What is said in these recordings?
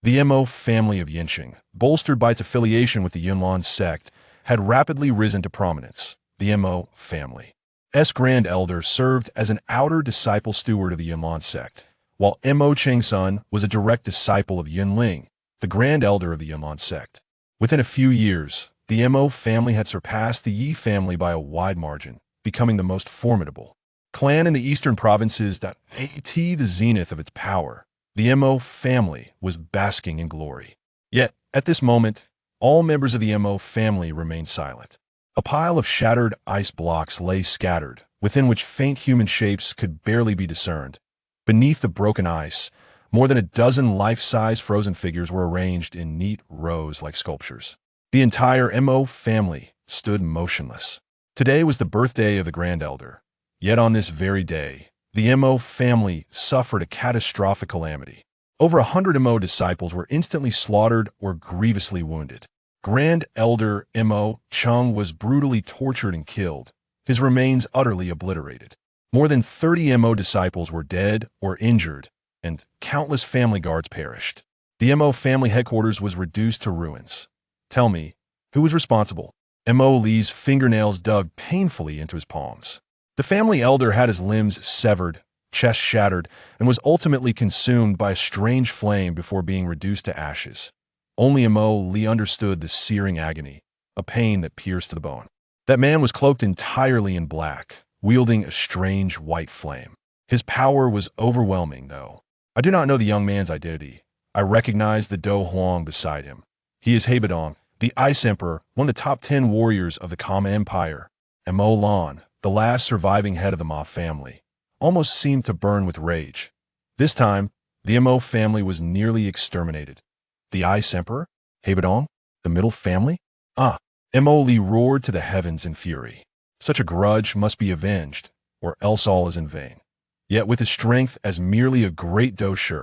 The Mo family of Yinqing, bolstered by its affiliation with the Yunlan Sect, had rapidly risen to prominence. The Mo family's Grand Elder served as an outer disciple steward of the Yunlan Sect, while Mo Chengsun was a direct disciple of Yunling, the Grand Elder of the Yunlan Sect. Within a few years, the Mo family had surpassed the Yi family by a wide margin, becoming the most formidable clan in the eastern provinces. At the zenith of its power, the Mo family was basking in glory. Yet, at this moment, all members of the Mo family remained silent. A pile of shattered ice blocks lay scattered, within which faint human shapes could barely be discerned. Beneath the broken ice, more than a dozen life-size frozen figures were arranged in neat rows like sculptures. The entire Mo family stood motionless. Today was the birthday of the Grand Elder. Yet on this very day, the Mo family suffered a catastrophic calamity. Over 100 Mo disciples were instantly slaughtered or grievously wounded. Grand Elder Mo Chung was brutally tortured and killed, his remains utterly obliterated. More than 30 Mo disciples were dead or injured, and countless family guards perished. The Mo family headquarters was reduced to ruins. Tell me, who was responsible? Mo Li's fingernails dug painfully into his palms. The family elder had his limbs severed, chest shattered, and was ultimately consumed by a strange flame before being reduced to ashes. Only Mo Li understood the searing agony, a pain that pierced to the bone. That man was cloaked entirely in black, wielding a strange white flame. His power was overwhelming, though. I do not know the young man's identity. I recognize the Dou Huang beside him. He is Hebedong, the Ice Emperor, one of the top 10 warriors of the Kama Empire. And Mo Lan, the last surviving head of the Ma family, almost seemed to burn with rage. This time, the Mo family was nearly exterminated. The Ice Emperor? Hebedong? The middle family? Mo Li roared to the heavens in fury. Such a grudge must be avenged, or else all is in vain. Yet with his strength as merely a great Dou Shi,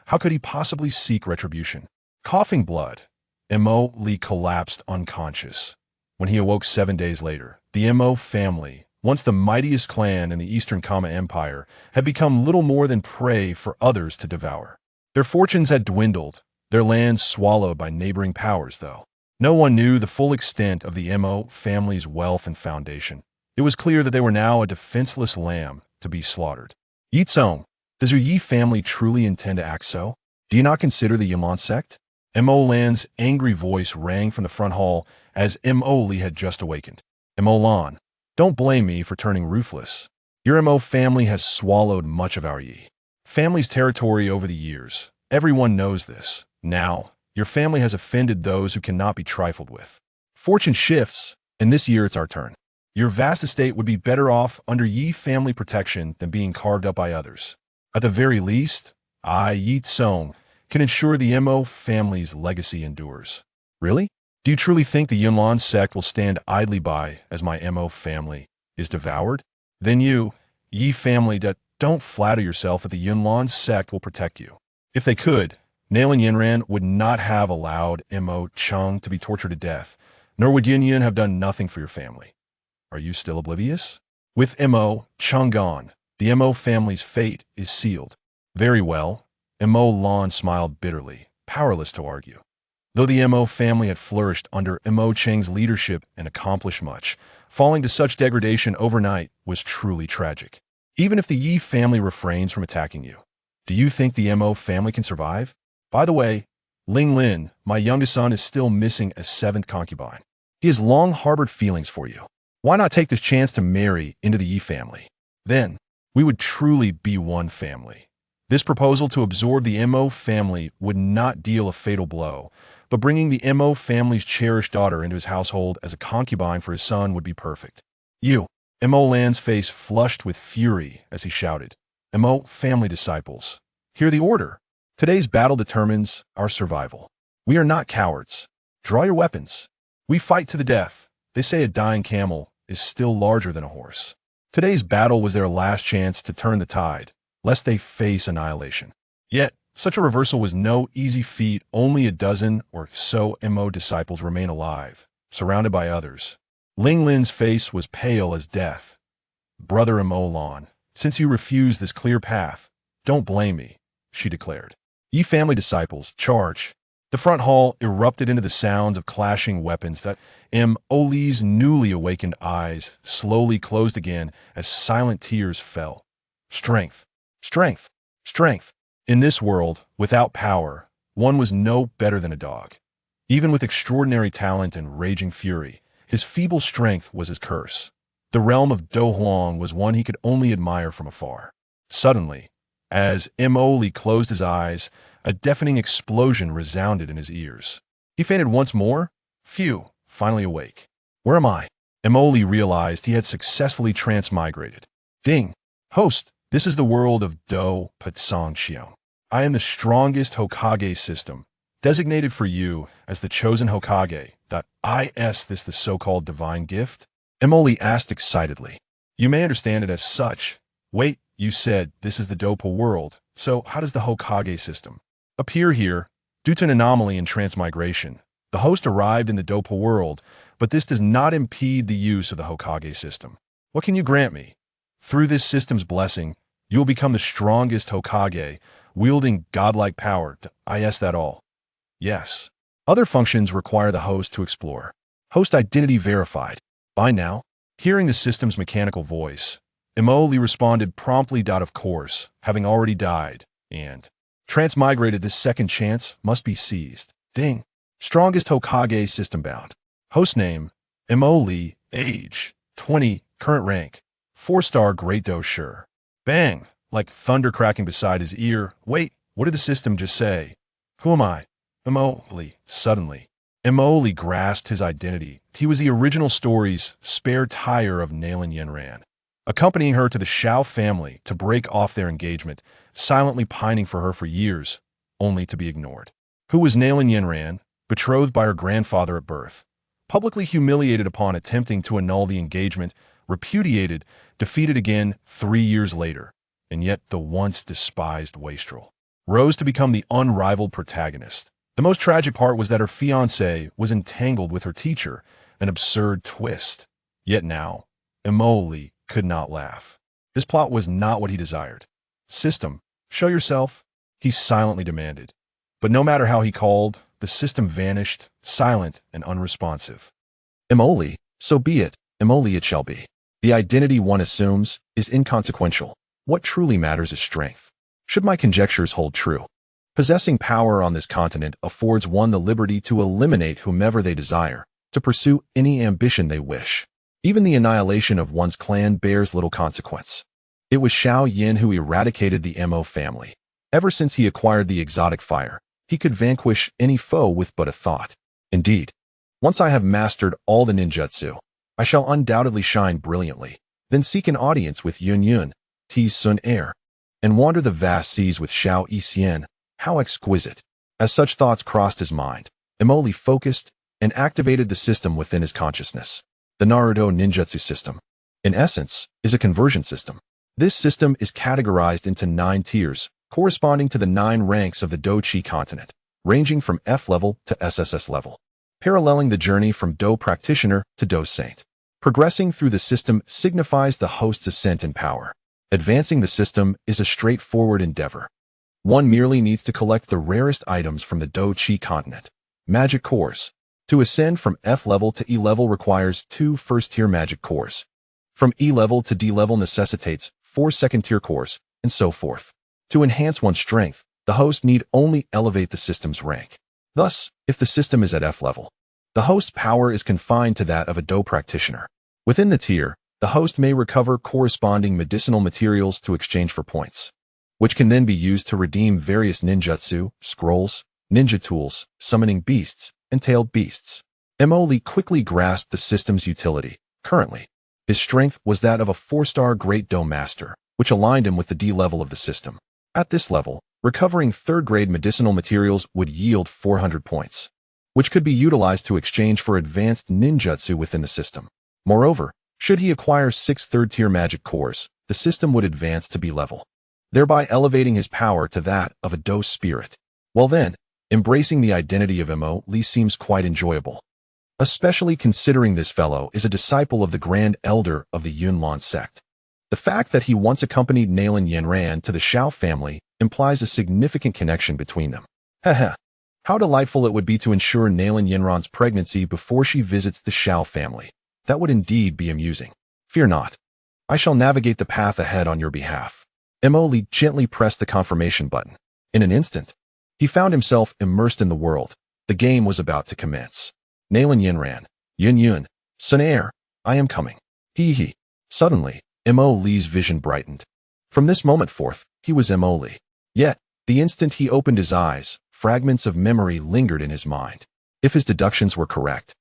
how could he possibly seek retribution? Coughing blood, Mo Li collapsed unconscious. When he awoke 7 days later, the Mo family, once the mightiest clan in the Eastern Kama Empire, had become little more than prey for others to devour. Their fortunes had dwindled, their lands swallowed by neighboring powers, though. No one knew the full extent of the Mo family's wealth and foundation. It was clear that they were now a defenseless lamb to be slaughtered. Yi Tsong, does your Yi family truly intend to act so? Do you not consider the Yunlan Sect? Mo Lan's angry voice rang from the front hall as Mo Li had just awakened. Mo Lan, don't blame me for turning ruthless. Your Mo family has swallowed much of our Yi family's territory over the years. Everyone knows this. Now, your family has offended those who cannot be trifled with. Fortune shifts, and this year it's our turn. Your vast estate would be better off under Yi family protection than being carved up by others. At the very least, I, Yi Tsong, can ensure the Mo family's legacy endures. Really? Do you truly think the Yunlan Sect will stand idly by as my Mo family is devoured? Then you, Yi family, don't flatter yourself that the Yunlan Sect will protect you. If they could, Nalan Yanran would not have allowed Mo Chung to be tortured to death, nor would Yin Yin have done nothing for your family. Are you still oblivious? With Mo Chung gone, the Mo family's fate is sealed. Very well. Mo Lan smiled bitterly, powerless to argue. Though the Mo family had flourished under Mo Cheng's leadership and accomplished much, falling to such degradation overnight was truly tragic. Even if the Yi family refrains from attacking you, do you think the Mo family can survive? By the way, Ling Lin, my youngest son, is still missing a 7th concubine. He has long harbored feelings for you. Why not take this chance to marry into the Yi family? Then, we would truly be one family. This proposal to absorb the Mo family would not deal a fatal blow, but bringing the Mo family's cherished daughter into his household as a concubine for his son would be perfect. You, Mo Lan's face flushed with fury as he shouted, Mo family disciples, hear the order. Today's battle determines our survival. We are not cowards. Draw your weapons. We fight to the death. They say a dying camel is still larger than a horse. Today's battle was their last chance to turn the tide, lest they face annihilation. Yet, such a reversal was no easy feat. Only a dozen or so Mo disciples remain alive, surrounded by others. Ling Lin's face was pale as death. Brother Mo Lan, since you refuse this clear path, don't blame me, she declared. Ye family disciples, charge. The front hall erupted into the sounds of clashing weapons that Oli's newly awakened eyes slowly closed again as silent tears fell. Strength, strength, strength. In this world, without power, one was no better than a dog. Even with extraordinary talent and raging fury, his feeble strength was his curse. The realm of Dou Huang was one he could only admire from afar. Suddenly, as Oli closed his eyes, a deafening explosion resounded in his ears. He fainted once more. Phew, finally awake. Where am I? Oli realized he had successfully transmigrated. Ding! Host, this is the world of Dou Xiao. I am the strongest Hokage system, designated for you as the chosen Hokage. Is this the so-called divine gift? Oli asked excitedly. You may understand it as such. Wait, you said this is the Dopa world, so how does the Hokage system appear here? Due to an anomaly in transmigration, the host arrived in the Dopa world, but this does not impede the use of the Hokage system. What can you grant me? Through this system's blessing, you will become the strongest Hokage, wielding godlike power. Is that all? Yes. Other functions require the host to explore. Host identity verified. By now, hearing the system's mechanical voice, Oli responded promptly. Of course, having already died, and transmigrated, this second chance must be seized. Ding. Strongest Hokage system bound. Host name, Oli, age, 20, current rank, 4-star Great Dou Sure. Bang, like thunder cracking beside his ear. Wait, what did the system just say? Who am I? Oli. Suddenly, Oli grasped his identity. He was the original story's spare tire of Nalan Yanran, accompanying her to the Xiao family to break off their engagement, silently pining for her for years, only to be ignored. Who was Nalan Yanran, betrothed by her grandfather at birth, publicly humiliated upon attempting to annul the engagement, repudiated, defeated again 3 years later, and yet the once despised wastrel rose to become the unrivaled protagonist. The most tragic part was that her fiancé was entangled with her teacher, an absurd twist. Yet now, Oli could not laugh. This plot was not what he desired. System, show yourself, he silently demanded. But no matter how he called, the system vanished, silent and unresponsive. Oli, so be it, Oli it shall be. The identity one assumes is inconsequential. What truly matters is strength. Should my conjectures hold true, possessing power on this continent affords one the liberty to eliminate whomever they desire, to pursue any ambition they wish. Even the annihilation of one's clan bears little consequence. It was Xiao Yan who eradicated the family. Ever since he acquired the exotic fire, he could vanquish any foe with but a thought. Indeed, once I have mastered all the ninjutsu, I shall undoubtedly shine brilliantly, then seek an audience with Yun, tease Sun Air, and wander the vast seas with Xiao Yan. How exquisite! As such thoughts crossed his mind, Oli focused and activated the system within his consciousness. The Naruto ninjutsu system, in essence, is a conversion system. This system is categorized into 9 tiers, corresponding to the 9 ranks of the Dou Qi continent, ranging from F level to SSS level, paralleling the journey from Dou practitioner to Dou saint. Progressing through the system signifies the host's ascent in power. Advancing the system is a straightforward endeavor. One merely needs to collect the rarest items from the Dou Qi continent. Magic cores. To ascend from F level to E level requires 2 first-tier magic cores. From E level to D level necessitates 4 second-tier cores, and so forth. To enhance one's strength, the host need only elevate the system's rank. Thus, if the system is at F level, the host's power is confined to that of a Dou practitioner. Within the tier, the host may recover corresponding medicinal materials to exchange for points, which can then be used to redeem various ninjutsu, scrolls, ninja tools, summoning beasts, and tailed beasts. Oli quickly grasped the system's utility. Currently, his strength was that of a 4-star Great Dou Master, which aligned him with the D level of the system. At this level, recovering 3rd-grade medicinal materials would yield 400 points, which could be utilized to exchange for advanced ninjutsu within the system. Moreover, should he acquire 6 third-tier magic cores, the system would advance to B level, thereby elevating his power to that of a Dou spirit. Well then, embracing the identity of Oli seems quite enjoyable, especially considering this fellow is a disciple of the Grand Elder of the Yunlan Sect. The fact that he once accompanied Nalan Yanran to the Xiao family implies a significant connection between them. Heh. How delightful it would be to ensure Nalan Yanran's pregnancy before she visits the Xiao family. That would indeed be amusing. Fear not. I shall navigate the path ahead on your behalf. Mo gently pressed the confirmation button. In an instant, he found himself immersed in the world. The game was about to commence. Nalan Yanran, Yun, Sunair, I am coming. He. Suddenly, Mo's vision brightened. From this moment forth, he was Mo. Yet, the instant he opened his eyes, fragments of memory lingered in his mind. If his deductions were correct,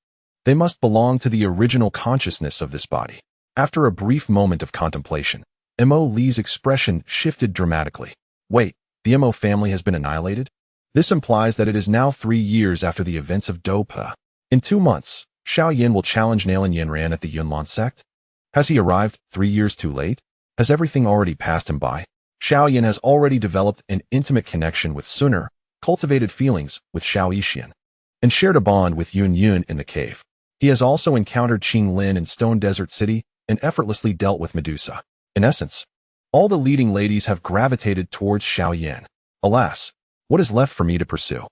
they must belong to the original consciousness of this body. After a brief moment of contemplation, Mo's expression shifted dramatically. Wait, the Mo family has been annihilated? This implies that it is now 3 years after the events of Dou Qi. In 2 months, Xiao Yan will challenge Nalan Yanran at the Yunlan Sect? Has he arrived 3 years too late? Has everything already passed him by? Xiao Yan has already developed an intimate connection with Suner, cultivated feelings with Xiao Yixian, and shared a bond with Yun in the cave. He has also encountered Qing Lin in Stone Desert City and effortlessly dealt with Medusa. In essence, all the leading ladies have gravitated towards Xiao Yan. Alas, what is left for me to pursue?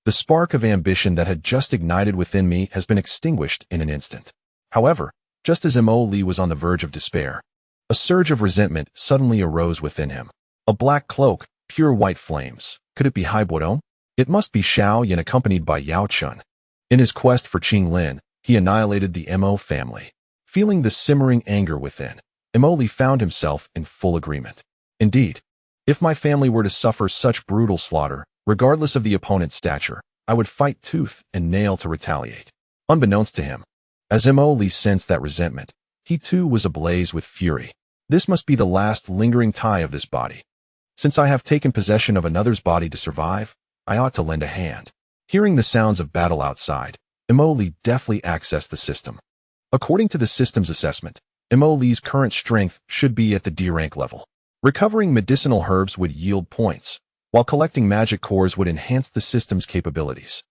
The spark of ambition that had just ignited within me has been extinguished in an instant. However, just as Mo was on the verge of despair, a surge of resentment suddenly arose within him. A black cloak, pure white flames. Could it be Haibuodong? It must be Xiao Yan accompanied by Yao Chun. In his quest for Qing Lin, he annihilated the Mo family. Feeling the simmering anger within, Mo found himself in full agreement. Indeed, if my family were to suffer such brutal slaughter, regardless of the opponent's stature, I would fight tooth and nail to retaliate. Unbeknownst to him, as Mo sensed that resentment, he too was ablaze with fury. This must be the last lingering tie of this body. Since I have taken possession of another's body to survive, I ought to lend a hand. Hearing the sounds of battle outside, Mo deftly accessed the system. According to the system's assessment, Mo's current strength should be at the D rank level. Recovering medicinal herbs would yield points, while collecting magic cores would enhance the system's capabilities.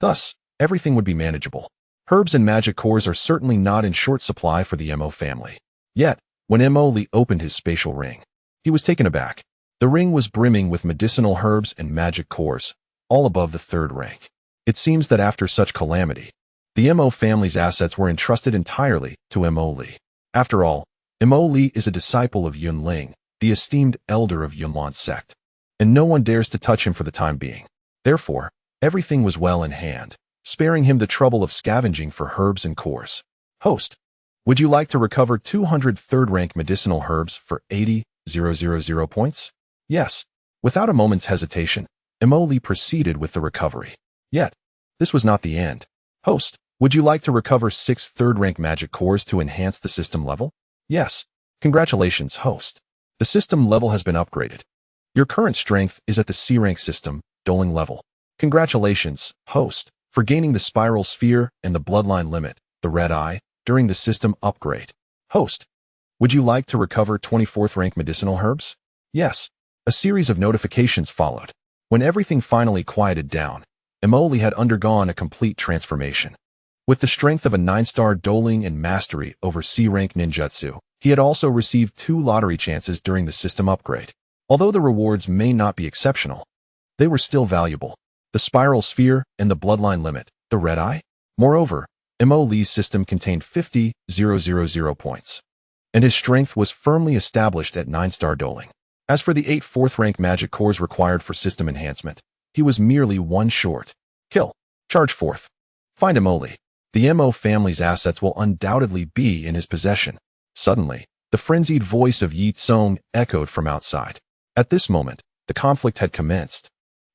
Thus, everything would be manageable. Herbs and magic cores are certainly not in short supply for the Mo family. Yet, when Mo opened his spatial ring, he was taken aback. The ring was brimming with medicinal herbs and magic cores, all above the 3rd rank. It seems that after such calamity, the Mo family's assets were entrusted entirely to Mo. After all, Mo is a disciple of Yunling, the esteemed elder of Yunlan Sect, and no one dares to touch him for the time being. Therefore, everything was well in hand, sparing him the trouble of scavenging for herbs and cores. Host, would you like to recover 200 3rd-rank medicinal herbs for 80,000 points? Yes. Without a moment's hesitation, Mo proceeded with the recovery. Yet, this was not the end. Host, would you like to recover 6 3rd-rank magic cores to enhance the system level? Yes. Congratulations, host. The system level has been upgraded. Your current strength is at the C-rank system, doling level. Congratulations, host, for gaining the spiral sphere and the bloodline limit, the red eye, during the system upgrade. Host, would you like to recover 24th rank medicinal herbs? Yes. A series of notifications followed. When everything finally quieted down, Mo had undergone a complete transformation. With the strength of a 9-star doling and mastery over C-rank ninjutsu, he had also received 2 lottery chances during the system upgrade. Although the rewards may not be exceptional, they were still valuable. The spiral sphere and the bloodline limit, the red eye. Moreover, Mo's system contained 50,000 points, and his strength was firmly established at 9-star doling. As for the 8 4th-rank magic cores required for system enhancement, he was merely 1 short. Kill. Charge forth. Find Mo. The Mo family's assets will undoubtedly be in his possession. Suddenly, the frenzied voice of Yi Tsong echoed from outside. At this moment, the conflict had commenced,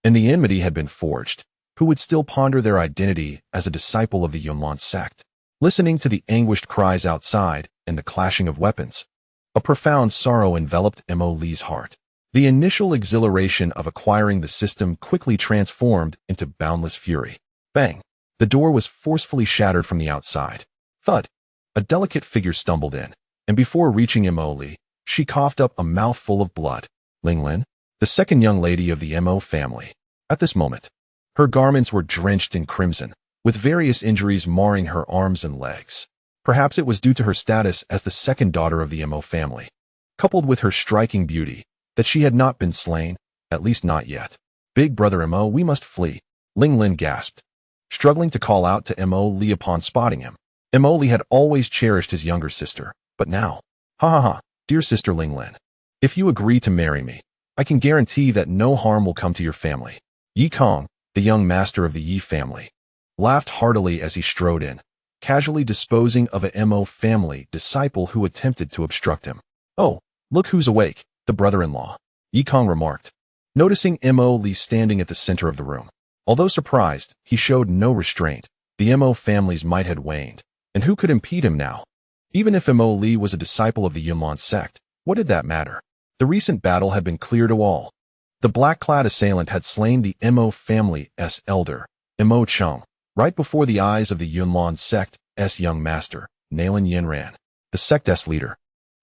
and the enmity had been forged. Who would still ponder their identity as a disciple of the Yunlan Sect? Listening to the anguished cries outside and the clashing of weapons, a profound sorrow enveloped Mo's heart. The initial exhilaration of acquiring the system quickly transformed into boundless fury. Bang! The door was forcefully shattered from the outside. Thud! A delicate figure stumbled in, and before reaching Mo, she coughed up a mouthful of blood. Linglin, the second young lady of the Mo family. At this moment, her garments were drenched in crimson, with various injuries marring her arms and legs. Perhaps it was due to her status as the second daughter of the Mo family, coupled with her striking beauty, that she had not been slain. At least not yet. Big brother Mo, we must flee. Ling Lin gasped, struggling to call out to Mo Li upon spotting him. Mo Li had always cherished his younger sister, but now, ha ha ha, dear sister Ling Lin, if you agree to marry me, I can guarantee that no harm will come to your family. Yi Kong, the young master of the Yi family, laughed heartily as he strode in, casually disposing of a Mo family disciple who attempted to obstruct him. Oh, look who's awake, the brother-in-law, Yi Kong remarked, noticing Mo Li standing at the center of the room. Although surprised, he showed no restraint. The Mo family's might had waned, and who could impede him now? Even if Mo Li was a disciple of the Yunlan Sect, what did that matter? The recent battle had been clear to all. The black-clad assailant had slain the Mo family's elder, Mo Cheng, right before the eyes of the Yunlan Sect's young master, Nalan Yanran. The sect's leader,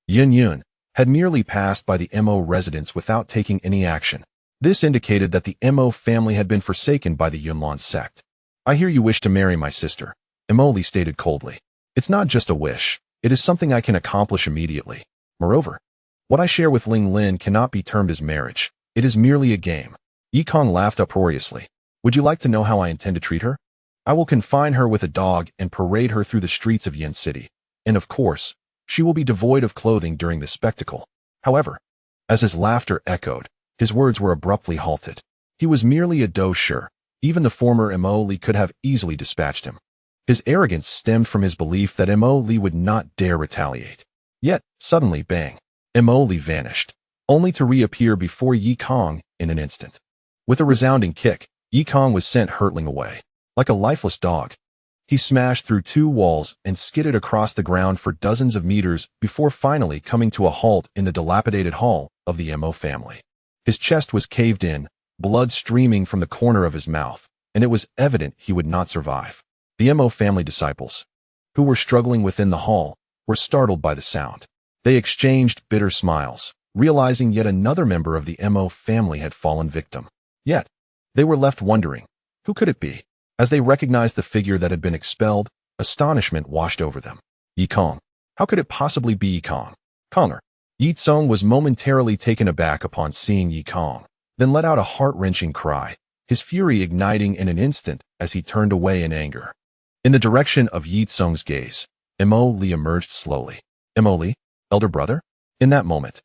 Yun, had merely passed by the Mo residence without taking any action. This indicated that the Mo family had been forsaken by the Yunlan Sect. I hear you wish to marry my sister, Mo Li stated coldly. It's not just a wish, it is something I can accomplish immediately. Moreover, what I share with Ling Lin cannot be termed as marriage. It is merely a game. Yi Kong laughed uproariously. Would you like to know how I intend to treat her? I will confine her with a dog and parade her through the streets of Yin City. And of course, she will be devoid of clothing during this spectacle. However, as his laughter echoed, his words were abruptly halted. He was merely a Dou Qi. Even the former Mo Li could have easily dispatched him. His arrogance stemmed from his belief that Mo Li would not dare retaliate. Yet, suddenly, bang, Mo Li vanished, only to reappear before Yi Kong in an instant. With a resounding kick, Yi Kong was sent hurtling away. Like a lifeless dog, he smashed through two walls and skidded across the ground for dozens of meters before finally coming to a halt in the dilapidated hall of the Mo family. His chest was caved in, blood streaming from the corner of his mouth, and it was evident he would not survive. The Mo family disciples, who were struggling within the hall, were startled by the sound. They exchanged bitter smiles, realizing yet another member of the Mo family had fallen victim. Yet, they were left wondering, who could it be? As they recognized the figure that had been expelled, astonishment washed over them. Yi Kong. How could it possibly be Yi Kong? Konger. Yi Tsung was momentarily taken aback upon seeing Yi Kong, then let out a heart-wrenching cry, his fury igniting in an instant as he turned away in anger. In the direction of Yi Tsung's gaze, Mo Li emerged slowly. Mo Li? Elder brother? In that moment,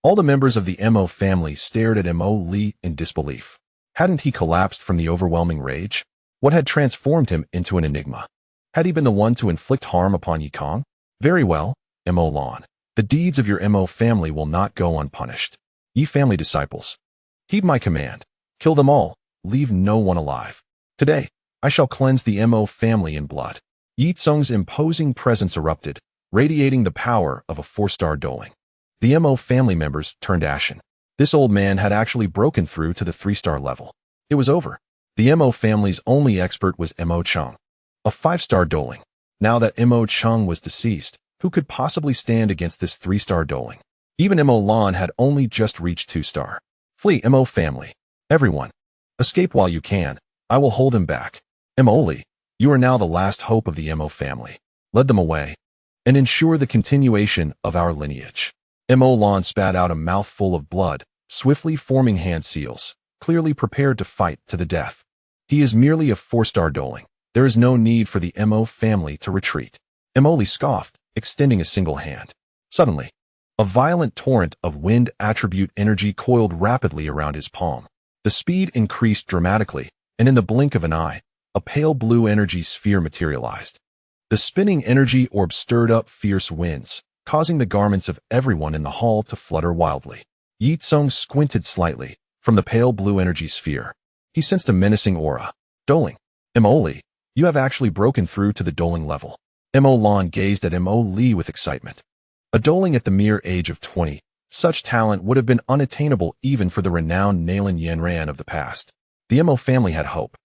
all the members of the Mo family stared at Mo Li in disbelief. Hadn't he collapsed from the overwhelming rage? What had transformed him into an enigma? Had he been the one to inflict harm upon Yi Kong? Very well, Mo Lan. The deeds of your Mo family will not go unpunished. Ye family disciples, heed my command. Kill them all. Leave no one alive. Today, I shall cleanse the Mo family in blood. Yi Tsung's imposing presence erupted, radiating the power of a 4-star doling. The Mo family members turned ashen. This old man had actually broken through to the 3-star level. It was over. The Mo family's only expert was Mo Cheng, a 5-star doling. Now that Mo Cheng was deceased, who could possibly stand against this 3-star doling? Even Mo Lan had only just reached 2-star. Flee, Mo family. Everyone, escape while you can. I will hold him back. Mo Li, you are now the last hope of the Mo family. Lead them away and ensure the continuation of our lineage. Mo Lan spat out a mouthful of blood, swiftly forming hand seals, clearly prepared to fight to the death. He is merely a 4-star doling. There is no need for the Mo family to retreat. Mo Li scoffed, extending a single hand. Suddenly, a violent torrent of wind attribute energy coiled rapidly around his palm. The speed increased dramatically, and in the blink of an eye, a pale blue energy sphere materialized. The spinning energy orb stirred up fierce winds, causing the garments of everyone in the hall to flutter wildly. Yi Tsung squinted slightly from the pale blue energy sphere. He sensed a menacing aura. Doling. Mo Li, you have actually broken through to the doling level. Mo Lan gazed at Mo Li with excitement. A doling at the mere age of 20, such talent would have been unattainable even for the renowned Nalan Yanran of the past. The Mo family had hope.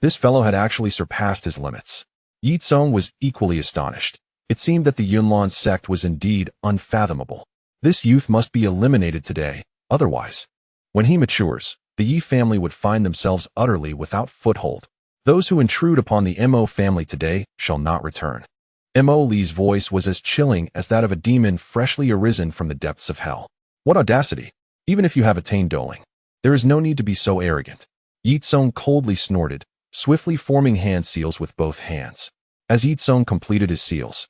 This fellow had actually surpassed his limits. Yi Tsung was equally astonished. It seemed that the Yunlan Sect was indeed unfathomable. This youth must be eliminated today, otherwise, when he matures, the Yi family would find themselves utterly without foothold. Those who intrude upon the Mo family today shall not return. Mo Li's voice was as chilling as that of a demon freshly arisen from the depths of hell. What audacity! Even if you have attained doling, There is no need to be so arrogant. Yi Tsong coldly snorted, swiftly forming hand seals with both hands. As Yi Tsong completed his seals,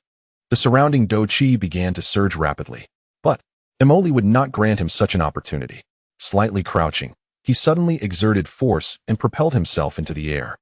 the surrounding Dou Qi began to surge rapidly. But Emoli would not grant him such an opportunity. Slightly crouching, he suddenly exerted force and propelled himself into the air.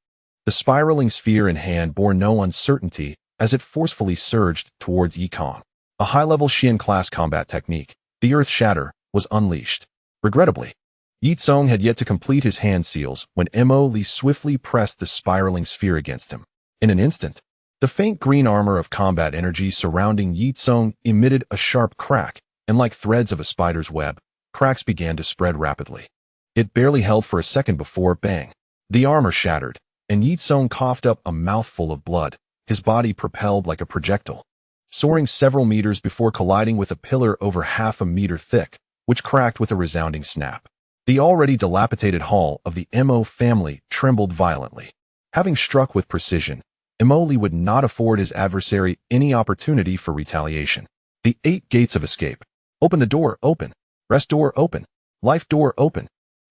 The spiraling sphere in hand bore no uncertainty as it forcefully surged towards Yikong. A high-level Xian-class combat technique, the Earth Shatter, was unleashed. Regrettably, Yi Tsong had yet to complete his hand seals when Emoli swiftly pressed the spiraling sphere against him. In an instant, the faint green armor of combat energy surrounding Yi Tsong emitted a sharp crack, and like threads of a spider's web, cracks began to spread rapidly. It barely held for a second before, bang, the armor shattered, and Yi Tsong coughed up a mouthful of blood, his body propelled like a projectile, soaring several meters before colliding with a pillar over half a meter thick, which cracked with a resounding snap. The already dilapidated hall of the Mo family trembled violently. Having struck with precision, Emoli would not afford his adversary any opportunity for retaliation. The 8 gates of escape. Open the door, open. Rest door, open. Life door, open.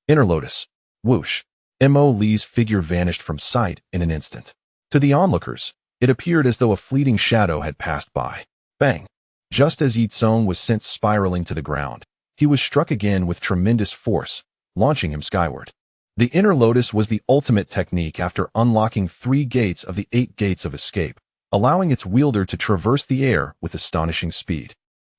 Inner lotus. Whoosh. Emoli's figure vanished from sight in an instant. To the onlookers, it appeared as though a fleeting shadow had passed by. Bang. Just as Yi Tsong was sent spiraling to the ground, he was struck again with tremendous force, launching him skyward. The inner lotus was the ultimate technique after unlocking 3 gates of the 8 gates of escape, allowing its wielder to traverse the air with astonishing speed,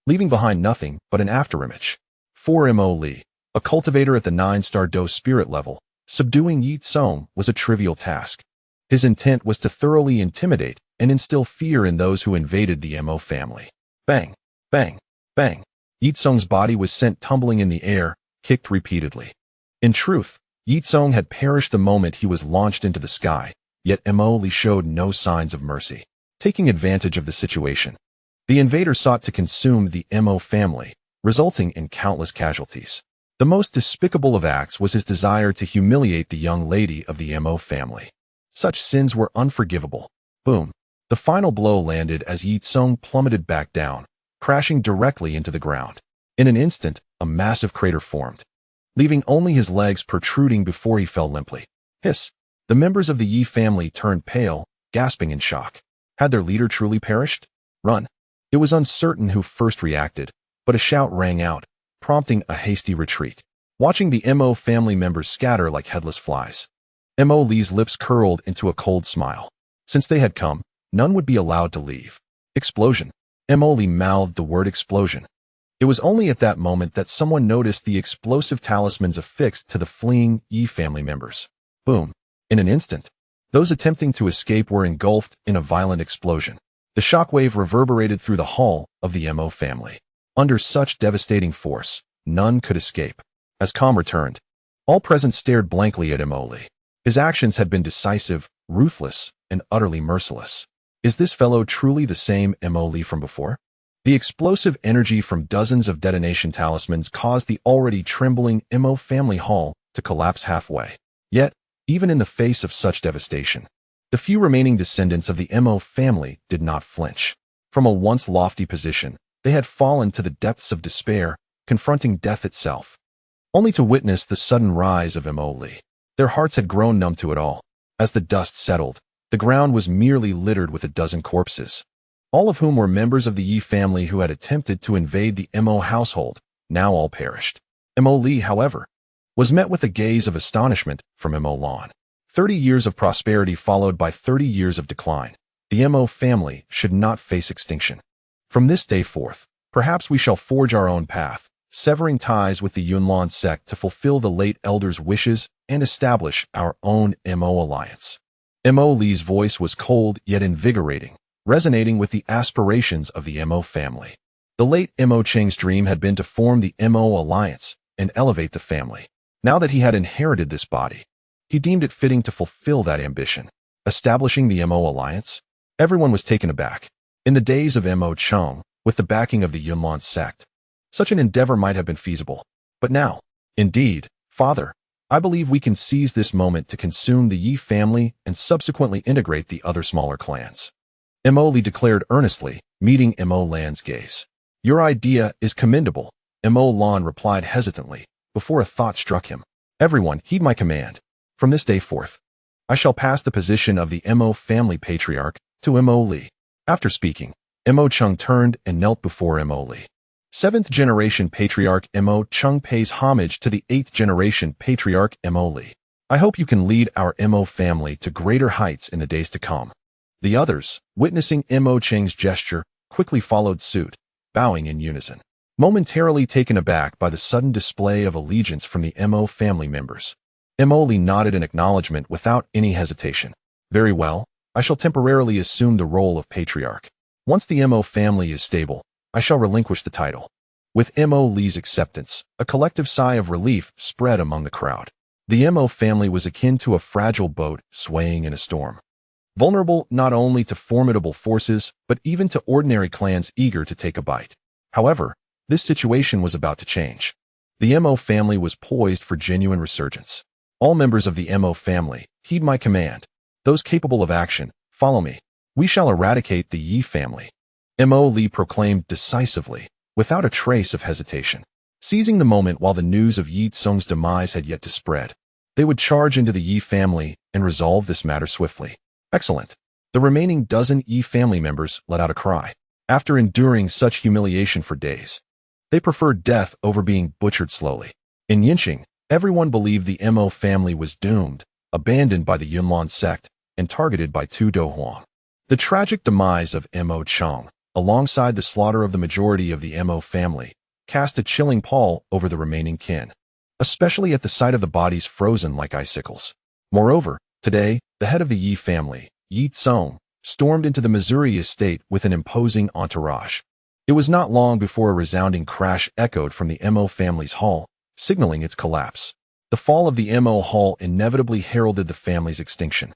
leaving behind nothing but an afterimage. For Emoli, a cultivator at the 9-star Dou spirit level, subduing Yi Tsong was a trivial task. His intent was to thoroughly intimidate and instill fear in those who invaded the Mo family. Bang, bang, bang. Yi Tsong's body was sent tumbling in the air, kicked repeatedly. In truth, Yi Tsong had perished the moment he was launched into the sky, yet Emoli showed no signs of mercy. Taking advantage of the situation, the invader sought to consume the Mo family, resulting in countless casualties. The most despicable of acts was his desire to humiliate the young lady of the Mo family. Such sins were unforgivable. Boom. The final blow landed as Yi Tsong plummeted back down, crashing directly into the ground. In an instant, a massive crater formed, leaving only his legs protruding before he fell limply. Hiss! The members of the Yi family turned pale, gasping in shock. Had their leader truly perished? Run! It was uncertain who first reacted, but a shout rang out, prompting a hasty retreat. Watching the Mo family members scatter like headless flies, Emoli's lips curled into a cold smile. Since they had come, none would be allowed to leave. Explosion. Emoli mouthed the word explosion. It was only at that moment that someone noticed the explosive talismans affixed to the fleeing Yi family members. Boom. In an instant, those attempting to escape were engulfed in a violent explosion. The shockwave reverberated through the hall of the Mo family. Under such devastating force, none could escape. As calm returned, all present stared blankly at Emoli. His actions had been decisive, ruthless, and utterly merciless. Is this fellow truly the same Emoli from before? The explosive energy from dozens of detonation talismans caused the already trembling Mo family hall to collapse halfway. Yet, even in the face of such devastation, the few remaining descendants of the Mo family did not flinch. From a once lofty position, they had fallen to the depths of despair, confronting death itself, only to witness the sudden rise of Emoli. Their hearts had grown numb to it all. As the dust settled, the ground was merely littered with a dozen corpses, all of whom were members of the Yi family who had attempted to invade the Mo household. Now all perished. Emoli, however, was met with a gaze of astonishment from Lan. 30 years of prosperity followed by 30 years of decline. The Mo family should not face extinction. From this day forth, perhaps we shall forge our own path, severing ties with the Yunlan Sect to fulfill the late elder's wishes and establish our own Mo alliance. Emoli's voice was cold yet invigorating, resonating with the aspirations of the Mo family. The late Mo Cheng's dream had been to form the Mo alliance and elevate the family. Now that he had inherited this body, he deemed it fitting to fulfill that ambition. Establishing the Mo alliance? Everyone was taken aback. In the days of Mo Cheng, with the backing of the Yunlan Sect, such an endeavor might have been feasible. But now, indeed, Father, I believe we can seize this moment to consume the Yi family and subsequently integrate the other smaller clans. Emoli declared earnestly, meeting Lan's gaze. Your idea is commendable, Lan replied hesitantly, before a thought struck him. Everyone, heed my command. From this day forth, I shall pass the position of the Mo family patriarch to Mo Li. After speaking, Mo Chung turned and knelt before Mo Li. 7th generation patriarch Mo Chung pays homage to the 8th generation patriarch Mo Li. I hope you can lead our Mo family to greater heights in the days to come. The others, witnessing Mo Cheng's gesture, quickly followed suit, bowing in unison. Momentarily taken aback by the sudden display of allegiance from the Mo family members, Mo Li nodded in acknowledgement without any hesitation. Very well, I shall temporarily assume the role of patriarch. Once the Mo family is stable, I shall relinquish the title. With Mo Li's acceptance, a collective sigh of relief spread among the crowd. The Mo family was akin to a fragile boat swaying in a storm. Vulnerable not only to formidable forces, but even to ordinary clans eager to take a bite. However, this situation was about to change. The Mo family was poised for genuine resurgence. All members of the Mo family, heed my command. Those capable of action, follow me. We shall eradicate the Yi family. Mo Li proclaimed decisively, without a trace of hesitation. Seizing the moment while the news of Yi Tsung's demise had yet to spread, they would charge into the Yi family and resolve this matter swiftly. Excellent. The remaining dozen Yi family members let out a cry. After enduring such humiliation for days, they preferred death over being butchered slowly. In Yinqing, everyone believed the Mo family was doomed, abandoned by the Yunlan Sect, and targeted by Tu Do Huang. The tragic demise of Mo Chung, alongside the slaughter of the majority of the Mo family, cast a chilling pall over the remaining kin, especially at the sight of the bodies frozen like icicles. Moreover, today, the head of the Yi family, Yi Tsung, stormed into the Missouri estate with an imposing entourage. It was not long before a resounding crash echoed from the Mo family's hall, signaling its collapse. The fall of the Mo hall inevitably heralded the family's extinction.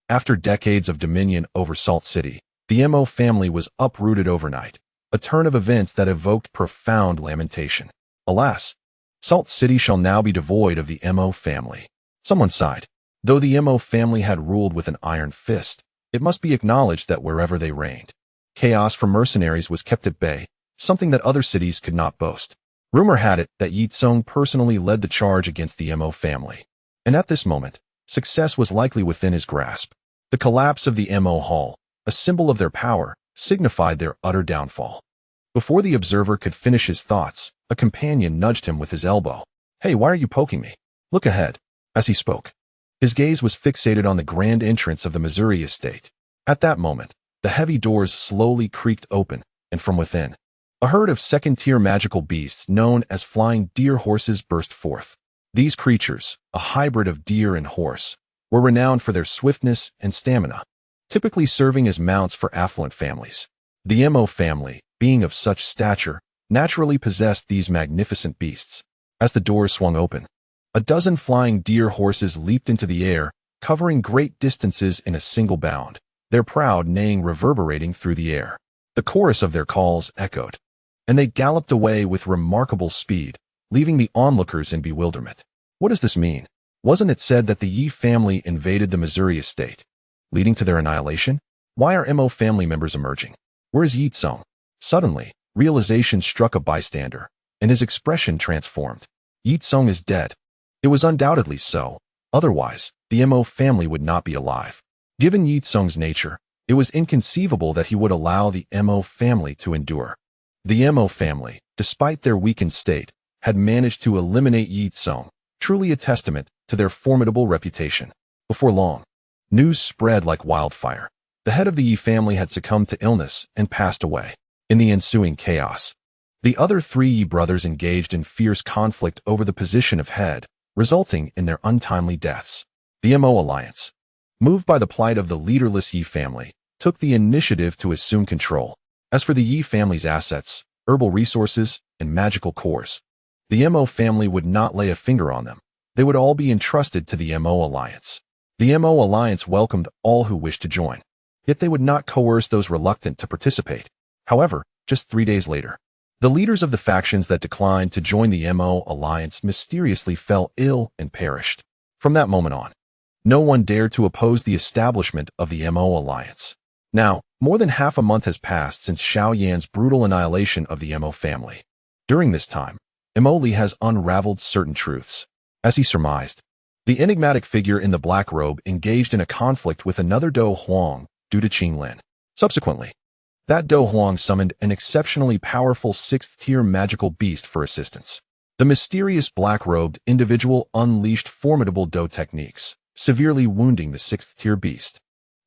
After decades of dominion over Salt City, the Mo family was uprooted overnight, a turn of events that evoked profound lamentation. Alas, Salt City shall now be devoid of the Mo family. Someone sighed. Though the Mo family had ruled with an iron fist, it must be acknowledged that wherever they reigned, chaos from mercenaries was kept at bay, something that other cities could not boast. Rumor had it that Yi Tsung personally led the charge against the Mo family, and at this moment, success was likely within his grasp. The collapse of the Mo Hall, a symbol of their power, signified their utter downfall. Before the observer could finish his thoughts, a companion nudged him with his elbow. "Hey, why are you poking me? Look ahead." As he spoke, his gaze was fixated on the grand entrance of the Missouri estate. At that moment, the heavy doors slowly creaked open, and from within, a herd of second-tier magical beasts known as flying deer horses burst forth. These creatures, a hybrid of deer and horse, were renowned for their swiftness and stamina, typically serving as mounts for affluent families. The Mo family, being of such stature, naturally possessed these magnificent beasts. As the doors swung open, a dozen flying deer horses leaped into the air, covering great distances in a single bound, their proud neighing reverberating through the air. The chorus of their calls echoed, and they galloped away with remarkable speed, leaving the onlookers in bewilderment. What does this mean? Wasn't it said that the Yi family invaded the Missouri estate, leading to their annihilation? Why are Mo family members emerging? Where is Yi Tsung? Suddenly, realization struck a bystander, and his expression transformed. Yi Tsung is dead. It was undoubtedly so. Otherwise, the Mo family would not be alive. Given Yi Tsung's nature, it was inconceivable that he would allow the Mo family to endure. The Mo family, despite their weakened state, had managed to eliminate Yi Tsung, truly a testament to their formidable reputation. Before long, news spread like wildfire. The head of the Yi family had succumbed to illness and passed away. In the ensuing chaos, the other three Yi brothers engaged in fierce conflict over the position of head, resulting in their untimely deaths. The Mo alliance, moved by the plight of the leaderless Yi family, took the initiative to assume control. As for the Yi family's assets, herbal resources, and magical cores, the Mo family would not lay a finger on them. They would all be entrusted to the Mo alliance. The Mo alliance welcomed all who wished to join, yet they would not coerce those reluctant to participate. However, just 3 days later, the leaders of the factions that declined to join the Mo alliance mysteriously fell ill and perished. From that moment on, no one dared to oppose the establishment of the Mo alliance. Now, more than half a month has passed since Xiao Yan's brutal annihilation of the Mo family. During this time, Mo Li has unraveled certain truths. As he surmised, the enigmatic figure in the black robe engaged in a conflict with another Dou Huang due to Qinglin. Subsequently, that Dou Huang summoned an exceptionally powerful 6th-tier magical beast for assistance. The mysterious black-robed individual unleashed formidable Dou techniques, severely wounding the 6th-tier beast,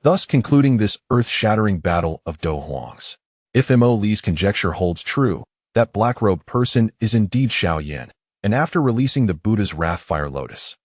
thus concluding this earth-shattering battle of Dou Huangs. If Mo Li's conjecture holds true, that black-robed person is indeed Xiao Yan, and after releasing the Buddha's Wrathfire Lotus,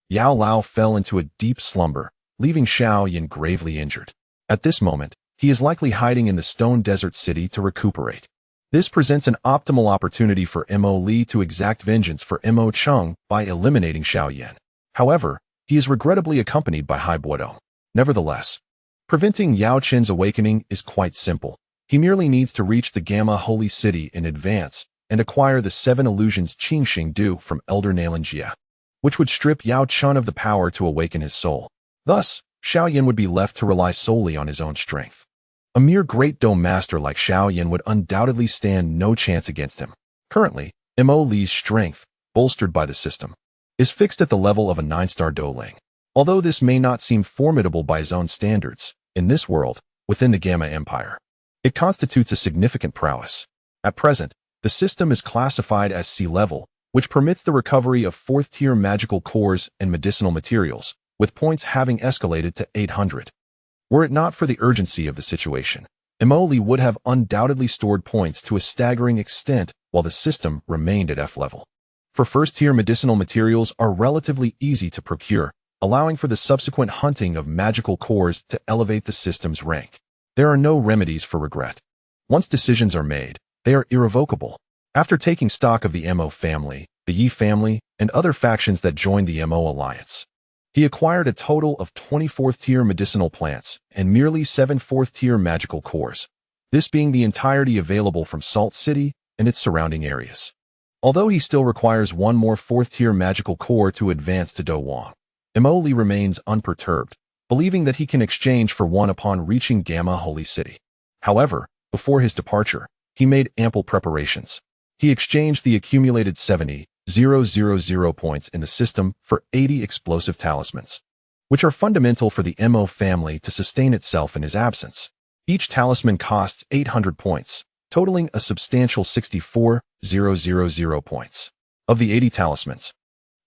Yao Lao fell into a deep slumber, leaving Xiao Yan gravely injured. At this moment, he is likely hiding in the Stone Desert City to recuperate. This presents an optimal opportunity for Mo Li to exact vengeance for Mo Cheng by eliminating Xiao Yan. However, he is regrettably accompanied by Hai Buodong. Nevertheless, preventing Yao Chen's awakening is quite simple. He merely needs to reach the Gamma Holy City in advance and acquire the 7 illusions Qingxing Du from Elder Nalan Jia, which would strip Yao Chen of the power to awaken his soul. Thus, Xiao Yan would be left to rely solely on his own strength. A mere great Dou master like Xiao Yan would undoubtedly stand no chance against him. Currently, Mo Li's strength, bolstered by the system, is fixed at the level of a 9-star Douling. Although this may not seem formidable by his own standards, in this world, within the Gamma Empire, it constitutes a significant prowess. At present, the system is classified as C-level, which permits the recovery of 4th-tier magical cores and medicinal materials, with points having escalated to 800. Were it not for the urgency of the situation, Mo Li would have undoubtedly stored points to a staggering extent while the system remained at F-level. For 1st-tier medicinal materials are relatively easy to procure, allowing for the subsequent hunting of magical cores to elevate the system's rank. There are no remedies for regret. Once decisions are made, they are irrevocable. After taking stock of the Mo family, the Yi family, and other factions that joined the Mo alliance, he acquired a total of 20 4th-tier medicinal plants and merely 7 4th-tier magical cores, this being the entirety available from Salt City and its surrounding areas. Although he still requires 1 more 4th-tier magical core to advance to Douwang, Mo Li remains unperturbed, believing that he can exchange for one upon reaching Gamma Holy City. However, before his departure, he made ample preparations. He exchanged the accumulated 70,000 points in the system for 80 explosive talismans, which are fundamental for the Mo family to sustain itself in his absence. Each talisman costs 800 points, totaling a substantial 64,000 points. Of the 80 talismans,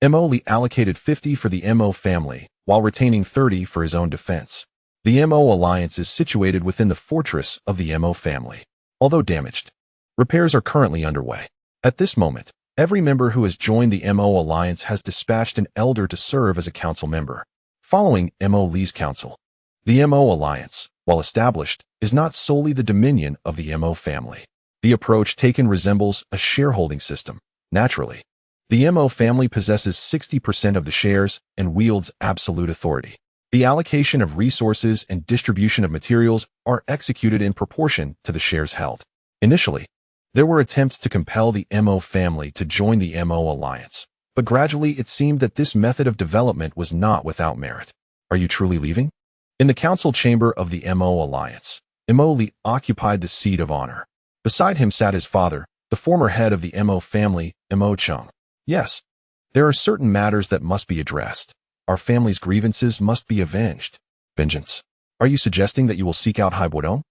Mo Li allocated 50 for the Mo family, while retaining 30 for his own defense. The Mo alliance is situated within the fortress of the Mo family. Although damaged, repairs are currently underway. At this moment, every member who has joined the Mo alliance has dispatched an elder to serve as a council member. Following Mo Li's council, the Mo alliance, while established, is not solely the dominion of the Mo family. The approach taken resembles a shareholding system. Naturally, the Mo family possesses 60% of the shares and wields absolute authority. The allocation of resources and distribution of materials are executed in proportion to the shares held. Initially, there were attempts to compel the Mo family to join the Mo alliance, but gradually it seemed that this method of development was not without merit. Are you truly leaving? In the council chamber of the Mo alliance, Mo Li occupied the seat of honor. Beside him sat his father, the former head of the Mo family, Mo Cheng. Yes, there are certain matters that must be addressed. Our family's grievances must be avenged. Vengeance. Are you suggesting that you will seek out Hai Buodong?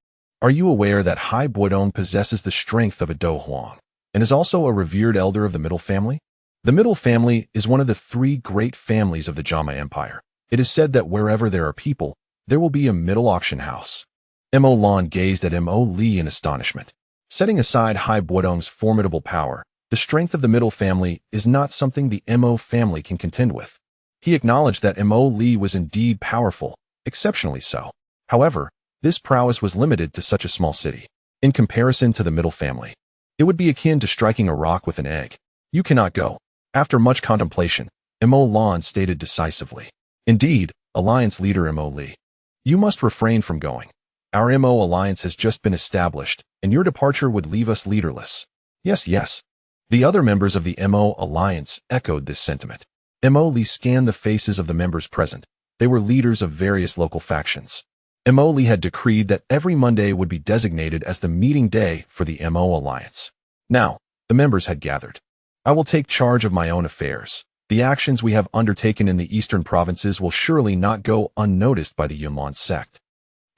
Are you aware that Hai Buodong possesses the strength of a Dou Huang and is also a revered elder of the Middle Family? The Middle Family is one of the 3 great families of the Jama Empire. It is said that wherever there are people, there will be a middle auction house. Mo Lan gazed at Mo Li in astonishment. Setting aside Hai Buodong's formidable power, the strength of the Middle Family is not something the Mo family can contend with. He acknowledged that Mo Li was indeed powerful, exceptionally so. However, this prowess was limited to such a small city. In comparison to the Middle Family, it would be akin to striking a rock with an egg. You cannot go. After much contemplation, Mo Lan stated decisively. Indeed, Alliance leader Mo Li, you must refrain from going. Our Mo alliance has just been established, and your departure would leave us leaderless. Yes, yes. The other members of the Mo alliance echoed this sentiment. Mo Li scanned the faces of the members present. They were leaders of various local factions. Mo Li had decreed that every Monday would be designated as the meeting day for the Mo alliance. Now, the members had gathered. I will take charge of my own affairs. The actions we have undertaken in the eastern provinces will surely not go unnoticed by the Yunlan Sect.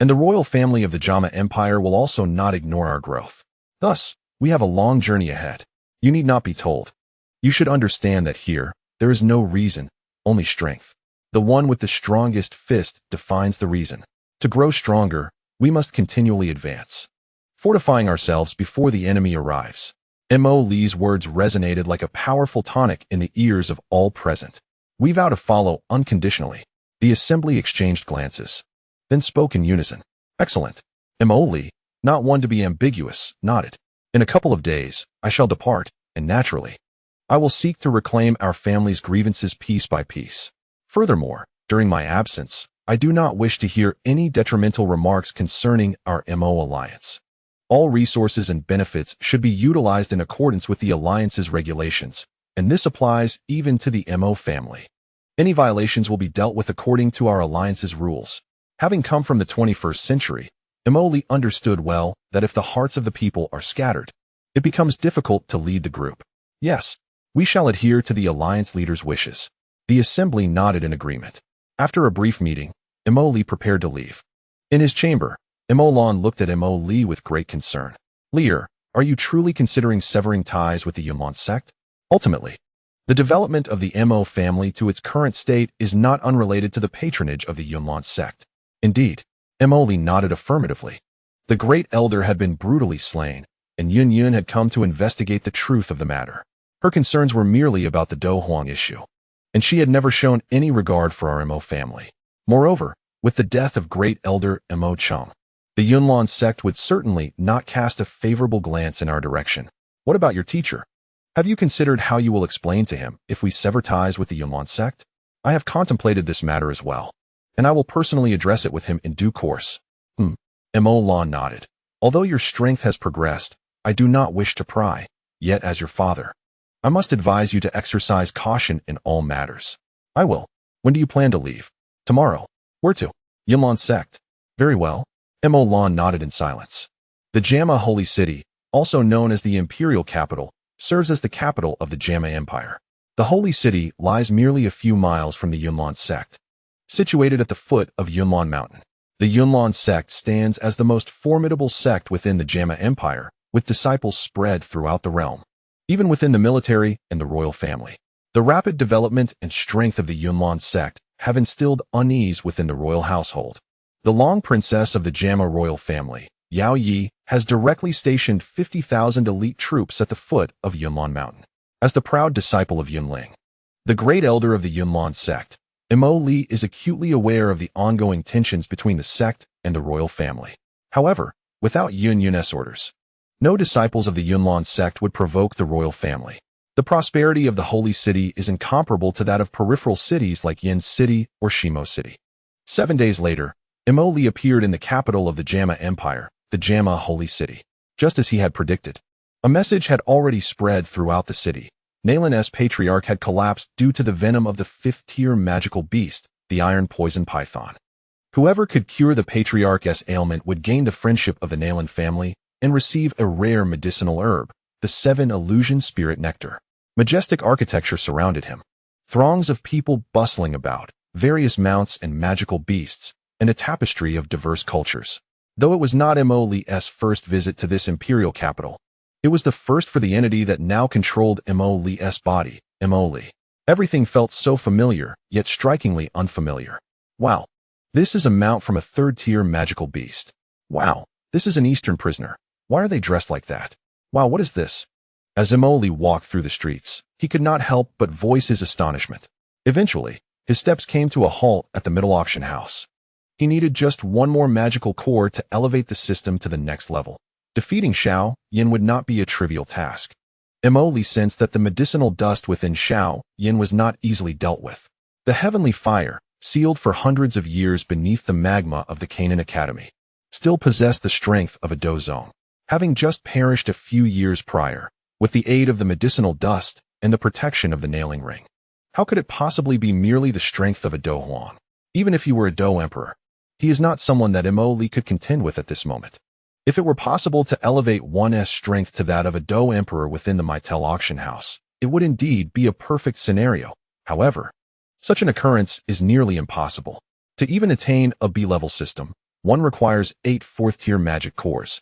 And the royal family of the Jama Empire will also not ignore our growth. Thus, we have a long journey ahead. You need not be told. You should understand that here, there is no reason, only strength. The one with the strongest fist defines the reason. To grow stronger, we must continually advance, fortifying ourselves before the enemy arrives. Mo Li's words resonated like a powerful tonic in the ears of all present. We vow to follow unconditionally. The assembly exchanged glances, then spoke in unison. Excellent. Mo Li, not one to be ambiguous, nodded. In a couple of days, I shall depart, and naturally, I will seek to reclaim our family's grievances piece by piece. Furthermore, during my absence, I do not wish to hear any detrimental remarks concerning our Mo alliance. All resources and benefits should be utilized in accordance with the alliance's regulations, and this applies even to the Mo family. Any violations will be dealt with according to our alliance's rules. Having come from the 21st century, Mo Li understood well that if the hearts of the people are scattered, it becomes difficult to lead the group. Yes, we shall adhere to the alliance leader's wishes. The assembly nodded in agreement. After a brief meeting, Mo Li prepared to leave. In his chamber, Mo Lan looked at Mo Li with great concern. Leader, are you truly considering severing ties with the Yunlan Sect? Ultimately, the development of the Mo family to its current state is not unrelated to the patronage of the Yunlan Sect. Indeed, Mo Li nodded affirmatively. The great elder had been brutally slain, and Yun had come to investigate the truth of the matter. Her concerns were merely about the Dou Huang issue, and she had never shown any regard for our Mo family. Moreover, with the death of great elder Mo Cheng, the Yunlan Sect would certainly not cast a favorable glance in our direction. What about your teacher? Have you considered how you will explain to him if we sever ties with the Yunlan Sect? I have contemplated this matter as well, and I will personally address it with him in due course. Mo Lan nodded. Although your strength has progressed, I do not wish to pry, yet as your father, I must advise you to exercise caution in all matters. I will. When do you plan to leave? Tomorrow. Where to? Yunlan Sect. Very well. Mo Lan nodded in silence. The Jama Holy City, also known as the Imperial Capital, serves as the capital of the Jama Empire. The Holy City lies merely a few miles from the Yunlan Sect. Situated at the foot of Yunlan Mountain, the Yunlan Sect stands as the most formidable sect within the Jama Empire, with disciples spread throughout the realm. Even within the military and the royal family, the rapid development and strength of the Yunlan Sect have instilled unease within the royal household. The long princess of the Jama royal family, Yao Yi, has directly stationed 50,000 elite troops at the foot of Yunlan Mountain. As the proud disciple of Yunling, the great elder of the Yunlan Sect, Mo Li is acutely aware of the ongoing tensions between the sect and the royal family. However, without Yun's orders, no disciples of the Yunlan Sect would provoke the royal family. The prosperity of the Holy City is incomparable to that of peripheral cities like Yin City or Shimo City. 7 days later, Mo Li appeared in the capital of the Jama Empire, the Jama Holy City. Just as he had predicted, a message had already spread throughout the city. Nalan's patriarch had collapsed due to the venom of the 5th-tier magical beast, the iron poison python. Whoever could cure the patriarch's ailment would gain the friendship of the Nalan family and receive a rare medicinal herb, the 7 illusion spirit nectar. Majestic architecture surrounded him. Throngs of people bustling about, various mounts and magical beasts, and a tapestry of diverse cultures. Though it was not Mo Li's first visit to this imperial capital, it was the first for the entity that now controlled Mo Li's body, Mo Li. Everything felt so familiar, yet strikingly unfamiliar. Wow, this is a mount from a 3rd-tier magical beast. Wow, this is an Eastern prisoner. Why are they dressed like that? Wow, what is this? As Mo Li walked through the streets, he could not help but voice his astonishment. Eventually, his steps came to a halt at the middle auction house. He needed just one more magical core to elevate the system to the next level. Defeating Xiao Yan would not be a trivial task. Mo Li sensed that the medicinal dust within Xiao Yan was not easily dealt with. The heavenly fire, sealed for hundreds of years beneath the magma of the Canaan Academy, still possessed the strength of a Dozong. Having just perished a few years prior, with the aid of the medicinal dust and the protection of the nailing ring, how could it possibly be merely the strength of a Dou Huang? Even if he were a Dou Emperor, he is not someone that Mo Li could contend with at this moment. If it were possible to elevate one's strength to that of a Dou Emperor within the Mytel auction house, it would indeed be a perfect scenario. However, such an occurrence is nearly impossible. To even attain a B-level system, one requires 8 fourth-tier magic cores,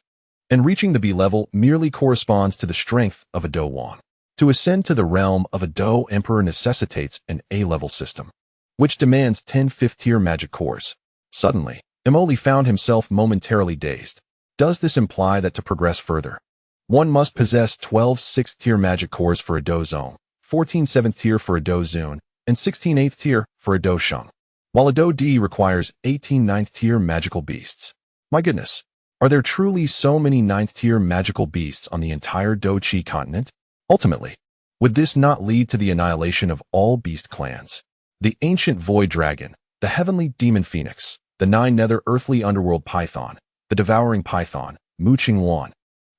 and reaching the B level merely corresponds to the strength of a Dou Wan. To ascend to the realm of a Dou Emperor necessitates an A-level system, which demands 10 fifth-tier magic cores. Suddenly, Emoli found himself momentarily dazed. Does this imply that to progress further, one must possess 12 sixth-tier magic cores for a Dou Zone, 14 seventh-tier for a Dou Zun, and 16 eighth-tier for a Dou Sheng, while a Dou D requires 18 ninth-tier magical beasts? My goodness, are there truly so many ninth-tier magical beasts on the entire Dou Qi continent? Ultimately, would this not lead to the annihilation of all beast clans? The ancient void dragon, the heavenly demon phoenix, the 9 nether earthly underworld python, the devouring python, Mu Qingwan,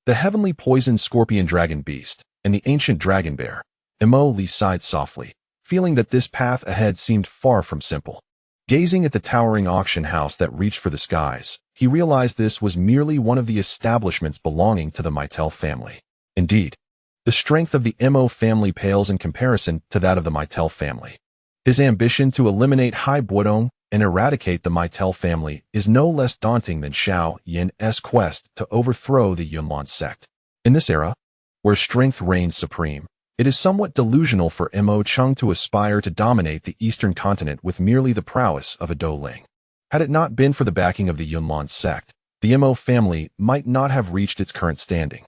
the heavenly poison scorpion dragon beast, and the ancient dragon bear. Emoli sighed softly, feeling that this path ahead seemed far from simple. Gazing at the towering auction house that reached for the skies, he realized this was merely one of the establishments belonging to the Meitel family. Indeed, the strength of the Mo family pales in comparison to that of the Meitel family. His ambition to eliminate Hai Buodong and eradicate the Meitel family is no less daunting than Xiao Yan's quest to overthrow the Yunlan Sect. In this era, where strength reigns supreme, it is somewhat delusional for Mo Chung to aspire to dominate the eastern continent with merely the prowess of a Dou Ling. Had it not been for the backing of the Yunlan Sect, the Mo family might not have reached its current standing,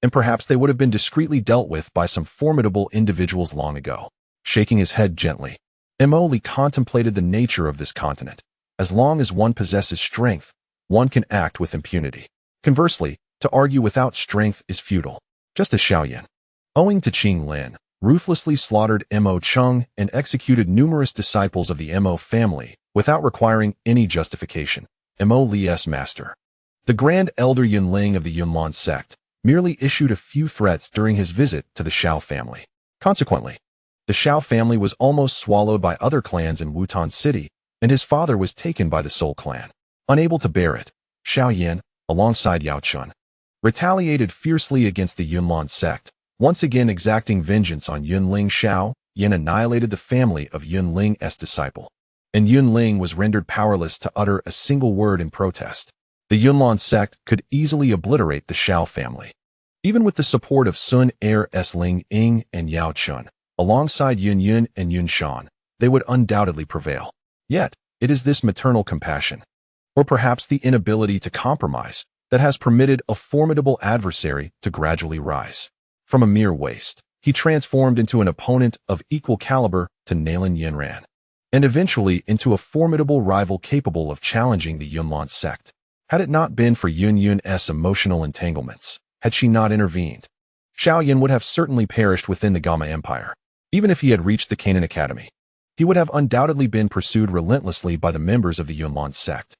and perhaps they would have been discreetly dealt with by some formidable individuals long ago. Shaking his head gently, Emoli contemplated the nature of this continent. As long as one possesses strength, one can act with impunity. Conversely, to argue without strength is futile. Just as Xiao Yan, owing to Qing Lin, ruthlessly slaughtered Mo Chung and executed numerous disciples of the Mo family without requiring any justification. Mo Li's master, the Grand Elder Yunling of the Yunlan Sect, merely issued a few threats during his visit to the Xiao family. Consequently, the Xiao family was almost swallowed by other clans in Wutan City, and his father was taken by the Soul clan. Unable to bear it, Xiao Yan, alongside Yao Chun, retaliated fiercely against the Yunlan Sect, once again exacting vengeance on Yunling. Xiao Yan annihilated the family of Yunling's disciple, and Yunling was rendered powerless to utter a single word in protest. The Yunlan Sect could easily obliterate the Xiao family. Even with the support of Sun Er's Ling Ying and Yao Chun, alongside Yun Yun and Yun Shan, they would undoubtedly prevail. Yet, it is this maternal compassion, or perhaps the inability to compromise, that has permitted a formidable adversary to gradually rise. From a mere waste, he transformed into an opponent of equal caliber to Nalan Yanran, and eventually into a formidable rival capable of challenging the Yunlan Sect. Had it not been for Yun Yun's emotional entanglements, had she not intervened, Xiao Yan would have certainly perished within the Gamma Empire. Even if he had reached the Canaan Academy, he would have undoubtedly been pursued relentlessly by the members of the Yunlan Sect.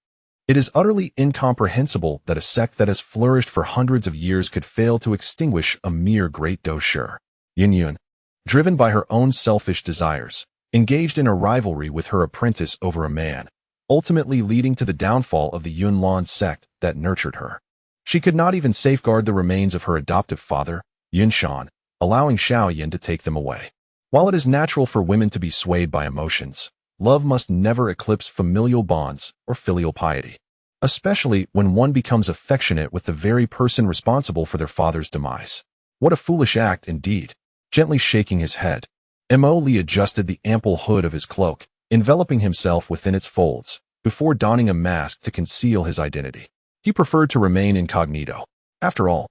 It is utterly incomprehensible that a sect that has flourished for hundreds of years could fail to extinguish a mere great Dou Shi. Yun Yun, driven by her own selfish desires, engaged in a rivalry with her apprentice over a man, ultimately leading to the downfall of the Yunlan Sect that nurtured her. She could not even safeguard the remains of her adoptive father, Yun Shan, allowing Xiao Yan to take them away. While it is natural for women to be swayed by emotions, love must never eclipse familial bonds or filial piety, especially when one becomes affectionate with the very person responsible for their father's demise. What a foolish act indeed. Gently shaking his head, Emoli adjusted the ample hood of his cloak, enveloping himself within its folds, before donning a mask to conceal his identity. He preferred to remain incognito. After all,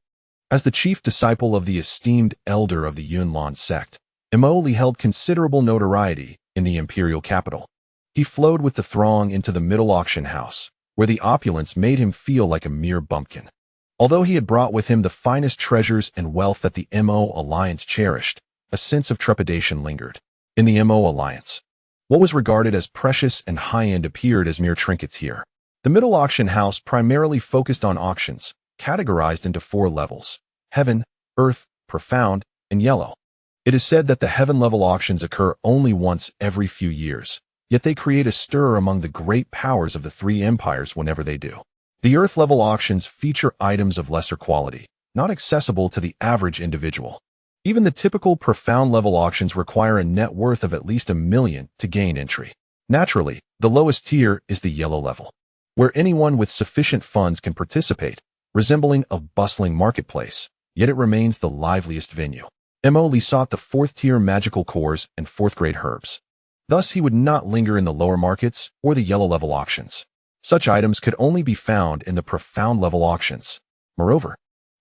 as the chief disciple of the esteemed elder of the Yunlan Sect, Emoli held considerable notoriety in the imperial capital. He flowed with the throng into the middle auction house, where the opulence made him feel like a mere bumpkin. Although he had brought with him the finest treasures and wealth that the Mo Alliance cherished, a sense of trepidation lingered. In the Mo Alliance, what was regarded as precious and high-end appeared as mere trinkets here. The middle auction house primarily focused on auctions, categorized into 4 levels: Heaven, Earth, Profound, and Yellow. It is said that the heaven-level auctions occur only once every few years, yet they create a stir among the great powers of the 3 empires whenever they do. The Earth-level auctions feature items of lesser quality, not accessible to the average individual. Even the typical profound level auctions require a net worth of at least 1 million to gain entry. Naturally, the lowest tier is the yellow level, where anyone with sufficient funds can participate, resembling a bustling marketplace, yet it remains the liveliest venue. Mo sought the 4th-tier magical cores and 4th-grade herbs. Thus, he would not linger in the lower markets or the yellow-level auctions. Such items could only be found in the profound-level auctions. Moreover,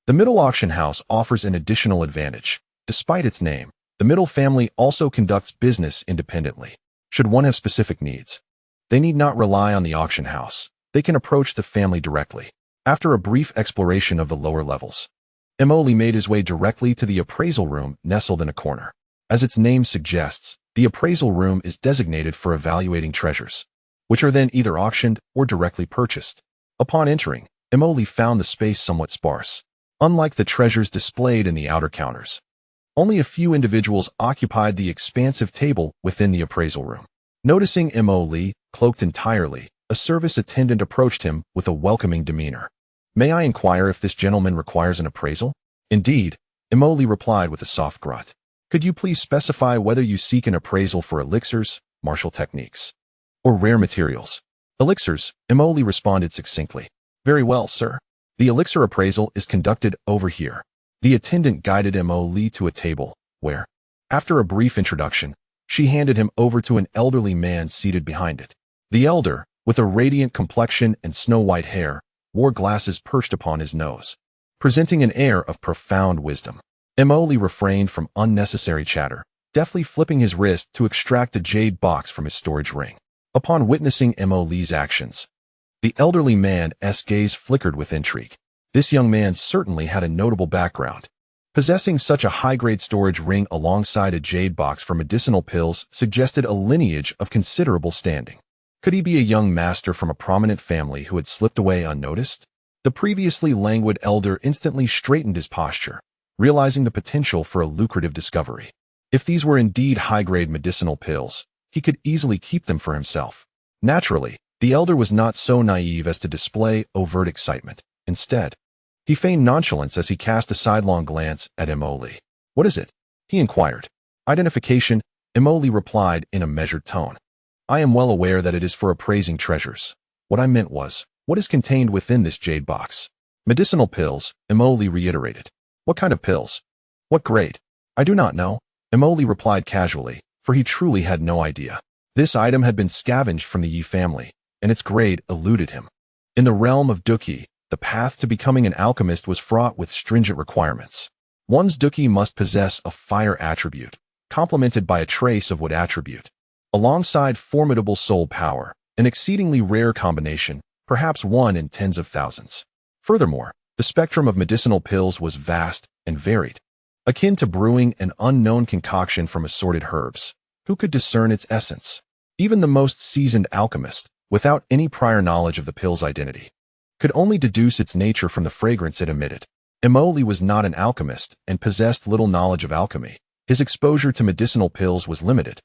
the middle auction house offers an additional advantage. Despite its name, the middle family also conducts business independently. Should one have specific needs, they need not rely on the auction house. They can approach the family directly. After a brief exploration of the lower levels, Mo made his way directly to the appraisal room nestled in a corner. As its name suggests, the appraisal room is designated for evaluating treasures, which are then either auctioned or directly purchased. Upon entering, Mo found the space somewhat sparse. Unlike the treasures displayed in the outer counters, only a few individuals occupied the expansive table within the appraisal room. Noticing Mo cloaked entirely, a service attendant approached him with a welcoming demeanor. "May I inquire if this gentleman requires an appraisal?" "Indeed," Mo replied with a soft grunt. "Could you please specify whether you seek an appraisal for elixirs, martial techniques, or rare materials?" "Elixirs," Mo responded succinctly. "Very well, sir. The elixir appraisal is conducted over here." The attendant guided Mo to a table, where, after a brief introduction, she handed him over to an elderly man seated behind it. The elder, with a radiant complexion and snow-white hair, wore glasses perched upon his nose, presenting an air of profound wisdom. Mo refrained from unnecessary chatter, deftly flipping his wrist to extract a jade box from his storage ring. Upon witnessing Mo's actions, the elderly man's gaze flickered with intrigue. This young man certainly had a notable background. Possessing such a high-grade storage ring alongside a jade box for medicinal pills suggested a lineage of considerable standing. Could he be a young master from a prominent family who had slipped away unnoticed? The previously languid elder instantly straightened his posture, realizing the potential for a lucrative discovery. If these were indeed high-grade medicinal pills, he could easily keep them for himself. Naturally, the elder was not so naive as to display overt excitement. Instead, he feigned nonchalance as he cast a sidelong glance at Mo. "What is it?" he inquired. "Identification," Mo replied in a measured tone. "I am well aware that it is for appraising treasures. What I meant was, what is contained within this jade box?" "Medicinal pills," Mo reiterated. "What kind of pills? What grade?" "I do not know," Mo replied casually, for he truly had no idea. This item had been scavenged from the Yi family, and its grade eluded him. In the realm of Dou Qi, the path to becoming an alchemist was fraught with stringent requirements. One's Dou Qi must possess a fire attribute, complemented by a trace of wood attribute. Alongside formidable soul power, an exceedingly rare combination, perhaps one in tens of thousands. Furthermore, the spectrum of medicinal pills was vast and varied, akin to brewing an unknown concoction from assorted herbs. Who could discern its essence? Even the most seasoned alchemist, without any prior knowledge of the pill's identity, could only deduce its nature from the fragrance it emitted. Mo was not an alchemist and possessed little knowledge of alchemy. His exposure to medicinal pills was limited,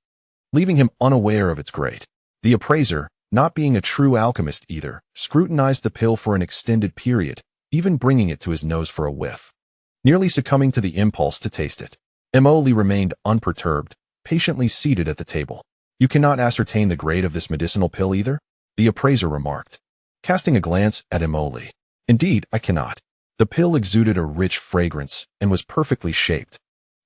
leaving him unaware of its grade. The appraiser, not being a true alchemist either, scrutinized the pill for an extended period, even bringing it to his nose for a whiff, nearly succumbing to the impulse to taste it. Mo remained unperturbed, patiently seated at the table. "You cannot ascertain the grade of this medicinal pill either?" the appraiser remarked, casting a glance at Mo. "Indeed, I cannot." The pill exuded a rich fragrance and was perfectly shaped,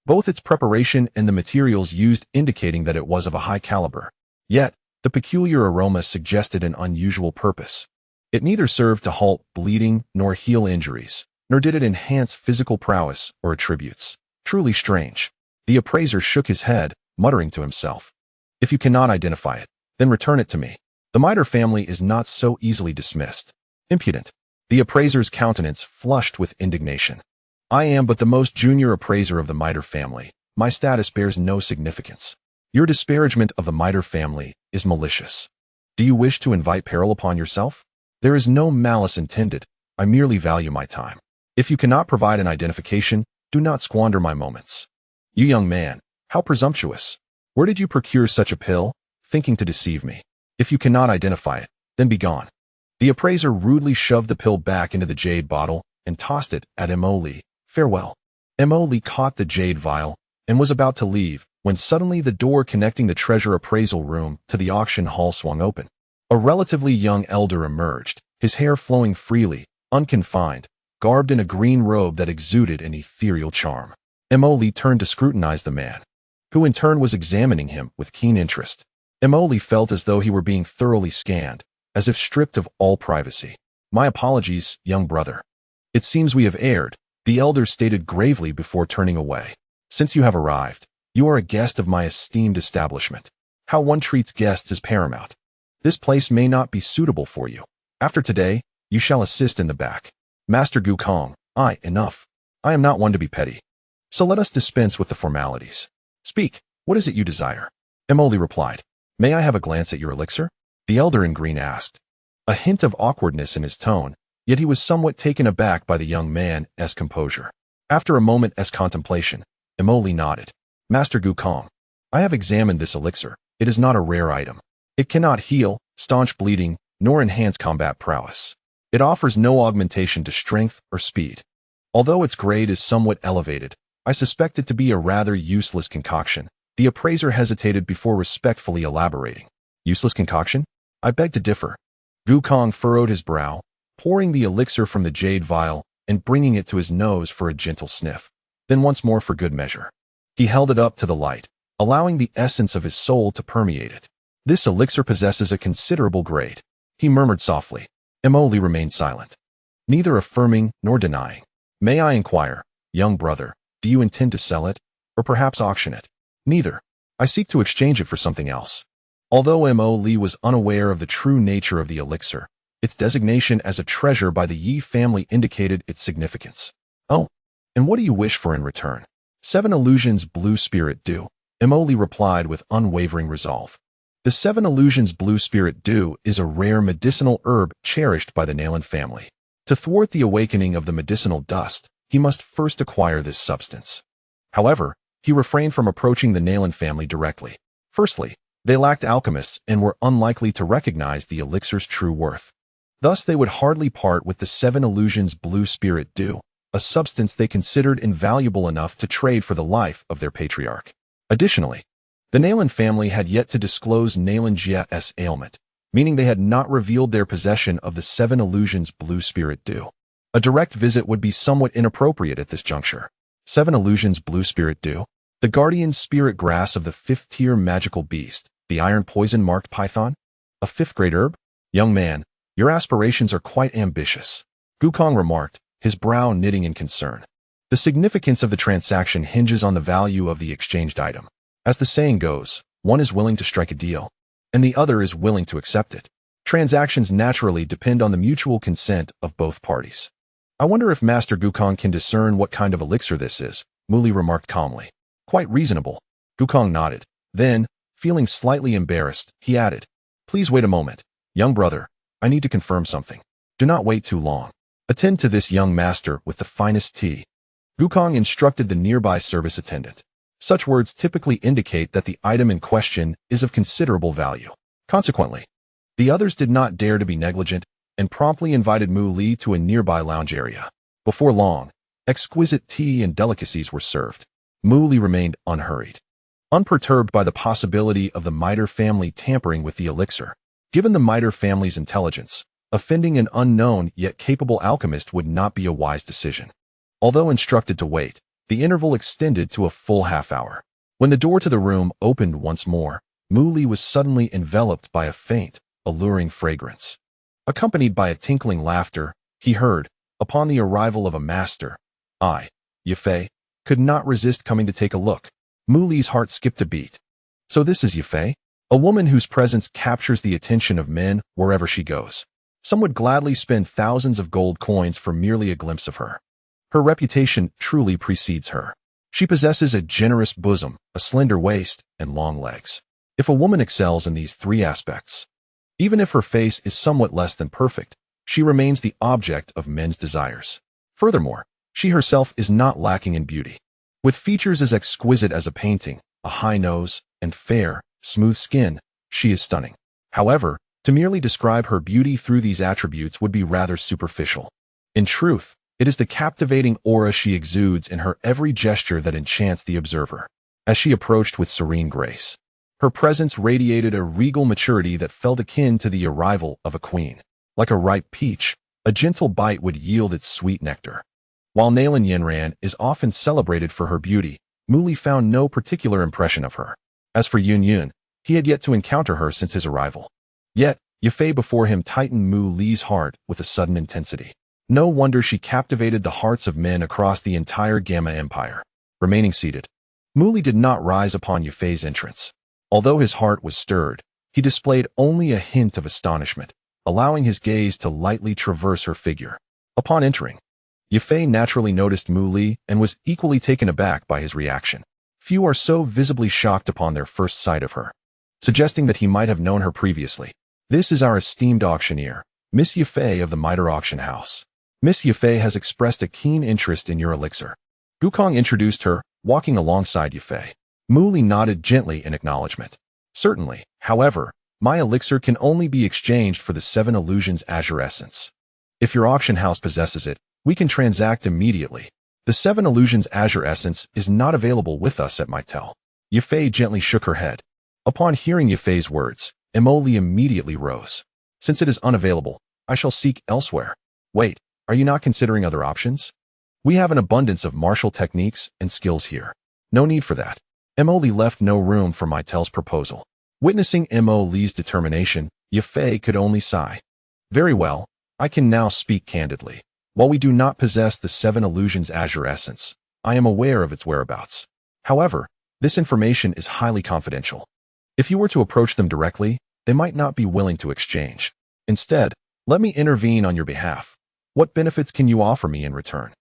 both its preparation and the materials used indicating that it was of a high caliber. Yet, the peculiar aroma suggested an unusual purpose. It neither served to halt bleeding nor heal injuries, nor did it enhance physical prowess or attributes. Truly strange. The appraiser shook his head, muttering to himself, "If you cannot identify it, then return it to me. The Miter family is not so easily dismissed." Impudent. The appraiser's countenance flushed with indignation. "I am but the most junior appraiser of the Miter family. My status bears no significance. Your disparagement of the Miter family is malicious. Do you wish to invite peril upon yourself? There is no malice intended. I merely value my time. If you cannot provide an identification, do not squander my moments." "You young man, how presumptuous. Where did you procure such a pill, thinking to deceive me? If you cannot identify it, then be gone." The appraiser rudely shoved the pill back into the jade bottle and tossed it at Mo. "Farewell." Mo Li caught the jade vial and was about to leave when suddenly the door connecting the treasure appraisal room to the auction hall swung open. A relatively young elder emerged, his hair flowing freely, unconfined, garbed in a green robe that exuded an ethereal charm. Mo Li turned to scrutinize the man, who in turn was examining him with keen interest. Mo Li felt as though he were being thoroughly scanned, as if stripped of all privacy. "My apologies, young brother. It seems we have erred," the elder stated gravely before turning away. "Since you have arrived, you are a guest of my esteemed establishment. How one treats guests is paramount. This place may not be suitable for you. After today, you shall assist in the back." "Master Gukong, enough. I am not one to be petty. So let us dispense with the formalities. Speak, what is it you desire?" Mo Li replied. "May I have a glance at your elixir?" the elder in green asked. A hint of awkwardness in his tone, yet he was somewhat taken aback by the young man's composure. After a moment's contemplation, Mo Li nodded. "Master Gukong, I have examined this elixir. It is not a rare item. It cannot heal, staunch bleeding, nor enhance combat prowess. It offers no augmentation to strength or speed. Although its grade is somewhat elevated, I suspect it to be a rather useless concoction." The appraiser hesitated before respectfully elaborating. "Useless concoction? I beg to differ." Gukong furrowed his brow, pouring the elixir from the jade vial and bringing it to his nose for a gentle sniff. Then once more for good measure, he held it up to the light, allowing the essence of his soul to permeate it. "This elixir possesses a considerable grade," he murmured softly. Mo Li remained silent, neither affirming nor denying. "May I inquire, young brother, do you intend to sell it, or perhaps auction it?" "Neither. I seek to exchange it for something else." Although Mo Li was unaware of the true nature of the elixir, its designation as a treasure by the Yi family indicated its significance. "Oh, and what do you wish for in return?" "7 illusions blue spirit dew," Mo Li replied with unwavering resolve. The 7 illusions blue spirit dew is a rare medicinal herb cherished by the Nalan family. To thwart the awakening of the medicinal dust, he must first acquire this substance. However, he refrained from approaching the Nalan family directly. Firstly, they lacked alchemists and were unlikely to recognize the elixir's true worth. Thus, they would hardly part with the 7 illusions blue spirit dew, a substance they considered invaluable enough to trade for the life of their patriarch. Additionally, the Nalan family had yet to disclose Nalan Jia's ailment, meaning they had not revealed their possession of the 7 illusions blue spirit dew. A direct visit would be somewhat inappropriate at this juncture. 7 illusions blue spirit dew, the guardian spirit grass of the 5th-tier magical beast, the iron poison-marked python? A 5th-grade herb? "Young man, your aspirations are quite ambitious," Gukong remarked, his brow knitting in concern. "The significance of the transaction hinges on the value of the exchanged item. As the saying goes, one is willing to strike a deal, and the other is willing to accept it. Transactions naturally depend on the mutual consent of both parties." "I wonder if Master Gukong can discern what kind of elixir this is," Mo Li remarked calmly. "Quite reasonable." Gukong nodded. Then, feeling slightly embarrassed, he added, "Please wait a moment. Young brother, I need to confirm something. Do not wait too long. Attend to this young master with the finest tea." Gukong instructed the nearby service attendant. Such words typically indicate that the item in question is of considerable value. Consequently, the others did not dare to be negligent and promptly invited Mo Li to a nearby lounge area. Before long, exquisite tea and delicacies were served. Mo Li remained unhurried, unperturbed by the possibility of the Miter family tampering with the elixir. Given the Miter family's intelligence, offending an unknown yet capable alchemist would not be a wise decision. Although instructed to wait, the interval extended to a full half-hour. When the door to the room opened once more, Mo Li was suddenly enveloped by a faint, alluring fragrance. Accompanied by a tinkling laughter, he heard, upon the arrival of a master, Yafei, could not resist coming to take a look. Mo Li's heart skipped a beat. So this is Yafei? A woman whose presence captures the attention of men wherever she goes. Some would gladly spend thousands of gold coins for merely a glimpse of her. Her reputation truly precedes her. She possesses a generous bosom, a slender waist, and long legs. If a woman excels in these 3 aspects, even if her face is somewhat less than perfect, she remains the object of men's desires. Furthermore, she herself is not lacking in beauty. With features as exquisite as a painting, a high nose, and fair, smooth skin, she is stunning. However, to merely describe her beauty through these attributes would be rather superficial. In truth, It is the captivating aura she exudes in her every gesture that enchants the observer. As she approached with serene grace, her presence radiated a regal maturity that felt akin to the arrival of a queen. Like a ripe peach, a gentle bite would yield its sweet nectar. While Nalan Yanran is often celebrated for her beauty, Muli found no particular impression of her. As for Yun, he had yet to encounter her since his arrival. Yet, Yafei before him tightened Muli's heart with a sudden intensity. No wonder she captivated the hearts of men across the entire Gamma Empire. Remaining seated, Muli did not rise upon Yafei's entrance. Although his heart was stirred, he displayed only a hint of astonishment, allowing his gaze to lightly traverse her figure. Upon entering, Yafei naturally noticed Muli and was equally taken aback by his reaction. Few are so visibly shocked upon their first sight of her, suggesting that he might have known her previously. This is our esteemed auctioneer, Miss Yafei of the Mitre Auction House. Miss Yafei has expressed a keen interest in your elixir. Gukong introduced her, walking alongside Yafei. Muli nodded gently in acknowledgement. Certainly, however, my elixir can only be exchanged for the 7 Illusions Azure Essence. If your auction house possesses it, we can transact immediately. The 7 Illusions Azure Essence is not available with us at Mitel. Yafei gently shook her head. Upon hearing Yafei's words, Emoli immediately rose. Since it is unavailable, I shall seek elsewhere. Wait, are you not considering other options? We have an abundance of martial techniques and skills here. No need for that. Emoli left no room for Mitel's proposal. Witnessing Emoli's determination, Yafei could only sigh. Very well, I can now speak candidly. While we do not possess the 7 Illusions Azure Essence, I am aware of its whereabouts. However, this information is highly confidential. If you were to approach them directly, they might not be willing to exchange. Instead, let me intervene on your behalf. What benefits can you offer me in return?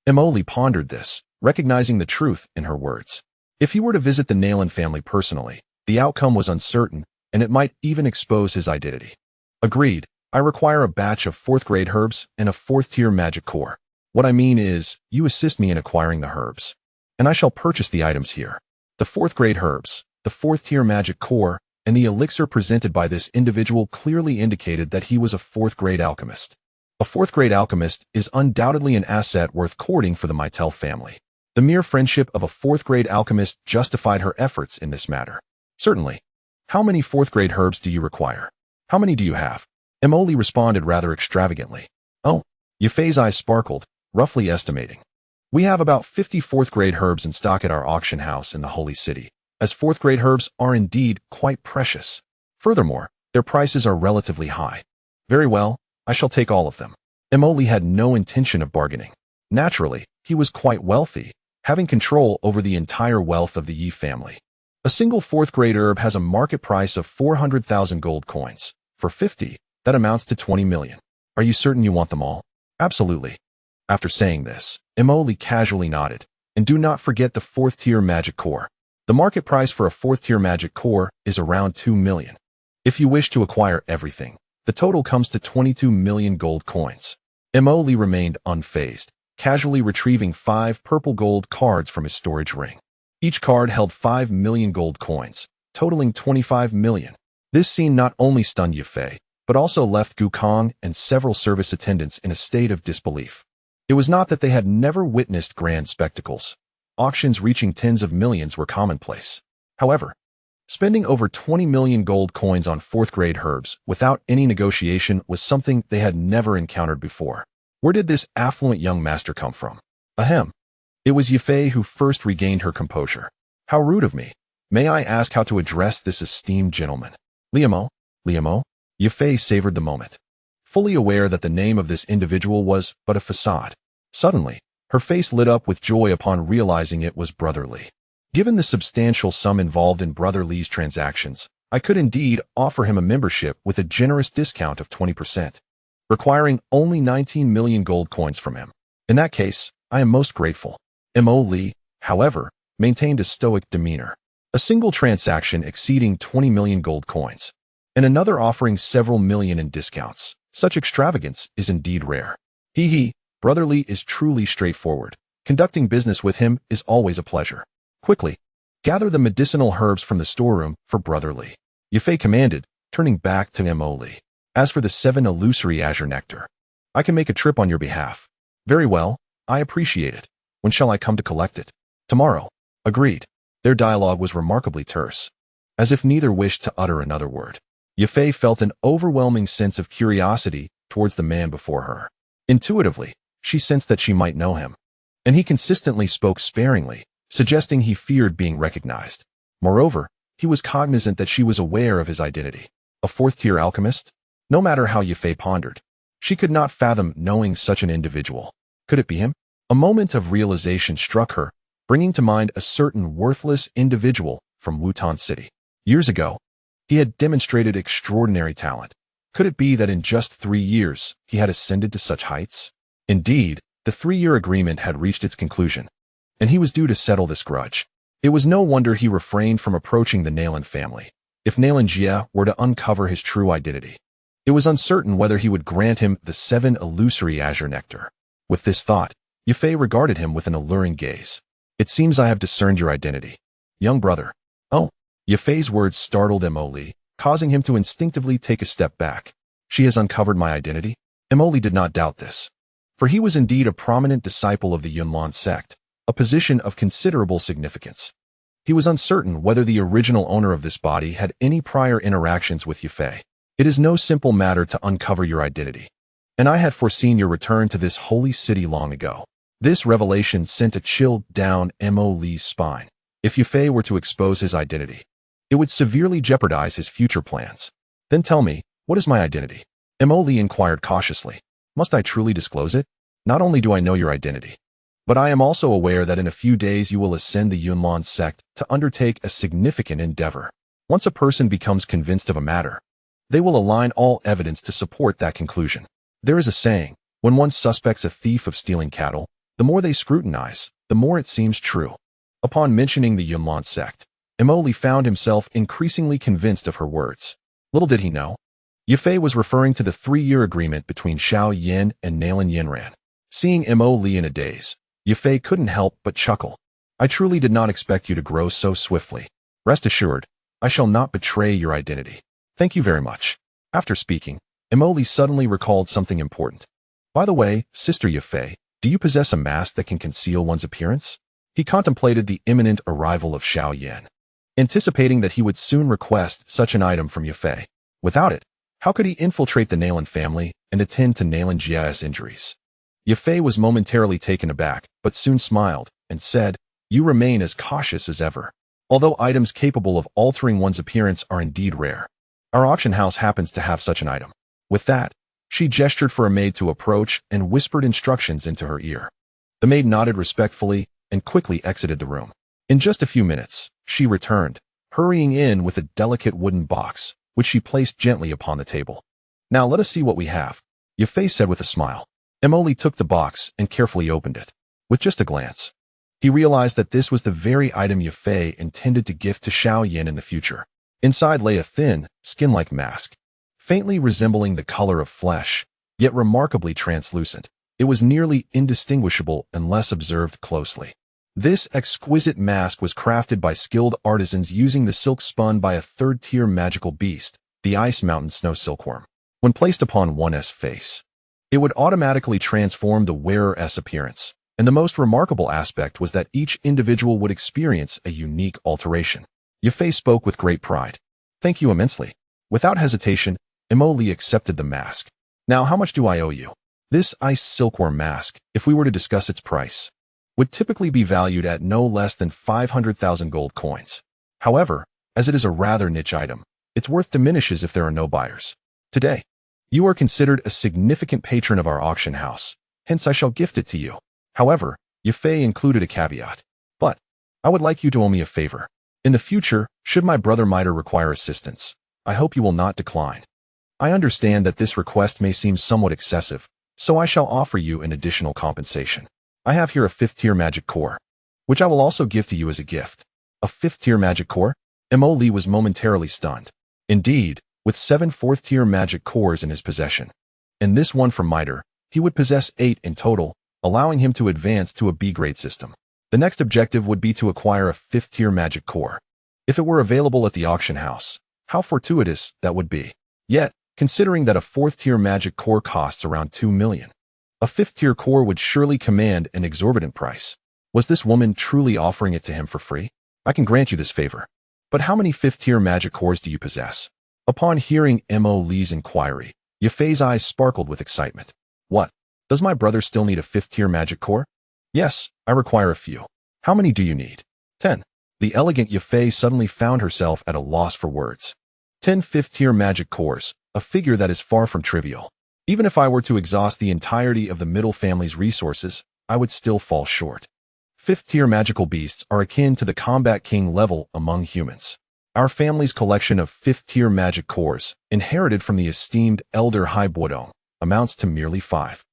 Emoli pondered this, recognizing the truth in her words. If he were to visit the Nalan family personally, the outcome was uncertain, and it might even expose his identity. Agreed. I require a batch of 4th-grade herbs and a 4th-tier magic core. What I mean is, you assist me in acquiring the herbs, and I shall purchase the items here. The 4th-grade herbs, the 4th-tier magic core, and the elixir presented by this individual clearly indicated that he was a 4th-grade alchemist. A 4th-grade alchemist is undoubtedly an asset worth courting for the Mitel family. The mere friendship of a 4th-grade alchemist justified her efforts in this matter. Certainly. How many 4th-grade herbs do you require? How many do you have? Emoli responded rather extravagantly. Oh, Yafei's eyes sparkled, roughly estimating. We have about 50 4th-grade herbs in stock at our auction house in the Holy City, as 4th-grade herbs are indeed quite precious. Furthermore, their prices are relatively high. Very well, I shall take all of them. Emoli had no intention of bargaining. Naturally, he was quite wealthy, having control over the entire wealth of the Yi family. A single 4th-grade herb has a market price of 400,000 gold coins. For 50, that amounts to 20 million. Are you certain you want them all? Absolutely. After saying this, Emoli casually nodded. And do not forget the 4th-tier magic core. The market price for a 4th-tier magic core is around 2 million. If you wish to acquire everything, the total comes to 22 million gold coins. Emoli remained unfazed, casually retrieving 5 purple gold cards from his storage ring. Each card held 5 million gold coins, totaling 25 million. This scene not only stunned Yafei, but also left Gukong and several service attendants in a state of disbelief. It was not that they had never witnessed grand spectacles. Auctions reaching tens of millions were commonplace. However, spending over 20 million gold coins on 4th-grade herbs without any negotiation was something they had never encountered before. Where did this affluent young master come from? Ahem. It was Yafei who first regained her composure. How rude of me. May I ask how to address this esteemed gentleman? Liamo? Yafei savored the moment, fully aware that the name of this individual was but a facade. Suddenly, her face lit up with joy upon realizing it was Brother Li. Given the substantial sum involved in Brother Li's transactions, I could indeed offer him a membership with a generous discount of 20%, requiring only 19 million gold coins from him. In that case, I am most grateful. Mo Li, however, maintained a stoic demeanor. A single transaction exceeding 20 million gold coins, and another offering several million in discounts. Such extravagance is indeed rare. Brother Li is truly straightforward. Conducting business with him is always a pleasure. Quickly, gather the medicinal herbs from the storeroom for Brother Li. Yafei commanded, turning back to Mo Li. As for the 7 illusory azure nectar, I can make a trip on your behalf. Very well, I appreciate it. When shall I come to collect it? Tomorrow. Agreed. Their dialogue was remarkably terse, as if neither wished to utter another word. Yafei felt an overwhelming sense of curiosity towards the man before her. Intuitively, she sensed that she might know him, and he consistently spoke sparingly, suggesting he feared being recognized. Moreover, he was cognizant that she was aware of his identity. A fourth-tier alchemist? No matter how Yafei pondered, she could not fathom knowing such an individual. Could it be him? A moment of realization struck her, bringing to mind a certain worthless individual from Wutan City. Years ago, he had demonstrated extraordinary talent. Could it be that in just 3 years, he had ascended to such heights? Indeed, the 3-year agreement had reached its conclusion, and he was due to settle this grudge. It was no wonder he refrained from approaching the Nalan family. If Nalan Jia were to uncover his true identity, it was uncertain whether he would grant him the 7 illusory azure nectar. With this thought, Yafei regarded him with an alluring gaze. It seems I have discerned your identity, young brother. Oh, Yafei's words startled Emoli, causing him to instinctively take a step back. She has uncovered my identity? Emoli did not doubt this, for he was indeed a prominent disciple of the Yunlan Sect, a position of considerable significance. He was uncertain whether the original owner of this body had any prior interactions with Yafei. It is no simple matter to uncover your identity, and I had foreseen your return to this holy city long ago. This revelation sent a chill down Emoli's spine. If Yafei were to expose his identity, it would severely jeopardize his future plans. Then tell me, what is my identity? Emoli inquired cautiously. Must I truly disclose it? Not only do I know your identity, but I am also aware that in a few days you will ascend the Yunlan Sect to undertake a significant endeavor. Once a person becomes convinced of a matter, they will align all evidence to support that conclusion. There is a saying, when one suspects a thief of stealing cattle, the more they scrutinize, the more it seems true. Upon mentioning the Yunlan Sect, Emoli found himself increasingly convinced of her words. Little did he know, Yafei was referring to the 3-year agreement between Xiao Yan and Nalan Yanran. Seeing Emoli in a daze, Yafei couldn't help but chuckle. I truly did not expect you to grow so swiftly. Rest assured, I shall not betray your identity. Thank you very much. After speaking, Emoli suddenly recalled something important. By the way, Sister Yafei, do you possess a mask that can conceal one's appearance? He contemplated the imminent arrival of Xiao Yan, anticipating that he would soon request such an item from Yafei. Without it, how could he infiltrate the Nalan family and attend to Nalan Jia's injuries? Yafei was momentarily taken aback, but soon smiled and said, You remain as cautious as ever. Although items capable of altering one's appearance are indeed rare, our auction house happens to have such an item. With that, she gestured for a maid to approach and whispered instructions into her ear. The maid nodded respectfully and quickly exited the room. In just a few minutes, she returned, hurrying in with a delicate wooden box, which she placed gently upon the table. Now let us see what we have, Yafei said with a smile. Emoli took the box and carefully opened it. With just a glance, he realized that this was the very item Yafei intended to gift to Xiao Yan in the future. Inside lay a thin, skin-like mask, faintly resembling the color of flesh, yet remarkably translucent. It was nearly indistinguishable unless observed closely. This exquisite mask was crafted by skilled artisans using the silk spun by a 3rd-tier magical beast, the Ice Mountain Snow Silkworm. When placed upon one's face, it would automatically transform the wearer's appearance, and the most remarkable aspect was that each individual would experience a unique alteration. Yafei spoke with great pride. Thank you immensely. Without hesitation, Emoli accepted the mask. Now how much do I owe you? This ice silkworm mask, if we were to discuss its price, would typically be valued at no less than 500,000 gold coins. However, as it is a rather niche item, its worth diminishes if there are no buyers. Today, you are considered a significant patron of our auction house, hence I shall gift it to you. However, Yafei included a caveat. But, I would like you to owe me a favor. In the future, should my brother Miter require assistance, I hope you will not decline. I understand that this request may seem somewhat excessive, so I shall offer you an additional compensation. I have here a 5th-tier magic core, which I will also give to you as a gift. A 5th-tier magic core? Emoli was momentarily stunned. Indeed, with 7 4th-tier magic cores in his possession, and this one from Miter, he would possess 8 in total, allowing him to advance to a B-grade system. The next objective would be to acquire a 5th-tier magic core. If it were available at the auction house, how fortuitous that would be. Yet, considering that a 4th-tier magic core costs around 2 million, A fifth-tier core would surely command an exorbitant price. Was this woman truly offering it to him for free? I can grant you this favor. But how many fifth-tier magic cores do you possess? Upon hearing Mo Li's inquiry, Yafei's eyes sparkled with excitement. What? Does my brother still need a fifth-tier magic core? Yes, I require a few. How many do you need? 10. The elegant Yafei suddenly found herself at a loss for words. 10 fifth-tier magic cores, a figure that is far from trivial. Even if I were to exhaust the entirety of the middle family's resources, I would still fall short. Fifth-tier magical beasts are akin to the combat king level among humans. Our family's collection of fifth-tier magic cores, inherited from the esteemed elder Hai Buodong, amounts to merely 5.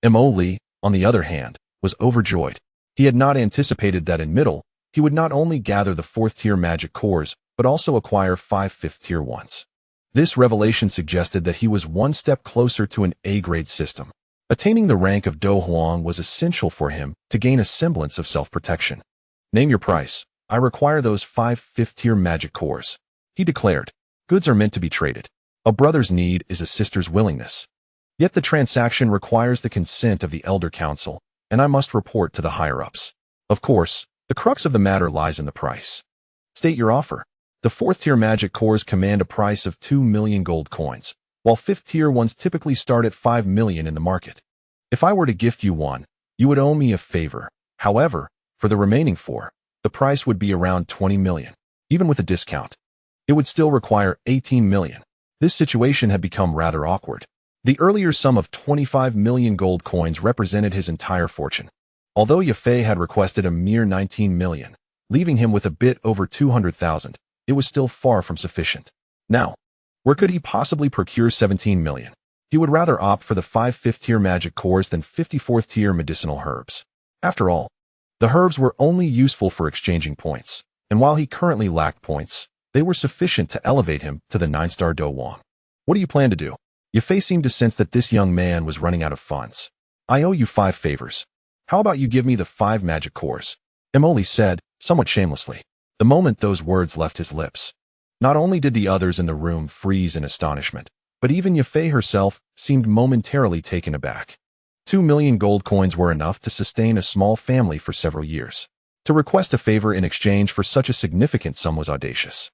Mo Li, on the other hand, was overjoyed. He had not anticipated that in middle, he would not only gather the fourth-tier magic cores, but also acquire 5 fifth-tier ones. This revelation suggested that he was one step closer to an A-grade system. Attaining the rank of Dou Huang was essential for him to gain a semblance of self-protection. Name your price. I require those 5 fifth-tier magic cores. He declared, goods are meant to be traded. A brother's need is a sister's willingness. Yet the transaction requires the consent of the Elder Council, and I must report to the higher-ups. Of course, the crux of the matter lies in the price. State your offer. The fourth-tier magic cores command a price of 2 million gold coins, while fifth-tier ones typically start at 5 million in the market. If I were to gift you one, you would owe me a favor. However, for the remaining 4, the price would be around 20 million. Even with a discount, it would still require 18 million. This situation had become rather awkward. The earlier sum of 25 million gold coins represented his entire fortune. Although Yafei had requested a mere 19 million, leaving him with a bit over 200,000, it was still far from sufficient. Now, where could he possibly procure 17 million? He would rather opt for the 5 fifth-tier magic cores than 54th-tier medicinal herbs. After all, the herbs were only useful for exchanging points, and while he currently lacked points, they were sufficient to elevate him to the 9-star Dou Huang. What do you plan to do? Yafei seemed to sense that this young man was running out of funds. I owe you 5 favors. How about you give me the 5 magic cores? Mo Li said, somewhat shamelessly, the moment those words left his lips. Not only did the others in the room freeze in astonishment, but even Yafei herself seemed momentarily taken aback. 2 million gold coins were enough to sustain a small family for several years. To request a favor in exchange for such a significant sum was audacious.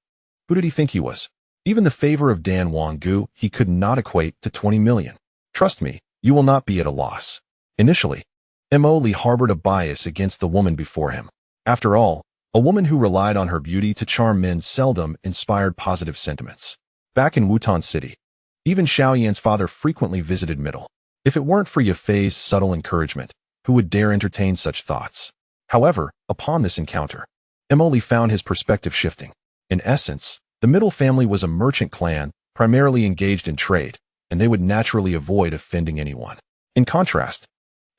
Who did he think he was? Even the favor of Dan Wanggu he could not equate to 20 million. Trust me, you will not be at a loss. Initially, Mo Li harbored a bias against the woman before him. After all, a woman who relied on her beauty to charm men seldom inspired positive sentiments. Back in Wutan City, even Xiao Yan's father frequently visited Middle. If it weren't for Yafei's subtle encouragement, who would dare entertain such thoughts? However, upon this encounter, Mo Li found his perspective shifting. In essence, the Middle family was a merchant clan, primarily engaged in trade, and they would naturally avoid offending anyone. In contrast,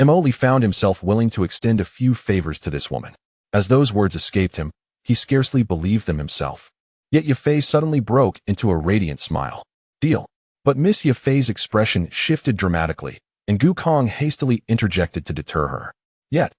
Mo Li found himself willing to extend a few favors to this woman. As those words escaped him, he scarcely believed them himself. Yet Yafei suddenly broke into a radiant smile. Deal. But Miss Yafei's expression shifted dramatically, and Gu Kong hastily interjected to deter her. Yet,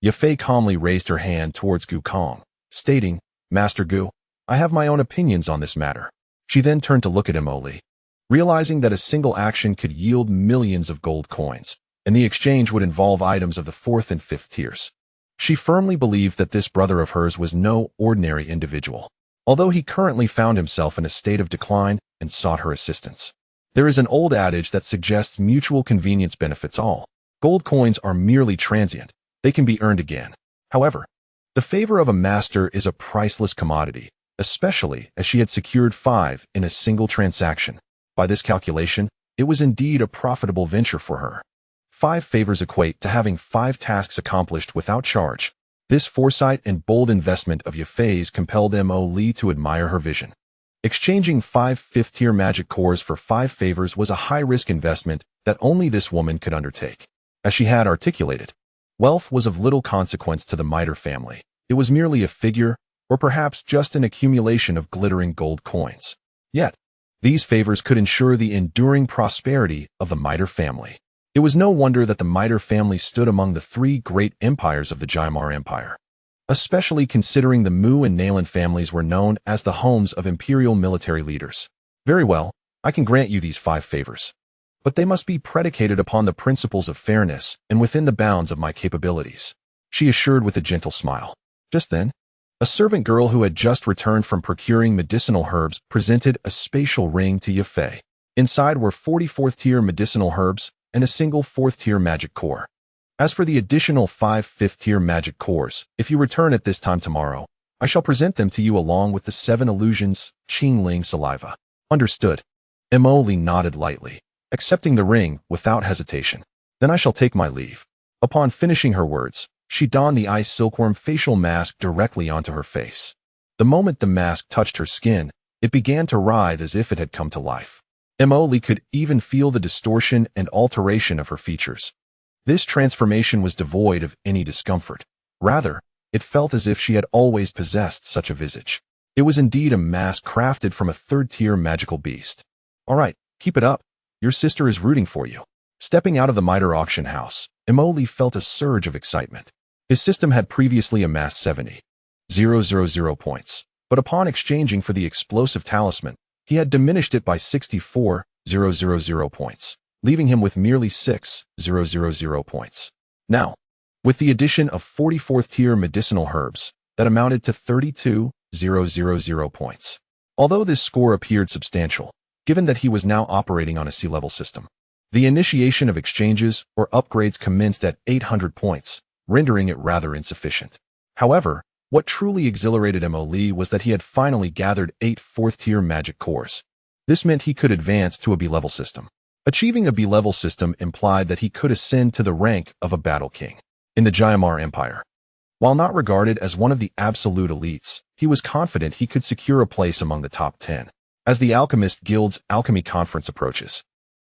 Yafei calmly raised her hand towards Gu Kong, stating, Master Gu, I have my own opinions on this matter. She then turned to look at Mo Li. Realizing that a single action could yield millions of gold coins, and the exchange would involve items of the 4th and 5th tiers. She firmly believed that this brother of hers was no ordinary individual, although he currently found himself in a state of decline and sought her assistance. There is an old adage that suggests mutual convenience benefits all. Gold coins are merely transient. They can be earned again. However, the favor of a master is a priceless commodity, especially as she had secured 5 in a single transaction. By this calculation, it was indeed a profitable venture for her. 5 favors equate to having 5 tasks accomplished without charge. This foresight and bold investment of Yafei's compelled Mo Li to admire her vision. Exchanging 5 fifth-tier magic cores for 5 favors was a high-risk investment that only this woman could undertake. As she had articulated, wealth was of little consequence to the Miter family. It was merely a figure, or perhaps just an accumulation of glittering gold coins. Yet, these favors could ensure the enduring prosperity of the Miter family. It was no wonder that the Miter family stood among the 3 great empires of the Jaimar Empire. Especially considering the Mu and Nalan families were known as the homes of imperial military leaders. Very well, I can grant you these 5 favors. but they must be predicated upon the principles of fairness and within the bounds of my capabilities," she assured with a gentle smile. Just then, a servant girl who had just returned from procuring medicinal herbs presented a spatial ring to Yafei. Inside were 44th-tier medicinal herbs and a single 4th-tier magic core. As for the additional 5 5th-tier magic cores, if you return at this time tomorrow, I shall present them to you along with the 7 illusions, Qingling saliva. Understood. Emily nodded lightly, accepting the ring without hesitation. Then I shall take my leave. Upon finishing her words, she donned the ice silkworm facial mask directly onto her face. The moment the mask touched her skin, it began to writhe as if it had come to life. Emily could even feel the distortion and alteration of her features. This transformation was devoid of any discomfort. Rather, it felt as if she had always possessed such a visage. It was indeed a mask crafted from a 3rd-tier magical beast. All right, keep it up. Your sister is rooting for you. Stepping out of the miter auction house, Emily felt a surge of excitement. His system had previously amassed 70,000 points, but upon exchanging for the explosive talisman, he had diminished it by 64,000 points, leaving him with merely 6,000 points. Now, with the addition of 44th-tier medicinal herbs, that amounted to 32,000 points. Although this score appeared substantial, given that he was now operating on a sea-level system, the initiation of exchanges or upgrades commenced at 800 points, rendering it rather insufficient. However, what truly exhilarated Emily was that he had finally gathered 8 4th-tier magic cores. This meant he could advance to a B-level system. Achieving a B-level system implied that he could ascend to the rank of a battle king in the Jayamar Empire. While not regarded as one of the absolute elites, he was confident he could secure a place among the top 10. As the Alchemist Guild's Alchemy Conference approaches,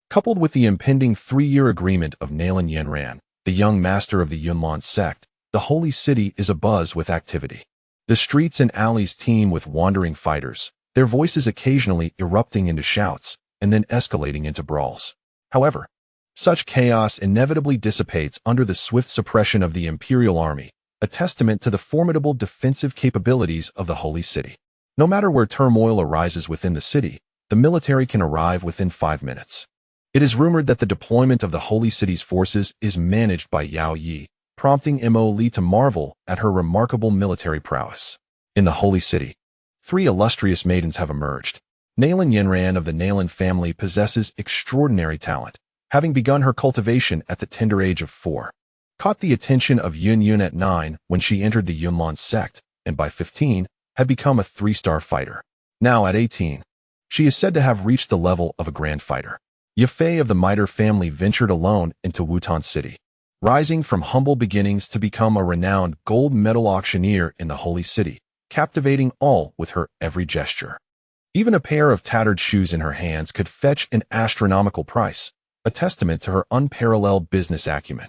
coupled with the impending 3-year agreement of Nalan Yanran, the young master of the Yunlan Sect, the Holy City is abuzz with activity. The streets and alleys teem with wandering fighters, their voices occasionally erupting into shouts and then escalating into brawls. However, such chaos inevitably dissipates under the swift suppression of the Imperial Army, a testament to the formidable defensive capabilities of the Holy City. No matter where turmoil arises within the city, the military can arrive within 5 minutes. It is rumored that the deployment of the Holy City's forces is managed by Yao Yi, prompting Emily to marvel at her remarkable military prowess. In the Holy City, 3 illustrious maidens have emerged. Nalan Yanran of the Nalan family possesses extraordinary talent, having begun her cultivation at the tender age of 4. Caught the attention of Yun at 9 when she entered the Yunlan Sect, and by 15, had become a 3-star fighter. Now at 18, she is said to have reached the level of a grand fighter. Yafei of the Miter family ventured alone into Wutan City, rising from humble beginnings to become a renowned gold medal auctioneer in the Holy City, captivating all with her every gesture. Even a pair of tattered shoes in her hands could fetch an astronomical price, a testament to her unparalleled business acumen.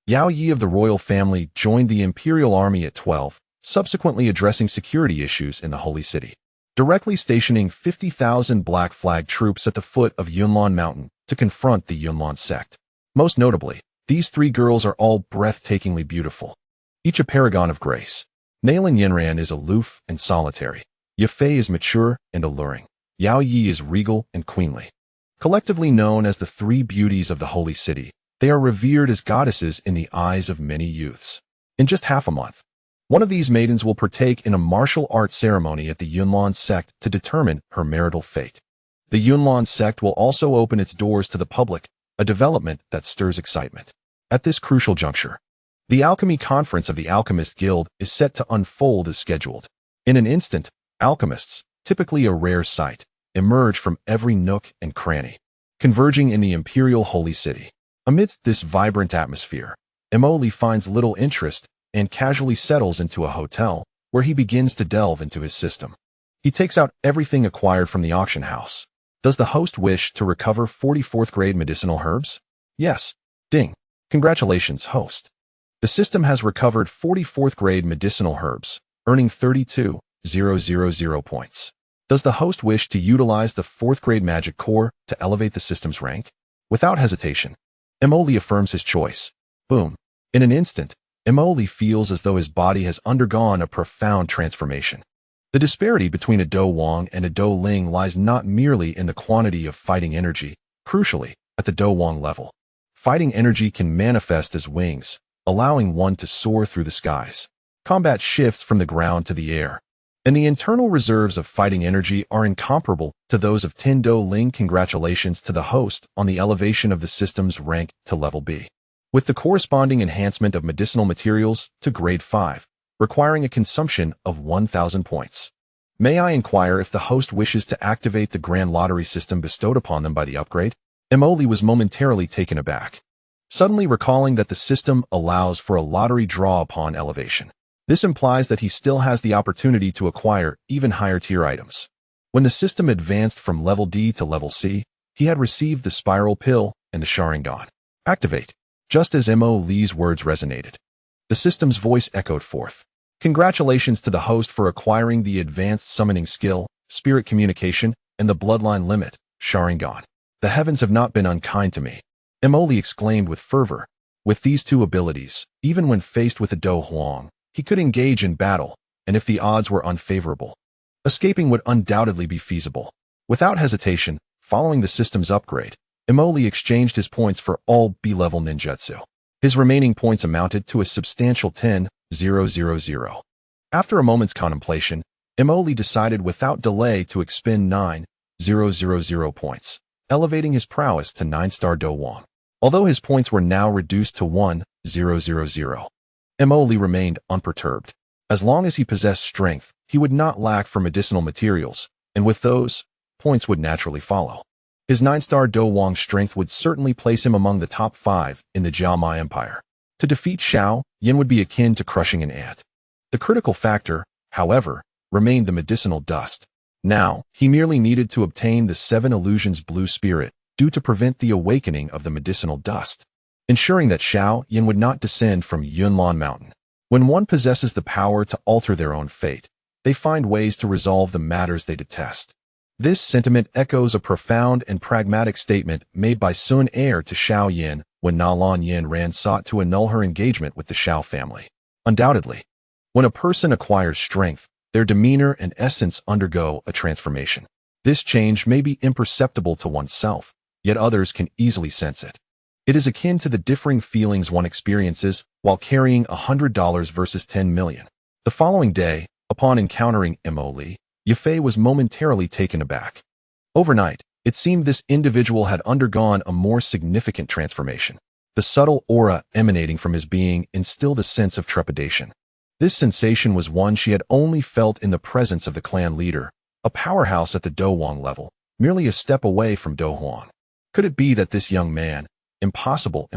Yao Yi of the royal family joined the Imperial Army at 12, subsequently addressing security issues in the Holy City, directly stationing 50,000 Black Flag troops at the foot of Yunlan Mountain to confront the Yunlan Sect. Most notably, these 3 girls are all breathtakingly beautiful, each a paragon of grace. Nalan Yanran is aloof and solitary. Yafei is mature and alluring. Yao Yi is regal and queenly. Collectively known as the 3 beauties of the Holy City, they are revered as goddesses in the eyes of many youths. In just half a month, one of these maidens will partake in a martial arts ceremony at the Yunlan Sect to determine her marital fate. The Yunlan Sect will also open its doors to the public, a development that stirs excitement. At this crucial juncture, the Alchemy Conference of the Alchemist Guild is set to unfold as scheduled. In an instant, alchemists, typically a rare sight, emerge from every nook and cranny, converging in the Imperial Holy City. Amidst this vibrant atmosphere, Emily finds little interest and casually settles into a hotel, where he begins to delve into his system. He takes out everything acquired from the auction house. Does the host wish to recover 44th grade medicinal herbs? Yes. Ding. Congratulations, host. The system has recovered 44th grade medicinal herbs, earning 32,000 points. Does the host wish to utilize the 4th grade magic core to elevate the system's rank? Without hesitation, Emily affirms his choice. Boom. In an instant, Emily feels as though his body has undergone a profound transformation. The disparity between a Dou Wang and a Dou Ling lies not merely in the quantity of fighting energy. Crucially, At the Dou level, fighting energy can manifest as wings, allowing one to soar through the skies. Combat shifts from the ground to the air, and the internal reserves of fighting energy are incomparable to those of Tin Dou Ling. Congratulations to the host on the elevation of the system's rank to level B, with the corresponding enhancement of medicinal materials to grade 5, requiring a consumption of 1,000 points. May I inquire if the host wishes to activate the grand lottery system bestowed upon them by the upgrade? Emoli was momentarily taken aback, suddenly recalling that the system allows for a lottery draw upon elevation. This implies that he still has the opportunity to acquire even higher tier items. When the system advanced from level D to level C, he had received the spiral pill and the Sharingan. Activate. Just as Mo Lee's words resonated, the system's voice echoed forth. Congratulations to the host for acquiring the advanced summoning skill, spirit communication, and the bloodline limit, Sharingan. The heavens have not been unkind to me, Emoli exclaimed with fervor. With these two abilities, even when faced with a Dou Huang, he could engage in battle, and if the odds were unfavorable, escaping would undoubtedly be feasible. Without hesitation, following the system's upgrade, Emoli exchanged his points for all B-level ninjutsu. His remaining points amounted to a substantial 10,000. After a moment's contemplation, Emoli decided without delay to expend 9,000 points, elevating his prowess to 9-star Dou Wang. Although his points were now reduced to 1,000, Emoli remained unperturbed. As long as he possessed strength, he would not lack for medicinal materials, and with those, points would naturally follow. His 9-star Dou Wang strength would certainly place him among the top 5 in the Jiaomai Empire. To defeat Xiao Yan would be akin to crushing an ant. The critical factor, however, remained the medicinal dust. Now, he merely needed to obtain the 7 Illusions Blue Spirit due to prevent the awakening of the medicinal dust, ensuring that Xiao Yan would not descend from Yunlan Mountain. When one possesses the power to alter their own fate, they find ways to resolve the matters they detest. This sentiment echoes a profound and pragmatic statement made by Sun heir to Xiao Yan when Nalan Yanran sought to annul her engagement with the Xiao family. Undoubtedly, when a person acquires strength, their demeanor and essence undergo a transformation. This change may be imperceptible to oneself, yet others can easily sense it. It is akin to the differing feelings one experiences while carrying $100 versus 10 million. The following day, upon encountering Mo Lee, Yafei was momentarily taken aback. Overnight, it seemed this individual had undergone a more significant transformation. The subtle aura emanating from his being instilled a sense of trepidation. This sensation was one she had only felt in the presence of the clan leader, a powerhouse at the Dou Wang level, merely a step away from Dou Huang. Could it be that this young man, impossible.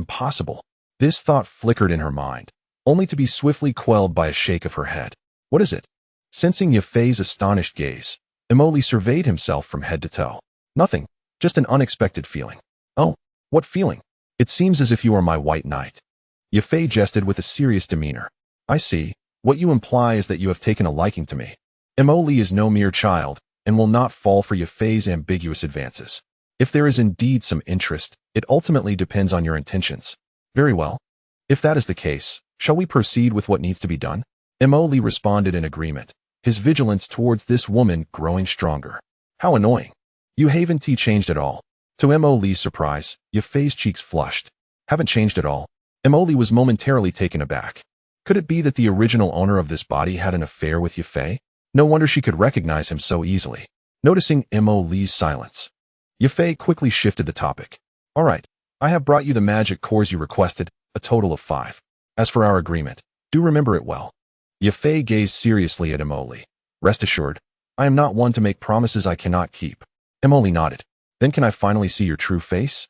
This thought flickered in her mind, only to be swiftly quelled by a shake of her head. What is it? Sensing Yafei's astonished gaze, Emoli surveyed himself from head to toe. Nothing, just an unexpected feeling. Oh, what feeling? It seems as if you are my white knight. Yafei jested with a serious demeanor. I see. What you imply is that you have taken a liking to me. Emoli is no mere child, and will not fall for Yafei's ambiguous advances. If there is indeed some interest, it ultimately depends on your intentions. Very well. If that is the case, shall we proceed with what needs to be done? Emoli responded in agreement, his vigilance towards this woman growing stronger. How annoying. You haven't changed at all. To Emoli's surprise, Yafei's cheeks flushed. Haven't changed at all. Emoli was momentarily taken aback. Could it be that the original owner of this body had an affair with Yafei? No wonder she could recognize him so easily. Noticing Emoli's silence, Yafei quickly shifted the topic. All right, I have brought you the magic cores you requested, a total of 5. As for our agreement, do remember it well. Yafei gazed seriously at Emoli. Rest assured, I am not one to make promises I cannot keep. Emoli nodded. Then can I finally see your true face?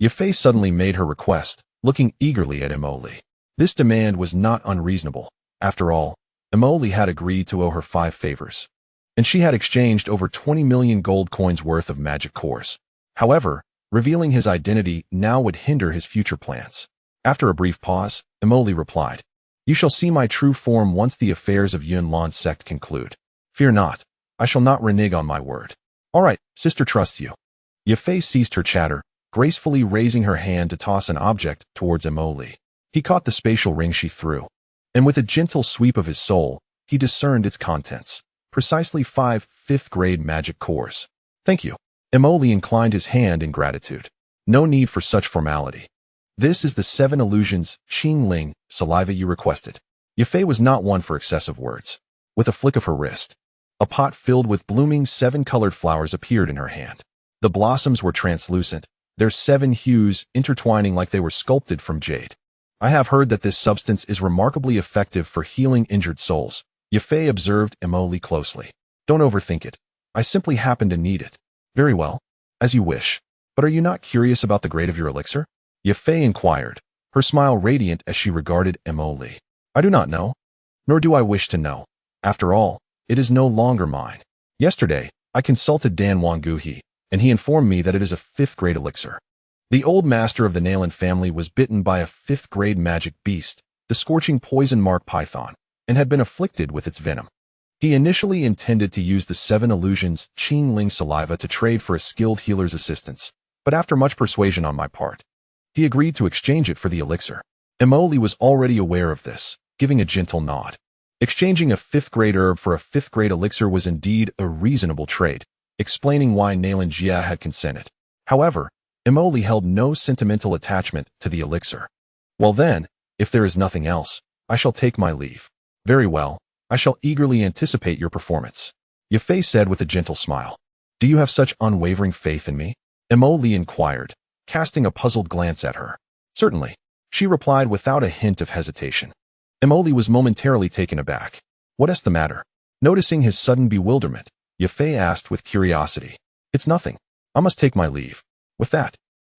Yafei suddenly made her request, looking eagerly at Emoli. This demand was not unreasonable. After all, Emoli had agreed to owe her 5 favors, and she had exchanged over 20 million gold coins worth of magic cores. However, revealing his identity now would hinder his future plans. After a brief pause, Emoli replied, You shall see my true form once the affairs of Yunlan Sect conclude. Fear not, I shall not renege on my word. All right, sister trusts you. Yafei ceased her chatter, gracefully raising her hand to toss an object towards Emoli. He caught the spatial ring she threw, and with a gentle sweep of his soul, he discerned its contents. Precisely 5 5th-grade magic cores. Thank you. Emoli inclined his hand in gratitude. No need for such formality. This is the 7 illusions, Qingling, saliva you requested. Yafei was not one for excessive words. With a flick of her wrist, a pot filled with blooming 7-colored flowers appeared in her hand. The blossoms were translucent, their 7 hues intertwining like they were sculpted from jade. I have heard that this substance is remarkably effective for healing injured souls. Yafei observed Emily closely. Don't overthink it. I simply happen to need it. Very well. As you wish. But are you not curious about the grade of your elixir? Yafei inquired, her smile radiant as she regarded Emily. I do not know. Nor do I wish to know. After all, it is no longer mine. Yesterday, I consulted Dan Wanguhi, and he informed me that it is a 5th-grade elixir. The old master of the Nalan family was bitten by a 5th-grade magic beast, the scorching poison mark python, and had been afflicted with its venom. He initially intended to use the 7 illusions Qingling saliva to trade for a skilled healer's assistance, but after much persuasion on my part, he agreed to exchange it for the elixir. Emily was already aware of this, giving a gentle nod. Exchanging a 5th-grade herb for a 5th-grade elixir was indeed a reasonable trade, explaining why Nalan Jia had consented. However, Emily held no sentimental attachment to the elixir. Well then, if there is nothing else, I shall take my leave. Very well, I shall eagerly anticipate your performance. Yafei said with a gentle smile. Do you have such unwavering faith in me? Emily inquired, casting a puzzled glance at her. Certainly, she replied without a hint of hesitation. Emily was momentarily taken aback. What is the matter? Noticing his sudden bewilderment, Yafei asked with curiosity. It's nothing. I must take my leave. With that,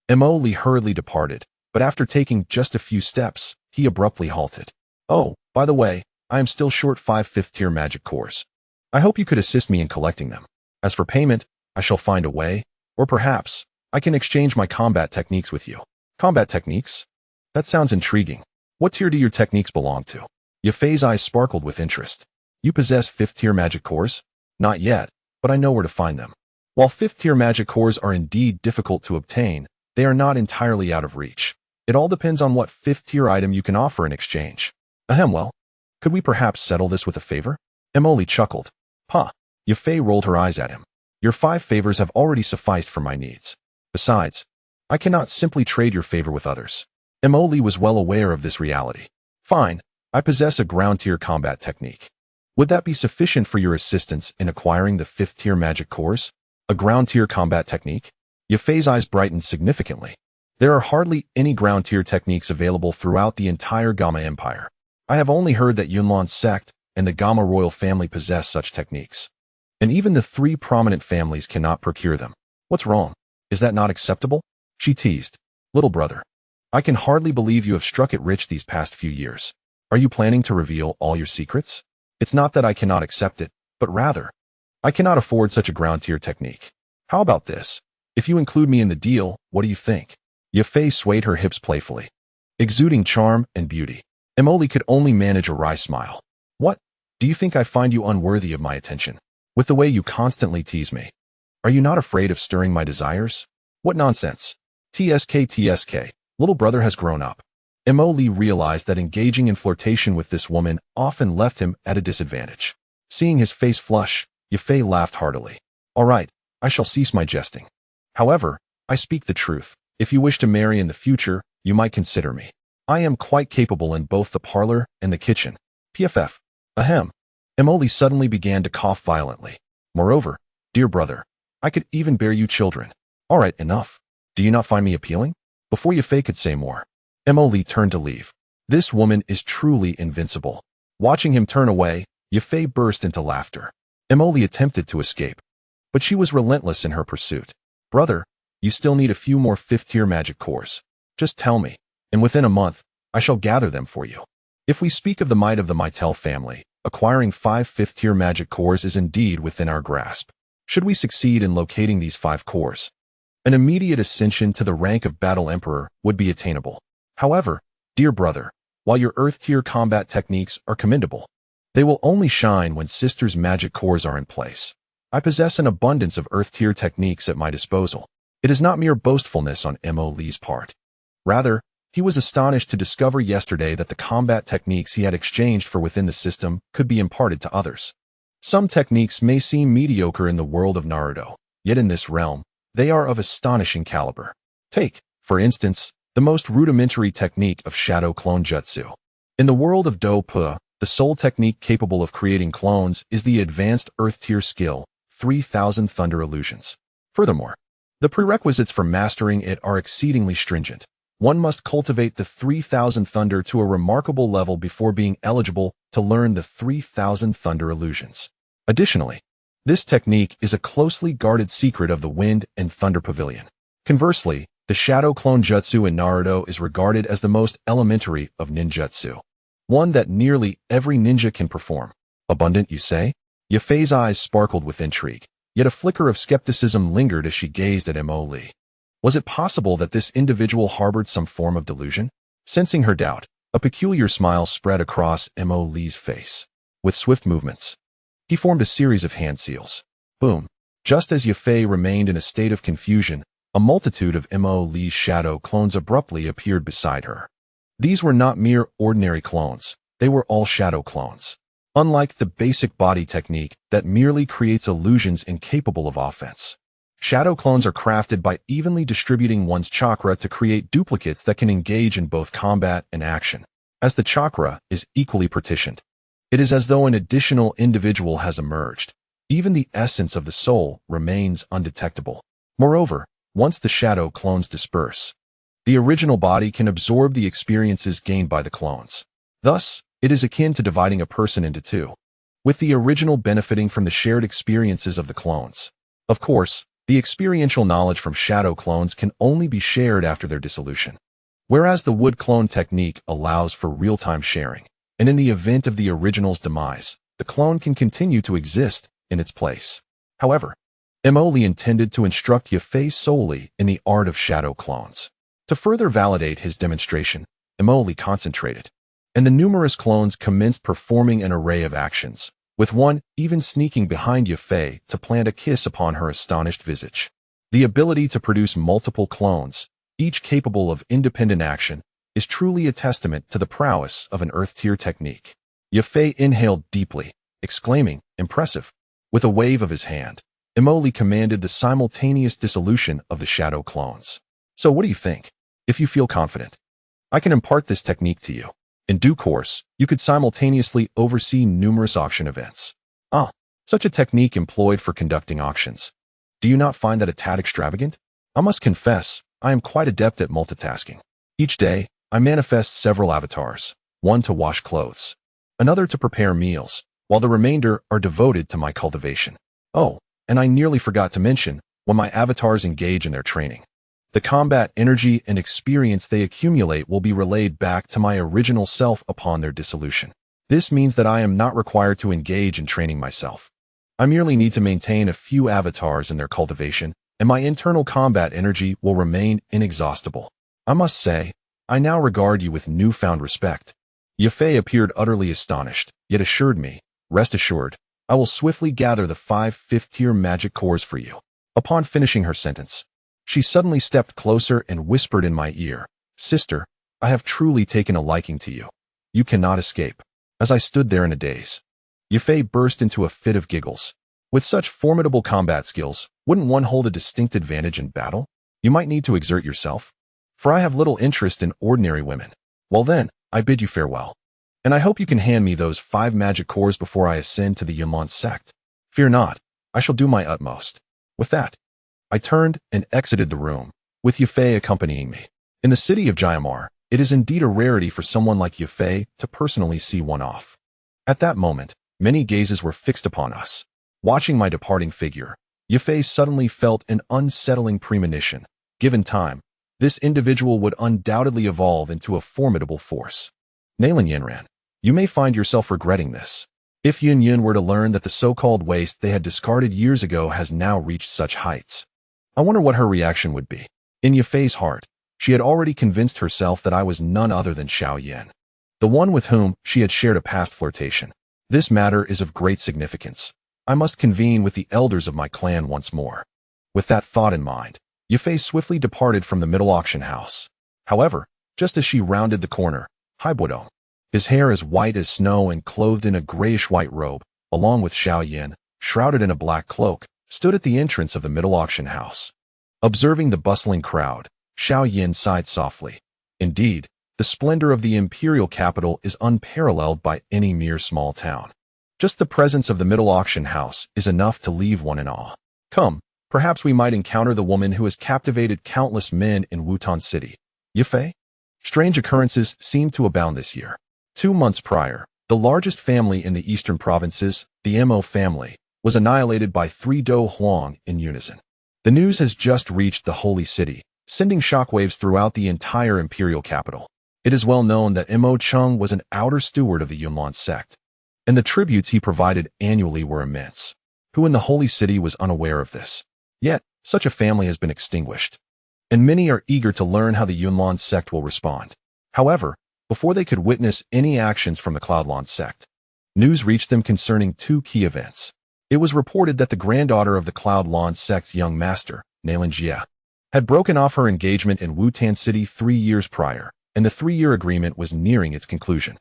Emily hurriedly departed, but after taking just a few steps, he abruptly halted. Oh, by the way, I am still short 5 5th-tier magic cores. I hope you could assist me in collecting them. As for payment, I shall find a way, or perhaps, I can exchange my combat techniques with you. Combat techniques? That sounds intriguing. What tier do your techniques belong to? Yafei's eyes sparkled with interest. You possess 5th-tier magic cores? Not yet, but I know where to find them. While 5th-tier magic cores are indeed difficult to obtain, they are not entirely out of reach. It all depends on what 5th-tier item you can offer in exchange. Well, could we perhaps settle this with a favor? Emily chuckled. Huh. Yafei rolled her eyes at him. Your 5 favors have already sufficed for my needs. Besides, I cannot simply trade your favor with others. Emily was well aware of this reality. Fine, I possess a ground-tier combat technique. Would that be sufficient for your assistance in acquiring the 5th-tier magic cores? A ground-tier combat technique? Yafei's eyes brightened significantly. There are hardly any ground-tier techniques available throughout the entire Gamma Empire. I have only heard that Yunlan Sect and the Gamma royal family possess such techniques. And even the 3 prominent families cannot procure them. What's wrong? Is that not acceptable? She teased. Little brother, I can hardly believe you have struck it rich these past few years. Are you planning to reveal all your secrets? It's not that I cannot accept it, but rather, I cannot afford such a ground-tier technique. How about this? If you include me in the deal, what do you think? Yafei swayed her hips playfully, exuding charm and beauty. Emily could only manage a wry smile. What? Do you think I find you unworthy of my attention? With the way you constantly tease me. Are you not afraid of stirring my desires? What nonsense. TSK. Little brother has grown up. Emily realized that engaging in flirtation with this woman often left him at a disadvantage. Seeing his face flush, Yafei laughed heartily. All right, I shall cease my jesting. However, I speak the truth. If you wish to marry in the future, you might consider me. I am quite capable in both the parlor and the kitchen. PFF. Ahem. Emily suddenly began to cough violently. Moreover, dear brother, I could even bear you children. All right, enough. Do you not find me appealing? Before Yafei could say more, Emily turned to leave. This woman is truly invincible. Watching him turn away, Yafei burst into laughter. Emily attempted to escape, but she was relentless in her pursuit. Brother, you still need a few more 5th-tier magic cores. Just tell me, and within a month, I shall gather them for you. If we speak of the might of the Mytel family, acquiring 5 5th-tier magic cores is indeed within our grasp. Should we succeed in locating these 5 cores, an immediate ascension to the rank of Battle Emperor would be attainable. However, dear brother, while your Earth-tier combat techniques are commendable, they will only shine when Sister's magic cores are in place. I possess an abundance of Earth-tier techniques at my disposal. It is not mere boastfulness on Mo Lee's part. Rather, he was astonished to discover yesterday that the combat techniques he had exchanged for within the system could be imparted to others. Some techniques may seem mediocre in the world of Naruto, yet in this realm, they are of astonishing caliber. Take, for instance, the most rudimentary technique of shadow clone jutsu. In the world of Dou Qi, the sole technique capable of creating clones is the advanced Earth-tier skill, 3000 Thunder Illusions. Furthermore, the prerequisites for mastering it are exceedingly stringent. One must cultivate the 3000 Thunder to a remarkable level before being eligible to learn the 3000 Thunder Illusions. Additionally, this technique is a closely guarded secret of the Wind and Thunder Pavilion. Conversely, the Shadow Clone Jutsu in Naruto is regarded as the most elementary of ninjutsu, one that nearly every ninja can perform. Abundant, you say? Yafei's eyes sparkled with intrigue, yet a flicker of skepticism lingered as she gazed at Mo Li. Was it possible that this individual harbored some form of delusion? Sensing her doubt, a peculiar smile spread across Mo Li's face. With swift movements, he formed a series of hand seals. Boom. Just as Yafei remained in a state of confusion, a multitude of Mo Li's shadow clones abruptly appeared beside her. These were not mere ordinary clones, they were all shadow clones. Unlike the basic body technique that merely creates illusions incapable of offense, shadow clones are crafted by evenly distributing one's chakra to create duplicates that can engage in both combat and action. As the chakra is equally partitioned, it is as though an additional individual has emerged. Even the essence of the soul remains undetectable. Moreover, once the shadow clones disperse, the original body can absorb the experiences gained by the clones. Thus, it is akin to dividing a person into two, with the original benefiting from the shared experiences of the clones. Of course, the experiential knowledge from shadow clones can only be shared after their dissolution, whereas the wood clone technique allows for real-time sharing, and in the event of the original's demise, the clone can continue to exist in its place. However, Mo Li intended to instruct Yafei solely in the art of shadow clones. To further validate his demonstration, Mo Li concentrated, and the numerous clones commenced performing an array of actions, with one even sneaking behind Yafei to plant a kiss upon her astonished visage. The ability to produce multiple clones, each capable of independent action, is truly a testament to the prowess of an Earth-tier technique. Yafei inhaled deeply, exclaiming, "Impressive." With a wave of his hand, Mo Li commanded the simultaneous dissolution of the shadow clones. So what do you think? If you feel confident, I can impart this technique to you. In due course, you could simultaneously oversee numerous auction events. Such a technique employed for conducting auctions. Do you not find that a tad extravagant? I must confess, I am quite adept at multitasking. Each day, I manifest several avatars, one to wash clothes, another to prepare meals, while the remainder are devoted to my cultivation. Oh, and I nearly forgot to mention, when my avatars engage in their training, the combat energy and experience they accumulate will be relayed back to my original self upon their dissolution. This means that I am not required to engage in training myself. I merely need to maintain a few avatars in their cultivation, and my internal combat energy will remain inexhaustible. I must say, I now regard you with newfound respect. Yafei appeared utterly astonished, yet assured me, "Rest assured, I will swiftly gather the 5 fifth-tier magic cores for you." Upon finishing her sentence, she suddenly stepped closer and whispered in my ear, "Sister, I have truly taken a liking to you. You cannot escape." As I stood there in a daze, Yafei burst into a fit of giggles. "With such formidable combat skills, wouldn't one hold a distinct advantage in battle? You might need to exert yourself. For I have little interest in ordinary women. Well then, I bid you farewell. And I hope you can hand me those 5 magic cores before I ascend to the Yunlan Sect. Fear not, I shall do my utmost." With that, I turned and exited the room, with Yafei accompanying me. In the city of Jayamar, it is indeed a rarity for someone like Yafei to personally see one off. At that moment, many gazes were fixed upon us. Watching my departing figure, Yafei suddenly felt an unsettling premonition. Given time, this individual would undoubtedly evolve into a formidable force. Nalan Yanran, you may find yourself regretting this. If Yun were to learn that the so-called waste they had discarded years ago has now reached such heights, I wonder what her reaction would be. In Yafei's heart, she had already convinced herself that I was none other than Xiao Yan, the one with whom she had shared a past flirtation. This matter is of great significance. I must convene with the elders of my clan once more. With that thought in mind, Yafei swiftly departed from the middle auction house. However, just as she rounded the corner, Haibudo, his hair as white as snow and clothed in a grayish-white robe, along with Xiao Yan, shrouded in a black cloak, stood at the entrance of the middle auction house. Observing the bustling crowd, Xiao Yan sighed softly. Indeed, the splendor of the imperial capital is unparalleled by any mere small town. Just the presence of the middle auction house is enough to leave one in awe. Come, perhaps we might encounter the woman who has captivated countless men in Wutan City. Yafei? Strange occurrences seemed to abound this year. 2 months prior, the largest family in the eastern provinces, the Mo family, was annihilated by 3 Dou Huang in unison. The news has just reached the holy city, sending shockwaves throughout the entire imperial capital. It is well known that Mo Chung was an outer steward of the Yunlan Sect, and the tributes he provided annually were immense. Who in the holy city was unaware of this? Yet, such a family has been extinguished, and many are eager to learn how the Yunlan Sect will respond. However, before they could witness any actions from the Cloudlan Sect, news reached them concerning 2 key events. It was reported that the granddaughter of the Cloudlan Sect's young master, Nalan, had broken off her engagement in Wutan City 3 years prior, and the 3-year agreement was nearing its conclusion.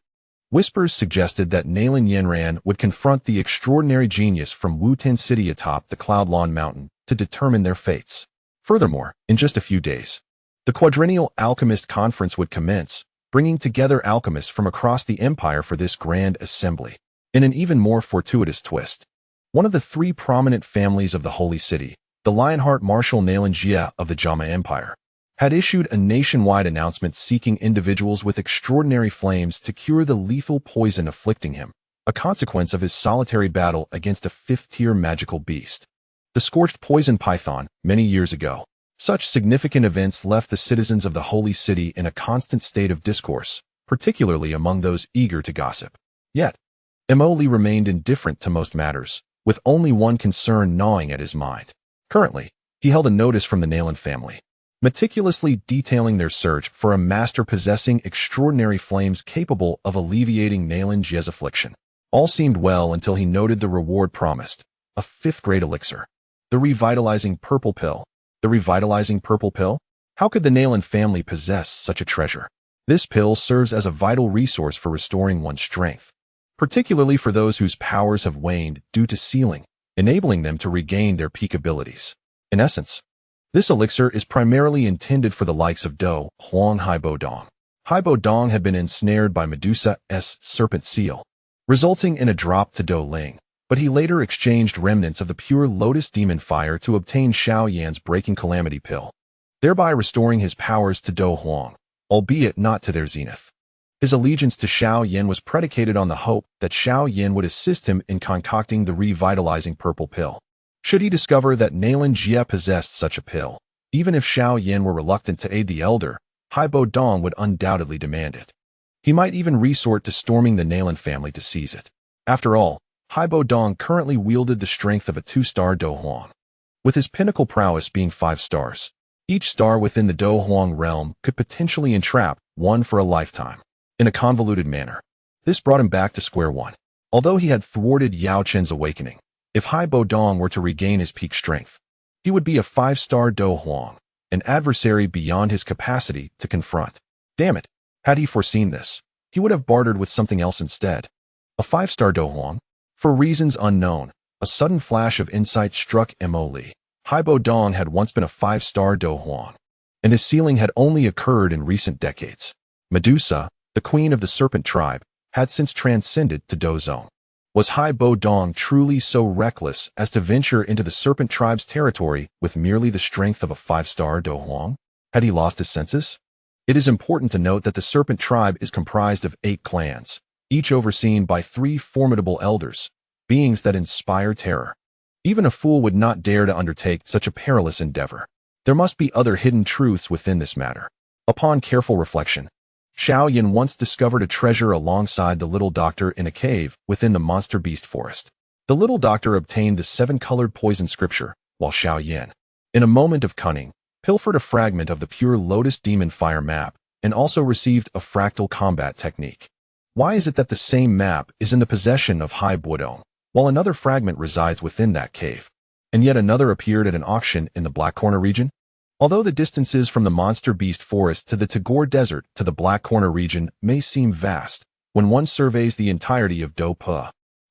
Whispers suggested that Nalan Yanran would confront the extraordinary genius from Wutan City atop the Cloudlan Mountain to determine their fates. Furthermore, in just a few days, the Quadrennial Alchemist Conference would commence, bringing together alchemists from across the empire for this grand assembly. In an even more fortuitous twist, one of the 3 prominent families of the Holy City, the Lionheart Marshal Nalan Jia of the Jama Empire, had issued a nationwide announcement seeking individuals with extraordinary flames to cure the lethal poison afflicting him, a consequence of his solitary battle against a 5th-tier magical beast, the scorched poison python, many years ago. Such significant events left the citizens of the Holy City in a constant state of discourse, particularly among those eager to gossip. Yet, Mo Li remained indifferent to most matters, with only one concern gnawing at his mind. Currently, he held a notice from the Nalan family, meticulously detailing their search for a master possessing extraordinary flames capable of alleviating Nalan Jia's affliction. All seemed well until he noted the reward promised, a 5th-grade elixir. The revitalizing purple pill. The revitalizing purple pill? How could the Nalan family possess such a treasure? This pill serves as a vital resource for restoring one's strength, particularly for those whose powers have waned due to sealing, enabling them to regain their peak abilities. In essence, this elixir is primarily intended for the likes of Dou Huang Haibo Dong. Haibo Dong had been ensnared by Medusa's serpent seal, resulting in a drop to Dou Ling, but he later exchanged remnants of the pure lotus demon fire to obtain Xiao Yan's breaking calamity pill, thereby restoring his powers to Dou Huang, albeit not to their zenith. His allegiance to Xiao Yan was predicated on the hope that Xiao Yan would assist him in concocting the revitalizing purple pill. Should he discover that Nalan Jia possessed such a pill, even if Xiao Yan were reluctant to aid the elder, Haibo Dong would undoubtedly demand it. He might even resort to storming the Nalan family to seize it. After all, Haibo Dong currently wielded the strength of a 2-star Dou Huang, with his pinnacle prowess being 5 stars. Each star within the Dou Huang realm could potentially entrap one for a lifetime, in a convoluted manner. This brought him back to square one. Although he had thwarted Yao Chen's awakening, if Haibo Dong were to regain his peak strength, he would be a 5-star Dou Huang, an adversary beyond his capacity to confront. Damn it, had he foreseen this, he would have bartered with something else instead. A 5-star Dou Huang? For reasons unknown, a sudden flash of insight struck Mo Li. Haibo Dong had once been a 5-star Dou Huang, and his ceiling had only occurred in recent decades. Medusa, the queen of the serpent tribe, had since transcended to Dou Zone. Was Haibo Dong truly so reckless as to venture into the serpent tribe's territory with merely the strength of a 5-star Dou Huang? Had he lost his senses? It is important to note that the serpent tribe is comprised of 8 clans, each overseen by 3 formidable elders, beings that inspire terror. Even a fool would not dare to undertake such a perilous endeavor. There must be other hidden truths within this matter. Upon careful reflection, Xiao Yan once discovered a treasure alongside the little doctor in a cave within the monster beast forest. The little doctor obtained the 7-colored poison scripture, while Xiao Yan, in a moment of cunning, pilfered a fragment of the pure lotus demon fire map and also received a fractal combat technique. Why is it that the same map is in the possession of Hai Buodong, while another fragment resides within that cave, and yet another appeared at an auction in the Black Corner region? Although the distances from the monster beast forest to the Tagore Desert to the Black Corner region may seem vast, when one surveys the entirety of Dou Pu,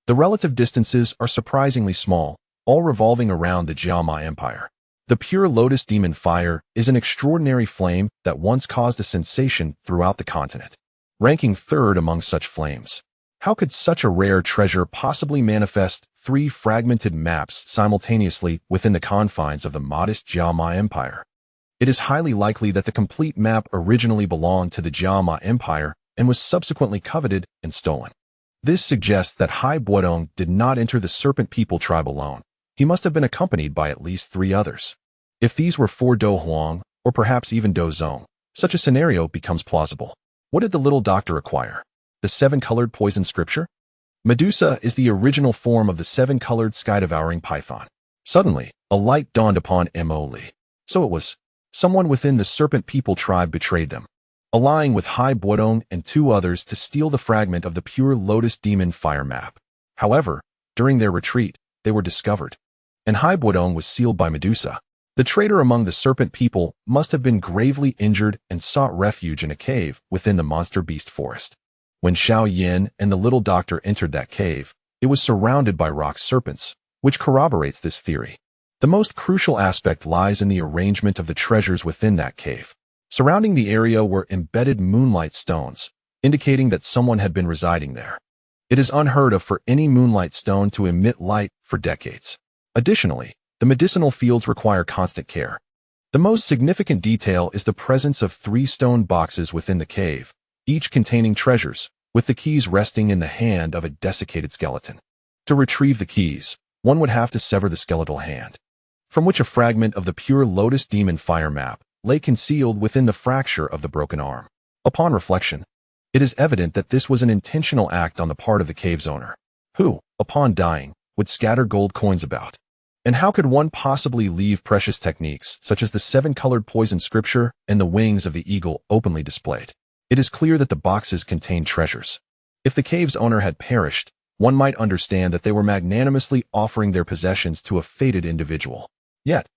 the relative distances are surprisingly small, all revolving around the Jiama Empire. The pure lotus demon fire is an extraordinary flame that once caused a sensation throughout the continent, ranking third among such flames. How could such a rare treasure possibly manifest 3 fragmented maps simultaneously within the confines of the modest Jiama Empire? It is highly likely that the complete map originally belonged to the Jiama Empire and was subsequently coveted and stolen. This suggests that Hai Buodong did not enter the Serpent People tribe alone. He must have been accompanied by at least 3 others. If these were 4 Dou Huang, or perhaps even Dou Zong, such a scenario becomes plausible. What did the little doctor acquire? The 7-colored poison scripture? Medusa is the original form of the 7-colored sky-devouring python. Suddenly, a light dawned upon Mo Li. So it was someone within the Serpent People tribe betrayed them, allying with Hai Buodong and 2 others to steal the fragment of the pure lotus demon fire map. However, during their retreat, they were discovered, and Hai Buodong was sealed by Medusa. The traitor among the Serpent People must have been gravely injured and sought refuge in a cave within the monster beast forest. When Xiao Yan and the little doctor entered that cave, it was surrounded by rock serpents, which corroborates this theory. The most crucial aspect lies in the arrangement of the treasures within that cave. Surrounding the area were embedded moonlight stones, indicating that someone had been residing there. It is unheard of for any moonlight stone to emit light for decades. Additionally, the medicinal fields require constant care. The most significant detail is the presence of 3 stone boxes within the cave, each containing treasures, with the keys resting in the hand of a desiccated skeleton. To retrieve the keys, one would have to sever the skeletal hand, from which a fragment of the pure lotus demon fire map lay concealed within the fracture of the broken arm. Upon reflection, it is evident that this was an intentional act on the part of the cave's owner, who, upon dying, would scatter gold coins about. And how could one possibly leave precious techniques such as the 7-colored poison scripture and the wings of the eagle openly displayed? It is clear that the boxes contained treasures. If the cave's owner had perished, one might understand that they were magnanimously offering their possessions to a fated individual. Yet,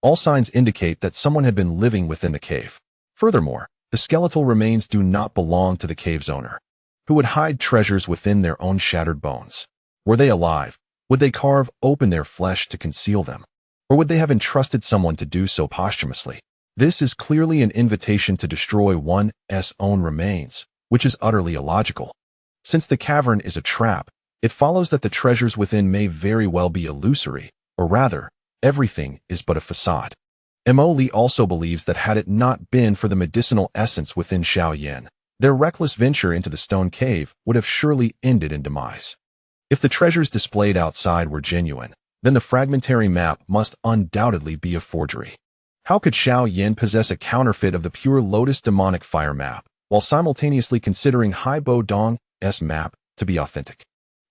all signs indicate that someone had been living within the cave. Furthermore, the skeletal remains do not belong to the cave's owner, who would hide treasures within their own shattered bones. Were they alive? Would they carve open their flesh to conceal them? Or would they have entrusted someone to do so posthumously? This is clearly an invitation to destroy one's own remains, which is utterly illogical. Since the cavern is a trap, it follows that the treasures within may very well be illusory, or rather, everything is but a facade. Mo Li also believes that had it not been for the medicinal essence within Xiao Yan, their reckless venture into the stone cave would have surely ended in demise. If the treasures displayed outside were genuine, then the fragmentary map must undoubtedly be a forgery. How could Xiao Yan possess a counterfeit of the pure lotus demonic fire map, while simultaneously considering Hai Buodong's map to be authentic?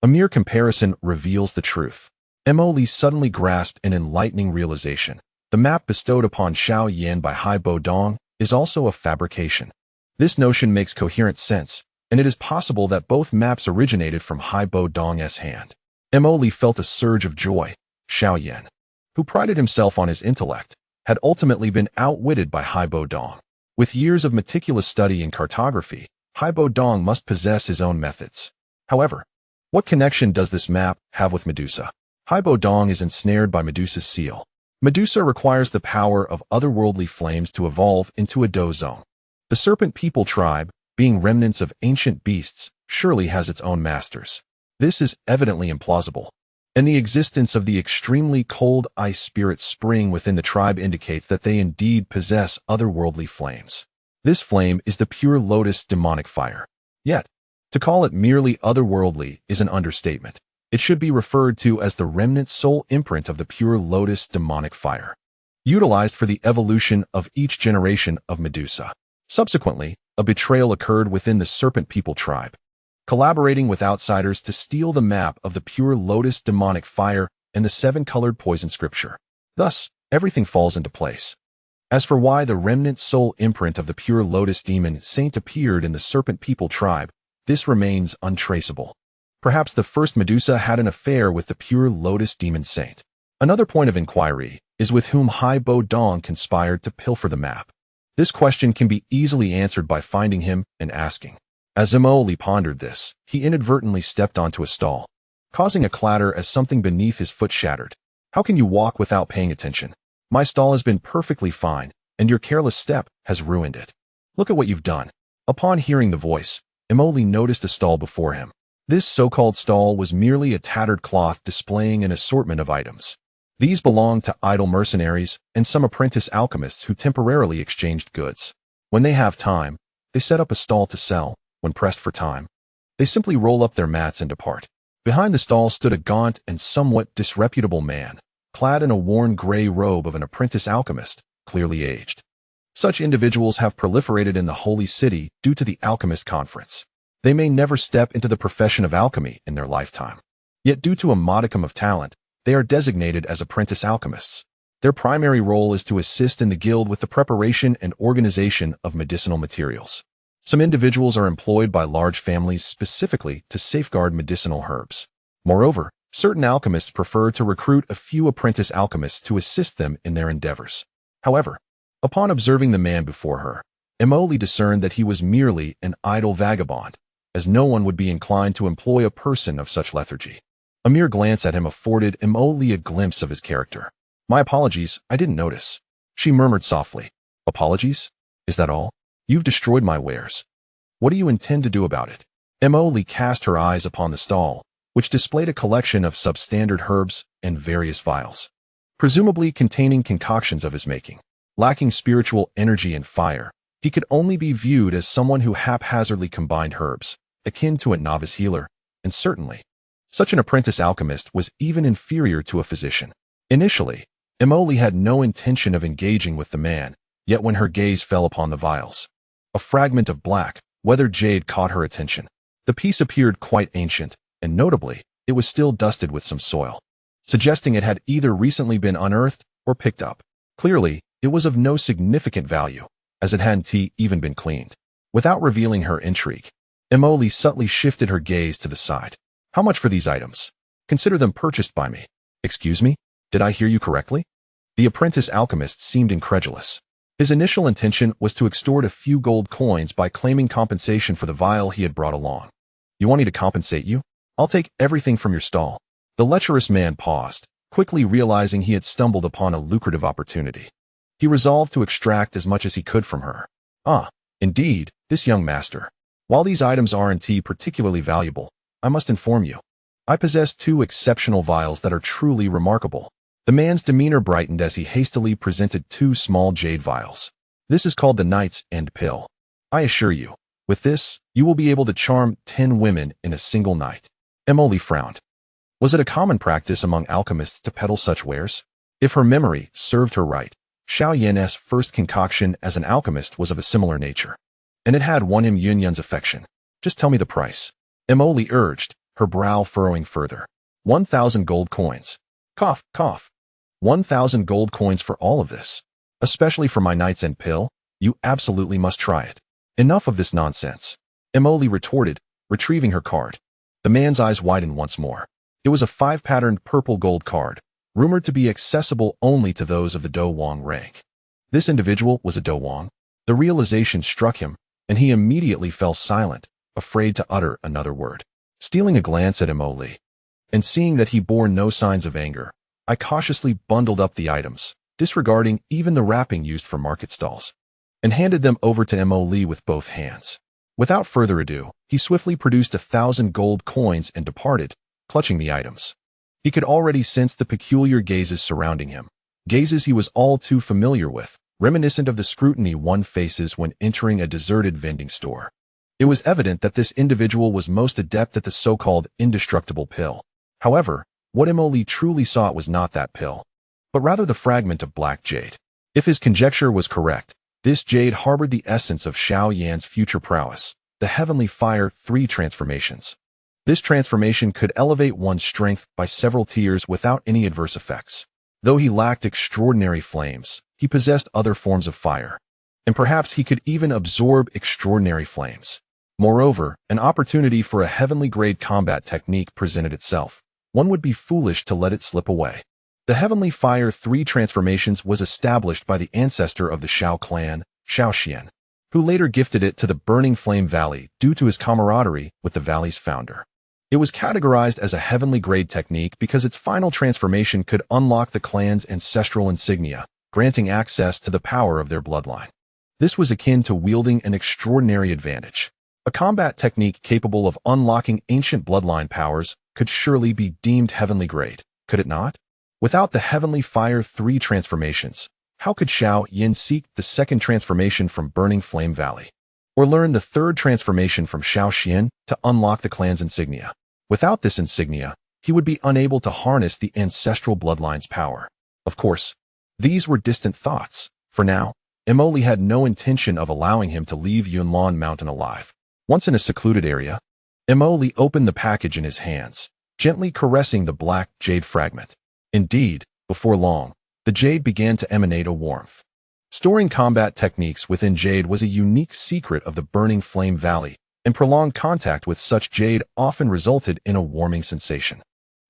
A mere comparison reveals the truth. Mo Li suddenly grasped an enlightening realization. The map bestowed upon Xiao Yan by Hai Buodong is also a fabrication. This notion makes coherent sense, and it is possible that both maps originated from Hai Buodong's hand. Mo Li felt a surge of joy. Xiao Yan, who prided himself on his intellect, had ultimately been outwitted by Hai Buodong. With years of meticulous study in cartography, Hai Buodong must possess his own methods. However, what connection does this map have with Medusa? Hai Buodong is ensnared by Medusa's seal. Medusa requires the power of otherworldly flames to evolve into a Dou Zong. The Serpent People tribe, being remnants of ancient beasts, surely has its own masters. This is evidently implausible, and the existence of the extremely cold ice spirit spring within the tribe indicates that they indeed possess otherworldly flames. This flame is the pure lotus demonic fire. Yet, to call it merely otherworldly is an understatement. It should be referred to as the remnant soul imprint of the pure lotus demonic fire, utilized for the evolution of each generation of Medusa. Subsequently, a betrayal occurred within the Serpent People tribe, collaborating with outsiders to steal the map of the pure lotus demonic fire and the 7-colored poison scripture. Thus, everything falls into place. As for why the remnant soul imprint of the pure lotus demon saint appeared in the Serpent People tribe, this remains untraceable. Perhaps the first Medusa had an affair with the pure lotus demon saint. Another point of inquiry is with whom Hai Buodong conspired to pilfer the map. This question can be easily answered by finding him and asking. As Mo Li pondered this, he inadvertently stepped onto a stall, causing a clatter as something beneath his foot shattered. How can you walk without paying attention? My stall has been perfectly fine, and your careless step has ruined it. Look at what you've done. Upon hearing the voice, Emoli noticed a stall before him. This so-called stall was merely a tattered cloth displaying an assortment of items. These belonged to idle mercenaries and some apprentice alchemists who temporarily exchanged goods. When they have time, they set up a stall to sell. When pressed for time, they simply roll up their mats and depart. Behind the stall stood a gaunt and somewhat disreputable man, clad in a worn gray robe of an apprentice alchemist, clearly aged. Such individuals have proliferated in the Holy City due to the Alchemist Conference. They may never step into the profession of alchemy in their lifetime. Yet due to a modicum of talent, they are designated as apprentice alchemists. Their primary role is to assist in the guild with the preparation and organization of medicinal materials. Some individuals are employed by large families specifically to safeguard medicinal herbs. Moreover, certain alchemists prefer to recruit a few apprentice alchemists to assist them in their endeavors. However, upon observing the man before her, Emoli discerned that he was merely an idle vagabond, as no one would be inclined to employ a person of such lethargy. A mere glance at him afforded Emoli a glimpse of his character. "My apologies, I didn't notice," she murmured softly. "Apologies? Is that all? You've destroyed my wares. What do you intend to do about it?" Emoli cast her eyes upon the stall, which displayed a collection of substandard herbs and various vials, presumably containing concoctions of his making. Lacking spiritual energy and fire, he could only be viewed as someone who haphazardly combined herbs, akin to a novice healer, and certainly, such an apprentice alchemist was even inferior to a physician. Initially, Emoli had no intention of engaging with the man, yet when her gaze fell upon the vials, a fragment of black, weathered jade caught her attention. The piece appeared quite ancient, and notably, it was still dusted with some soil, suggesting it had either recently been unearthed or picked up. Clearly, it was of no significant value, as it hadn't even been cleaned. Without revealing her intrigue, Emoli subtly shifted her gaze to the side. "How much for these items? Consider them purchased by me." "Excuse me? Did I hear you correctly?" The apprentice alchemist seemed incredulous. His initial intention was to extort a few gold coins by claiming compensation for the vial he had brought along. "You want me to compensate you? I'll take everything from your stall." The lecherous man paused, quickly realizing he had stumbled upon a lucrative opportunity. He resolved to extract as much as he could from her. "Ah, indeed, this young master. While these items aren't particularly valuable, I must inform you, I possess 2 exceptional vials that are truly remarkable." The man's demeanor brightened as he hastily presented 2 small jade vials. "This is called the Night's End Pill. I assure you, with this, you will be able to charm 10 women in a single night." Emoli frowned. Was it a common practice among alchemists to peddle such wares? If her memory served her right, Xiao Yan's first concoction as an alchemist was of a similar nature, and it had won him Yunyan's affection. "Just tell me the price," Emoli urged, her brow furrowing further. 1,000 gold coins. Cough, cough. 1,000 gold coins for all of this? Especially for my Night's End Pill? You absolutely must try it. Enough of this nonsense, Emoli retorted, retrieving her card. The man's eyes widened once more. It was a 5-patterned purple gold card, rumored to be accessible only to those of the Dou Wang rank. This individual was a Dou Wang. The realization struck him, and he immediately fell silent, afraid to utter another word. Stealing a glance at Emoli, and seeing that he bore no signs of anger, I cautiously bundled up the items, disregarding even the wrapping used for market stalls, and handed them over to Emoli with both hands. Without further ado, he swiftly produced 1,000 gold coins and departed, clutching the items. He could already sense the peculiar gazes surrounding him, gazes he was all too familiar with, reminiscent of the scrutiny one faces when entering a deserted vending store. It was evident that this individual was most adept at the so-called indestructible pill. However, what Emoli truly sought was not that pill, but rather the fragment of black jade. If his conjecture was correct, this jade harbored the essence of Xiao Yan's future prowess, the heavenly fire 3 transformations. This transformation could elevate one's strength by several tiers without any adverse effects. Though he lacked extraordinary flames, he possessed other forms of fire, and perhaps he could even absorb extraordinary flames. Moreover, an opportunity for a heavenly-grade combat technique presented itself. One would be foolish to let it slip away. The Heavenly Fire 3 transformations was established by the ancestor of the Xiao clan, Xiao Yan, who later gifted it to the Burning Flame Valley due to his camaraderie with the valley's founder. It was categorized as a heavenly grade technique because its final transformation could unlock the clan's ancestral insignia, granting access to the power of their bloodline. This was akin to wielding an extraordinary advantage. A combat technique capable of unlocking ancient bloodline powers could surely be deemed heavenly grade, could it not? Without the Heavenly Fire 3 transformations, how could Xiao Yan seek the second transformation from Burning Flame Valley? Or learn the third transformation from Xiao Xian to unlock the clan's insignia? Without this insignia, he would be unable to harness the ancestral bloodline's power. Of course, these were distant thoughts. For now, Emoli had no intention of allowing him to leave Yunlan Mountain alive. Once in a secluded area, Emoli opened the package in his hands, gently caressing the black jade fragment. Indeed, before long, the jade began to emanate a warmth. Storing combat techniques within jade was a unique secret of the Burning Flame Valley, and prolonged contact with such jade often resulted in a warming sensation.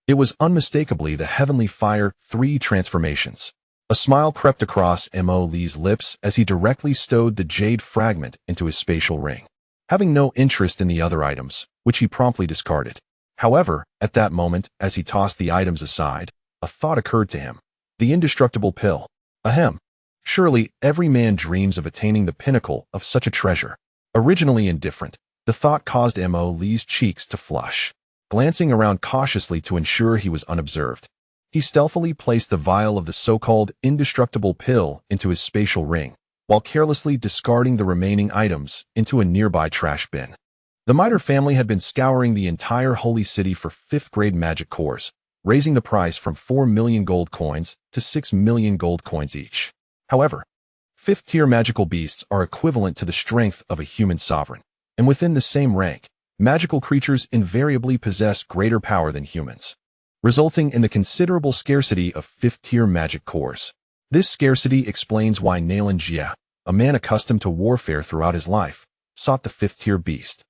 It was unmistakably the Heavenly Fire 3 transformations. A smile crept across Emoli's lips as he directly stowed the jade fragment into his spatial ring, having no interest in the other items, which he promptly discarded. However, at that moment, as he tossed the items aside, a thought occurred to him. The indestructible pill. Ahem. Surely, every man dreams of attaining the pinnacle of such a treasure. Originally indifferent, the thought caused Emoli's cheeks to flush. Glancing around cautiously to ensure he was unobserved, he stealthily placed the vial of the so-called indestructible pill into his spatial ring, while carelessly discarding the remaining items into a nearby trash bin. The Miter family had been scouring the entire holy city for 5th-grade magic cores, raising the price from 4 million gold coins to 6 million gold coins each. However, 5th-tier magical beasts are equivalent to the strength of a human sovereign, and within the same rank, magical creatures invariably possess greater power than humans, resulting in the considerable scarcity of 5th-tier magic cores. This scarcity explains why Nalan, a man accustomed to warfare throughout his life, sought the 5th-tier beast.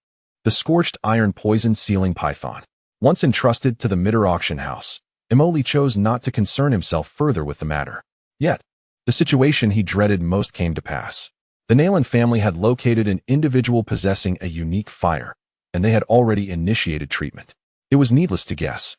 The scorched iron poison sealing python. Once entrusted to the Mitter auction house, Emoli chose not to concern himself further with the matter. Yet, the situation he dreaded most came to pass. The Nalan family had located an individual possessing a unique fire, and they had already initiated treatment. It was needless to guess.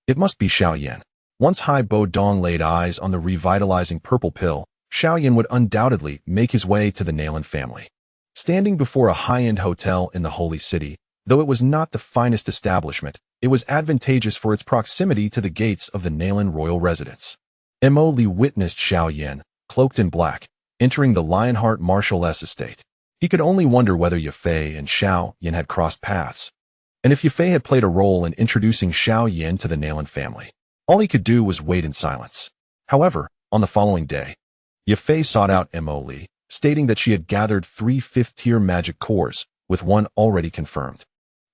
It must be Xiao Yan. Once Hai Bo Dong laid eyes on the revitalizing purple pill, Xiao Yan would undoubtedly make his way to the Nalan family. Standing before a high-end hotel in the Holy City, though it was not the finest establishment, it was advantageous for its proximity to the gates of the Nalan royal residence. Emoli witnessed Xiao Yan, cloaked in black, entering the Lionheart Marshal-S estate. He could only wonder whether Yafei and Xiao Yan had crossed paths, and if Yafei had played a role in introducing Xiao Yan to the Nalan family. All he could do was wait in silence. However, on the following day, Yafei sought out Emoli, stating that she had gathered 3 5th-tier magic cores, with one already confirmed.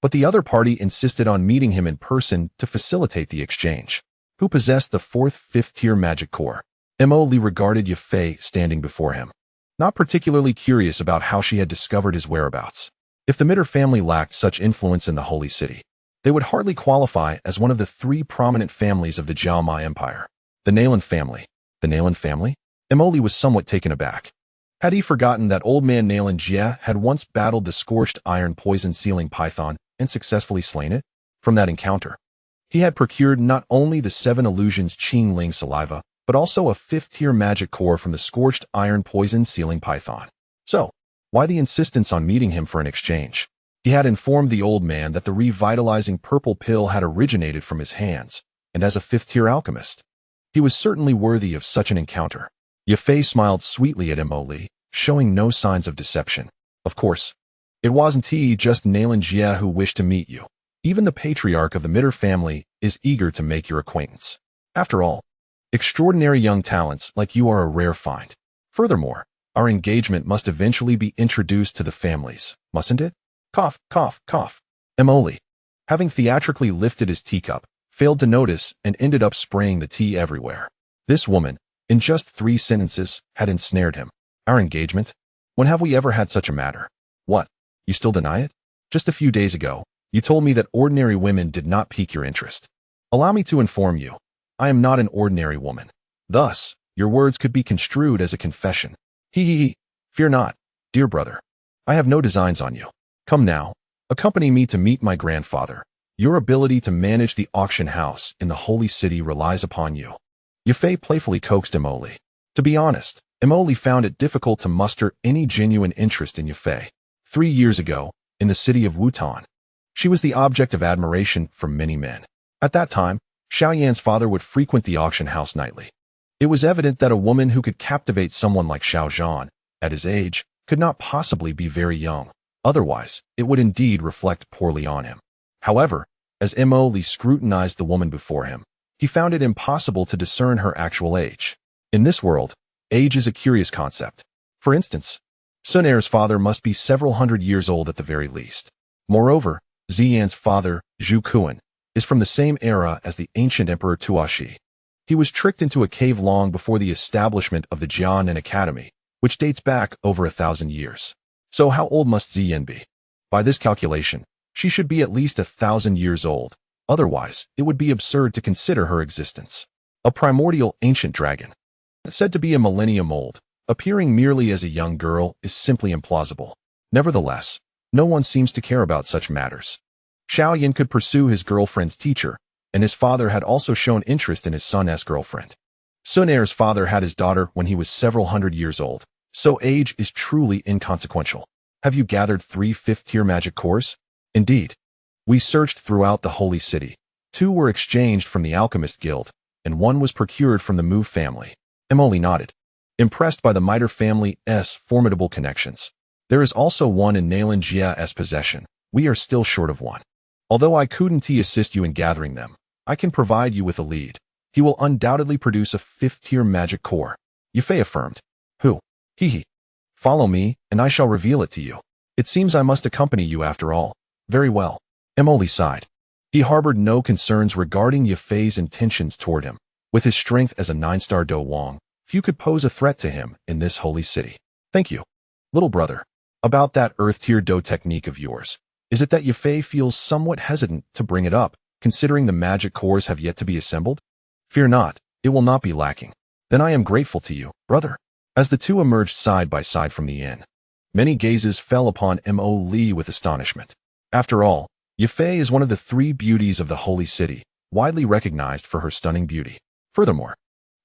But the other party insisted on meeting him in person to facilitate the exchange. Who possessed the 4th 5th-tier magic core? Emoli regarded Yafei standing before him, not particularly curious about how she had discovered his whereabouts. If the Mitter family lacked such influence in the Holy City, they would hardly qualify as one of the 3 prominent families of the Jiaomai Empire. The Nalan family. The Nalan family? Emoli was somewhat taken aback. Had he forgotten that old man Nalan Jie had once battled the scorched iron poison sealing python and successfully slain it? From that encounter, he had procured not only the 7 illusions Qing Ling saliva, but also a 5th-tier magic core from the scorched iron poison sealing python. So, why the insistence on meeting him for an exchange? He had informed the old man that the revitalizing purple pill had originated from his hands, and as a 5th-tier alchemist, he was certainly worthy of such an encounter. Yafei smiled sweetly at Emoli, showing no signs of deception. Of course, it wasn't just Nalan Jie who wished to meet you. Even the patriarch of the Mitter family is eager to make your acquaintance. After all, extraordinary young talents like you are a rare find. Furthermore, our engagement must eventually be introduced to the families, mustn't it? Cough, cough, cough. Emoli, having theatrically lifted his teacup, failed to notice and ended up spraying the tea everywhere. This woman, in just 3 sentences, had ensnared him. Our engagement? When have we ever had such a matter? What? You still deny it? Just a few days ago, you told me that ordinary women did not pique your interest. Allow me to inform you, I am not an ordinary woman. Thus, your words could be construed as a confession. He. Fear not, dear brother. I have no designs on you. Come now, accompany me to meet my grandfather. Your ability to manage the auction house in the Holy City relies upon you. Yafei playfully coaxed Emoli. To be honest, Emily found it difficult to muster any genuine interest in Yafei. 3 years ago, in the city of Wutan, she was the object of admiration for many men. At that time, Xiao Yan's father would frequent the auction house nightly. It was evident that a woman who could captivate someone like Xiao Yan, at his age, could not possibly be very young. Otherwise, it would indeed reflect poorly on him. However, as Emily scrutinized the woman before him, he found it impossible to discern her actual age. In this world, age is a curious concept. For instance, Sun Er's father must be several hundred years old at the very least. Moreover, Ziyan's father, Zhu Kuan, is from the same era as the ancient emperor Dou Qi. He was tricked into a cave long before the establishment of the Jianan Academy, which dates back over 1,000 years. So how old must Ziyan be? By this calculation, she should be at least 1,000 years old. Otherwise, it would be absurd to consider her existence. A primordial ancient dragon, said to be a millennium old, appearing merely as a young girl is simply implausible. Nevertheless, no one seems to care about such matters. Xiao Yan could pursue his girlfriend's teacher, and his father had also shown interest in his son's girlfriend. Sun Er's father had his daughter when he was several hundred years old, so age is truly inconsequential. Have you gathered 3 fifth-tier magic cores? Indeed. We searched throughout the Holy City. 2 were exchanged from the Alchemist Guild, and 1 was procured from the Mu family. Emily nodded, impressed by the Miter family's formidable connections. There is also 1 in Nalan Jia's possession. We are still short of 1. Although I couldn't assist you in gathering them, I can provide you with a lead. He will undoubtedly produce a 5th-tier magic core. Yafei affirmed. Who? He. Follow me, and I shall reveal it to you. It seems I must accompany you after all. Very well. Emily sighed. He harbored no concerns regarding Yafei's intentions toward him. With his strength as a 9-star Do Wang, few could pose a threat to him in this holy city. Thank you. Little brother. About that Earth-tier Do technique of yours. Is it that Yafei feels somewhat hesitant to bring it up, considering the magic cores have yet to be assembled? Fear not, it will not be lacking. Then I am grateful to you, brother. As the 2 emerged side by side from the inn, many gazes fell upon Mo with astonishment. After all, Yafei is one of the 3 beauties of the holy city, widely recognized for her stunning beauty. Furthermore,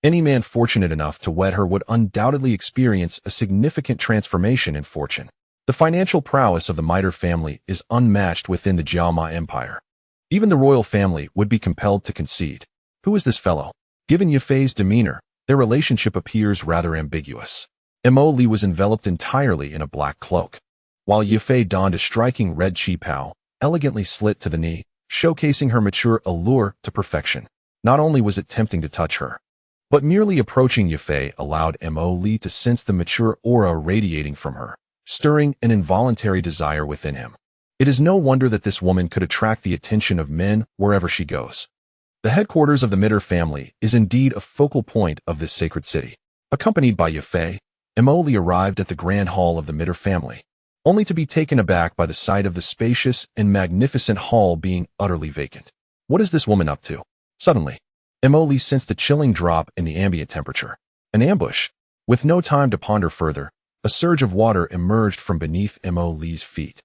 any man fortunate enough to wed her would undoubtedly experience a significant transformation in fortune. The financial prowess of the Miter family is unmatched within the Jiama Empire. Even the royal family would be compelled to concede. Who is this fellow? Given Yafei's demeanor, their relationship appears rather ambiguous. Mo was enveloped entirely in a black cloak, while Yafei donned a striking red qipao, elegantly slit to the knee, showcasing her mature allure to perfection. Not only was it tempting to touch her, but merely approaching Yafei allowed Mo to sense the mature aura radiating from her, stirring an involuntary desire within him. It is no wonder that this woman could attract the attention of men wherever she goes. The headquarters of the Miter family is indeed a focal point of this sacred city. Accompanied by Yafei, Mo arrived at the grand hall of the Miter family, only to be taken aback by the sight of the spacious and magnificent hall being utterly vacant. What is this woman up to? Suddenly, Mo sensed a chilling drop in the ambient temperature. An ambush. With no time to ponder further, a surge of water emerged from beneath Mo's feet.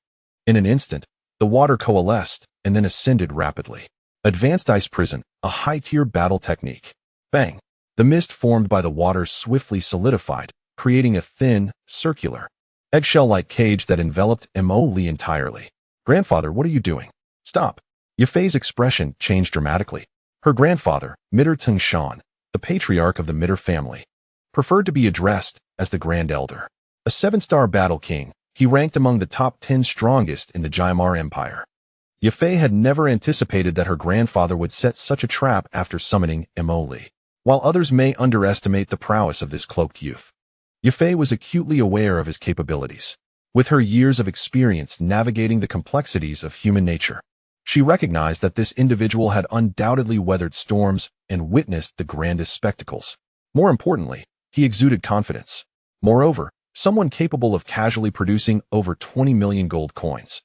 In an instant, the water coalesced and then ascended rapidly. Advanced ice prison, a high-tier battle technique. Bang! The mist formed by the water swiftly solidified, creating a thin, circular, eggshell-like cage that enveloped Mo entirely. Grandfather, what are you doing? Stop! Yafei's expression changed dramatically. Her grandfather, Miter Tengshan, the patriarch of the Miter family, preferred to be addressed as the Grand Elder. A 7-star battle king, he ranked among the top 10 strongest in the Jiamar Empire. Yafei had never anticipated that her grandfather would set such a trap after summoning Mo. While others may underestimate the prowess of this cloaked youth, Yafei was acutely aware of his capabilities. With her years of experience navigating the complexities of human nature, she recognized that this individual had undoubtedly weathered storms and witnessed the grandest spectacles. More importantly, he exuded confidence. Moreover, someone capable of casually producing over 20 million gold coins,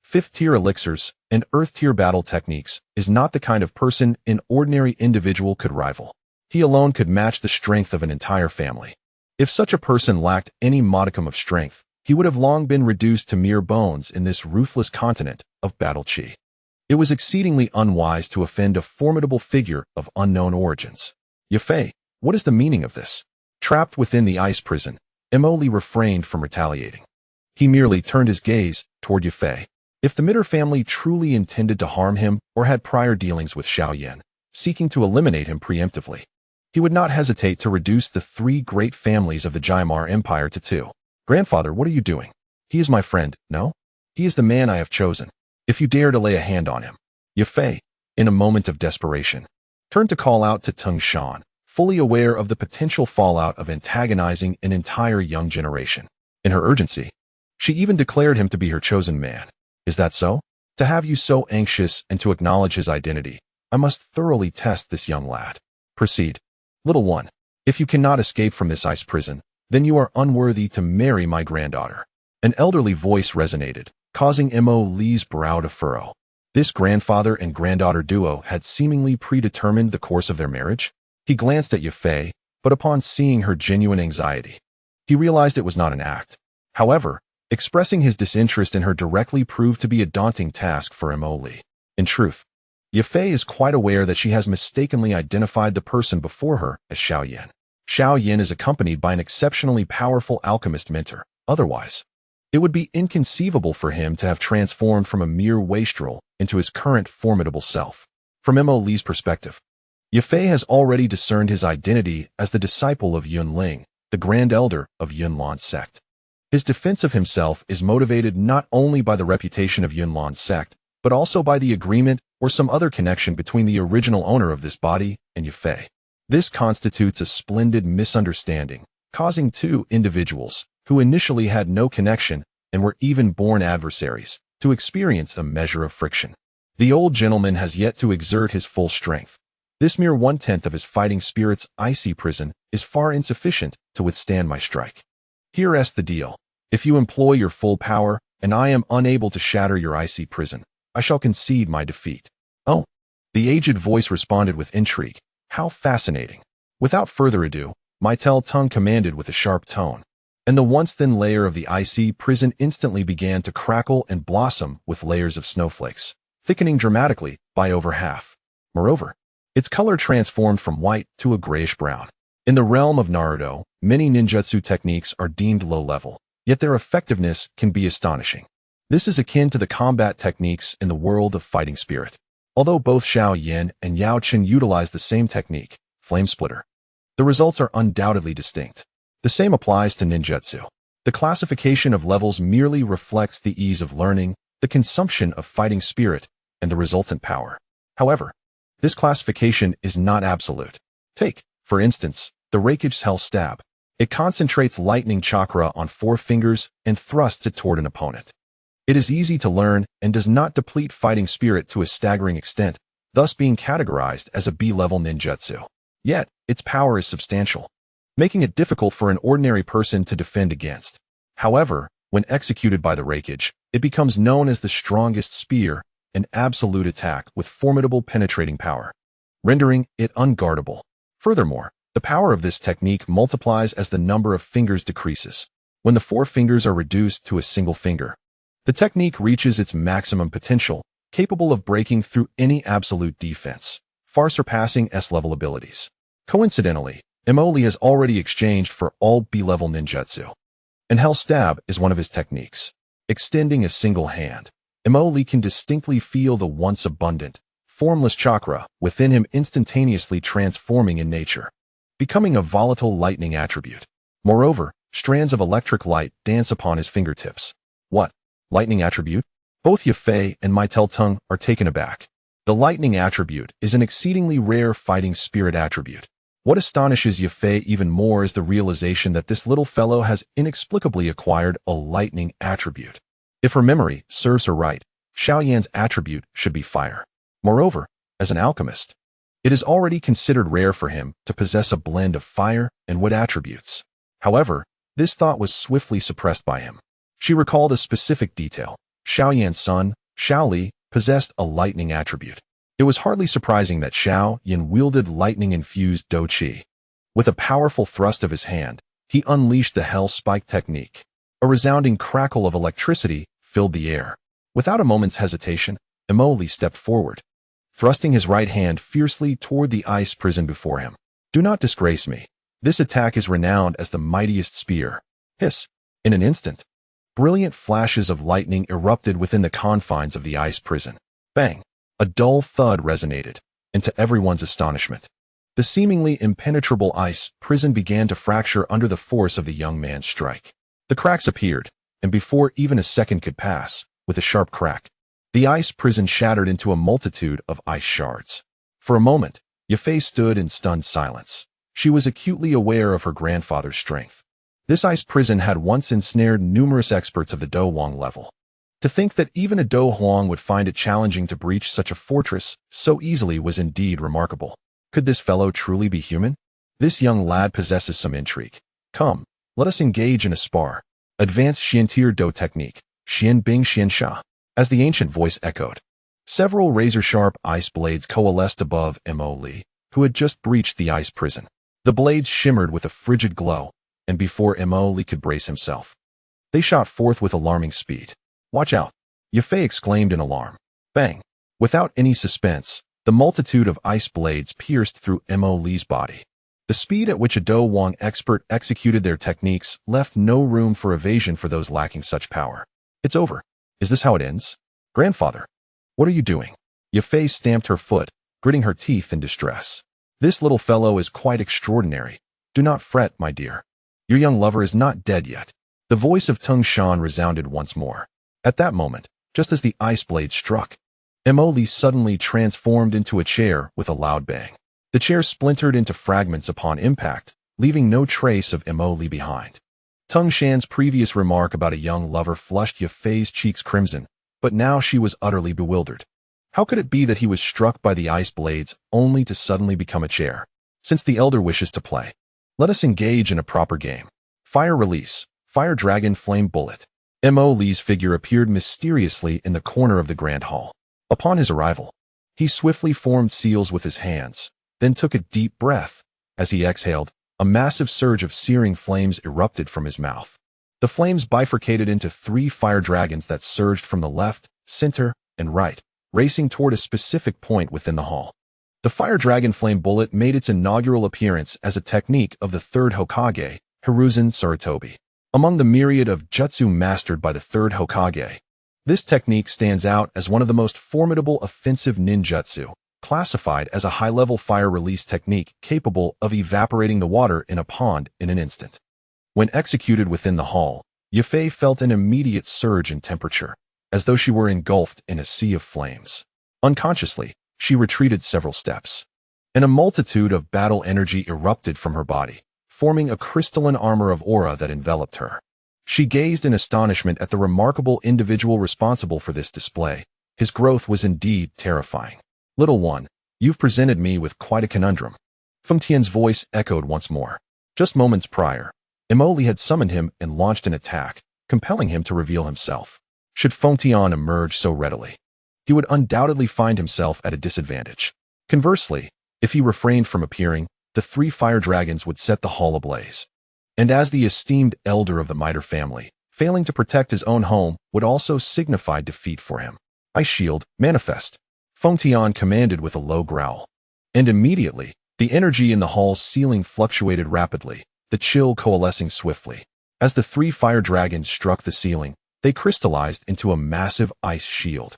5th-tier elixirs, and Earth-tier battle techniques is not the kind of person an ordinary individual could rival. He alone could match the strength of an entire family. If such a person lacked any modicum of strength, he would have long been reduced to mere bones in this ruthless continent of Battle Qi. It was exceedingly unwise to offend a formidable figure of unknown origins. Yafei, what is the meaning of this? Trapped within the ice prison, Li refrained from retaliating. He merely turned his gaze toward Yafei. If the Mitter family truly intended to harm him or had prior dealings with Xiao Yan, seeking to eliminate him preemptively, he would not hesitate to reduce the 3 great families of the Jaimar Empire to 2. Grandfather, what are you doing? He is my friend, no? He is the man I have chosen. If you dare to lay a hand on him. Yafei, in a moment of desperation, turned to call out to Tung Shan, fully aware of the potential fallout of antagonizing an entire young generation. In her urgency, she even declared him to be her chosen man. Is that so? To have you so anxious and to acknowledge his identity, I must thoroughly test this young lad. Proceed. Little one, if you cannot escape from this ice prison, then you are unworthy to marry my granddaughter. An elderly voice resonated, causing Li's brow to furrow. This grandfather and granddaughter duo had seemingly predetermined the course of their marriage. He glanced at Yafei, but upon seeing her genuine anxiety, he realized it was not an act. However, expressing his disinterest in her directly proved to be a daunting task for Li. In truth, Yafei is quite aware that she has mistakenly identified the person before her as Xiao Yan. Xiao Yan is accompanied by an exceptionally powerful alchemist mentor. Otherwise, it would be inconceivable for him to have transformed from a mere wastrel into his current formidable self. From Li's perspective, Yafei has already discerned his identity as the disciple of Yunlan, the Grand Elder of Yunlan Sect. His defense of himself is motivated not only by the reputation of Yunlan Sect, but also by the agreement or some other connection between the original owner of this body and Yafei. This constitutes a splendid misunderstanding, causing 2 individuals, who initially had no connection and were even born adversaries, to experience a measure of friction. The old gentleman has yet to exert his full strength. This mere 1/10 of his fighting spirit's icy prison is far insufficient to withstand my strike. Here's the deal. If you employ your full power, and I am unable to shatter your icy prison, I shall concede my defeat. Oh, the aged voice responded with intrigue. How fascinating. Without further ado, my tongue commanded with a sharp tone, and the once thin layer of the icy prison instantly began to crackle and blossom with layers of snowflakes, thickening dramatically by over half. Moreover, its color transformed from white to a grayish-brown. In the realm of Naruto, many ninjutsu techniques are deemed low-level, yet their effectiveness can be astonishing. This is akin to the combat techniques in the world of fighting spirit. Although both Xiao Yan and Yao Qin utilize the same technique, Flame Splitter, the results are undoubtedly distinct. The same applies to ninjutsu. The classification of levels merely reflects the ease of learning, the consumption of fighting spirit, and the resultant power. However, this classification is not absolute. Take, for instance, the Rakige's Hell Stab. It concentrates lightning chakra on 4 fingers and thrusts it toward an opponent. It is easy to learn and does not deplete fighting spirit to a staggering extent, thus being categorized as a B-level ninjutsu. Yet, its power is substantial, making it difficult for an ordinary person to defend against. However, when executed by the Rakige, it becomes known as the strongest spear, an absolute attack with formidable penetrating power, rendering it unguardable. Furthermore, the power of this technique multiplies as the number of fingers decreases. When the 4 fingers are reduced to a single finger, the technique reaches its maximum potential, capable of breaking through any absolute defense, far surpassing S-level abilities. Coincidentally, Li has already exchanged for all B-level ninjutsu, and Hell Stab is one of his techniques. Extending a single hand, Li can distinctly feel the once abundant, formless chakra within him instantaneously transforming in nature, becoming a volatile lightning attribute. Moreover, strands of electric light dance upon his fingertips. What? Lightning attribute? Both Yafei and my tongue are taken aback. The lightning attribute is an exceedingly rare fighting spirit attribute. What astonishes Yafei even more is the realization that this little fellow has inexplicably acquired a lightning attribute. If her memory serves her right, Xiao Yan's attribute should be fire. Moreover, as an alchemist, it is already considered rare for him to possess a blend of fire and wood attributes. However, this thought was swiftly suppressed by him. She recalled a specific detail. Xiao Yan's son, Xiao Li, possessed a lightning attribute. It was hardly surprising that Xiao Yan wielded lightning-infused Dou Qi. With a powerful thrust of his hand, he unleashed the Hell Spike technique. A resounding crackle of electricity filled the air. Without a moment's hesitation, Li stepped forward, thrusting his right hand fiercely toward the ice prison before him. Do not disgrace me. This attack is renowned as the mightiest spear. Hiss! In an instant, brilliant flashes of lightning erupted within the confines of the ice prison. Bang! A dull thud resonated, and to everyone's astonishment, the seemingly impenetrable ice prison began to fracture under the force of the young man's strike. The cracks appeared, and before even a second could pass, with a sharp crack, the ice prison shattered into a multitude of ice shards. For a moment, Yafei stood in stunned silence. She was acutely aware of her grandfather's strength. This ice prison had once ensnared numerous experts of the Dou Huang level. To think that even a Dou Huang would find it challenging to breach such a fortress so easily was indeed remarkable. Could this fellow truly be human? This young lad possesses some intrigue. Come, let us engage in a spar. Advanced Xiantier Dou technique, Xian Bing Xian Sha. As the ancient voice echoed, several razor-sharp ice blades coalesced above Mo Li, who had just breached the ice prison. The blades shimmered with a frigid glow, and before Mo Li could brace himself, they shot forth with alarming speed. Watch out! Yafei exclaimed in alarm. Bang! Without any suspense, the multitude of ice blades pierced through Mo Li's body. The speed at which a Dou Huang expert executed their techniques left no room for evasion for those lacking such power. It's over. Is this how it ends? Grandfather, what are you doing? Yafei stamped her foot, gritting her teeth in distress. This little fellow is quite extraordinary. Do not fret, my dear. Your young lover is not dead yet. The voice of Tung Shan resounded once more. At that moment, just as the ice blade struck, Mo Li suddenly transformed into a chair with a loud bang. The chair splintered into fragments upon impact, leaving no trace of Mo Li behind. Tung Shan's previous remark about a young lover flushed Yafei's cheeks crimson, but now she was utterly bewildered. How could it be that he was struck by the ice blades only to suddenly become a chair? Since the elder wishes to play, let us engage in a proper game. Fire release, fire dragon flame bullet. Mo Li's figure appeared mysteriously in the corner of the grand hall. Upon his arrival, he swiftly formed seals with his hands, then took a deep breath. As he exhaled, a massive surge of searing flames erupted from his mouth. The flames bifurcated into 3 fire dragons that surged from the left, center, and right, racing toward a specific point within the hall. The fire dragon flame bullet made its inaugural appearance as a technique of the 3rd Hokage, Hiruzen Sarutobi. Among the myriad of jutsu mastered by the 3rd Hokage, this technique stands out as one of the most formidable offensive ninjutsu, classified as a high-level fire release technique capable of evaporating the water in a pond in an instant. When executed within the hall, Yafei felt an immediate surge in temperature, as though she were engulfed in a sea of flames. Unconsciously, she retreated several steps, and a multitude of battle energy erupted from her body, forming a crystalline armor of aura that enveloped her. She gazed in astonishment at the remarkable individual responsible for this display. His growth was indeed terrifying. Little one, you've presented me with quite a conundrum. Feng Tian's voice echoed once more. Just moments prior, Mo Li had summoned him and launched an attack, compelling him to reveal himself. Should Feng Tian emerge so readily, he would undoubtedly find himself at a disadvantage. Conversely, if he refrained from appearing, the 3 fire dragons would set the hall ablaze. And as the esteemed elder of the Miter family, failing to protect his own home would also signify defeat for him. Ice shield, manifest. Feng Tian commanded with a low growl. And immediately, the energy in the hall's ceiling fluctuated rapidly, the chill coalescing swiftly. As the 3 fire dragons struck the ceiling, they crystallized into a massive ice shield,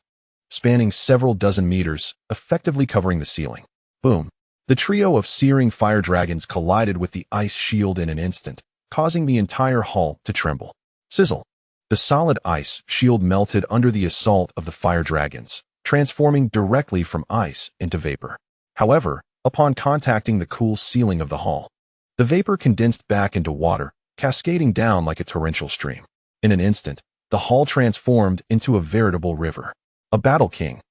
spanning several dozen meters, effectively covering the ceiling. Boom! The trio of searing fire dragons collided with the ice shield in an instant, causing the entire hall to tremble. Sizzle! The solid ice shield melted under the assault of the fire dragons, transforming directly from ice into vapor. However, upon contacting the cool ceiling of the hall, the vapor condensed back into water, cascading down like a torrential stream. In an instant, the hall transformed into a veritable river. A battle king,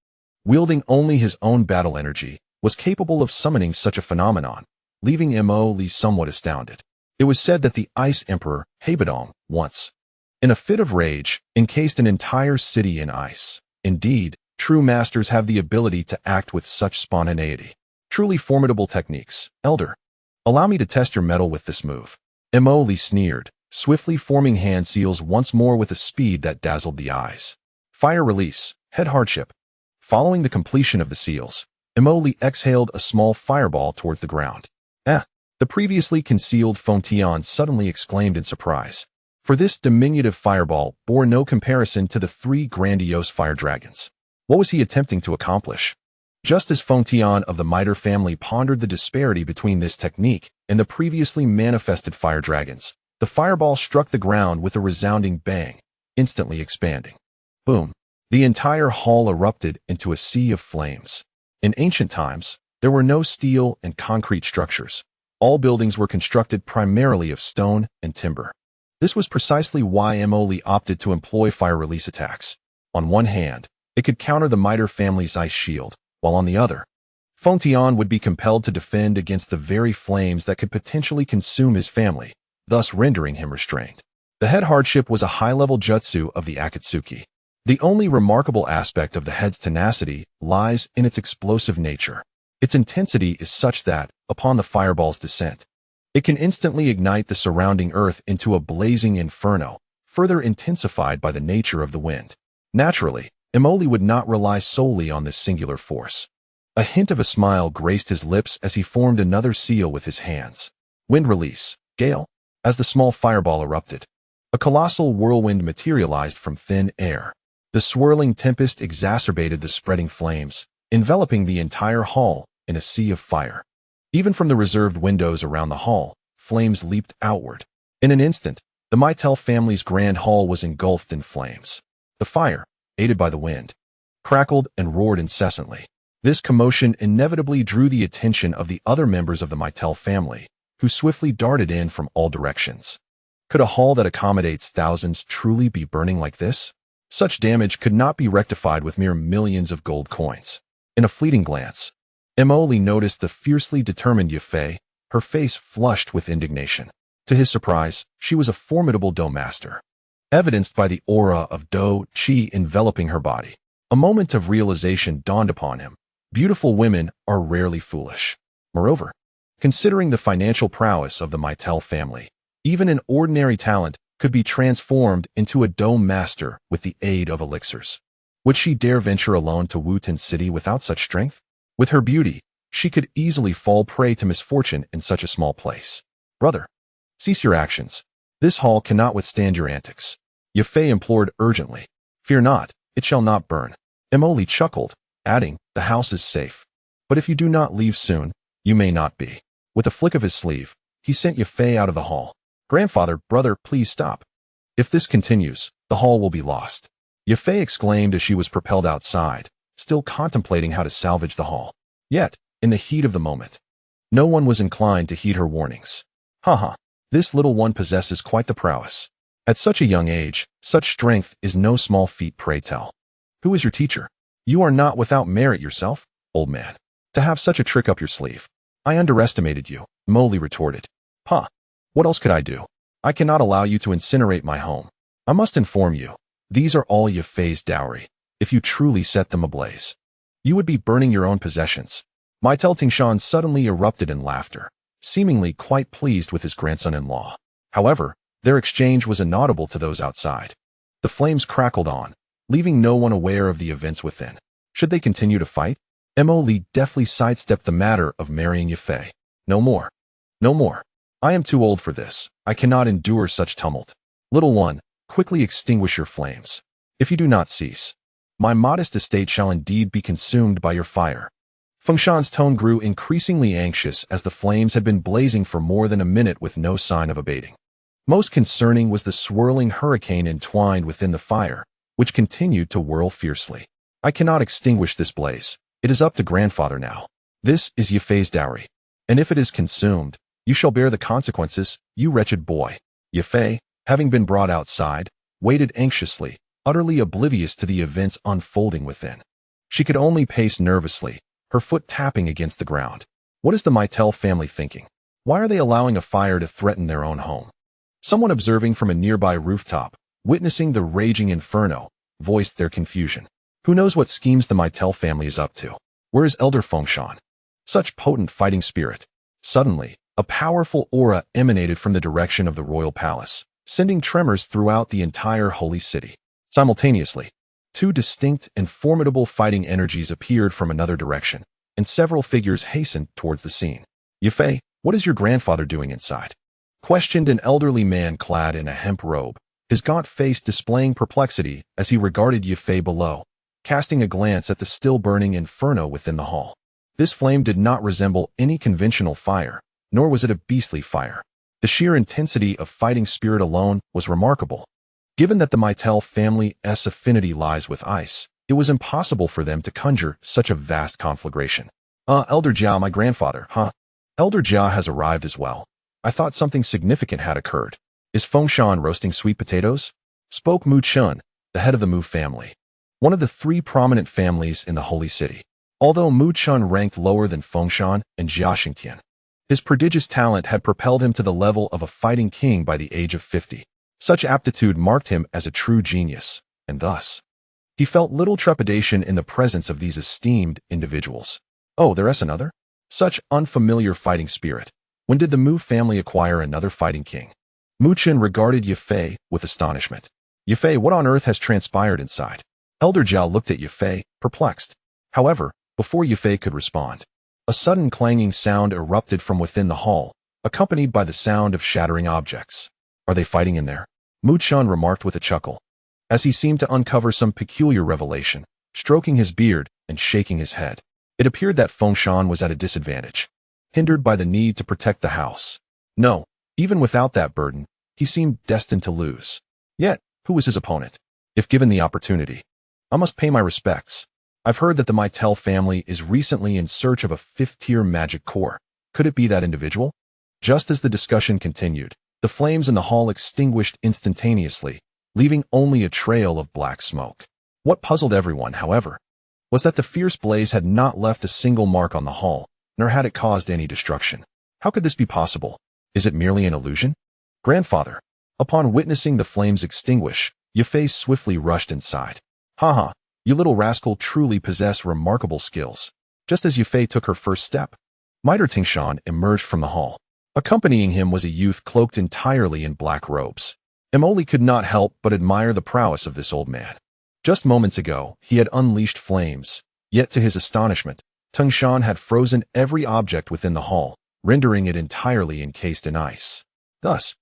wielding only his own battle energy, was capable of summoning such a phenomenon, leaving Mo Li somewhat astounded. It was said that the Ice Emperor, Hebedong, once, in a fit of rage, encased an entire city in ice. Indeed, true masters have the ability to act with such spontaneity. Truly formidable techniques. Elder, allow me to test your mettle with this move. Mo Li sneered, swiftly forming hand seals once more with a speed that dazzled the eyes. Fire release, head hardship. Following the completion of the seals, Mo Li exhaled a small fireball towards the ground. The previously concealed Confronting suddenly exclaimed in surprise, for this diminutive fireball bore no comparison to the 3 grandiose fire dragons. What was he attempting to accomplish? Just as Confronting of the Miter family pondered the disparity between this technique and the previously manifested fire dragons, the fireball struck the ground with a resounding bang, instantly expanding. Boom! The entire hall erupted into a sea of flames. In ancient times, there were no steel and concrete structures. All buildings were constructed primarily of stone and timber. This was precisely why Emoli opted to employ fire release attacks. On one hand, it could counter the Miter family's ice shield, while on the other, Confronting would be compelled to defend against the very flames that could potentially consume his family, thus rendering him restrained. The head hardship was a high-level jutsu of the Akatsuki. The only remarkable aspect of the head's tenacity lies in its explosive nature. Its intensity is such that, upon the fireball's descent, it can instantly ignite the surrounding earth into a blazing inferno, further intensified by the nature of the wind. Naturally, Emoli would not rely solely on this singular force. A hint of a smile graced his lips as he formed another seal with his hands. Wind release, gale. As the small fireball erupted, a colossal whirlwind materialized from thin air. The swirling tempest exacerbated the spreading flames, enveloping the entire hall in a sea of fire. Even from the reserved windows around the hall, flames leaped outward. In an instant, the Meitel family's grand hall was engulfed in flames. The fire, aided by the wind, crackled and roared incessantly. This commotion inevitably drew the attention of the other members of the Meitel family, who swiftly darted in from all directions. Could a hall that accommodates thousands truly be burning like this? Such damage could not be rectified with mere millions of gold coins. In a fleeting glance, Emoli noticed the fiercely determined Yafei, her face flushed with indignation. To his surprise, she was a formidable Dou master, evidenced by the aura of Dou Qi enveloping her body. A moment of realization dawned upon him. Beautiful women are rarely foolish. Moreover, considering the financial prowess of the Meitel family, even an ordinary talent could be transformed into a Dou master with the aid of elixirs. Would she dare venture alone to Wutan City without such strength? With her beauty, she could easily fall prey to misfortune in such a small place. Brother, cease your actions. This hall cannot withstand your antics. Yafei implored urgently. Fear not, it shall not burn. Emoli chuckled, adding, the house is safe. But if you do not leave soon, you may not be. With a flick of his sleeve, he sent Yafei out of the hall. Grandfather, brother, please stop. If this continues, the hall will be lost. Yafei exclaimed as she was propelled outside, still contemplating how to salvage the hall. Yet, in the heat of the moment, no one was inclined to heed her warnings. Haha, this little one possesses quite the prowess. At such a young age, such strength is no small feat, pray tell. Who is your teacher? You are not without merit yourself, old man, to have such a trick up your sleeve. I underestimated you, Emoli retorted. Huh, what else could I do? I cannot allow you to incinerate my home. I must inform you, these are all Yafei's dowry. If you truly set them ablaze, you would be burning your own possessions. Meitel Tingshan suddenly erupted in laughter, seemingly quite pleased with his grandson-in-law. However, their exchange was inaudible to those outside. The flames crackled on, leaving no one aware of the events within. Should they continue to fight? Emoli deftly sidestepped the matter of marrying Yafei. No more. No more. I am too old for this. I cannot endure such tumult. Little one, quickly extinguish your flames. If you do not cease, my modest estate shall indeed be consumed by your fire. Fengshan's tone grew increasingly anxious as the flames had been blazing for more than a minute with no sign of abating. Most concerning was the swirling hurricane entwined within the fire, which continued to whirl fiercely. I cannot extinguish this blaze. It is up to grandfather now. This is Yafei's dowry, and if it is consumed, you shall bear the consequences, you wretched boy. Yafei, having been brought outside, waited anxiously, utterly oblivious to the events unfolding within. She could only pace nervously, her foot tapping against the ground. What is the Meitel family thinking? Why are they allowing a fire to threaten their own home? Someone observing from a nearby rooftop, witnessing the raging inferno, voiced their confusion. Who knows what schemes the Meitel family is up to? Where is Elder Fengshan? Such potent fighting spirit. Suddenly, a powerful aura emanated from the direction of the royal palace, sending tremors throughout the entire holy city. Simultaneously, two distinct and formidable fighting energies appeared from another direction, and several figures hastened towards the scene. Yafei, What is your grandfather doing inside? Questioned an elderly man clad in a hemp robe, his gaunt face displaying perplexity as he regarded Yafei below, casting a glance at the still-burning inferno within the hall. This flame did not resemble any conventional fire, nor was it a beastly fire. The sheer intensity of fighting spirit alone was remarkable. Given that the Meitel family's affinity lies with ice, it was impossible for them to conjure such a vast conflagration. Elder Jia, my grandfather, huh? Elder Jia has arrived as well. I thought something significant had occurred. Is Fengshan roasting sweet potatoes? Spoke Mu Chun, the head of the Mu family, one of the three prominent families in the Holy City. Although Mu Chun ranked lower than Fengshan and Jia Xingtian, his prodigious talent had propelled him to the level of a fighting king by the age of 50. Such aptitude marked him as a true genius, and thus, he felt little trepidation in the presence of these esteemed individuals. Oh, there's another? Such unfamiliar fighting spirit. When did the Mu family acquire another fighting king? Mu Chun regarded Yafei with astonishment. Yafei, what on earth has transpired inside? Elder Jiao looked at Yafei, perplexed. However, before Yafei could respond, a sudden clanging sound erupted from within the hall, accompanied by the sound of shattering objects. Are they fighting in there? Mu Chun remarked with a chuckle, as he seemed to uncover some peculiar revelation, stroking his beard and shaking his head. It appeared that Fengshan was at a disadvantage, hindered by the need to protect the house. No, even without that burden, he seemed destined to lose. Yet, who was his opponent? If given the opportunity, I must pay my respects. I've heard that the Meitel family is recently in search of a 5th-tier magic core. Could it be that individual? Just as the discussion continued, the flames in the hall extinguished instantaneously, leaving only a trail of black smoke. What puzzled everyone, however, was that the fierce blaze had not left a single mark on the hall, nor had it caused any destruction. How could this be possible? Is it merely an illusion? Grandfather. Upon witnessing the flames extinguish, Yafei swiftly rushed inside. Haha, you little rascal truly possess remarkable skills. Just as Yafei took her first step, Miter Tingshan emerged from the hall. Accompanying him was a youth cloaked entirely in black robes. Emoli could not help but admire the prowess of this old man. Just moments ago, he had unleashed flames, yet to his astonishment, Tingshan had frozen every object within the hall, rendering it entirely encased in ice. Thus,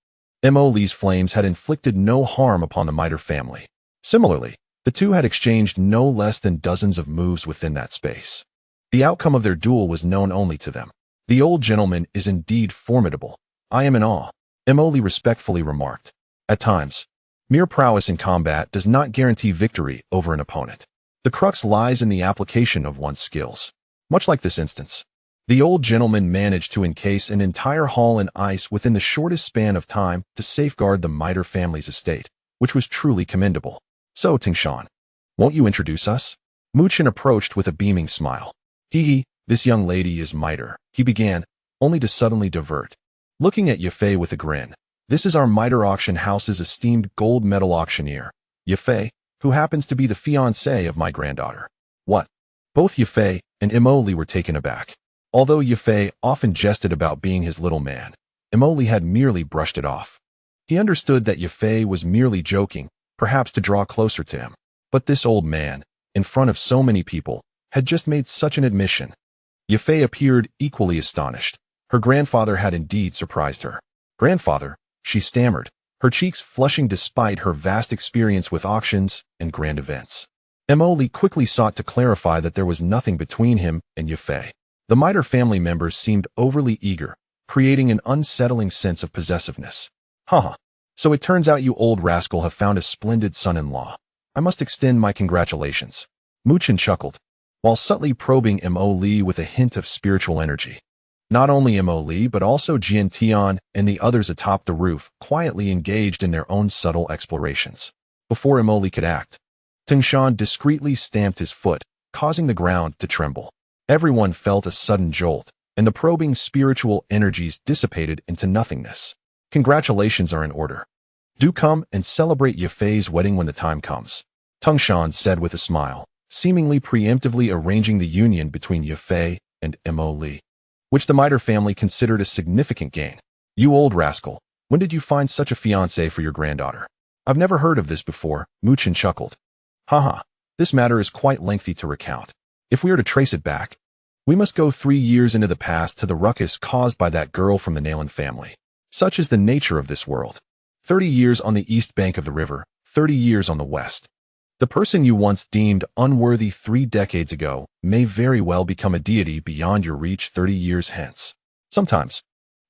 Emoli's flames had inflicted no harm upon the Miter family. Similarly, the two had exchanged no less than dozens of moves within that space. The outcome of their duel was known only to them. The old gentleman is indeed formidable. I am in awe, Emoli respectfully remarked. At times, mere prowess in combat does not guarantee victory over an opponent. The crux lies in the application of one's skills. Much like this instance, the old gentleman managed to encase an entire hall in ice within the shortest span of time to safeguard the Miter family's estate, which was truly commendable. So, Tingshan, won't you introduce us? Mu Chun approached with a beaming smile. This young lady is Miter, he began, only to suddenly divert. Looking at Yafei with a grin. This is our Miter auction house's esteemed gold medal auctioneer, Yafei, who happens to be the fiancé of my granddaughter. What? Both Yafei and Emoli were taken aback. Although Yafei often jested about being his little man, Emoli had merely brushed it off. He understood that Yafei was merely joking, perhaps to draw closer to him. But this old man, in front of so many people, had just made such an admission. Yafei appeared equally astonished. Her grandfather had indeed surprised her. Grandfather, she stammered, her cheeks flushing despite her vast experience with auctions and grand events. Emoli quickly sought to clarify that there was nothing between him and Yafei. The Miter family members seemed overly eager, creating an unsettling sense of possessiveness. Haha. So it turns out you old rascal have found a splendid son-in-law. I must extend my congratulations. Mu Chun chuckled, while subtly probing Emoli with a hint of spiritual energy. Not only Emoli but also Jian Tian and the others atop the roof quietly engaged in their own subtle explorations. Before Emoli could act, Tingshan discreetly stamped his foot, causing the ground to tremble. Everyone felt a sudden jolt, and the probing spiritual energies dissipated into nothingness. Congratulations are in order. Do come and celebrate Yafei's wedding when the time comes, Tingshan said with a smile, seemingly preemptively arranging the union between Yafei and Emoli, which the Miter family considered a significant gain. You old rascal, when did you find such a fiancé for your granddaughter? I've never heard of this before, Mu Chun chuckled. Haha, this matter is quite lengthy to recount. If we are to trace it back, We must go 3 years into the past to the ruckus caused by that girl from the Nalan family. Such is the nature of this world. 30 years on the east bank of the river, 30 years on the west. The person you once deemed unworthy 3 decades ago may very well become a deity beyond your reach 30 years hence. Sometimes,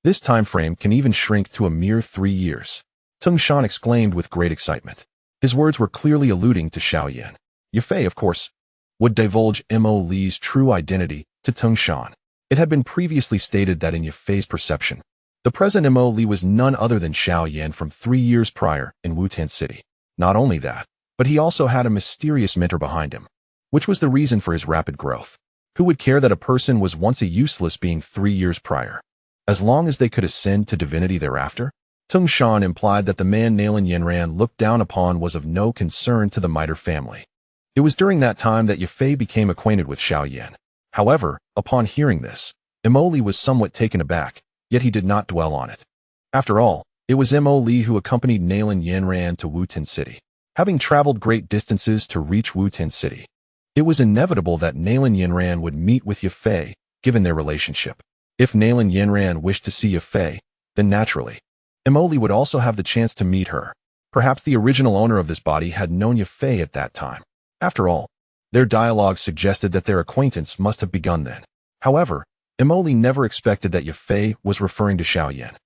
this time frame can even shrink to a mere 3 years. Tung Shan exclaimed with great excitement. His words were clearly alluding to Xiao Yan. Yafei, of course, would divulge Mo Li's true identity to Tung Shan. It had been previously stated that in Yafei's perception, the present Mo Li was none other than Xiao Yan from 3 years prior in Wutan City. Not only that, but he also had a mysterious mentor behind him, which was the reason for his rapid growth. Who would care that a person was once a useless being 3 years prior, as long as they could ascend to divinity thereafter? Tung Shan implied that the man Nalan Yanran looked down upon was of no concern to the Miter family. It was during that time that Yafei became acquainted with Xiao Yan. However, upon hearing this, Mo Li was somewhat taken aback, yet he did not dwell on it. After all, it was Mo Li who accompanied Nalan Yanran to Wutan City. Having traveled great distances to reach Wutan City, it was inevitable that Nalan Yanran would meet with Yafei, given their relationship. If Nalan Yanran wished to see Yafei, then naturally, Mo Li would also have the chance to meet her. Perhaps the original owner of this body had known Yafei at that time. After all, their dialogue suggested that their acquaintance must have begun then. However, Mo Li never expected that Yafei was referring to Xiao Yan.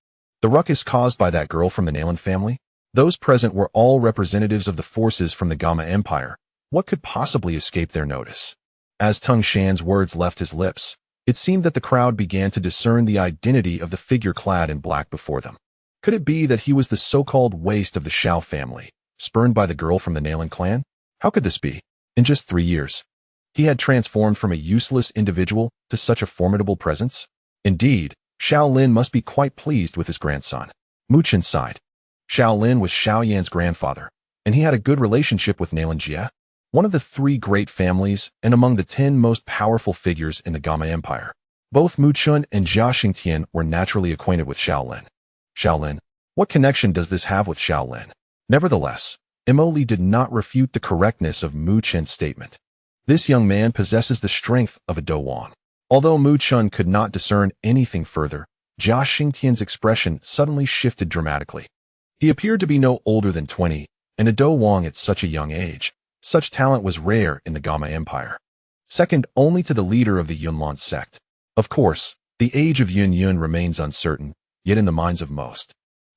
The ruckus caused by that girl from the Nalan family? Those present were all representatives of the forces from the Gamma Empire. What could possibly escape their notice? As Tung Shan's words left his lips, it seemed that the crowd began to discern the identity of the figure clad in black before them. Could it be that he was the so-called waste of the Xiao family, spurned by the girl from the Nalan clan? How could this be? In just 3 years, he had transformed from a useless individual to such a formidable presence? Indeed, Xiao Lin must be quite pleased with his grandson. Mu Chen sighed. Xiao Lin was Xiao Yan's grandfather, and he had a good relationship with Nalan Jie, one of the 3 great families and among the 10 most powerful figures in the Gamma Empire. Both Mu Chen and Jia Xingtian were naturally acquainted with Xiao Lin. Xiao Lin, what connection does this have with Xiao Lin? Nevertheless, Mo Li did not refute the correctness of Mu Chen's statement. This young man possesses the strength of a Dou Wang. Although Mu Chen could not discern anything further, Jia Xingtian's expression suddenly shifted dramatically. He appeared to be no older than 20, and a Dou Wang at such a young age. Such talent was rare in the Gamma Empire, second only to the leader of the Yunlan Sect. Of course, the age of Yun remains uncertain, yet in the minds of most,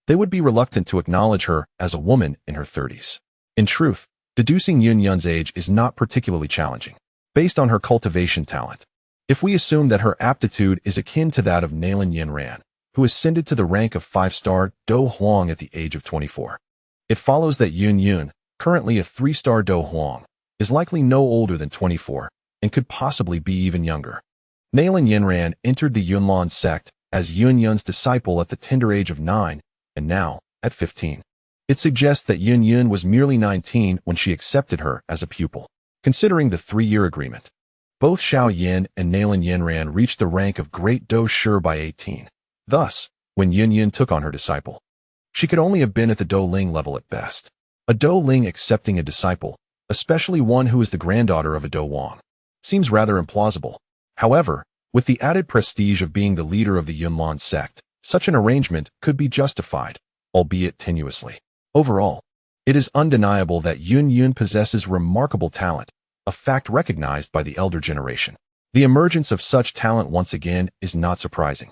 they would be reluctant to acknowledge her as a woman in her 30s. In truth, deducing Yun's age is not particularly challenging, based on her cultivation talent. If we assume that her aptitude is akin to that of Nalan Yanran, who ascended to the rank of 5-star Dou Huang at the age of 24, it follows that Yun, currently a 3-star Dou Huang, is likely no older than 24 and could possibly be even younger. Nalan Yanran entered the Yunlan Sect as Yun's disciple at the tender age of 9, and now, at 15. It suggests that Yun was merely 19 when she accepted her as a pupil. Considering the 3-year agreement, both Xiao Yan and Nalan Yanran reached the rank of Great Dou Shi by 18. Thus, when Yun took on her disciple, she could only have been at the Dou Ling level at best. A Dou Ling accepting a disciple, especially one who is the granddaughter of a Dou Wang, seems rather implausible. However, with the added prestige of being the leader of the Yunlan Sect, such an arrangement could be justified, albeit tenuously. Overall, it is undeniable that Yun possesses remarkable talent, a fact recognized by the elder generation. The emergence of such talent once again is not surprising.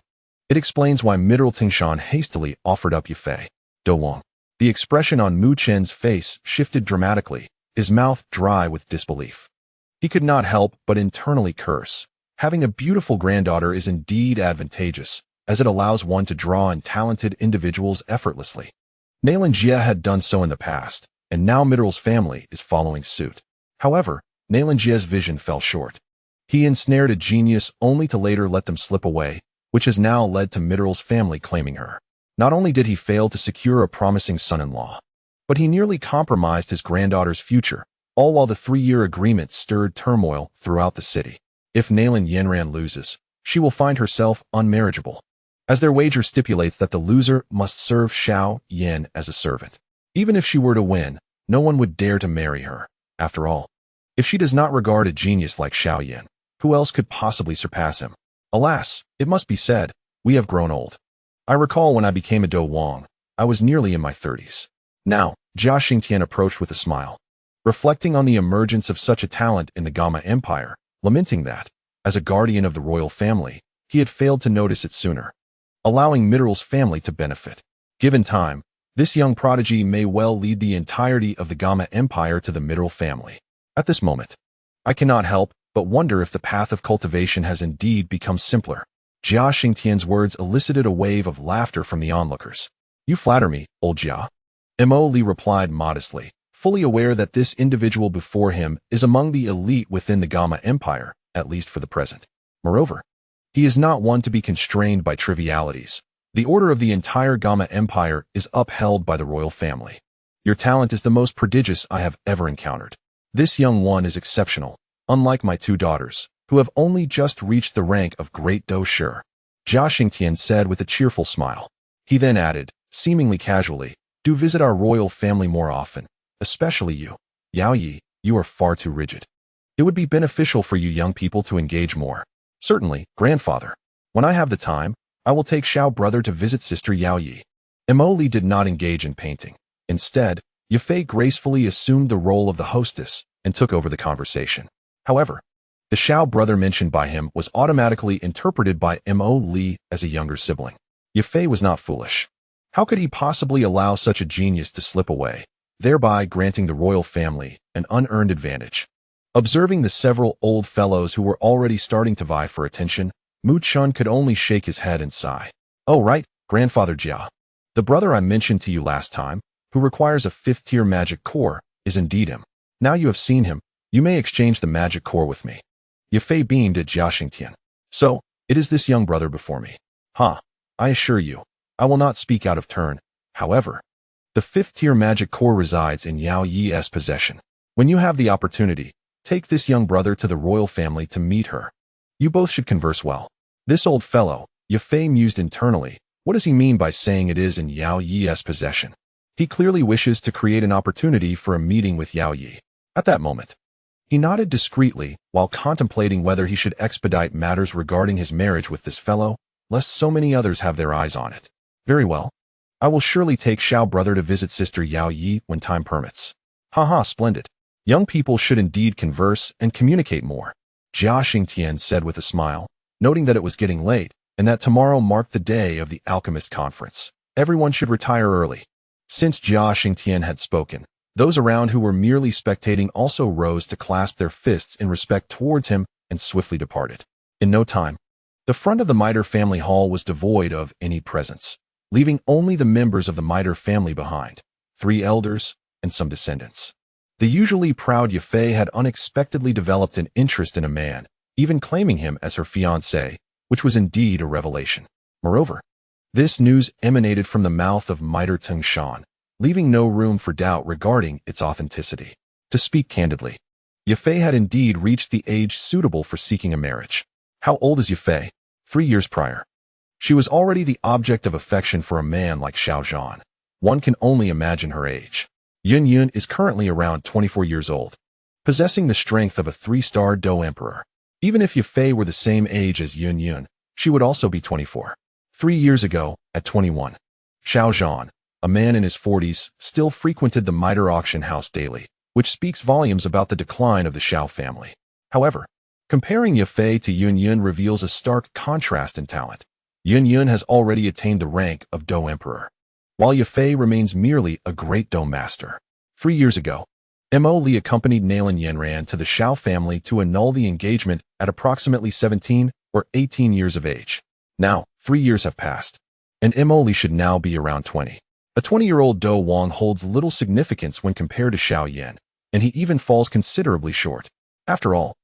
It explains why Mineral Tingshan hastily offered up Yafei. Dou Wang. The expression on Mu Chen's face shifted dramatically, his mouth dry with disbelief. He could not help but internally curse. Having a beautiful granddaughter is indeed advantageous, as it allows one to draw in talented individuals effortlessly. Nalan Jie had done so in the past, and now Mineral's family is following suit. However, Nalan Jie's vision fell short. He ensnared a genius only to later let them slip away, which has now led to Mineral's family claiming her. Not only did he fail to secure a promising son-in-law, but he nearly compromised his granddaughter's future, all while the 3-year agreement stirred turmoil throughout the city. If Nalan Yanran loses, she will find herself unmarriageable, as their wager stipulates that the loser must serve Xiao Yan as a servant. Even if she were to win, no one would dare to marry her. After all, if she does not regard a genius like Xiao Yan, Who else could possibly surpass him? Alas, it must be said, we have grown old. I recall when I became a Dou Wang, I was nearly in my 30s. Now, Jia Xingtian approached with a smile, reflecting on the emergence of such a talent in the Gamma Empire, lamenting that, as a guardian of the royal family, he had failed to notice it sooner, allowing Mitral's family to benefit. Given time, this young prodigy may well lead the entirety of the Gamma Empire to the Mitral family. At this moment, I cannot help but wonder if the path of cultivation has indeed become simpler. Jia Xingtian's words elicited a wave of laughter from the onlookers. You flatter me, old Jia. Mo Li replied modestly, fully aware that this individual before him is among the elite within the Gamma Empire, at least for the present. Moreover, he is not one to be constrained by trivialities. The order of the entire Gamma Empire is upheld by the royal family. Your talent is the most prodigious I have ever encountered. This young one is exceptional, unlike my two daughters, who have only just reached the rank of Great Dou Qi. Jia Xingtian said with a cheerful smile. He then added, seemingly casually, do visit our royal family more often, especially you. Yao Yi, you are far too rigid. It would be beneficial for you young people to engage more. Certainly, grandfather. When I have the time, I will take Xiao brother to visit sister Yao Yi. Mo Li did not engage in painting. Instead, Yafei gracefully assumed the role of the hostess and took over the conversation. However, the Xiao brother mentioned by him was automatically interpreted by Mo Li as a younger sibling. Yafei was not foolish. How could he possibly allow such a genius to slip away, thereby granting the royal family an unearned advantage? Observing the several old fellows who were already starting to vie for attention, Mu Chun could only shake his head and sigh. Oh right, Grandfather Jia. The brother I mentioned to you last time, who requires a 5th-tier magic core, is indeed him. Now you have seen him, you may exchange the magic core with me. Yafei beamed at Jia Xingtian. So, it is this young brother before me. I assure you, I will not speak out of turn. However, the 5th-tier magic core resides in Yao Yi's possession. When you have the opportunity, take this young brother to the royal family to meet her. You both should converse well. This old fellow, Yafei mused internally, what does he mean by saying it is in Yao Yi's possession? He clearly wishes to create an opportunity for a meeting with Yao Yi. At that moment, he nodded discreetly while contemplating whether he should expedite matters regarding his marriage with this fellow, lest so many others have their eyes on it. Very well. I will surely take Xiao brother to visit sister Yao Yi when time permits. Splendid. Young people should indeed converse and communicate more, Jia Xingtian said with a smile, noting that it was getting late and that tomorrow marked the day of the alchemist conference. Everyone should retire early. Since Jia Xingtian had spoken, those around who were merely spectating also rose to clasp their fists in respect towards him and swiftly departed. In no time, the front of the Miter family hall was devoid of any presence, leaving only the members of the Miter family behind, 3 elders and some descendants. The usually proud Yafei had unexpectedly developed an interest in a man, even claiming him as her fiancé, which was indeed a revelation. Moreover, this news emanated from the mouth of Miter Tengshan, leaving no room for doubt regarding its authenticity. To speak candidly, Yafei had indeed reached the age suitable for seeking a marriage. How old is Yafei? 3 years prior. She was already the object of affection for a man like Xiao Yan. One can only imagine her age. Yun is currently around 24 years old, possessing the strength of a 3-star Dou Emperor. Even if Yafei were the same age as Yun, she would also be 24. 3 years ago, at 21, Xiao Yan, a man in his 40s, still frequented the Miter auction house daily, which speaks volumes about the decline of the Xiao family. However, comparing Yafei to Yun reveals a stark contrast in talent. Yun has already attained the rank of Dou Emperor, while Yafei remains merely a great Dou Master. 3 years ago, Mo Li accompanied Nalan Yanran to the Xiao family to annul the engagement at approximately 17 or 18 years of age. Now, 3 years have passed, and Mo Li should now be around 20. A 20-year-old Dou Wang holds little significance when compared to Xiao Yan, and he even falls considerably short. After all,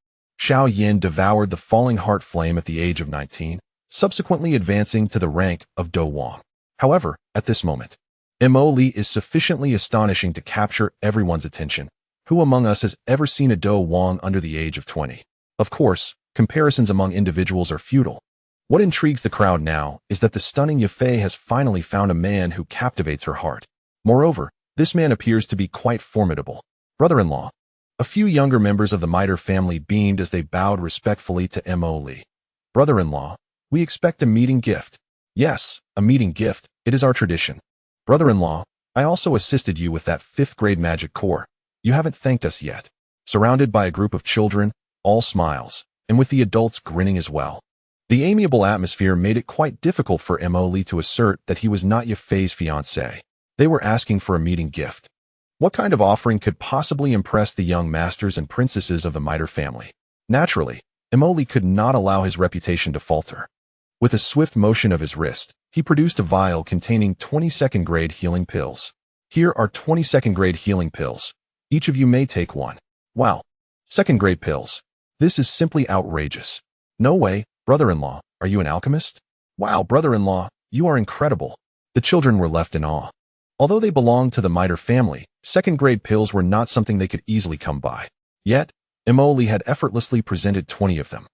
Xiao Yan devoured the falling heart flame at the age of 19, subsequently advancing to the rank of Dou Wang. However, at this moment, Mo Li is sufficiently astonishing to capture everyone's attention. Who among us has ever seen a Dou Wang under the age of 20? Of course, comparisons among individuals are futile. What intrigues the crowd now is that the stunning Yafei has finally found a man who captivates her heart. Moreover, this man appears to be quite formidable. Brother-in-law, A few younger members of the Miter family beamed as they bowed respectfully to Mo Li. Brother-in-law, we expect a meeting gift. Yes, a meeting gift, it is our tradition. Brother-in-law, I also assisted you with that 5th grade magic core. You haven't thanked us yet. Surrounded by a group of children, all smiles, and with the adults grinning as well. The amiable atmosphere made it quite difficult for Mo Li to assert that he was not Yafei's fiancé. They were asking for a meeting gift. What kind of offering could possibly impress the young masters and princesses of the Miter family? Naturally, Mo Li could not allow his reputation to falter. With a swift motion of his wrist, he produced a vial containing 22nd grade healing pills. Here are 22nd grade healing pills. Each of you may take one. Wow. 2nd grade pills. This is simply outrageous. No way, brother-in-law, are you an alchemist? Wow, brother-in-law, you are incredible. The children were left in awe. Although they belonged to the Miter family, 2nd grade pills were not something they could easily come by. Yet, Mo Li had effortlessly presented 20 of them.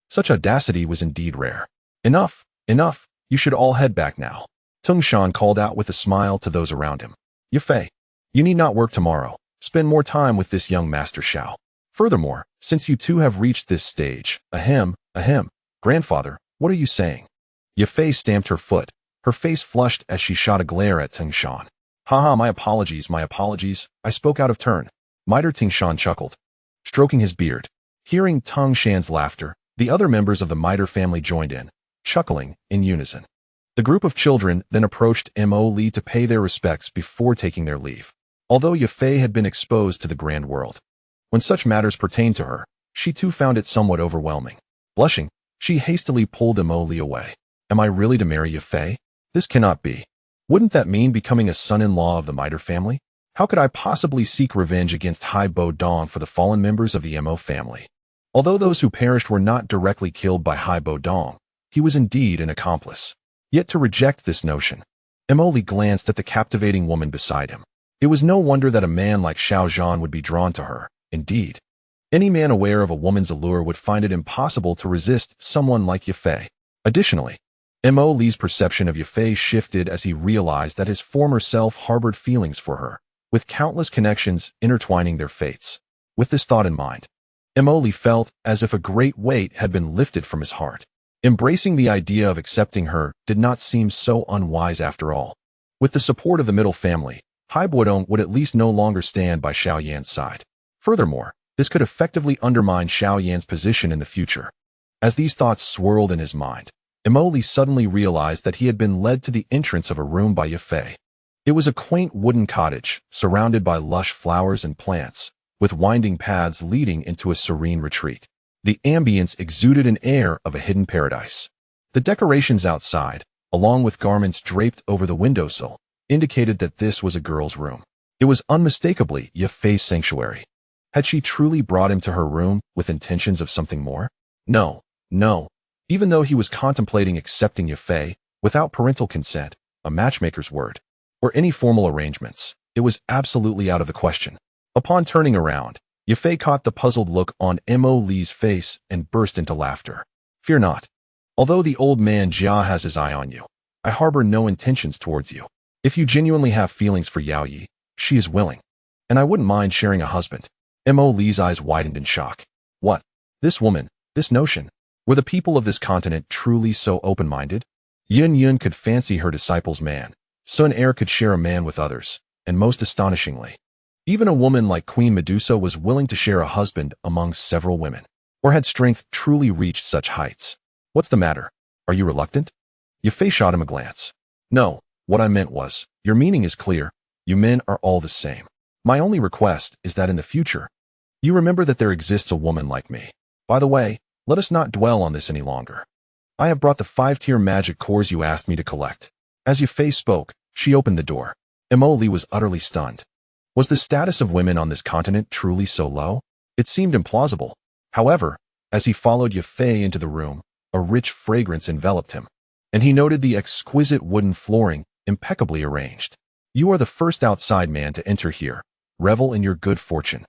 Such audacity was indeed rare. Enough, enough, you should all head back now. Tung Shan called out with a smile to those around him. Yafei, you need not work tomorrow. Spend more time with this young master Xiao. Furthermore, since you two have reached this stage, ahem, grandfather, what are you saying? Yafei stamped her foot. Her face flushed as she shot a glare at Tung Shan. Haha, my apologies, I spoke out of turn. Miter Tung Shan chuckled, stroking his beard. Hearing Tung Shan's laughter, the other members of the Miter family joined in, chuckling in unison. The group of children then approached Mo Li to pay their respects before taking their leave. Although Yafei had been exposed to the grand world, when such matters pertained to her, she too found it somewhat overwhelming. Blushing, she hastily pulled Mo Li away. Am I really to marry Yafei? This cannot be. Wouldn't that mean becoming a son-in-law of the Miter family? How could I possibly seek revenge against Hai Bo Dong for the fallen members of the Mo family? Although those who perished were not directly killed by Hai Bo Dong, he was indeed an accomplice. Yet to reject this notion, Mo Li glanced at the captivating woman beside him. It was no wonder that a man like Xiao Yan would be drawn to her. Indeed, any man aware of a woman's allure would find it impossible to resist someone like Yafei. Additionally, Mo Li's perception of Yafei shifted as he realized that his former self harbored feelings for her, with countless connections intertwining their fates. With this thought in mind, Mo Li felt as if a great weight had been lifted from his heart. Embracing the idea of accepting her did not seem so unwise after all. With the support of the middle family, Hai Bo would at least no longer stand by Xiao Yan's side. Furthermore, this could effectively undermine Xiao Yan's position in the future. As these thoughts swirled in his mind, Mo Li suddenly realized that he had been led to the entrance of a room by Yafei. It was a quaint wooden cottage, surrounded by lush flowers and plants, with winding paths leading into a serene retreat. The ambience exuded an air of a hidden paradise. The decorations outside, along with garments draped over the windowsill, indicated that this was a girl's room. It was unmistakably Yafei's sanctuary. Had she truly brought him to her room with intentions of something more? No. Even though he was contemplating accepting Yafei, without parental consent, a matchmaker's word, or any formal arrangements, it was absolutely out of the question. Upon turning around, Yafei caught the puzzled look on Mo Li's face and burst into laughter. Fear not. Although the old man Jia has his eye on you, I harbor no intentions towards you. If you genuinely have feelings for Yao Yi, she is willing. And I wouldn't mind sharing a husband. Mo Li's eyes widened in shock. What? This woman, this notion. Were the people of this continent truly so open-minded? Yun could fancy her disciple's man. Sun Er could share a man with others. And most astonishingly, even a woman like Queen Medusa was willing to share a husband among several women. Or had strength truly reached such heights? What's the matter? Are you reluctant? Yafei shot him a glance. No, what I meant was, your meaning is clear. You men are all the same. My only request is that in the future, you remember that there exists a woman like me. By the way, let us not dwell on this any longer. I have brought the 5-tier magic cores you asked me to collect. As Yafei spoke, she opened the door. Mo Li was utterly stunned. Was the status of women on this continent truly so low? It seemed implausible. However, as he followed Yafei into the room, a rich fragrance enveloped him, and he noted the exquisite wooden flooring, impeccably arranged. You are the first outside man to enter here. Revel in your good fortune.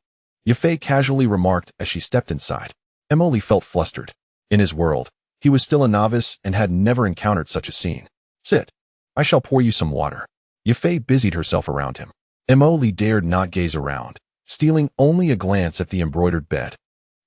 Yafei casually remarked as she stepped inside. Mo Li felt flustered. In his world, he was still a novice and had never encountered such a scene. Sit. I shall pour you some water. Yafei busied herself around him. Mo Li dared not gaze around, stealing only a glance at the embroidered bed,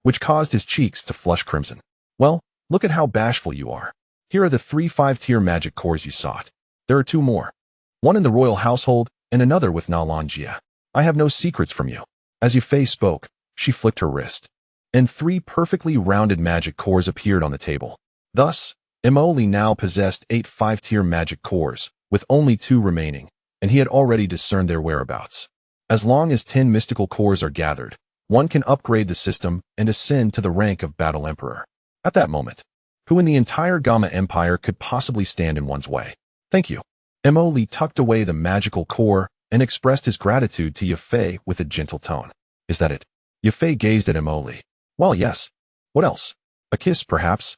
which caused his cheeks to flush crimson. Well, look at how bashful you are. Here are the 3 5-tier magic cores you sought. There are 2 more. One in the royal household and another with Nalan Jia. I have no secrets from you. As Yafei spoke, she flicked her wrist, and 3 perfectly rounded magic cores appeared on the table. Thus, Emoli now possessed 8 5-tier magic cores, with only 2 remaining, and he had already discerned their whereabouts. As long as 10 mystical cores are gathered, one can upgrade the system and ascend to the rank of Battle Emperor. At that moment, who in the entire Gamma Empire could possibly stand in one's way? Thank you. Emoli tucked away the magical core and expressed his gratitude to Yafei with a gentle tone. Is that it? Yafei gazed at Emoli. Well, yes. What else? A kiss, perhaps?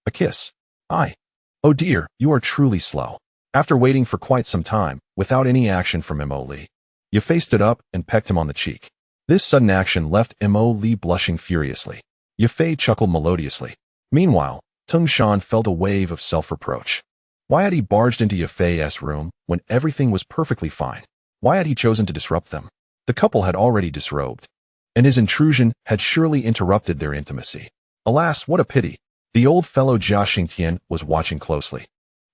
A kiss. Oh dear, you are truly slow. After waiting for quite some time, without any action from Emoli, Yafei stood up and pecked him on the cheek. This sudden action left Emoli blushing furiously. Yafei chuckled melodiously. Meanwhile, Tung Shan felt a wave of self-reproach. Why had he barged into Yafei's room when everything was perfectly fine? Why had he chosen to disrupt them? The couple had already disrobed, and his intrusion had surely interrupted their intimacy. Alas, what a pity. The old fellow Jia Xingtian was watching closely,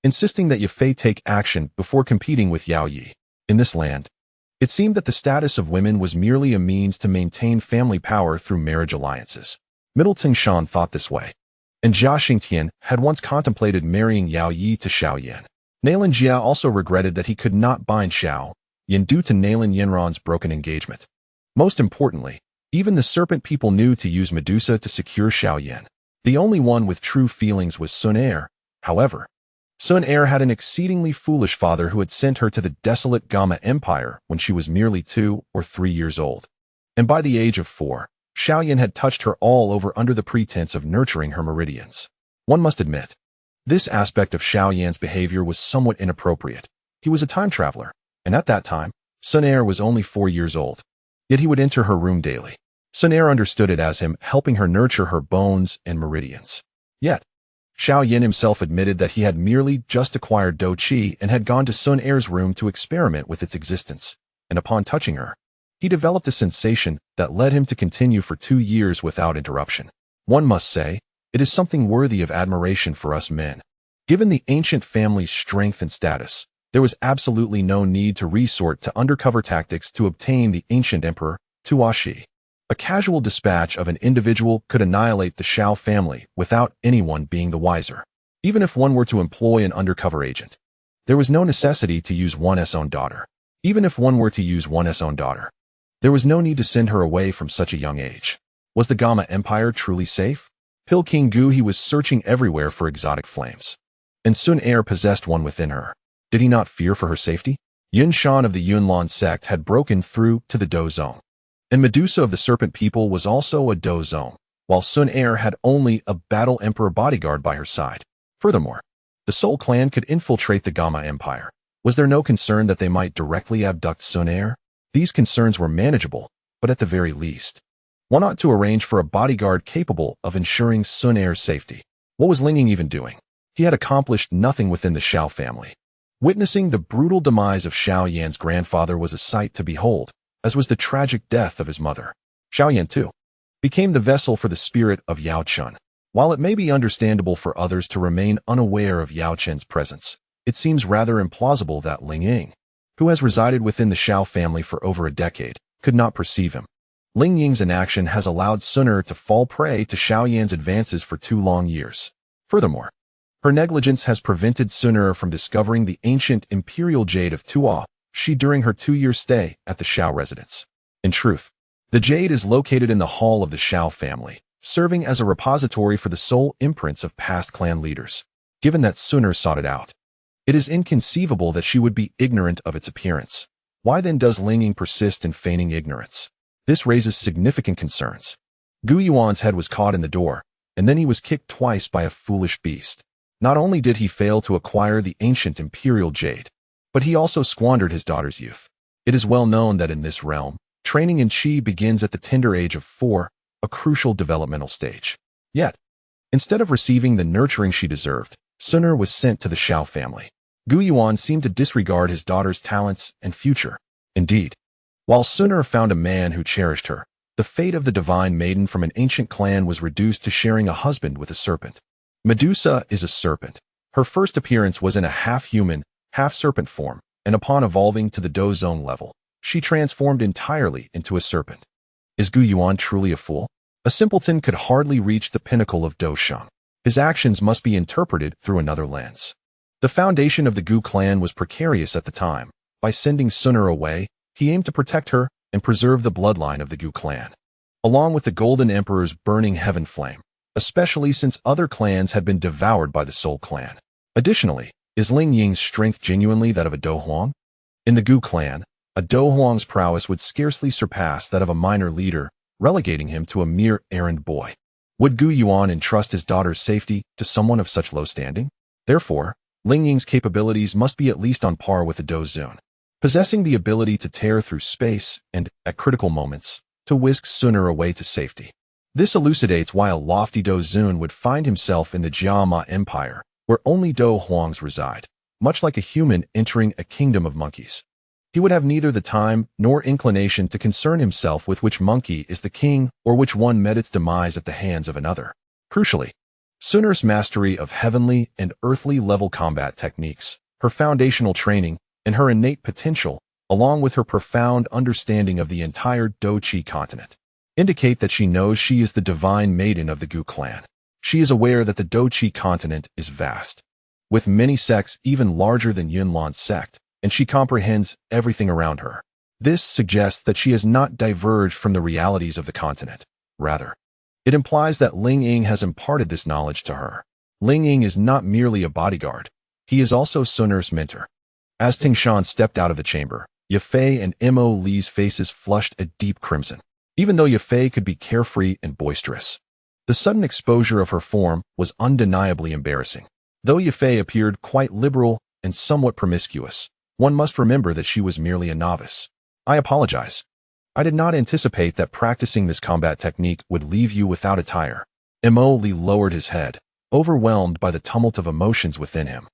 insisting that Yafei take action before competing with Yao Yi. In this land, it seemed that the status of women was merely a means to maintain family power through marriage alliances. Middleton Shan thought this way, and Jia Xingtian had once contemplated marrying Yao Yi to Xiao Yan. Nalan Jia also regretted that he could not bind Xiao Yan due to Nalan Yanran's broken engagement. Most importantly, even the serpent people knew to use Medusa to secure Xiao Yan. The only one with true feelings was Sun Er. However, Sun Er had an exceedingly foolish father who had sent her to the desolate Gamma Empire when she was merely 2 or 3 years old. And by the age of 4, Xiao Yan had touched her all over under the pretense of nurturing her meridians. One must admit, this aspect of Xiao Yan's behavior was somewhat inappropriate. He was a time traveler, and at that time, Sun Er was only 4 years old. Yet he would enter her room daily. Sun Er understood it as him helping her nurture her bones and meridians. Yet, Xiao Yan himself admitted that he had merely just acquired Dou Qi and had gone to Sun Er's room to experiment with its existence, and upon touching her, he developed a sensation that led him to continue for 2 years without interruption. One must say, it is something worthy of admiration for us men. Given the ancient family's strength and status, there was absolutely no need to resort to undercover tactics to obtain the ancient emperor, Dou Qi. A casual dispatch of an individual could annihilate the Xiao family without anyone being the wiser. Even if one were to employ an undercover agent, there was no necessity to use one's own daughter. Even if one were to use one's own daughter, there was no need to send her away from such a young age. Was the Gamma Empire truly safe? Pil King Gu was searching everywhere for exotic flames, and Sun Er possessed one within her. Did he not fear for her safety? Yun Shan of the Yunlan Sect had broken through to the Dou Zone, and Medusa of the Serpent People was also a Dou Zone, while Sun Er had only a Battle Emperor bodyguard by her side. Furthermore, the Soul Clan could infiltrate the Gamma Empire. Was there no concern that they might directly abduct Sun Er? These concerns were manageable, but at the very least, one ought to arrange for a bodyguard capable of ensuring Sun Er's safety. What was Ling Ying even doing? He had accomplished nothing within the Xiao family. Witnessing the brutal demise of Xiao Yan's grandfather was a sight to behold, as was the tragic death of his mother. Xiao Yan, too, became the vessel for the spirit of Yao Chun. While it may be understandable for others to remain unaware of Yao Chen's presence, it seems rather implausible that Ling Ying, who has resided within the Xiao family for over a decade, could not perceive him. Ling Ying's inaction has allowed Sun Er to fall prey to Xiao Yan's advances for 2 long years. Furthermore, her negligence has prevented Sun Er from discovering the ancient imperial jade of Dou Qi during her 2-year stay at the Xiao residence. In truth, the jade is located in the hall of the Xiao family, serving as a repository for the soul imprints of past clan leaders. Given that Sun Er sought it out, it is inconceivable that she would be ignorant of its appearance. Why then does Ling Ying persist in feigning ignorance? This raises significant concerns. Gu Yuan's head was caught in the door, and then he was kicked twice by a foolish beast. Not only did he fail to acquire the ancient imperial jade, but he also squandered his daughter's youth. It is well known that in this realm, training in Qi begins at the tender age of 4, a crucial developmental stage. Yet, instead of receiving the nurturing she deserved, Sun Er was sent to the Xiao family. Gu Yuan seemed to disregard his daughter's talents and future. Indeed, While Suner found a man who cherished her, the fate of the divine maiden from an ancient clan was reduced to sharing a husband with a serpent. Medusa is a serpent. Her first appearance was in a half-human, half-serpent form, and upon evolving to the Dou Zone level, she transformed entirely into a serpent. Is Gu Yuan truly a fool? A simpleton could hardly reach the pinnacle of Dou Sheng. His actions must be interpreted through another lens. The foundation of the Gu clan was precarious at the time. By sending Suner away, he aimed to protect her and preserve the bloodline of the Gu clan, along with the Golden Emperor's burning heaven flame, especially since other clans had been devoured by the Soul clan. Additionally, is Ling Ying's strength genuinely that of a Dou Huang? In the Gu clan, a Dou Huang's prowess would scarcely surpass that of a minor leader, relegating him to a mere errand boy. Would Gu Yuan entrust his daughter's safety to someone of such low standing? Therefore, Ling Ying's capabilities must be at least on par with the Dou Zun, possessing the ability to tear through space and, at critical moments, to whisk Suner away to safety. This elucidates why a lofty Dou Zun would find himself in the Jiama Empire, where only Dou Huangs reside, much like a human entering a kingdom of monkeys. He would have neither the time nor inclination to concern himself with which monkey is the king or which one met its demise at the hands of another. Crucially, Suner's mastery of heavenly and earthly level combat techniques, her foundational training, and her innate potential, along with her profound understanding of the entire Dou Qi continent, indicate that she knows she is the divine maiden of the Gu clan. She is aware that the Dou Qi continent is vast, with many sects even larger than Yunlan Sect, and she comprehends everything around her. This suggests that she has not diverged from the realities of the continent. Rather, it implies that Ling Ying has imparted this knowledge to her. Ling Ying is not merely a bodyguard. He is also Suner's mentor. As Tingshan stepped out of the chamber, Yafei and Mo Li's faces flushed a deep crimson. Even though Yafei could be carefree and boisterous, the sudden exposure of her form was undeniably embarrassing. Though Yafei appeared quite liberal and somewhat promiscuous, one must remember that she was merely a novice. I apologize. I did not anticipate that practicing this combat technique would leave you without attire. Mo Li lowered his head, overwhelmed by the tumult of emotions within him.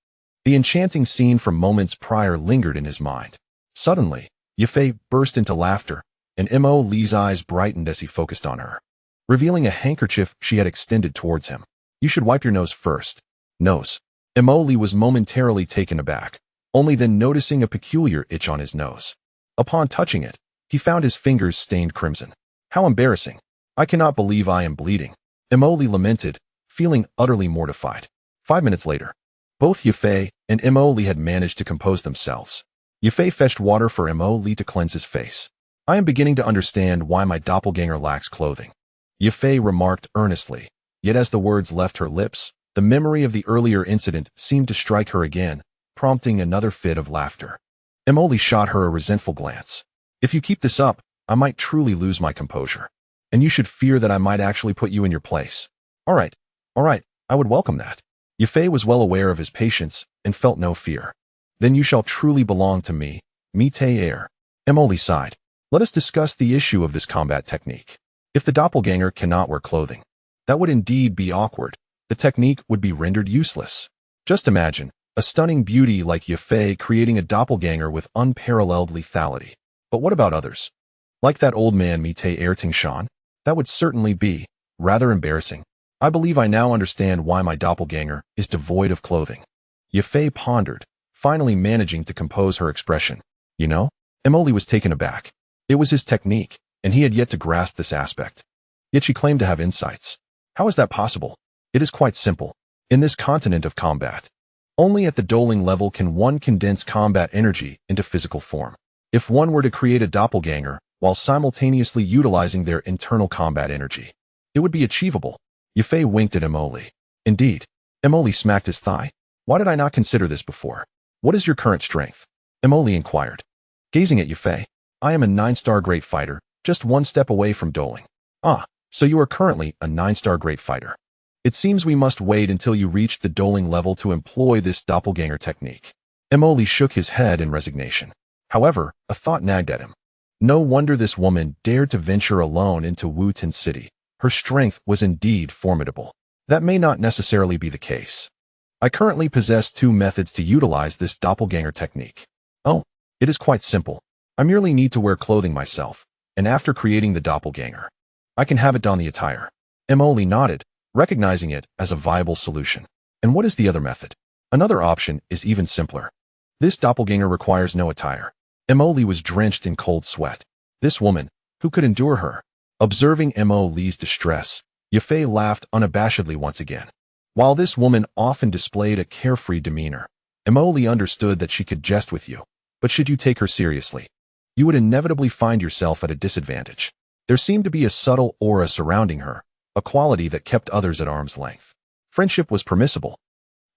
The enchanting scene from moments prior lingered in his mind. Suddenly, Yafei burst into laughter, and Mo Li's eyes brightened as he focused on her, revealing a handkerchief she had extended towards him. You should wipe your nose first. Nose. Mo Li was momentarily taken aback, only then noticing a peculiar itch on his nose. Upon touching it, he found his fingers stained crimson. How embarrassing. I cannot believe I am bleeding. Mo Li lamented, feeling utterly mortified. 5 minutes later, both Yafei and Mo Li had managed to compose themselves. Yafei fetched water for Mo Li to cleanse his face. I am beginning to understand why my doppelganger lacks clothing, Yafei remarked earnestly, yet as the words left her lips, the memory of the earlier incident seemed to strike her again, prompting another fit of laughter. Mo Li shot her a resentful glance. If you keep this up, I might truly lose my composure. And you should fear that I might actually put you in your place. All right, I would welcome that. Yafei was well aware of his patience and felt no fear. Then you shall truly belong to me, Mite. Mo Li sighed. Let us discuss the issue of this combat technique. If the doppelganger cannot wear clothing, that would indeed be awkward. The technique would be rendered useless. Just imagine, a stunning beauty like Yafei creating a doppelganger with unparalleled lethality. But what about others? Like that old man Mite Tingshan? That would certainly be rather embarrassing. I believe I now understand why my doppelganger is devoid of clothing. Yafei pondered, finally managing to compose her expression. You know? Mo Li was taken aback. It was his technique, and he had yet to grasp this aspect. Yet she claimed to have insights. How is that possible? It is quite simple. In this continent of combat, only at the Douling level can one condense combat energy into physical form. If one were to create a doppelganger while simultaneously utilizing their internal combat energy, it would be achievable. Yafei winked at Mo Li. Indeed. Mo Li smacked his thigh. Why did I not consider this before? What is your current strength? Mo Li inquired. Gazing at Yafei. I am a 9-star great fighter, just one step away from Douling. Ah, so you are currently a 9-star great fighter. It seems we must wait until you reach the Douling level to employ this doppelganger technique. Mo Li shook his head in resignation. However, a thought nagged at him. No wonder this woman dared to venture alone into Wutan City. Her strength was indeed formidable. That may not necessarily be the case. I currently possess 2 methods to utilize this doppelganger technique. Oh, it is quite simple. I merely need to wear clothing myself, and after creating the doppelganger, I can have it don the attire. Emily nodded, recognizing it as a viable solution. And what is the other method? Another option is even simpler. This doppelganger requires no attire. Emily was drenched in cold sweat. This woman, who could endure her? Observing Emily's distress, Yafei laughed unabashedly once again. While this woman often displayed a carefree demeanor, Emily understood that she could jest with you, but should you take her seriously, you would inevitably find yourself at a disadvantage. There seemed to be a subtle aura surrounding her, a quality that kept others at arm's length. Friendship was permissible,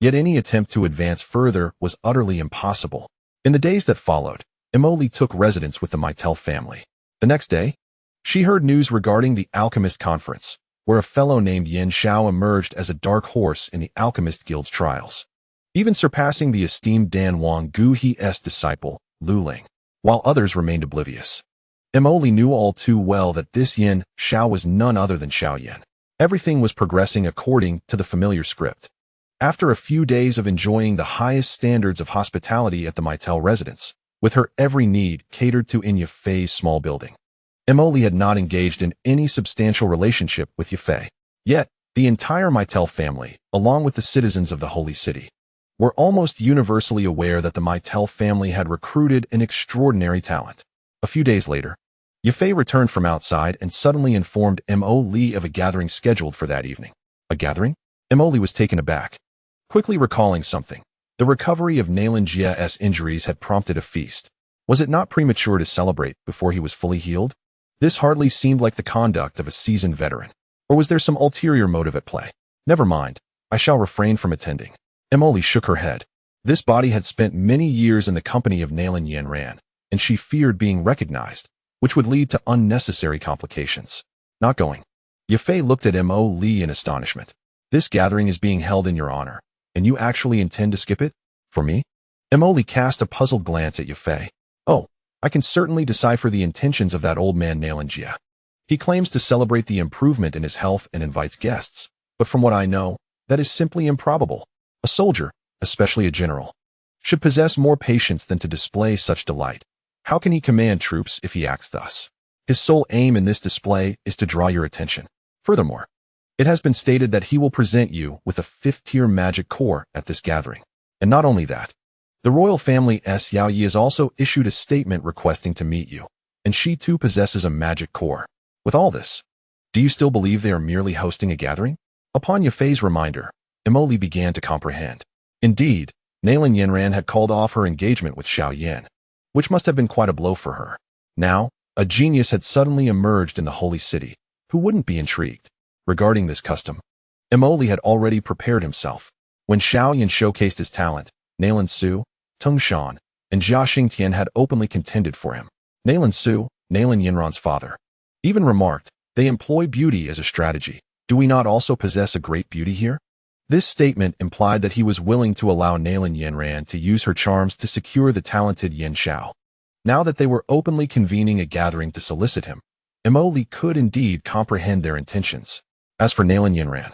yet any attempt to advance further was utterly impossible. In the days that followed, Emily took residence with the Meitel family. The next day, she heard news regarding the Alchemist Conference, where a fellow named Yin Xiao emerged as a dark horse in the Alchemist Guild's trials, even surpassing the esteemed Dan Wang Gui's disciple, Lu Ling, while others remained oblivious. Emily knew all too well that this Yin Xiao was none other than Xiao Yan. Everything was progressing according to the familiar script. After a few days of enjoying the highest standards of hospitality at the Meitel residence, with her every need catered to in Yafei's small building, Emily had not engaged in any substantial relationship with Yafei. Yet, the entire Meitel family, along with the citizens of the Holy City, were almost universally aware that the Meitel family had recruited an extraordinary talent. A few days later, Yafei returned from outside and suddenly informed Emily of a gathering scheduled for that evening. A gathering? Emily was taken aback. Quickly recalling something, the recovery of Nalan's injuries had prompted a feast. Was it not premature to celebrate before he was fully healed? This hardly seemed like the conduct of a seasoned veteran. Or was there some ulterior motive at play? Never mind, I shall refrain from attending. Emily shook her head. This body had spent many years in the company of Nalan Yanran, and she feared being recognized, which would lead to unnecessary complications. Not going. Yafei looked at Emily in astonishment. This gathering is being held in your honor, and you actually intend to skip it? For me? Emily cast a puzzled glance at Yafei. Oh, I can certainly decipher the intentions of that old man Nalan. He claims to celebrate the improvement in his health and invites guests, but from what I know, that is simply improbable. A soldier, especially a general, should possess more patience than to display such delight. How can he command troops if he acts thus? His sole aim in this display is to draw your attention. Furthermore, it has been stated that he will present you with a 5th-tier magic core at this gathering. And not only that, the royal family Xiao Yan has also issued a statement requesting to meet you, and she too possesses a magic core. With all this, do you still believe they are merely hosting a gathering? Upon Yafei's reminder, Emily began to comprehend. Indeed, Nalan Yanran had called off her engagement with Xiao Yan, which must have been quite a blow for her. Now, a genius had suddenly emerged in the Holy City. Who wouldn't be intrigued? Regarding this custom, Emily had already prepared himself. When Xiao Yan showcased his talent, Nalan Su, Tung Shan, and Jia Xingtian had openly contended for him. Nalan Su, Nalan Yanran's father, even remarked, they employ beauty as a strategy. Do we not also possess a great beauty here? This statement implied that he was willing to allow Nalan Yanran to use her charms to secure the talented Yin Xiao. Now that they were openly convening a gathering to solicit him, Emily could indeed comprehend their intentions. As for Nalan Yanran,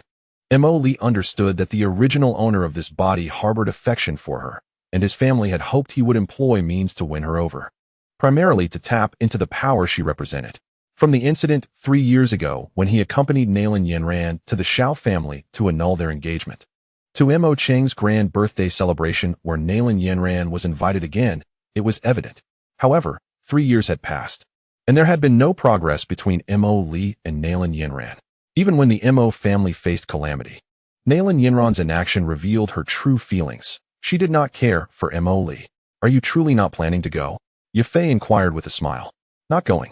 Emily understood that the original owner of this body harbored affection for her, and his family had hoped he would employ means to win her over, primarily to tap into the power she represented. From the incident 3 years ago when he accompanied Nalan Yanran to the Xiao family to annul their engagement, to Mo Cheng's grand birthday celebration where Nalan Yanran was invited again, it was evident. However, 3 years had passed, and there had been no progress between Emily and Nalan Yanran. Even when the Mo family faced calamity, Nalan Yanran's inaction revealed her true feelings. She did not care for Emily. Are you truly not planning to go? Yafei inquired with a smile. Not going.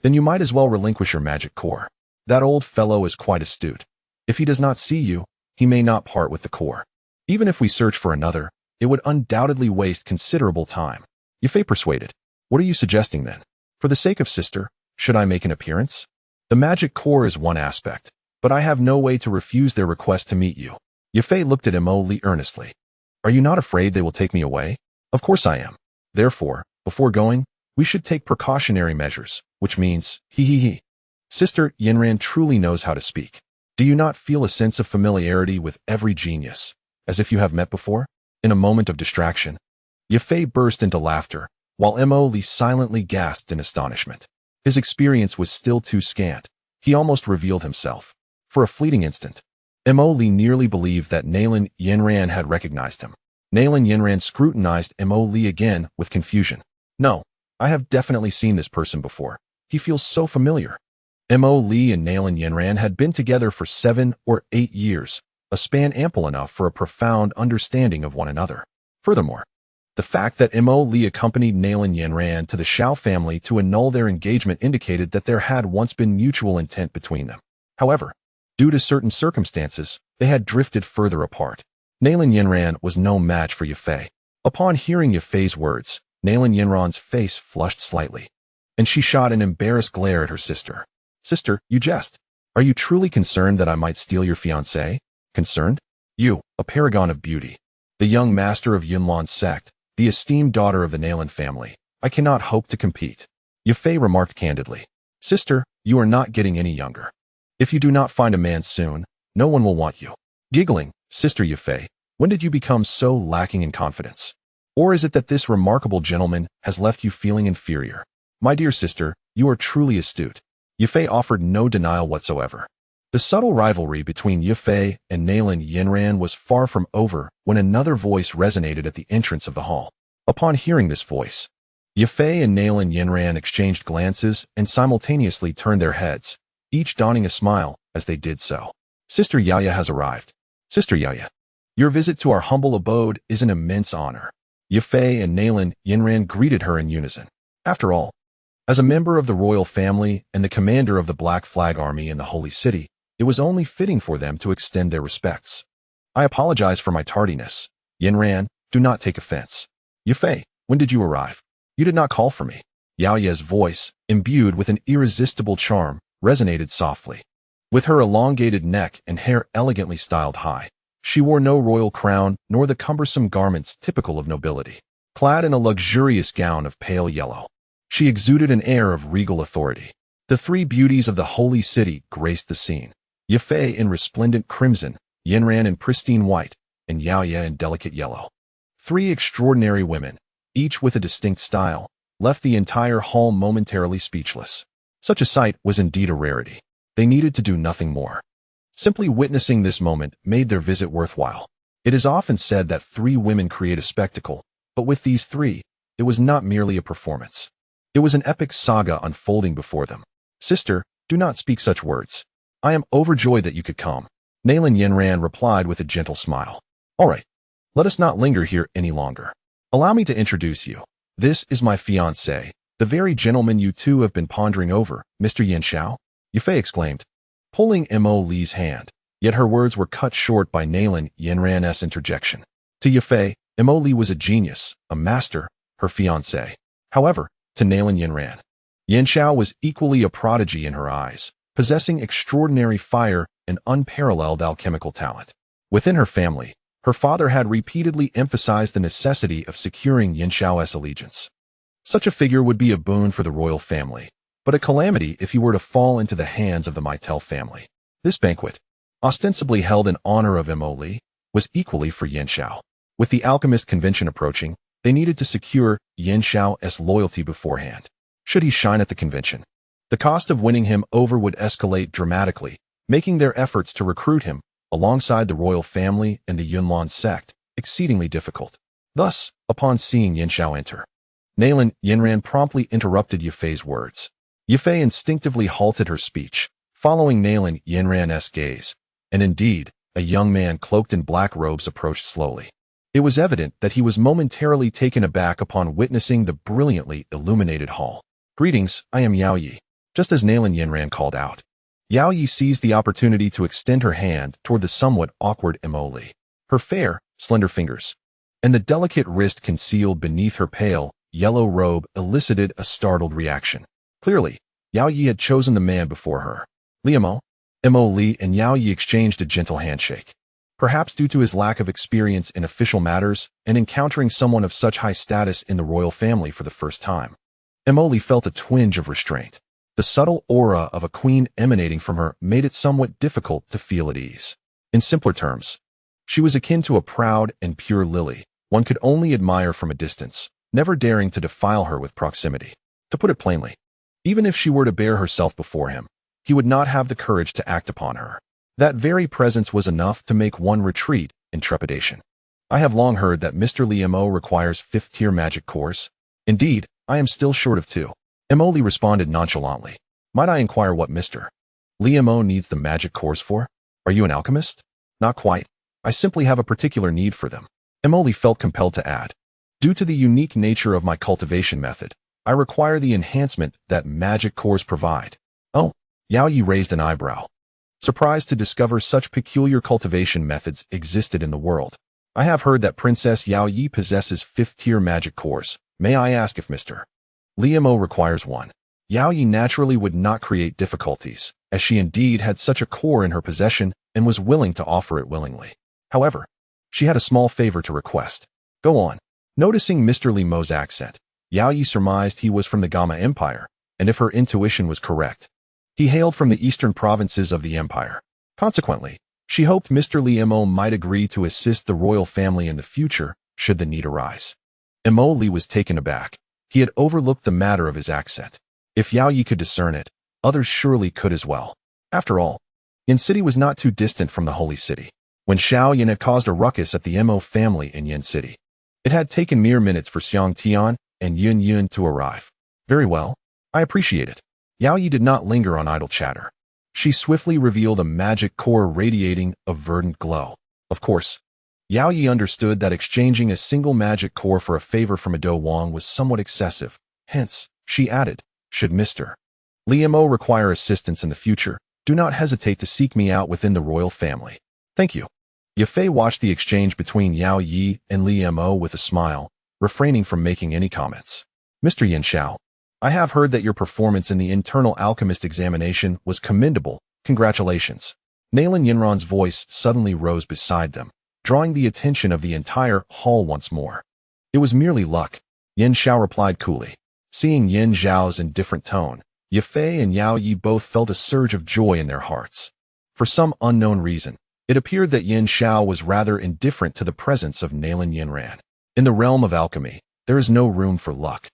Then you might as well relinquish your magic core. That old fellow is quite astute. If he does not see you, he may not part with the core. Even if we search for another, it would undoubtedly waste considerable time. Yafei persuaded. What are you suggesting then? For the sake of sister, should I make an appearance? The magic core is one aspect, but I have no way to refuse their request to meet you. Yafei looked at Emily earnestly. Are you not afraid they will take me away? Of course I am. Therefore, before going, we should take precautionary measures, which means, Sister Yanran truly knows how to speak. Do you not feel a sense of familiarity with every genius, as if you have met before? In a moment of distraction, Yafei burst into laughter, while Mo Li silently gasped in astonishment. His experience was still too scant. He almost revealed himself. For a fleeting instant, Mo Li nearly believed that Nalan Yanran had recognized him. Nalan Yanran scrutinized Mo Li again with confusion. No, I have definitely seen this person before. He feels so familiar. Mo Li and Nalan Yanran had been together for 7 or 8 years, a span ample enough for a profound understanding of one another. Furthermore, the fact that Mo Li accompanied Nalan Yanran to the Xiao family to annul their engagement indicated that there had once been mutual intent between them. However, due to certain circumstances, they had drifted further apart. Nalan Yanran was no match for Yafei. Upon hearing Yafei's words, Nalan Yanran's face flushed slightly, and she shot an embarrassed glare at her sister. Sister, you jest. Are you truly concerned that I might steal your fiancé? Concerned? You, a paragon of beauty. The young master of Yunlan Sect, the esteemed daughter of the Nalan family. I cannot hope to compete. Yafei remarked candidly. Sister, you are not getting any younger. If you do not find a man soon, no one will want you. Giggling, Sister Yafei, when did you become so lacking in confidence? Or is it that this remarkable gentleman has left you feeling inferior? My dear sister, you are truly astute. Yafei offered no denial whatsoever. The subtle rivalry between Yafei and Nalan Yanran was far from over when another voice resonated at the entrance of the hall. Upon hearing this voice, Yafei and Nalan Yanran exchanged glances and simultaneously turned their heads, each donning a smile as they did so. Sister Yaya has arrived. Sister Yaya, your visit to our humble abode is an immense honor. Yafei and Nalan Yanran greeted her in unison. After all, as a member of the royal family and the commander of the Black Flag Army in the Holy City, it was only fitting for them to extend their respects. I apologize for my tardiness. Yanran, do not take offense. Yafei, when did you arrive? You did not call for me. Yaoya's voice, imbued with an irresistible charm, resonated softly. With her elongated neck and hair elegantly styled high, she wore no royal crown nor the cumbersome garments typical of nobility. Clad in a luxurious gown of pale yellow, she exuded an air of regal authority. The three beauties of the holy city graced the scene. Yafei in resplendent crimson, Yanran in pristine white, and Yaoya in delicate yellow. Three extraordinary women, each with a distinct style, left the entire hall momentarily speechless. Such a sight was indeed a rarity. They needed to do nothing more. Simply witnessing this moment made their visit worthwhile. It is often said that 3 women create a spectacle, but with these 3, it was not merely a performance. It was an epic saga unfolding before them. Sister, do not speak such words. I am overjoyed that you could come. Nalan Yanran replied with a gentle smile. All right, let us not linger here any longer. Allow me to introduce you. This is my fiancé, the very gentleman you two have been pondering over, Mr. Yanxiao. Yafei exclaimed, pulling Mo Li's hand, yet her words were cut short by Nalan Yanran's interjection. To Yafei, Mo Li was a genius, a master, her fiancé. However, to Nalan Yanran, Yanxiao was equally a prodigy in her eyes, possessing extraordinary fire and unparalleled alchemical talent. Within her family, her father had repeatedly emphasized the necessity of securing Yanxiao's allegiance. Such a figure would be a boon for the royal family, but a calamity if he were to fall into the hands of the Maitel family. This banquet, ostensibly held in honor of Mo Li, was equally for Yanxiao. With the alchemist convention approaching, they needed to secure Yanxiao's loyalty beforehand. Should he shine at the convention, the cost of winning him over would escalate dramatically, making their efforts to recruit him, alongside the royal family and the Yunlan Sect, exceedingly difficult. Thus, upon seeing Yanxiao enter, Nalan Yanran promptly interrupted Yafei's words. Yafei instinctively halted her speech, following Nalan Yanran's gaze, and indeed, a young man cloaked in black robes approached slowly. It was evident that he was momentarily taken aback upon witnessing the brilliantly illuminated hall. Greetings, I am Yao Yi. Just as Nalan Yanran called out, Yao Yi seized the opportunity to extend her hand toward the somewhat awkward Mo Li. Her fair, slender fingers, and the delicate wrist concealed beneath her pale, yellow robe elicited a startled reaction. Clearly, Yao Yi had chosen the man before her. Mo Li and Yao Yi exchanged a gentle handshake. Perhaps due to his lack of experience in official matters and encountering someone of such high status in the royal family for the first time, Mo Li felt a twinge of restraint. The subtle aura of a queen emanating from her made it somewhat difficult to feel at ease. In simpler terms, she was akin to a proud and pure lily, one could only admire from a distance, never daring to defile her with proximity. To put it plainly, even if she were to bare herself before him, he would not have the courage to act upon her. That very presence was enough to make one retreat in trepidation. I have long heard that Mr. Li Mo requires 5th-tier magic cores. Indeed, I am still short of 2. Mo Li responded nonchalantly. Might I inquire what Mr. Li Mo needs the magic cores for? Are you an alchemist? Not quite. I simply have a particular need for them. Mo Li felt compelled to add. Due to the unique nature of my cultivation method, I require the enhancement that magic cores provide. Oh, Yao Yi raised an eyebrow, surprised to discover such peculiar cultivation methods existed in the world. I have heard that Princess Yao Yi possesses 5th-tier magic cores. May I ask if Mr. Li Mo requires one? Yao Yi naturally would not create difficulties, as she indeed had such a core in her possession and was willing to offer it willingly. However, she had a small favor to request. Go on. Noticing Mr. Li Mo's accent, Yao Yi surmised he was from the Gamma Empire, and if her intuition was correct, he hailed from the eastern provinces of the empire. Consequently, she hoped Mr. Li Mo might agree to assist the royal family in the future, should the need arise. Mo Li was taken aback. He had overlooked the matter of his accent. If Yao Yi could discern it, others surely could as well. After all, Yin City was not too distant from the Holy City. When Xiao Yan had caused a ruckus at the Mo family in Yin City, it had taken mere minutes for Xiang Tian and Yun Yun to arrive. Very well. I appreciate it. Yao Yi did not linger on idle chatter. She swiftly revealed a magic core radiating a verdant glow. Of course, Yao Yi understood that exchanging a single magic core for a favor from a Do Wang was somewhat excessive. Hence, she added, should Mr. Li Mo require assistance in the future, do not hesitate to seek me out within the royal family. Thank you. Yafei watched the exchange between Yao Yi and Li Mo with a smile, refraining from making any comments. Mr. Yin Xiao, I have heard that your performance in the internal alchemist examination was commendable. Congratulations. Nalan Yanran's voice suddenly rose beside them, drawing the attention of the entire hall once more. It was merely luck, Yin Xiao replied coolly. Seeing Yin Xiao's indifferent tone, Yafei and Yao Yi both felt a surge of joy in their hearts. For some unknown reason, it appeared that Yin Xiao was rather indifferent to the presence of Nalan Yanran. In the realm of alchemy, there is no room for luck.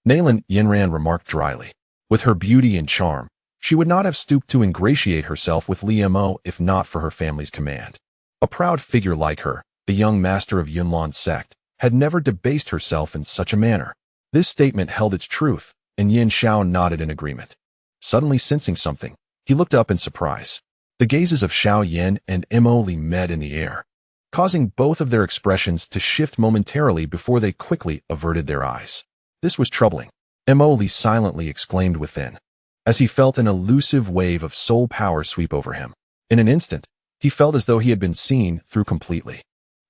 Nalan Yanran remarked dryly. With her beauty and charm, she would not have stooped to ingratiate herself with Li Mo if not for her family's command. A proud figure like her, the young master of Yunlan Sect, had never debased herself in such a manner. This statement held its truth, and Yin Xiao nodded in agreement. Suddenly sensing something, he looked up in surprise. The gazes of Xiao Yan and Mo Li met in the air, causing both of their expressions to shift momentarily before they quickly averted their eyes. This was troubling. Mo Li silently exclaimed within, as he felt an elusive wave of soul power sweep over him. In an instant, he felt as though he had been seen through completely.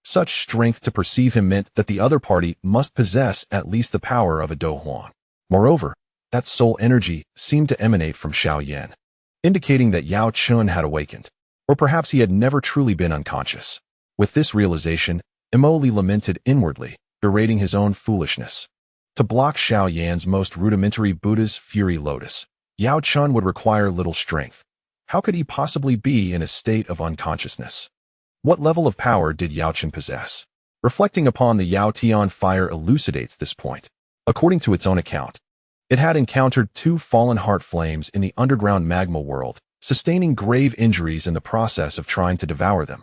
Such strength to perceive him meant that the other party must possess at least the power of a Do Huang. Moreover, that soul energy seemed to emanate from Xiao Yan, indicating that Yao Chun had awakened, or perhaps he had never truly been unconscious. With this realization, Mo Li lamented inwardly, berating his own foolishness. To block Xiao Yan's most rudimentary Buddha's fury lotus, Yao Chun would require little strength. How could he possibly be in a state of unconsciousness? What level of power did Yao Chun possess? Reflecting upon the Yao Tian fire elucidates this point. According to its own account, it had encountered 2 fallen heart flames in the underground magma world, sustaining grave injuries in the process of trying to devour them,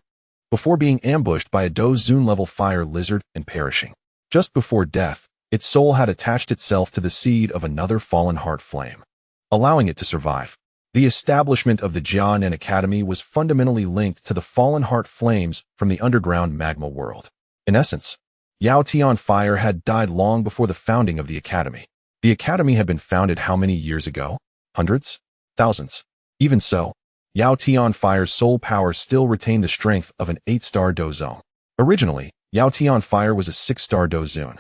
before being ambushed by a Do Zun level fire lizard and perishing. Just before death, its soul had attached itself to the seed of another fallen heart flame, allowing it to survive. The establishment of the Jianan Academy was fundamentally linked to the fallen heart flames from the underground magma world. In essence, Yao Tian fire had died long before the founding of the Academy. The Academy had been founded how many years ago? Hundreds? Thousands? Even so, Yao Tian fire's soul power still retained the strength of an 8-star Do Zone. Originally, Yao Tian fire was a 6-star Do Zone,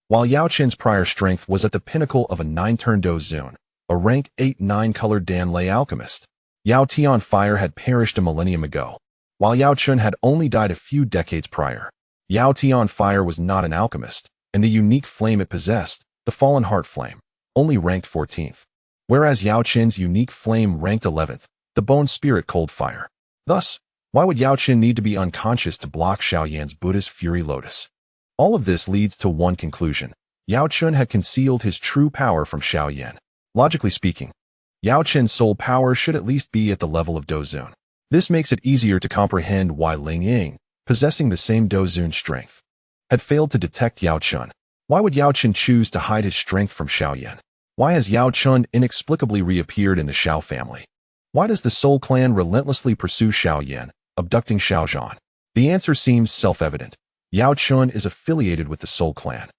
while Yao Chen's prior strength was at the pinnacle of a 9-turn Do Zone, a rank 8-9 colored Dan Lei alchemist. Yao Tian fire had perished a millennium ago, while Yao Chun had only died a few decades prior. Yao Tian fire was not an alchemist, and the unique flame it possessed, the fallen heart flame, only ranked 14th, whereas Yao Chen's unique flame ranked 11th, the bone spirit cold fire. Thus, why would Yao Chen need to be unconscious to block Xiao Yan's Buddha's fury lotus? All of this leads to one conclusion. Yao Chun had concealed his true power from Xiao Yan. Logically speaking, Yao Chen's soul power should at least be at the level of Dou Zun. This makes it easier to comprehend why Ling Ying, possessing the same Dou Zun strength, had failed to detect Yao Chun. Why would Yao Chun choose to hide his strength from Xiao Yan? Why has Yao Chun inexplicably reappeared in the Xiao family? Why does the Soul Clan relentlessly pursue Xiao Yan, abducting Xiao Zhan? The answer seems self-evident. Yao Chun is affiliated with the Soul Clan.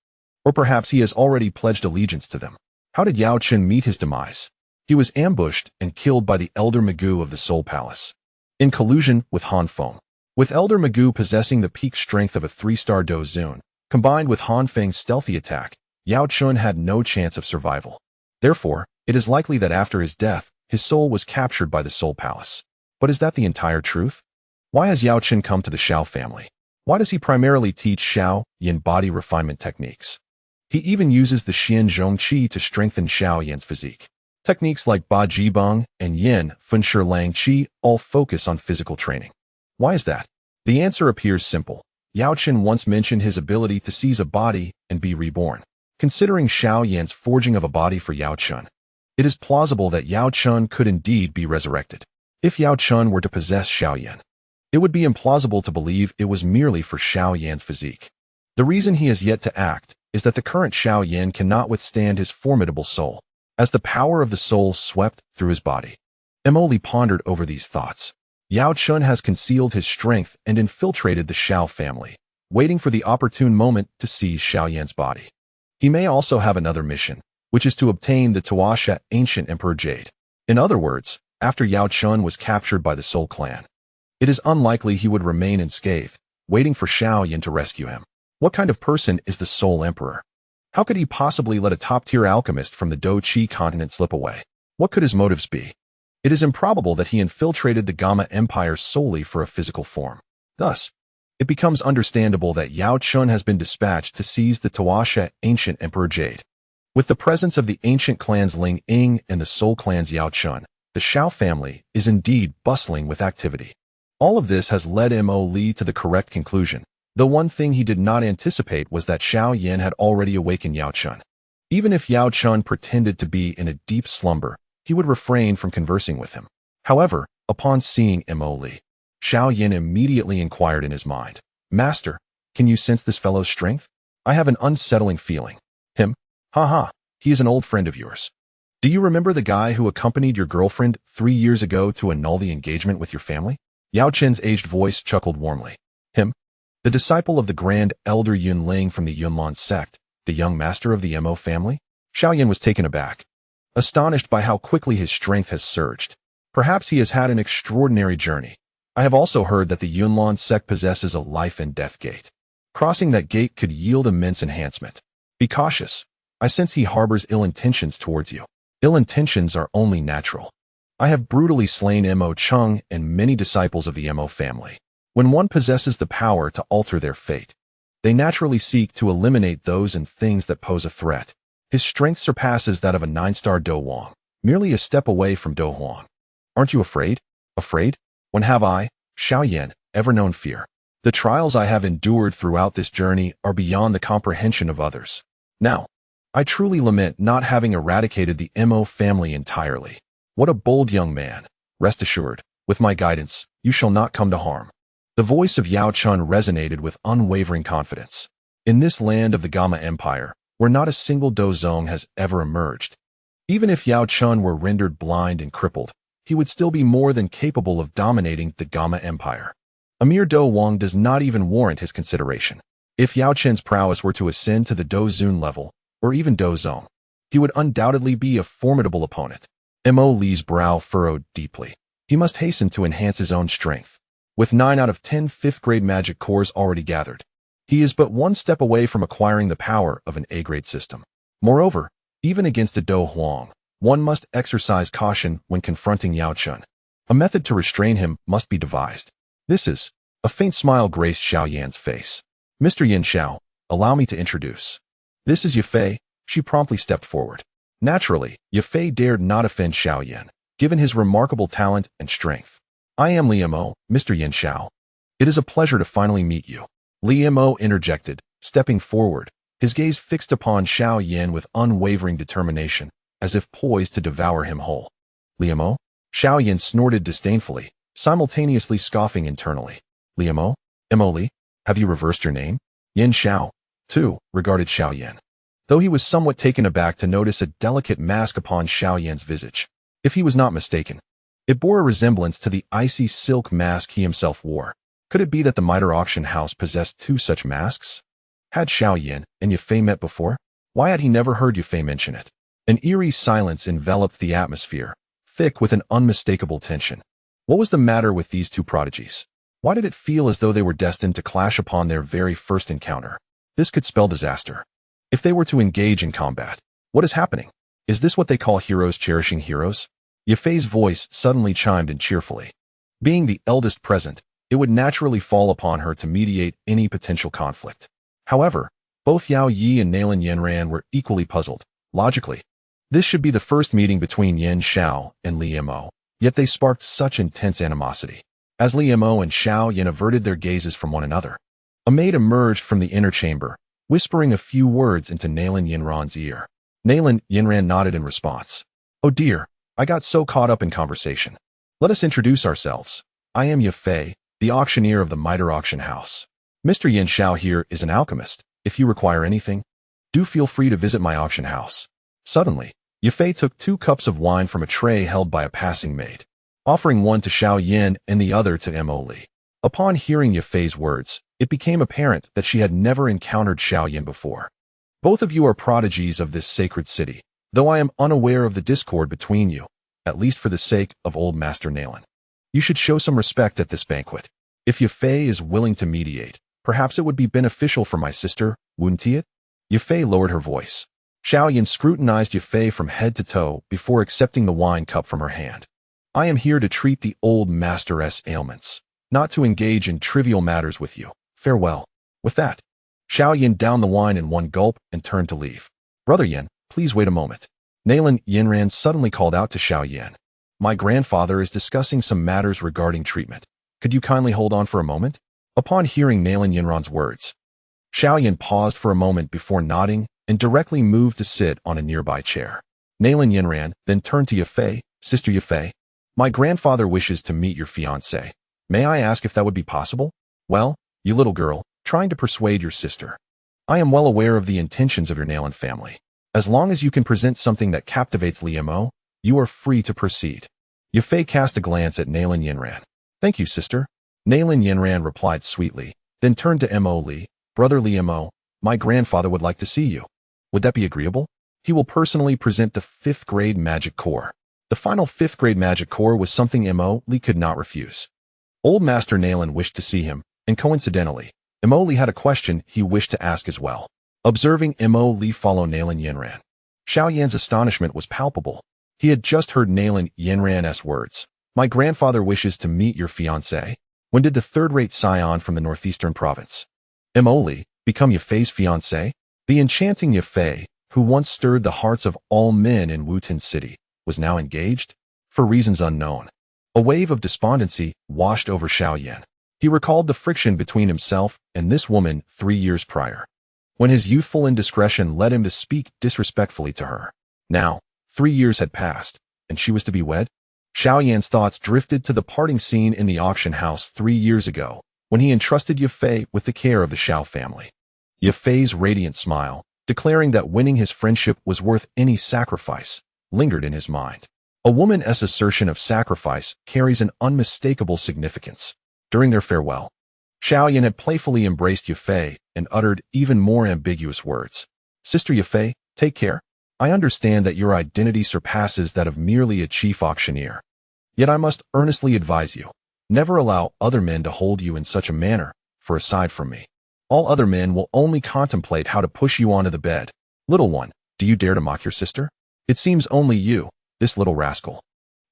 Or perhaps he has already pledged allegiance to them. How did Yao Chun meet his demise? He was ambushed and killed by the Elder Magoo of the Soul Palace, in collusion with Han Feng. With Elder Magoo possessing the peak strength of a 3-star Dou Zun, combined with Han Feng's stealthy attack, Yao Chun had no chance of survival. Therefore, it is likely that after his death, his soul was captured by the Soul Palace. But is that the entire truth? Why has Yao Chun come to the Xiao family? Why does he primarily teach Xiao Yan body refinement techniques? He even uses the Xian Zhong Qi to strengthen Xiao Yan's physique. Techniques like Ba Jibang and Yin Fen Shi Lang Qi all focus on physical training. Why is that? The answer appears simple. Yao Chun once mentioned his ability to seize a body and be reborn. Considering Xiao Yan's forging of a body for Yao Chun, it is plausible that Yao Chun could indeed be resurrected. If Yao Chun were to possess Xiao Yan, it would be implausible to believe it was merely for Xiao Yan's physique. The reason he has yet to act is that the current Xiao Yan cannot withstand his formidable soul, as the power of the soul swept through his body. Emily pondered over these thoughts. Yao Chun has concealed his strength and infiltrated the Xiao family, waiting for the opportune moment to seize Xiao Yan's body. He may also have another mission, which is to obtain the Tuasha ancient Emperor Jade. In other words, after Yao Chun was captured by the Soul Clan, it is unlikely he would remain unscathed, waiting for Xiao Yan to rescue him. What kind of person is the Soul Emperor? How could he possibly let a top-tier alchemist from the Dou Qi continent slip away? What could his motives be? It is improbable that he infiltrated the Gamma Empire solely for a physical form. Thus, it becomes understandable that Yao Chun has been dispatched to seize the Tuasha ancient Emperor Jade. With the presence of the ancient clans Ling Ying and the Soul Clan's Yao Chun, the Xiao family is indeed bustling with activity. All of this has led Mo Li to the correct conclusion. The one thing he did not anticipate was that Xiao Yan had already awakened Yao Chun. Even if Yao Chun pretended to be in a deep slumber, he would refrain from conversing with him. However, upon seeing Mo Li, Xiao Yan immediately inquired in his mind, "Master, can you sense this fellow's strength? I have an unsettling feeling." Him? Haha, he is an old friend of yours. Do you remember the guy who accompanied your girlfriend 3 years ago to annul the engagement with your family? Yao Chen's aged voice chuckled warmly. Him? The disciple of the Grand Elder Yunlan from the Yunlan Sect, the young master of the Mo family? Xiao Yan was taken aback, astonished by how quickly his strength has surged. Perhaps he has had an extraordinary journey. I have also heard that the Yunlan Sect possesses a life and death gate. Crossing that gate could yield immense enhancement. Be cautious. I sense he harbors ill intentions towards you. Ill intentions are only natural. I have brutally slain Mo Chung and many disciples of the Mo family. When one possesses the power to alter their fate, they naturally seek to eliminate those and things that pose a threat. His strength surpasses that of a 9-star Do Wang, merely a step away from Do Huang. Aren't you afraid? Afraid? When have I, Xiao Yan, ever known fear? The trials I have endured throughout this journey are beyond the comprehension of others. Now, I truly lament not having eradicated the Mo family entirely. What a bold young man. Rest assured, with my guidance, you shall not come to harm. The voice of Yao Chun resonated with unwavering confidence. In this land of the Gamma Empire, where not a single Dozong has ever emerged, even if Yao Chun were rendered blind and crippled, he would still be more than capable of dominating the Gamma Empire. A mere Do Wang does not even warrant his consideration. If Yao Chen's prowess were to ascend to the Do Zun level, or even Do Zong, he would undoubtedly be a formidable opponent. Mo Li's brow furrowed deeply. He must hasten to enhance his own strength. With 9 out of 10 5th-grade magic cores already gathered, he is but one step away from acquiring the power of an A-grade system. Moreover, even against a Do Huang, one must exercise caution when confronting Yao Chun. A method to restrain him must be devised. This is... A faint smile graced Xiao Yan's face. Mr. Yin Xiao, allow me to introduce. This is Yafei. She promptly stepped forward. Naturally, Yafei dared not offend Xiao Yan, given his remarkable talent and strength. I am Li Mo, Mr. Yin Xiao. It is a pleasure to finally meet you. Li Mo interjected, stepping forward, his gaze fixed upon Xiao Yan with unwavering determination, as if poised to devour him whole. Liamo? Xiao Yan snorted disdainfully, simultaneously scoffing internally. Liamo? Emoli? Have you reversed your name? Yin Xiao, too, regarded Xiao Yan, though he was somewhat taken aback to notice a delicate mask upon Xiao Yan's visage. If he was not mistaken, it bore a resemblance to the icy silk mask he himself wore. Could it be that the Mitre auction house possessed two such masks? Had Xiao Yan and Yafei met before? Why had he never heard Yafei mention it? An eerie silence enveloped the atmosphere, thick with an unmistakable tension. What was the matter with these two prodigies? Why did it feel as though they were destined to clash upon their very first encounter? This could spell disaster. If they were to engage in combat, what is happening? Is this what they call heroes cherishing heroes? Yafei's voice suddenly chimed in cheerfully. Being the eldest present, it would naturally fall upon her to mediate any potential conflict. However, both Yao Yi and Nalan Yanran were equally puzzled. Logically, this should be the first meeting between Yin Xiao and Li Mo, yet they sparked such intense animosity. As Li Mo and Xiao Yan averted their gazes from one another, a maid emerged from the inner chamber, whispering a few words into Nalan Yanran's ear. Nalan Yanran nodded in response. Oh dear, I got so caught up in conversation. Let us introduce ourselves. I am Yafei, the auctioneer of the Mitre auction house. Mr. Yin Xiao here is an alchemist. If you require anything, do feel free to visit my auction house. Suddenly, Yafei took 2 cups of wine from a tray held by a passing maid, offering one to Xiao Yan and the other to Emoli. Upon hearing Yafei's words, it became apparent that she had never encountered Xiao Yan before. Both of you are prodigies of this sacred city, though I am unaware of the discord between you, at least for the sake of old Master Nalan. You should show some respect at this banquet. If Yafei is willing to mediate, perhaps it would be beneficial for my sister, wouldn't it? Yafei lowered her voice. Xiao Yan scrutinized Yafei from head to toe before accepting the wine cup from her hand. I am here to treat the old master's ailments, not to engage in trivial matters with you. Farewell. With that, Xiao Yan downed the wine in one gulp and turned to leave. Brother Yan, please wait a moment. Nalan Yanran suddenly called out to Xiao Yan. My grandfather is discussing some matters regarding treatment. Could you kindly hold on for a moment? Upon hearing Nalan Yanran's words, Xiao Yan paused for a moment before nodding and directly moved to sit on a nearby chair. Nalan Yanran then turned to Yafei. Sister Yafei, my grandfather wishes to meet your fiancé. May I ask if that would be possible? Well, you little girl, trying to persuade your sister. I am well aware of the intentions of your Nalan family. As long as you can present something that captivates Li Mo, you are free to proceed. Yafei cast a glance at Nalan Yanran. Thank you, sister. Nalan Yanran replied sweetly, then turned to Mo Li. Brother Li Mo, my grandfather would like to see you. Would that be agreeable? He will personally present the 5th grade magic core. The final 5th grade magic core was something Mo Li could not refuse. Old Master Nalan wished to see him, and coincidentally, Mo Li had a question he wished to ask as well. Observing Mo Li follow Nalan Yanran, Xiao Yan's astonishment was palpable. He had just heard Nalan Yanran's words. My grandfather wishes to meet your fiancé. When did the 3rd-rate scion from the northeastern province, Mo Li, become Yafei's fiancé? The enchanting Yafei, who once stirred the hearts of all men in Wutan City, was now engaged? For reasons unknown. A wave of despondency washed over Xiao Yan. He recalled the friction between himself and this woman 3 years prior, when his youthful indiscretion led him to speak disrespectfully to her. Now, 3 years had passed, and she was to be wed? Xiao Yan's thoughts drifted to the parting scene in the auction house 3 years ago, when he entrusted Yafei with the care of the Xiao family. Yafei's radiant smile, declaring that winning his friendship was worth any sacrifice, lingered in his mind. A woman's assertion of sacrifice carries an unmistakable significance. During their farewell, Xiao Yan had playfully embraced Yafei and uttered even more ambiguous words. Sister Yafei, take care. I understand that your identity surpasses that of merely a chief auctioneer. Yet I must earnestly advise you, never allow other men to hold you in such a manner, for aside from me, all other men will only contemplate how to push you onto the bed. Little one, do you dare to mock your sister? It seems only you, this little rascal,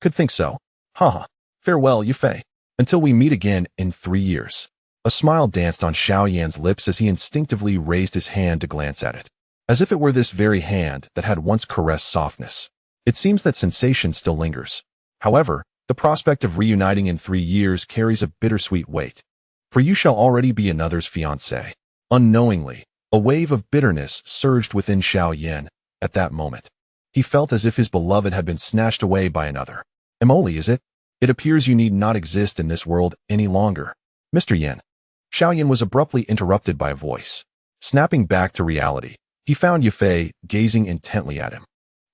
could think so. Haha. Farewell, Yafei. Until we meet again in 3 years. A smile danced on Xiao Yan's lips as he instinctively raised his hand to glance at it, as if it were this very hand that had once caressed softness. It seems that sensation still lingers. However, the prospect of reuniting in 3 years carries a bittersweet weight, for you shall already be another's fiancé. Unknowingly, A wave of bitterness surged within Xiao Yan at that moment. He felt as if his beloved had been snatched away by another. Emoli, is it? It appears you need not exist in this world any longer. Mr. Yan. Xiao Yan was abruptly interrupted by a voice. Snapping back to reality, he found Yafei gazing intently at him.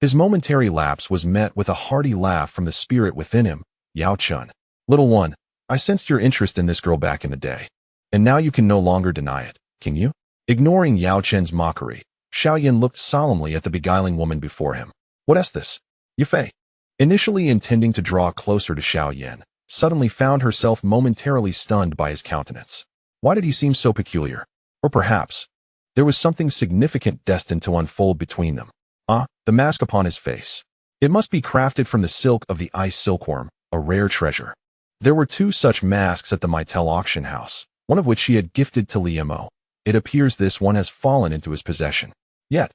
His momentary lapse was met with a hearty laugh from the spirit within him. Yao Chun. Little one, I sensed your interest in this girl back in the day. And now you can no longer deny it, can you? Ignoring Yao Chen's mockery, Xiao Yan looked solemnly at the beguiling woman before him. What is this? Yafei, initially intending to draw closer to Xiao Yan, suddenly found herself momentarily stunned by his countenance. Why did he seem so peculiar? Or perhaps, there was something significant destined to unfold between them. The mask upon his face. It must be crafted from the silk of the ice silkworm, a rare treasure. There were 2 such masks at the Maitel auction house, one of which she had gifted to Liemo. It appears this one has fallen into his possession. Yet,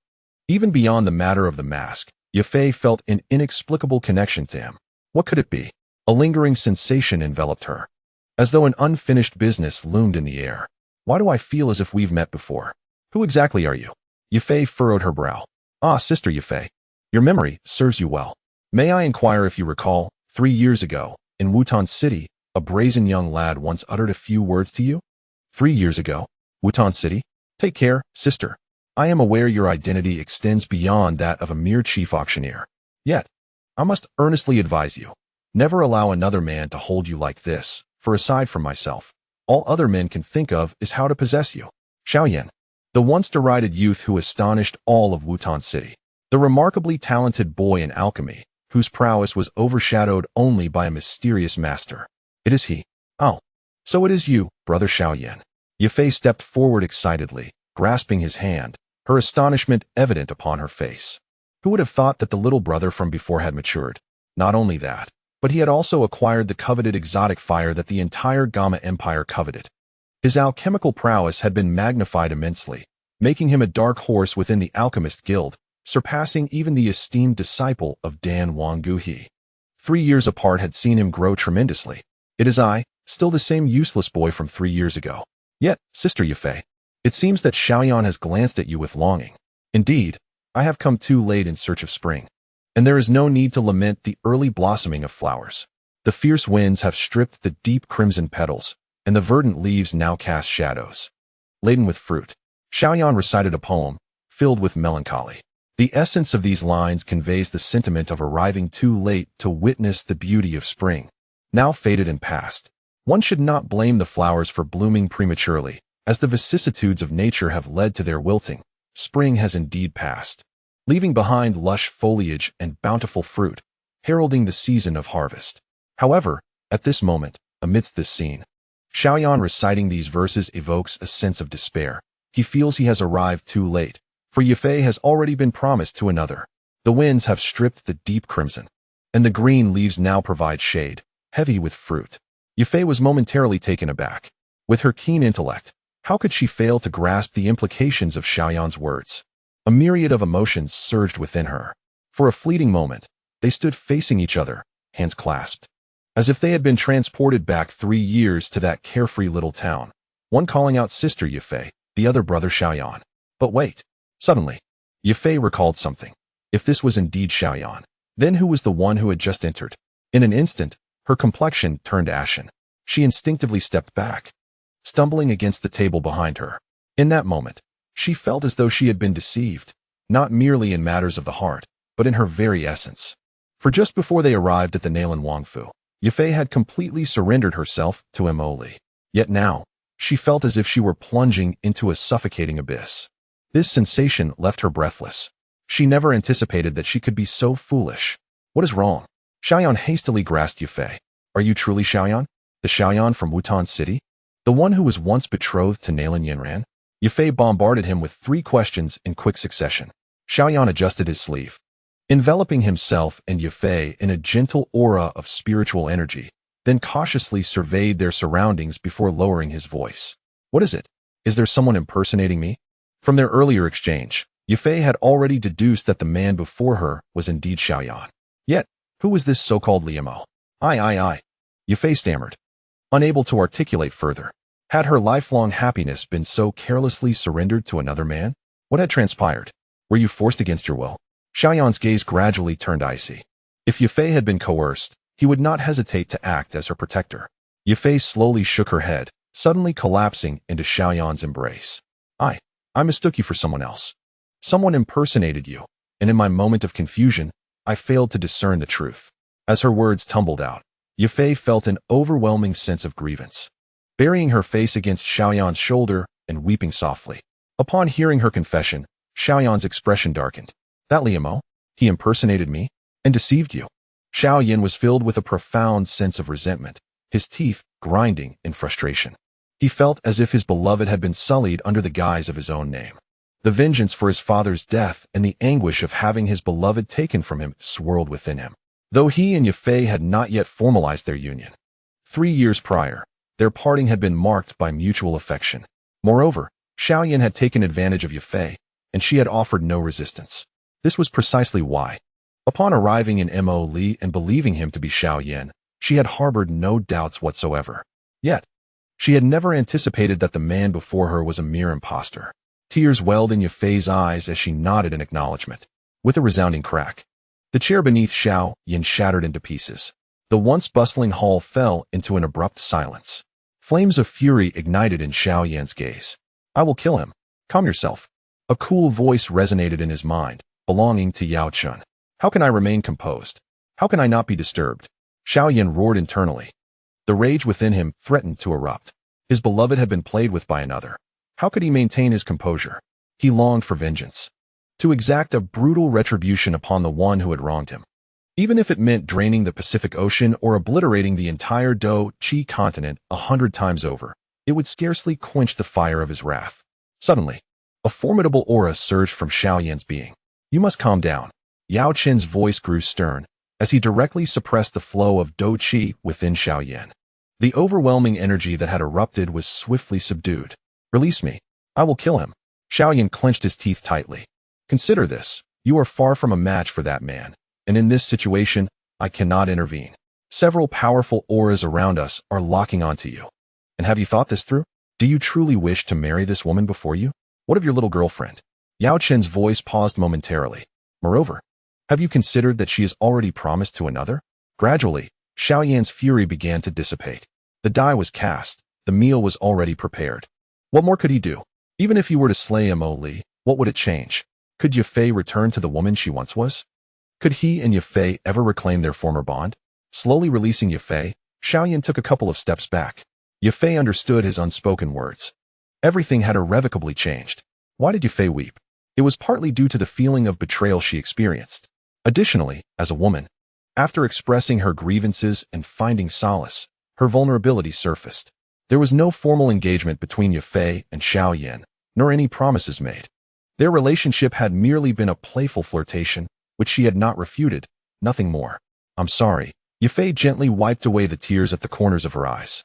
even beyond the matter of the mask, Yafei felt an inexplicable connection to him. What could it be? A lingering sensation enveloped her, as though an unfinished business loomed in the air. Why do I feel as if we've met before? Who exactly are you? Yafei furrowed her brow. Sister Yafei, your memory serves you well. May I inquire if you recall, 3 years ago, in Wutan City, a brazen young lad once uttered a few words to you? 3 years ago? Wutan City? Take care, sister. I am aware your identity extends beyond that of a mere chief auctioneer. Yet, I must earnestly advise you, never allow another man to hold you like this, for aside from myself, all other men can think of is how to possess you. Xiao Yan, the once derided youth who astonished all of Wutan City, the remarkably talented boy in alchemy, whose prowess was overshadowed only by a mysterious master. It is he. Oh, so it is you, brother Xiao Yan. Yafei stepped forward excitedly, grasping his hand, her astonishment evident upon her face. Who would have thought that the little brother from before had matured? Not only that, but he had also acquired the coveted exotic fire that the entire Gamma Empire coveted. His alchemical prowess had been magnified immensely, making him a dark horse within the Alchemist Guild, surpassing even the esteemed disciple of Dan Wangguhi. 3 years apart had seen him grow tremendously. It is I, still the same useless boy from 3 years ago. Yet, Sister Yafei, it seems that Xiao Yan has glanced at you with longing. Indeed, I have come too late in search of spring, and there is no need to lament the early blossoming of flowers. The fierce winds have stripped the deep crimson petals, and the verdant leaves now cast shadows. Laden with fruit, Xiao Yan recited a poem, filled with melancholy. The essence of these lines conveys the sentiment of arriving too late to witness the beauty of spring, now faded and past. One should not blame the flowers for blooming prematurely, as the vicissitudes of nature have led to their wilting. Spring has indeed passed, leaving behind lush foliage and bountiful fruit, heralding the season of harvest. However, at this moment, amidst this scene, Xiao Yan reciting these verses evokes a sense of despair. He feels he has arrived too late, for Yafei has already been promised to another. The winds have stripped the deep crimson, and the green leaves now provide shade, heavy with fruit. Yafei was momentarily taken aback. With her keen intellect, how could she fail to grasp the implications of Xiao Yan's words? A myriad of emotions surged within her. For a fleeting moment, they stood facing each other, hands clasped, as if they had been transported back 3 years to that carefree little town, one calling out Sister Yafei, the other brother Xiao Yan. But wait. Suddenly, Yafei recalled something. If this was indeed Xiao Yan, then who was the one who had just entered? In an instant, her complexion turned ashen. She instinctively stepped back, stumbling against the table behind her. In that moment, she felt as though she had been deceived, not merely in matters of the heart, but in her very essence. For just before they arrived at the Nalan Wangfu, Yafei had completely surrendered herself to Emoli. Yet now, she felt as if she were plunging into a suffocating abyss. This sensation left her breathless. She never anticipated that she could be so foolish. What is wrong? Xiao Yan hastily grasped Yafei. Are you truly Xiao Yan? The Xiao Yan from Wutan City? The one who was once betrothed to Nalan Yanran? Yafei bombarded him with 3 questions in quick succession. Xiao Yan adjusted his sleeve, enveloping himself and Yafei in a gentle aura of spiritual energy, then cautiously surveyed their surroundings before lowering his voice. What is it? Is there someone impersonating me? From their earlier exchange, Yafei had already deduced that the man before her was indeed Xiao Yan. Yet, who was this so-called Liemo? I. Yafei stammered, unable to articulate further. Had her lifelong happiness been so carelessly surrendered to another man? What had transpired? Were you forced against your will? Xiao Yan's gaze gradually turned icy. If Yafei had been coerced, he would not hesitate to act as her protector. Yafei slowly shook her head, suddenly collapsing into Xiao Yan's embrace. I mistook you for someone else. Someone impersonated you, and in my moment of confusion, I failed to discern the truth. As her words tumbled out, Yafei felt an overwhelming sense of grievance. Burying her face against Xiao Yan's shoulder and weeping softly. Upon hearing her confession, Xiao Yan's expression darkened. That Liamo? He impersonated me? And deceived you? Xiao Yan was filled with a profound sense of resentment, his teeth grinding in frustration. He felt as if his beloved had been sullied under the guise of his own name. The vengeance for his father's death and the anguish of having his beloved taken from him swirled within him. Though he and Yafei had not yet formalized their union. 3 years prior, their parting had been marked by mutual affection. Moreover, Xiao Yan had taken advantage of Yafei, and she had offered no resistance. This was precisely why. Upon arriving in Mo Li and believing him to be Xiao Yan, she had harbored no doubts whatsoever. Yet, she had never anticipated that the man before her was a mere impostor. Tears welled in Yafei's eyes as she nodded in acknowledgement. With a resounding crack, the chair beneath Xiao Yan shattered into pieces. The once bustling hall fell into an abrupt silence. Flames of fury ignited in Xiao Yan's gaze. I will kill him. Calm yourself. A cool voice resonated in his mind, belonging to Yao Chun. How can I remain composed? How can I not be disturbed? Xiao Yan roared internally. The rage within him threatened to erupt. His beloved had been played with by another. How could he maintain his composure? He longed for vengeance. To exact a brutal retribution upon the one who had wronged him. Even if it meant draining the Pacific Ocean or obliterating the entire Dou Qi continent 100 times over, it would scarcely quench the fire of his wrath. Suddenly, a formidable aura surged from Xiao Yan's being. You must calm down. Yao Chen's voice grew stern, as he directly suppressed the flow of Dou Qi within Xiao Yan. The overwhelming energy that had erupted was swiftly subdued. Release me. I will kill him. Xiao Yan clenched his teeth tightly. Consider this. You are far from a match for that man, and in this situation, I cannot intervene. Several powerful auras around us are locking onto you. And have you thought this through? Do you truly wish to marry this woman before you? What of your little girlfriend? Yao Chen's voice paused momentarily. Moreover, have you considered that she is already promised to another? Gradually, Xiao Yan's fury began to dissipate. The die was cast. The meal was already prepared. What more could he do? Even if he were to slay Mo Li, what would it change? Could Yafei return to the woman she once was? Could he and Yafei ever reclaim their former bond? Slowly releasing Yafei, Xiao Yan took a couple of steps back. Yafei understood his unspoken words. Everything had irrevocably changed. Why did Yafei weep? It was partly due to the feeling of betrayal she experienced. Additionally, as a woman, after expressing her grievances and finding solace, her vulnerability surfaced. There was no formal engagement between Yafei and Xiao Yan, nor any promises made. Their relationship had merely been a playful flirtation, which she had not refuted, nothing more. I'm sorry. Yafei gently wiped away the tears at the corners of her eyes.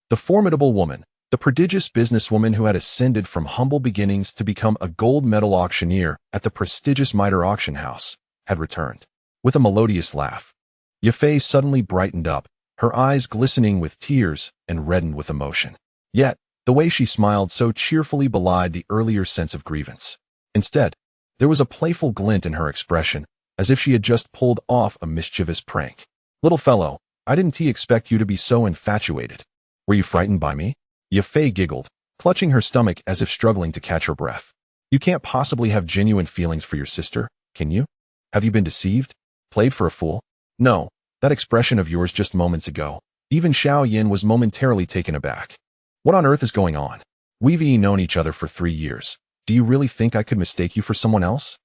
The formidable woman, the prodigious businesswoman who had ascended from humble beginnings to become a gold medal auctioneer at the prestigious Mitre auction house, had returned. With a melodious laugh, Yafei suddenly brightened up, her eyes glistening with tears and reddened with emotion. Yet, the way she smiled so cheerfully belied the earlier sense of grievance. Instead, there was a playful glint in her expression, as if she had just pulled off a mischievous prank. Little fellow, I didn't expect you to be so infatuated. Were you frightened by me? Yafei giggled, clutching her stomach as if struggling to catch her breath. You can't possibly have genuine feelings for your sister, can you? Have you been deceived? Played for a fool? No, that expression of yours just moments ago. Even Xiao Yan was momentarily taken aback. What on earth is going on? We've known each other for 3 years. Do you really think I could mistake you for someone else?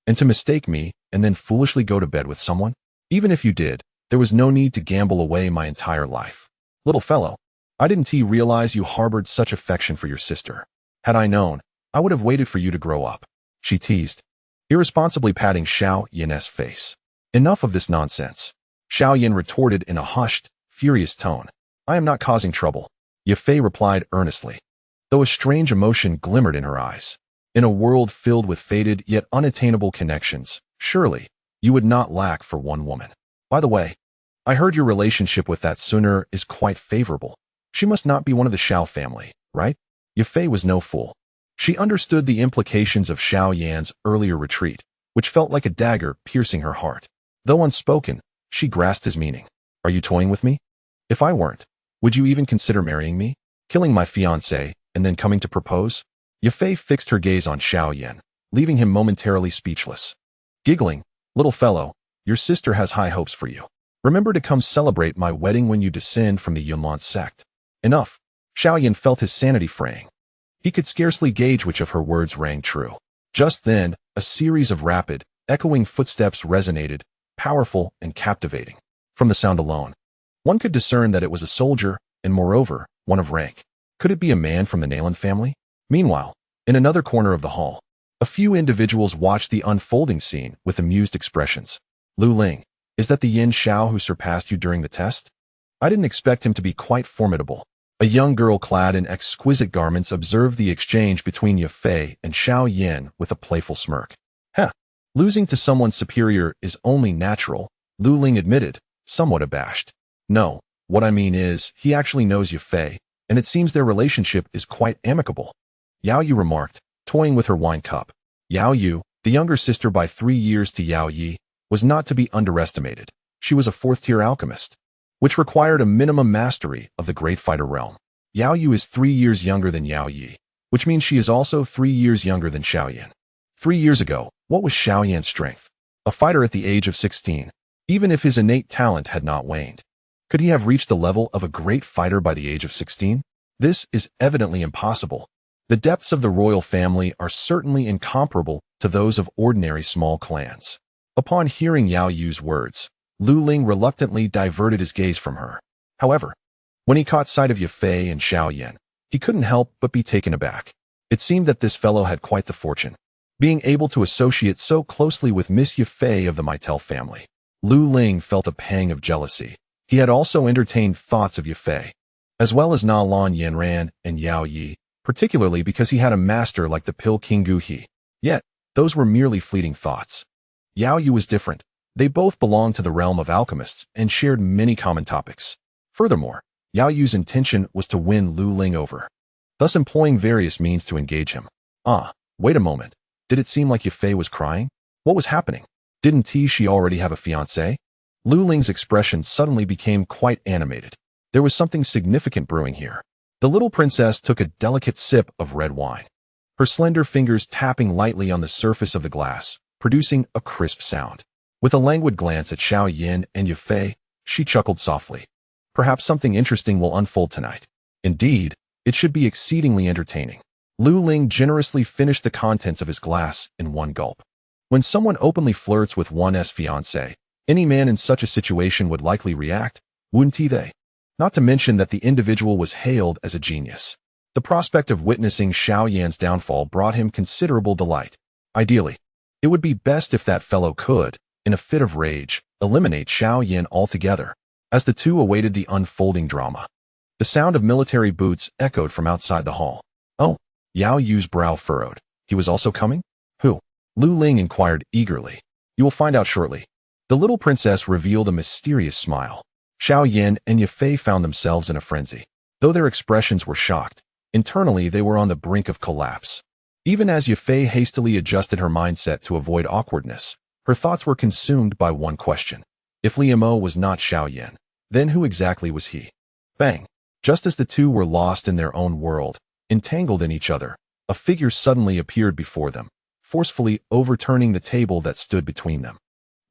And to mistake me, and then foolishly go to bed with someone? Even if you did, there was no need to gamble away my entire life. Little fellow, I didn't realize you harbored such affection for your sister. Had I known, I would have waited for you to grow up. She teased, irresponsibly patting Xiao Yan's face. Enough of this nonsense. Xiao Yan retorted in a hushed, furious tone. I am not causing trouble. Yafei replied earnestly, though a strange emotion glimmered in her eyes. In a world filled with faded yet unattainable connections, surely, you would not lack for one woman. By the way, I heard your relationship with that Suner is quite favorable. She must not be one of the Xiao family, right? Yafei was no fool. She understood the implications of Xiao Yan's earlier retreat, which felt like a dagger piercing her heart. Though unspoken, she grasped his meaning. Are you toying with me? If I weren't, would you even consider marrying me? Killing my fiancé and then coming to propose? Yafei fixed her gaze on Xiao Yan, leaving him momentarily speechless. Giggling, little fellow, your sister has high hopes for you. Remember to come celebrate my wedding when you descend from the Yunlan Sect. Enough. Xiao Yan felt his sanity fraying. He could scarcely gauge which of her words rang true. Just then, a series of rapid, echoing footsteps resonated, powerful and captivating. From the sound alone, one could discern that it was a soldier, and moreover, one of rank. Could it be a man from the Nalan family? Meanwhile, in another corner of the hall, a few individuals watched the unfolding scene with amused expressions. Lu Ling, is that the Yin Xiao who surpassed you during the test? I didn't expect him to be quite formidable. A young girl clad in exquisite garments observed the exchange between Yafei and Xiao Yan with a playful smirk. Heh, losing to someone superior is only natural, Lu Ling admitted, somewhat abashed. No, what I mean is, he actually knows Yafei, and it seems their relationship is quite amicable. Yao Yu remarked, toying with her wine cup. Yao Yu, the younger sister by 3 years to Yao Yi, was not to be underestimated. She was a fourth-tier alchemist, which required a minimum mastery of the great fighter realm. Yao Yu is 3 years younger than Yao Yi, which means she is also 3 years younger than Xiao Yan. 3 years ago, what was Xiao Yan's strength? A fighter at the age of 16, even if his innate talent had not waned. Could he have reached the level of a great fighter by the age of 16? This is evidently impossible. The depths of the royal family are certainly incomparable to those of ordinary small clans. Upon hearing Yao Yu's words, Lu Ling reluctantly diverted his gaze from her. However, when he caught sight of Yafei and Xiao Yan, he couldn't help but be taken aback. It seemed that this fellow had quite the fortune, being able to associate so closely with Miss Yafei of the Meitel family. Lu Ling felt a pang of jealousy. He had also entertained thoughts of Yafei, as well as Nalan, Yanran, and Yao Yi, particularly because he had a master like the Pil King Gu He. Yet, those were merely fleeting thoughts. Yao Yu was different. They both belonged to the realm of alchemists and shared many common topics. Furthermore, Yao Yu's intention was to win Lu Ling over, thus employing various means to engage him. Wait a moment. Did it seem like Yafei was crying? What was happening? Didn't she already have a fiancé? Lu Ling's expression suddenly became quite animated. There was something significant brewing here. The little princess took a delicate sip of red wine, her slender fingers tapping lightly on the surface of the glass, producing a crisp sound. With a languid glance at Xiao Yan and Yafei, she chuckled softly. Perhaps something interesting will unfold tonight. Indeed, it should be exceedingly entertaining. Lu Ling generously finished the contents of his glass in one gulp. When someone openly flirts with one's fiancé, any man in such a situation would likely react, wouldn't they? Not to mention that the individual was hailed as a genius. The prospect of witnessing Xiao Yan's downfall brought him considerable delight. Ideally, it would be best if that fellow could, in a fit of rage, eliminate Xiao Yan altogether. As the two awaited the unfolding drama, the sound of military boots echoed from outside the hall. Oh, Yao Yu's brow furrowed. He was also coming? Who? Lu Ling inquired eagerly. You will find out shortly. The little princess revealed a mysterious smile. Xiao Yan and Yafei found themselves in a frenzy. Though their expressions were shocked, internally they were on the brink of collapse. Even as Yafei hastily adjusted her mindset to avoid awkwardness, her thoughts were consumed by one question. If Liu Mo was not Xiao Yan, then who exactly was he? Bang! Just as the two were lost in their own world, entangled in each other, a figure suddenly appeared before them, forcefully overturning the table that stood between them.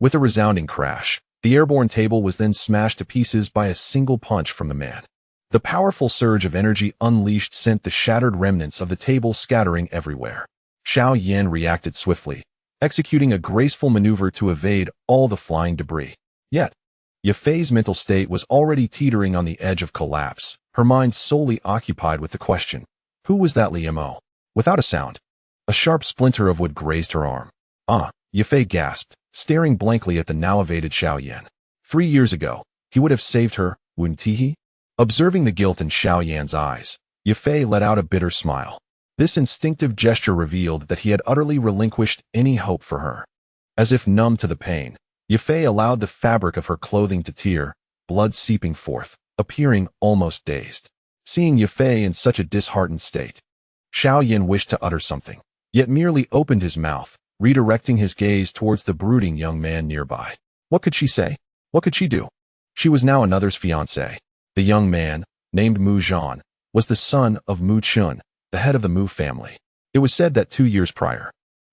With a resounding crash, the airborne table was then smashed to pieces by a single punch from the man. The powerful surge of energy unleashed sent the shattered remnants of the table scattering everywhere. Xiao Yan reacted swiftly, executing a graceful maneuver to evade all the flying debris. Yet, Yafei's mental state was already teetering on the edge of collapse, her mind solely occupied with the question, who was that Liu Mo? Without a sound, a sharp splinter of wood grazed her arm. Yafei gasped, staring blankly at the now evaded Xiao Yan. 3 years ago, he would have saved her, wouldn't he? Observing the guilt in Xiao Yan's eyes, Yafei let out a bitter smile. This instinctive gesture revealed that he had utterly relinquished any hope for her. As if numb to the pain, Yafei allowed the fabric of her clothing to tear, blood seeping forth, appearing almost dazed. Seeing Yafei in such a disheartened state, Xiao Yan wished to utter something, yet merely opened his mouth, redirecting his gaze towards the brooding young man nearby. What could she say? What could she do? She was now another's fiancé. The young man, named Mu Zhan, was the son of Mu Chun, the head of the Mu family. It was said that 2 years prior,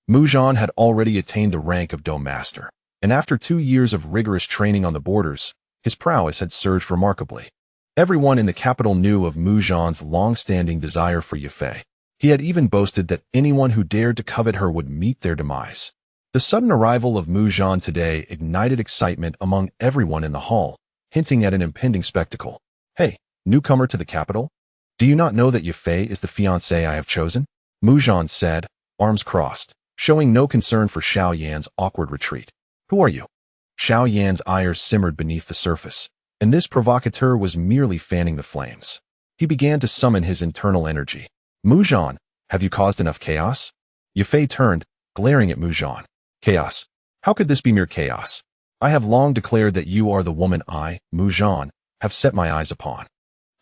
Mu Zhan had already attained the rank of Dou Master, and after 2 years of rigorous training on the borders, his prowess had surged remarkably. Everyone in the capital knew of Mu Zhan's long-standing desire for Yafei. He had even boasted that anyone who dared to covet her would meet their demise. The sudden arrival of Mu Zhan today ignited excitement among everyone in the hall, hinting at an impending spectacle. Hey, newcomer to the capital? Do you not know that Yafei is the fiancé I have chosen? Mu Zhan said, arms crossed, showing no concern for Xiao Yan's awkward retreat. Who are you? Xiao Yan's ire simmered beneath the surface, and this provocateur was merely fanning the flames. He began to summon his internal energy. Mu Zhan, have you caused enough chaos? Yafei turned, glaring at Mu Zhan. Chaos? How could this be mere chaos? I have long declared that you are the woman I, Mu Zhan, have set my eyes upon.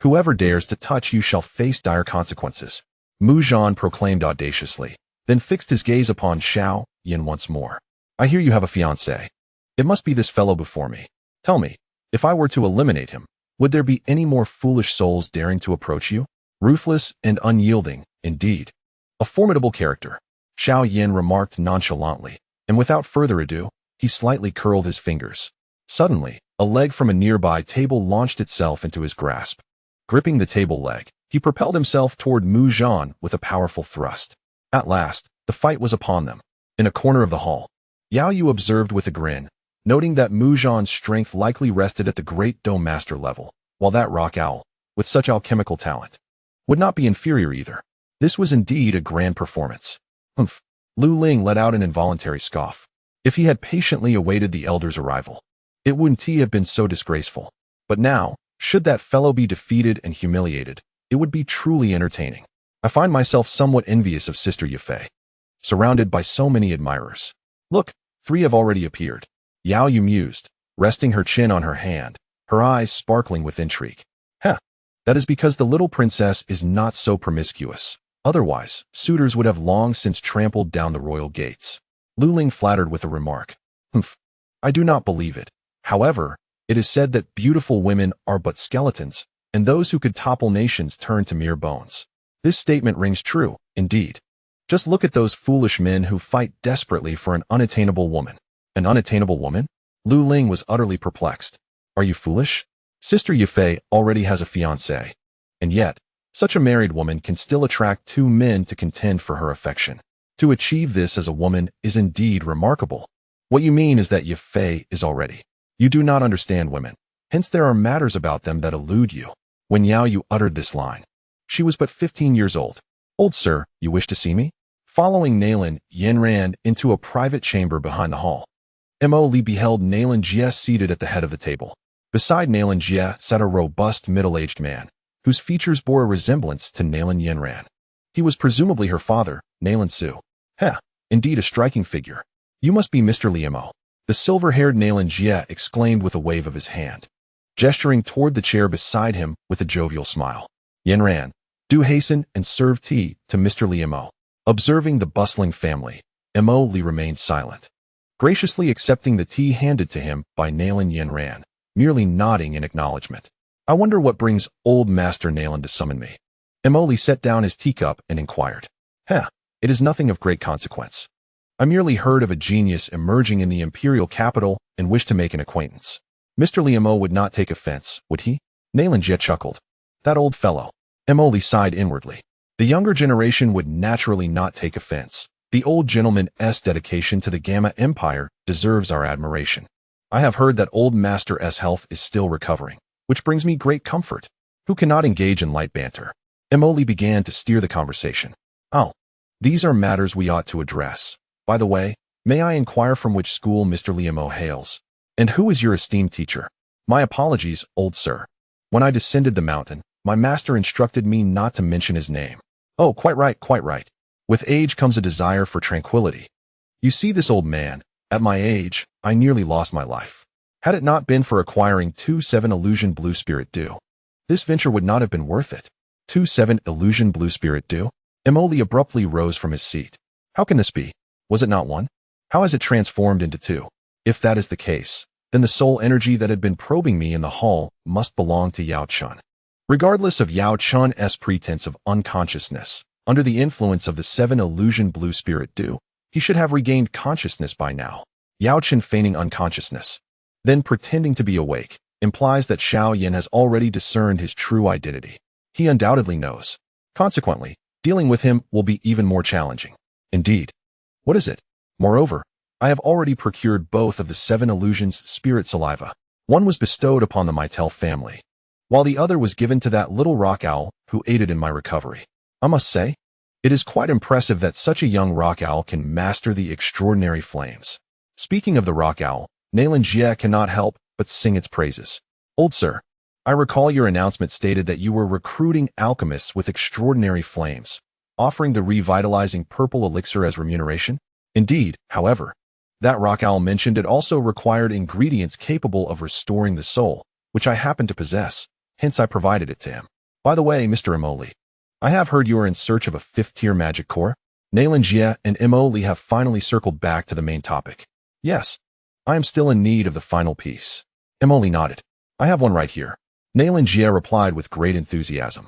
Whoever dares to touch you shall face dire consequences. Mu Zhan proclaimed audaciously, then fixed his gaze upon Xiao Yan once more. I hear you have a fiancé. It must be this fellow before me. Tell me, if I were to eliminate him, would there be any more foolish souls daring to approach you? Ruthless and unyielding, indeed. A formidable character, Xiao Yan remarked nonchalantly, and without further ado, he slightly curled his fingers. Suddenly, a leg from a nearby table launched itself into his grasp. Gripping the table leg, he propelled himself toward Mu Zhan with a powerful thrust. At last, the fight was upon them. In a corner of the hall, Yao Yu observed with a grin, noting that Mu Zhan's strength likely rested at the great Dou Master level, while that rock owl, with such alchemical talent, would not be inferior either. This was indeed a grand performance. Humph. Lu Ling let out an involuntary scoff. If he had patiently awaited the elder's arrival, it wouldn't have been so disgraceful. But now, should that fellow be defeated and humiliated, it would be truly entertaining. I find myself somewhat envious of Sister Yafei, surrounded by so many admirers. Look, 3 have already appeared. Yao Yu mused, resting her chin on her hand, her eyes sparkling with intrigue. That is because the little princess is not so promiscuous. Otherwise, suitors would have long since trampled down the royal gates. Lu Ling flattered with a remark. Humph. I do not believe it. However, it is said that beautiful women are but skeletons, and those who could topple nations turn to mere bones. This statement rings true, indeed. Just look at those foolish men who fight desperately for an unattainable woman. An unattainable woman? Lu Ling was utterly perplexed. Are you foolish? Sister Yafei already has a fiancé. And yet, such a married woman can still attract 2 men to contend for her affection. To achieve this as a woman is indeed remarkable. What you mean is that Yafei is already. You do not understand women. Hence there are matters about them that elude you. When Yao Yu uttered this line, she was but 15 years old. Old sir, you wish to see me? Following Nalan, Yanran into a private chamber behind the hall. Mo Li beheld Nalan Jie seated at the head of the table. Beside Nalan Jie sat a robust middle-aged man, whose features bore a resemblance to Nalan Yanran. He was presumably her father, Nalan Su. Indeed a striking figure. You must be Mr. Liemo. The silver-haired Nalan Jie exclaimed with a wave of his hand, gesturing toward the chair beside him with a jovial smile. Yanran, do hasten and serve tea to Mr. Liemo. Observing the bustling family, Mo Li remained silent, graciously accepting the tea handed to him by Nalan Yanran, merely nodding in acknowledgement. I wonder what brings old Master Nalan to summon me. Mo Li set down his teacup and inquired. It is nothing of great consequence. I merely heard of a genius emerging in the imperial capital and wished to make an acquaintance. Mr. Liemo would not take offense, would he? Nalan Jie chuckled. That old fellow. Mo Li sighed inwardly. The younger generation would naturally not take offense. The old gentleman's dedication to the Gamma Empire deserves our admiration. I have heard that old Master S' health is still recovering, which brings me great comfort. Who cannot engage in light banter? Mo Li began to steer the conversation. Oh, these are matters we ought to address. By the way, may I inquire from which school Mr. Liemo hails? And who is your esteemed teacher? My apologies, old sir. When I descended the mountain, my master instructed me not to mention his name. Oh, quite right, quite right. With age comes a desire for tranquility. You see this old man, at my age, I nearly lost my life. Had it not been for acquiring 2-7 illusion blue spirit dew, this venture would not have been worth it. 2-7 Illusion Blue Spirit Dou? Emoli abruptly rose from his seat. How can this be? Was it not 1? How has it transformed into 2? If that is the case, then the soul energy that had been probing me in the hall must belong to Yao Chun. Regardless of Yao Chun's pretense of unconsciousness, under the influence of the 7 Illusion Blue Spirit Dou, he should have regained consciousness by now. Yao Chun feigning unconsciousness, then pretending to be awake, implies that Xiao Yan has already discerned his true identity. He undoubtedly knows. Consequently, dealing with him will be even more challenging. Indeed. What is it? Moreover, I have already procured both of the 7 illusions' spirit saliva. One was bestowed upon the Mytel family, while the other was given to that little rock owl who aided in my recovery. I must say, it is quite impressive that such a young rock owl can master the extraordinary flames. Speaking of the rock owl, Nalan cannot help but sing its praises. Old sir, I recall your announcement stated that you were recruiting alchemists with extraordinary flames, offering the revitalizing purple elixir as remuneration. Indeed, however, that rock owl mentioned it also required ingredients capable of restoring the soul, which I happen to possess, hence I provided it to him. By the way, Mr. Emoli, I have heard you are in search of a 5th-tier magic core. Nalan and Emoli have finally circled back to the main topic. Yes, I am still in need of the final piece. Emoli nodded. I have one right here. Nalan replied with great enthusiasm.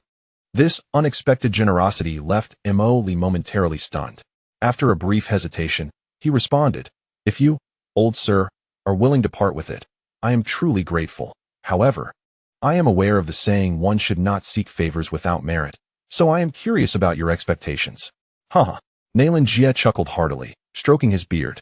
This unexpected generosity left Emoli momentarily stunned. After a brief hesitation, he responded, If you, old sir, are willing to part with it, I am truly grateful. However, I am aware of the saying one should not seek favors without merit, so I am curious about your expectations. Haha. Nalan chuckled heartily, stroking his beard.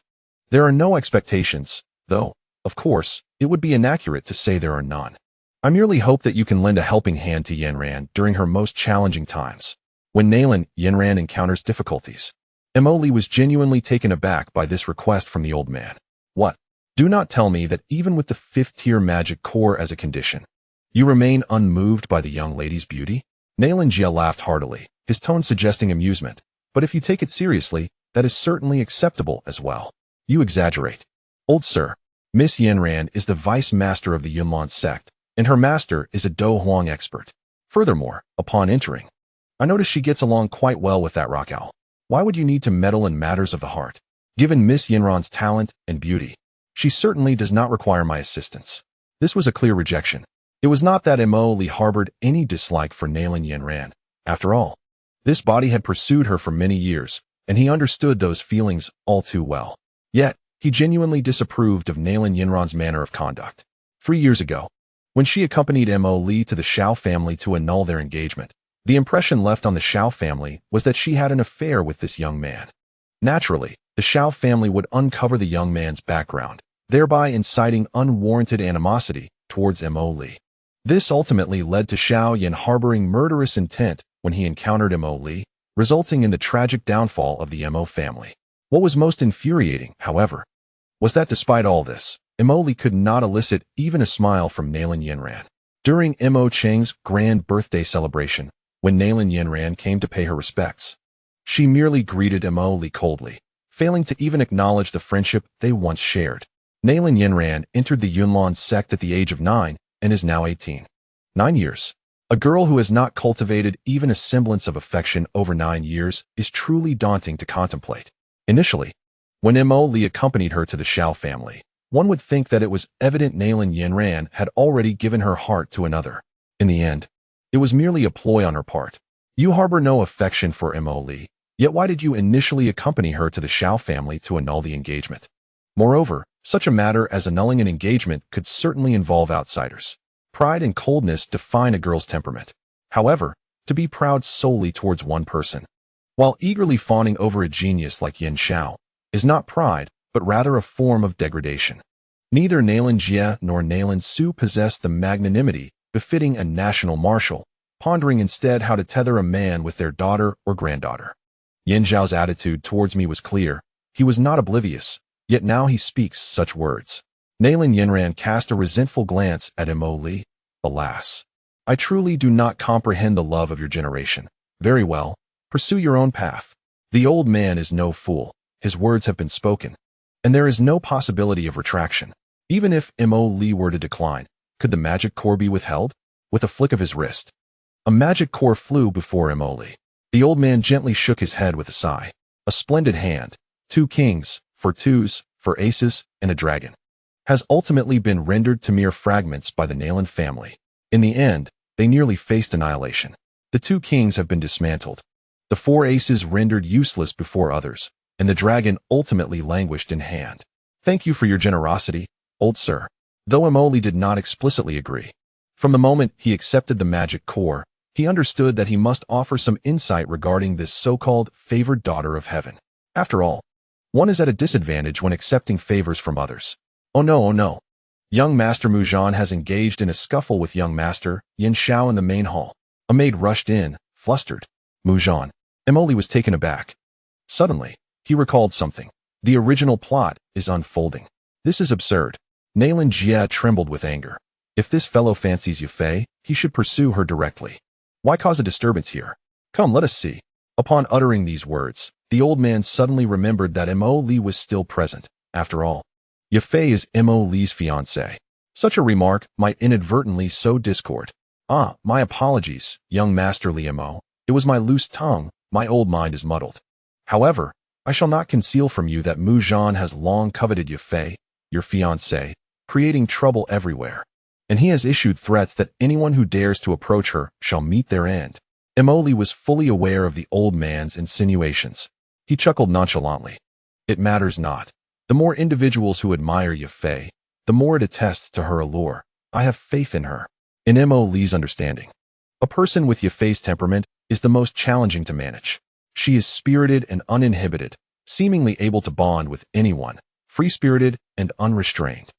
There are no expectations, though, of course, it would be inaccurate to say there are none. I merely hope that you can lend a helping hand to Yanran during her most challenging times. When Yanran encounters difficulties, Emoli was genuinely taken aback by this request from the old man. What? Do not tell me that even with the 5th-tier magic core as a condition, you remain unmoved by the young lady's beauty? Nalan laughed heartily, his tone suggesting amusement. But if you take it seriously, that is certainly acceptable as well. You exaggerate. Old sir, Miss Yanran is the vice master of the Yunlan Sect, and her master is a Do Huang expert. Furthermore, upon entering, I notice she gets along quite well with that rock owl. Why would you need to meddle in matters of the heart? Given Miss Yanran's talent and beauty, she certainly does not require my assistance. This was a clear rejection. It was not that Emoli harbored any dislike for Nalan Yanran. After all, this body had pursued her for many years, and he understood those feelings all too well. Yet, he genuinely disapproved of Nalan Yanran's manner of conduct. 3 years ago, when she accompanied Emoli to the Xiao family to annul their engagement, the impression left on the Xiao family was that she had an affair with this young man. Naturally, the Xiao family would uncover the young man's background, thereby inciting unwarranted animosity towards Emoli. This ultimately led to Xiao Yan harboring murderous intent when he encountered Emoli, resulting in the tragic downfall of the Mo family. What was most infuriating, however, was that despite all this, Emoli could not elicit even a smile from Nalan Yanran. During Mo Cheng's grand birthday celebration, when Nalan Yanran came to pay her respects, she merely greeted Emoli coldly, failing to even acknowledge the friendship they once shared. Nalan Yanran entered the Yunlan Sect at the age of 9 and is now 18. 9 years. A girl who has not cultivated even a semblance of affection over 9 years is truly daunting to contemplate. Initially, when Emoli accompanied her to the Xiao family, one would think that it was evident Nalan Yanran had already given her heart to another. In the end, it was merely a ploy on her part. You harbor no affection for Emoli, yet why did you initially accompany her to the Xiao family to annul the engagement? Moreover, such a matter as annulling an engagement could certainly involve outsiders. Pride and coldness define a girl's temperament. However, to be proud solely towards one person, while eagerly fawning over a genius like Yin Xiao, is not pride, but rather a form of degradation. Neither Nalan nor Nalan Su possessed the magnanimity befitting a national marshal, pondering instead how to tether a man with their daughter or granddaughter. Yin Xiao's attitude towards me was clear. He was not oblivious, yet now he speaks such words. Nalan Yanran cast a resentful glance at Emoli. Alas, I truly do not comprehend the love of your generation. Very well, pursue your own path. The old man is no fool. His words have been spoken, and there is no possibility of retraction. Even if Emoli were to decline, could the magic core be withheld? With a flick of his wrist, A magic core flew before Emoli. The old man gently shook his head with a sigh. A splendid hand, 2 kings, 4 twos, 4 aces, and a dragon, has ultimately been rendered to mere fragments by the Nalan family. In the end, they nearly faced annihilation. The 2 kings have been dismantled, the 4 aces rendered useless before others, and the dragon ultimately languished in hand. Thank you for your generosity, old sir. Though Emoli did not explicitly agree. From the moment he accepted the magic core, he understood that he must offer some insight regarding this so-called favored daughter of heaven. After all, one is at a disadvantage when accepting favors from others. Oh no, oh no. Young Master Mujan has engaged in a scuffle with young Master Yin Xiao in the main hall. A maid rushed in, flustered. Mujan. Emoli was taken aback. Suddenly, he recalled something. The original plot is unfolding. This is absurd. Nalan Jie trembled with anger. If this fellow fancies Yafei, he should pursue her directly. Why cause a disturbance here? Come, let us see. Upon uttering these words, the old man suddenly remembered that Emoli was still present. After all, Yafei is Emoli's fiancée. Such a remark might inadvertently sow discord. Ah, my apologies, young Master Liemo. It was my loose tongue, my old mind is muddled. However, I shall not conceal from you that Mujan has long coveted Yafei, your fiancée, creating trouble everywhere. And he has issued threats that anyone who dares to approach her shall meet their end. Emoli was fully aware of the old man's insinuations. He chuckled nonchalantly. It matters not. The more individuals who admire Yafei, the more it attests to her allure. I have faith in her. In Emoli's understanding, a person with Yafei's temperament is the most challenging to manage. She is spirited and uninhibited, seemingly able to bond with anyone, free-spirited and unrestrained.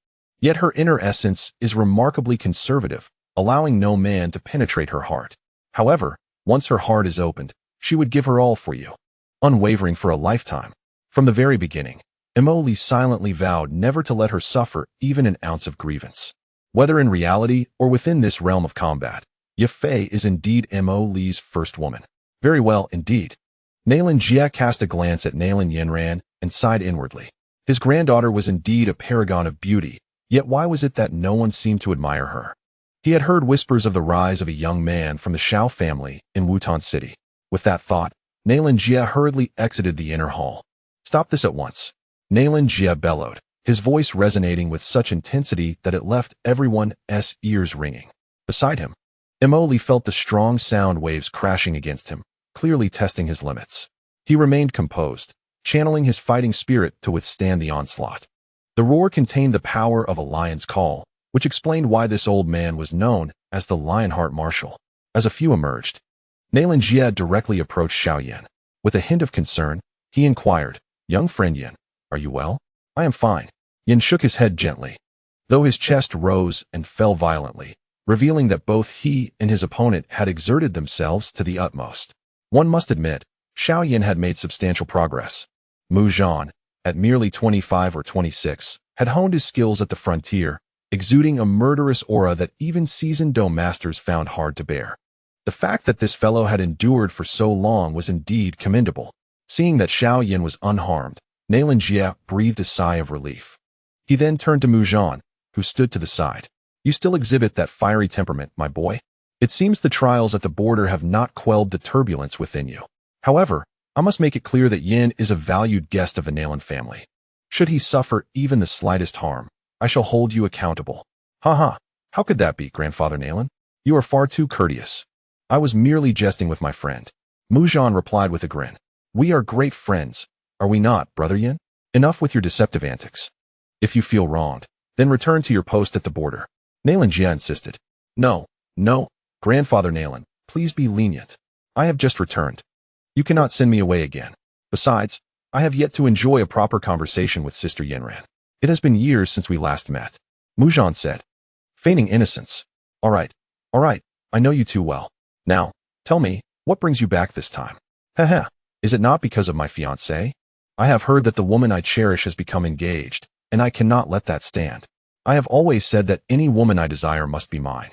Yet her inner essence is remarkably conservative, allowing no man to penetrate her heart. However, once her heart is opened, she would give her all for you, unwavering for a lifetime. From the very beginning, Emoli silently vowed never to let her suffer even an ounce of grievance. Whether in reality or within this realm of combat, Yafei is indeed Emoli's first woman. Very well, indeed. Nalan Jie cast a glance at Nalan Yanran and sighed inwardly. His granddaughter was indeed a paragon of beauty, yet why was it that no one seemed to admire her? He had heard whispers of the rise of a young man from the Xiao family in Wutan City. With that thought, Nalan Jie hurriedly exited the inner hall. Stop this at once. Nalan Jie bellowed, his voice resonating with such intensity that it left everyone's ears ringing. Beside him, Emoli felt the strong sound waves crashing against him, clearly testing his limits. He remained composed, channeling his fighting spirit to withstand the onslaught. The roar contained the power of a lion's call, which explained why this old man was known as the Lionheart Marshal. As a few emerged, Nalan Jie directly approached Xiao Yan. With a hint of concern, he inquired, "Young friend Yan, are you well?" "I am fine." Yan shook his head gently, though his chest rose and fell violently, revealing that both he and his opponent had exerted themselves to the utmost. One must admit, Xiao Yan had made substantial progress. Mujan, at merely 25 or 26, had honed his skills at the frontier, exuding a murderous aura that even seasoned Dou masters found hard to bear. The fact that this fellow had endured for so long was indeed commendable. Seeing that Xiao Yan was unharmed, Nalan Jie breathed a sigh of relief. He then turned to Mujan, who stood to the side. "You still exhibit that fiery temperament, my boy. It seems the trials at the border have not quelled the turbulence within you. However, I must make it clear that Yin is a valued guest of the Nalan family. Should he suffer even the slightest harm, I shall hold you accountable." "Ha! How could that be, Grandfather Nalan? You are far too courteous." "I was merely jesting with my friend," Mujan replied with a grin. "We are great friends, are we not, Brother Yin? Enough with your deceptive antics. If you feel wronged, then return to your post at the border." Nalan Jie insisted. No, Grandfather Nalan, please be lenient. I have just returned. You cannot send me away again. Besides, I have yet to enjoy a proper conversation with Sister Yanran. It has been years since we last met." Mujan said, feigning innocence. All right, I know you too well. Now, tell me, what brings you back this time?" "Heh, is it not because of my fiancée? I have heard that the woman I cherish has become engaged, and I cannot let that stand. I have always said that any woman I desire must be mine.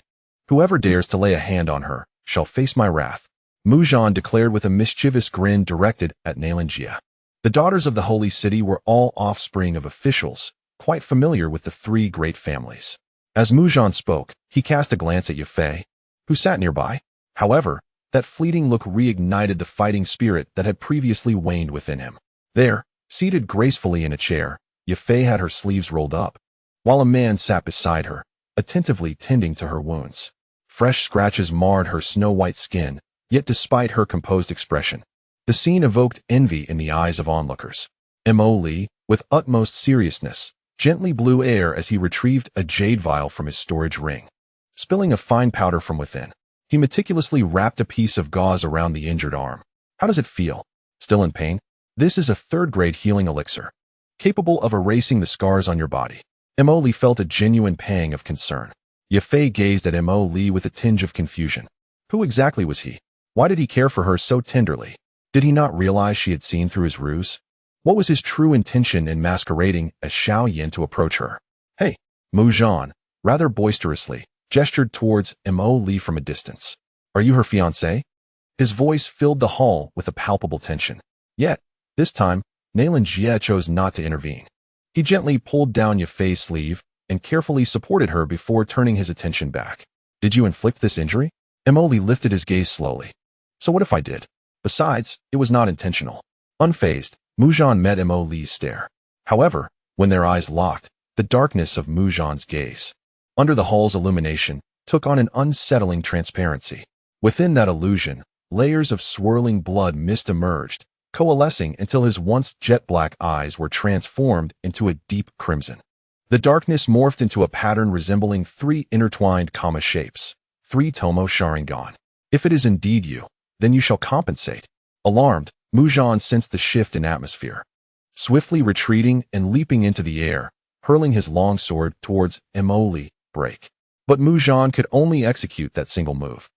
Whoever dares to lay a hand on her shall face my wrath," Mujan declared with a mischievous grin directed at Nalan Jie. The daughters of the Holy City were all offspring of officials, quite familiar with the 3 great families. As Mujan spoke, he cast a glance at Yafei, who sat nearby. However, that fleeting look reignited the fighting spirit that had previously waned within him. There, seated gracefully in a chair, Yafei had her sleeves rolled up, while a man sat beside her, attentively tending to her wounds. Fresh scratches marred her snow-white skin, yet despite her composed expression, the scene evoked envy in the eyes of onlookers. Mo Li, with utmost seriousness, gently blew air as he retrieved a jade vial from his storage ring. Spilling a fine powder from within, he meticulously wrapped a piece of gauze around the injured arm. How does it feel? Still in pain? This is a third-grade healing elixir, capable of erasing the scars on your body. Mo Li felt a genuine pang of concern. Yafei gazed at Mo Li with a tinge of confusion. Who exactly was he? Why did he care for her so tenderly? Did he not realize she had seen through his ruse? What was his true intention in masquerading as Xiao Yan to approach her? Hey, Mu Zhan, rather boisterously, gestured towards Mo Li from a distance. Are you her fiancé? His voice filled the hall with a palpable tension. Yet, this time, Nalan chose not to intervene. He gently pulled down Yafei's sleeve and carefully supported her before turning his attention back. Did you inflict this injury? Mo Li lifted his gaze slowly. So what if I did? Besides, it was not intentional. Unfazed, Mu Zhan met Mo Li's stare. However, when their eyes locked, the darkness of Mu Zhan's gaze, under the hall's illumination, took on an unsettling transparency. Within that illusion, layers of swirling blood mist emerged, coalescing until his once jet-black eyes were transformed into a deep crimson. The darkness morphed into a pattern resembling three intertwined comma shapes, 3 Tomo Sharingan. If it is indeed you, then you shall compensate. Alarmed, Mu Zhan sensed the shift in atmosphere. Swiftly retreating and leaping into the air, hurling his long sword towards Mo Li, break. But Mu Zhan could only execute that single move.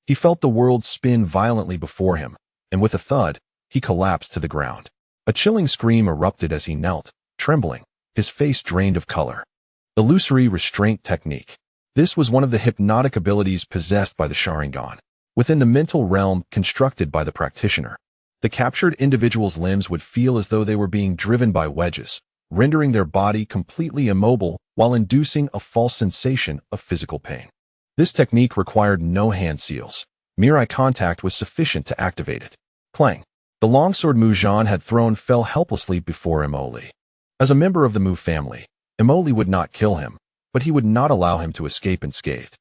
He felt the world spin violently before him, and with a thud, he collapsed to the ground. A chilling scream erupted as he knelt, trembling, his face drained of color. Illusory restraint technique. This was one of the hypnotic abilities possessed by the Sharingan. Within the mental realm constructed by the practitioner, the captured individual's limbs would feel as though they were being driven by wedges, rendering their body completely immobile while inducing a false sensation of physical pain. This technique required no hand seals. Mere eye contact was sufficient to activate it. Clang. The longsword Mu Zhan had thrown fell helplessly before Mo Li. As a member of the Mu family, Mo Li would not kill him, but he would not allow him to escape unscathed.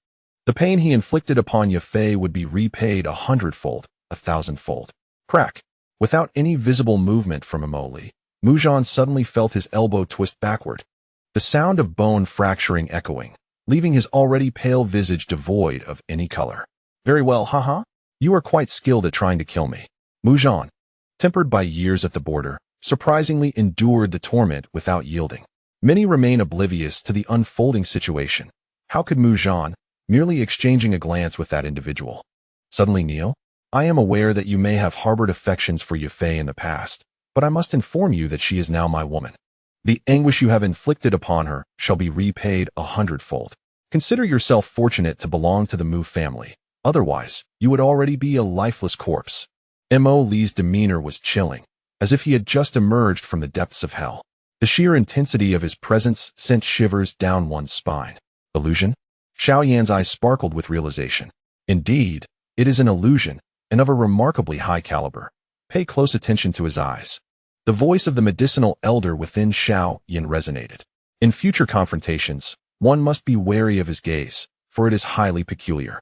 The pain he inflicted upon Yafei would be repaid 100-fold, 1,000-fold. Crack. Without any visible movement from Mo Li, Mu Zhan suddenly felt his elbow twist backward, the sound of bone fracturing echoing, leaving his already pale visage devoid of any color. Very well, haha. You are quite skilled at trying to kill me. Mu Zhan, tempered by years at the border, surprisingly endured the torment without yielding. Many remain oblivious to the unfolding situation. How could Mu Zhan, merely exchanging a glance with that individual, suddenly kneel? I am aware that you may have harbored affections for Yafei in the past, but I must inform you that she is now my woman. The anguish you have inflicted upon her shall be repaid 100-fold. Consider yourself fortunate to belong to the Mu family. Otherwise, you would already be a lifeless corpse. Mo Li's demeanor was chilling, as if he had just emerged from the depths of hell. The sheer intensity of his presence sent shivers down one's spine. Illusion? Xiao Yan's eyes sparkled with realization. Indeed, it is an illusion, and of a remarkably high caliber. Pay close attention to his eyes. The voice of the medicinal elder within Xiao Yan resonated. In future confrontations, one must be wary of his gaze, for it is highly peculiar.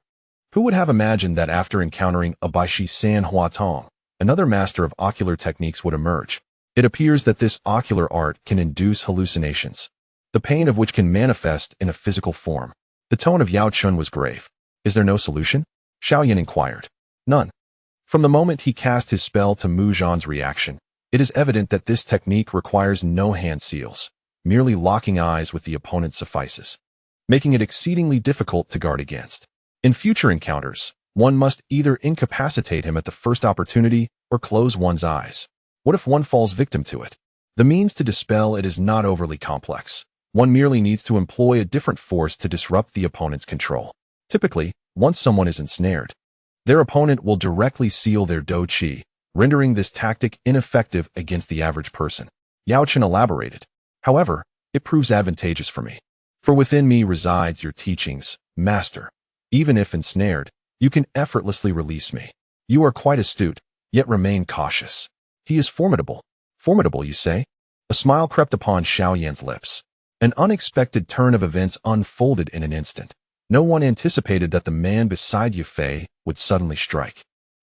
Who would have imagined that after encountering a Baishi San Huatong, another master of ocular techniques would emerge? It appears that this ocular art can induce hallucinations, the pain of which can manifest in a physical form. The tone of Yao Chun was grave. Is there no solution? Xiao Yan inquired. None. From the moment he cast his spell to Mu Zhan's reaction, it is evident that this technique requires no hand seals. Merely locking eyes with the opponent suffices, making it exceedingly difficult to guard against. In future encounters, one must either incapacitate him at the first opportunity or close one's eyes. What if one falls victim to it? The means to dispel it is not overly complex. One merely needs to employ a different force to disrupt the opponent's control. Typically, once someone is ensnared, their opponent will directly seal their Dou Qi, rendering this tactic ineffective against the average person. Yao Chen elaborated. However, it proves advantageous for me. For within me resides your teachings, master. Even if ensnared, You can effortlessly release me. You are quite astute, yet remain cautious. He is formidable. Formidable, you say? A smile crept upon Xiao Yan's lips. An unexpected turn of events unfolded in an instant. No one anticipated that the man beside Yafei would suddenly strike.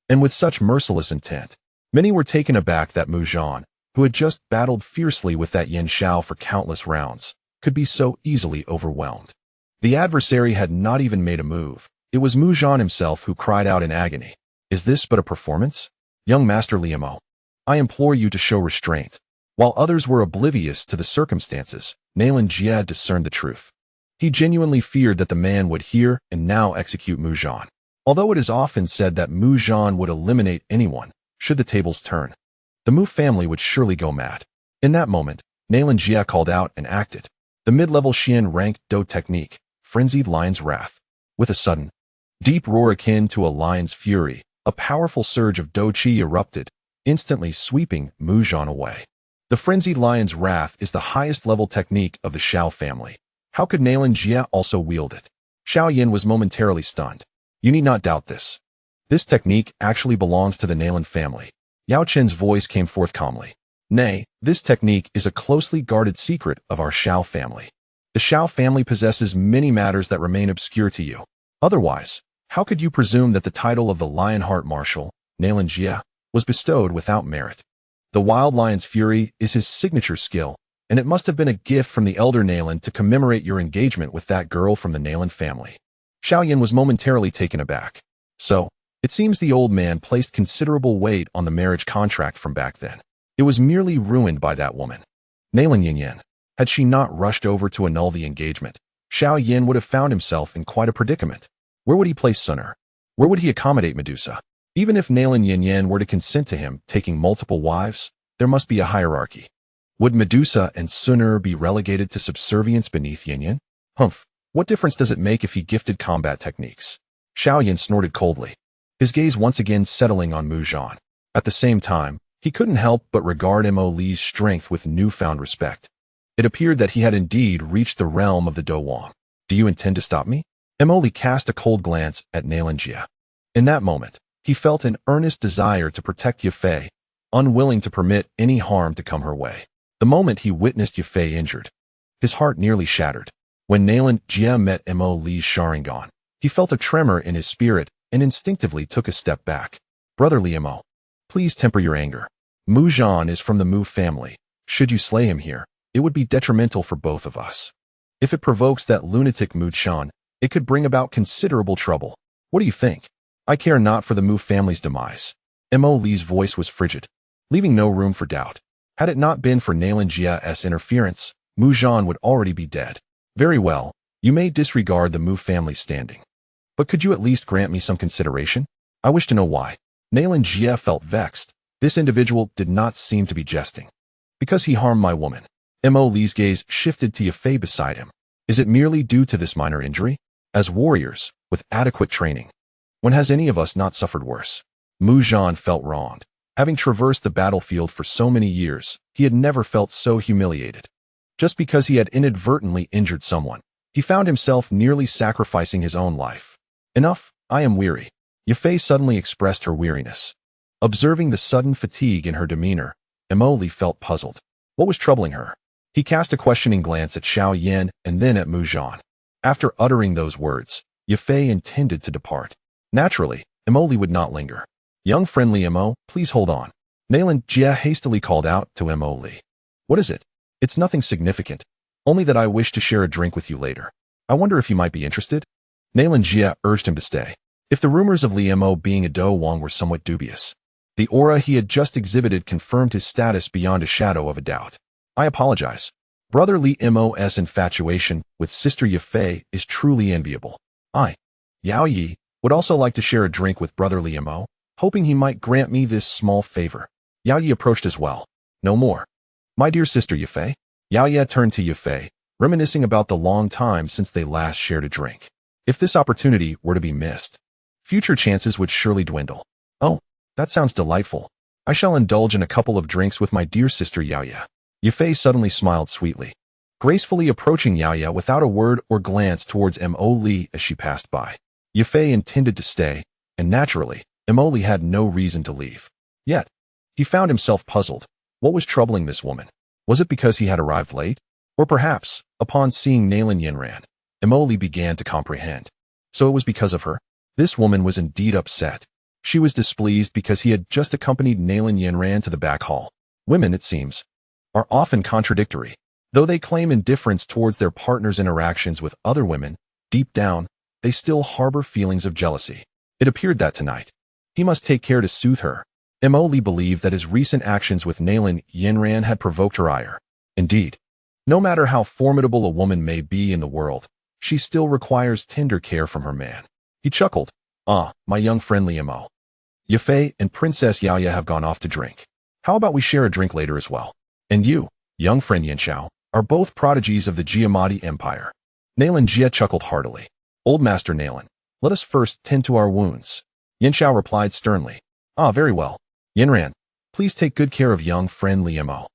And with such merciless intent, many were taken aback that Mu Zhan, who had just battled fiercely with that Yan Xiao for countless rounds, could be so easily overwhelmed. The adversary had not even made a move. It was Mu Zhan himself who cried out in agony. Is this but a performance? Young Master Liemo, I implore you to show restraint. While others were oblivious to the circumstances, Nalan Jia discerned the truth. He genuinely feared that the man would hear and now execute Mu Zhan. Although it is often said that Mu Zhan would eliminate anyone, should the tables turn, the Mu family would surely go mad. In that moment, Nalan Jia called out and acted. The mid-level Xian ranked Dou technique, frenzied lion's wrath. With a sudden, deep roar akin to a lion's fury, a powerful surge of Dou Qi erupted, instantly sweeping Mu Zhan away. The frenzied lion's wrath is the highest level technique of the Xiao family. How could Nalan Jia also wield it? Xiao Yan was momentarily stunned. You need not doubt this. This technique actually belongs to the Nalan family. Yao Chen's voice came forth calmly. Nay, this technique is a closely guarded secret of our Xiao family. The Xiao family possesses many matters that remain obscure to you. Otherwise, how could you presume that the title of the Lionheart Marshal, Nalan Jia, was bestowed without merit? The Wild Lion's Fury is his signature skill, and it must have been a gift from the elder Nalan to commemorate your engagement with that girl from the Nalan family. Xiao Yan was momentarily taken aback. So, it seems the old man placed considerable weight on the marriage contract from back then. It was merely ruined by that woman. Nalan Yan. Had she not rushed over to annul the engagement, Xiao Yan would have found himself in quite a predicament. Where would he place Sun'er? Where would he accommodate Medusa? Even if Nalan Yan were to consent to him taking multiple wives, there must be a hierarchy. Would Medusa and Sun'er be relegated to subservience beneath Yan? Humph, what difference does it make if he gifted combat techniques? Xiao Yan snorted coldly, his gaze once again settling on Mu Zhan. At the same time, he couldn't help but regard Mo Li's strength with newfound respect. It appeared that he had indeed reached the realm of the Dou Wang. Do you intend to stop me? Mo Li cast a cold glance at Nalan Jia. In that moment, he felt an earnest desire to protect Yafei, unwilling to permit any harm to come her way. The moment he witnessed Yafei injured, his heart nearly shattered. When Nalan Jia met Mo Li's Sharingan, he felt a tremor in his spirit and instinctively took a step back. Brotherly Mo, please temper your anger. Mu Zhan is from the Mu family. Should you slay him here, it would be detrimental for both of us. If it provokes that lunatic Mu Chan, it could bring about considerable trouble. What do you think? I care not for the Mu family's demise. Mo Li's voice was frigid, leaving no room for doubt. Had it not been for Nalan Jia's interference, Mu Zhan would already be dead. Very well, you may disregard the Mu family's standing. But could you at least grant me some consideration? I wish to know why. Nalan Jia felt vexed. This individual did not seem to be jesting. Because he harmed my woman. Mo Li's gaze shifted to Yafei beside him. Is it merely due to this minor injury? As warriors, with adequate training, when has any of us not suffered worse? Mu Zhan felt wronged. Having traversed the battlefield for so many years, he had never felt so humiliated. Just because he had inadvertently injured someone, he found himself nearly sacrificing his own life. Enough, I am weary. Yafei suddenly expressed her weariness. Observing the sudden fatigue in her demeanor, Mo Li felt puzzled. What was troubling her? He cast a questioning glance at Xiao Yan and then at Mu Zhan. After uttering those words, Yafei intended to depart. Naturally, Mo Li would not linger. Young friendly Mo, please hold on. Nalan Jia hastily called out to Mo Li. What is it? It's nothing significant, only that I wish to share a drink with you later. I wonder if you might be interested? Nalan Jia urged him to stay. If the rumors of Li Mo being a Dou Wang were somewhat dubious, the aura he had just exhibited confirmed his status beyond a shadow of a doubt. I apologize. Brother Li Mo's infatuation with sister Yafei is truly enviable. I, Yao Yi, would also like to share a drink with Brother Li Mo, hoping he might grant me this small favor. Yao Yi approached as well. No more. My dear sister Yafei. Yao Yi turned to Yafei, reminiscing about the long time since they last shared a drink. If this opportunity were to be missed, future chances would surely dwindle. Oh, that sounds delightful. I shall indulge in a couple of drinks with my dear sister Yao Yi. Yafei suddenly smiled sweetly, gracefully approaching Yao Yi without a word or glance towards Mo Li as she passed by. Yafei intended to stay, and naturally, Emoli had no reason to leave. Yet, he found himself puzzled. What was troubling this woman? Was it because he had arrived late? Or perhaps, upon seeing Nalan Yanran, Emoli began to comprehend. So it was because of her? This woman was indeed upset. She was displeased because he had just accompanied Nalan Yanran to the back hall. Women, it seems, are often contradictory. Though they claim indifference towards their partner's interactions with other women, deep down, they still harbor feelings of jealousy. It appeared that tonight, he must take care to soothe her. Emoli believed that his recent actions with Nalan Yanran had provoked her ire. Indeed, no matter how formidable a woman may be in the world, she still requires tender care from her man. He chuckled. Ah, my young friendly Emo. Yafei and Princess Yaya have gone off to drink. How about we share a drink later as well? And you, young friend Yanxiao, are both prodigies of the Giamatti Empire. Nalan Jia chuckled heartily. Old Master Nalan, let us first tend to our wounds. Yanxiao replied sternly. Ah, very well. Yanran, please take good care of young friend Liemo.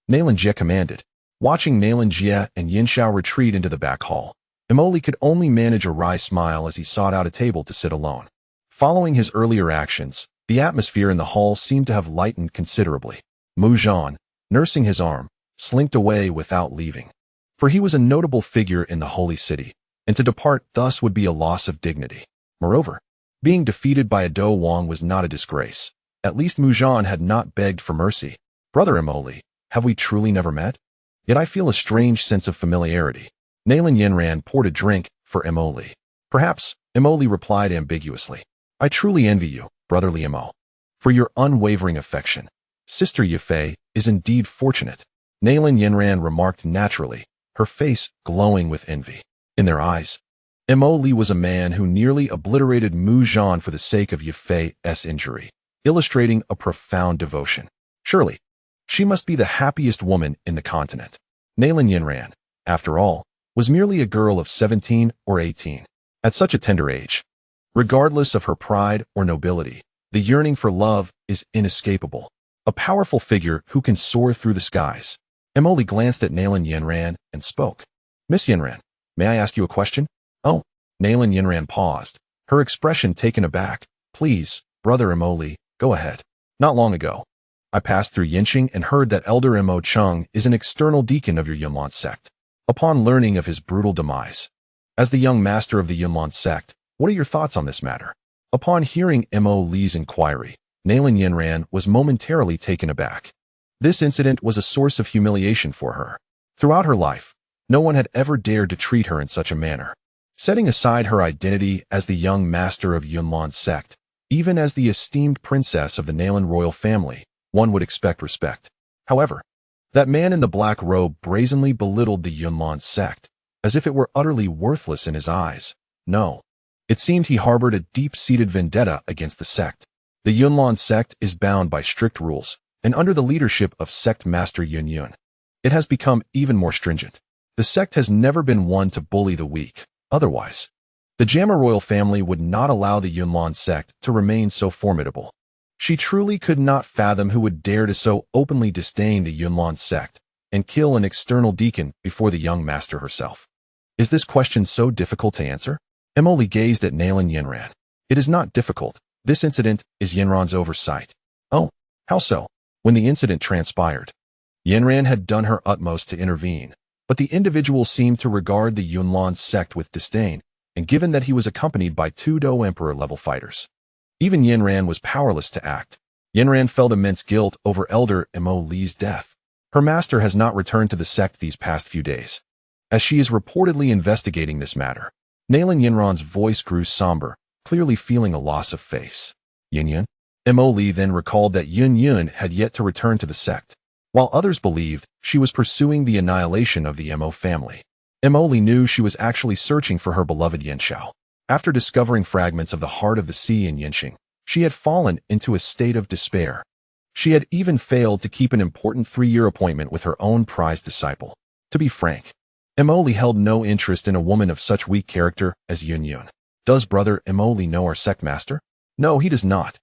Nalan Jia commanded. Watching Nalan Jia and Yanxiao retreat into the back hall, Emoli could only manage a wry smile as he sought out a table to sit alone. Following his earlier actions, the atmosphere in the hall seemed to have lightened considerably. Mu Zhan, nursing his arm, slinked away without leaving. For he was a notable figure in the holy city, and to depart thus would be a loss of dignity. Moreover, being defeated by a Dou Wang was not a disgrace. At least Mu Zhan had not begged for mercy. Brother Emoli, have we truly never met? Yet I feel a strange sense of familiarity. Nalan Yanran poured a drink for Emoli. Perhaps, Emoli replied ambiguously. I truly envy you, brotherly Emo, for your unwavering affection. Sister Yafei is indeed fortunate. Nalan Yanran remarked naturally, her face glowing with envy. In their eyes, Emoli was a man who nearly obliterated Mu Zhan for the sake of Yafei's injury, illustrating a profound devotion. Surely, she must be the happiest woman in the continent. Nalan Yanran, after all, was merely a girl of 17 or 18. At such a tender age, regardless of her pride or nobility, the yearning for love is inescapable. A powerful figure who can soar through the skies. Emoli glanced at Nalan Yanran and spoke. Miss Yanran, may I ask you a question? Oh, Nalan Yanran paused, her expression taken aback. Please, brother Emoli, go ahead. Not long ago, I passed through Yinqing and heard that Elder Emo Chung is an external deacon of your Yunlan Sect. Upon learning of his brutal demise, as the young master of the Yunlan Sect, what are your thoughts on this matter? Upon hearing Emo Li's inquiry, Nalan Yanran was momentarily taken aback. This incident was a source of humiliation for her. Throughout her life, no one had ever dared to treat her in such a manner. Setting aside her identity as the young master of Yunlan Sect, even as the esteemed princess of the Nalan royal family, one would expect respect. However, that man in the black robe brazenly belittled the Yunlan Sect, as if it were utterly worthless in his eyes. No. It seemed he harbored a deep-seated vendetta against the sect. The Yunlan Sect is bound by strict rules, and under the leadership of Sect Master Yun Yun, it has become even more stringent. The sect has never been one to bully the weak. Otherwise, the Jammer royal family would not allow the Yunlan Sect to remain so formidable. She truly could not fathom who would dare to so openly disdain the Yunlan Sect and kill an external deacon before the young master herself. Is this question so difficult to answer? Emoli gazed at Nalan Yanran. It is not difficult. This incident is Yanran's oversight. Oh, how so? When the incident transpired, Yanran had done her utmost to intervene, but the individual seemed to regard the Yunlan Sect with disdain, and given that he was accompanied by two Dou Emperor-level fighters, even Yanran was powerless to act. Yanran felt immense guilt over Elder Emo Li's death. Her master has not returned to the sect these past few days, as she is reportedly investigating this matter. Nalan Yanran's voice grew somber, clearly feeling a loss of face. Yun Yun? Emo Li then recalled that Yun Yun had yet to return to the sect, while others believed she was pursuing the annihilation of the Emo family. Emo Li knew she was actually searching for her beloved Yanxiao. After discovering fragments of the heart of the sea in Yinqing, she had fallen into a state of despair. She had even failed to keep an important 3-year appointment with her own prized disciple. To be frank, Emoli held no interest in a woman of such weak character as Yun Yun. Does brother Emoli know our sect master? No, he does not.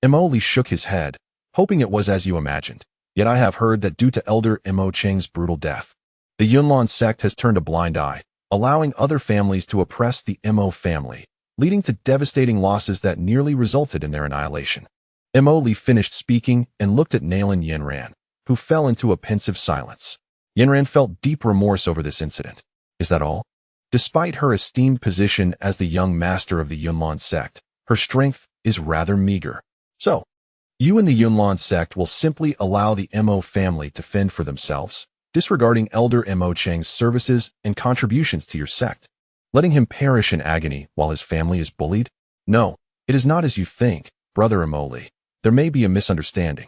Emoli shook his head, hoping it was as you imagined. Yet I have heard that due to Elder Emo Cheng's brutal death, the Yunlan sect has turned a blind eye, allowing other families to oppress the Emo family, leading to devastating losses that nearly resulted in their annihilation. Mo Li finished speaking and looked at Nalan Yanran, who fell into a pensive silence. Yanran felt deep remorse over this incident. Is that all? Despite her esteemed position as the young master of the Yunlan Sect, her strength is rather meager. So, you and the Yunlan Sect will simply allow the Mo family to fend for themselves, disregarding Elder Mo Cheng's services and contributions to your sect, letting him perish in agony while his family is bullied? No, it is not as you think, Brother Mo Li. There may be a misunderstanding.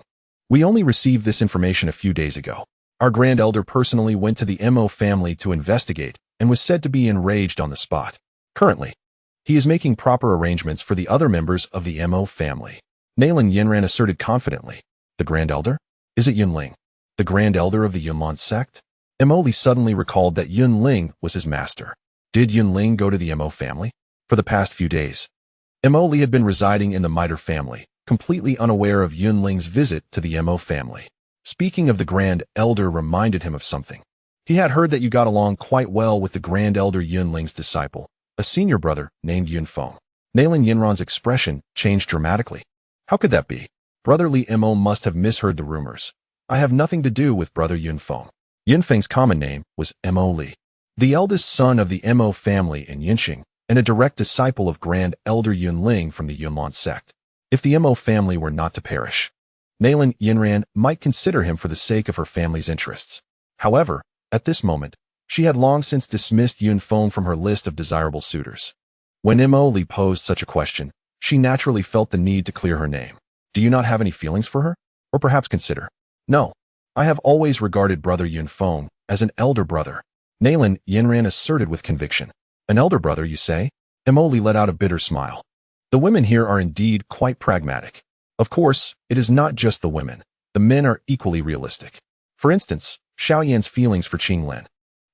We only received this information a few days ago. Our Grand Elder personally went to the Mo family to investigate and was said to be enraged on the spot. Currently, he is making proper arrangements for the other members of the Mo family. Nalan Yanran asserted confidently. The Grand Elder? Is it Yunling, the Grand Elder of the Yunlan Sect? Mo Li suddenly recalled that Yunling was his master. Did Yunling go to the Mo family? For the past few days, Mo Li had been residing in the Miter family, completely unaware of Yunling's visit to the Mo family. Speaking of the Grand Elder reminded him of something. He had heard that you got along quite well with the Grand Elder Yunling's disciple, a senior brother named Yunfeng. Nalan Yanran's expression changed dramatically. How could that be? Brotherly Mo must have misheard the rumors. I have nothing to do with Brother Yunfeng. Yunfeng's common name was Mo Li, the eldest son of the Mo family in Yinxing, and a direct disciple of Grand Elder Yunling from the Yunlan Sect. If the Mo family were not to perish, Nalan Yanran might consider him for the sake of her family's interests. However, at this moment, she had long since dismissed Yunfeng from her list of desirable suitors. When Mo Li posed such a question, she naturally felt the need to clear her name. Do you not have any feelings for her? Or perhaps consider? No. I have always regarded Brother Yunfeng as an elder brother. Nalan Yanran asserted with conviction. An elder brother, you say? Mo Li let out a bitter smile. The women here are indeed quite pragmatic. Of course, it is not just the women. The men are equally realistic. For instance, Xiao Yan's feelings for Qing Lin.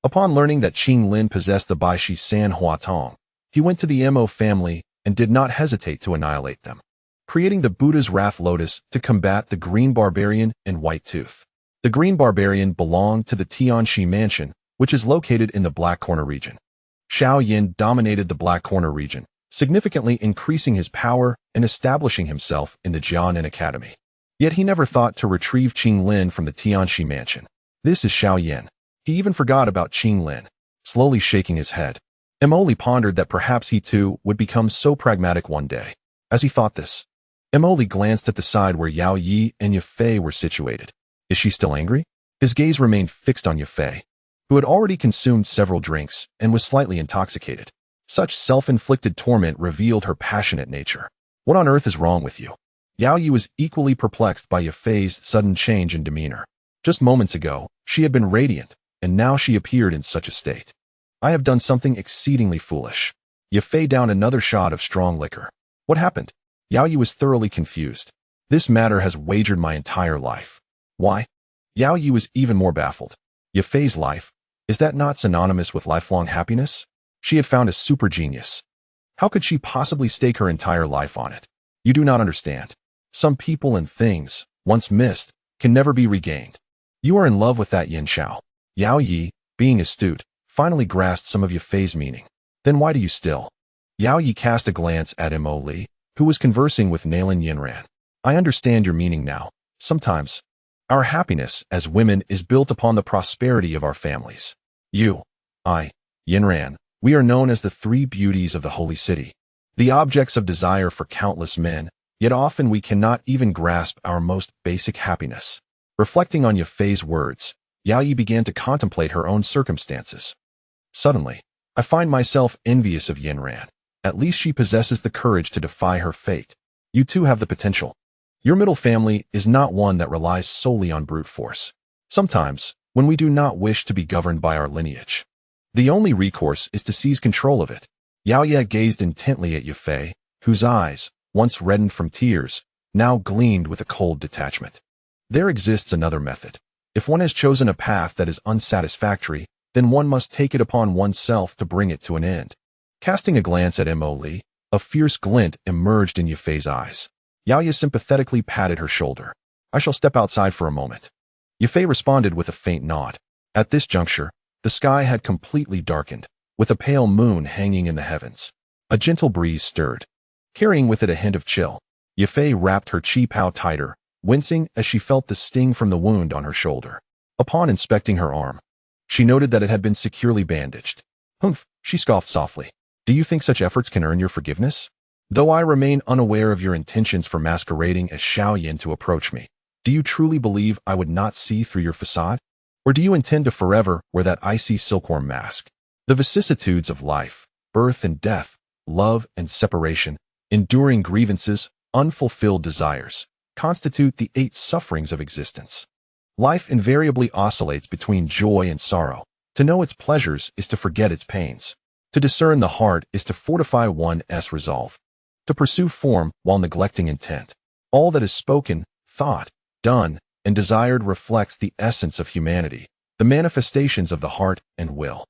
Upon learning that Qing Lin possessed the Bai Shi San Hua Tong, he went to the Mo family and did not hesitate to annihilate them, creating the Buddha's Wrath Lotus to combat the Green Barbarian and White Tooth. The Green Barbarian belonged to the Tianxi Mansion, which is located in the Black Corner region. Xiao Yan dominated the Black Corner region, significantly increasing his power and establishing himself in the Jianan Academy. Yet he never thought to retrieve Qing Lin from the Tianxi Mansion. This is Xiao Yan. He even forgot about Qing Lin. Slowly shaking his head, Mo Li pondered that perhaps he too would become so pragmatic one day. As he thought this, Mo Li glanced at the side where Yao Yi and Yafei were situated. Is she still angry? His gaze remained fixed on Yafei, who had already consumed several drinks and was slightly intoxicated. Such self-inflicted torment revealed her passionate nature. What on earth is wrong with you? Yao Yi was equally perplexed by Yafei's sudden change in demeanor. Just moments ago, she had been radiant, and now she appeared in such a state. I have done something exceedingly foolish. Yafei downed another shot of strong liquor. What happened? Yao Yi was thoroughly confused. This matter has wagered my entire life. Why? Yao Yi was even more baffled. Yafei's life, is that not synonymous with lifelong happiness? She had found a super genius. How could she possibly stake her entire life on it? You do not understand. Some people and things, once missed, can never be regained. You are in love with that Yin Xiao. Yao Yi, being astute, finally grasped some of Yafei's meaning. Then why do you still? Yao Yi cast a glance at Mo Li, who was conversing with Nalan Yanran. I understand your meaning now. Sometimes, our happiness as women is built upon the prosperity of our families. You, I, Yanran, we are known as the three beauties of the holy city, the objects of desire for countless men, yet often we cannot even grasp our most basic happiness. Reflecting on Yafei's words, Yao Yi began to contemplate her own circumstances. Suddenly, I find myself envious of Yanran. At least she possesses the courage to defy her fate. You too have the potential. Your middle family is not one that relies solely on brute force. Sometimes, when we do not wish to be governed by our lineage, the only recourse is to seize control of it. Yao Yi gazed intently at Yafei, whose eyes, once reddened from tears, now gleamed with a cold detachment. There exists another method. If one has chosen a path that is unsatisfactory, then one must take it upon oneself to bring it to an end. Casting a glance at Mo Li, a fierce glint emerged in Yafei's eyes. Yao Yi sympathetically patted her shoulder. I shall step outside for a moment. Yafei responded with a faint nod. At this juncture, the sky had completely darkened, with a pale moon hanging in the heavens. A gentle breeze stirred, carrying with it a hint of chill. Yafei wrapped her chi pao tighter, wincing as she felt the sting from the wound on her shoulder. Upon inspecting her arm, she noted that it had been securely bandaged. Humph, she scoffed softly. Do you think such efforts can earn your forgiveness? Though I remain unaware of your intentions for masquerading as Xiao Yan to approach me, do you truly believe I would not see through your facade? Or do you intend to forever wear that icy silkworm mask? The vicissitudes of life, birth and death, love and separation, enduring grievances, unfulfilled desires, constitute the 8 sufferings of existence. Life invariably oscillates between joy and sorrow. To know its pleasures is to forget its pains. To discern the heart is to fortify one's resolve. To pursue form while neglecting intent. All that is spoken, thought, done, and desired reflects the essence of humanity, the manifestations of the heart and will.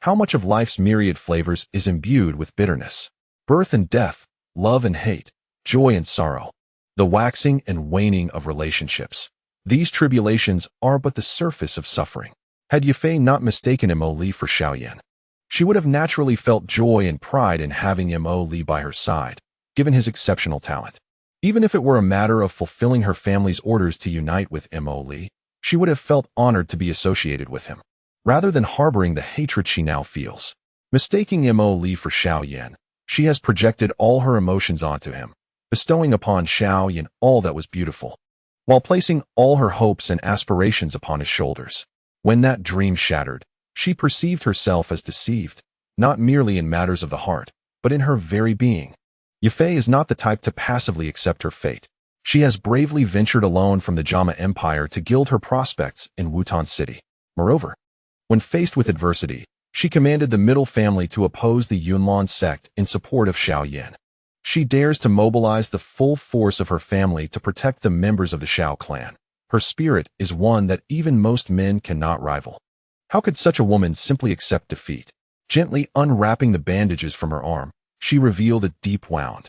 How much of life's myriad flavors is imbued with bitterness? Birth and death, love and hate, joy and sorrow, the waxing and waning of relationships. These tribulations are but the surface of suffering. Had Yafei not mistaken Mo Li for Xiao Yan, she would have naturally felt joy and pride in having Mo Li by her side, given his exceptional talent. Even if it were a matter of fulfilling her family's orders to unite with Mo Li, she would have felt honored to be associated with him, rather than harboring the hatred she now feels. Mistaking Mo Li for Xiao Yan, she has projected all her emotions onto him, bestowing upon Xiao Yan all that was beautiful, while placing all her hopes and aspirations upon his shoulders. When that dream shattered, she perceived herself as deceived, not merely in matters of the heart, but in her very being. Yafei is not the type to passively accept her fate. She has bravely ventured alone from the Jama Empire to gild her prospects in Wutan City. Moreover, when faced with adversity, she commanded the middle family to oppose the Yunlan Sect in support of Xiao Yan. She dares to mobilize the full force of her family to protect the members of the Xiao clan. Her spirit is one that even most men cannot rival. How could such a woman simply accept defeat? Gently unwrapping the bandages from her arm, she revealed a deep wound.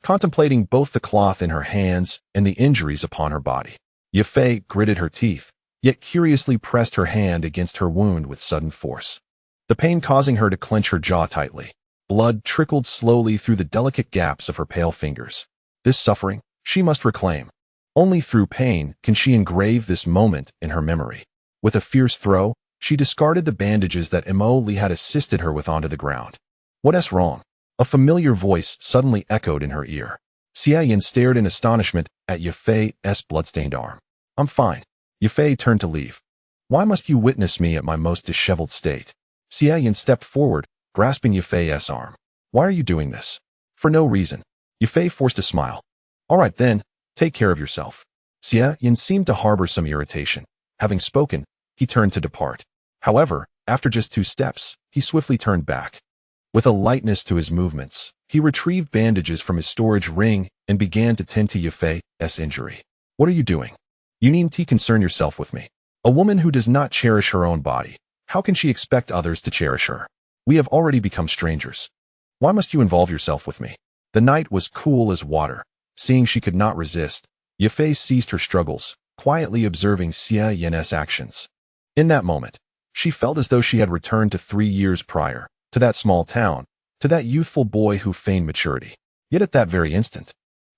Contemplating both the cloth in her hands and the injuries upon her body, Yafei gritted her teeth, yet curiously pressed her hand against her wound with sudden force. The pain causing her to clench her jaw tightly. Blood trickled slowly through the delicate gaps of her pale fingers. This suffering, she must reclaim. Only through pain can she engrave this moment in her memory. With a fierce throw, she discarded the bandages that Mo Li had assisted her with onto the ground. What's wrong? A familiar voice suddenly echoed in her ear. Xiao Yan stared in astonishment at Yafei's bloodstained arm. I'm fine. Yafei turned to leave. Why must you witness me at my most disheveled state? Xiao Yan stepped forward, grasping Yafei's arm. Why are you doing this? For no reason. Yafei forced a smile. All right then, take care of yourself. Xiao Yan seemed to harbor some irritation. Having spoken, he turned to depart. However, after just 2 steps, he swiftly turned back. With a lightness to his movements, he retrieved bandages from his storage ring and began to tend to Yafei's injury. What are you doing? You needn't concern yourself with me. A woman who does not cherish her own body, how can she expect others to cherish her? We have already become strangers. Why must you involve yourself with me? The night was cool as water. Seeing she could not resist, Yafei ceased her struggles, quietly observing Xiao Yan's actions. In that moment, she felt as though she had returned to 3 years prior, to that small town, to that youthful boy who feigned maturity. Yet at that very instant,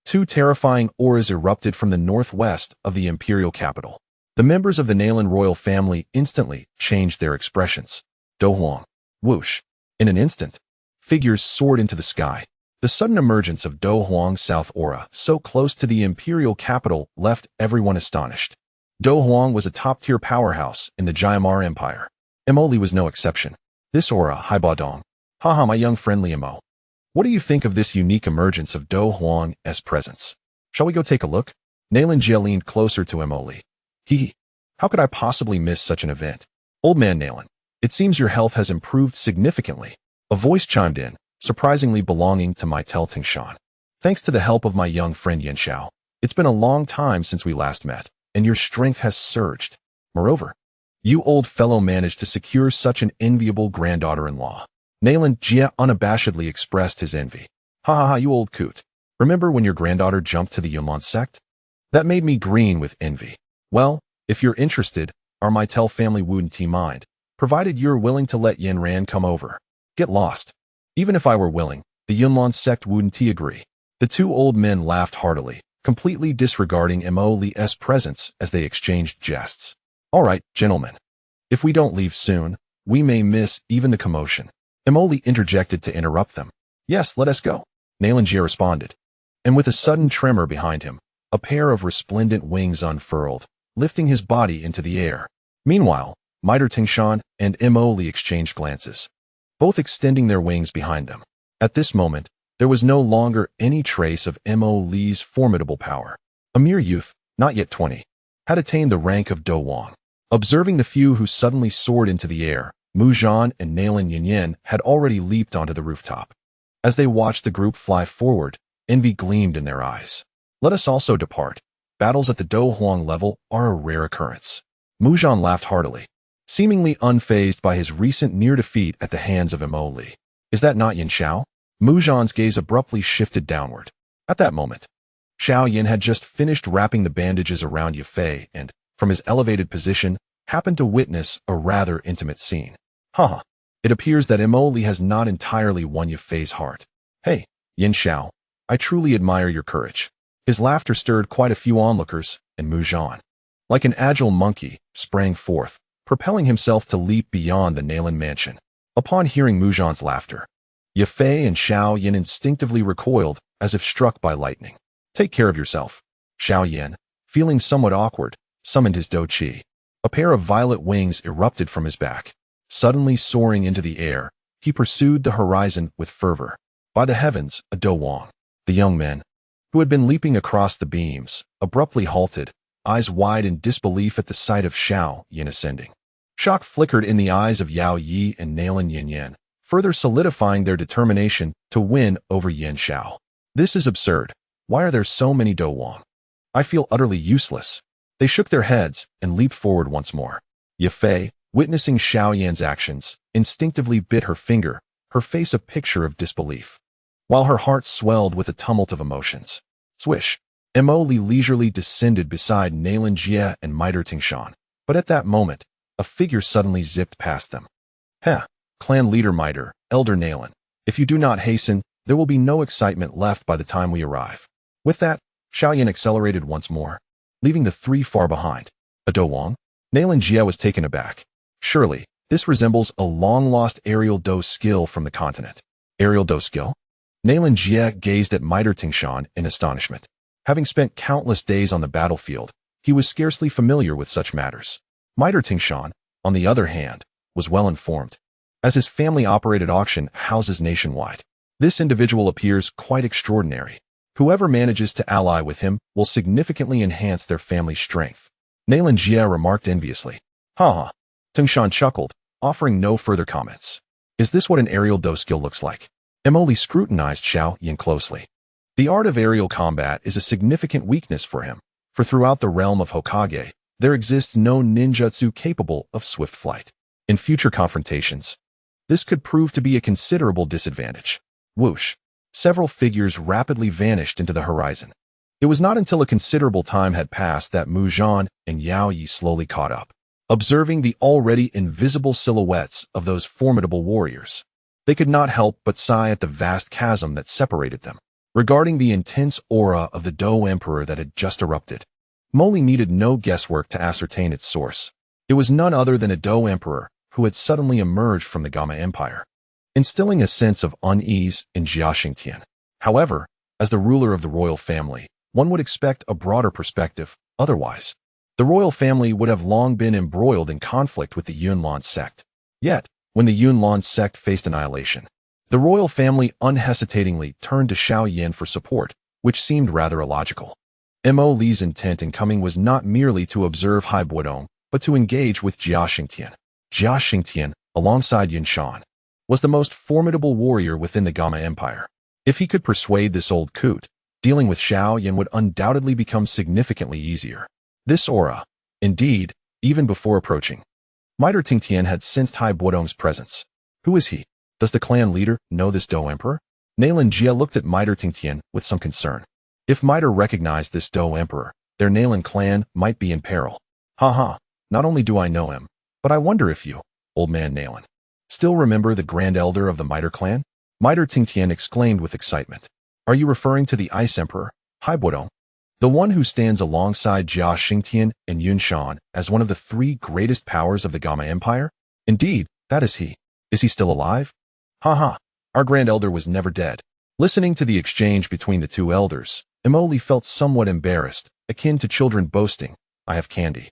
2 terrifying auras erupted from the northwest of the imperial capital. The members of the Nalan royal family instantly changed their expressions. Dou Huang. Whoosh. In an instant, figures soared into the sky. The sudden emergence of Dou Huang's south aura, so close to the imperial capital, left everyone astonished. Dou Huang was a top-tier powerhouse in the Jiamar Empire. Mo Li was no exception. This aura, Hai Ba Dong. Haha, my young friendly Mo. What do you think of this unique emergence of Dou Huang's presence? Shall we go take a look? Nalan Jia leaned closer to Mo Li. How could I possibly miss such an event? Old man Nalan, it seems your health has improved significantly. A voice chimed in, surprisingly belonging to my Telting Shan. Thanks to the help of my young friend Yan Xiao, it's been a long time since we last met, and your strength has surged. Moreover, you old fellow managed to secure such an enviable granddaughter-in-law. Nalan Jia unabashedly expressed his envy. Ha ha ha, you old coot. Remember when your granddaughter jumped to the Yunlan Sect? That made me green with envy. Well, if you're interested, our Maitel family wouldn't mind, provided you're willing to let Yanran come over. Get lost. Even if I were willing, The Yunlan Sect wouldn't agree. The two old men laughed heartily, completely disregarding Mo Li's presence as they exchanged jests. All right, gentlemen. If we don't leave soon, we may miss even the commotion. Mo Li interjected to interrupt them. Yes, let us go. Nalan responded. And with a sudden tremor behind him, a pair of resplendent wings unfurled, lifting his body into the air. Meanwhile, Mitre Tingshan and Mo Li exchanged glances, both extending their wings behind them. At this moment, there was no longer any trace of Mo Li's formidable power. A mere youth, not yet 20, had attained the rank of Dou Wang. Observing the few who suddenly soared into the air, Mu Zhan and Nalan Yan had already leaped onto the rooftop. As they watched the group fly forward, envy gleamed in their eyes. Let us also depart. Battles at the Dou Huang level are a rare occurrence. Mu Zhan laughed heartily, seemingly unfazed by his recent near defeat at the hands of Mo Li. Is that not Yin Xiao? Mu Zhan's gaze abruptly shifted downward. At that moment, Xiao Yan had just finished wrapping the bandages around Yafei and, from his elevated position, happened to witness a rather intimate scene. Haha, it appears that Mo Li has not entirely won Yafei's heart. Hey, Yin Xiao, I truly admire your courage. His laughter stirred quite a few onlookers, and Mu Zhan, like an agile monkey, sprang forth, propelling himself to leap beyond the Nalan mansion. Upon hearing Mu Zhan's laughter, Yafei and Xiao Yan instinctively recoiled as if struck by lightning. Take care of yourself. Xiao Yan, feeling somewhat awkward, summoned his Dou Qi. A pair of violet wings erupted from his back. Suddenly soaring into the air, he pursued the horizon with fervor. By the heavens, a Dou Wang. The young men, who had been leaping across the beams, abruptly halted, eyes wide in disbelief at the sight of Xiao Yan ascending. Shock flickered in the eyes of Yao Yi and Nalan Yan, further solidifying their determination to win over Yin Xiao. This is absurd. Why are there so many Dou Wang? I feel utterly useless. They shook their heads and leaped forward once more. Yafei, witnessing Xiao Yan's actions, instinctively bit her finger, her face a picture of disbelief, while her heart swelled with a tumult of emotions. Swish! Mo Li leisurely descended beside Nalan Jie and Mitre Tingshan, but at that moment, a figure suddenly zipped past them. Heh! Clan leader Mitre, Elder Nalan. If you do not hasten, there will be no excitement left by the time we arrive. With that, Xiao Yan accelerated once more, leaving the three far behind. A Dou Wang? Nalan Jie was taken aback. Surely, this resembles a long-lost aerial Dou skill from the continent. Aerial Dou skill? Nalan Jie gazed at Mitre Tingshan in astonishment. Having spent countless days on the battlefield, he was scarcely familiar with such matters. Mitre Tingshan, on the other hand, was well informed, as his family-operated auction houses nationwide. This individual appears quite extraordinary. Whoever manages to ally with him will significantly enhance their family's strength. Nalan Jie remarked enviously. Ha! Tingshan chuckled, offering no further comments. Is this what an aerial Dou skill looks like? Mo Li scrutinized Xiao Yan closely. The art of aerial combat is a significant weakness for him, for throughout the realm of Hokage, there exists no ninjutsu capable of swift flight. In future confrontations, this could prove to be a considerable disadvantage. Whoosh! Several figures rapidly vanished into the horizon. It was not until a considerable time had passed that Mu Zhan and Yao Yi slowly caught up, observing the already invisible silhouettes of those formidable warriors. They could not help but sigh at the vast chasm that separated them. Regarding the intense aura of the Dou Emperor that had just erupted, Mo Li needed no guesswork to ascertain its source. It was none other than a Dou Emperor who had suddenly emerged from the Gamma Empire, instilling a sense of unease in Jiaxingtian. However, as the ruler of the royal family, one would expect a broader perspective. Otherwise, the royal family would have long been embroiled in conflict with the Yunlan Sect. Yet, when the Yunlan Sect faced annihilation, the royal family unhesitatingly turned to Xiao Yan for support, which seemed rather illogical. Mo Li's intent in coming was not merely to observe Haibuodong, but to engage with Jiaxingtian. Jiaxingtian, alongside Yinshan, was the most formidable warrior within the Gamma Empire. If he could persuade this old coot, dealing with Xiao Yan would undoubtedly become significantly easier. This aura, indeed, even before approaching, Mitre Tingshan had sensed Haibuodong's presence. Who is he? Does the clan leader know this Dou Emperor? Nalan Jie looked at Mitre Tingshan with some concern. If Mitre recognized this Dou Emperor, their Nalan clan might be in peril. Ha! Not only do I know him, but I wonder if you, old man Nalan, still remember the Grand Elder of the Mitre clan? Mitre Tingtian exclaimed with excitement. Are you referring to the Ice Emperor, Haibuodong? The one who stands alongside Jia Xingtian and Yun Shan as one of the three greatest powers of the Gamma Empire? Indeed, that is he. Is he still alive? Haha, our Grand Elder was never dead. Listening to the exchange between the two elders, Emily felt somewhat embarrassed, akin to children boasting, I have candy.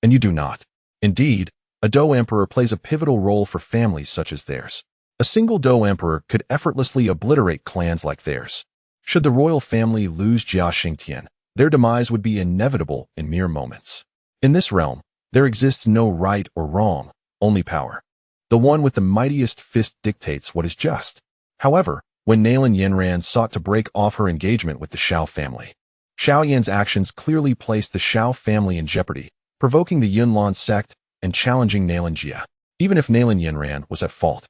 And you do not. Indeed, a Dou Emperor plays a pivotal role for families such as theirs. A single Dou Emperor could effortlessly obliterate clans like theirs. Should the royal family lose Jia Xingtian, their demise would be inevitable in mere moments. In this realm, there exists no right or wrong, only power. The one with the mightiest fist dictates what is just. However, when Nalan Yanran sought to break off her engagement with the Xiao family, Xiao Yan's actions clearly placed the Xiao family in jeopardy, provoking the Yunlan Sect and challenging Nalan Jia, even if Nalan Yanran was at fault.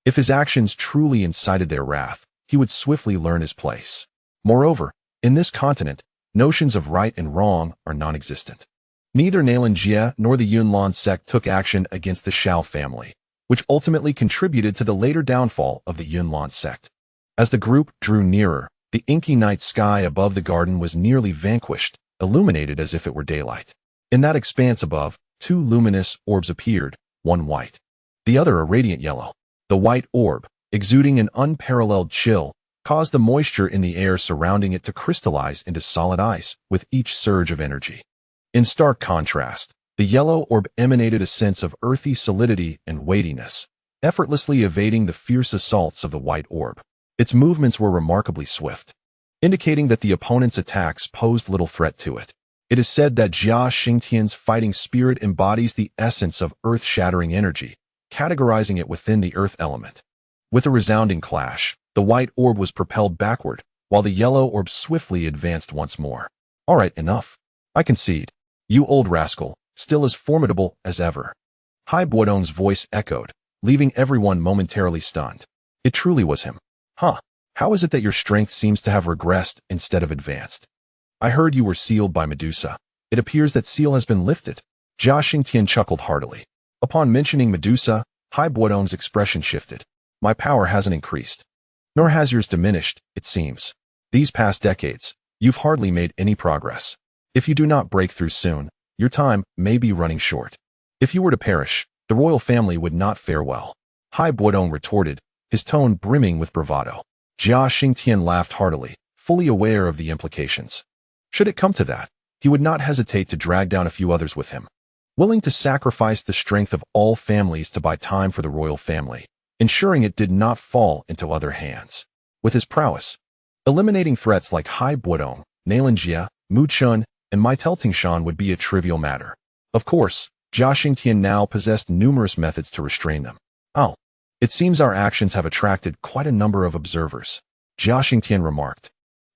If his actions truly incited their wrath, he would swiftly learn his place. Moreover, in this continent, notions of right and wrong are non-existent. Neither Nalan Jia nor the Yunlan Sect took action against the Xiao family, which ultimately contributed to the later downfall of the Yunlan Sect. As the group drew nearer, the inky night sky above the garden was nearly vanquished, illuminated as if it were daylight. In that expanse above, two luminous orbs appeared, one white, the other a radiant yellow. The white orb, exuding an unparalleled chill, caused the moisture in the air surrounding it to crystallize into solid ice with each surge of energy. In stark contrast, the yellow orb emanated a sense of earthy solidity and weightiness, effortlessly evading the fierce assaults of the white orb. Its movements were remarkably swift, indicating that the opponent's attacks posed little threat to it. It is said that Jia Xingtian's fighting spirit embodies the essence of earth-shattering energy, categorizing it within the earth element. With a resounding clash, the white orb was propelled backward, while the yellow orb swiftly advanced once more. All right, enough. I concede. You old rascal, still as formidable as ever. Haibuodong's voice echoed, leaving everyone momentarily stunned. It truly was him. Huh, how is it that your strength seems to have regressed instead of advanced? I heard you were sealed by Medusa. It appears that seal has been lifted. Jia Xingtian chuckled heartily. Upon mentioning Medusa, Haibuodong's expression shifted. My power hasn't increased. Nor has yours diminished, it seems. These past decades, you've hardly made any progress. If you do not break through soon, your time may be running short. If you were to perish, the royal family would not fare well. Haibuodong retorted, his tone brimming with bravado. Jia Xingtian laughed heartily, fully aware of the implications. Should it come to that, he would not hesitate to drag down a few others with him. Willing to sacrifice the strength of all families to buy time for the royal family, ensuring it did not fall into other hands. With his prowess, eliminating threats like Haibuodong, Nalan Jia, Mu Chun, and Mai Tingshan would be a trivial matter. Of course, Jia Xingtian now possessed numerous methods to restrain them. Oh, it seems our actions have attracted quite a number of observers, Jia Xingtian remarked,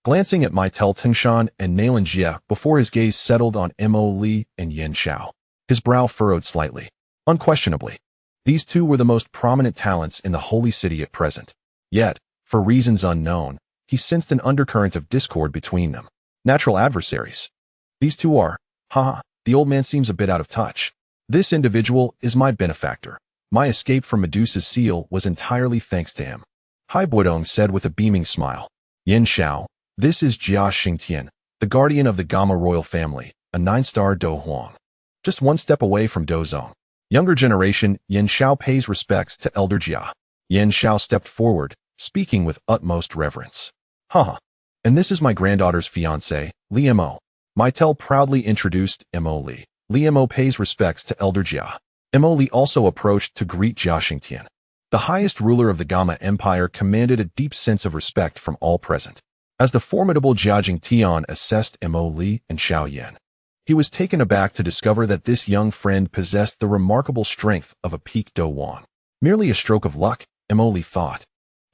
glancing at Mai Tingshan and Nalan Jia before his gaze settled on Mo Li and Yin Xiao. His brow furrowed slightly. Unquestionably, these two were the most prominent talents in the holy city at present. Yet, for reasons unknown, he sensed an undercurrent of discord between them. Natural adversaries. These two are, the old man seems a bit out of touch. This individual is my benefactor. My escape from Medusa's seal was entirely thanks to him. Haibuodong said with a beaming smile. Yin Xiao, this is Jia Xingtian, the guardian of the Gamma royal family, a 9-star Dou Huang. Just one step away from Dou Zong. Younger generation, Yin Xiao pays respects to Elder Jia. Yin Xiao stepped forward, speaking with utmost reverence. And this is my granddaughter's fiancé, Li Mo. Mai Tel proudly introduced Mo Li. Li Mo pays respects to Elder Jia. Mo Li also approached to greet Jia Xingtian. The highest ruler of the Gamma Empire commanded a deep sense of respect from all present. As the formidable Jia Xingtian assessed Mo Li and Xiao Yan, he was taken aback to discover that this young friend possessed the remarkable strength of a peak Dou Wang. Merely a stroke of luck, Mo Li thought.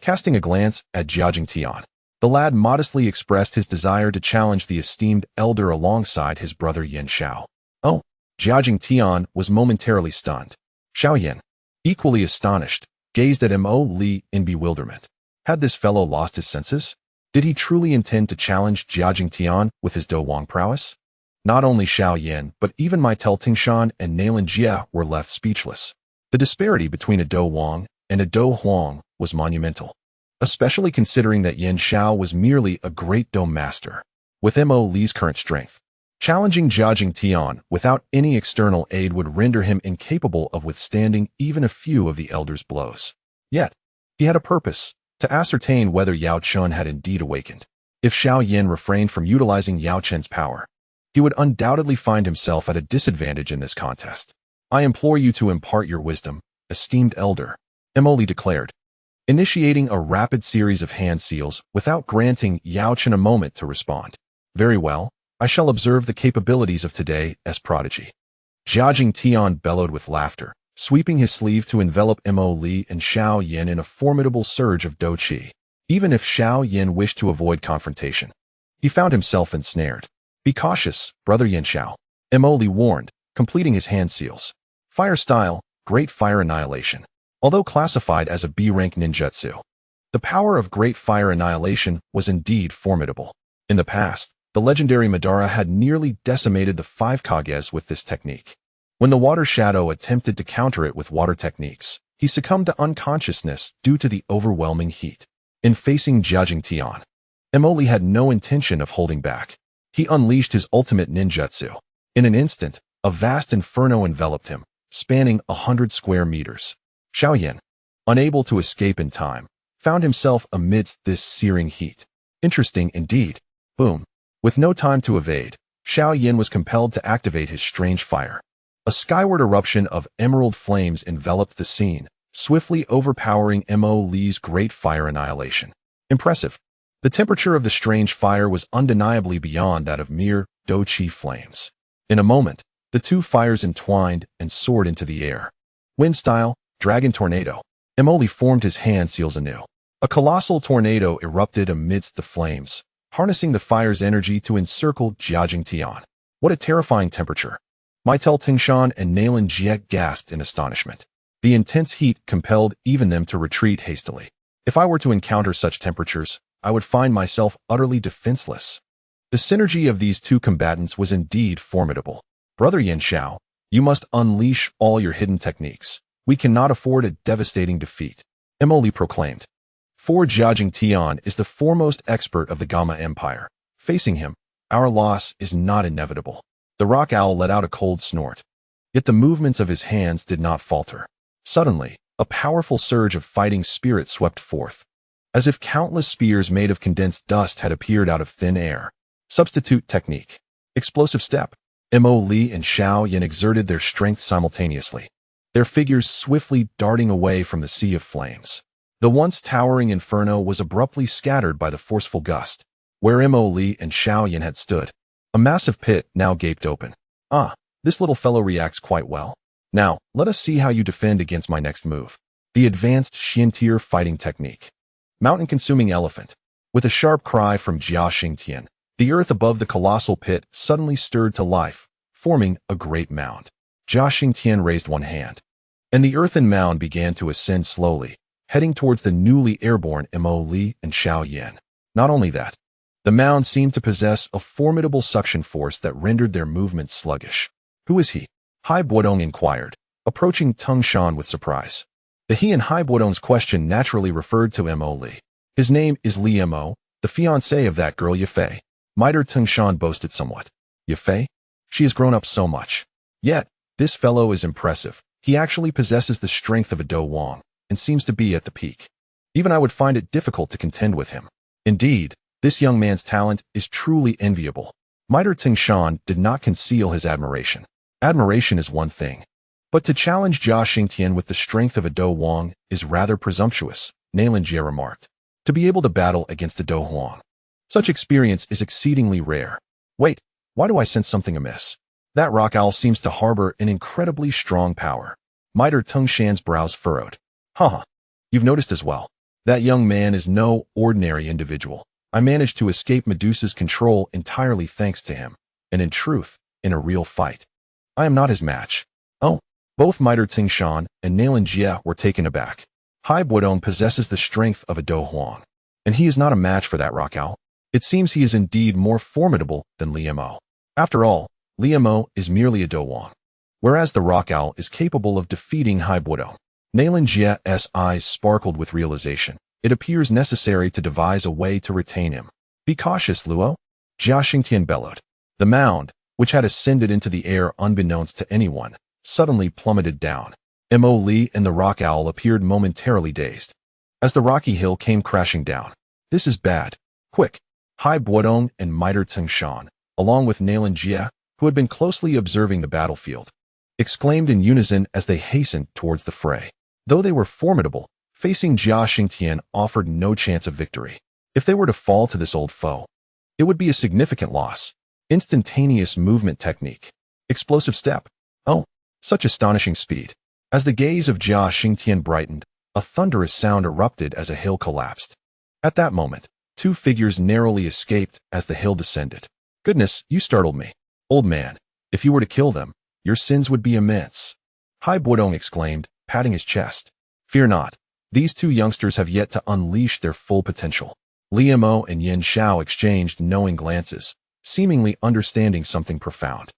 Casting a glance at Jia Xingtian, the lad modestly expressed his desire to challenge the esteemed elder alongside his brother Yin Xiao. Oh, Jia Xingtian was momentarily stunned. Xiao Yan, equally astonished, gazed at Mo Li in bewilderment. Had this fellow lost his senses? Did he truly intend to challenge Jia Xingtian with his Dou Wang prowess? Not only Xiao Yan, but even Mai Tingshan and Nalan Jia were left speechless. The disparity between a Dou Wang and a Dou Huang was monumental. especially considering that Yan Xiao was merely a great dome master. With Mo Li's current strength, challenging Jiajing Tian without any external aid would render him incapable of withstanding even a few of the elder's blows. Yet, he had a purpose, to ascertain whether Yao Chun had indeed awakened. If Xiao Yan refrained from utilizing Yao Chen's power, he would undoubtedly find himself at a disadvantage in this contest. I implore you to impart your wisdom, esteemed elder, Mo Li declared, initiating a rapid series of hand seals without granting Yao Chen a moment to respond. Very well, I shall observe the capabilities of today as prodigy. Jiajing Tian bellowed with laughter, sweeping his sleeve to envelop Mo Li and Xiao Yan in a formidable surge of Dou Qi. Even if Xiao Yan wished to avoid confrontation, he found himself ensnared. Be cautious, brother Yan Xiao, Mo Li warned, completing his hand seals. Fire style, Great Fire Annihilation. Although classified as a B-rank ninjutsu, the power of Great Fire Annihilation was indeed formidable. In the past, the legendary Madara had nearly decimated the 5 Kages with this technique. When the Water Shadow attempted to counter it with water techniques, he succumbed to unconsciousness due to the overwhelming heat. In facing Jiajing Tian, Mo Li had no intention of holding back. He unleashed his ultimate ninjutsu. In an instant, a vast inferno enveloped him, spanning 100 square meters. Xiao Yan, unable to escape in time, found himself amidst this searing heat. Interesting indeed. Boom. With no time to evade, Xiao Yan was compelled to activate his strange fire. A skyward eruption of emerald flames enveloped the scene, swiftly overpowering Mo Li's Great Fire Annihilation. Impressive. The temperature of the strange fire was undeniably beyond that of mere Dou Qi flames. In a moment, the two fires entwined and soared into the air. Wind style, Dragon Tornado. Mo Li formed his hand seals anew. A colossal tornado erupted amidst the flames, harnessing the fire's energy to encircle Jiajing Tian. What a terrifying temperature. Maitel Tingshan and Nalan gasped in astonishment. The intense heat compelled even them to retreat hastily. If I were to encounter such temperatures, I would find myself utterly defenseless. The synergy of these two combatants was indeed formidable. Brother Yan Xiao, you must unleash all your hidden techniques. We cannot afford a devastating defeat, Mo Li proclaimed. For Jiajing Tian is the foremost expert of the Gamma Empire. Facing him, our loss is not inevitable. The rock owl let out a cold snort. Yet the movements of his hands did not falter. Suddenly, a powerful surge of fighting spirit swept forth, as if countless spears made of condensed dust had appeared out of thin air. Substitute technique. Explosive step. Mo Li and Xiao Yan exerted their strength simultaneously, their figures swiftly darting away from the sea of flames. The once towering inferno was abruptly scattered by the forceful gust. Where Mo Li and Xiao Yan had stood, a massive pit now gaped open. Ah, this little fellow reacts quite well. Now, let us see how you defend against my next move. The advanced Xiantier fighting technique. Mountain-consuming elephant. With a sharp cry from Jia Xingtian, the earth above the colossal pit suddenly stirred to life, forming a great mound. Jia Xingtian raised one hand, and the earthen mound began to ascend slowly, heading towards the newly airborne Mo Li and Xiao Yan. Not only that, the mound seemed to possess a formidable suction force that rendered their movements sluggish. Who is he? Hai Buodong inquired, approaching Tung Shan with surprise. The he in Hai Buodong's question naturally referred to Mo Li. His name is Li Mo, the fiancé of that girl Yafei. Miter Tung Shan boasted somewhat. Yafei? She has grown up so much. Yet, this fellow is impressive. He actually possesses the strength of a Do Wang, and seems to be at the peak. Even I would find it difficult to contend with him. Indeed, this young man's talent is truly enviable. Miter Tung Shan did not conceal his admiration. Admiration is one thing, but to challenge Jia Xingtian with the strength of a Do Wang is rather presumptuous, Nalan remarked. To be able to battle against a Do Wang, such experience is exceedingly rare. Wait, why do I sense something amiss? That rock owl seems to harbor an incredibly strong power. Miter Tung Shan's brows furrowed. Haha, you've noticed as well. That young man is no ordinary individual. I managed to escape Medusa's control entirely thanks to him, and in truth, in a real fight, I am not his match. Oh, both Miter Tung Shan and Nalan Jie were taken aback. Hai Buodong possesses the strength of a Do Huang, and he is not a match for that rock owl. It seems he is indeed more formidable than Li Mo. After all, Li Mo is merely a Do Wang, whereas the rock owl is capable of defeating Hai Buodong. Nalan Jie's eyes sparkled with realization. It appears necessary to devise a way to retain him. Be cautious, Luo, Jia Xingtian bellowed. The mound, which had ascended into the air unbeknownst to anyone, suddenly plummeted down. Mo Li and the rock owl appeared momentarily dazed. As the rocky hill came crashing down. This is bad. Quick! Hai Buodong and Miter Tengshan, along with Nalan Jie, who had been closely observing the battlefield, exclaimed in unison as they hastened towards the fray. Though they were formidable, facing Jia Xingtian offered no chance of victory. If they were to fall to this old foe, it would be a significant loss. Instantaneous movement technique. Explosive step. Oh, such astonishing speed. As the gaze of Jia Xingtian brightened, a thunderous sound erupted as a hill collapsed. At that moment, two figures narrowly escaped as the hill descended. Goodness, you startled me. Old man, if you were to kill them, your sins would be immense. Hai Buodong exclaimed, patting his chest. Fear not. These two youngsters have yet to unleash their full potential. Li Mo and Yin Xiao exchanged knowing glances, seemingly understanding something profound.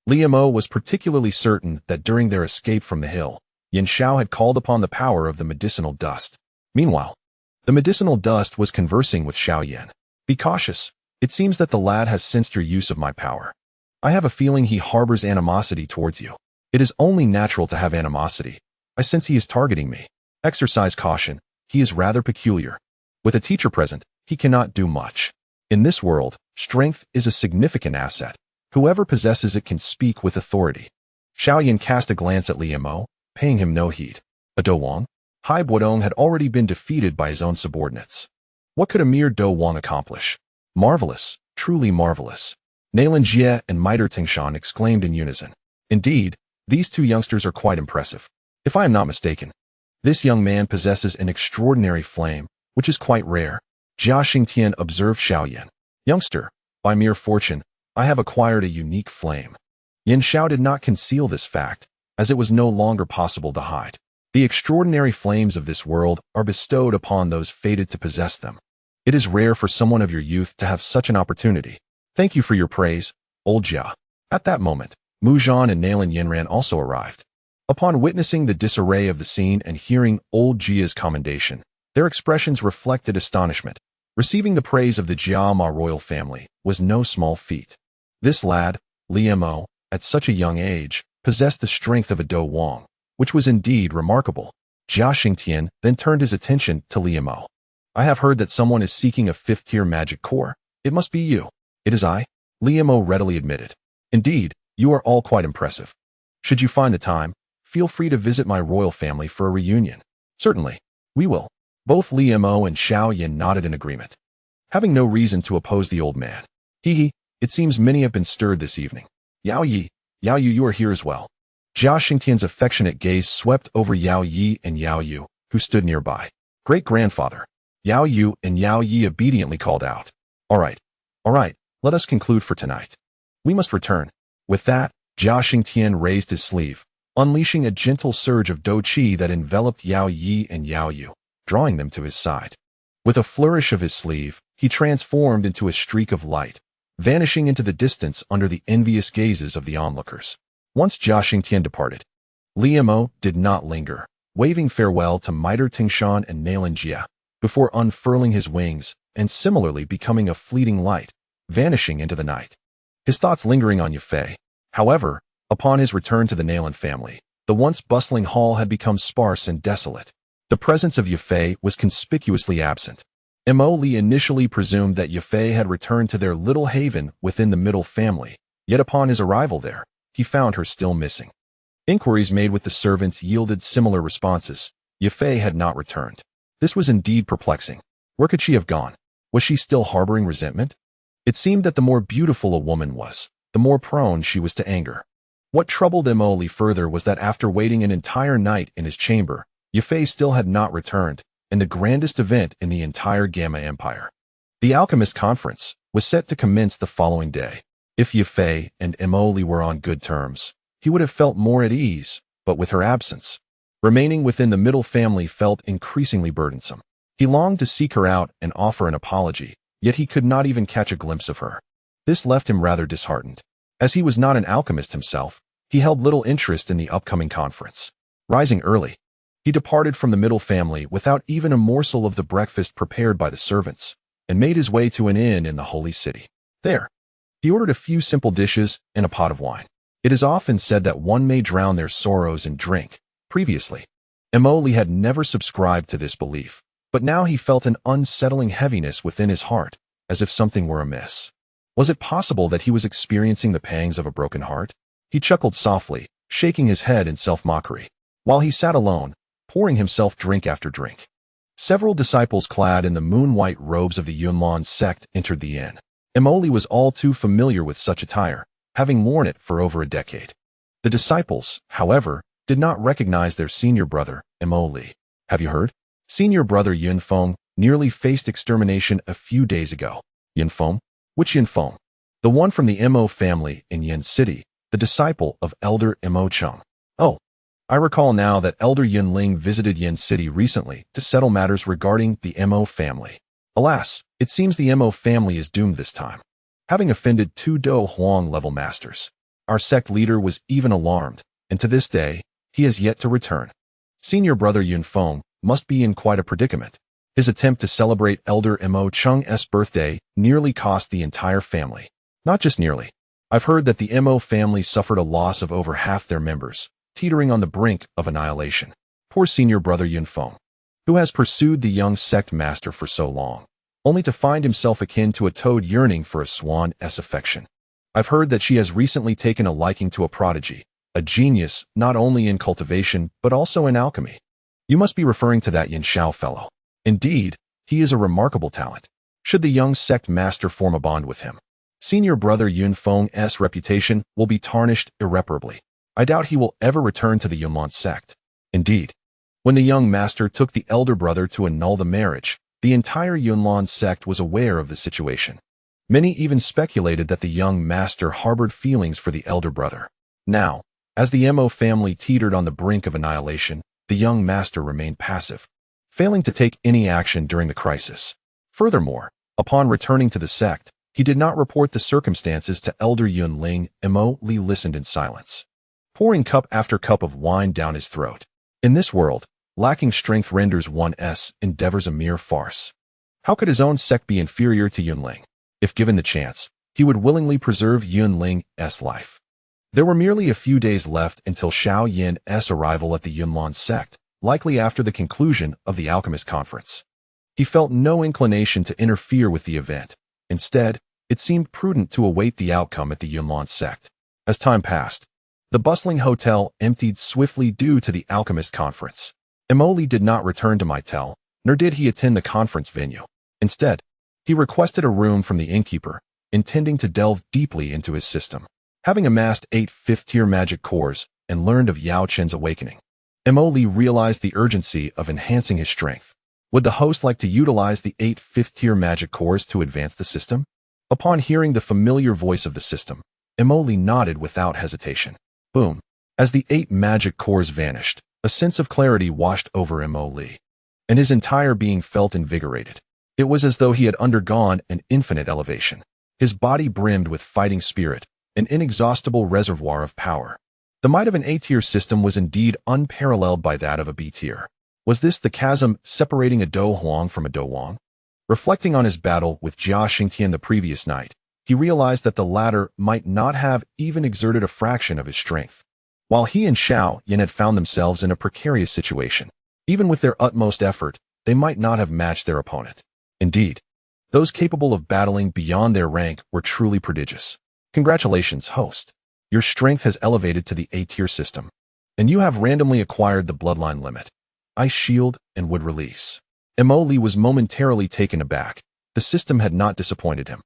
Li Mo was particularly certain that during their escape from the hill, Yin Xiao had called upon the power of the medicinal dust. Meanwhile, the medicinal dust was conversing with Xiao Yan. Be cautious. It seems that the lad has sensed your use of my power. I have a feeling he harbors animosity towards you. It is only natural to have animosity. I sense he is targeting me. Exercise caution. He is rather peculiar. With a teacher present, he cannot do much. In this world, strength is a significant asset. Whoever possesses it can speak with authority. Xiao Yan cast a glance at Li Mo, paying him no heed. A Dou Wang? Hai Buodong had already been defeated by his own subordinates. What could a mere Dou Wang accomplish? Marvelous, truly marvelous. Nalan Jie and Miter Tengshan exclaimed in unison. Indeed, these two youngsters are quite impressive. If I am not mistaken, this young man possesses an extraordinary flame, which is quite rare. Jia Xingtian observed Xiao Yan. Youngster, by mere fortune, I have acquired a unique flame. Yin Xiao did not conceal this fact, as it was no longer possible to hide. The extraordinary flames of this world are bestowed upon those fated to possess them. It is rare for someone of your youth to have such an opportunity. Thank you for your praise, old Jia. At that moment, Mu Zhan and Nalan Yanran also arrived. Upon witnessing the disarray of the scene and hearing old Jia's commendation, their expressions reflected astonishment. Receiving the praise of the Jiama royal family was no small feat. This lad, Li Mo, at such a young age, possessed the strength of a Dou Wang, which was indeed remarkable. Jia Xingtian then turned his attention to Li Mo. I have heard that someone is seeking a 5th-tier magic core. It must be you. It is I, Li Mo readily admitted. Indeed, you are all quite impressive. Should you find the time, feel free to visit my royal family for a reunion. Certainly, we will. Both Li Mo and Xiao Yan nodded in agreement, having no reason to oppose the old man. Hee, it seems many have been stirred this evening. Yao Yu, you are here as well. Jia Xingtian's affectionate gaze swept over Yao Yi and Yao Yu, who stood nearby. Great-grandfather. Yao Yu and Yao Yi obediently called out. All right, let us conclude for tonight. We must return. With that, Jia Xingtian raised his sleeve, unleashing a gentle surge of Dou Qi that enveloped Yao Yi and Yao Yu, drawing them to his side. With a flourish of his sleeve, he transformed into a streak of light, vanishing into the distance under the envious gazes of the onlookers. Once Jia Xingtian departed, Li Mo did not linger, waving farewell to Miter Tengshan and Nalan Jie, before unfurling his wings and similarly becoming a fleeting light, vanishing into the night. His thoughts lingering on Yafei. However, upon his return to the Nalan family, the once bustling hall had become sparse and desolate. The presence of Yafei was conspicuously absent. Mo Li initially presumed that Yafei had returned to their little haven within the middle family, yet upon his arrival there, he found her still missing. Inquiries made with the servants yielded similar responses. Yafei had not returned. This was indeed perplexing. Where could she have gone? Was she still harboring resentment? It seemed that the more beautiful a woman was, the more prone she was to anger. What troubled Mo Li further was that after waiting an entire night in his chamber, Yafei still had not returned, and the grandest event in the entire Gamma Empire. The Alchemist Conference was set to commence the following day. If Yafei and Mo Li were on good terms, he would have felt more at ease, but with her absence, remaining within the middle family felt increasingly burdensome. He longed to seek her out and offer an apology, yet he could not even catch a glimpse of her. This left him rather disheartened. As he was not an alchemist himself, he held little interest in the upcoming conference. Rising early, He departed from the middle family without even a morsel of the breakfast prepared by the servants, and made his way to an inn in the holy city. There, he ordered a few simple dishes and a pot of wine. It is often said that one may drown their sorrows in drink. Previously, Emoli had never subscribed to this belief, but now he felt an unsettling heaviness within his heart, as if something were amiss. Was it possible that he was experiencing the pangs of a broken heart? He chuckled softly, shaking his head in self-mockery, while he sat alone, pouring himself drink after drink. Several disciples clad in the moon-white robes of the Yunlan Sect entered the inn. Emoli was all too familiar with such attire, having worn it for over a decade. The disciples, however, did not recognize their senior brother, Emoli. Have you heard? Senior brother Yunfeng nearly faced extermination a few days ago. Yunfeng? Which Yunfeng? The one from the Mo family in Yin City, the disciple of Elder Mo Cheng. Oh, I recall now that Elder Yunling visited Yin City recently to settle matters regarding the Mo family. Alas, it seems the Mo family is doomed this time, having offended two Dou Huang level masters. Our sect leader was even alarmed, and to this day, he has yet to return. Senior brother Yunfeng must be in quite a predicament. His attempt to celebrate Elder Mo Cheng's birthday nearly cost the entire family. Not just nearly. I've heard that the Mo family suffered a loss of over half their members, teetering on the brink of annihilation. Poor senior brother Yunfeng, who has pursued the young sect master for so long, only to find himself akin to a toad yearning for a swan's affection. I've heard that she has recently taken a liking to a prodigy, a genius not only in cultivation but also in alchemy. You must be referring to that Yin Xiao fellow. Indeed, he is a remarkable talent. Should the young sect master form a bond with him, senior brother Yunfeng's reputation will be tarnished irreparably. I doubt he will ever return to the Yunlan Sect. Indeed, when the young master took the elder brother to annul the marriage, the entire Yunlan Sect was aware of the situation. Many even speculated that the young master harbored feelings for the elder brother. Now, as the Mo family teetered on the brink of annihilation, the young master remained passive, failing to take any action during the crisis. Furthermore, upon returning to the sect, he did not report the circumstances to Elder Yunling. Mo Li listened in silence, pouring cup after cup of wine down his throat. In this world, lacking strength renders one's endeavors a mere farce. How could his own sect be inferior to Yunling? If given the chance, he would willingly preserve Yunling's life. There were merely a few days left until Xiao Yan's arrival at the Yunlan Sect, likely after the conclusion of the Alchemist Conference. He felt no inclination to interfere with the event. Instead, it seemed prudent to await the outcome at the Yunlan Sect. As time passed, the bustling hotel emptied swiftly due to the Alchemist Conference. Emoli did not return to Mytel, nor did he attend the conference venue. Instead, he requested a room from the innkeeper, intending to delve deeply into his system. Having amassed 8 fifth-tier magic cores and learned of Yao Chen's awakening, Emoli realized the urgency of enhancing his strength. Would the host like to utilize the 8 fifth-tier magic cores to advance the system? Upon hearing the familiar voice of the system, Emoli nodded without hesitation. Boom. As the 8 magic cores vanished, a sense of clarity washed over Emoli, and his entire being felt invigorated. It was as though he had undergone an infinite elevation. His body brimmed with fighting spirit, an inexhaustible reservoir of power. The might of an A-tier system was indeed unparalleled by that of a B-tier. Was this the chasm separating a Dou Huang from a Dou Wang? Reflecting on his battle with Jia Xingtian the previous night, he realized that the latter might not have even exerted a fraction of his strength. While he and Xiao Yan had found themselves in a precarious situation, even with their utmost effort, they might not have matched their opponent. Indeed, those capable of battling beyond their rank were truly prodigious. Congratulations, host. Your strength has elevated to the A-tier system, and you have randomly acquired the bloodline limit, Ice Shield, and Wood Release. Emoli was momentarily taken aback. The system had not disappointed him.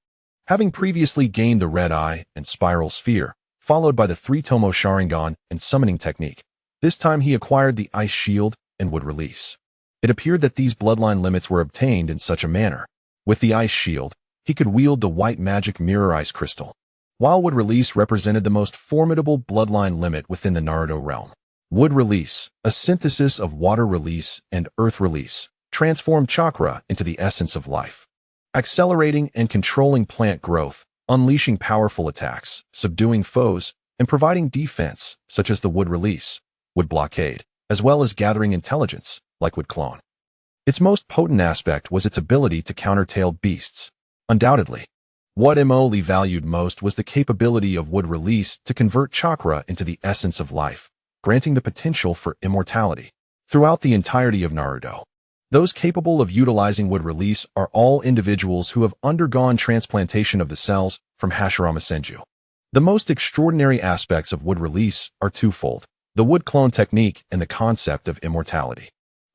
Having previously gained the Red Eye and Spiral Sphere, followed by the 3-Tomo Sharingan and Summoning Technique, this time he acquired the Ice Shield and Wood Release. It appeared that these bloodline limits were obtained in such a manner. With the Ice Shield, he could wield the white magic Mirror Ice Crystal, while Wood Release represented the most formidable bloodline limit within the Naruto realm. Wood Release, a synthesis of Water Release and Earth Release, transformed chakra into the essence of life, accelerating and controlling plant growth, unleashing powerful attacks, subduing foes, and providing defense, such as the Wood Release, Wood Blockade, as well as gathering intelligence, like would clone. Its most potent aspect was its ability to counter tailed beasts. Undoubtedly, what Li valued most was the capability of wood release to convert chakra into the essence of life, granting the potential for immortality. Throughout the entirety of Naruto, those capable of utilizing wood release are all individuals who have undergone transplantation of the cells from Hashirama Senju. The most extraordinary aspects of wood release are twofold: the wood clone technique and the concept of immortality.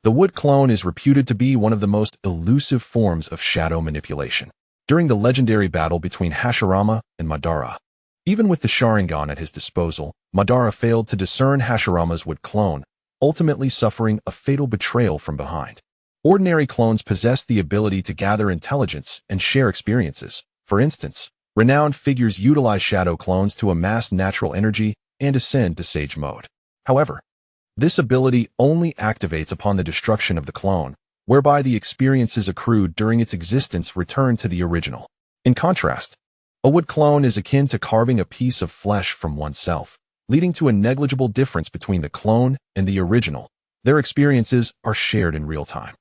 The wood clone is reputed to be one of the most elusive forms of shadow manipulation. During the legendary battle between Hashirama and Madara, even with the Sharingan at his disposal, Madara failed to discern Hashirama's wood clone, ultimately suffering a fatal betrayal from behind. Ordinary clones possess the ability to gather intelligence and share experiences. For instance, renowned figures utilize shadow clones to amass natural energy and ascend to sage mode. However, this ability only activates upon the destruction of the clone, whereby the experiences accrued during its existence return to the original. In contrast, a wood clone is akin to carving a piece of flesh from oneself, leading to a negligible difference between the clone and the original. Their experiences are shared in real time.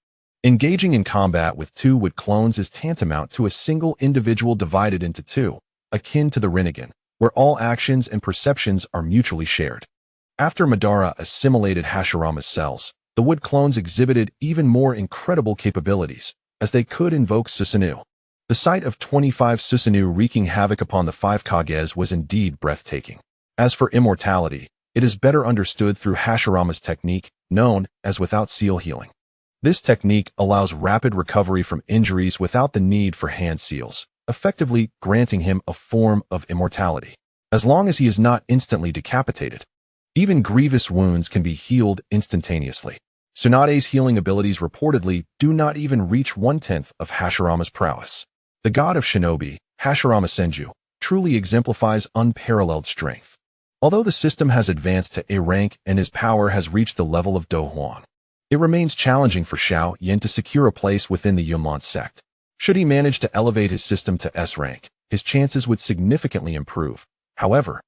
Engaging in combat with two wood clones is tantamount to a single individual divided into two, akin to the Rinnegan, where all actions and perceptions are mutually shared. After Madara assimilated Hashirama's cells, the wood clones exhibited even more incredible capabilities, as they could invoke Susanoo. The sight of 25 Susanoo wreaking havoc upon the 5 Kages was indeed breathtaking. As for immortality, it is better understood through Hashirama's technique, known as without seal healing. This technique allows rapid recovery from injuries without the need for hand seals, effectively granting him a form of immortality. As long as he is not instantly decapitated, even grievous wounds can be healed instantaneously. Tsunade's healing abilities reportedly do not even reach 1/10 of Hashirama's prowess. The god of shinobi, Hashirama Senju, truly exemplifies unparalleled strength. Although the system has advanced to A rank and his power has reached the level of Dou Qi, it remains challenging for Xiao Yan to secure a place within the Yunlan Sect. Should he manage to elevate his system to S rank, his chances would significantly improve. However,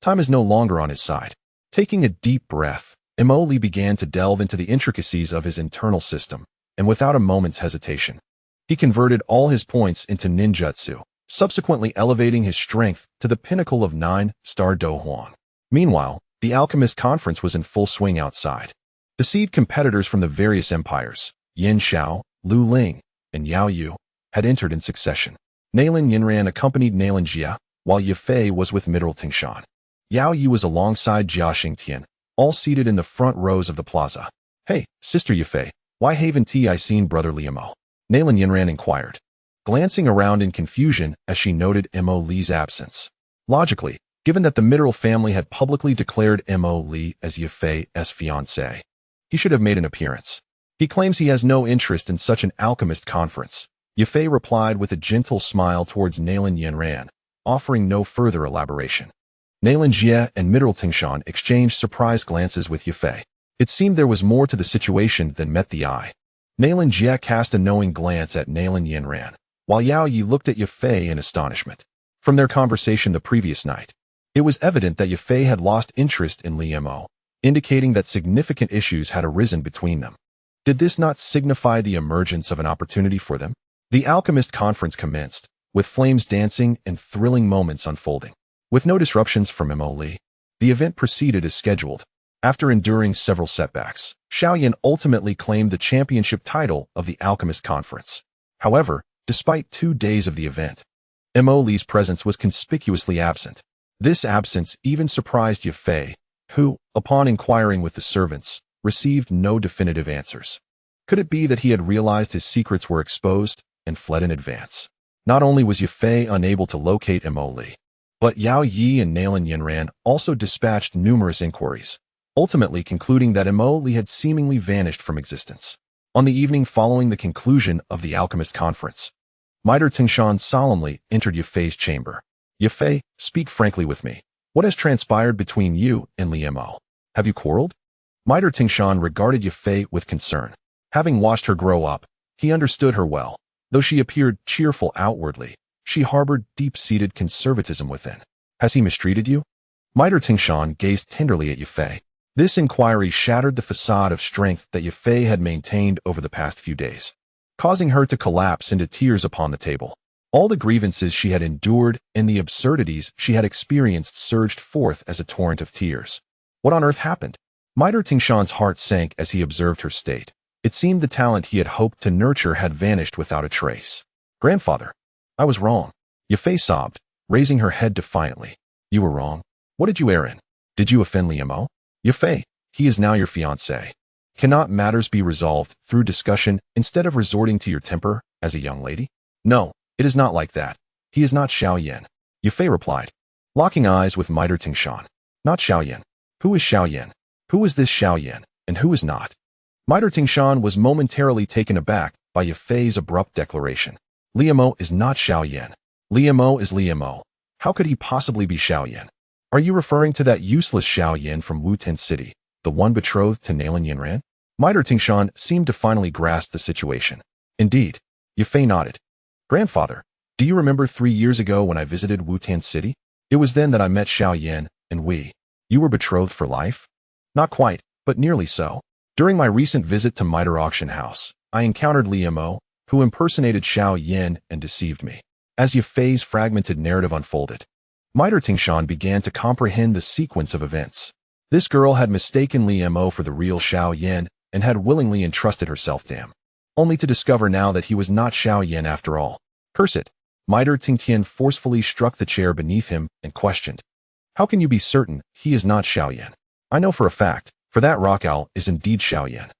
time is no longer on his side. Taking a deep breath, Li began to delve into the intricacies of his internal system, and without a moment's hesitation, he converted all his points into ninjutsu, subsequently elevating his strength to the pinnacle of 9-star Dou Qi. Meanwhile, the Alchemist Conference was in full swing outside. The seed competitors from the various empires, Yin Xiao, Lu Ling, and Yao Yu, had entered in succession. Nalan Yanran accompanied Nalan Jia, while Yafei was with Mineral Tingshan. Yao Yu was alongside Jia Xingtian, all seated in the front rows of the plaza. "Hey, Sister Yafei, why haven't I seen Brother Liamo?" Nalan Yanran inquired, glancing around in confusion as she noted Li's absence. Logically, given that the Mineral family had publicly declared Li as Yafei's fiancé, he should have made an appearance. He claims he has no interest in such an alchemist conference. Yafei replied with a gentle smile towards Nalan Yanran, offering no further elaboration. Nalan Jia and Mineral Tingshan exchanged surprised glances with Yafei. It seemed there was more to the situation than met the eye. Nalan Jia cast a knowing glance at Nalan Yanran, while Yao Yi looked at Yafei in astonishment. From their conversation the previous night, it was evident that Yafei had lost interest in Liamo, indicating that significant issues had arisen between them. Did this not signify the emergence of an opportunity for them? The Alchemist Conference commenced, with flames dancing and thrilling moments unfolding. With no disruptions from Li, the event proceeded as scheduled. After enduring several setbacks, Xiao Yan ultimately claimed the championship title of the Alchemist Conference. However, despite 2 days of the event, Li's presence was conspicuously absent. This absence even surprised Yafei, who, upon inquiring with the servants, received no definitive answers. Could it be that he had realized his secrets were exposed and fled in advance? Not only was Yafei unable to locate Li, but Yao Yi and Nalan Yanran also dispatched numerous inquiries, ultimately concluding that Li had seemingly vanished from existence. On the evening following the conclusion of the Alchemist Conference, Mitre Tingshan solemnly entered Yafei's chamber. "Yafei, speak frankly with me. What has transpired between you and Liamo? Have you quarreled?" Mitre Tingshan regarded Yafei with concern. Having watched her grow up, he understood her well. Though she appeared cheerful outwardly, she harbored deep-seated conservatism within. "Has he mistreated you?" Mitre Tingshan gazed tenderly at Yafei. This inquiry shattered the facade of strength that Yafei had maintained over the past few days, causing her to collapse into tears upon the table. All the grievances she had endured and the absurdities she had experienced surged forth as a torrent of tears. What on earth happened? Mitre Tingshan's heart sank as he observed her state. It seemed the talent he had hoped to nurture had vanished without a trace. Grandfather, I was wrong. Yafei sobbed, raising her head defiantly. You were wrong. What did you err in? Did you offend Liamo? Yafei, he is now your fiancé. Cannot matters be resolved through discussion instead of resorting to your temper as a young lady? No, it is not like that. He is not Xiao Yan. Yafei replied, locking eyes with Mitre Tingshan. Not Xiao Yan. Who is Xiao Yan? Who is this Xiao Yan, and who is not? Mitre Tingshan was momentarily taken aback by Yafei's abrupt declaration. Liamo is not Xiao Yan. Liamo is Liamo. How could he possibly be Xiao Yan? Are you referring to that useless Xiao Yan from Wu-Ten City, the one betrothed to Nalan Yanran? Mitre Tingshan seemed to finally grasp the situation. Indeed. Yafei nodded. Grandfather, do you remember 3 years ago when I visited Wu-Ten City? It was then that I met Xiao Yan, and you were betrothed for life? Not quite, but nearly so. During my recent visit to Mitre Auction House, I encountered Liamo, who impersonated Xiao Yan and deceived me. As Yafei's fragmented narrative unfolded, Mitre Tingshan began to comprehend the sequence of events. This girl had mistaken Liamo for the real Xiao Yan and had willingly entrusted herself to him, only to discover now that he was not Xiao Yan after all. Curse it! Mitre Tingshan forcefully struck the chair beneath him and questioned. How can you be certain he is not Xiao Yan? I know for a fact, for that rock owl is indeed Xiao Yan.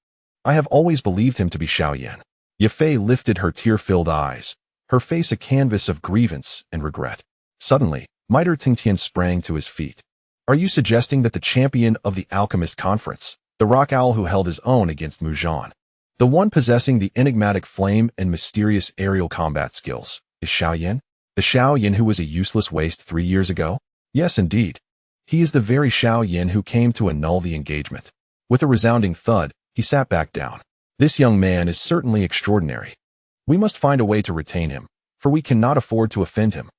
I have always believed him to be Xiao Yan. Yafei lifted her tear-filled eyes, her face a canvas of grievance and regret. Suddenly, Mitre Tingshan sprang to his feet. Are you suggesting that the champion of the Alchemist Conference, the rock owl who held his own against Mujan, the one possessing the enigmatic flame and mysterious aerial combat skills, is Xiao Yan? The Xiao Yan who was a useless waste 3 years ago? Yes, indeed. He is the very Xiao Yan who came to annul the engagement. With a resounding thud, he sat back down. This young man is certainly extraordinary. We must find a way to retain him, for we cannot afford to offend him.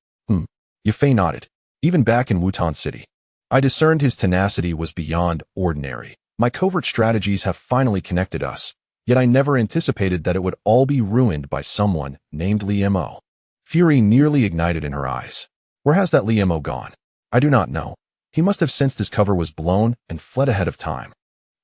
Yafei nodded. Even back in Wu-Ten City, I discerned his tenacity was beyond ordinary. My covert strategies have finally connected us, yet I never anticipated that it would all be ruined by someone named Liamo. Fury nearly ignited in her eyes. Where has that Liamo gone? I do not know. He must have sensed his cover was blown and fled ahead of time.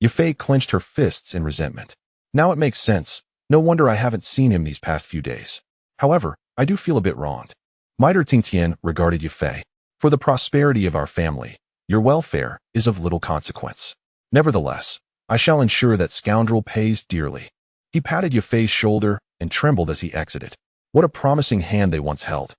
Yafei clenched her fists in resentment. Now it makes sense. No wonder I haven't seen him these past few days. However, I do feel a bit wronged. Mitre Tingshan regarded Yafei. For the prosperity of our family, your welfare is of little consequence. Nevertheless, I shall ensure that scoundrel pays dearly. He patted Yafei's shoulder and trembled as he exited. What a promising hand they once held.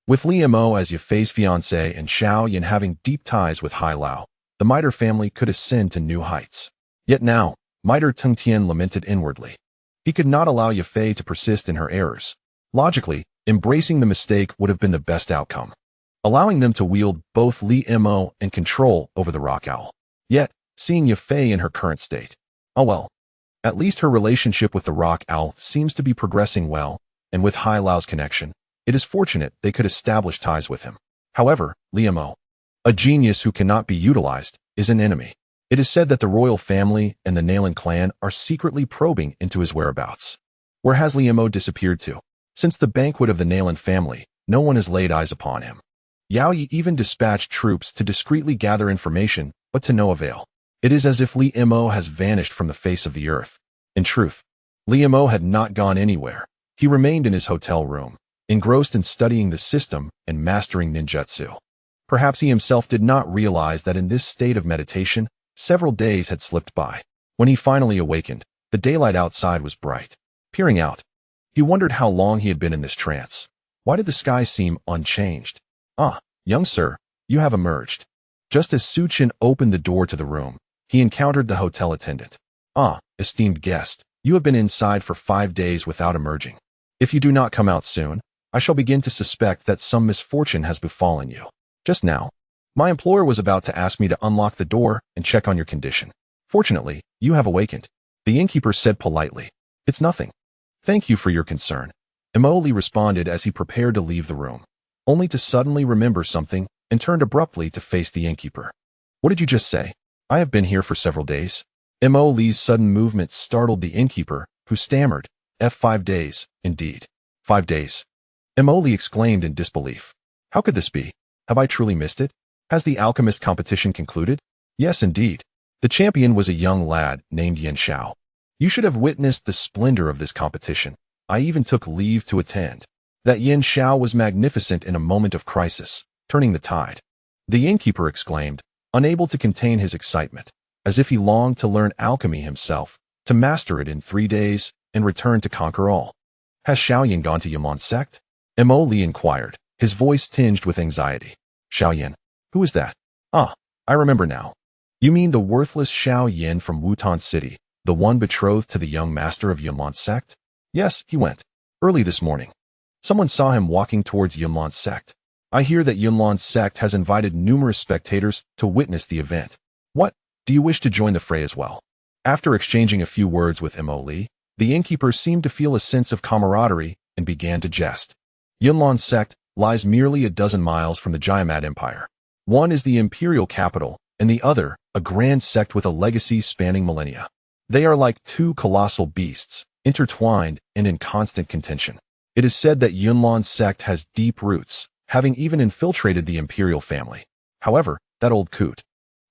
With Liamo as Yafei's fiancé and Xiao Yan having deep ties with Hai Lao, the Mitre family could ascend to new heights. Yet now, Mitre Tingshan lamented inwardly. He could not allow Yafei to persist in her errors. Logically, embracing the mistake would have been the best outcome, allowing them to wield both Liamo and control over the rock owl. Yet, seeing Yafei in her current state, oh well. At least her relationship with the rock owl seems to be progressing well, and with Hai Lao's connection, it is fortunate they could establish ties with him. However, Liamo, a genius who cannot be utilized, is an enemy. It is said that the royal family and the Nalan clan are secretly probing into his whereabouts. Where has Liamo disappeared to? Since the banquet of the Nalan family, no one has laid eyes upon him. Yaoyi even dispatched troops to discreetly gather information, but to no avail. It is as if Liamo has vanished from the face of the earth. In truth, Liamo had not gone anywhere. He remained in his hotel room, engrossed in studying the system and mastering ninjutsu. Perhaps he himself did not realize that in this state of meditation, several days had slipped by. When he finally awakened, the daylight outside was bright. Peering out, he wondered how long he had been in this trance. Why did the sky seem unchanged? Ah, young sir, you have emerged. Just as Suchin opened the door to the room, he encountered the hotel attendant. Ah, esteemed guest, you have been inside for 5 days without emerging. If you do not come out soon, I shall begin to suspect that some misfortune has befallen you. Just now, my employer was about to ask me to unlock the door and check on your condition. Fortunately, you have awakened. The innkeeper said politely. It's nothing. Thank you for your concern. Emoli responded as he prepared to leave the room, only to suddenly remember something and turned abruptly to face the innkeeper. What did you just say? I have been here for several days. Mo Li's sudden movement startled the innkeeper, who stammered, "5 days, indeed. 5 days." Mo Li exclaimed in disbelief. How could this be? Have I truly missed it? Has the alchemist competition concluded? Yes, indeed. The champion was a young lad named Yan Xiao. You should have witnessed the splendor of this competition. I even took leave to attend. That Yan Xiao was magnificent in a moment of crisis, turning the tide. The innkeeper exclaimed, unable to contain his excitement, as if he longed to learn alchemy himself, to master it in 3 days, and return to conquer all. Has Xiao Yan gone to Yunlan Sect? Mo Li inquired, his voice tinged with anxiety. Xiao Yan? Who is that? Ah, I remember now. You mean the worthless Xiao Yan from Wutan City, the one betrothed to the young master of Yunlan Sect? Yes, he went. Early this morning. Someone saw him walking towards Yunlan Sect. I hear that Yunlan Sect has invited numerous spectators to witness the event. What? Do you wish to join the fray as well? After exchanging a few words with Mo Li, the innkeeper seemed to feel a sense of camaraderie and began to jest. Yunlan Sect lies merely a dozen miles from the Jiamat Empire. One is the imperial capital, and the other, a grand sect with a legacy spanning millennia. They are like two colossal beasts, intertwined and in constant contention. It is said that Yunlan Sect has deep roots, having even infiltrated the imperial family. However, that old coot,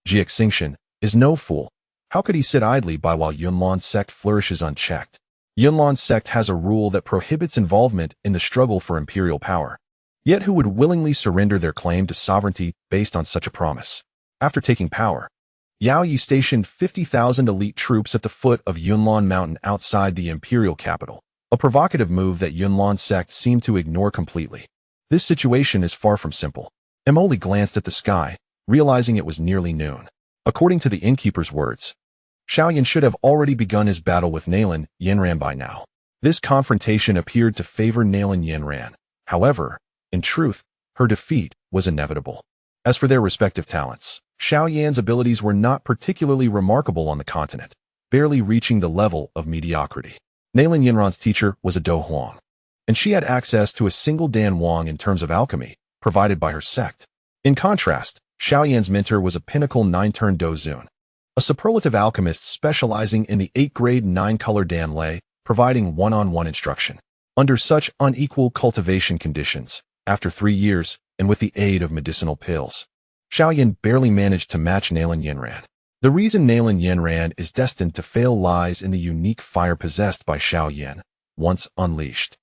Jie Xingxian, is no fool. How could he sit idly by while Yunlan Sect flourishes unchecked? Yunlan Sect has a rule that prohibits involvement in the struggle for imperial power. Yet who would willingly surrender their claim to sovereignty based on such a promise? After taking power, Yao Yi stationed 50,000 elite troops at the foot of Yunlan Mountain outside the imperial capital, a provocative move that Yunlan Sect seemed to ignore completely. This situation is far from simple. Mo Li glanced at the sky, realizing it was nearly noon. According to the innkeeper's words, Xiao Yan should have already begun his battle with Nalan Yanran by now. This confrontation appeared to favor Nalan Yanran. However, in truth, her defeat was inevitable. As for their respective talents, Xiao Yan's abilities were not particularly remarkable on the continent, barely reaching the level of mediocrity. Nalan Yanran's teacher was a Dou Huang, and she had access to a single Dan Wang in terms of alchemy, provided by her sect. In contrast, Xiao Yan's mentor was a pinnacle 9-turn Dou Zun, a superlative alchemist specializing in the 8-grade 9-color Dan Lei, providing one-on-one instruction. Under such unequal cultivation conditions, after 3 years, and with the aid of medicinal pills, Xiao Yan barely managed to match Nalan Yanran. The reason Nalan Yanran is destined to fail lies in the unique fire possessed by Xiao Yan, once unleashed.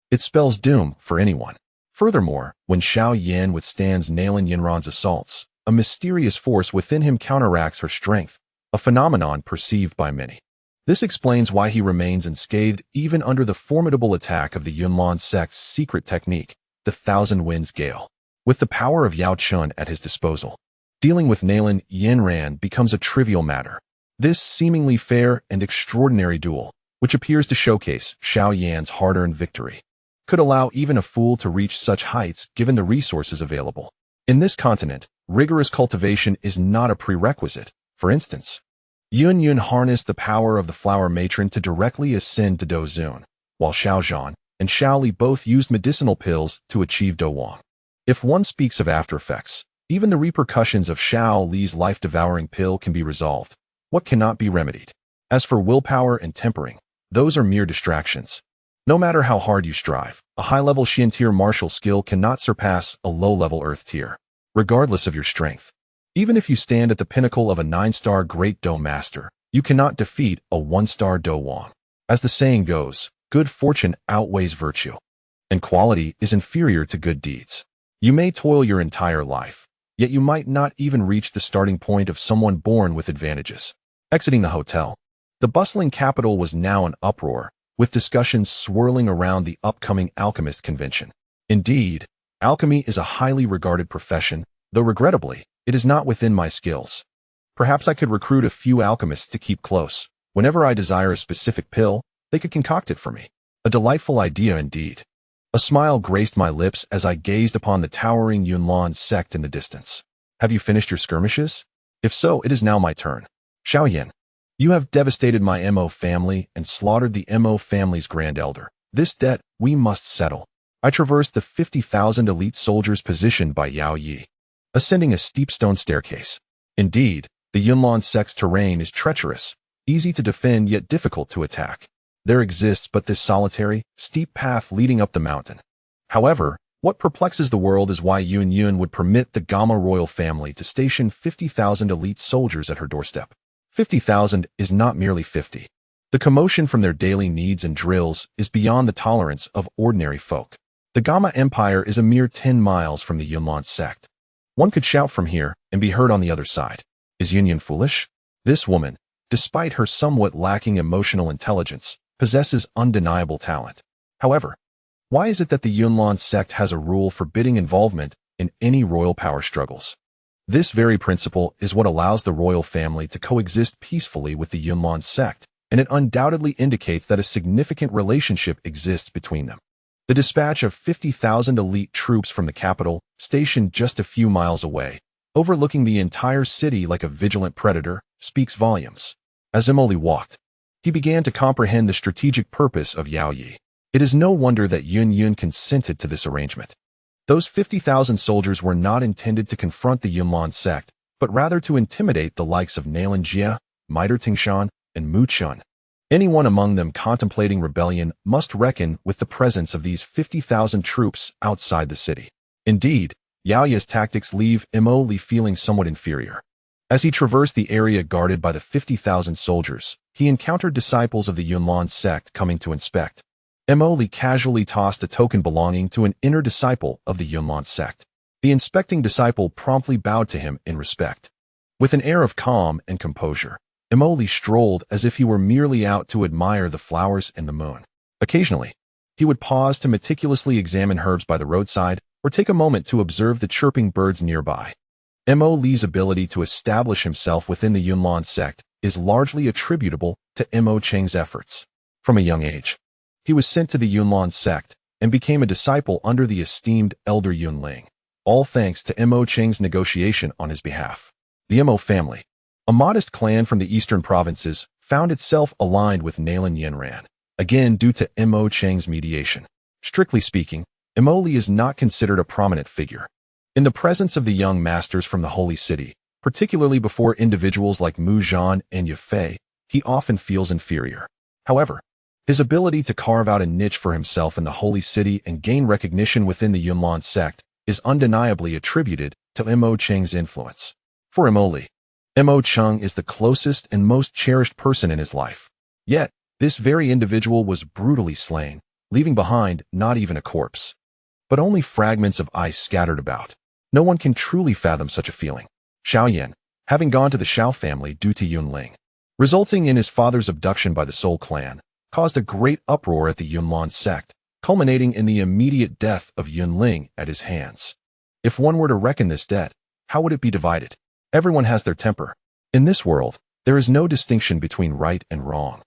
It spells doom for anyone. Furthermore, when Xiao Yan withstands Nalan Yanran's assaults, a mysterious force within him counteracts her strength, a phenomenon perceived by many. This explains why he remains unscathed even under the formidable attack of the Yunlan Sect's secret technique, the Thousand Winds Gale. With the power of Yao Chun at his disposal, dealing with Nalan Yanran becomes a trivial matter. This seemingly fair and extraordinary duel, which appears to showcase Xiao Yan's hard-earned victory, could allow even a fool to reach such heights given the resources available. In this continent, rigorous cultivation is not a prerequisite. For instance, Yun harnessed the power of the flower matron to directly ascend to Dou Zun, while Xiao Zhan and Xiao Li both used medicinal pills to achieve Dou Wang. If one speaks of after effects, even the repercussions of Xiao Li's life-devouring pill can be resolved. What cannot be remedied? As for willpower and tempering, those are mere distractions. No matter how hard you strive, a high-level Xian tier martial skill cannot surpass a low-level Earth tier, regardless of your strength. Even if you stand at the pinnacle of a 9-star Great Dou Master, you cannot defeat a 1-star Dou Wang. As the saying goes, good fortune outweighs virtue, and quality is inferior to good deeds. You may toil your entire life, yet you might not even reach the starting point of someone born with advantages. Exiting the hotel, the bustling capital was now in uproar, with discussions swirling around the upcoming alchemist convention. Indeed, alchemy is a highly regarded profession, though regrettably, it is not within my skills. Perhaps I could recruit a few alchemists to keep close. Whenever I desire a specific pill, they could concoct it for me. A delightful idea indeed. A smile graced my lips as I gazed upon the towering Yunlan Sect in the distance. Have you finished your skirmishes? If so, it is now my turn. Xiao Yan, you have devastated my Mo family and slaughtered the Mo family's grand elder. This debt we must settle. I traversed the 50,000 elite soldiers positioned by Yao Yi, ascending a steep stone staircase. Indeed, The Yunlan Sect's terrain is treacherous, easy to defend yet difficult to attack. There exists but this solitary, steep path leading up the mountain. However, what perplexes the world is why Yun would permit the Gamma royal family to station 50,000 elite soldiers at her doorstep. 50,000 is not merely 50. The commotion from their daily needs and drills is beyond the tolerance of ordinary folk. The Gamma Empire is a mere 10 miles from the Yunlan Sect. One could shout from here and be heard on the other side. Is Yun foolish? This woman, despite her somewhat lacking emotional intelligence, possesses undeniable talent. However, why is it that the Yunlan Sect has a rule forbidding involvement in any royal power struggles? This very principle is what allows the royal family to coexist peacefully with the Yunlan Sect, and it undoubtedly indicates that a significant relationship exists between them. The dispatch of 50,000 elite troops from the capital, stationed just a few miles away, overlooking the entire city like a vigilant predator, speaks volumes. As Imoli walked, he began to comprehend the strategic purpose of Yao Yi. It is no wonder that Yun consented to this arrangement. Those 50,000 soldiers were not intended to confront the Yunlan Sect, but rather to intimidate the likes of Nalan Jia, Mitre Tingshan, and Mu Chun. Anyone among them contemplating rebellion must reckon with the presence of these 50,000 troops outside the city. Indeed, Yao Yi's tactics leave Imoli feeling somewhat inferior. As he traversed the area guarded by the 50,000 soldiers, he encountered disciples of the Yunlan Sect coming to inspect. Imoli casually tossed a token belonging to an inner disciple of the Yunlan Sect. The inspecting disciple promptly bowed to him in respect. With an air of calm and composure, Imoli strolled as if he were merely out to admire the flowers and the moon. Occasionally, he would pause to meticulously examine herbs by the roadside or take a moment to observe the chirping birds nearby. Imoli's ability to establish himself within the Yunlan Sect is largely attributable to Imo Cheng's efforts. From a young age, he was sent to the Yunlan Sect and became a disciple under the esteemed elder Yunling, all thanks to Imo Cheng's negotiation on his behalf. The Imo family, a modest clan from the eastern provinces, found itself aligned with Nalan Yanran, again due to Imo Cheng's mediation. Strictly speaking, Imoli is not considered a prominent figure. In the presence of the young masters from the Holy City, particularly before individuals like Mu Zhan and Yafei, he often feels inferior. However, his ability to carve out a niche for himself in the Holy City and gain recognition within the Yunlan Sect is undeniably attributed to Imo Cheng's influence. For Imoli, Imo Cheng is the closest and most cherished person in his life. Yet, this very individual was brutally slain, leaving behind not even a corpse, but only fragments of ice scattered about. No one can truly fathom such a feeling. Xiao Yan, having gone to the Xiao family due to Yunling, resulting in his father's abduction by the Soul clan, caused a great uproar at the Yunlan Sect, culminating in the immediate death of Yunling at his hands. If one were to reckon this debt, how would it be divided? Everyone has their temper. In this world, there is no distinction between right and wrong,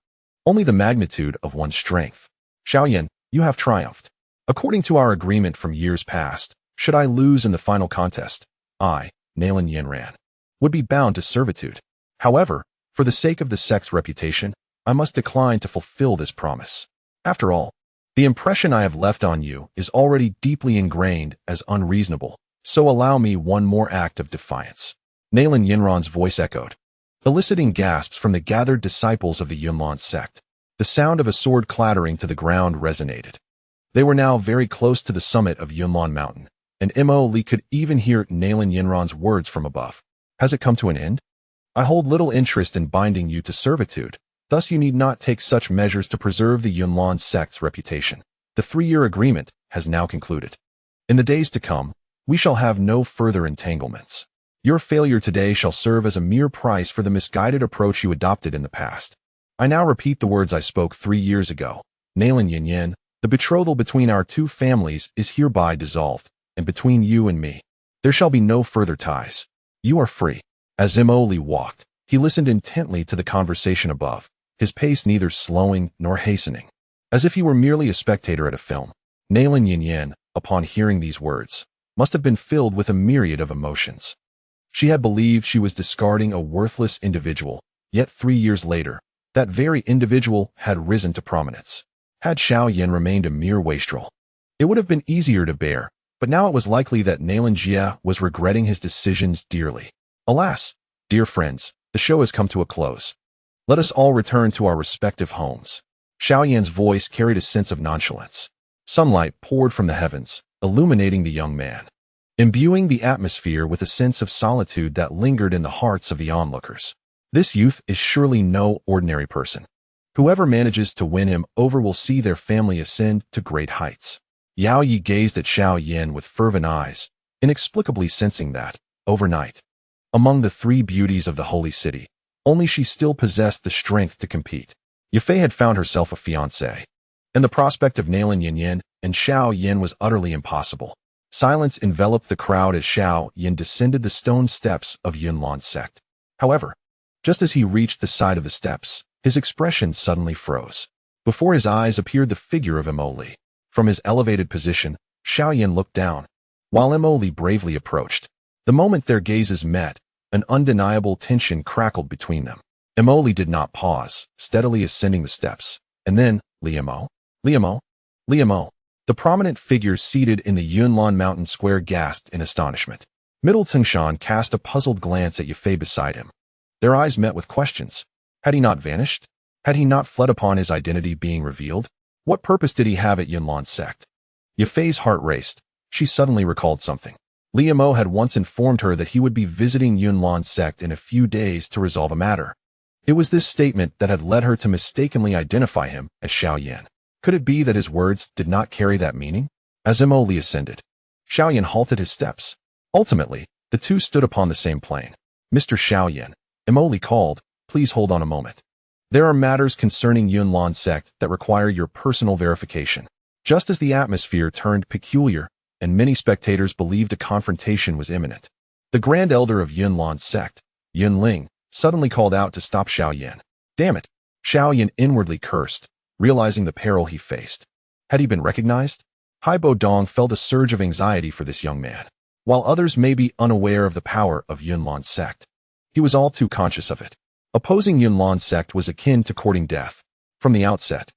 only the magnitude of one's strength. Xiao Yan, you have triumphed. According to our agreement from years past, should I lose in the final contest, I, Nalan Yanran, would be bound to servitude. However, for the sake of the sect's reputation, I must decline to fulfill this promise. After all, the impression I have left on you is already deeply ingrained as unreasonable, so allow me one more act of defiance. Nalan Yanran's voice echoed, eliciting gasps from the gathered disciples of the Yunlan Sect. The sound of a sword clattering to the ground resonated. They were now very close to the summit of Yunlan Mountain, and Imoli could even hear Nalan Yanran's words from above. Has it come to an end? I hold little interest in binding you to servitude, thus you need not take such measures to preserve the Yunlan Sect's reputation. The 3-year agreement has now concluded. In the days to come, we shall have no further entanglements. Your failure today shall serve as a mere price for the misguided approach you adopted in the past. I now repeat the words I spoke 3 years ago. Nalan Yan, the betrothal between our two families is hereby dissolved, and between you and me, there shall be no further ties. You are free. As Imoli walked, he listened intently to the conversation above, his pace neither slowing nor hastening. As if he were merely a spectator at a film, Nalan Yan, upon hearing these words, must have been filled with a myriad of emotions. She had believed she was discarding a worthless individual, yet 3 years later, that very individual had risen to prominence. Had Xiao Yan remained a mere wastrel, it would have been easier to bear, but now it was likely that Nalan Jia was regretting his decisions dearly. Alas, Dear friends, the show has come to a close. Let us all return to our respective homes. Xiao Yan's voice carried a sense of nonchalance. Sunlight poured from the heavens, illuminating the young man, imbuing the atmosphere with a sense of solitude that lingered in the hearts of the onlookers. This youth is surely no ordinary person. Whoever manages to win him over will see their family ascend to great heights. Yao Yi gazed at Xiao Yan with fervent eyes, inexplicably sensing that, overnight, among the three beauties of the holy city, only she still possessed the strength to compete. Yafei had found herself a fiancé, and the prospect of Nalan Yan and Xiao Yan was utterly impossible. Silence enveloped the crowd as Xiao Yan descended the stone steps of Yunlan Sect. However, just as he reached the side of the steps, his expression suddenly froze. Before his eyes appeared the figure of Emoli. From his elevated position, Xiao Yan looked down, while Emoli bravely approached. The moment their gazes met, an undeniable tension crackled between them. Emoli did not pause, steadily ascending the steps. And then, Liamo. The prominent figure seated in the Yunlan Mountain Square gasped in astonishment. Middle Tengshan cast a puzzled glance at Yafei beside him. Their eyes met with questions. Had he not vanished? Had he not fled upon his identity being revealed? What purpose did he have at Yunlan Sect? Yafei's heart raced. She suddenly recalled something. Liamo had once informed her that he would be visiting Yunlan Sect in a few days to resolve a matter. It was this statement that had led her to mistakenly identify him as Xiao Yan. Could it be that his words did not carry that meaning? As Emoli ascended, Xiao Yan halted his steps. Ultimately, the two stood upon the same plane. Mr. Xiao Yan, Emoli called, please hold on a moment. There are matters concerning Yunlan Sect that require your personal verification. Just as the atmosphere turned peculiar, and many spectators believed a confrontation was imminent, the Grand Elder of Yunlan Sect, Yunling, suddenly called out to stop Xiao Yan. Damn it! Xiao Yan inwardly cursed, realizing the peril he faced. Had he been recognized? Haibo Dong felt a surge of anxiety for this young man. While others may be unaware of the power of Yunlan Sect, he was all too conscious of it. Opposing Yunlan Sect was akin to courting death. From the outset,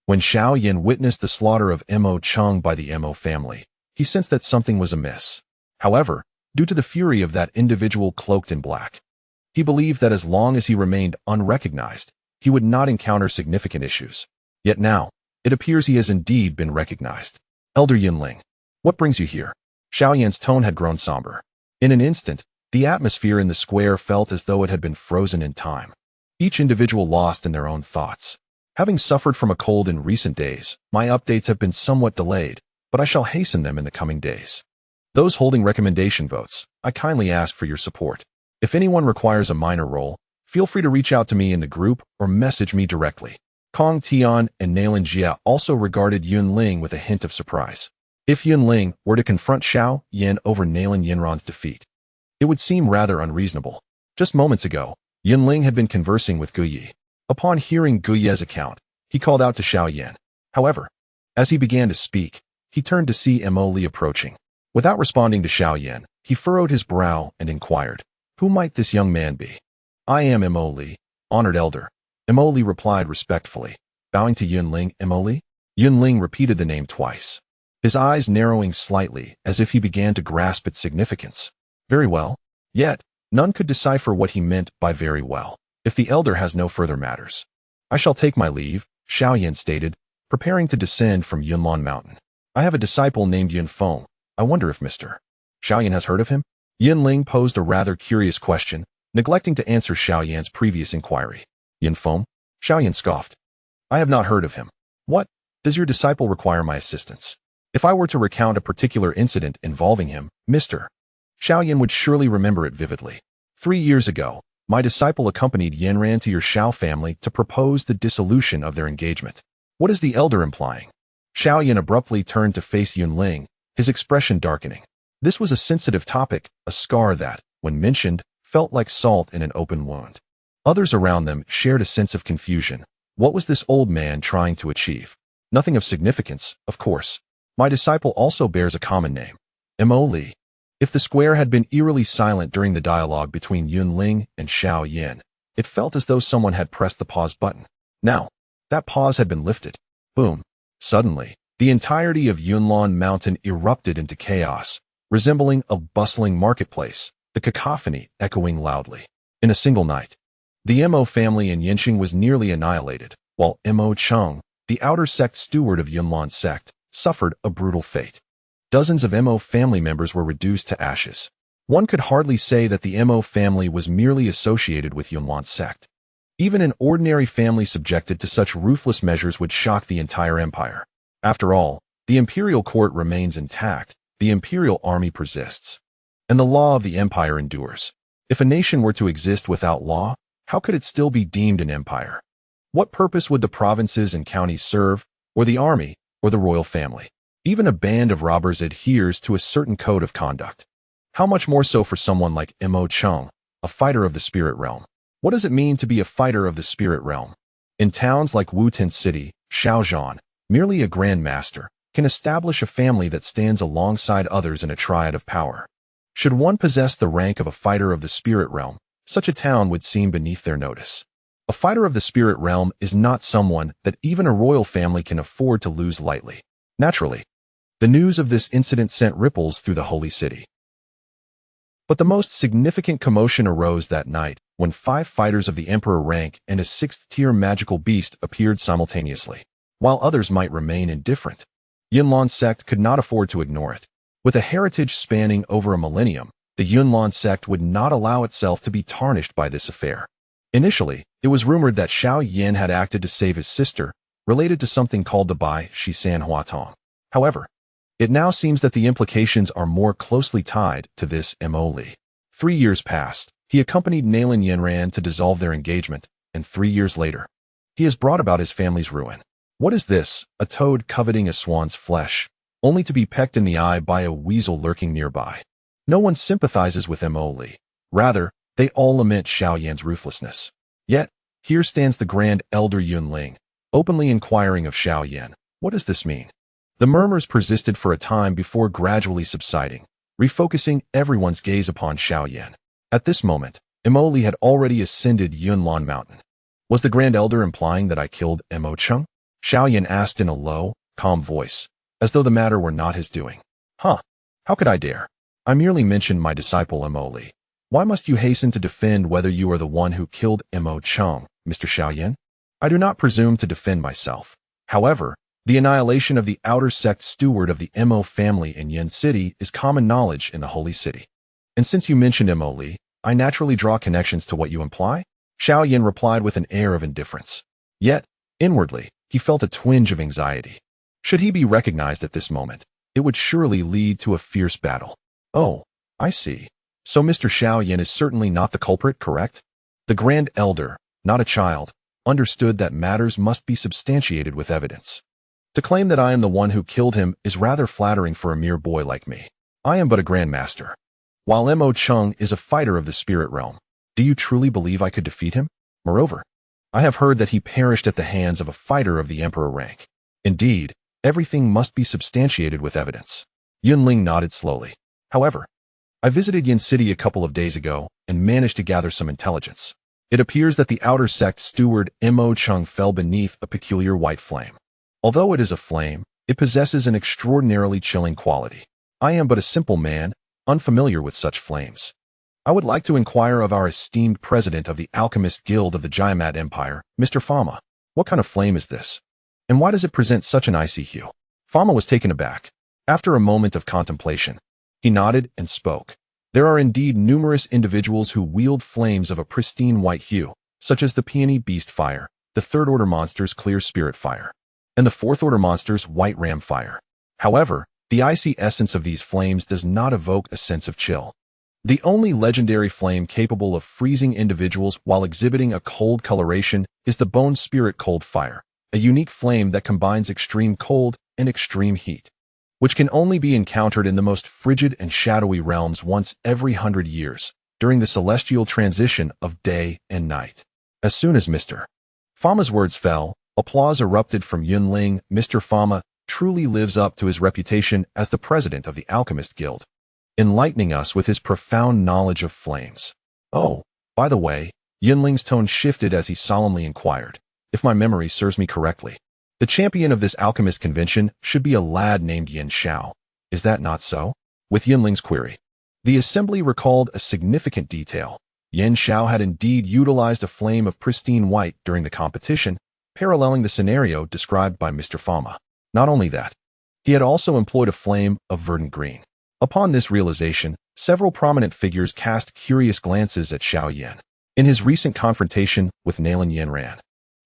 when Xiao Yan witnessed the slaughter of Mo Chung by the Mo family, he sensed that something was amiss. However, due to the fury of that individual cloaked in black, he believed that as long as he remained unrecognized, he would not encounter significant issues. Yet now, it appears he has indeed been recognized. Elder Yunling, what brings you here? Xiao Yan's tone had grown somber. In an instant, the atmosphere in the square felt as though it had been frozen in time. Each individual lost in their own thoughts. Having suffered from a cold in recent days, my updates have been somewhat delayed, but I shall hasten them in the coming days. Those holding recommendation votes, I kindly ask for your support. If anyone requires a minor role, feel free to reach out to me in the group or message me directly. Kong Tian and Nalan Jia also regarded Yunling with a hint of surprise. If Yunling were to confront Xiao Yan over Nalan Yanran's defeat, it would seem rather unreasonable. Just moments ago, Yunling had been conversing with Gu Yi. Upon hearing Gu Ye's account, he called out to Xiao Yan. However, as he began to speak, he turned to see Emoli approaching. Without responding to Xiao Yan, he furrowed his brow and inquired, who might this young man be? I am Emoli, honored elder. Emoli replied respectfully, bowing to Yunling. Emoli? Yunling repeated the name twice, his eyes narrowing slightly as if he began to grasp its significance. Very well. Yet, none could decipher what he meant by very well. If the elder has no further matters, I shall take my leave, Xiao Yan stated, preparing to descend from Yunlan Mountain. I have a disciple named Yunfeng. I wonder if Mr. Xiao Yan has heard of him? Yunling posed a rather curious question, neglecting to answer Xiao Yan's previous inquiry. Yunfeng? Xiao Yan scoffed. I have not heard of him. What? Does your disciple require my assistance? If I were to recount a particular incident involving him, Mr. Xiao Yan would surely remember it vividly. 3 years ago, my disciple accompanied Yanran to your Xiao family to propose the dissolution of their engagement. What is the elder implying? Xiao Yan abruptly turned to face Yunling, his expression darkening. This was a sensitive topic, a scar that, when mentioned, felt like salt in an open wound. Others around them shared a sense of confusion. What was this old man trying to achieve? Nothing of significance, of course. My disciple also bears a common name, Emoli. If the square had been eerily silent during the dialogue between Yunling and Xiao Yan, it felt as though someone had pressed the pause button. Now, that pause had been lifted. Boom. Suddenly, the entirety of Yunlan Mountain erupted into chaos, resembling a bustling marketplace, the cacophony echoing loudly. In a single night, the Mo family in Yinxing was nearly annihilated, while Mo Cheng, the outer sect steward of Yunlan Sect, suffered a brutal fate. Dozens of Mo family members were reduced to ashes. One could hardly say that the Mo family was merely associated with Yunlan Sect. Even an ordinary family subjected to such ruthless measures would shock the entire empire. After all, the imperial court remains intact, the imperial army persists, and the law of the empire endures. If a nation were to exist without law, how could it still be deemed an empire? What purpose would the provinces and counties serve, or the army, or the royal family? Even a band of robbers adheres to a certain code of conduct. How much more so for someone like Mo Cheng, a fighter of the spirit realm? What does it mean to be a fighter of the spirit realm? In towns like Wutan City, Xiao Yan, merely a grand master, can establish a family that stands alongside others in a triad of power. Should one possess the rank of a fighter of the spirit realm, such a town would seem beneath their notice. A fighter of the spirit realm is not someone that even a royal family can afford to lose lightly. Naturally, the news of this incident sent ripples through the holy city. But the most significant commotion arose that night when 5 fighters of the emperor rank and a 6th-tier magical beast appeared simultaneously. While others might remain indifferent, Yunlan Sect could not afford to ignore it. With a heritage spanning over a millennium, the Yunlan Sect would not allow itself to be tarnished by this affair. Initially, it was rumored that Xiao Yan had acted to save his sister, related to something called the Bai Shi San Hua Tong. However, it now seems that the implications are more closely tied to this Mo Li. 3 years passed. He accompanied Nalan Yanran to dissolve their engagement, and 3 years later, he has brought about his family's ruin. What is this? A toad coveting a swan's flesh, only to be pecked in the eye by a weasel lurking nearby. No one sympathizes with Mo Li. Rather, they all lament Xiao Yan's ruthlessness. Yet, here stands the Grand Elder Yunling, openly inquiring of Xiao Yan. What does this mean? The murmurs persisted for a time before gradually subsiding, refocusing everyone's gaze upon Xiao Yan. At this moment, Mo Li had already ascended Yunlan Mountain. Was the Grand Elder implying that I killed Mo Cheng? Xiao Yan asked in a low, calm voice, as though the matter were not his doing. How could I dare? I merely mentioned my disciple Mo Li. Why must you hasten to defend whether you are the one who killed Mo Cheng, Mr. Xiao Yan? I do not presume to defend myself. However, the annihilation of the outer sect steward of the Mo family in Yin City is common knowledge in the Holy City. And since you mentioned Mo Li, I naturally draw connections to what you imply? Xiao Yan replied with an air of indifference. Yet, inwardly, he felt a twinge of anxiety. Should he be recognized at this moment, it would surely lead to a fierce battle. Oh, I see. So Mr. Xiao Yan is certainly not the culprit, correct? The Grand Elder, not a child, understood that matters must be substantiated with evidence. To claim that I am the one who killed him is rather flattering for a mere boy like me. I am but a Grand Master. While Mo Cheng is a fighter of the spirit realm, do you truly believe I could defeat him? Moreover, I have heard that he perished at the hands of a fighter of the emperor rank. Indeed, everything must be substantiated with evidence. Yunling nodded slowly. However, I visited Yin City a couple of days ago and managed to gather some intelligence. It appears that the outer sect steward Mo Cheng fell beneath a peculiar white flame. Although it is a flame, it possesses an extraordinarily chilling quality. I am but a simple man, unfamiliar with such flames. I would like to inquire of our esteemed president of the Alchemist Guild of the Jiamat Empire, Mr. Fama. What kind of flame is this? And why does it present such an icy hue? Fama was taken aback. After a moment of contemplation, he nodded and spoke. There are indeed numerous individuals who wield flames of a pristine white hue, such as the peony beast fire, the third-order monster's clear spirit fire, and the fourth-order monster's white ram fire. However, the icy essence of these flames does not evoke a sense of chill. The only legendary flame capable of freezing individuals while exhibiting a cold coloration is the bone spirit cold fire, a unique flame that combines extreme cold and extreme heat, which can only be encountered in the most frigid and shadowy realms once every 100 years, during the celestial transition of day and night. As soon as Mr. Fama's words fell, applause erupted from Yunling. Mr. Fama truly lives up to his reputation as the president of the Alchemist Guild, enlightening us with his profound knowledge of flames. Oh, by the way, Yunling's tone shifted as he solemnly inquired, if my memory serves me correctly, the champion of this alchemist convention should be a lad named Yin Xiao. Is that not so? With Yunling's query, the assembly recalled a significant detail. Yan Xiao had indeed utilized a flame of pristine white during the competition, paralleling the scenario described by Mr. Fama. Not only that, he had also employed a flame of verdant green. Upon this realization, several prominent figures cast curious glances at Xiao Yan. In his recent confrontation with Nalan Yanran,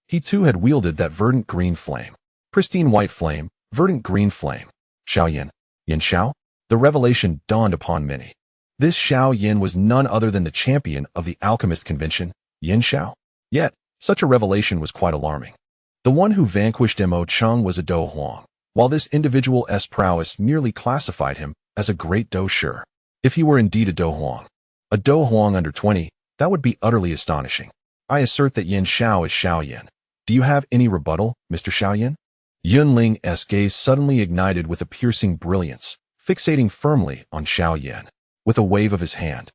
he too had wielded that verdant green flame. Pristine white flame, verdant green flame. Xiao Yan. Yan Xiao? The revelation dawned upon many. This Xiao Yan was none other than the champion of the alchemist convention, Yan Xiao. Yet, such a revelation was quite alarming. The one who vanquished Mo Cheng was a Dou Huang, while this individual's prowess merely classified him as a great Dou Shi. If he were indeed a Dou Huang under 20, that would be utterly astonishing. I assert that Yan Xiao is Xiao Yan. Do you have any rebuttal, Mr. Xiao Yan? Yunling's gaze suddenly ignited with a piercing brilliance, fixating firmly on Xiao Yan. With a wave of his hand,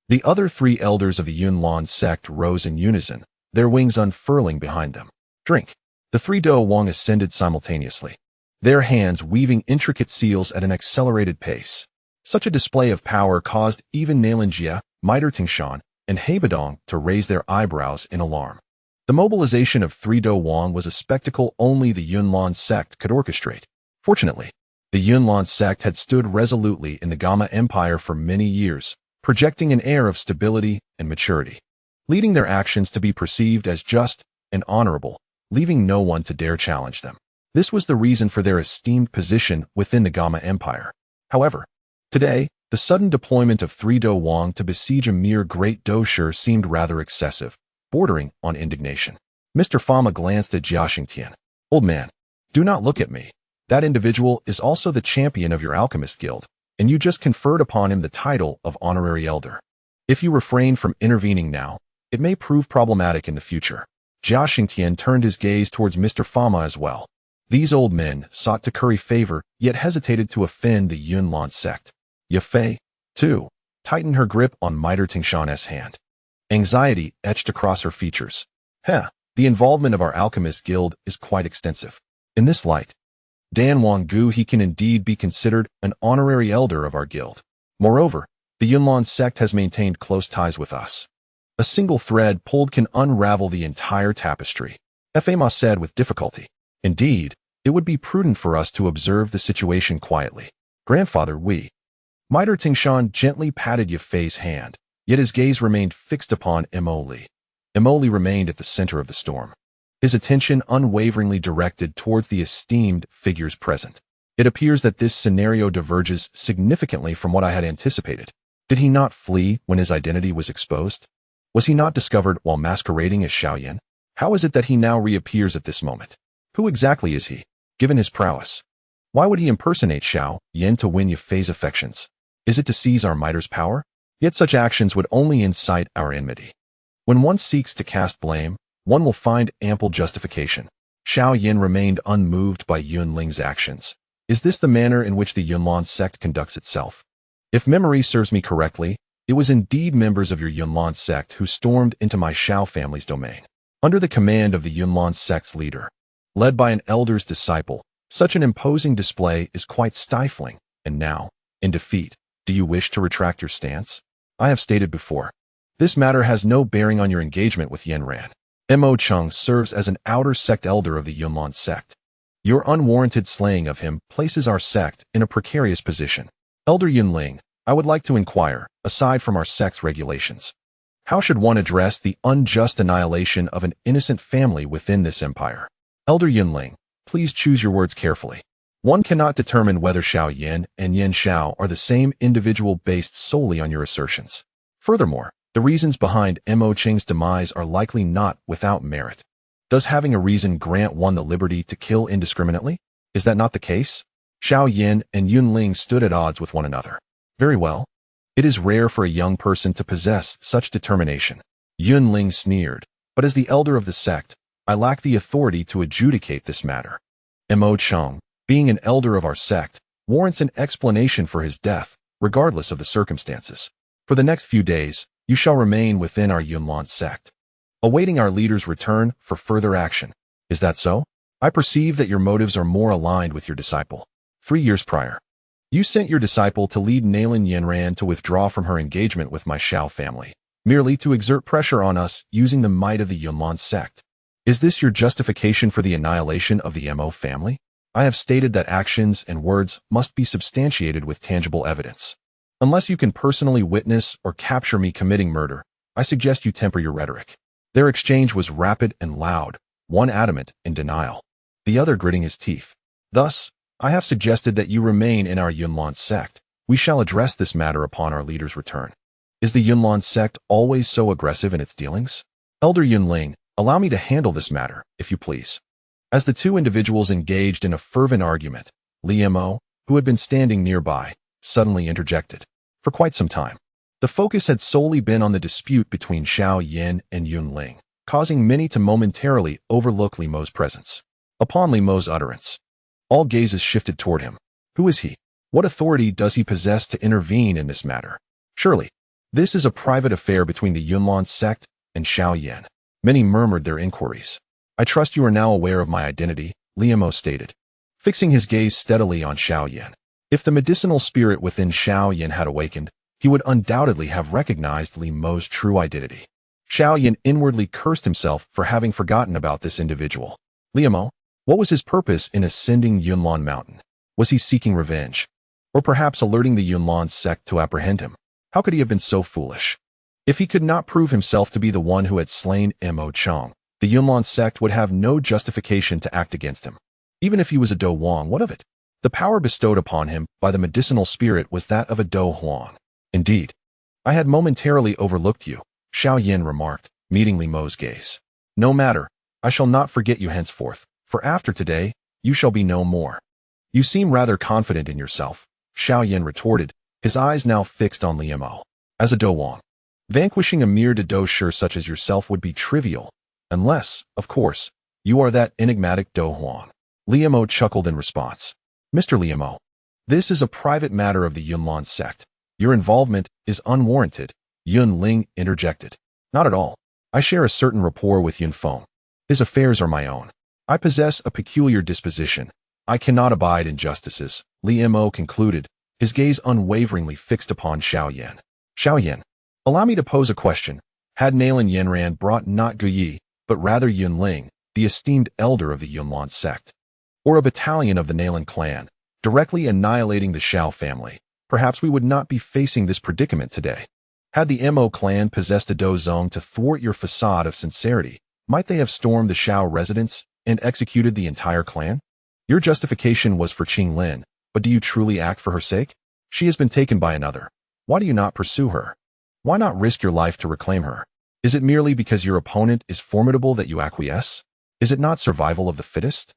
the other three elders of the Yunlan Sect rose in unison, their wings unfurling behind them. Drink. The three Dou Huang ascended simultaneously, their hands weaving intricate seals at an accelerated pace. Such a display of power caused even Nalan Jia, Mitre Tingshan, and Heibadong to raise their eyebrows in alarm. The mobilization of three Dou Huang was a spectacle only the Yunlan Sect could orchestrate. Fortunately, the Yunlan Sect had stood resolutely in the Gamma Empire for many years, projecting an air of stability and maturity, leading their actions to be perceived as just and honorable, leaving no one to dare challenge them. This was the reason for their esteemed position within the Gamma Empire. However, today, the sudden deployment of three Dou Huang to besiege a mere great Dou Shi seemed rather excessive, bordering on indignation. Mr. Fama glanced at Jia Xingtian. Old man, do not look at me. That individual is also the champion of your alchemist guild, and you just conferred upon him the title of honorary elder. If you refrain from intervening now, it may prove problematic in the future. Jia Xingtian turned his gaze towards Mr. Fama as well. These old men sought to curry favor, yet hesitated to offend the Yunlan Sect. Yafei, too, tightened her grip on Mitre Tingshan's hand. Anxiety etched across her features. The involvement of our alchemist guild is quite extensive. In this light, Dan Wanggu he can indeed be considered an honorary elder of our guild. Moreover, the Yunlan Sect has maintained close ties with us. A single thread pulled can unravel the entire tapestry, Yafei said with difficulty. Indeed, it would be prudent for us to observe the situation quietly. Grandfather, Mitre Tingshan gently patted Yafei's hand, yet his gaze remained fixed upon Emoli. Emoli remained at the center of the storm, his attention unwaveringly directed towards the esteemed figures present. It appears that this scenario diverges significantly from what I had anticipated. Did he not flee when his identity was exposed? Was he not discovered while masquerading as Xiao Yan? How is it that he now reappears at this moment? Who exactly is he, given his prowess? Why would he impersonate Xiao Yan to win Yafei's affections? Is it to seize our Mitre's power? Yet such actions would only incite our enmity. When one seeks to cast blame, one will find ample justification. Xiao Yan remained unmoved by Yunling's actions. Is this the manner in which the Yunlan Sect conducts itself? If memory serves me correctly, it was indeed members of your Yunlan Sect who stormed into my Xiao family's domain. Under the command of the Yunlan Sect's leader, led by an elder's disciple, such an imposing display is quite stifling. And now, in defeat, do you wish to retract your stance? I have stated before, this matter has no bearing on your engagement with Yanran. Mo Cheng serves as an outer sect elder of the Yunlan Sect. Your unwarranted slaying of him places our sect in a precarious position. Elder Yunling, I would like to inquire, aside from our sect's regulations, how should one address the unjust annihilation of an innocent family within this empire? Elder Yunling, please choose your words carefully. One cannot determine whether Xiao Yan and Yan Xiao are the same individual based solely on your assertions. Furthermore, the reasons behind Mo Cheng's demise are likely not without merit. Does having a reason grant one the liberty to kill indiscriminately? Is that not the case? Xiao Yan and Yunling stood at odds with one another. Very well. It is rare for a young person to possess such determination. Yunling sneered, but as the elder of the sect, I lack the authority to adjudicate this matter. Mo Cheng, being an elder of our sect, warrants an explanation for his death, regardless of the circumstances. For the next few days, you shall remain within our Yunlan Sect, awaiting our leader's return for further action. Is that so? I perceive that your motives are more aligned with your disciple. 3 years prior, you sent your disciple to lead Nalan Yanran to withdraw from her engagement with my Xiao family, merely to exert pressure on us using the might of the Yunlan Sect. Is this your justification for the annihilation of the MO family? I have stated that actions and words must be substantiated with tangible evidence. Unless you can personally witness or capture me committing murder, I suggest you temper your rhetoric. Their exchange was rapid and loud, one adamant in denial, the other gritting his teeth. Thus, I have suggested that you remain in our Yunlan Sect. We shall address this matter upon our leader's return. Is the Yunlan Sect always so aggressive in its dealings? Elder Yunling, allow me to handle this matter, if you please. As the two individuals engaged in a fervent argument, Li Mo, who had been standing nearby, suddenly interjected. For quite some time, the focus had solely been on the dispute between Xiao Yan and Yunling, causing many to momentarily overlook Li Mo's presence. Upon Li Mo's utterance, all gazes shifted toward him. Who is he? What authority does he possess to intervene in this matter? Surely, this is a private affair between the Yunlan Sect and Xiao Yan. Many murmured their inquiries. I trust you are now aware of my identity, Li Mo stated, fixing his gaze steadily on Xiao Yan. If the medicinal spirit within Xiao Yan had awakened, he would undoubtedly have recognized Li Mo's true identity. Xiao Yan inwardly cursed himself for having forgotten about this individual. Li Mo, what was his purpose in ascending Yunlan Mountain? Was he seeking revenge? Or perhaps alerting the Yunlan Sect to apprehend him? How could he have been so foolish? If he could not prove himself to be the one who had slain Mo Chang, the Yunlan Sect would have no justification to act against him. Even if he was a Dou Huang, what of it? The power bestowed upon him by the medicinal spirit was that of a Dou Huang. Indeed, I had momentarily overlooked you, Xiao Yan remarked, meeting Li Mo's gaze. No matter, I shall not forget you henceforth, for after today, you shall be no more. You seem rather confident in yourself, Xiao Yan retorted, his eyes now fixed on Li Mo. As a Dou Huang, vanquishing a mere Dou such as yourself would be trivial, unless, of course, you are that enigmatic Dou Huang. Li Mo chuckled in response. Mr. Li Mo, this is a private matter of the Yunlan Sect. Your involvement is unwarranted, Yunling interjected. Not at all. I share a certain rapport with Yunfeng. His affairs are my own. I possess a peculiar disposition. I cannot abide injustices, Li Mo concluded, his gaze unwaveringly fixed upon Xiao Yan. Xiao Yan, allow me to pose a question. Had Nalan Yanran brought not Dou Qi, but rather Yunling, the esteemed elder of the Yunlan Sect, or a battalion of the Nalan clan, directly annihilating the Xiao family, perhaps we would not be facing this predicament today. Had the Mo clan possessed a Dou Zong to thwart your facade of sincerity, might they have stormed the Xiao residence and executed the entire clan? Your justification was for Qinglin, but do you truly act for her sake? She has been taken by another. Why do you not pursue her? Why not risk your life to reclaim her? Is it merely because your opponent is formidable that you acquiesce? Is it not survival of the fittest?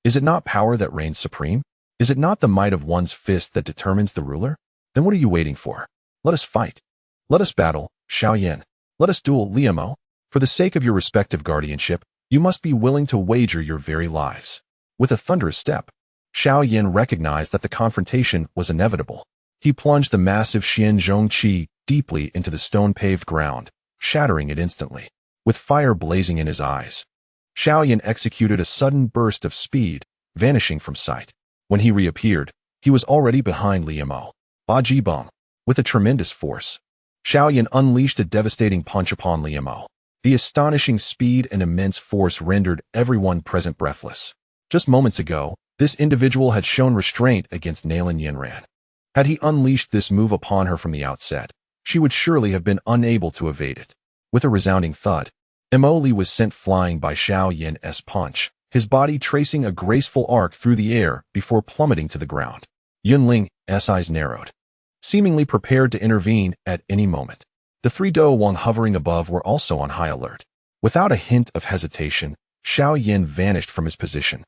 Is it not power that reigns supreme? Is it not the might of one's fist that determines the ruler? Then what are you waiting for? Let us fight. Let us battle, Xiao Yan. Let us duel, Li Mo. For the sake of your respective guardianship, you must be willing to wager your very lives. With a thunderous step, Xiao Yan recognized that the confrontation was inevitable. He plunged the massive Dou Qi deeply into the stone-paved ground, shattering it instantly. With fire blazing in his eyes, Xiao Yan executed a sudden burst of speed, vanishing from sight. When he reappeared, he was already behind Li Mo. Ba Ji Bong. With a tremendous force, Xiao Yan unleashed a devastating punch upon Li Mo. The astonishing speed and immense force rendered everyone present breathless. Just moments ago, this individual had shown restraint against Nalan Yanran. Had he unleashed this move upon her from the outset, she would surely have been unable to evade it. With a resounding thud, Mo Li was sent flying by Xiao Yan's punch, his body tracing a graceful arc through the air before plummeting to the ground. Yunling's eyes narrowed, seemingly prepared to intervene at any moment. The three Dou Huang hovering above were also on high alert. Without a hint of hesitation, Xiao Yan vanished from his position.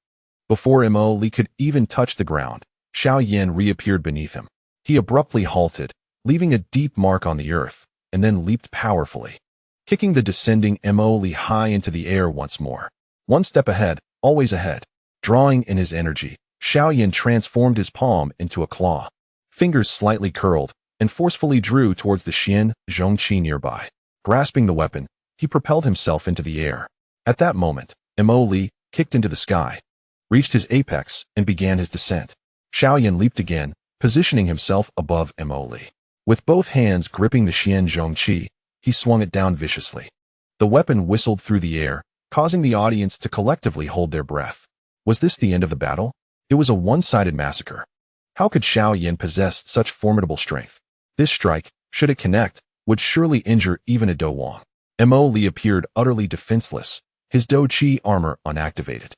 Before Mo Li could even touch the ground, Xiao Yan reappeared beneath him. He abruptly halted, leaving a deep mark on the earth, and then leaped powerfully, kicking the descending Mo Li high into the air once more. One step ahead, always ahead. Drawing in his energy, Xiao Yan transformed his palm into a claw. Fingers slightly curled, and forcefully drew towards the Dou Qi nearby. Grasping the weapon, he propelled himself into the air. At that moment, Mo Li kicked into the sky, reached his apex, and began his descent. Xiao Yan leaped again, positioning himself above Mo Li. With both hands gripping the Dou Qi, he swung it down viciously. The weapon whistled through the air, causing the audience to collectively hold their breath. Was this the end of the battle? It was a one-sided massacre. How could Xiao Yan possess such formidable strength? This strike, should it connect, would surely injure even a Dou Wang. Mo Li appeared utterly defenseless, his Dou Qi armor unactivated.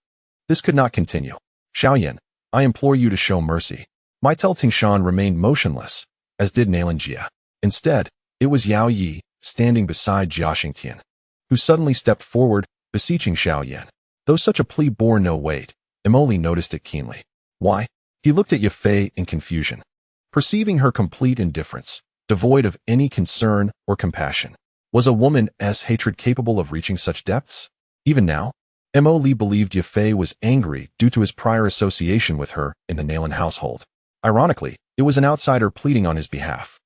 This could not continue. Xiao Yan, I implore you to show mercy. My Tel Tingshan remained motionless, as did Nalan Jia. Instead, it was Yao Yi, standing beside Jia Xingtian, who suddenly stepped forward, beseeching Xiao Yan. Though such a plea bore no weight, Mo Li noticed it keenly. Why? He looked at Yafei in confusion, perceiving her complete indifference, devoid of any concern or compassion. Was a woman's hatred capable of reaching such depths? Even now, Mo Li believed Yafei was angry due to his prior association with her in the Nalan household. Ironically, it was an outsider pleading on his behalf.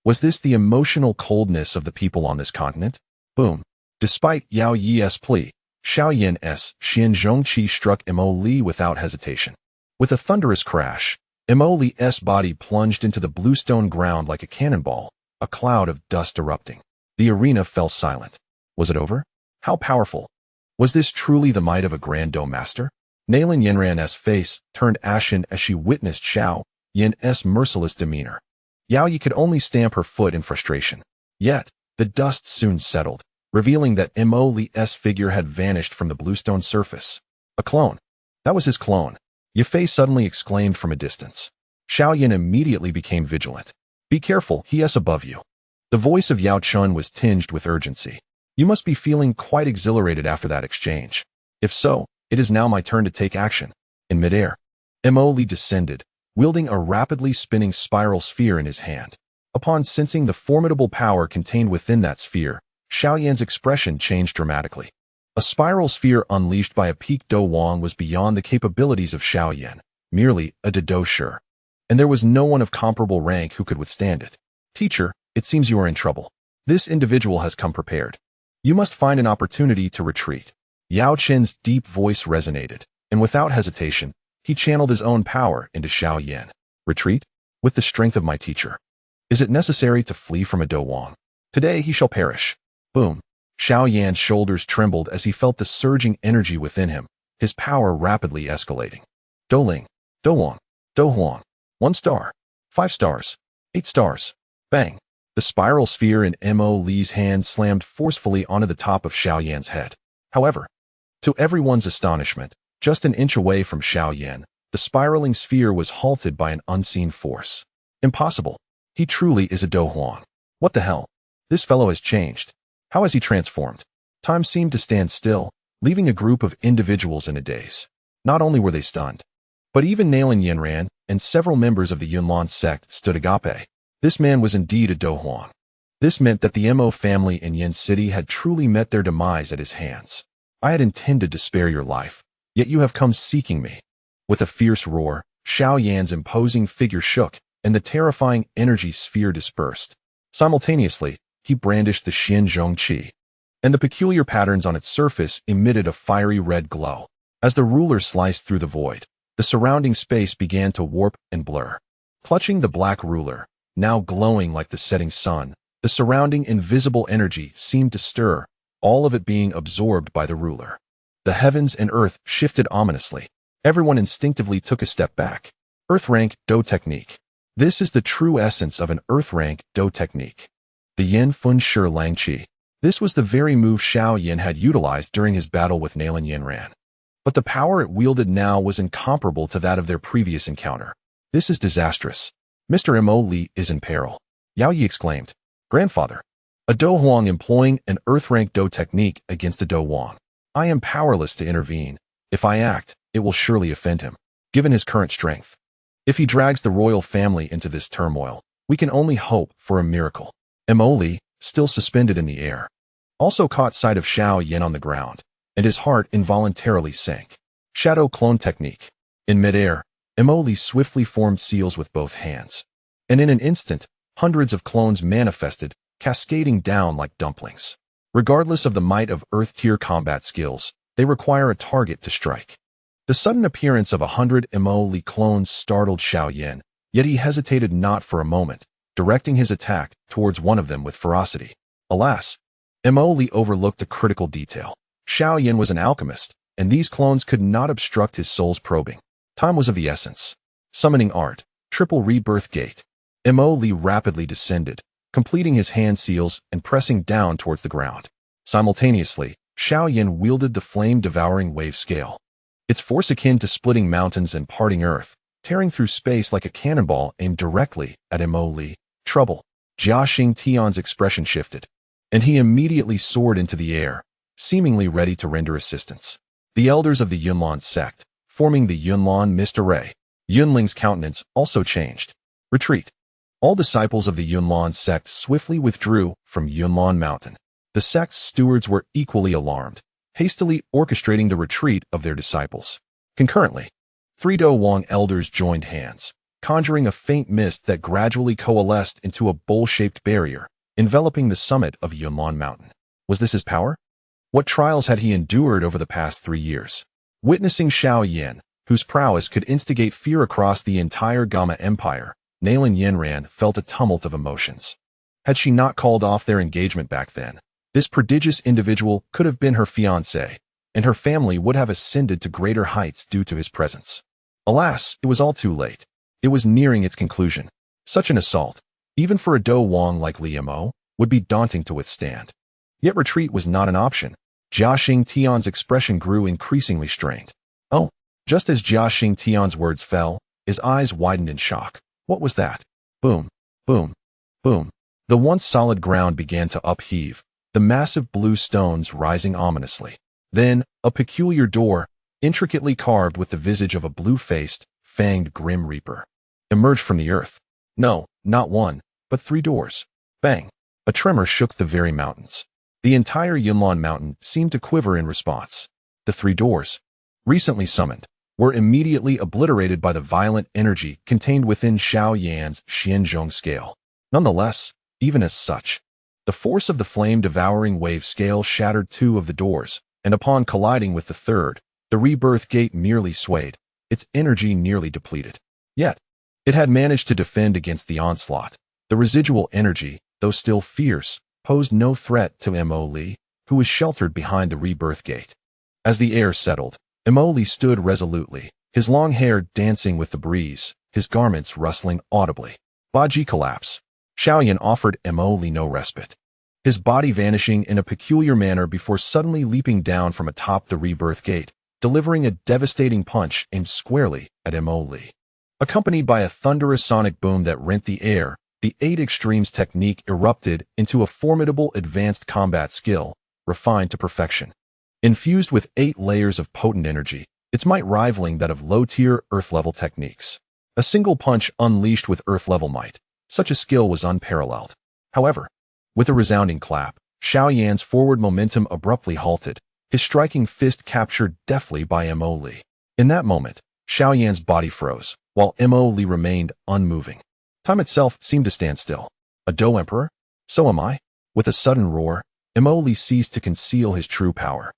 Was this the emotional coldness of the people on this continent? Boom. Despite Yao Yi's plea, Xiao Yan's Xianzhong struck Mo Li without hesitation. With a thunderous crash, Mo Li's body plunged into the bluestone ground like a cannonball, a cloud of dust erupting. The arena fell silent. Was it over? How powerful? Was this truly the might of a grand Dou master? Nalan Yanran's face turned ashen as she witnessed Xiao Yan's merciless demeanor. Yao Yi could only stamp her foot in frustration. Yet, the dust soon settled, revealing that Mo Li's figure had vanished from the bluestone surface. A clone. That was his clone. Yafei suddenly exclaimed from a distance. Xiao Yan immediately became vigilant. Be careful, he is above you. The voice of Yao Chun was tinged with urgency. You must be feeling quite exhilarated after that exchange. If so, it is now my turn to take action. In midair, Mo Li descended, wielding a rapidly spinning spiral sphere in his hand. Upon sensing the formidable power contained within that sphere, Xiao Yan's expression changed dramatically. A spiral sphere unleashed by a peak Dou Wang was beyond the capabilities of Xiao Yan, merely a Dou Shi. And there was no one of comparable rank who could withstand it. Teacher, it seems you are in trouble. This individual has come prepared. You must find an opportunity to retreat. Yao Chen's deep voice resonated, and without hesitation, he channeled his own power into Xiao Yan. Retreat? With the strength of my teacher. Is it necessary to flee from a Dou Wang? Today he shall perish. Boom. Xiao Yan's shoulders trembled as he felt the surging energy within him, his power rapidly escalating. Dou Ling, Dou Wang, Dou Huang. 1 star. 5 stars. 8 stars. Bang. The spiral sphere in Mo Li's hand slammed forcefully onto the top of Xiao Yan's head. However, to everyone's astonishment, just an inch away from Xiao Yan, the spiraling sphere was halted by an unseen force. Impossible. He truly is a Dou Huang. What the hell? This fellow has changed. How has he transformed? Time seemed to stand still, leaving a group of individuals in a daze. Not only were they stunned, but even Nalan Yanran and several members of the Yunlan Sect stood agape. This man was indeed a Dou Huang. This meant that the Mo family in Yin City had truly met their demise at his hands. I had intended to spare your life, yet you have come seeking me. With a fierce roar, Xiao Yan's imposing figure shook, and the terrifying energy sphere dispersed. Simultaneously, he brandished the Xianzhong Qi, and the peculiar patterns on its surface emitted a fiery red glow. As the ruler sliced through the void, the surrounding space began to warp and blur. Clutching the black ruler, now glowing like the setting sun, the surrounding invisible energy seemed to stir, all of it being absorbed by the ruler. The heavens and earth shifted ominously. Everyone instinctively took a step back. Earth rank Dou technique. This is the true essence of an Earth rank Dou technique. The Yin Fun Shi Lang Qi. This was the very move Xiao Yan had utilized during his battle with Nalan Yanran. But the power it wielded now was incomparable to that of their previous encounter. This is disastrous. Mr. Mo Li is in peril. Yao Yi exclaimed. Grandfather. A Dou Huang employing an Earth rank Dou technique against a Dou Wang. I am powerless to intervene. If I act, it will surely offend him, given his current strength. If he drags the royal family into this turmoil, we can only hope for a miracle. Mo Li, still suspended in the air, also caught sight of Xiao Yan on the ground, and his heart involuntarily sank. Shadow clone technique. In midair, Mo Li swiftly formed seals with both hands, and in an instant, hundreds of clones manifested, cascading down like dumplings. Regardless of the might of Earth-tier combat skills, they require a target to strike. The sudden appearance of 100 Mo Li clones startled Xiao Yan, yet he hesitated not for a moment, directing his attack towards one of them with ferocity. Alas, Mo Li overlooked a critical detail. Xiao Yan was an alchemist, and these clones could not obstruct his soul's probing. Time was of the essence. Summoning art, triple rebirth gate. Mo Li rapidly descended, completing his hand seals and pressing down towards the ground. Simultaneously, Xiao Yan wielded the flame-devouring wave scale. Its force akin to splitting mountains and parting earth, tearing through space like a cannonball aimed directly at Mo Li. Trouble. Jia Xingtian's expression shifted, and he immediately soared into the air, seemingly ready to render assistance. The elders of the Yunlan Sect, forming the Yunlan Mist Array. Yunling's countenance also changed. Retreat. All disciples of the Yunlan Sect swiftly withdrew from Yunlan Mountain. The sect's stewards were equally alarmed, hastily orchestrating the retreat of their disciples. Concurrently, 3 Dou Wang elders joined hands, conjuring a faint mist that gradually coalesced into a bowl-shaped barrier, enveloping the summit of Yunlan Mountain. Was this his power? What trials had he endured over the past 3 years? Witnessing Xiao Yan, whose prowess could instigate fear across the entire Gamma Empire, Nalan Yanran felt a tumult of emotions. Had she not called off their engagement back then, this prodigious individual could have been her fiancé, and her family would have ascended to greater heights due to his presence. Alas, it was all too late. It was nearing its conclusion. Such an assault, even for a Dou Wang like Li Mo, would be daunting to withstand. Yet retreat was not an option. Jia Xingtian's expression grew increasingly strained. Oh, just as Jia Xingtian's words fell, his eyes widened in shock. What was that? Boom, boom, boom. The once solid ground began to upheave, the massive blue stones rising ominously. Then, a peculiar door, intricately carved with the visage of a blue-faced, fanged Grim Reaper, emerged from the earth. No, not one, but 3 doors. Bang! A tremor shook the very mountains. The entire Yunlan Mountain seemed to quiver in response. The 3 doors, recently summoned, were immediately obliterated by the violent energy contained within Xiao Yan's Xianzhong scale. Nonetheless, even as such, the force of the flame-devouring wave scale shattered 2 of the doors, and upon colliding with the 3rd, the rebirth gate merely swayed, its energy nearly depleted. Yet, it had managed to defend against the onslaught. The residual energy, though still fierce, posed no threat to Mo Li, who was sheltered behind the rebirth gate. As the air settled, Mo Li stood resolutely, his long hair dancing with the breeze, his garments rustling audibly. Baji collapse. Xiao Yan offered Mo Li no respite, his body vanishing in a peculiar manner before suddenly leaping down from atop the rebirth gate, delivering a devastating punch aimed squarely at Mo Li. Accompanied by a thunderous sonic boom that rent the air, the 8 Extremes technique erupted into a formidable advanced combat skill, refined to perfection. Infused with 8 layers of potent energy, its might rivaling that of low-tier Earth-level techniques. A single punch unleashed with Earth-level might. Such a skill was unparalleled. However, with a resounding clap, Xiao Yan's forward momentum abruptly halted, his striking fist captured deftly by Mo Li. In that moment, Xiao Yan's body froze, while Mo Li remained unmoving. Time itself seemed to stand still. A Dou Emperor? So am I? With a sudden roar, Mo Li ceased to conceal his true power.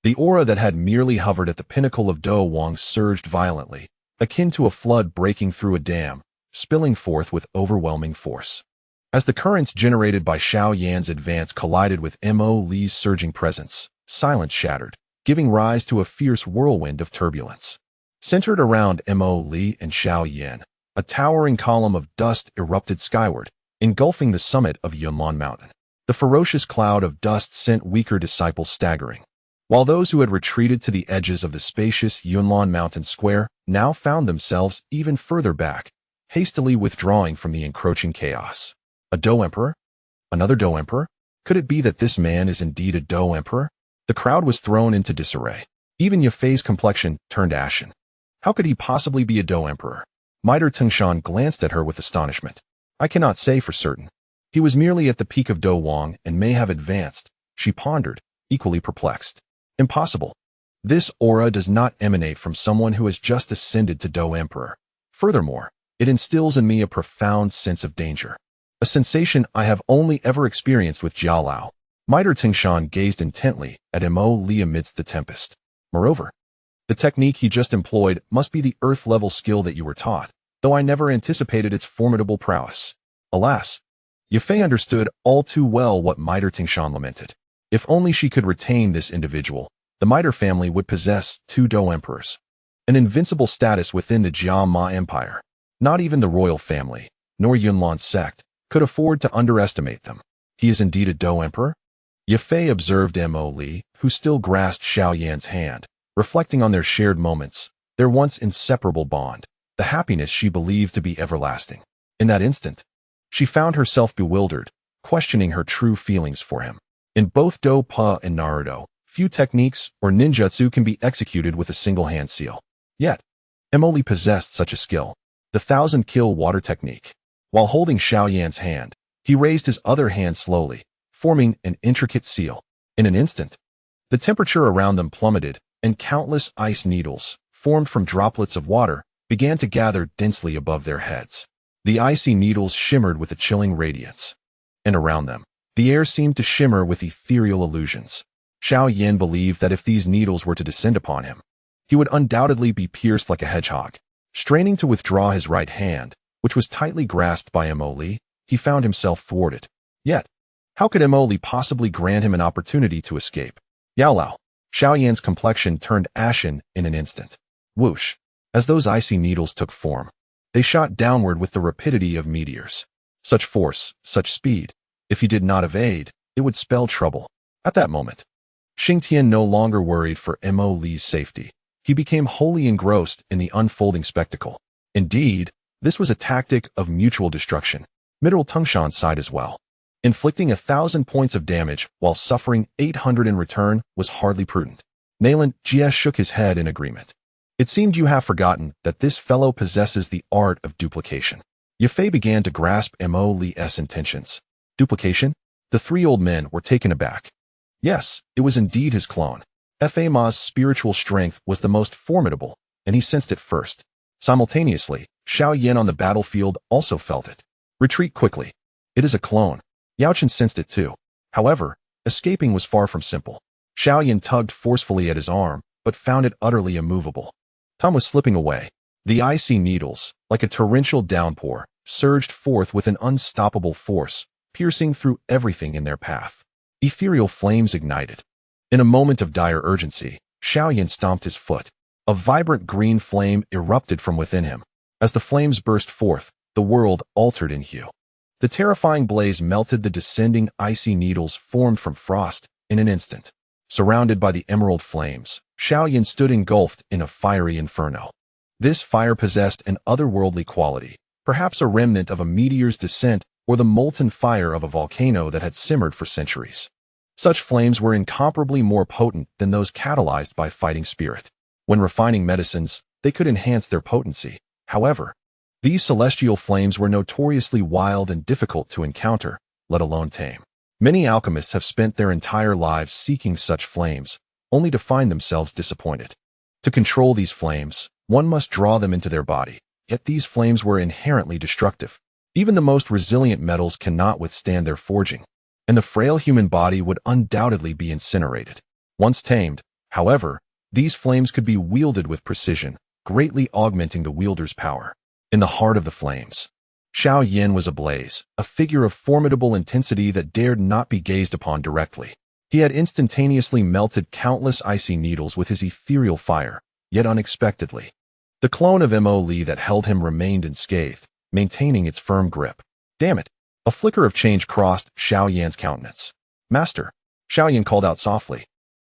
The aura that had merely hovered at the pinnacle of Dou Wang surged violently, akin to a flood breaking through a dam, spilling forth with overwhelming force. As the currents generated by Xiao Yan's advance collided with Mo Li's surging presence, silence shattered, giving rise to a fierce whirlwind of turbulence. Centered around Mo Li and Xiao Yan, a towering column of dust erupted skyward, engulfing the summit of Yunlan Mountain. The ferocious cloud of dust sent weaker disciples staggering, while those who had retreated to the edges of the spacious Yunlan Mountain Square now found themselves even further back, hastily withdrawing from the encroaching chaos. A Dou Emperor? Another Dou Emperor? Could it be that this man is indeed a Dou Emperor? The crowd was thrown into disarray. Even Yafei's complexion turned ashen. How could he possibly be a Dou Emperor? Mitre Tengshan glanced at her with astonishment. I cannot say for certain. He was merely at the peak of Dou Wang and may have advanced, she pondered, equally perplexed. Impossible. This aura does not emanate from someone who has just ascended to Dou Emperor. Furthermore, it instills in me a profound sense of danger. A sensation I have only ever experienced with Jialao. Mitre Tengshan gazed intently at Mo Li amidst the tempest. Moreover, the technique he just employed must be the Earth-level skill that you were taught, though I never anticipated its formidable prowess. Alas, Yafei understood all too well what Mitre Tingshan lamented. If only she could retain this individual, the Mitre family would possess 2 Dou emperors. An invincible status within the Jia Ma Empire. Not even the royal family, nor Yunlan Sect, could afford to underestimate them. He is indeed a Dou emperor? Yafei observed Mo Li, who still grasped Xiao Yan's hand, reflecting on their shared moments, their once inseparable bond, the happiness she believed to be everlasting. In that instant, she found herself bewildered, questioning her true feelings for him. In both Dou Pa and Naruto, few techniques or ninjutsu can be executed with a single hand seal. Yet, Mo Li possessed such a skill, the 1,000-kill water technique. While holding Xiao Yan's hand, he raised his other hand slowly, forming an intricate seal. In an instant, the temperature around them plummeted, and countless ice needles, formed from droplets of water, began to gather densely above their heads. The icy needles shimmered with a chilling radiance. And around them, the air seemed to shimmer with ethereal illusions. Xiao Yan believed that if these needles were to descend upon him, he would undoubtedly be pierced like a hedgehog. Straining to withdraw his right hand, which was tightly grasped by Mo Li, he found himself thwarted. Yet, how could Mo Li possibly grant him an opportunity to escape? Yaolao. Xiao Yan's complexion turned ashen in an instant. Whoosh. As those icy needles took form, they shot downward with the rapidity of meteors. Such force, such speed. If he did not evade, it would spell trouble. At that moment, Xingtian no longer worried for Mo Li's safety. He became wholly engrossed in the unfolding spectacle. Indeed, this was a tactic of mutual destruction. Mineral Tingshan's side as well. Inflicting 1,000 points of damage while suffering 800 in return was hardly prudent. Nalan Jie shook his head in agreement. It seemed you have forgotten that this fellow possesses the art of duplication. Yafei began to grasp Mo Li's intentions. Duplication? The 3 old men were taken aback. Yes, it was indeed his clone. Fa Ma's spiritual strength was the most formidable, and he sensed it first. Simultaneously, Xiao Yan on the battlefield also felt it. Retreat quickly. It is a clone. Yao Chen sensed it too. However, escaping was far from simple. Xiao Yan tugged forcefully at his arm, but found it utterly immovable. Tom was slipping away. The icy needles, like a torrential downpour, surged forth with an unstoppable force, piercing through everything in their path. Ethereal flames ignited. In a moment of dire urgency, Xiao Yan stomped his foot. A vibrant green flame erupted from within him. As the flames burst forth, the world altered in hue. The terrifying blaze melted the descending icy needles formed from frost in an instant. Surrounded by the emerald flames, Xiao Yan stood engulfed in a fiery inferno. This fire possessed an otherworldly quality, perhaps a remnant of a meteor's descent or the molten fire of a volcano that had simmered for centuries. Such flames were incomparably more potent than those catalyzed by fighting spirit. When refining medicines, they could enhance their potency. However, these celestial flames were notoriously wild and difficult to encounter, let alone tame. Many alchemists have spent their entire lives seeking such flames, only to find themselves disappointed. To control these flames, one must draw them into their body, yet these flames were inherently destructive. Even the most resilient metals cannot withstand their forging, and the frail human body would undoubtedly be incinerated. Once tamed, however, these flames could be wielded with precision, greatly augmenting the wielder's power. In the heart of the flames, Xiao Yan was ablaze, a figure of formidable intensity that dared not be gazed upon directly. He had instantaneously melted countless icy needles with his ethereal fire, yet unexpectedly. The clone of Mo Li that held him remained unscathed, maintaining its firm grip. Damn it! A flicker of change crossed Xiao Yan's countenance. Master, Xiao Yan called out softly,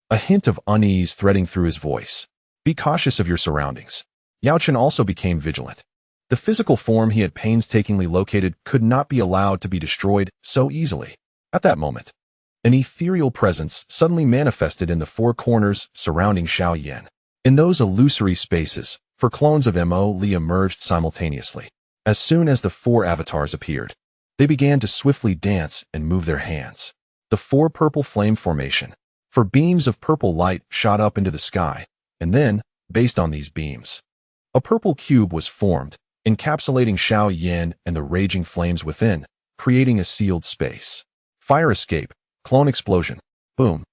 a hint of unease threading through his voice. Be cautious of your surroundings. Yao Chen also became vigilant. The physical form he had painstakingly located could not be allowed to be destroyed so easily. At that moment, an ethereal presence suddenly manifested in the 4 corners surrounding Xiao Yan. In those illusory spaces, 4 clones of Mo Li emerged simultaneously. As soon as the 4 avatars appeared, they began to swiftly dance and move their hands. The 4 purple flame formation. 4 beams of purple light shot up into the sky, and then, based on these beams, a purple cube was formed, encapsulating Xiao Yan and the raging flames within, creating a sealed space. Fire escape, clone explosion, boom.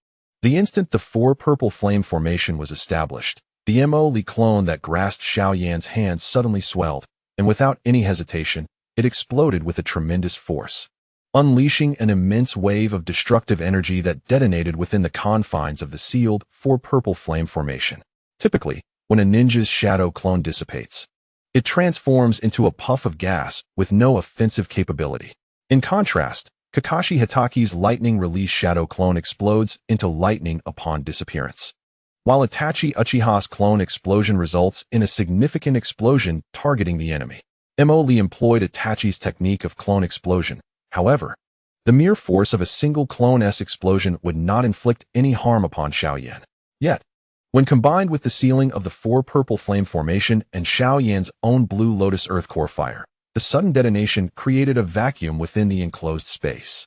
The instant the 4 purple flame formation was established, the Mo Li clone that grasped Xiao Yan's hand suddenly swelled, and without any hesitation, it exploded with a tremendous force. unleashing an immense wave of destructive energy that detonated within the confines of the sealed four-purple flame formation. Typically, when a ninja's shadow clone dissipates, it transforms into a puff of gas with no offensive capability. In contrast, Kakashi Hitaki's lightning release shadow clone explodes into lightning upon disappearance, while Itachi Uchiha's clone explosion results in a significant explosion targeting the enemy. Lee employed Itachi's technique of clone explosion. However, the mere force of a single clone-S explosion would not inflict any harm upon Xiao Yan. Yet, when combined with the sealing of the four-purple flame formation and Xiao Yan's own blue lotus earth core fire, the sudden detonation created a vacuum within the enclosed space.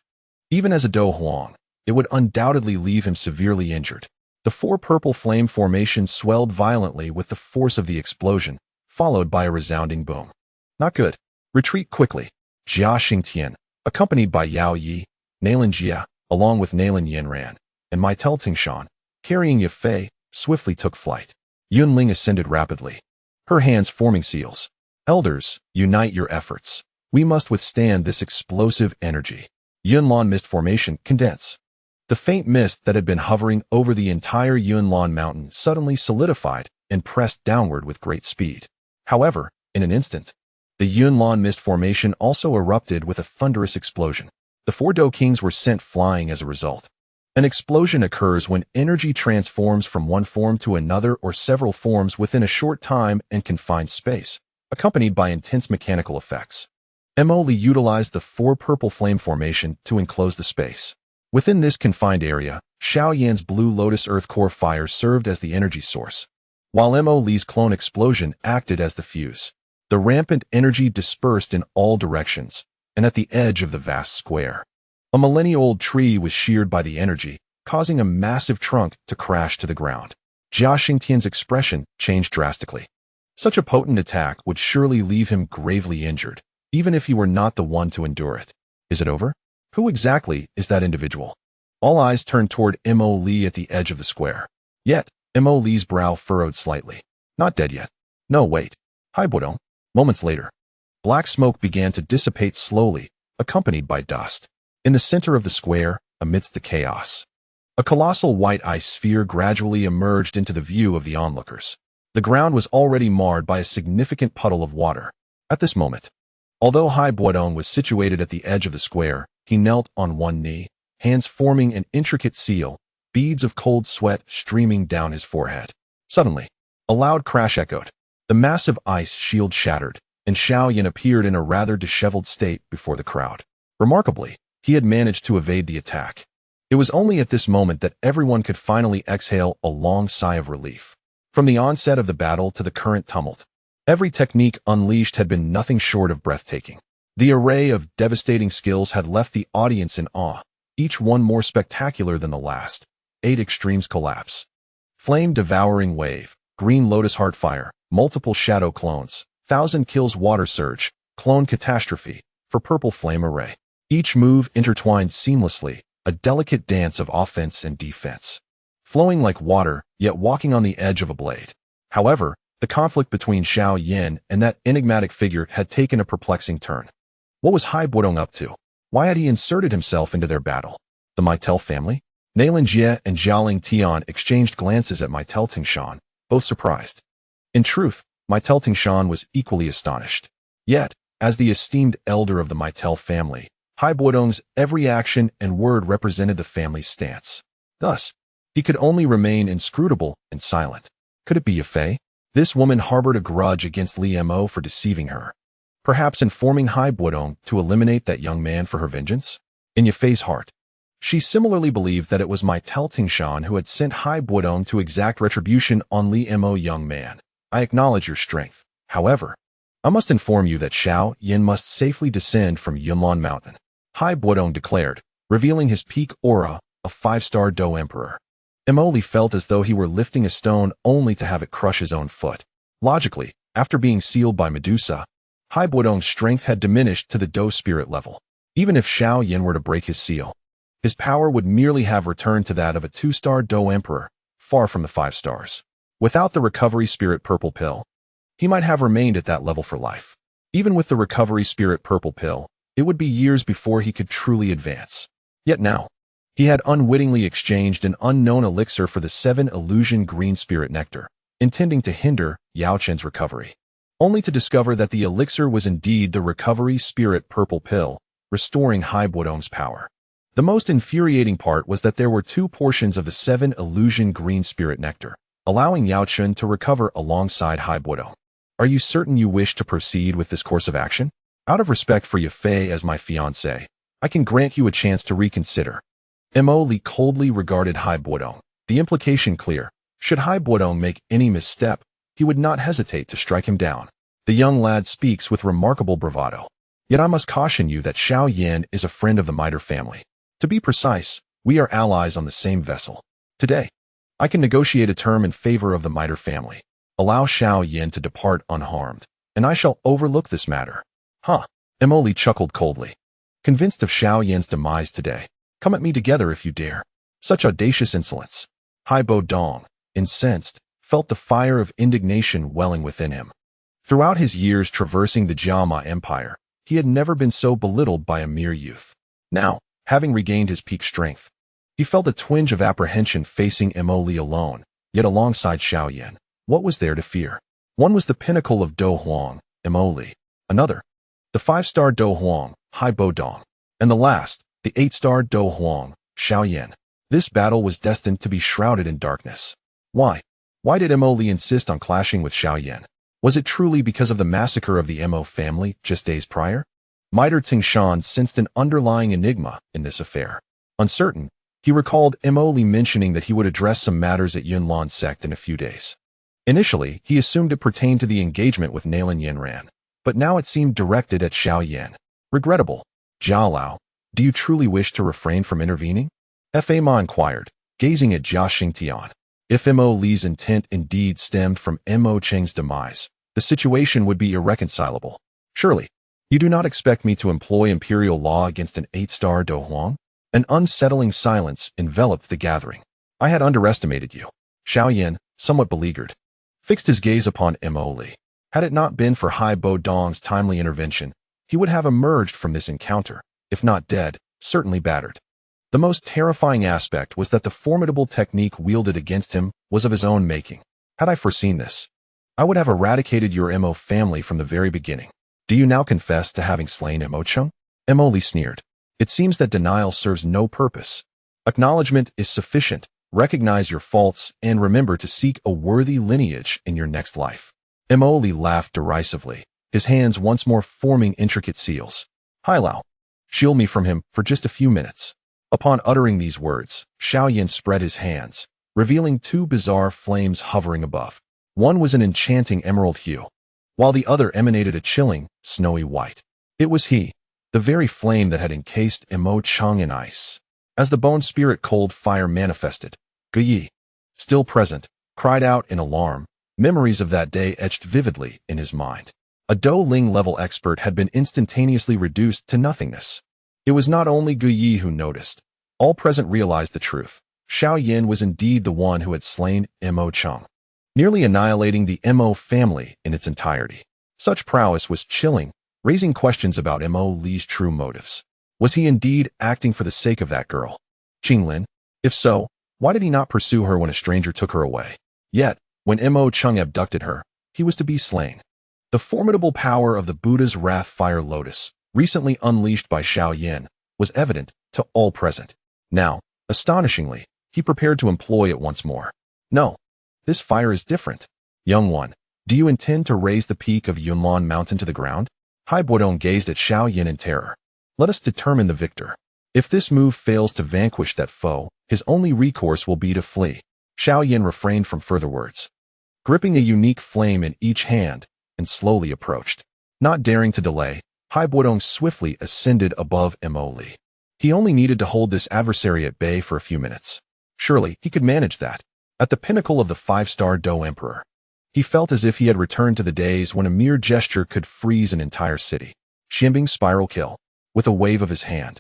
Even as a Dou Huang, it would undoubtedly leave him severely injured. The four-purple flame formation swelled violently with the force of the explosion, followed by a resounding boom. Not good. Retreat quickly. Jia Xingtian, accompanied by Yao Yi, Nalan Jia, along with Nalan Yanran, and Maitel Tingshan, carrying Yafei, swiftly took flight. Yunling ascended rapidly, her hands forming seals. Elders, unite your efforts. We must withstand this explosive energy. Yunlan mist formation condense. The faint mist that had been hovering over the entire Yunlan mountain suddenly solidified and pressed downward with great speed. However, in an instant, the Yunlan mist formation also erupted with a thunderous explosion. The four Dou Kings were sent flying as a result. An explosion occurs when energy transforms from one form to another or several forms within a short time and confined space, accompanied by intense mechanical effects. Lee utilized the four-purple flame formation to enclose the space. Within this confined area, Xiao Yan's blue lotus earth core fire served as the energy source, while Lee's clone explosion acted as the fuse. The rampant energy dispersed in all directions, and at the edge of the vast square, a millennia-old tree was sheared by the energy, causing a massive trunk to crash to the ground. Jia Xingtian's expression changed drastically. Such a potent attack would surely leave him gravely injured, even if he were not the one to endure it. Is it over? Who exactly is that individual? All eyes turned toward Lee at the edge of the square. Yet, Lee's brow furrowed slightly. Not dead yet. No, wait. Haibodong. Moments later, black smoke began to dissipate slowly, accompanied by dust. In the center of the square, amidst the chaos, a colossal white ice sphere gradually emerged into the view of the onlookers. The ground was already marred by a significant puddle of water. At this moment, although Haibodong was situated at the edge of the square, he knelt on one knee, hands forming an intricate seal, beads of cold sweat streaming down his forehead. Suddenly, a loud crash echoed. The massive ice shield shattered, and Xiao Yan appeared in a rather disheveled state before the crowd. Remarkably, he had managed to evade the attack. It was only at this moment that everyone could finally exhale a long sigh of relief. From the onset of the battle to the current tumult, every technique unleashed had been nothing short of breathtaking. The array of devastating skills had left the audience in awe, each one more spectacular than the last. 8 extremes collapse. Flame devouring wave, green lotus heart fire, multiple shadow clones, 1,000 kills water surge, clone catastrophe, for purple flame array. Each move intertwined seamlessly, a delicate dance of offense and defense, flowing like water, yet walking on the edge of a blade. However, the conflict between Xiao Yan and that enigmatic figure had taken a perplexing turn. What was Haibodong up to? Why had he inserted himself into their battle? The Maitel family? Nalan Jie and Xiaoling Tian exchanged glances at Maitel Tingshan, both surprised. In truth, Maitel Tingshan was equally astonished. Yet, as the esteemed elder of the Maitel family, Haibodong's every action and word represented the family's stance. Thus, he could only remain inscrutable and silent. Could it be Yafei? This woman harbored a grudge against Mo for deceiving her, perhaps informing Haibodong to eliminate that young man for her vengeance? In Yafei's heart, she similarly believed that it was Maitel Tingshan who had sent Haibodong to exact retribution on Mo. Young man, I acknowledge your strength. However, I must inform you that Xiao Yan must safely descend from Yunlan Mountain, Haibodong declared, revealing his peak aura, a 5-star Dou Emperor. Lee felt as though he were lifting a stone only to have it crush his own foot. Logically, after being sealed by Medusa, Haibodong's strength had diminished to the Dou spirit level. Even if Xiao Yan were to break his seal, his power would merely have returned to that of a 2-star Dou Emperor, far from the 5 stars. Without the recovery spirit purple pill, he might have remained at that level for life. Even with the recovery spirit purple pill, it would be years before he could truly advance. Yet now, he had unwittingly exchanged an unknown elixir for the 7 illusion green spirit nectar, intending to hinder Yao Chen's recovery, only to discover that the elixir was indeed the recovery spirit purple pill, restoring Hai Buodong's power. The most infuriating part was that there were 2 portions of the 7 illusion green spirit nectar, allowing Yao Chen to recover alongside Hai Buodong. Are you certain you wish to proceed with this course of action? Out of respect for Yafei as my fiancé, I can grant you a chance to reconsider. Mo Li coldly regarded Hai Buodong, the implication clear. Should Hai Buodong make any misstep, he would not hesitate to strike him down. The young lad speaks with remarkable bravado. Yet I must caution you that Xiao Yan is a friend of the Miter family. To be precise, we are allies on the same vessel. Today, I can negotiate a term in favor of the Miter family. Allow Xiao Yan to depart unharmed, and I shall overlook this matter. Huh? Mo Li chuckled coldly. Convinced of Xiao Yan's demise today, come at me together if you dare. Such audacious insolence. Hai Buodong, incensed, felt the fire of indignation welling within him. Throughout his years traversing the Jiama Empire, he had never been so belittled by a mere youth. Now, having regained his peak strength, he felt a twinge of apprehension facing Mo Li alone, yet alongside Xiao Yan. What was there to fear? One was the pinnacle of Dou Huang, Mo Li. Another, the 5-star Dou Huang, Hai Buodong. And the last, the 8-star Dou Huang, Xiao Yan. This battle was destined to be shrouded in darkness. Why? Why did Mo Li insist on clashing with Xiao Yan? Was it truly because of the massacre of the Mo family just days prior? Miter Tingshan sensed an underlying enigma in this affair. Uncertain, he recalled Mo Li mentioning that he would address some matters at Yunlan Sect in a few days. Initially, he assumed it pertained to the engagement with Nalan Yanran, but now it seemed directed at Xiao Yan. Regrettable. Jia Lao, do you truly wish to refrain from intervening? Fa Ma inquired, gazing at Jia Xingtian. If Mo Li's intent indeed stemmed from Mo Cheng's demise, the situation would be irreconcilable. Surely, you do not expect me to employ imperial law against an 8-star Dou Huang? An unsettling silence enveloped the gathering. I had underestimated you. Xiao Yan, somewhat beleaguered, fixed his gaze upon Mo Li. Had it not been for Hai Buodong's timely intervention, he would have emerged from this encounter, if not dead, certainly battered. The most terrifying aspect was that the formidable technique wielded against him was of his own making. Had I foreseen this, I would have eradicated your Mo family from the very beginning. Do you now confess to having slain Mo Cheng? Mo Li sneered. It seems that denial serves no purpose. Acknowledgement is sufficient. Recognize your faults and remember to seek a worthy lineage in your next life. Mo Li laughed derisively, his hands once more forming intricate seals. Hai Lao, shield me from him for just a few minutes. Upon uttering these words, Xiao Yan spread his hands, revealing 2 bizarre flames hovering above. One was an enchanting emerald hue, while the other emanated a chilling, snowy white. It was he, the very flame that had encased Mo Cheng in ice. As the bone spirit cold fire manifested, Dou Qi, still present, cried out in alarm. Memories of that day etched vividly in his mind. A Dou Ling level expert had been instantaneously reduced to nothingness. It was not only Dou Qi who noticed. All present realized the truth. Xiao Yan was indeed the one who had slain Mo Cheng, nearly annihilating the Mo family in its entirety. Such prowess was chilling, raising questions about Mo Li's true motives. Was he indeed acting for the sake of that girl, Qinglin? If so, why did he not pursue her when a stranger took her away? Yet, when Mo Cheng abducted her, he was to be slain. The formidable power of the Buddha's Wrath Fire Lotus, recently unleashed by Xiao Yan, was evident to all present. Now, astonishingly, he prepared to employ it once more. No, this fire is different. Young one, do you intend to raise the peak of Yunlan Mountain to the ground? Hai Buodong gazed at Xiao Yan in terror. Let us determine the victor. If this move fails to vanquish that foe, his only recourse will be to flee. Xiao Yan refrained from further words, gripping a unique flame in each hand, and slowly approached. Not daring to delay, Hai Buodong swiftly ascended above Mo Li. He only needed to hold this adversary at bay for a few minutes. Surely, he could manage that. At the pinnacle of the 5-star Dou Emperor, he felt as if he had returned to the days when a mere gesture could freeze an entire city. Shimbing spiral kill, with a wave of his hand.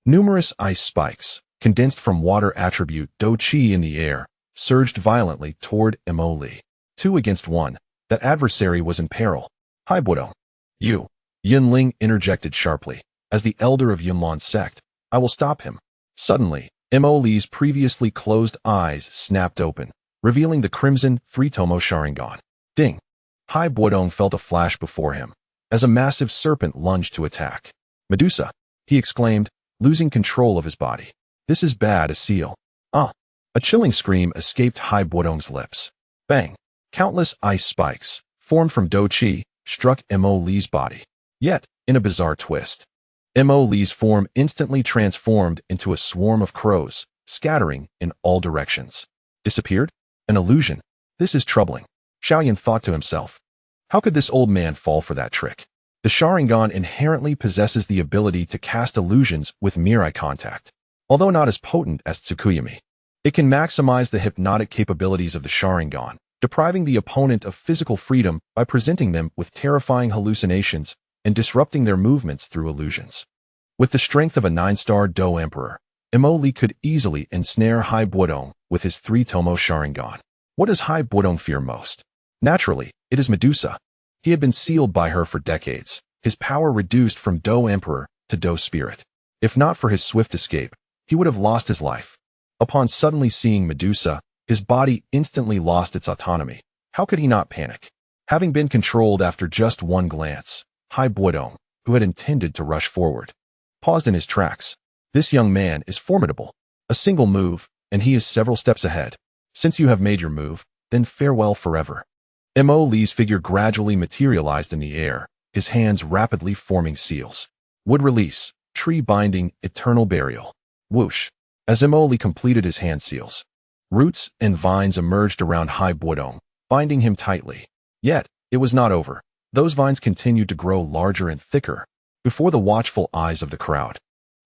Numerous ice spikes, condensed from water attribute Dou Qi in the air, surged violently toward Mo Li. 2 against 1, that adversary was in peril. Hai Buodong. You, Yunling interjected sharply. As the elder of Yunlan Sect, I will stop him. Suddenly, Mo Li's previously closed eyes snapped open, revealing the crimson three-tomo Sharingan. Ding! Hai Buodong felt a flash before him, as a massive serpent lunged to attack. Medusa! He exclaimed, losing control of his body. This is bad, a seal. Ah! A chilling scream escaped Hai Buodong's lips. Bang! Countless ice spikes, formed from Dou Qi, struck Mo Li's body. Yet, in a bizarre twist, Mo Li's form instantly transformed into a swarm of crows, scattering in all directions. Disappeared? An illusion. This is troubling. Xiao Yan thought to himself. How could this old man fall for that trick? The Sharingan inherently possesses the ability to cast illusions with mere eye contact. Although not as potent as Tsukuyami, it can maximize the hypnotic capabilities of the Sharingan, depriving the opponent of physical freedom by presenting them with terrifying hallucinations and disrupting their movements through illusions. With the strength of a 9-star Dou Emperor, Mo Li could easily ensnare Hai Buodong with his three-tomo Sharingan. What does Hai Buodong fear most? Naturally, it is Medusa. He had been sealed by her for decades, his power reduced from Dou Emperor to Dou Spirit. If not for his swift escape, he would have lost his life. Upon suddenly seeing Medusa, his body instantly lost its autonomy. How could he not panic? Having been controlled after just one glance, Hai Buodong, who had intended to rush forward, paused in his tracks. This young man is formidable. A single move, and he is several steps ahead. Since you have made your move, then farewell forever. Mo Li's figure gradually materialized in the air, his hands rapidly forming seals. Wood release, tree binding, eternal burial. Whoosh. As Mo Li completed his hand seals, roots and vines emerged around Hai Buodong, binding him tightly. Yet, it was not over. Those vines continued to grow larger and thicker before the watchful eyes of the crowd.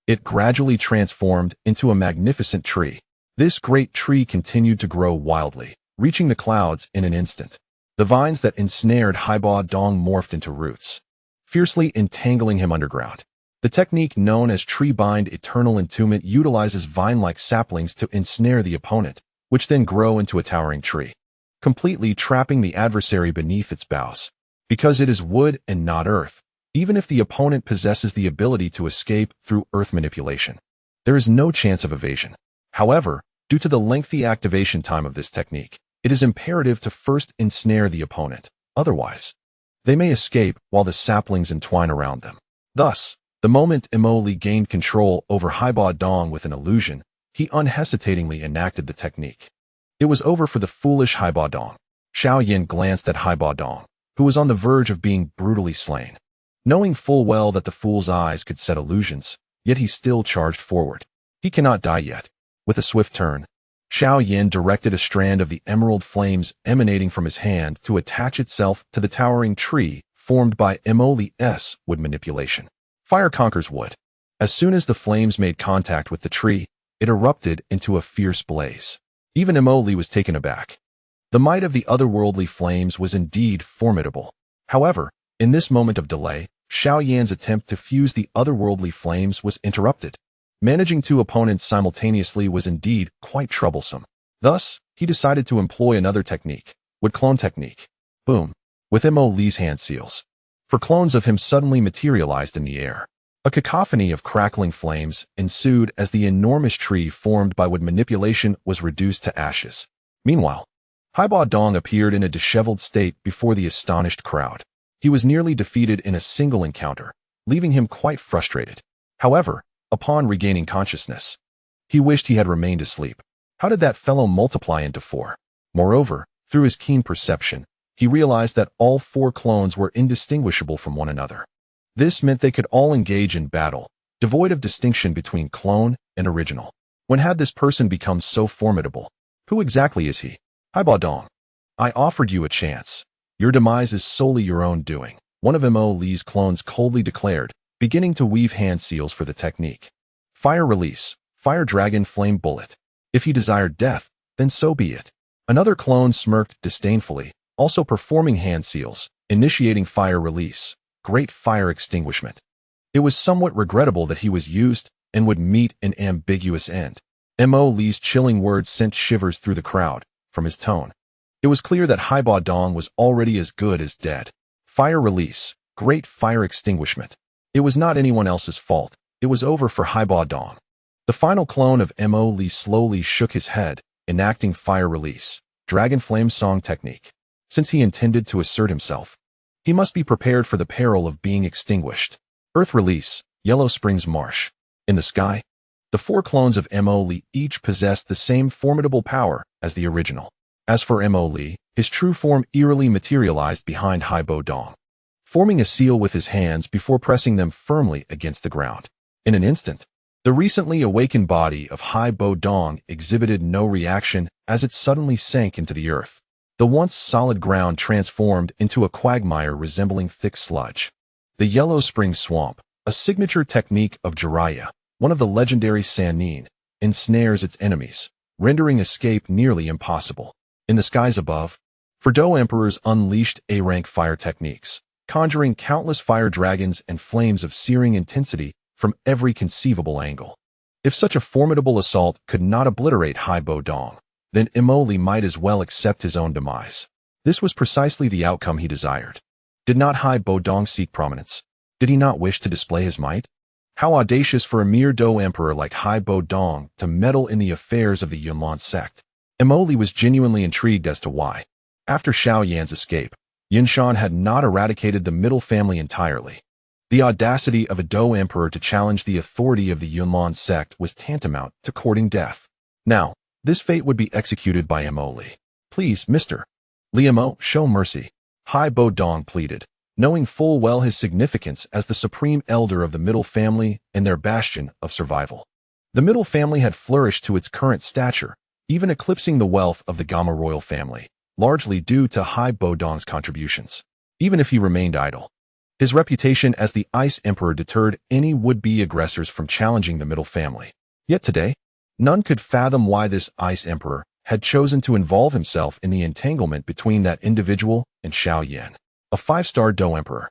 It gradually transformed into a magnificent tree. This great tree continued to grow wildly, reaching the clouds in an instant. The vines that ensnared Hai Buodong morphed into roots, fiercely entangling him underground. The technique known as tree bind eternal entombment utilizes vine-like saplings to ensnare the opponent, which then grow into a towering tree, completely trapping the adversary beneath its boughs. Because it is wood and not earth, even if the opponent possesses the ability to escape through earth manipulation, there is no chance of evasion. However, due to the lengthy activation time of this technique, it is imperative to first ensnare the opponent. Otherwise, they may escape while the saplings entwine around them. Thus, the moment Mo Li gained control over Hai Buodong with an illusion, he unhesitatingly enacted the technique. It was over for the foolish Hai Buodong. Xiao Yan glanced at Hai Buodong, who was on the verge of being brutally slain. Knowing full well that the fool's eyes could set illusions, yet he still charged forward. He cannot die yet. With a swift turn, Xiao Yan directed a strand of the emerald flames emanating from his hand to attach itself to the towering tree formed by Mo Li's wood manipulation. Fire conquers wood. As soon as the flames made contact with the tree, it erupted into a fierce blaze. Even Mo Li was taken aback. The might of the otherworldly flames was indeed formidable. However, in this moment of delay, Xiao Yan's attempt to fuse the otherworldly flames was interrupted. Managing two opponents simultaneously was indeed quite troublesome. Thus, he decided to employ another technique, wood clone technique. Boom. With Mo Li's hand seals. For clones of him suddenly materialized in the air. A cacophony of crackling flames ensued as the enormous tree formed by wood manipulation was reduced to ashes. Meanwhile, Hai Buodong appeared in a disheveled state before the astonished crowd. He was nearly defeated in a single encounter, leaving him quite frustrated. However, upon regaining consciousness, he wished he had remained asleep. How did that fellow multiply into 4? Moreover, through his keen perception, he realized that all 4 clones were indistinguishable from one another. This meant they could all engage in battle, devoid of distinction between clone and original. When had this person become so formidable? Who exactly is he? Hai Buodong, I offered you a chance. Your demise is solely your own doing, one of Mo Li's clones coldly declared, beginning to weave hand seals for the technique. Fire release, fire dragon flame bullet. If he desired death, then so be it. Another clone smirked disdainfully, also performing hand seals, initiating fire release, great fire extinguishment. It was somewhat regrettable that he was used and would meet an ambiguous end. Mo Li's chilling words sent shivers through the crowd. From his tone, it was clear that Hai Buodong was already as good as dead. Fire release, great fire extinguishment. It was not anyone else's fault. It was over for Haibo Dong. The final clone of Mo Li slowly shook his head, enacting fire release, dragon flame song technique. Since he intended to assert himself, he must be prepared for the peril of being extinguished. Earth release, Yellow Springs Marsh. In the sky, the 4 clones of Mo Li each possessed the same formidable power as the original. As for Mo Li, his true form eerily materialized behind Haibo Dong, forming a seal with his hands before pressing them firmly against the ground. In an instant, the recently awakened body of Haibo Dong exhibited no reaction as it suddenly sank into the earth. The once solid ground transformed into a quagmire resembling thick sludge. The Yellow Spring Swamp, a signature technique of Jiraiya, one of the legendary Sannin, ensnares its enemies, rendering escape nearly impossible. In the skies above, Dou Emperors unleashed A-rank fire techniques, conjuring countless fire dragons and flames of searing intensity from every conceivable angle. If such a formidable assault could not obliterate Haibo Dong, then Mo Li might as well accept his own demise. This was precisely the outcome he desired. Did not Haibo Dong seek prominence? Did he not wish to display his might? How audacious for a mere Dou Emperor like Haibo Dong to meddle in the affairs of the Yunlan Sect. Mo Li was genuinely intrigued as to why, after Xiao Yan's escape, Yunshan had not eradicated the middle family entirely. The audacity of a Dou Emperor to challenge the authority of the Yunlan Sect was tantamount to courting death. Now, this fate would be executed by Mo Li. Please, Mr. Liamo, show mercy. Haibo Dong pleaded, knowing full well his significance as the supreme elder of the middle family and their bastion of survival. The middle family had flourished to its current stature, even eclipsing the wealth of the Gamma royal family, largely due to Haibo Dong's contributions. Even if he remained idle, his reputation as the Ice Emperor deterred any would-be aggressors from challenging the middle family. Yet today, none could fathom why this Ice Emperor had chosen to involve himself in the entanglement between that individual and Xiao Yan, a 5-star Dou Emperor.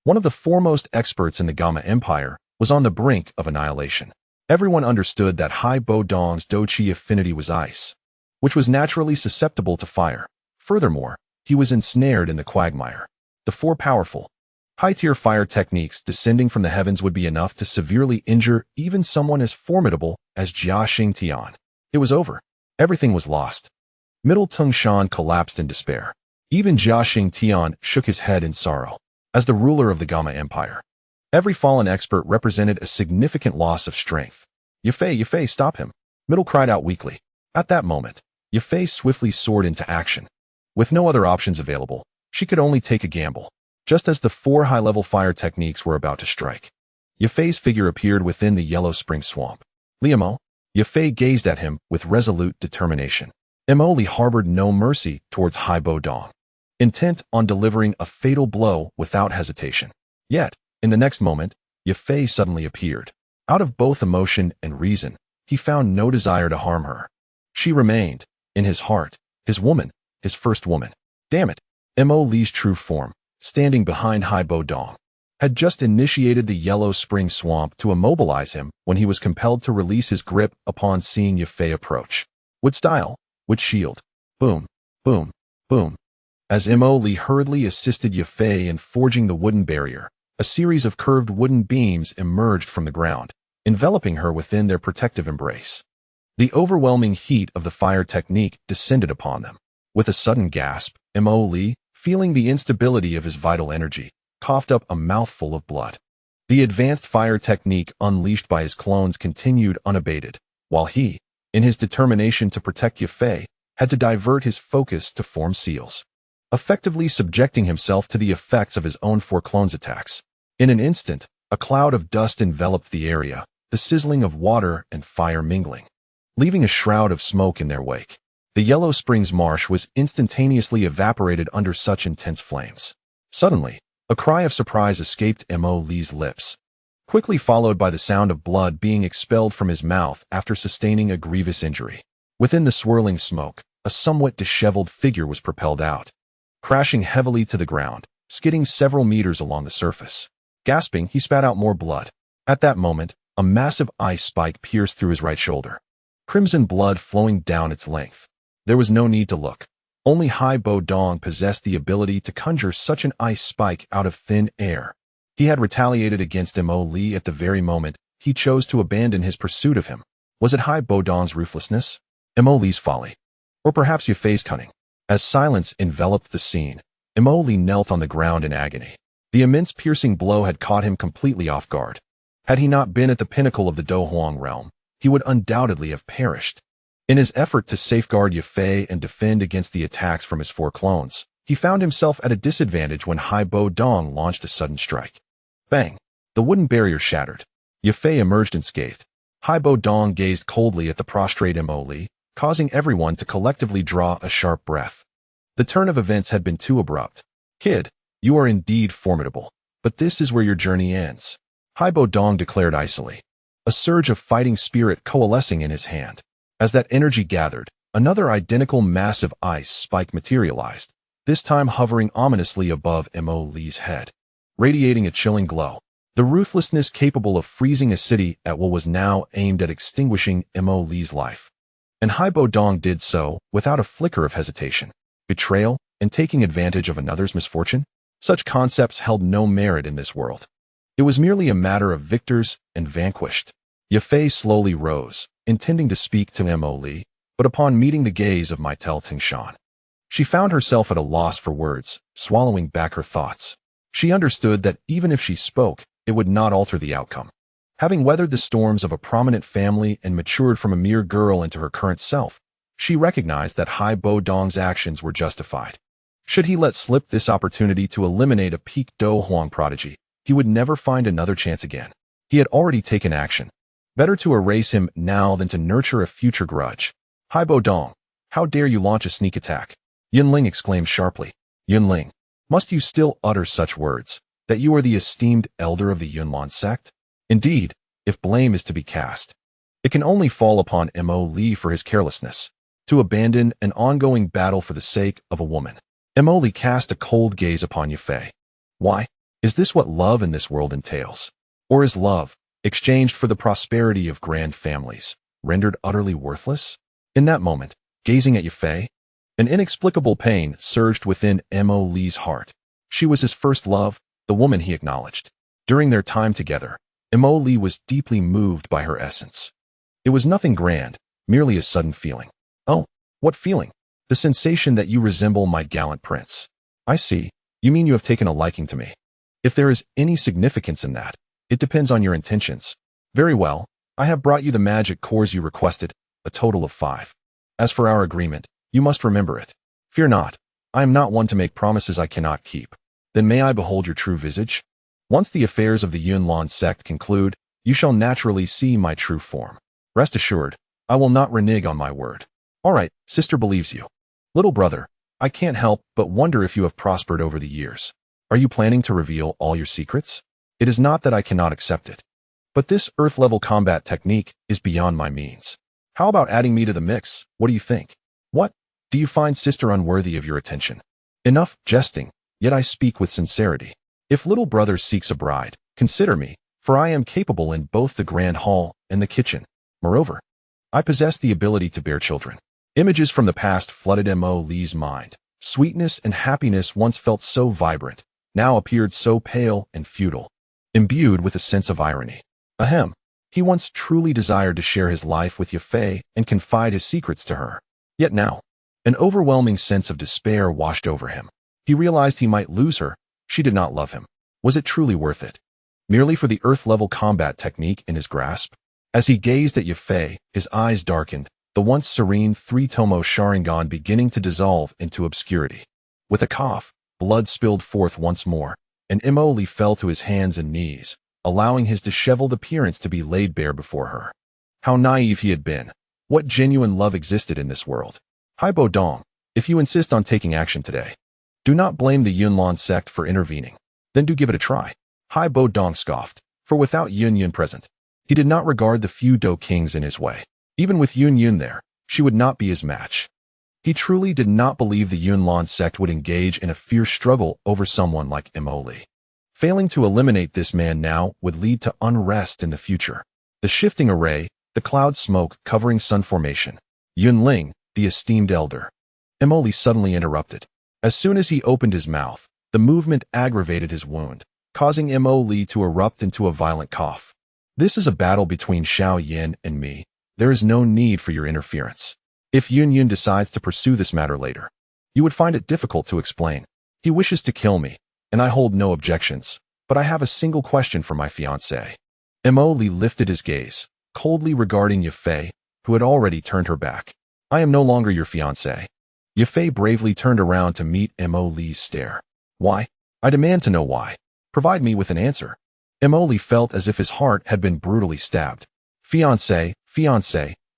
One of the foremost experts in the Gamma Empire was on the brink of annihilation. Everyone understood that Haibo Dong's Dou Qi affinity was ice, which was naturally susceptible to fire. Furthermore, he was ensnared in the quagmire. The 4 powerful, high-tier fire techniques descending from the heavens would be enough to severely injure even someone as formidable as Jia Xingtian. It was over. Everything was lost. Middle Tung Shan collapsed in despair. Even Jia Xingtian shook his head in sorrow. As the ruler of the Gamma Empire, every fallen expert represented a significant loss of strength. Yafei, stop him. Middle cried out weakly. At that moment, Yafei swiftly soared into action. With no other options available, she could only take a gamble. Just as the 4 high-level fire techniques were about to strike, Yafei's figure appeared within the Yellow Spring Swamp. Liamo, Yafei gazed at him with resolute determination. Mo Li harbored no mercy towards Haibo Dong, intent on delivering a fatal blow without hesitation. Yet, in the next moment, Yafei suddenly appeared. Out of both emotion and reason, he found no desire to harm her. She remained, in his heart, his woman, his first woman. Damn it! Mo Li's true form, standing behind Haibo Dong, had just initiated the Yellow Spring Swamp to immobilize him when he was compelled to release his grip upon seeing Yafei approach. With style, with shield. Boom, boom, boom. As Mo Li hurriedly assisted Yafei in forging the wooden barrier, a series of curved wooden beams emerged from the ground, enveloping her within their protective embrace. The overwhelming heat of the fire technique descended upon them. With a sudden gasp, Mo Li, feeling the instability of his vital energy, coughed up a mouthful of blood. The advanced fire technique unleashed by his clones continued unabated, while he, in his determination to protect Yafei, had to divert his focus to form seals, effectively subjecting himself to the effects of his own 4 clones' attacks. In an instant, a cloud of dust enveloped the area, the sizzling of water and fire mingling, leaving a shroud of smoke in their wake. The Yellow Springs Marsh was instantaneously evaporated under such intense flames. Suddenly, a cry of surprise escaped Mo Li's lips, quickly followed by the sound of blood being expelled from his mouth after sustaining a grievous injury. Within the swirling smoke, a somewhat disheveled figure was propelled out, crashing heavily to the ground, skidding several meters along the surface. Gasping, he spat out more blood. At that moment, a massive ice spike pierced through his right shoulder, crimson blood flowing down its length. There was no need to look. Only Haibo Dong possessed the ability to conjure such an ice spike out of thin air. He had retaliated against Mo Li at the very moment he chose to abandon his pursuit of him. Was it Hai Bodong's ruthlessness? Mo Li's folly? Or perhaps Yafei's cunning? As silence enveloped the scene, Mo Li knelt on the ground in agony. The immense piercing blow had caught him completely off guard. Had he not been at the pinnacle of the Dou Huang realm, he would undoubtedly have perished. In his effort to safeguard Yafei and defend against the attacks from his 4 clones, he found himself at a disadvantage when Hai Bodong launched a sudden strike. Bang! The wooden barrier shattered. Yafei emerged unscathed. Hai Bodong gazed coldly at the prostrate Mo Li, causing everyone to collectively draw a sharp breath. The turn of events had been too abrupt. Kid, you are indeed formidable, but this is where your journey ends. Hai Bodong declared icily, a surge of fighting spirit coalescing in his hand. As that energy gathered, another identical massive ice spike materialized, this time hovering ominously above Mo Li's head, radiating a chilling glow. The ruthlessness capable of freezing a city at will was now aimed at extinguishing Mo Li's life. And Hai Bodong did so without a flicker of hesitation. Betrayal and taking advantage of another's misfortune? Such concepts held no merit in this world. It was merely a matter of victors and vanquished. Yafei slowly rose, intending to speak to Mo Li, but upon meeting the gaze of Maitel Tingshan, she found herself at a loss for words, swallowing back her thoughts. She understood that even if she spoke, it would not alter the outcome. Having weathered the storms of a prominent family and matured from a mere girl into her current self, she recognized that Hai Bodong's actions were justified. Should he let slip this opportunity to eliminate a peak Dou Huang prodigy, he would never find another chance again. He had already taken action. Better to erase him now than to nurture a future grudge. Hai Bodong, how dare you launch a sneak attack? Yunling exclaimed sharply. Yunling, must you still utter such words, that you are the esteemed elder of the Yunlan Sect? Indeed, if blame is to be cast, it can only fall upon Mo Li for his carelessness, to abandon an ongoing battle for the sake of a woman. Mo Li cast a cold gaze upon Yafei. Why? Is this what love in this world entails? Or is love, exchanged for the prosperity of grand families, rendered utterly worthless? In that moment, gazing at Yafei, an inexplicable pain surged within Mo Li's heart. She was his first love, the woman he acknowledged. During their time together, Mo Li was deeply moved by her essence. It was nothing grand, merely a sudden feeling. Oh, what feeling? The sensation that you resemble my gallant prince. I see, you mean you have taken a liking to me. If there is any significance in that, it depends on your intentions. Very well, I have brought you the magic cores you requested, a total of 5. As for our agreement, you must remember it. Fear not, I am not one to make promises I cannot keep. Then may I behold your true visage? Once the affairs of the Yunlan Sect conclude, you shall naturally see my true form. Rest assured, I will not renege on my word. All right, sister believes you. Little brother, I can't help but wonder if you have prospered over the years. Are you planning to reveal all your secrets? It is not that I cannot accept it, but this Earth-level combat technique is beyond my means. How about adding me to the mix? What do you think? What? Do you find sister unworthy of your attention? Enough jesting, yet I speak with sincerity. If little brother seeks a bride, consider me, for I am capable in both the grand hall and the kitchen. Moreover, I possess the ability to bear children. Images from the past flooded Mo Li's mind. Sweetness and happiness once felt so vibrant, now appeared so pale and futile, imbued with a sense of irony. Ahem. He once truly desired to share his life with Yafei and confide his secrets to her. Yet now, an overwhelming sense of despair washed over him. He realized he might lose her. She did not love him. Was it truly worth it? Merely for the Earth-level combat technique in his grasp? As he gazed at Yafei, his eyes darkened, the once serene three-tomo Sharingan beginning to dissolve into obscurity. With a cough, blood spilled forth once more, and Mo Li fell to his hands and knees, allowing his disheveled appearance to be laid bare before her. How naive he had been. What genuine love existed in this world? Hai Bodong, if you insist on taking action today, do not blame the Yunlan Sect for intervening. Then do give it a try. Hai Bodong scoffed, for without Yun present, he did not regard the few Dou kings in his way. Even with Yun there, she would not be his match. He truly did not believe the Yunlan Sect would engage in a fierce struggle over someone like Mo Li. Failing to eliminate this man now would lead to unrest in the future. The shifting array, the cloud smoke covering sun formation. Yunling, the esteemed elder. Mo Li suddenly interrupted. As soon as he opened his mouth, the movement aggravated his wound. causing Mo Li to erupt into a violent cough. This is a battle between Xiao Yan and me. There is no need for your interference. If Yun decides to pursue this matter later, you would find it difficult to explain. He wishes to kill me, and I hold no objections, but I have a single question for my fiancé. Mo Li lifted his gaze, coldly regarding Yafei, who had already turned her back. I am no longer your fiancé. Yafei bravely turned around to meet Mo Li's stare. Why? I demand to know why. Provide me with an answer. Mo Li felt as if his heart had been brutally stabbed. Fiancé,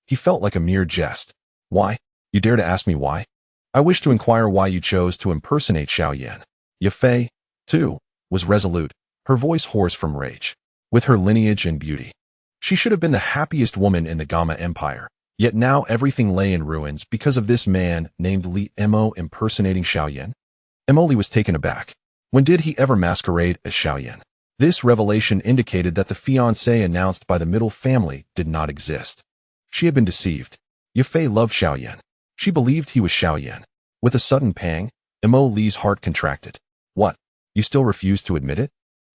he felt like a mere jest. Why? You dare to ask me why? I wish to inquire why you chose to impersonate Xiao Yan. Yafei, too, was resolute, her voice hoarse from rage. With her lineage and beauty, she should have been the happiest woman in the Gamma Empire, yet now everything lay in ruins because of this man named Li Mo impersonating Xiao Yan. Mo Li was taken aback. When did he ever masquerade as Xiao Yan? This revelation indicated that the fiancé announced by the middle family did not exist. She had been deceived. Yafei loved Xiao Yan. She believed he was Xiao Yan. With a sudden pang, Mo Li's heart contracted. What? You still refuse to admit it?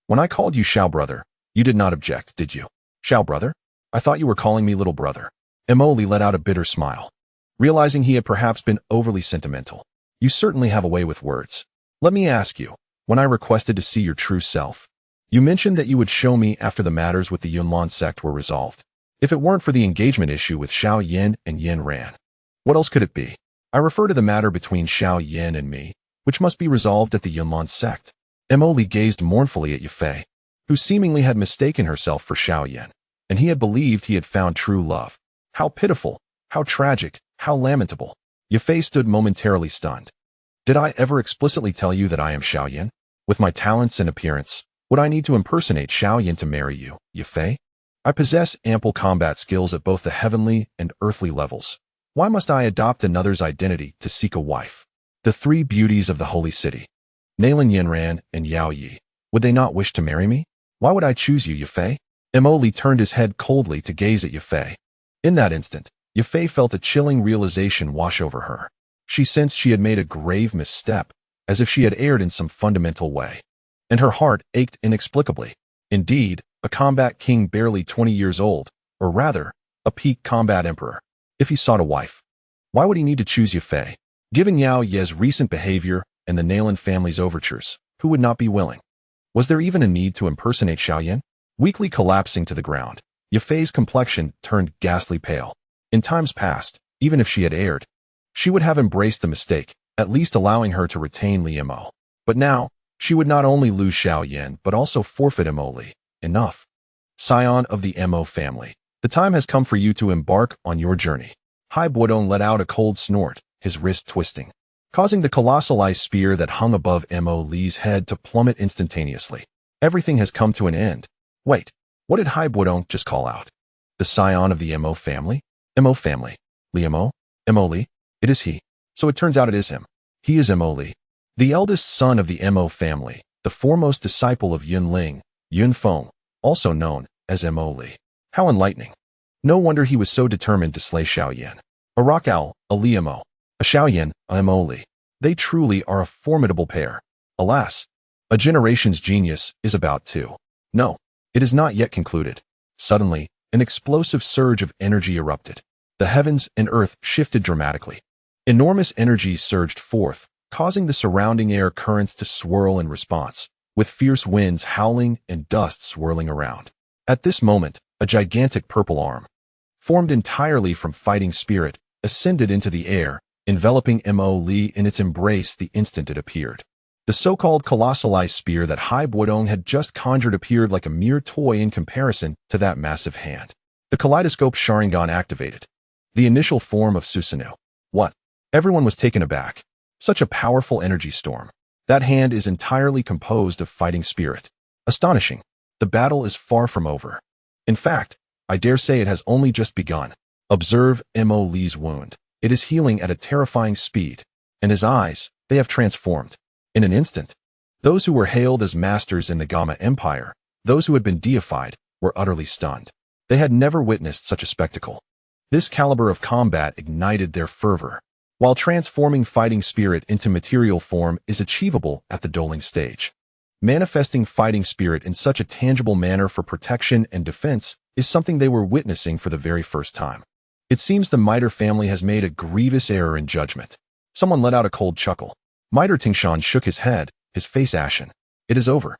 When I called you Xiao brother, you did not object, did you? Xiao brother? I thought you were calling me little brother. Mo Li let out a bitter smile, realizing he had perhaps been overly sentimental. You certainly have a way with words. Let me ask you, when I requested to see your true self, you mentioned that you would show me after the matters with the Yunlan Sect were resolved. If it weren't for the engagement issue with Xiao Yan and Yanran, what else could it be? I refer to the matter between Xiao Yan and me, which must be resolved at the Yunlan Sect. Mo Li gazed mournfully at Yafei, who seemingly had mistaken herself for Xiao Yan, and he had believed he had found true love. How pitiful, how tragic, how lamentable. Yafei stood momentarily stunned. Did I ever explicitly tell you that I am Xiao Yan? With my talents and appearance, would I need to impersonate Xiao Yan to marry you, Yafei? I possess ample combat skills at both the heavenly and earthly levels. Why must I adopt another's identity to seek a wife? The three beauties of the holy city, Nalan, Yanran, and Yao Yi, would they not wish to marry me? Why would I choose you, Yafei? Mo Li turned his head coldly to gaze at Yafei. In that instant, Yafei felt a chilling realization wash over her. She sensed she had made a grave misstep, as if she had erred in some fundamental way. And her heart ached inexplicably. Indeed, a combat king barely 20 years old, or rather, a peak combat emperor. If he sought a wife, why would he need to choose Yafei? Given Yao Ye's recent behavior and the Nalan family's overtures, who would not be willing? Was there even a need to impersonate Xiao Yan? Weakly collapsing to the ground, Yafei's complexion turned ghastly pale. In times past, even if she had erred, she would have embraced the mistake, at least allowing her to retain Li Mo. But now, she would not only lose Xiao Yan but also forfeit Mo Li. Enough. Scion of the Mo family, the time has come for you to embark on your journey. Hai Buodong let out a cold snort, his wrist twisting, causing the colossalized spear that hung above Mo Li's head to plummet instantaneously. Everything has come to an end. Wait, what did Hai Buodong just call out? The scion of the Mo family? Mo family. Li Mo? Mo Li? It is he. So it turns out it is him. He is Mo Li, the eldest son of the Mo family, the foremost disciple of Yunling, Yunfeng, also known as Mo Li. How enlightening. No wonder he was so determined to slay Xiao Yan. A rock owl, a Li Mo, a Xiao Yan, a Mo Li. They truly are a formidable pair. Alas, a generation's genius is about to. No, it is not yet concluded. Suddenly, an explosive surge of energy erupted. The heavens and earth shifted dramatically. Enormous energies surged forth, causing the surrounding air currents to swirl in response, with fierce winds howling and dust swirling around. At this moment, a gigantic purple arm, formed entirely from fighting spirit, ascended into the air, enveloping Mo Li in its embrace the instant it appeared. The so-called colossalized spear that Hai Buodong had just conjured appeared like a mere toy in comparison to that massive hand. The kaleidoscope Sharingan activated. The initial form of Susanoo. What? Everyone was taken aback. Such a powerful energy storm. That hand is entirely composed of fighting spirit. Astonishing. The battle is far from over. In fact, I dare say it has only just begun. Observe Mo Li's wound. It is healing at a terrifying speed. And his eyes, they have transformed. In an instant, those who were hailed as masters in the Gamma Empire, those who had been deified, were utterly stunned. They had never witnessed such a spectacle. This caliber of combat ignited their fervor. While transforming fighting spirit into material form is achievable at the dueling stage, Manifesting fighting spirit in such a tangible manner for protection and defense is something they were witnessing for the very first time. It seems the Miter family has made a grievous error in judgment. Someone let out a cold chuckle. Miter Tingshan shook his head, his face ashen. It is over.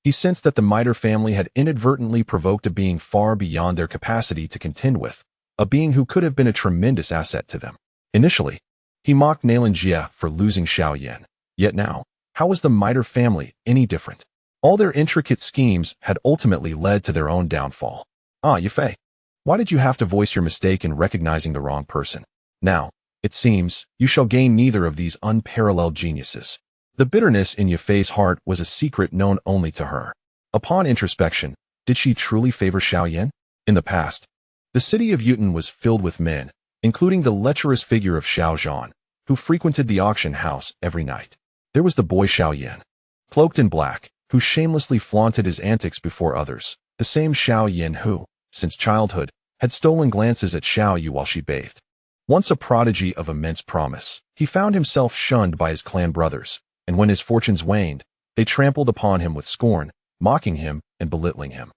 He sensed that the Miter family had inadvertently provoked a being far beyond their capacity to contend with, a being who could have been a tremendous asset to them. Initially, he mocked Nalan for losing Xiao Yan. Yet now, how was the Miter family any different? All their intricate schemes had ultimately led to their own downfall. Ah, Yafei, why did you have to voice your mistake in recognizing the wrong person? Now, it seems, you shall gain neither of these unparalleled geniuses. The bitterness in Yafei's heart was a secret known only to her. Upon introspection, did she truly favor Xiao Yan? In the past, the city of Yunlan was filled with men, including the lecherous figure of Xiao Yan, who frequented the auction house every night. There was the boy Xiao Yan, cloaked in black, who shamelessly flaunted his antics before others, the same Xiao Yan who, since childhood, had stolen glances at Xiao Yu while she bathed. Once a prodigy of immense promise, he found himself shunned by his clan brothers, and when his fortunes waned, they trampled upon him with scorn, mocking him and belittling him.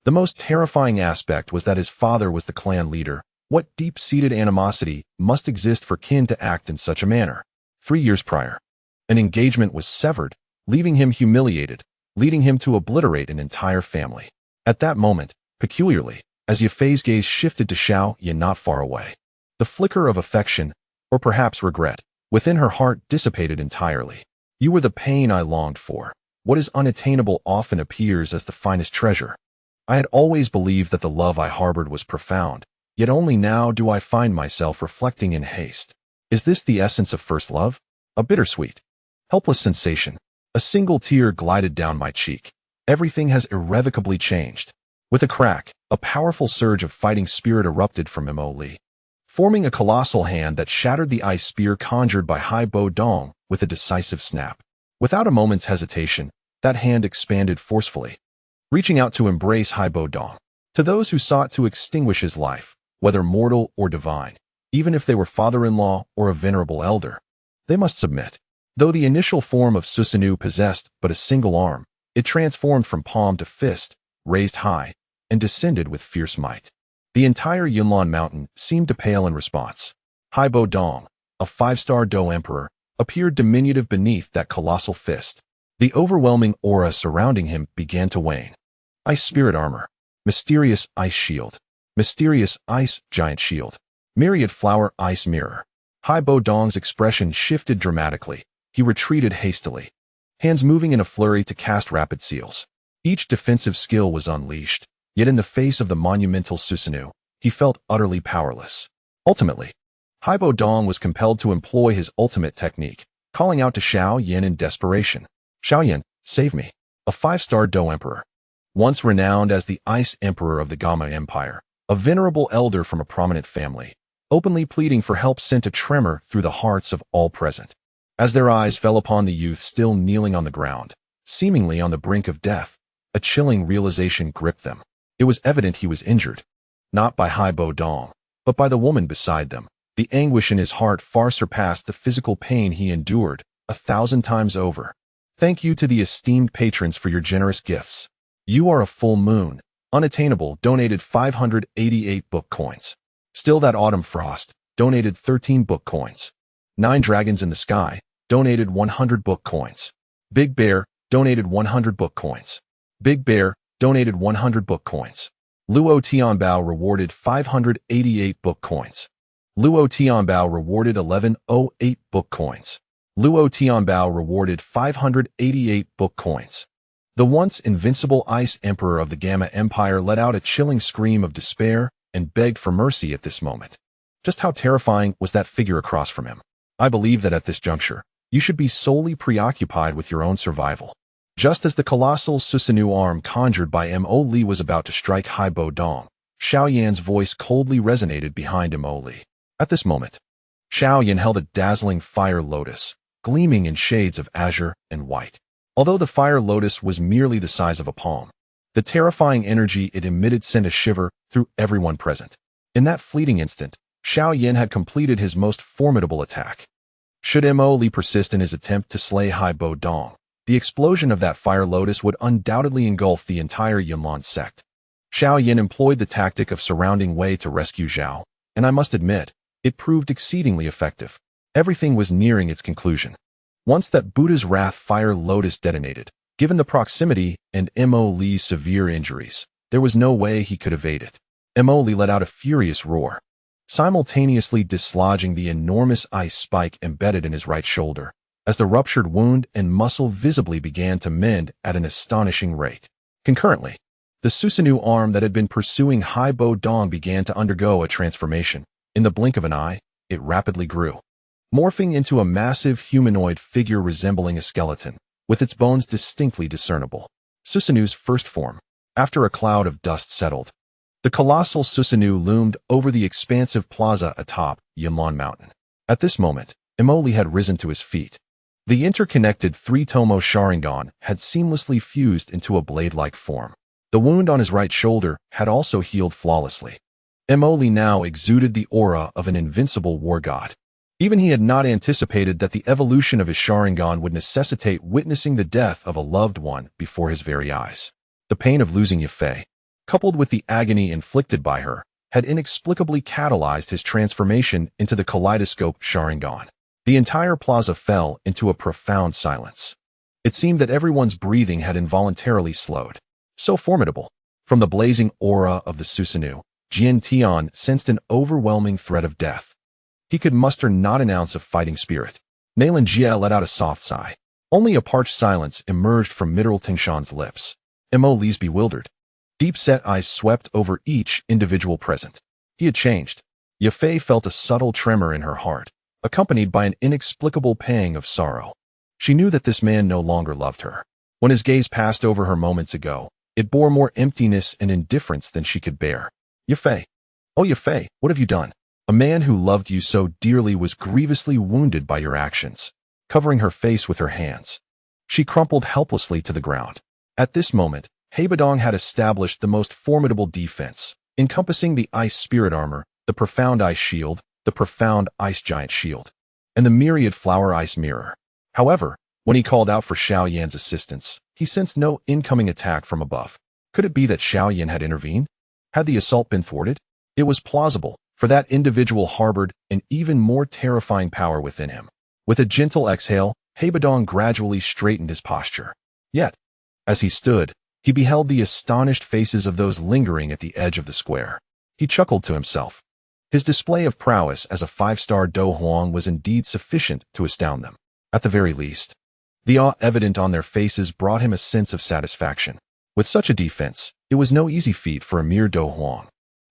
The most terrifying aspect was that his father was the clan leader. What deep-seated animosity must exist for kin to act in such a manner? 3 years prior, an engagement was severed, leaving him humiliated, leading him to obliterate an entire family. At that moment, peculiarly, as Yafei's gaze shifted to Xiao Yan not far away, the flicker of affection, or perhaps regret, within her heart dissipated entirely. You were the pain I longed for. What is unattainable often appears as the finest treasure. I had always believed that the love I harbored was profound, yet only now do I find myself reflecting in haste. Is this the essence of first love? A bittersweet, helpless sensation. A single tear glided down my cheek. Everything has irrevocably changed. With a crack, a powerful surge of fighting spirit erupted from Mo Li, forming a colossal hand that shattered the ice spear conjured by Hai Bo Dong with a decisive snap. Without a moment's hesitation, that hand expanded forcefully, reaching out to embrace Hai Bo Dong. To those who sought to extinguish his life, whether mortal or divine, even if they were father-in-law or a venerable elder, they must submit. Though the initial form of Susanoo possessed but a single arm, it transformed from palm to fist, raised high, and descended with fierce might. The entire Yunlan mountain seemed to pale in response. Hai Bo Dong, a 5-star Dou emperor, appeared diminutive beneath that colossal fist. The overwhelming aura surrounding him began to wane. Ice spirit armor, mysterious ice shield, mysterious ice giant shield, myriad flower ice mirror. Hai Bo Dong's expression shifted dramatically. He retreated hastily, hands moving in a flurry to cast rapid seals. Each defensive skill was unleashed, yet in the face of the monumental Susanoo, he felt utterly powerless. Ultimately, Hai Bo Dong was compelled to employ his ultimate technique, calling out to Xiao Yan in desperation. Xiao Yan, save me. A 5-star Dou emperor, once renowned as the Ice Emperor of the Gamma Empire, a venerable elder from a prominent family, openly pleading for help sent a tremor through the hearts of all present. As their eyes fell upon the youth still kneeling on the ground, seemingly on the brink of death, a chilling realization gripped them. It was evident he was injured, not by Hai Bo Dong, but by the woman beside them. The anguish in his heart far surpassed the physical pain he endured 1,000 times over. Thank you to the esteemed patrons for your generous gifts. You are a full moon. Unattainable donated 588 book coins. Still that autumn frost donated 13 book coins. 9 dragons in the sky donated 100 book coins. Big Bear donated 100 book coins. Big Bear donated 100 book coins. Luo Tianbao rewarded 588 book coins. Luo Tianbao rewarded 1108 book coins. Luo Tianbao rewarded 588 book coins. The once invincible Ice Emperor of the Gamma Empire let out a chilling scream of despair and begged for mercy at this moment. Just how terrifying was that figure across from him? I believe that at this juncture, you should be solely preoccupied with your own survival. Just as the colossal Susanoo arm conjured by Mo Li was about to strike Hai Bo Dong, Xiao Yan's voice coldly resonated behind Mo Li. At this moment, Xiao Yan held a dazzling fire lotus, gleaming in shades of azure and white. Although the fire lotus was merely the size of a palm, the terrifying energy it emitted sent a shiver through everyone present. In that fleeting instant, Xiao Yan had completed his most formidable attack. Should Mo Li persist in his attempt to slay Hai Bo Dong, The explosion of that fire lotus would undoubtedly engulf the entire Yunlan Sect. Xiao Yan employed the tactic of surrounding Wei to rescue Zhao, and I must admit, it proved exceedingly effective. Everything was nearing its conclusion. Once that Buddha's Wrath fire lotus detonated, given the proximity and Mo Li's severe injuries, there was no way he could evade it. Mo Li let out a furious roar, simultaneously dislodging the enormous ice spike embedded in his right shoulder, as the ruptured wound and muscle visibly began to mend at an astonishing rate. Concurrently, the Susanoo arm that had been pursuing Hai Bo Dong began to undergo a transformation. In the blink of an eye, it rapidly grew, morphing into a massive humanoid figure resembling a skeleton, with its bones distinctly discernible. Susanoo's first form. After a cloud of dust settled, the colossal Susanoo loomed over the expansive plaza atop Yunlan Mountain. At this moment, Mo Li had risen to his feet. The interconnected three-tomo Sharingan had seamlessly fused into a blade-like form. The wound on his right shoulder had also healed flawlessly. Mo Li now exuded the aura of an invincible war god. Even he had not anticipated that the evolution of his Sharingan would necessitate witnessing the death of a loved one before his very eyes. The pain of losing Yafei, coupled with the agony inflicted by her, had inexplicably catalyzed his transformation into the kaleidoscope Sharingan. The entire plaza fell into a profound silence. It seemed that everyone's breathing had involuntarily slowed. So formidable. From the blazing aura of the Susanoo, Jian Tian sensed an overwhelming threat of death. He could muster not an ounce of fighting spirit. Nalan Jia let out a soft sigh. Only a parched silence emerged from Mineral Tingshan's lips. Mo Li's bewildered, deep-set eyes swept over each individual present. He had changed. Yafei felt a subtle tremor in her heart, accompanied by an inexplicable pang of sorrow. She knew that this man no longer loved her. When his gaze passed over her moments ago, it bore more emptiness and indifference than she could bear. Yafei. Oh, Yafei, what have you done? A man who loved you so dearly was grievously wounded by your actions. Covering her face with her hands, she crumpled helplessly to the ground. At this moment, Haibodong had established the most formidable defense, encompassing the ice spirit armor, the profound ice shield, the profound ice giant shield, and the myriad flower ice mirror. However, when he called out for Xiao Yan's assistance, he sensed no incoming attack from above. Could it be that Xiao Yan had intervened? Had the assault been thwarted? It was plausible, for that individual harbored an even more terrifying power within him. With a gentle exhale, Haibodong gradually straightened his posture. Yet, as he stood, he beheld the astonished faces of those lingering at the edge of the square. He chuckled to himself. His display of prowess as a five-star Do Huang was indeed sufficient to astound them. At the very least, the awe evident on their faces brought him a sense of satisfaction. With such a defense, it was no easy feat for a mere Do Huang,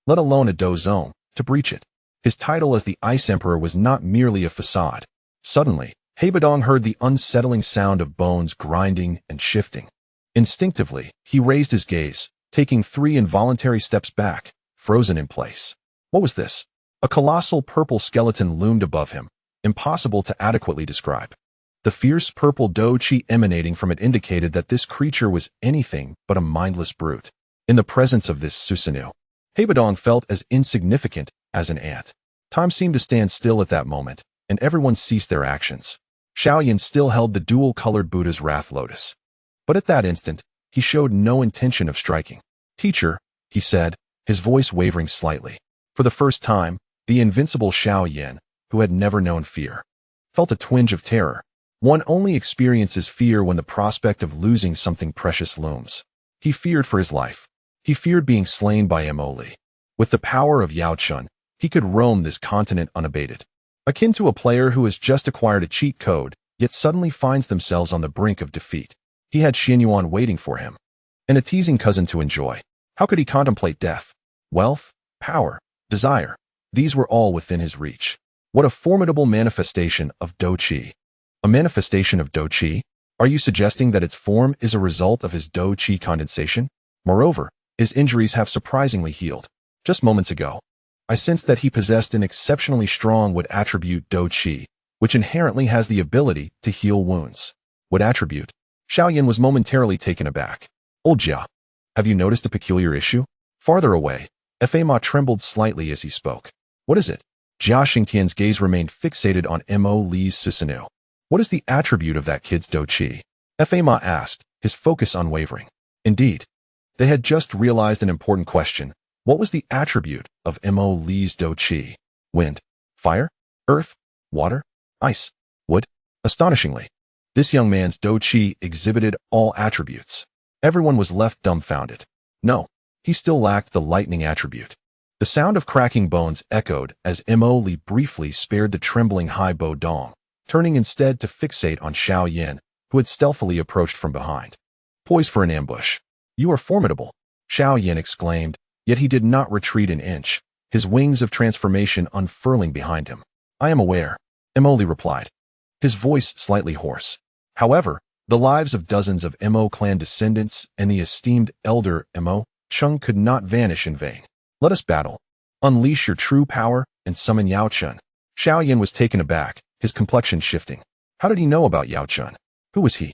let alone a Do Zone, to breach it. His title as the Ice Emperor was not merely a facade. Suddenly, Haibodong heard the unsettling sound of bones grinding and shifting. Instinctively, he raised his gaze, taking 3 involuntary steps back, frozen in place. What was this? A colossal purple skeleton loomed above him, impossible to adequately describe. The fierce purple Dou Qi emanating from it indicated that this creature was anything but a mindless brute. In the presence of this Susanoo, Haibodong felt as insignificant as an ant. Time seemed to stand still at that moment, and everyone ceased their actions. Xiao Yan still held the dual-colored Buddha's Wrath Lotus. But at that instant, he showed no intention of striking. "Teacher," he said, his voice wavering slightly. For the first time, the invincible Xiao Yan, who had never known fear, felt a twinge of terror. One only experiences fear when the prospect of losing something precious looms. He feared for his life. He feared being slain by Mo Li. With the power of Yao Chun, he could roam this continent unabated. Akin to a player who has just acquired a cheat code, yet suddenly finds themselves on the brink of defeat. He had Xianyuan waiting for him, and a teasing cousin to enjoy. How could he contemplate death? Wealth, power, desire, these were all within his reach. What a formidable manifestation of Dou Qi. A manifestation of Dou Qi? Are you suggesting that its form is a result of his Dou Qi condensation? Moreover, his injuries have surprisingly healed. Just moments ago, I sensed that he possessed an exceptionally strong wood attribute Dou Qi, which inherently has the ability to heal wounds. Wood attribute? Xiao Yan was momentarily taken aback. "Old Jia, have you noticed a peculiar issue?" Farther away, Fa Ma trembled slightly as he spoke. "What is it?" Jia Xingtian's gaze remained fixated on Mo Li's Susanoo. "What is the attribute of that kid's Dou Qi?" Yafei asked, his focus unwavering. Indeed. They had just realized an important question. What was the attribute of Mo Li's Dou Qi? Wind, fire, earth, water, ice, wood? Astonishingly, this young man's Dou Qi exhibited all attributes. Everyone was left dumbfounded. No, he still lacked the lightning attribute. The sound of cracking bones echoed as Mo Li briefly spared the trembling Hai Bo Dong, turning instead to fixate on Xiao Yan, who had stealthily approached from behind. Poised for an ambush. You are formidable, Xiao Yan exclaimed, yet he did not retreat an inch, his wings of transformation unfurling behind him. I am aware, Mo Li replied, his voice slightly hoarse. However, the lives of dozens of Mo clan descendants and the esteemed elder Mo Chung could not vanish in vain. Let us battle. Unleash your true power and summon Yao Chun. Xiao Yan was taken aback, his complexion shifting. How did he know about Yao Chun? Who was he?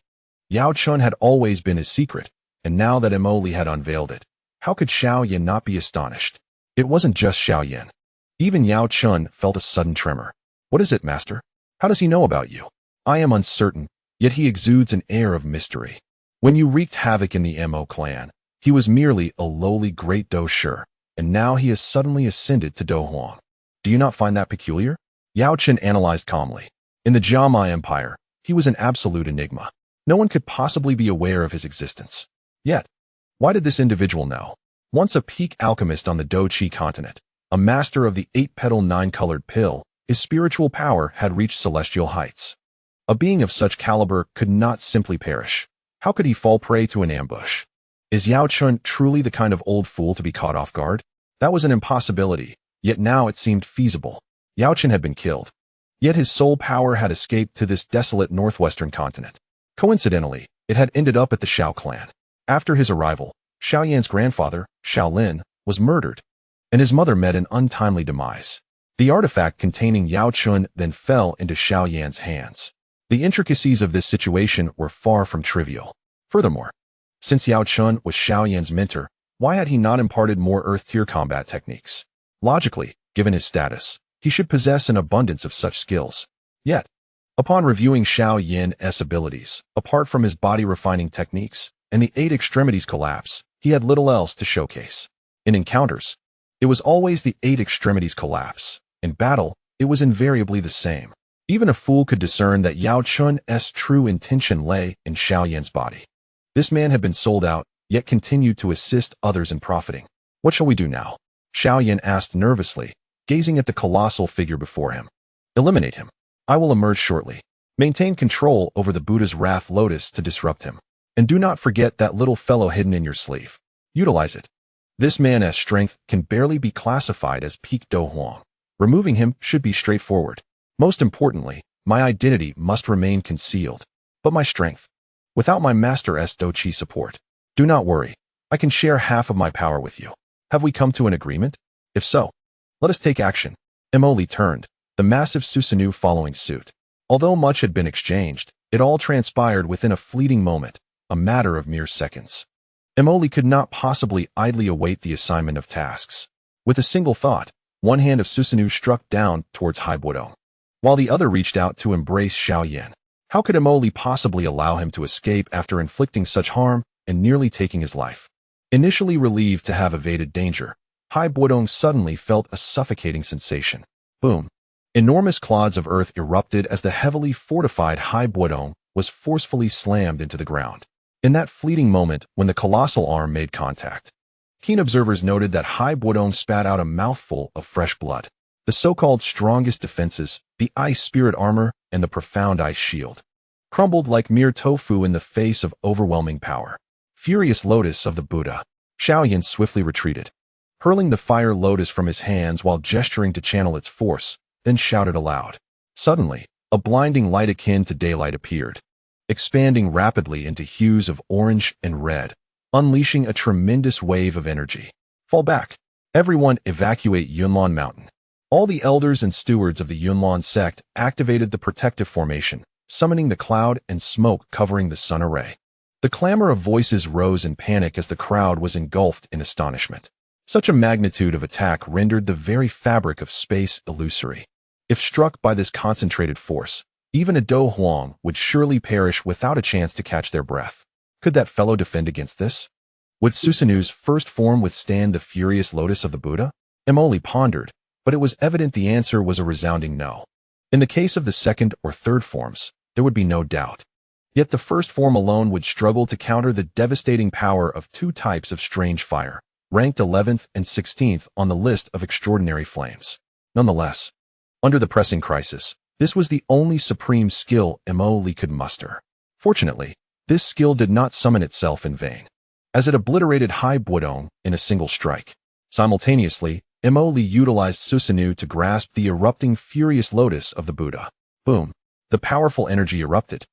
Yao Chun had always been his secret, and now that Mo Li had unveiled it, how could Xiao Yan not be astonished? It wasn't just Xiao Yan. Even Yao Chun felt a sudden tremor. What is it, master? How does he know about you? I am uncertain, yet he exudes an air of mystery. When you wreaked havoc in the Mo clan, he was merely a lowly great Dou Shi, and now he has suddenly ascended to Dou Huang. Do you not find that peculiar? Yao Chen analyzed calmly. In the Jiamai Empire, he was an absolute enigma. No one could possibly be aware of his existence. Yet, why did this individual know? Once a peak alchemist on the Dou Qi continent, a master of the 8-petal 9-colored pill, his spiritual power had reached celestial heights. A being of such caliber could not simply perish. How could he fall prey to an ambush? Is Yao Chun truly the kind of old fool to be caught off guard? That was an impossibility, yet now it seemed feasible. Yao Chun had been killed, yet his soul power had escaped to this desolate northwestern continent. Coincidentally, it had ended up at the Xiao clan. After his arrival, Xiao Yan's grandfather, Xiao Lin, was murdered, and his mother met an untimely demise. The artifact containing Yao Chun then fell into Xiao Yan's hands. The intricacies of this situation were far from trivial. Furthermore, since Yao Chun was Xiao Yan's mentor, why had he not imparted more Earth-tier combat techniques? Logically, given his status, he should possess an abundance of such skills. Yet, upon reviewing Xiao Yan's abilities, apart from his body-refining techniques and the 8 extremities collapse, he had little else to showcase. In encounters, it was always the 8 extremities collapse. In battle, it was invariably the same. Even a fool could discern that Yao Chun's true intention lay in Xiao Yan's body. This man had been sold out, yet continued to assist others in profiting. What shall we do now? Xiao Yan asked nervously, gazing at the colossal figure before him. Eliminate him. I will emerge shortly. Maintain control over the Buddha's Wrath Lotus to disrupt him. And do not forget that little fellow hidden in your sleeve. Utilize it. This man's strength can barely be classified as peak Dou Huang. Removing him should be straightforward. Most importantly, my identity must remain concealed. But my strength. Without my master's Dou Qi support. Do not worry. I can share half of my power with you. Have we come to an agreement? If so, let us take action. Mo Li turned, the massive Susanoo following suit. Although much had been exchanged, it all transpired within a fleeting moment, a matter of mere seconds. Mo Li could not possibly idly await the assignment of tasks. With a single thought, one hand of Susanoo struck down towards Hai Bo, while the other reached out to embrace Xiao Yan. How could Mo Li possibly allow him to escape after inflicting such harm and nearly taking his life? Initially relieved to have evaded danger, Hai Bo suddenly felt a suffocating sensation. Boom. Enormous clods of earth erupted as the heavily fortified Hai Bo was forcefully slammed into the ground. In that fleeting moment when the colossal arm made contact, keen observers noted that Hai Bo spat out a mouthful of fresh blood. The so-called strongest defenses, the ice spirit armor and the profound ice shield, crumbled like mere tofu in the face of overwhelming power. Furious Lotus of the Buddha. Xiao Yan swiftly retreated, hurling the fire lotus from his hands while gesturing to channel its force, then shouted aloud. Suddenly, a blinding light akin to daylight appeared, expanding rapidly into hues of orange and red, unleashing a tremendous wave of energy. Fall back. Everyone evacuate Yunlan Mountain. All the elders and stewards of the Yunlan Sect activated the protective formation, summoning the cloud and smoke covering the sun array. The clamor of voices rose in panic as the crowd was engulfed in astonishment. Such a magnitude of attack rendered the very fabric of space illusory. If struck by this concentrated force, Even a Dou Huang would surely perish without a chance to catch their breath. Could that fellow defend against this? Would Susanu's first form withstand the furious lotus of the Buddha? Emoli pondered, but it was evident the answer was a resounding no. In the case of the second or third forms, there would be no doubt. Yet the first form alone would struggle to counter the devastating power of two types of strange fire, ranked 11th and 16th on the list of extraordinary flames. Nonetheless, under the pressing crisis, this was the only supreme skill Emoli could muster. Fortunately, this skill did not summon itself in vain, as it obliterated Hai Buodong in a single strike. Simultaneously, Emoli utilized Susanu to grasp the erupting furious lotus of the Buddha. Boom! The powerful energy erupted,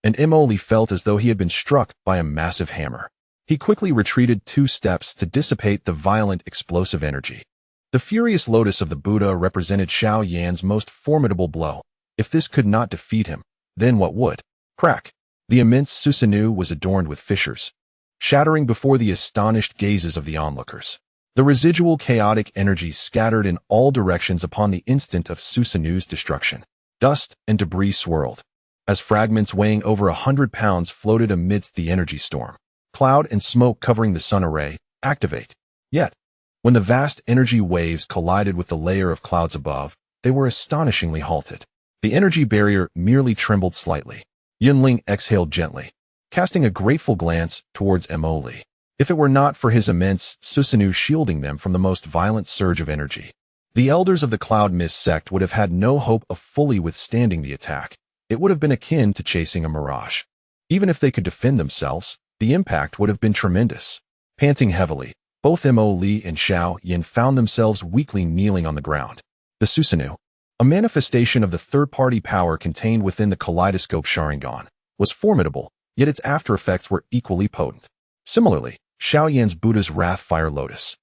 and Emoli felt as though he had been struck by a massive hammer. He quickly retreated 2 steps to dissipate the violent, explosive energy. The furious lotus of the Buddha represented Xiao Yan's most formidable blow. If this could not defeat him, then what would? Crack! The immense Susanu was adorned with fissures, shattering before the astonished gazes of the onlookers. The residual chaotic energy scattered in all directions upon the instant of Susanu's destruction. Dust and debris swirled, as fragments weighing over 100 pounds floated amidst the energy storm. Cloud and smoke covering the sun array, activate. Yet, when the vast energy waves collided with the layer of clouds above, they were astonishingly halted. The energy barrier merely trembled slightly. Yunling exhaled gently, casting a grateful glance towards Emoli. If it were not for his immense Susanu shielding them from the most violent surge of energy, the elders of the Cloud Mist sect would have had no hope of fully withstanding the attack. It would have been akin to chasing a mirage. Even if they could defend themselves, the impact would have been tremendous. Panting heavily, both Emoli and Xiao Yan found themselves weakly kneeling on the ground. The Susanu, a manifestation of the third-party power contained within the kaleidoscope Sharingan, was formidable, yet its after-effects were equally potent. Similarly, Xiao Yan's Buddha's Wrath Fire Lotus,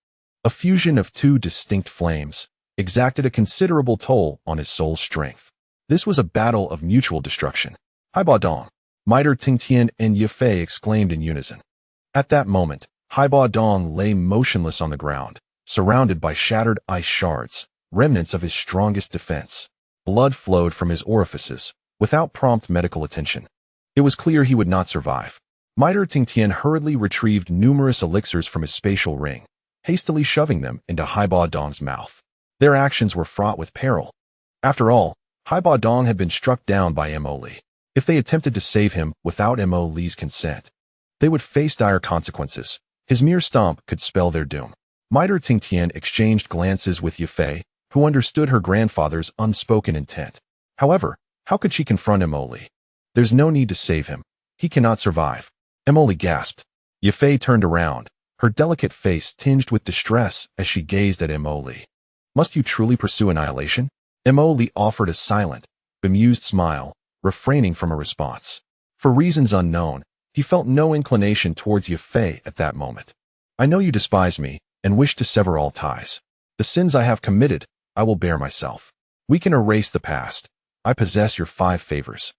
a fusion of 2 distinct flames, exacted a considerable toll on his soul's strength. This was a battle of mutual destruction. Hai Dong, Mitre Tingtian and Yafei exclaimed in unison. At that moment, Hai Dong lay motionless on the ground, surrounded by shattered ice shards, remnants of his strongest defense. Blood flowed from his orifices, without prompt medical attention. It was clear he would not survive. Mitre Tingtian hurriedly retrieved numerous elixirs from his spatial ring, hastily shoving them into Hai Dong's mouth. Their actions were fraught with peril. After all, Hai Dong had been struck down by Emoli. If they attempted to save him without Emoli's consent, they would face dire consequences. His mere stomp could spell their doom. Mitre Tingtian exchanged glances with Yafei, who understood her grandfather's unspoken intent. However, how could she confront Emoli? There's no need to save him. He cannot survive. Emoli gasped. Yafei turned around, her delicate face tinged with distress as she gazed at Emoli. Must you truly pursue annihilation? Emoli offered a silent, bemused smile, refraining from a response. For reasons unknown, he felt no inclination towards Yafei at that moment. I know you despise me and wish to sever all ties. The sins I have committed, I will bear myself. We can erase the past. I possess your 5 favors,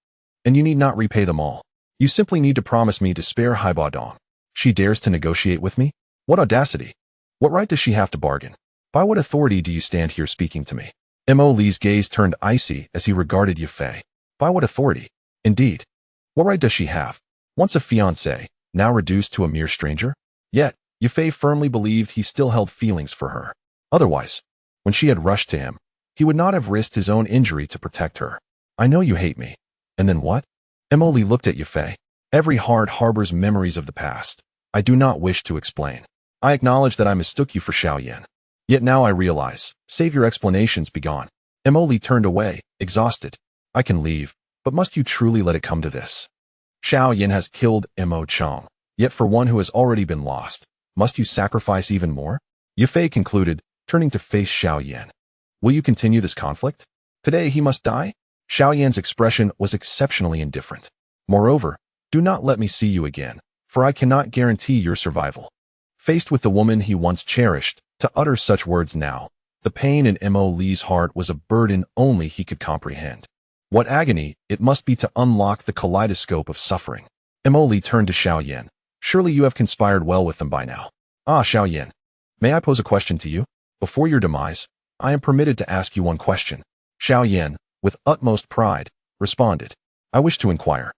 and you need not repay them all. You simply need to promise me to spare Hai Dong. She dares to negotiate with me? What audacity! What right does she have to bargain? By what authority do you stand here speaking to me? Emoli's gaze turned icy as he regarded Yafei. By what authority? Indeed. What right does she have? Once a fiancé, now reduced to a mere stranger? Yet, Yafei firmly believed he still held feelings for her. Otherwise, when she had rushed to him, he would not have risked his own injury to protect her. I know you hate me. And then what? Emoli looked at Yafei. Every heart harbors memories of the past. I do not wish to explain. I acknowledge that I mistook you for Xiao Yan. Yet now I realize. Save your explanations, begone. Emoli turned away, exhausted. I can leave, but must you truly let it come to this? Xiao Yan has killed Mo Chong. Yet for one who has already been lost, must you sacrifice even more? Yafei concluded, turning to face Xiao Yan. Will you continue this conflict? Today he must die? Xiao Yan's expression was exceptionally indifferent. Moreover, do not let me see you again, for I cannot guarantee your survival. Faced with the woman he once cherished, to utter such words now, the pain in Emoli's heart was a burden only he could comprehend. What agony it must be to unlock the kaleidoscope of suffering. Emoli turned to Xiao Yan. Surely you have conspired well with them by now. Ah, Xiao Yan, may I pose a question to you? Before your demise, I am permitted to ask you one question. Xiao Yan, with utmost pride, responded. I wish to inquire.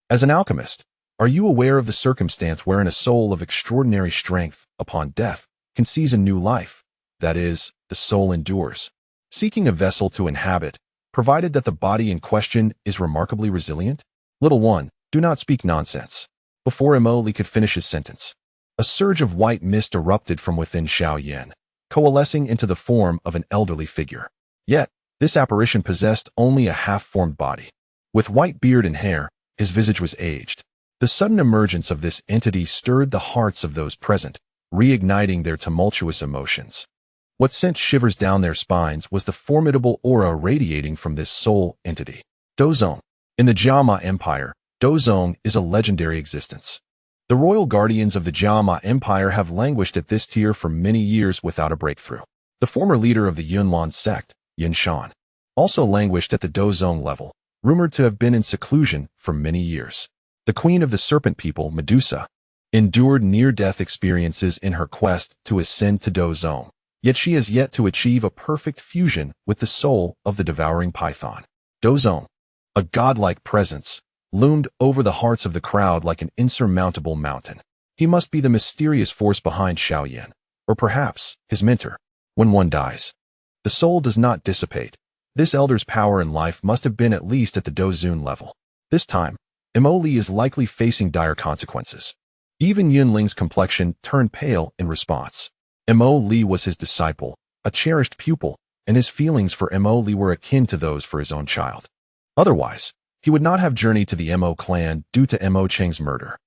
As an alchemist, are you aware of the circumstance wherein a soul of extraordinary strength, upon death, can seize a new life? That is, the soul endures, seeking a vessel to inhabit, provided that the body in question is remarkably resilient? Little one, do not speak nonsense. Before Li could finish his sentence, a surge of white mist erupted from within Xiao Yan, coalescing into the form of an elderly figure. Yet, this apparition possessed only a half-formed body. With white beard and hair, his visage was aged. The sudden emergence of this entity stirred the hearts of those present, reigniting their tumultuous emotions. What sent shivers down their spines was the formidable aura radiating from this soul entity. Dou Qi. In the Jiama Empire, Dou Qi is a legendary existence. The royal guardians of the Jiama Empire have languished at this tier for many years without a breakthrough. The former leader of the Yunlan Sect, Yanshan, also languished at the Dou Qi level, rumored to have been in seclusion for many years. The queen of the serpent people, Medusa, endured near-death experiences in her quest to ascend to Dou Qi, yet she has yet to achieve a perfect fusion with the soul of the devouring python. Dou Qi, a godlike presence, loomed over the hearts of the crowd like an insurmountable mountain. He must be the mysterious force behind Xiao Yan, or perhaps his mentor. When one dies, the soul does not dissipate. This elder's power in life must have been at least at the Dou Qi level. This time, Li is likely facing dire consequences. Even Yunling's complexion turned pale in response. Li was his disciple, a cherished pupil, and his feelings for Li were akin to those for his own child. Otherwise, he would not have journeyed to the Mo clan due to Mo Cheng's murder.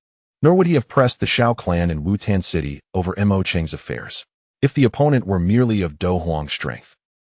Nor would he have pressed the Xiao clan in Wutan City over Mo Cheng's affairs. If the opponent were merely of Dou Huang's strength,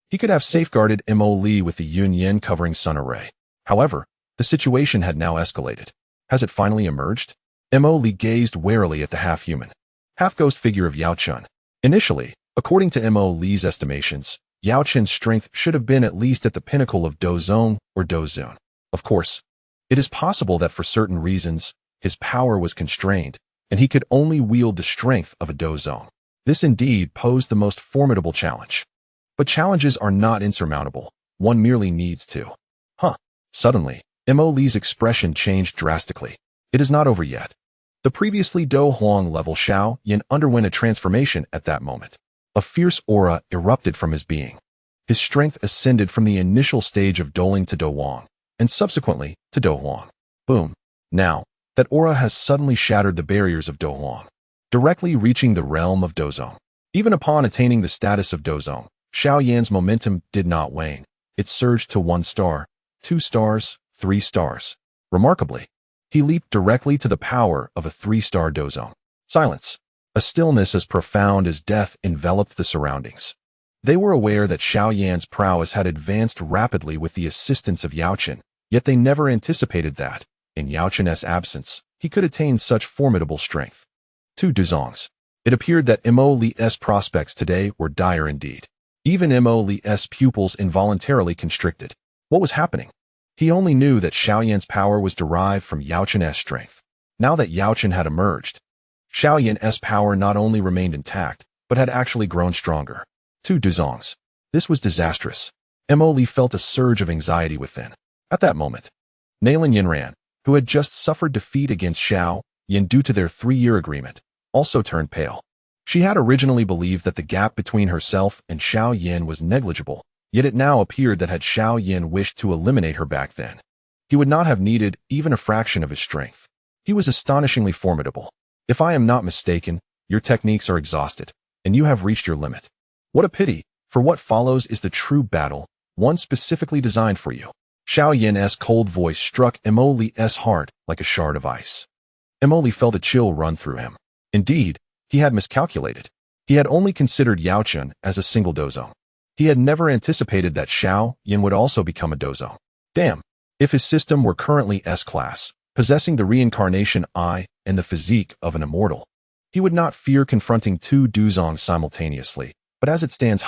he could have safeguarded Li with the Yun Yan covering sun array. However, the situation had now escalated. Has it finally emerged? Li gazed warily at the half-human, half-ghost figure of Yao Chun. Initially, according to Li's estimations, Yao Chun's strength should have been at least at the pinnacle of Dou Qi or Dou Qi. Of course, it is possible that for certain reasons, his power was constrained, and he could only wield the strength of a Dou Qi. This indeed posed the most formidable challenge. But challenges are not insurmountable. One merely needs to. Suddenly, Li's expression changed drastically. It is not over yet. The previously Dou Huang level Xiao Yan underwent a transformation at that moment. A fierce aura erupted from his being. His strength ascended from the initial stage of Douling to Dou Huang, and subsequently to Dou Huang. Boom. Now, that aura has suddenly shattered the barriers of Dou Huang, directly reaching the realm of Dou Qi. Even upon attaining the status of Dou Qi, Xiao Yan's momentum did not wane. It surged to 1 star, 2 stars, 3 stars. Remarkably, he leaped directly to the power of a 3-star Dou Qi. Silence. A stillness as profound as death enveloped the surroundings. They were aware that Xiao Yan's prowess had advanced rapidly with the assistance of Yao Chun, yet they never anticipated that, in Yao Chun's absence, he could attain such formidable strength. 2 Dou Qis. It appeared that Li's prospects today were dire indeed. Even Li's pupils involuntarily constricted. What was happening? He only knew that Xiao Yan's power was derived from Yao Chun's strength. Now that Yao Chun had emerged, Xiao Yan's power not only remained intact, but had actually grown stronger. 2 Dou Qis. This was disastrous. Li felt a surge of anxiety within. At that moment, Nalan Yanran, who had just suffered defeat against Xiao Yan due to their 3-year agreement, also turned pale. She had originally believed that the gap between herself and Xiao Yan was negligible, yet it now appeared that had Xiao Yan wished to eliminate her back then, he would not have needed even a fraction of his strength. He was astonishingly formidable. If I am not mistaken, your techniques are exhausted, and you have reached your limit. What a pity, for what follows is the true battle, one specifically designed for you. Xiao Yan's cold voice struck Li's heart like a shard of ice. Li felt a chill run through him. Indeed, he had miscalculated. He had only considered Yao Chun as a single Dou Qi. He had never anticipated that Xiao Yan would also become a Dou Qi. Damn! If his system were currently S-class, possessing the reincarnation eye and the physique of an immortal, he would not fear confronting 2 Dou Qis simultaneously. But as it stands,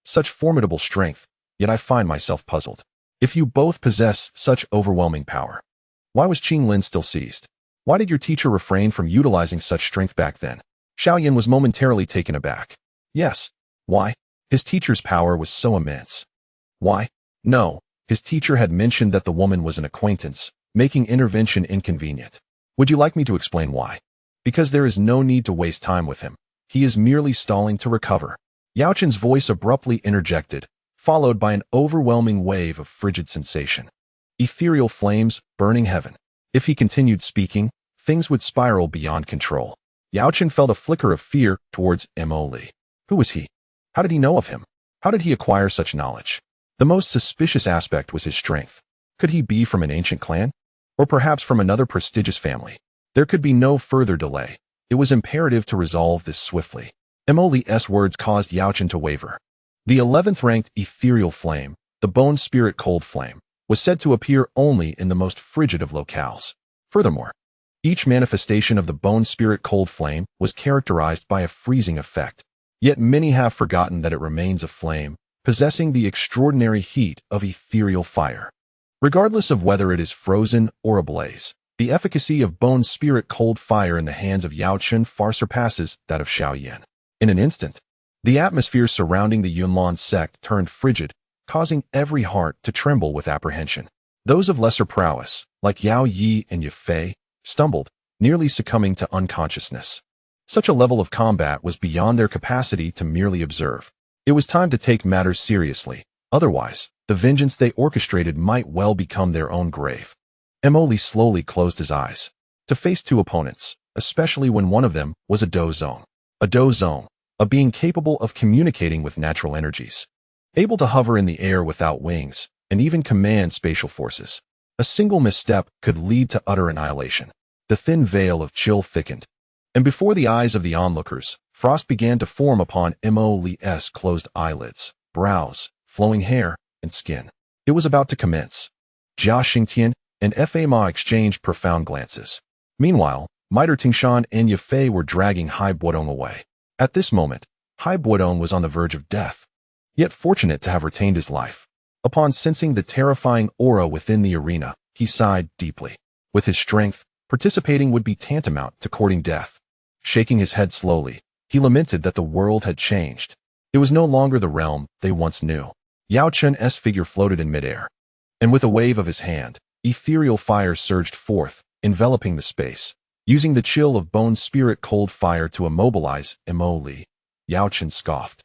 such formidable strength, yet I find myself puzzled. If you both possess such overwhelming power, why was Qinglin still seized? Why did your teacher refrain from utilizing such strength back then? Xiao Yan was momentarily taken aback. Yes. Why? His teacher's power was so immense. Why? No. His teacher had mentioned that the woman was an acquaintance, making intervention inconvenient. Would you like me to explain why? Because there is no need to waste time with him. He is merely stalling to recover. Yao Chen's voice abruptly interjected, followed by an overwhelming wave of frigid sensation. Ethereal flames, burning heaven. If he continued speaking, things would spiral beyond control. Yao Chen felt a flicker of fear towards Mo Li. Who was he? How did he know of him? How did he acquire such knowledge? The most suspicious aspect was his strength. Could he be from an ancient clan? Or perhaps from another prestigious family? There could be no further delay. It was imperative to resolve this swiftly. Mo Li's words caused Yao Chen to waver. The 11th ranked ethereal flame, the bone spirit cold flame, was said to appear only in the most frigid of locales. Furthermore, each manifestation of the bone spirit cold flame was characterized by a freezing effect. Yet many have forgotten that it remains a flame, possessing the extraordinary heat of ethereal fire. Regardless of whether it is frozen or ablaze, the efficacy of bone spirit cold fire in the hands of Yao Chen far surpasses that of Xiao Yan. In an instant, the atmosphere surrounding the Yunlan Sect turned frigid, causing every heart to tremble with apprehension. Those of lesser prowess, like Yao Yi and Yafei, stumbled, nearly succumbing to unconsciousness. Such a level of combat was beyond their capacity to merely observe. It was time to take matters seriously. Otherwise, the vengeance they orchestrated might well become their own grave. Mo Li slowly closed his eyes to face two opponents, especially when one of them was a Dou Zone. A Dou Zone, a being capable of communicating with natural energies, able to hover in the air without wings, and even command spatial forces. A single misstep could lead to utter annihilation. The thin veil of chill thickened, and before the eyes of the onlookers, frost began to form upon Mo Li's closed eyelids, brows, flowing hair, and skin. It was about to commence. Jia Xingtian and Fa Ma exchanged profound glances. Meanwhile, Miter Tingshan and Yafei were dragging Hai Buodong away. At this moment, Hai Buodong was on the verge of death, yet fortunate to have retained his life. Upon sensing the terrifying aura within the arena, he sighed deeply. With his strength, participating would be tantamount to courting death. Shaking his head slowly, he lamented that the world had changed. It was no longer the realm they once knew. Yao Chen's figure floated in midair, and with a wave of his hand, ethereal fire surged forth, enveloping the space. Using the chill of bone spirit cold fire to immobilize Mo Li, Yao Chen scoffed.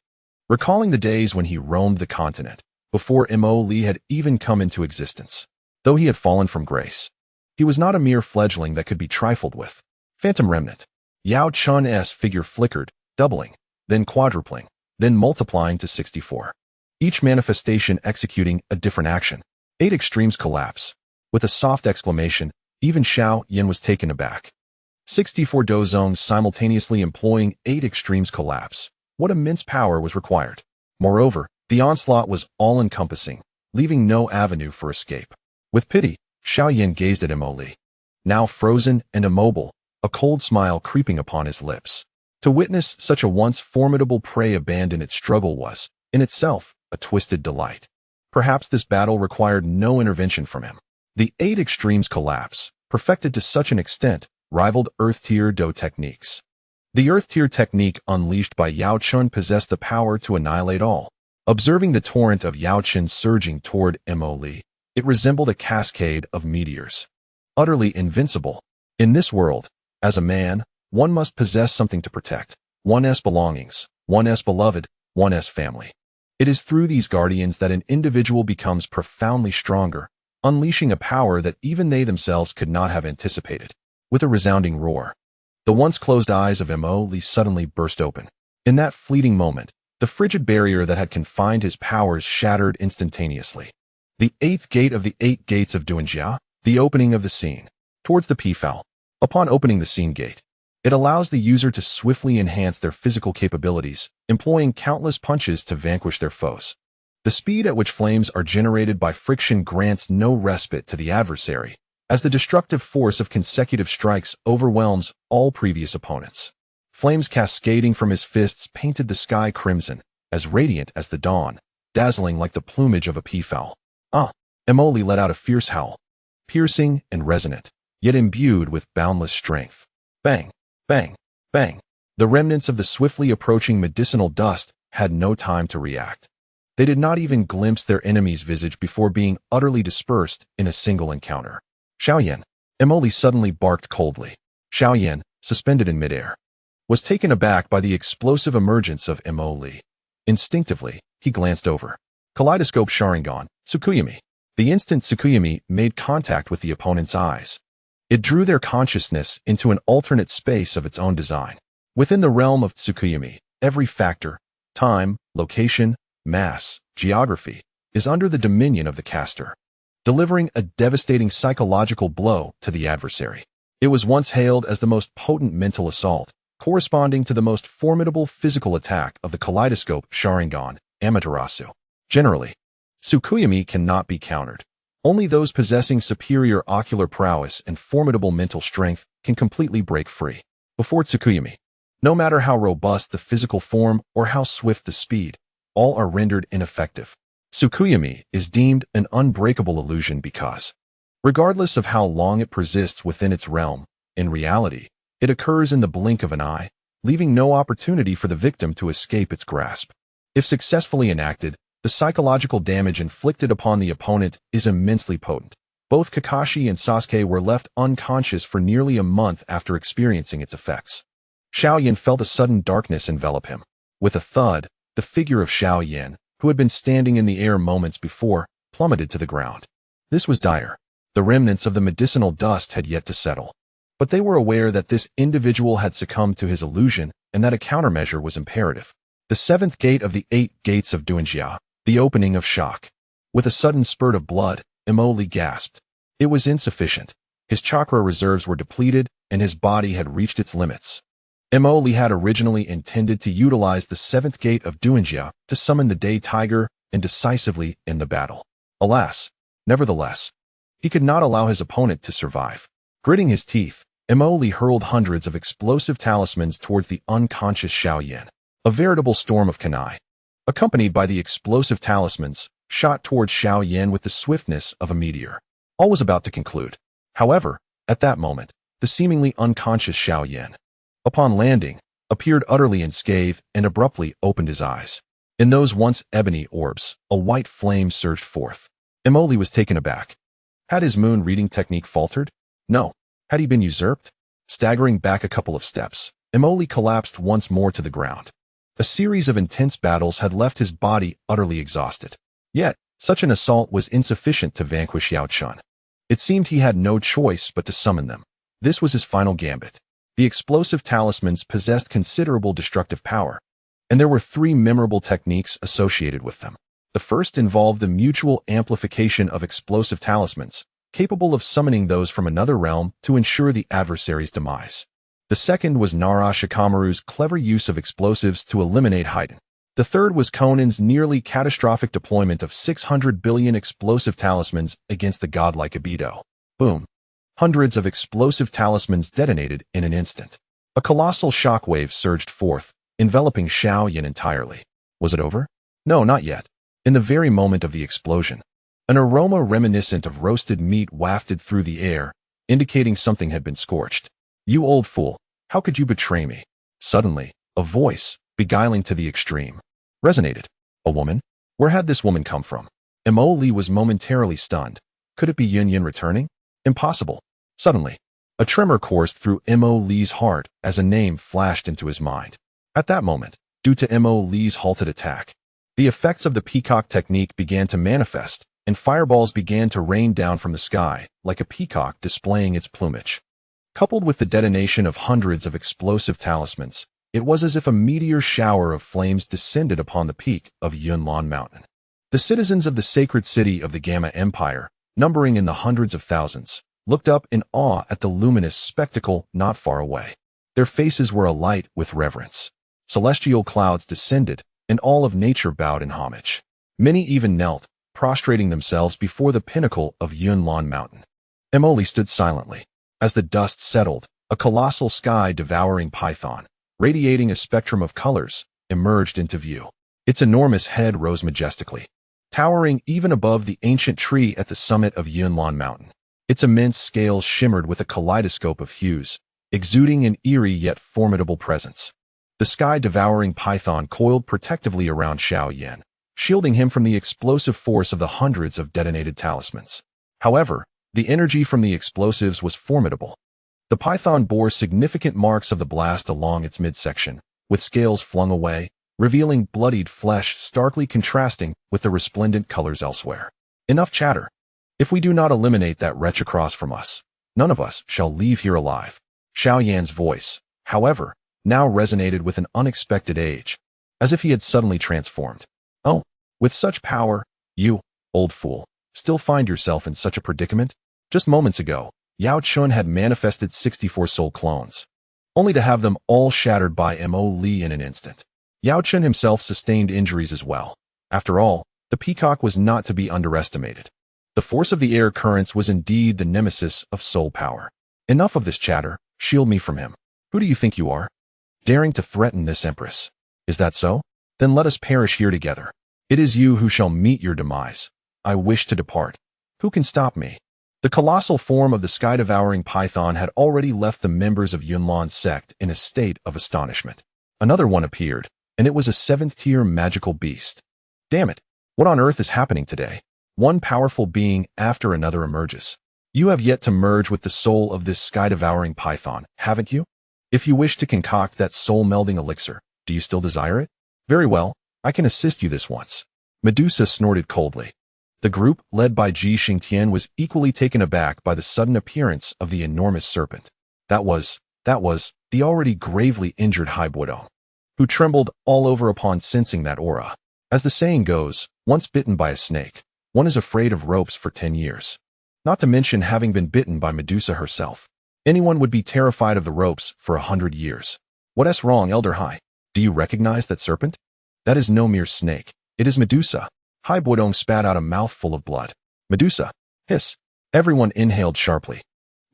Recalling the days when he roamed the continent, before Mo Li had even come into existence. Though he had fallen from grace, he was not a mere fledgling that could be trifled with. Phantom remnant. Yao Chen's figure flickered, doubling, then quadrupling, then multiplying to 64. Each manifestation executing a different action. 8 extremes collapse. With a soft exclamation, even Xiao Yan was taken aback. 64 Dou Zones simultaneously employing 8 extremes collapse. What immense power was required. Moreover, the onslaught was all-encompassing, leaving no avenue for escape. With pity, Xiao Yan gazed at Mo Li. Now frozen and immobile, a cold smile creeping upon his lips. To witness such a once formidable prey abandon its struggle was, in itself, a twisted delight. Perhaps this battle required no intervention from him. The 8 extremes collapse, perfected to such an extent, rivaled Earth-tier Dou techniques. The Earth-tier technique unleashed by Yao Chen possessed the power to annihilate all. Observing the torrent of Yao Chen surging toward Mo Li, it resembled a cascade of meteors. Utterly invincible. In this world, as a man, one must possess something to protect. One's belongings, one's beloved, one's family. It is through these guardians that an individual becomes profoundly stronger, unleashing a power that even they themselves could not have anticipated. With a resounding roar, the once closed eyes of Mo Li suddenly burst open. In that fleeting moment, the frigid barrier that had confined his powers shattered instantaneously. The 8th gate of the 8 gates of Duanjia, the opening of the scene. Towards the Pupil. Upon opening the scene gate, it allows the user to swiftly enhance their physical capabilities, employing countless punches to vanquish their foes. The speed at which flames are generated by friction grants no respite to the adversary, as the destructive force of consecutive strikes overwhelms all previous opponents. Flames cascading from his fists painted the sky crimson, as radiant as the dawn, dazzling like the plumage of a peafowl. Mo Li let out a fierce howl, piercing and resonant, yet imbued with boundless strength. Bang, bang, bang. The remnants of the swiftly approaching medicinal dust had no time to react. They did not even glimpse their enemy's visage before being utterly dispersed in a single encounter. Xiao Yan. Emoli suddenly barked coldly. Xiao Yan, suspended in midair, was taken aback by the explosive emergence of Emoli. Instinctively, he glanced over. Kaleidoscope Sharingan, Tsukuyami. The instant Tsukuyami made contact with the opponent's eyes, it drew their consciousness into an alternate space of its own design. Within the realm of Tsukuyami, every factor, time, location, mass, geography, is under the dominion of the caster, delivering a devastating psychological blow to the adversary. It was once hailed as the most potent mental assault, corresponding to the most formidable physical attack of the Kaleidoscope Sharingan, Amaterasu. Generally, Tsukuyami cannot be countered. Only those possessing superior ocular prowess and formidable mental strength can completely break free. Before Tsukuyami, no matter how robust the physical form or how swift the speed, all are rendered ineffective. Tsukuyami is deemed an unbreakable illusion because, regardless of how long it persists within its realm, in reality, it occurs in the blink of an eye, leaving no opportunity for the victim to escape its grasp. If successfully enacted, the psychological damage inflicted upon the opponent is immensely potent. Both Kakashi and Sasuke were left unconscious for nearly a month after experiencing its effects. Xiao Yan felt a sudden darkness envelop him. With a thud, the figure of Xiao Yan, who had been standing in the air moments before, plummeted to the ground. This was dire. The remnants of the medicinal dust had yet to settle. But they were aware that this individual had succumbed to his illusion and that a countermeasure was imperative. The seventh gate of the 8 gates of Duanjia, the opening of shock. With a sudden spurt of blood, Emoli gasped. It was insufficient. His chakra reserves were depleted, and his body had reached its limits. Emoli had originally intended to utilize the 7th gate of Duanjia to summon the Day Tiger and decisively end the battle. Alas, nevertheless, he could not allow his opponent to survive. Gritting his teeth, Emoli hurled hundreds of explosive talismans towards the unconscious Xiao Yan. A veritable storm of kunai, accompanied by the explosive talismans, shot towards Xiao Yan with the swiftness of a meteor. All was about to conclude. However, at that moment, the seemingly unconscious Xiao Yan, upon landing, appeared utterly unscathed and abruptly opened his eyes. In those once ebony orbs, a white flame surged forth. Emoli was taken aback. Had his moon reading technique faltered? No. Had he been usurped? Staggering back a couple of steps, Emoli collapsed once more to the ground. A series of intense battles had left his body utterly exhausted. Yet, such an assault was insufficient to vanquish Yao Chun. It seemed he had no choice but to summon them. This was his final gambit. The explosive talismans possessed considerable destructive power, and there were 3 memorable techniques associated with them. The first involved the mutual amplification of explosive talismans, capable of summoning those from another realm to ensure the adversary's demise. The second was Nara Shikamaru's clever use of explosives to eliminate Haiden. The third was Conan's nearly catastrophic deployment of 600 billion explosive talismans against the godlike Ibido. Boom. Hundreds of explosive talismans detonated in an instant. A colossal shockwave surged forth, enveloping Xiao Yan entirely. Was it over? No, not yet. In the very moment of the explosion, an aroma reminiscent of roasted meat wafted through the air, indicating something had been scorched. You old fool, how could you betray me? Suddenly, a voice, beguiling to the extreme, resonated. A woman? Where had this woman come from? Emoli was momentarily stunned. Could it be Yunyan returning? Impossible. Suddenly, a tremor coursed through Emoli's heart as a name flashed into his mind. At that moment, due to Emoli's halted attack, the effects of the peacock technique began to manifest, and fireballs began to rain down from the sky, like a peacock displaying its plumage. Coupled with the detonation of hundreds of explosive talismans, it was as if a meteor shower of flames descended upon the peak of Yunlan Mountain. The citizens of the sacred city of the Gamma Empire, numbering in the hundreds of thousands, looked up in awe at the luminous spectacle not far away. Their faces were alight with reverence. Celestial clouds descended, and all of nature bowed in homage. Many even knelt, prostrating themselves before the pinnacle of Yunlan Mountain. Emoli stood silently. As the dust settled, a colossal sky-devouring python, radiating a spectrum of colors, emerged into view. Its enormous head rose majestically, towering even above the ancient tree at the summit of Yunlan Mountain. Its immense scales shimmered with a kaleidoscope of hues, exuding an eerie yet formidable presence. The sky-devouring python coiled protectively around Xiao Yan, shielding him from the explosive force of the hundreds of detonated talismans. However, the energy from the explosives was formidable. The python bore significant marks of the blast along its midsection, with scales flung away, revealing bloodied flesh starkly contrasting with the resplendent colors elsewhere. Enough chatter. If we do not eliminate that wretch across from us, none of us shall leave here alive. Xiao Yan's voice, however, now resonated with an unexpected edge, as if he had suddenly transformed. Oh, with such power, you, old fool, still find yourself in such a predicament? Just moments ago, Yao Chun had manifested 64 soul clones, only to have them all shattered by Mo Li in an instant. Yao Chun himself sustained injuries as well. After all, the peacock was not to be underestimated. The force of the air currents was indeed the nemesis of soul power. Enough of this chatter, shield me from him. Who do you think you are? Daring to threaten this empress. Is that so? Then let us perish here together. It is you who shall meet your demise. I wish to depart. Who can stop me? The colossal form of the sky-devouring python had already left the members of Yunlan Sect in a state of astonishment. Another one appeared, and it was a 7th-tier magical beast. Damn it, what on earth is happening today? One powerful being after another emerges. You have yet to merge with the soul of this sky-devouring python, haven't you? If you wish to concoct that soul-melding elixir, do you still desire it? Very well, I can assist you this once. Medusa snorted coldly. The group, led by Ji Xingtian, was equally taken aback by the sudden appearance of the enormous serpent. That was the already gravely injured Haibuodong, who trembled all over upon sensing that aura. As the saying goes, once bitten by a snake, one is afraid of ropes for 10 years. Not to mention having been bitten by Medusa herself. Anyone would be terrified of the ropes for 100 years. What's wrong, Elder Hai? Do you recognize that serpent? That is no mere snake. It is Medusa. Haibuodong spat out a mouthful of blood. Medusa. Hiss. Everyone inhaled sharply.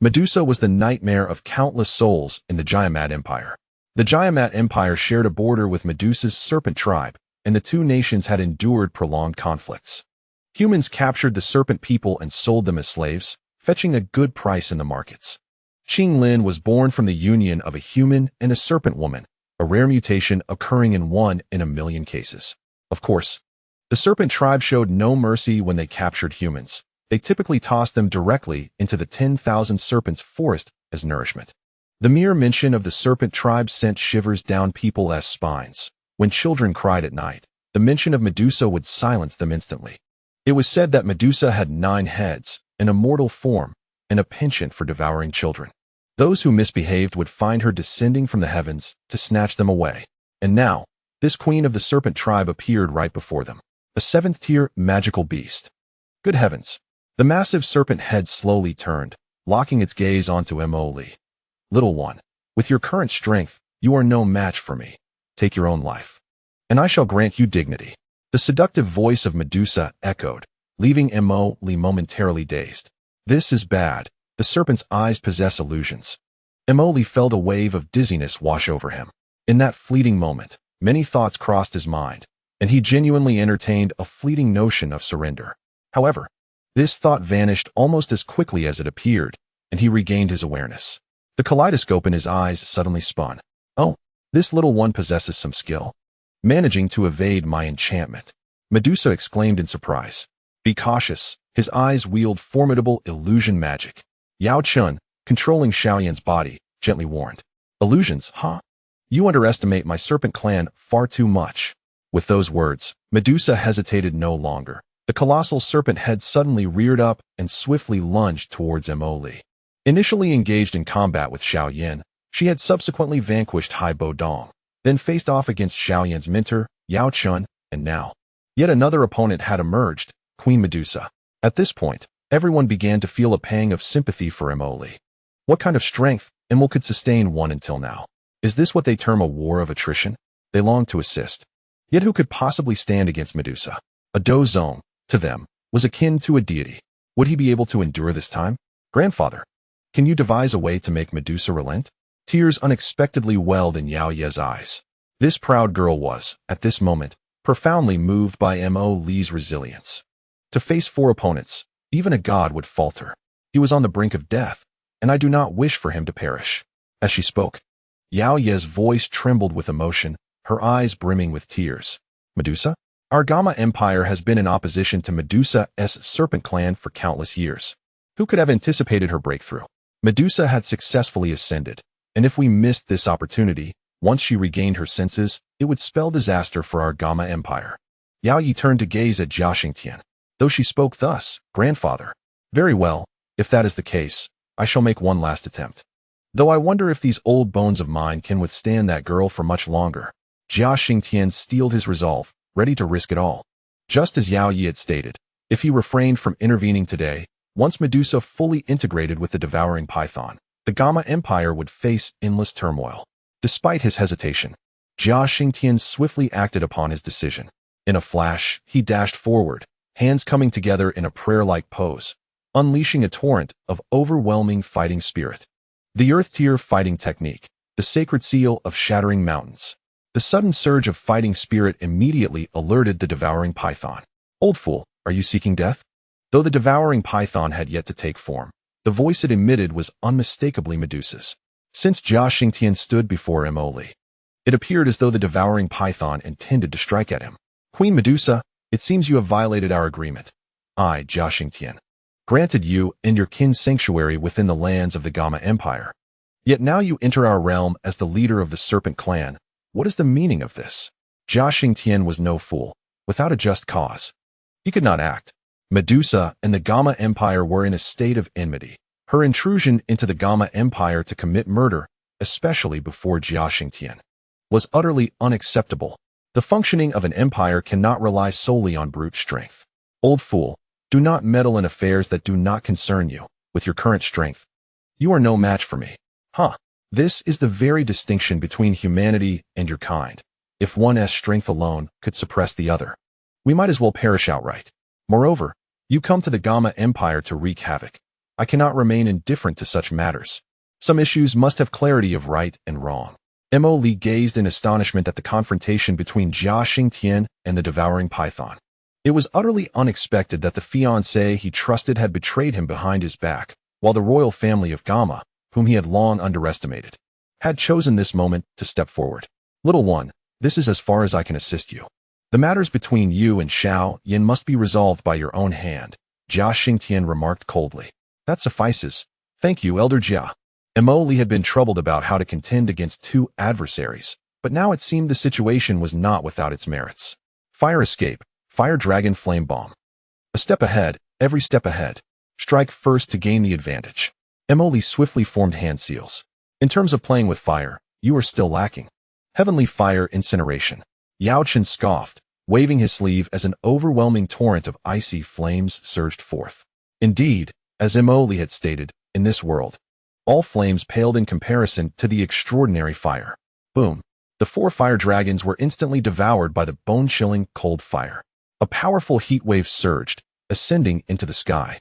Medusa was the nightmare of countless souls in the Jiamat Empire. The Jiamat Empire shared a border with Medusa's serpent tribe, and the two nations had endured prolonged conflicts. Humans captured the serpent people and sold them as slaves, fetching a good price in the markets. Qing Lin was born from the union of a human and a serpent woman, a rare mutation occurring in 1 in a million cases. Of course, the serpent tribe showed no mercy when they captured humans. They typically tossed them directly into the 10,000 serpents forest as nourishment. The mere mention of the serpent tribe sent shivers down people's spines. When children cried at night, the mention of Medusa would silence them instantly. It was said that Medusa had 9 heads, an immortal form, and a penchant for devouring children. Those who misbehaved would find her descending from the heavens to snatch them away. And now, this queen of the serpent tribe appeared right before them. A 7th-tier magical beast. Good heavens. The massive serpent head slowly turned, locking its gaze onto Mo Li. Little one, with your current strength, you are no match for me. Take your own life, and I shall grant you dignity. The seductive voice of Medusa echoed, leaving Mo Li momentarily dazed. This is bad. The serpent's eyes possess illusions. Mo Li felt a wave of dizziness wash over him. In that fleeting moment, many thoughts crossed his mind, and he genuinely entertained a fleeting notion of surrender. However, this thought vanished almost as quickly as it appeared, and he regained his awareness. The kaleidoscope in his eyes suddenly spun. Oh, this little one possesses some skill. Managing to evade my enchantment. Medusa exclaimed in surprise. Be cautious. His eyes wield formidable illusion magic. Yao Chun, controlling Xiao Yan's body, gently warned. Illusions, huh? You underestimate my serpent clan far too much. With those words, Medusa hesitated no longer. The colossal serpent head suddenly reared up and swiftly lunged towards Mo Li. Initially engaged in combat with Xiao Yan, she had subsequently vanquished Haibuodong, then faced off against Xiao Yan's mentor, Yao Chun, and now, yet another opponent had emerged, Queen Medusa. At this point, everyone began to feel a pang of sympathy for Mo Li. What kind of strength Mo could sustain one until now? Is this what they term a war of attrition? They longed to assist. Yet who could possibly stand against Medusa? A Dou Zong, to them, was akin to a deity. Would he be able to endure this time? Grandfather, can you devise a way to make Medusa relent? Tears unexpectedly welled in Yao Ye's eyes. This proud girl was, at this moment, profoundly moved by Mo Li's resilience. To face 4 opponents, even a god would falter. He was on the brink of death, and I do not wish for him to perish. As she spoke, Yao Ye's voice trembled with emotion, her eyes brimming with tears. Medusa? Our Gamma Empire has been in opposition to Medusa's Serpent Clan for countless years. Who could have anticipated her breakthrough? Medusa had successfully ascended, and if we missed this opportunity, once she regained her senses, it would spell disaster for our Gamma Empire. Yao Yi turned to gaze at Jia Xingtian. Though she spoke thus, "Grandfather." "Very well, if that is the case, I shall make one last attempt. Though I wonder if these old bones of mine can withstand that girl for much longer." Jia Xingtian steeled his resolve, ready to risk it all. Just as Yao Yi had stated, if he refrained from intervening today, once Medusa fully integrated with the devouring python, the Gamma Empire would face endless turmoil. Despite his hesitation, Jia Xingtian swiftly acted upon his decision. In a flash, he dashed forward, hands coming together in a prayer-like pose, unleashing a torrent of overwhelming fighting spirit. The Earth Tier fighting technique, the sacred seal of shattering mountains. The sudden surge of fighting spirit immediately alerted the devouring python. "Old fool, are you seeking death?" Though the devouring python had yet to take form, the voice it emitted was unmistakably Medusa's. Since Jia Xingtian stood before Emoli, it appeared as though the devouring python intended to strike at him. "Queen Medusa, it seems you have violated our agreement. I, Jia Xingtian, granted you and your kin's sanctuary within the lands of the Gamma Empire. Yet now you enter our realm as the leader of the Serpent Clan. What is the meaning of this?" Jia Xingtian was no fool. Without a just cause, he could not act. Medusa and the Gamma Empire were in a state of enmity. Her intrusion into the Gamma Empire to commit murder, especially before Jia Xingtian, was utterly unacceptable. The functioning of an empire cannot rely solely on brute strength. "Old fool, do not meddle in affairs that do not concern you. With your current strength, you are no match for me." Huh. This is the very distinction between humanity and your kind. If one's strength alone could suppress the other, we might as well perish outright. Moreover, you come to the Gamma Empire to wreak havoc. I cannot remain indifferent to such matters. Some issues must have clarity of right and wrong. Emoli gazed in astonishment at the confrontation between Jia Xingtian and the devouring python. It was utterly unexpected that the fiancé he trusted had betrayed him behind his back, while the royal family of Gamma, whom he had long underestimated, had chosen this moment to step forward. "Little one, this is as far as I can assist you. The matters between you and Xiao Yan must be resolved by your own hand," Jia Xingtian remarked coldly. "That suffices. Thank you, Elder Jia." Emoli had been troubled about how to contend against two adversaries, but now it seemed the situation was not without its merits. Fire escape, fire dragon flame bomb. A step ahead, every step ahead. Strike first to gain the advantage. Emoli swiftly formed hand seals. "In terms of playing with fire, you are still lacking. Heavenly fire incineration." Yao Chen scoffed, waving his sleeve as an overwhelming torrent of icy flames surged forth. Indeed, as Emoli had stated, in this world, all flames paled in comparison to the extraordinary fire. Boom. The four fire dragons were instantly devoured by the bone-chilling cold fire. A powerful heat wave surged, ascending into the sky.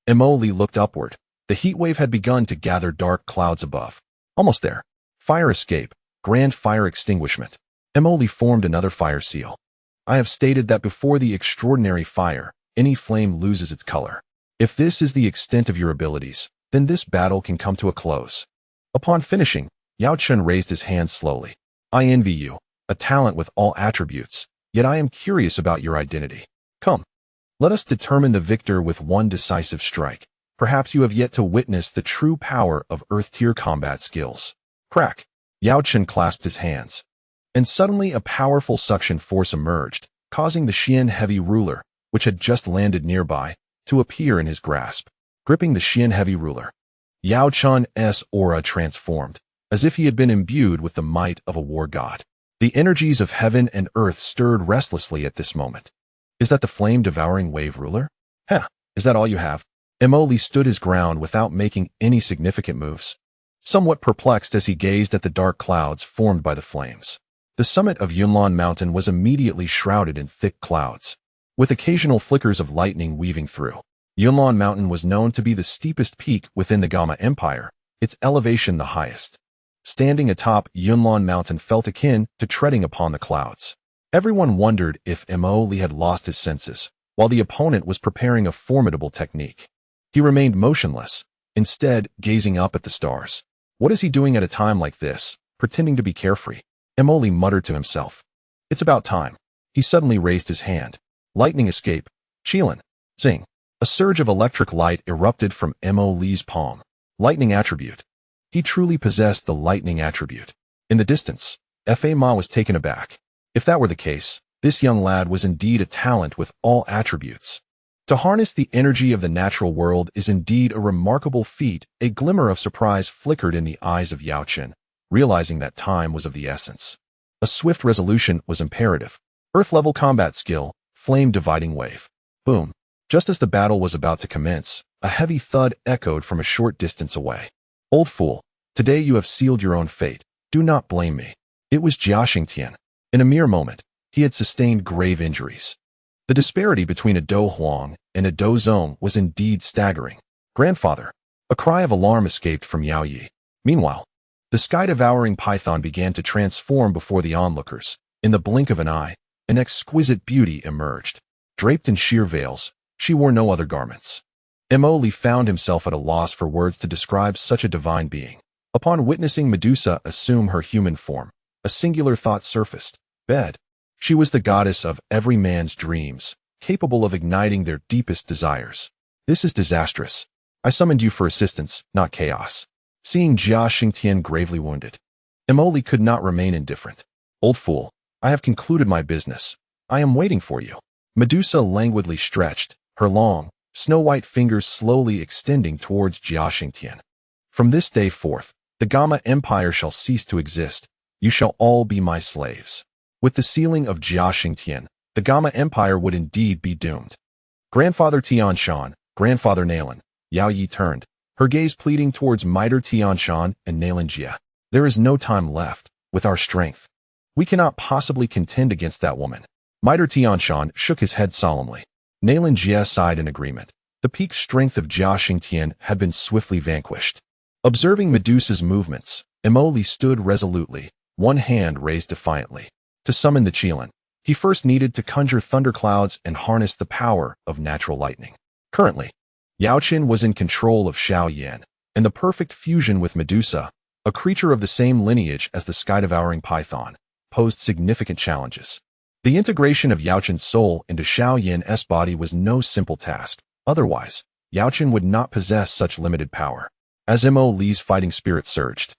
Emoli looked upward. The heat wave had begun to gather dark clouds above. Almost there. Fire escape, grand fire extinguishment. Emoli formed another fire seal. "I have stated that before the extraordinary fire, any flame loses its color. If this is the extent of your abilities, then this battle can come to a close." Upon finishing, Yao Chen raised his hand slowly. "I envy you, a talent with all attributes, yet I am curious about your identity. Come, let us determine the victor with one decisive strike. Perhaps you have yet to witness the true power of Earth-tier combat skills." Crack! Yao Chen clasped his hands, and suddenly a powerful suction force emerged, causing the Xian Heavy Ruler, which had just landed nearby, to appear in his grasp. Gripping the Xian Heavy Ruler, Yao Chen's aura transformed, as if he had been imbued with the might of a war god. The energies of heaven and earth stirred restlessly at this moment. "Is that the flame-devouring wave ruler? Heh, is that all you have?" Emoli stood his ground without making any significant moves, somewhat perplexed as he gazed at the dark clouds formed by the flames. The summit of Yunlan Mountain was immediately shrouded in thick clouds, with occasional flickers of lightning weaving through. Yunlan Mountain was known to be the steepest peak within the Gamma Empire, its elevation the highest. Standing atop Yunlan Mountain felt akin to treading upon the clouds. Everyone wondered if Emoli had lost his senses, while the opponent was preparing a formidable technique. He remained motionless, instead gazing up at the stars. What is he doing at a time like this, pretending to be carefree? Emoli muttered to himself. It's about time. He suddenly raised his hand. Lightning escape. Xilan. Zing. A surge of electric light erupted from Mo Li's palm. Lightning attribute. He truly possessed the lightning attribute. In the distance, Yafei Ma was taken aback. If that were the case, this young lad was indeed a talent with all attributes. To harness the energy of the natural world is indeed a remarkable feat. A glimmer of surprise flickered in the eyes of Yao Chen, realizing that time was of the essence. A swift resolution was imperative. Earth-level combat skill, flame dividing wave. Boom. Just as the battle was about to commence, a heavy thud echoed from a short distance away. Old fool, today you have sealed your own fate. Do not blame me. It was Jia Xingtian. In a mere moment, he had sustained grave injuries. The disparity between a Dou Huang and a Dou Zong was indeed staggering. Grandfather. A cry of alarm escaped from Yao Yi. Meanwhile, the sky-devouring python began to transform before the onlookers. In the blink of an eye, an exquisite beauty emerged. Draped in sheer veils, she wore no other garments. Mo Li found himself at a loss for words to describe such a divine being. Upon witnessing Medusa assume her human form, a singular thought surfaced. Bed. She was the goddess of every man's dreams, capable of igniting their deepest desires. This is disastrous. I summoned you for assistance, not chaos. Seeing Jia Xingtian gravely wounded, Mo Li could not remain indifferent. Old fool, I have concluded my business. I am waiting for you. Medusa languidly stretched, her long, snow-white fingers slowly extending towards Jia Xingtian. From this day forth, the Gamma Empire shall cease to exist. You shall all be my slaves. With the sealing of Jia Xingtian, the Gamma Empire would indeed be doomed. Grandfather Tianshan, Grandfather Nalan. Yao Yi turned, her gaze pleading towards Miter Tianshan and Nalan Jia. There is no time left. With our strength, we cannot possibly contend against that woman. Miter Tianshan shook his head solemnly. Nalan Jia sighed in agreement. The peak strength of Jia Xingtian had been swiftly vanquished. Observing Medusa's movements, Mo Li stood resolutely, one hand raised defiantly. To summon the Xilan, he first needed to conjure thunderclouds and harness the power of natural lightning. Currently, Yao Chen was in control of Xiao Yan, and the perfect fusion with Medusa, a creature of the same lineage as the sky-devouring python, posed significant challenges. The integration of Yao Chen's soul into Xiao Yan's body was no simple task. Otherwise, Yao Chen would not possess such limited power. As Mo Li's fighting spirit surged,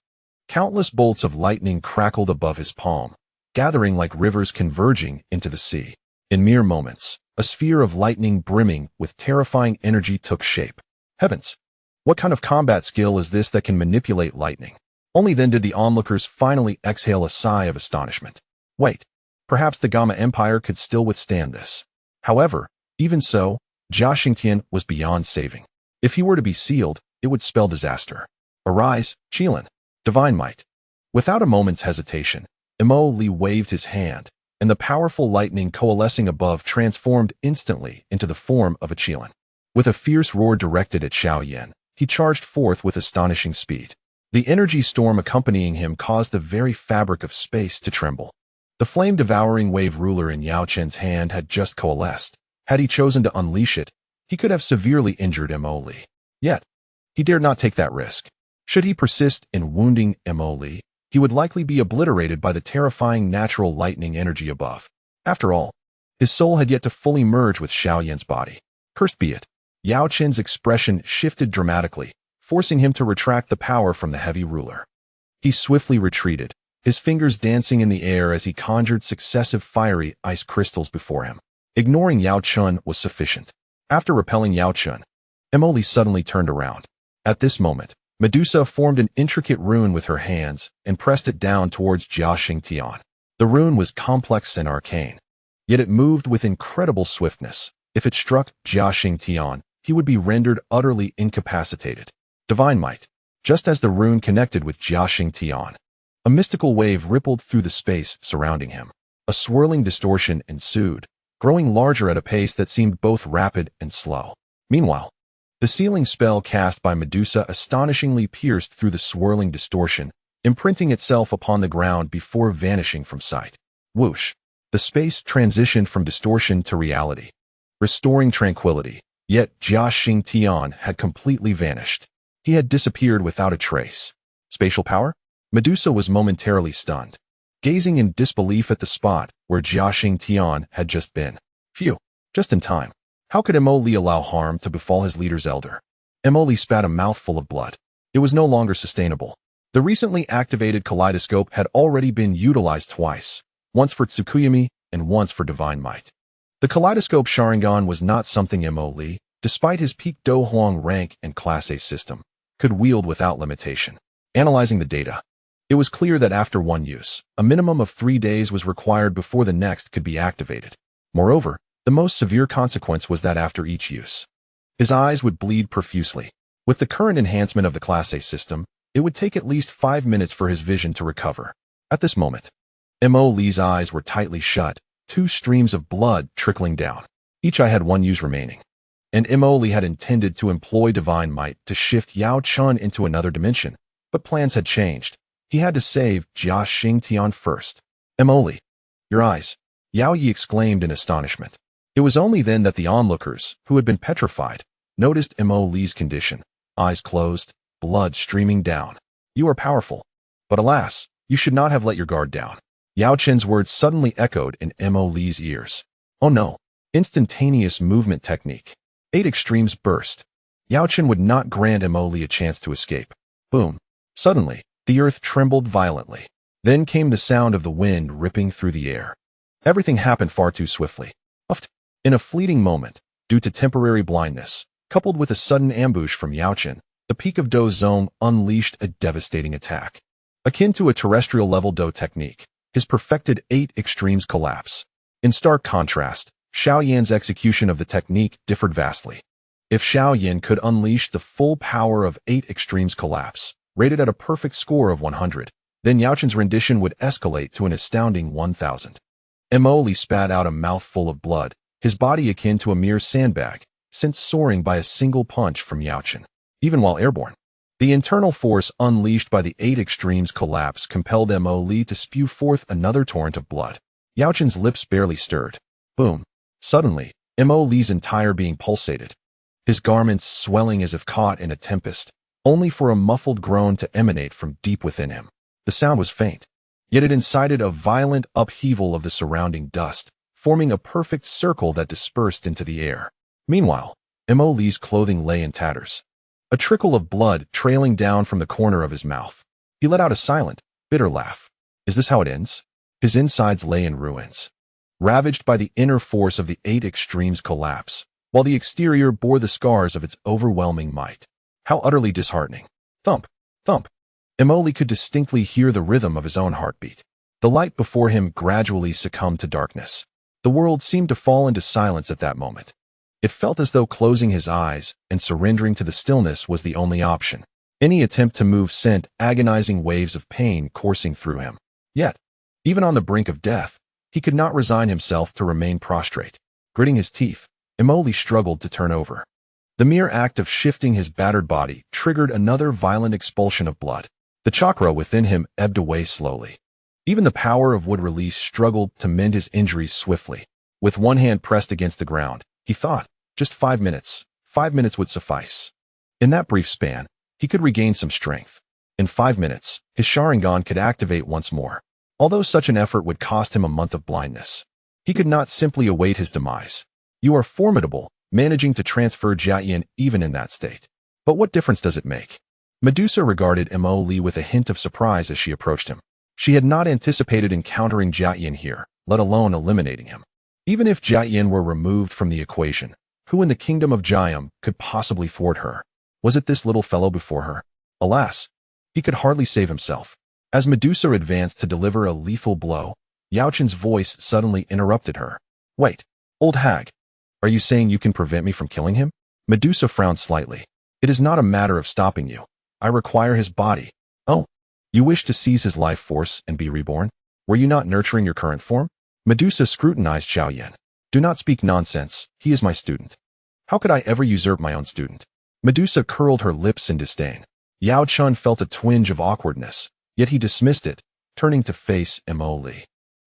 countless bolts of lightning crackled above his palm, gathering like rivers converging into the sea. In mere moments, a sphere of lightning brimming with terrifying energy took shape. Heavens! What kind of combat skill is this that can manipulate lightning? Only then did the onlookers finally exhale a sigh of astonishment. Wait, perhaps the Gamma Empire could still withstand this. However, even so, Jia Xingtian was beyond saving. If he were to be sealed, it would spell disaster. Arise, Xilan. Divine might. Without a moment's hesitation, Mo Li waved his hand, and the powerful lightning coalescing above transformed instantly into the form of a Xilan. With a fierce roar directed at Xiao Yan, he charged forth with astonishing speed. The energy storm accompanying him caused the very fabric of space to tremble. The flame-devouring wave ruler in Yao Chen's hand had just coalesced. Had he chosen to unleash it, he could have severely injured Mo Li. Yet, he dared not take that risk. Should he persist in wounding Mo Li, he would likely be obliterated by the terrifying natural lightning energy above. After all, his soul had yet to fully merge with Xiao Yan's body. Cursed be it. Yao Chen's expression shifted dramatically, forcing him to retract the power from the heavy ruler. He swiftly retreated, his fingers dancing in the air as he conjured successive fiery ice crystals before him. Ignoring Yao Chen was sufficient. After repelling Yao Chen, Mo Li suddenly turned around. At this moment, Medusa formed an intricate rune with her hands and pressed it down towards Jia Xingtian. The rune was complex and arcane, yet it moved with incredible swiftness. If it struck Jia Xingtian, he would be rendered utterly incapacitated. Divine might. Just as the rune connected with Jia Xingtian, a mystical wave rippled through the space surrounding him. A swirling distortion ensued, growing larger at a pace that seemed both rapid and slow. Meanwhile, the sealing spell cast by Medusa astonishingly pierced through the swirling distortion, imprinting itself upon the ground before vanishing from sight. Whoosh! The space transitioned from distortion to reality, restoring tranquility. Yet Jia Xingtian had completely vanished. He had disappeared without a trace. Spatial power? Medusa was momentarily stunned. gazing in disbelief at the spot where Jiaxing Tian had just been. Phew, just in time. How could Mo Li allow harm to befall his leader's elder? Mo Li spat a mouthful of blood. It was no longer sustainable. The recently activated kaleidoscope had already been utilized twice, once for Tsukuyami and once for divine might. The kaleidoscope Sharingan was not something Mo Li, despite his peak Do Huang rank and Class A system, could wield without limitation. Analyzing the data, it was clear that after one use, a minimum of 3 days was required before the next could be activated. Moreover, the most severe consequence was that after each use, his eyes would bleed profusely. With the current enhancement of the Class A system, it would take at least 5 minutes for his vision to recover. At this moment, Mo Li's eyes were tightly shut, 2 streams of blood trickling down. Each eye had 1 use remaining. And Mo Li had intended to employ divine might to shift Yao Chun into another dimension, but plans had changed. He had to save Jiaxing Tian first. Mo Li, your eyes, Yao Yi exclaimed in astonishment. It was only then that the onlookers, who had been petrified, noticed Mo Li's condition. Eyes closed, blood streaming down. You are powerful. But alas, you should not have let your guard down. Yao Chen's words suddenly echoed in Mo Li's ears. Oh no. Instantaneous movement technique. 8 extremes burst. Yao Chen would not grant Mo Li a chance to escape. Boom. Suddenly, the earth trembled violently. Then came the sound of the wind ripping through the air. Everything happened far too swiftly. In a fleeting moment, due to temporary blindness, coupled with a sudden ambush from Yao Chen, the peak of Dou's zone unleashed a devastating attack. Akin to a terrestrial-level Dou technique, his perfected 8 extremes collapse. In stark contrast, Xiao Yan's execution of the technique differed vastly. If Xiao Yan could unleash the full power of 8 extremes collapse, rated at a perfect score of 100, then Yao Chen's rendition would escalate to an astounding 1,000. Mo Li spat out a mouthful of blood, his body akin to a mere sandbag, sent soaring by a single punch from Yao Chen. Even while airborne, the internal force unleashed by the 8 extremes collapse compelled Mo Li to spew forth another torrent of blood. Yao Chen's lips barely stirred. Boom. Suddenly, Mo Li's entire being pulsated, his garments swelling as if caught in a tempest, only for a muffled groan to emanate from deep within him. The sound was faint, yet it incited a violent upheaval of the surrounding dust, forming a perfect circle that dispersed into the air. Meanwhile, Mo Li's clothing lay in tatters, a trickle of blood trailing down from the corner of his mouth. He let out a silent, bitter laugh. Is this how it ends? His insides lay in ruins, ravaged by the inner force of the 8 extremes collapse, while the exterior bore the scars of its overwhelming might. How utterly disheartening. Thump, thump. Mo Li could distinctly hear the rhythm of his own heartbeat. The light before him gradually succumbed to darkness. The world seemed to fall into silence at that moment. It felt as though closing his eyes and surrendering to the stillness was the only option. Any attempt to move sent agonizing waves of pain coursing through him. Yet, even on the brink of death, he could not resign himself to remain prostrate. Gritting his teeth, Mo Li struggled to turn over. The mere act of shifting his battered body triggered another violent expulsion of blood. The chakra within him ebbed away slowly. Even the power of wood release struggled to mend his injuries swiftly. With one hand pressed against the ground, he thought, just 5 minutes. 5 minutes would suffice. In that brief span, he could regain some strength. In 5 minutes, his Sharingan could activate once more. Although such an effort would cost him a month of blindness, he could not simply await his demise. You are formidable, managing to transfer Jade Yan even in that state. But what difference does it make? Medusa regarded Mo Li with a hint of surprise as she approached him. She had not anticipated encountering Jade Yan here, let alone eliminating him. Even if Jade Yan were removed from the equation, who in the kingdom of Jiam could possibly thwart her? Was it this little fellow before her? Alas, he could hardly save himself. As Medusa advanced to deliver a lethal blow, Yao Chen's voice suddenly interrupted her. Wait, old hag, are you saying you can prevent me from killing him? Medusa frowned slightly. It is not a matter of stopping you. I require his body. Oh, you wish to seize his life force and be reborn? Were you not nurturing your current form? Medusa scrutinized Xiao Yan. Do not speak nonsense, he is my student. How could I ever usurp my own student? Medusa curled her lips in disdain. Yao Chun felt a twinge of awkwardness, yet he dismissed it, turning to face Mo Li.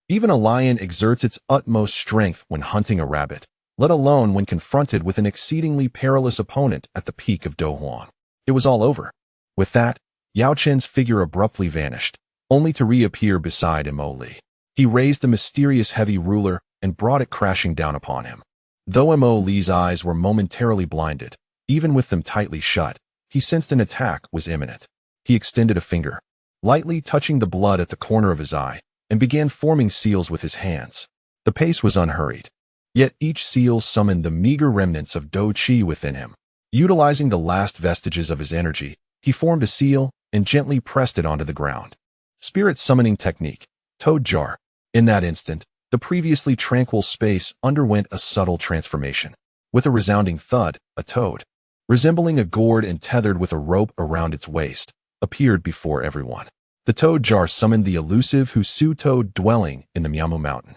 Even a lion exerts its utmost strength when hunting a rabbit, let alone when confronted with an exceedingly perilous opponent at the peak of Dou Huang. It was all over. With that, Yao Chen's figure abruptly vanished. only to reappear beside Mo Li. He raised the mysterious heavy ruler and brought it crashing down upon him. Though Mo Li's eyes were momentarily blinded, even with them tightly shut, he sensed an attack was imminent. He extended a finger, lightly touching the blood at the corner of his eye, and began forming seals with his hands. The pace was unhurried, yet each seal summoned the meager remnants of Dou Qi within him. Utilizing the last vestiges of his energy, he formed a seal and gently pressed it onto the ground. Spirit summoning technique, Toad Jar. In that instant, the previously tranquil space underwent a subtle transformation. With a resounding thud, a toad, resembling a gourd and tethered with a rope around its waist, appeared before everyone. The Toad Jar summoned the elusive Husu toad dwelling in the Miamu Mountain.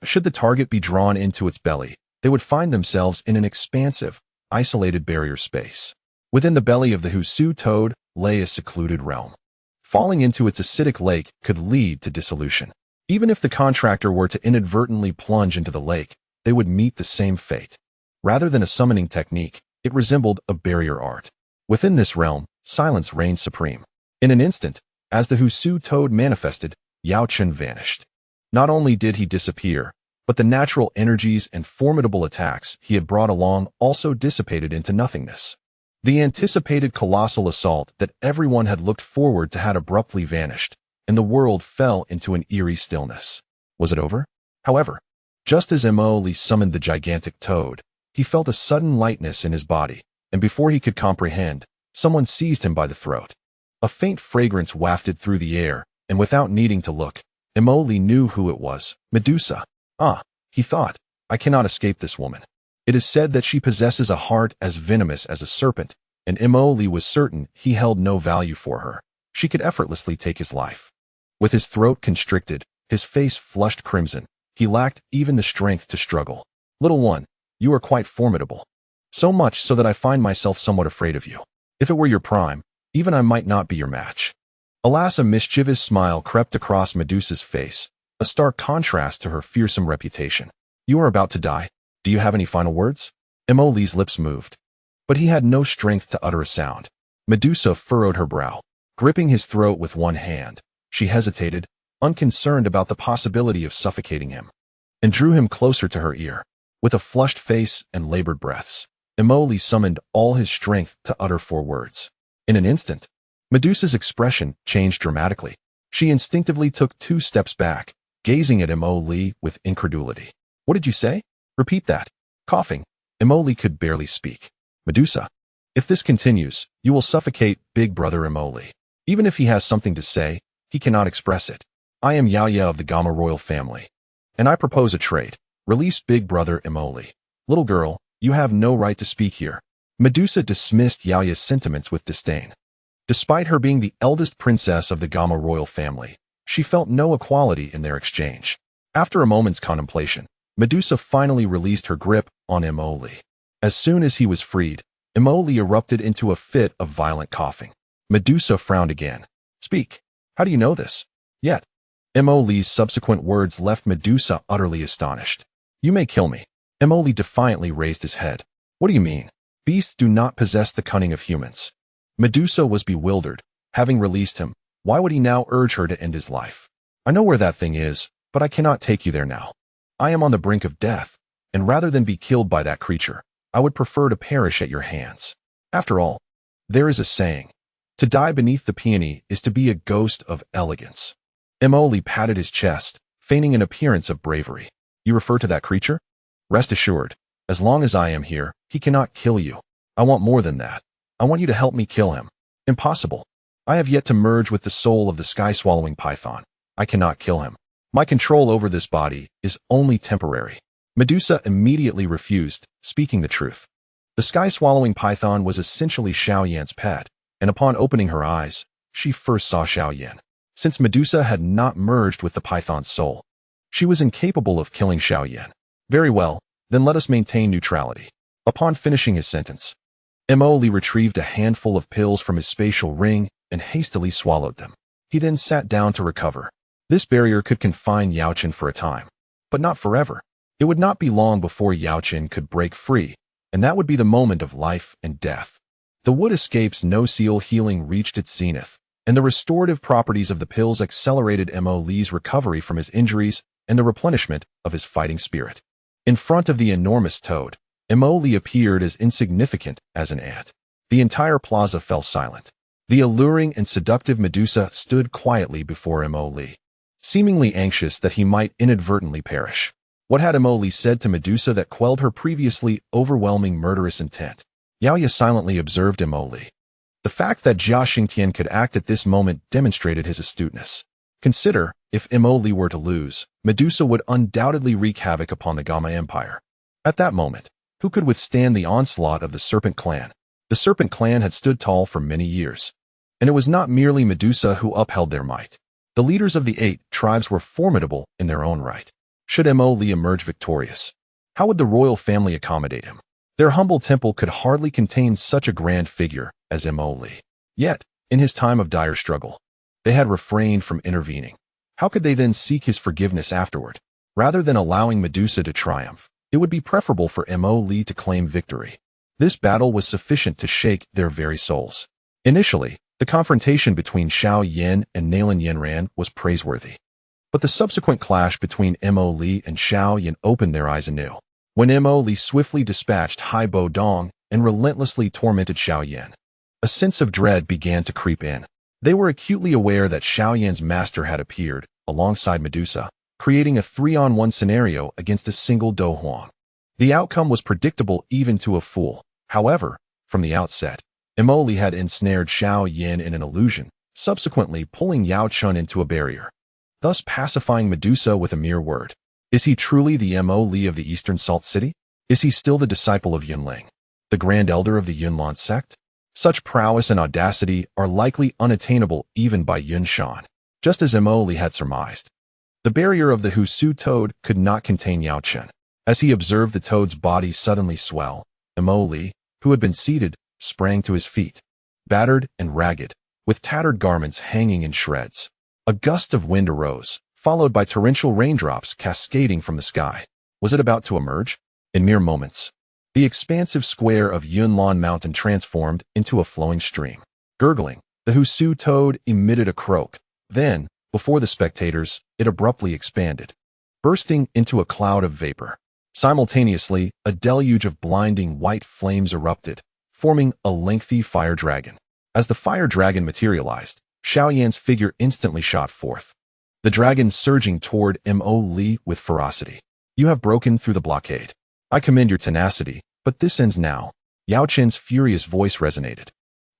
Should the target be drawn into its belly, they would find themselves in an expansive, isolated barrier space. Within the belly of the Husu toad lay a secluded realm. Falling into its acidic lake could lead to dissolution. Even if the contractor were to inadvertently plunge into the lake, they would meet the same fate. Rather than a summoning technique, it resembled a barrier art. Within this realm, silence reigned supreme. In an instant, as the Husu toad manifested, Yao Chen vanished. Not only did he disappear, but the natural energies and formidable attacks he had brought along also dissipated into nothingness. The anticipated colossal assault that everyone had looked forward to had abruptly vanished, and the world fell into an eerie stillness. Was it over? However, just as Mo Li summoned the gigantic toad, he felt a sudden lightness in his body, and before he could comprehend, someone seized him by the throat. A faint fragrance wafted through the air, and without needing to look, Mo Li knew who it was. Medusa. Ah, he thought, I cannot escape this woman. It is said that she possesses a heart as venomous as a serpent, and Mo Li was certain he held no value for her. She could effortlessly take his life. With his throat constricted, his face flushed crimson, he lacked even the strength to struggle. Little one, you are quite formidable. So much so that I find myself somewhat afraid of you. If it were your prime, even I might not be your match. Alas, a mischievous smile crept across Medusa's face, a stark contrast to her fearsome reputation. You are about to die. Do you have any final words? Mo Li's lips moved, but he had no strength to utter a sound. Medusa furrowed her brow, gripping his throat with one hand. She hesitated, unconcerned about the possibility of suffocating him, and drew him closer to her ear. With a flushed face and labored breaths, Mo Li summoned all his strength to utter 4 words. In an instant, Medusa's expression changed dramatically. She instinctively took 2 steps back, gazing at Mo Li with incredulity. What did you say? Repeat that. Coughing, Mo Li could barely speak. Medusa, if this continues, you will suffocate Big Brother Mo Li. Even if he has something to say, he cannot express it. I am Xiao Yan of the Gamma royal family, and I propose a trade. Release Big Brother Mo Li. Little girl, you have no right to speak here. Medusa dismissed Xiao Yan's sentiments with disdain. Despite her being the eldest princess of the Gamma royal family, she felt no equality in their exchange. After a moment's contemplation, Medusa finally released her grip on Mo Li. As soon as he was freed, Mo Li erupted into a fit of violent coughing. Medusa frowned again. Speak. How do you know this? Yet, Mo Li's subsequent words left Medusa utterly astonished. You may kill me. Mo Li defiantly raised his head. What do you mean? Beasts do not possess the cunning of humans. Medusa was bewildered. Having released him, why would he now urge her to end his life? I know where that thing is, but I cannot take you there now. I am on the brink of death, and rather than be killed by that creature, I would prefer to perish at your hands. After all, there is a saying, to die beneath the peony is to be a ghost of elegance. Mo Li patted his chest, feigning an appearance of bravery. You refer to that creature? Rest assured, as long as I am here, he cannot kill you. I want more than that. I want you to help me kill him. Impossible. I have yet to merge with the soul of the sky-swallowing python. I cannot kill him. My control over this body is only temporary. Medusa immediately refused, speaking the truth. The sky-swallowing python was essentially Xiao Yan's pet, and upon opening her eyes, she first saw Xiao Yan. Since Medusa had not merged with the python's soul, she was incapable of killing Xiao Yan. Very well, then let us maintain neutrality. Upon finishing his sentence, Mo Li retrieved a handful of pills from his spatial ring and hastily swallowed them. He then sat down to recover. This barrier could confine Yao Chen for a time, but not forever. It would not be long before Yao Chen could break free, and that would be the moment of life and death. The Wood Escape's no-seal healing reached its zenith, and the restorative properties of the pills accelerated Mo Li's recovery from his injuries and the replenishment of his fighting spirit. In front of the enormous toad, Mo Li appeared as insignificant as an ant. The entire plaza fell silent. The alluring and seductive Medusa stood quietly before Mo Li, seemingly anxious that he might inadvertently perish. What had Mo Li said to Medusa that quelled her previously overwhelming murderous intent? Xiao Yan silently observed Mo Li. The fact that Jia Xingtian could act at this moment demonstrated his astuteness. Consider, if Mo Li were to lose, Medusa would undoubtedly wreak havoc upon the Gamma Empire. At that moment, who could withstand the onslaught of the Serpent Clan? The Serpent Clan had stood tall for many years, and it was not merely Medusa who upheld their might. The leaders of the 8 tribes were formidable in their own right. Should Mo Li emerge victorious, how would the royal family accommodate him? Their humble temple could hardly contain such a grand figure as Mo Li. Yet, in his time of dire struggle, they had refrained from intervening. How could they then seek his forgiveness afterward? Rather than allowing Medusa to triumph, it would be preferable for Mo Li to claim victory. This battle was sufficient to shake their very souls. Initially, the confrontation between Xiao Yan and Nalan Yanran was praiseworthy. But the subsequent clash between Mo Li and Xiao Yan opened their eyes anew. When Mo Li swiftly dispatched Hai Bo Dong and relentlessly tormented Xiao Yan, a sense of dread began to creep in. They were acutely aware that Xiao Yan's master had appeared, alongside Medusa, creating a 3-on-1 scenario against a single Dou Huang. The outcome was predictable even to a fool. However, from the outset, Mo Li had ensnared Xiao Yan in an illusion, subsequently pulling Yao Chun into a barrier, thus pacifying Medusa with a mere word. Is he truly the Mo Li of the Eastern Salt City? Is he still the disciple of Yunlan, the Grand Elder of the Yunlan Sect? Such prowess and audacity are likely unattainable even by Yun Shan. Just as Mo Li had surmised, the barrier of the Husu toad could not contain Yao Chun. As he observed the toad's body suddenly swell, Mo Li, who had been seated, sprang to his feet, battered and ragged, with tattered garments hanging in shreds. A gust of wind arose, followed by torrential raindrops cascading from the sky. Was it about to emerge? In mere moments, the expansive square of Yunlan Mountain transformed into a flowing stream. Gurgling, the Husu toad emitted a croak. Then, before the spectators, it abruptly expanded, bursting into a cloud of vapor. Simultaneously, a deluge of blinding white flames erupted, forming a lengthy fire dragon. As the fire dragon materialized, Xiao Yan's figure instantly shot forth, the dragon surging toward Mo Li with ferocity. You have broken through the blockade. I commend your tenacity, but this ends now. Yao Chen's furious voice resonated.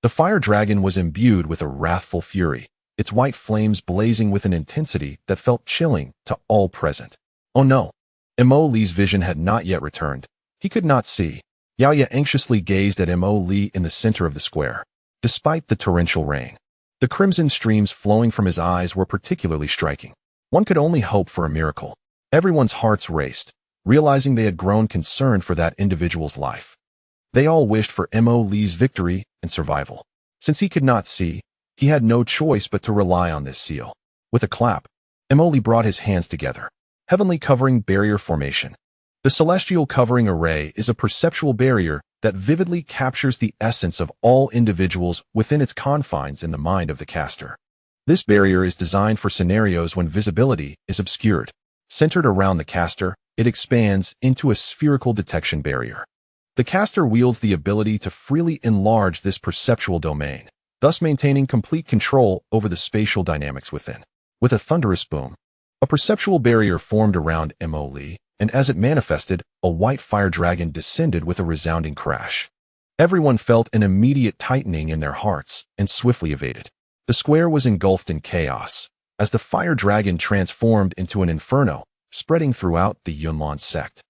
The fire dragon was imbued with a wrathful fury, its white flames blazing with an intensity that felt chilling to all present. Oh no! Mo Li's vision had not yet returned. He could not see. Yao Yan anxiously gazed at Mo Li in the center of the square. Despite the torrential rain, the crimson streams flowing from his eyes were particularly striking. One could only hope for a miracle. Everyone's hearts raced, realizing they had grown concerned for that individual's life. They all wished for Mo Li's victory and survival. Since he could not see, he had no choice but to rely on this seal. With a clap, Mo Li brought his hands together. Heavenly Covering Barrier Formation. The Celestial Covering Array is a perceptual barrier that vividly captures the essence of all individuals within its confines in the mind of the caster. This barrier is designed for scenarios when visibility is obscured. Centered around the caster, it expands into a spherical detection barrier. The caster wields the ability to freely enlarge this perceptual domain, thus maintaining complete control over the spatial dynamics within. With a thunderous boom, a perceptual barrier formed around Mo Li, and as it manifested, a white fire dragon descended with a resounding crash. Everyone felt an immediate tightening in their hearts and swiftly evaded. The square was engulfed in chaos, as the fire dragon transformed into an inferno, spreading throughout the Yunlan Sect.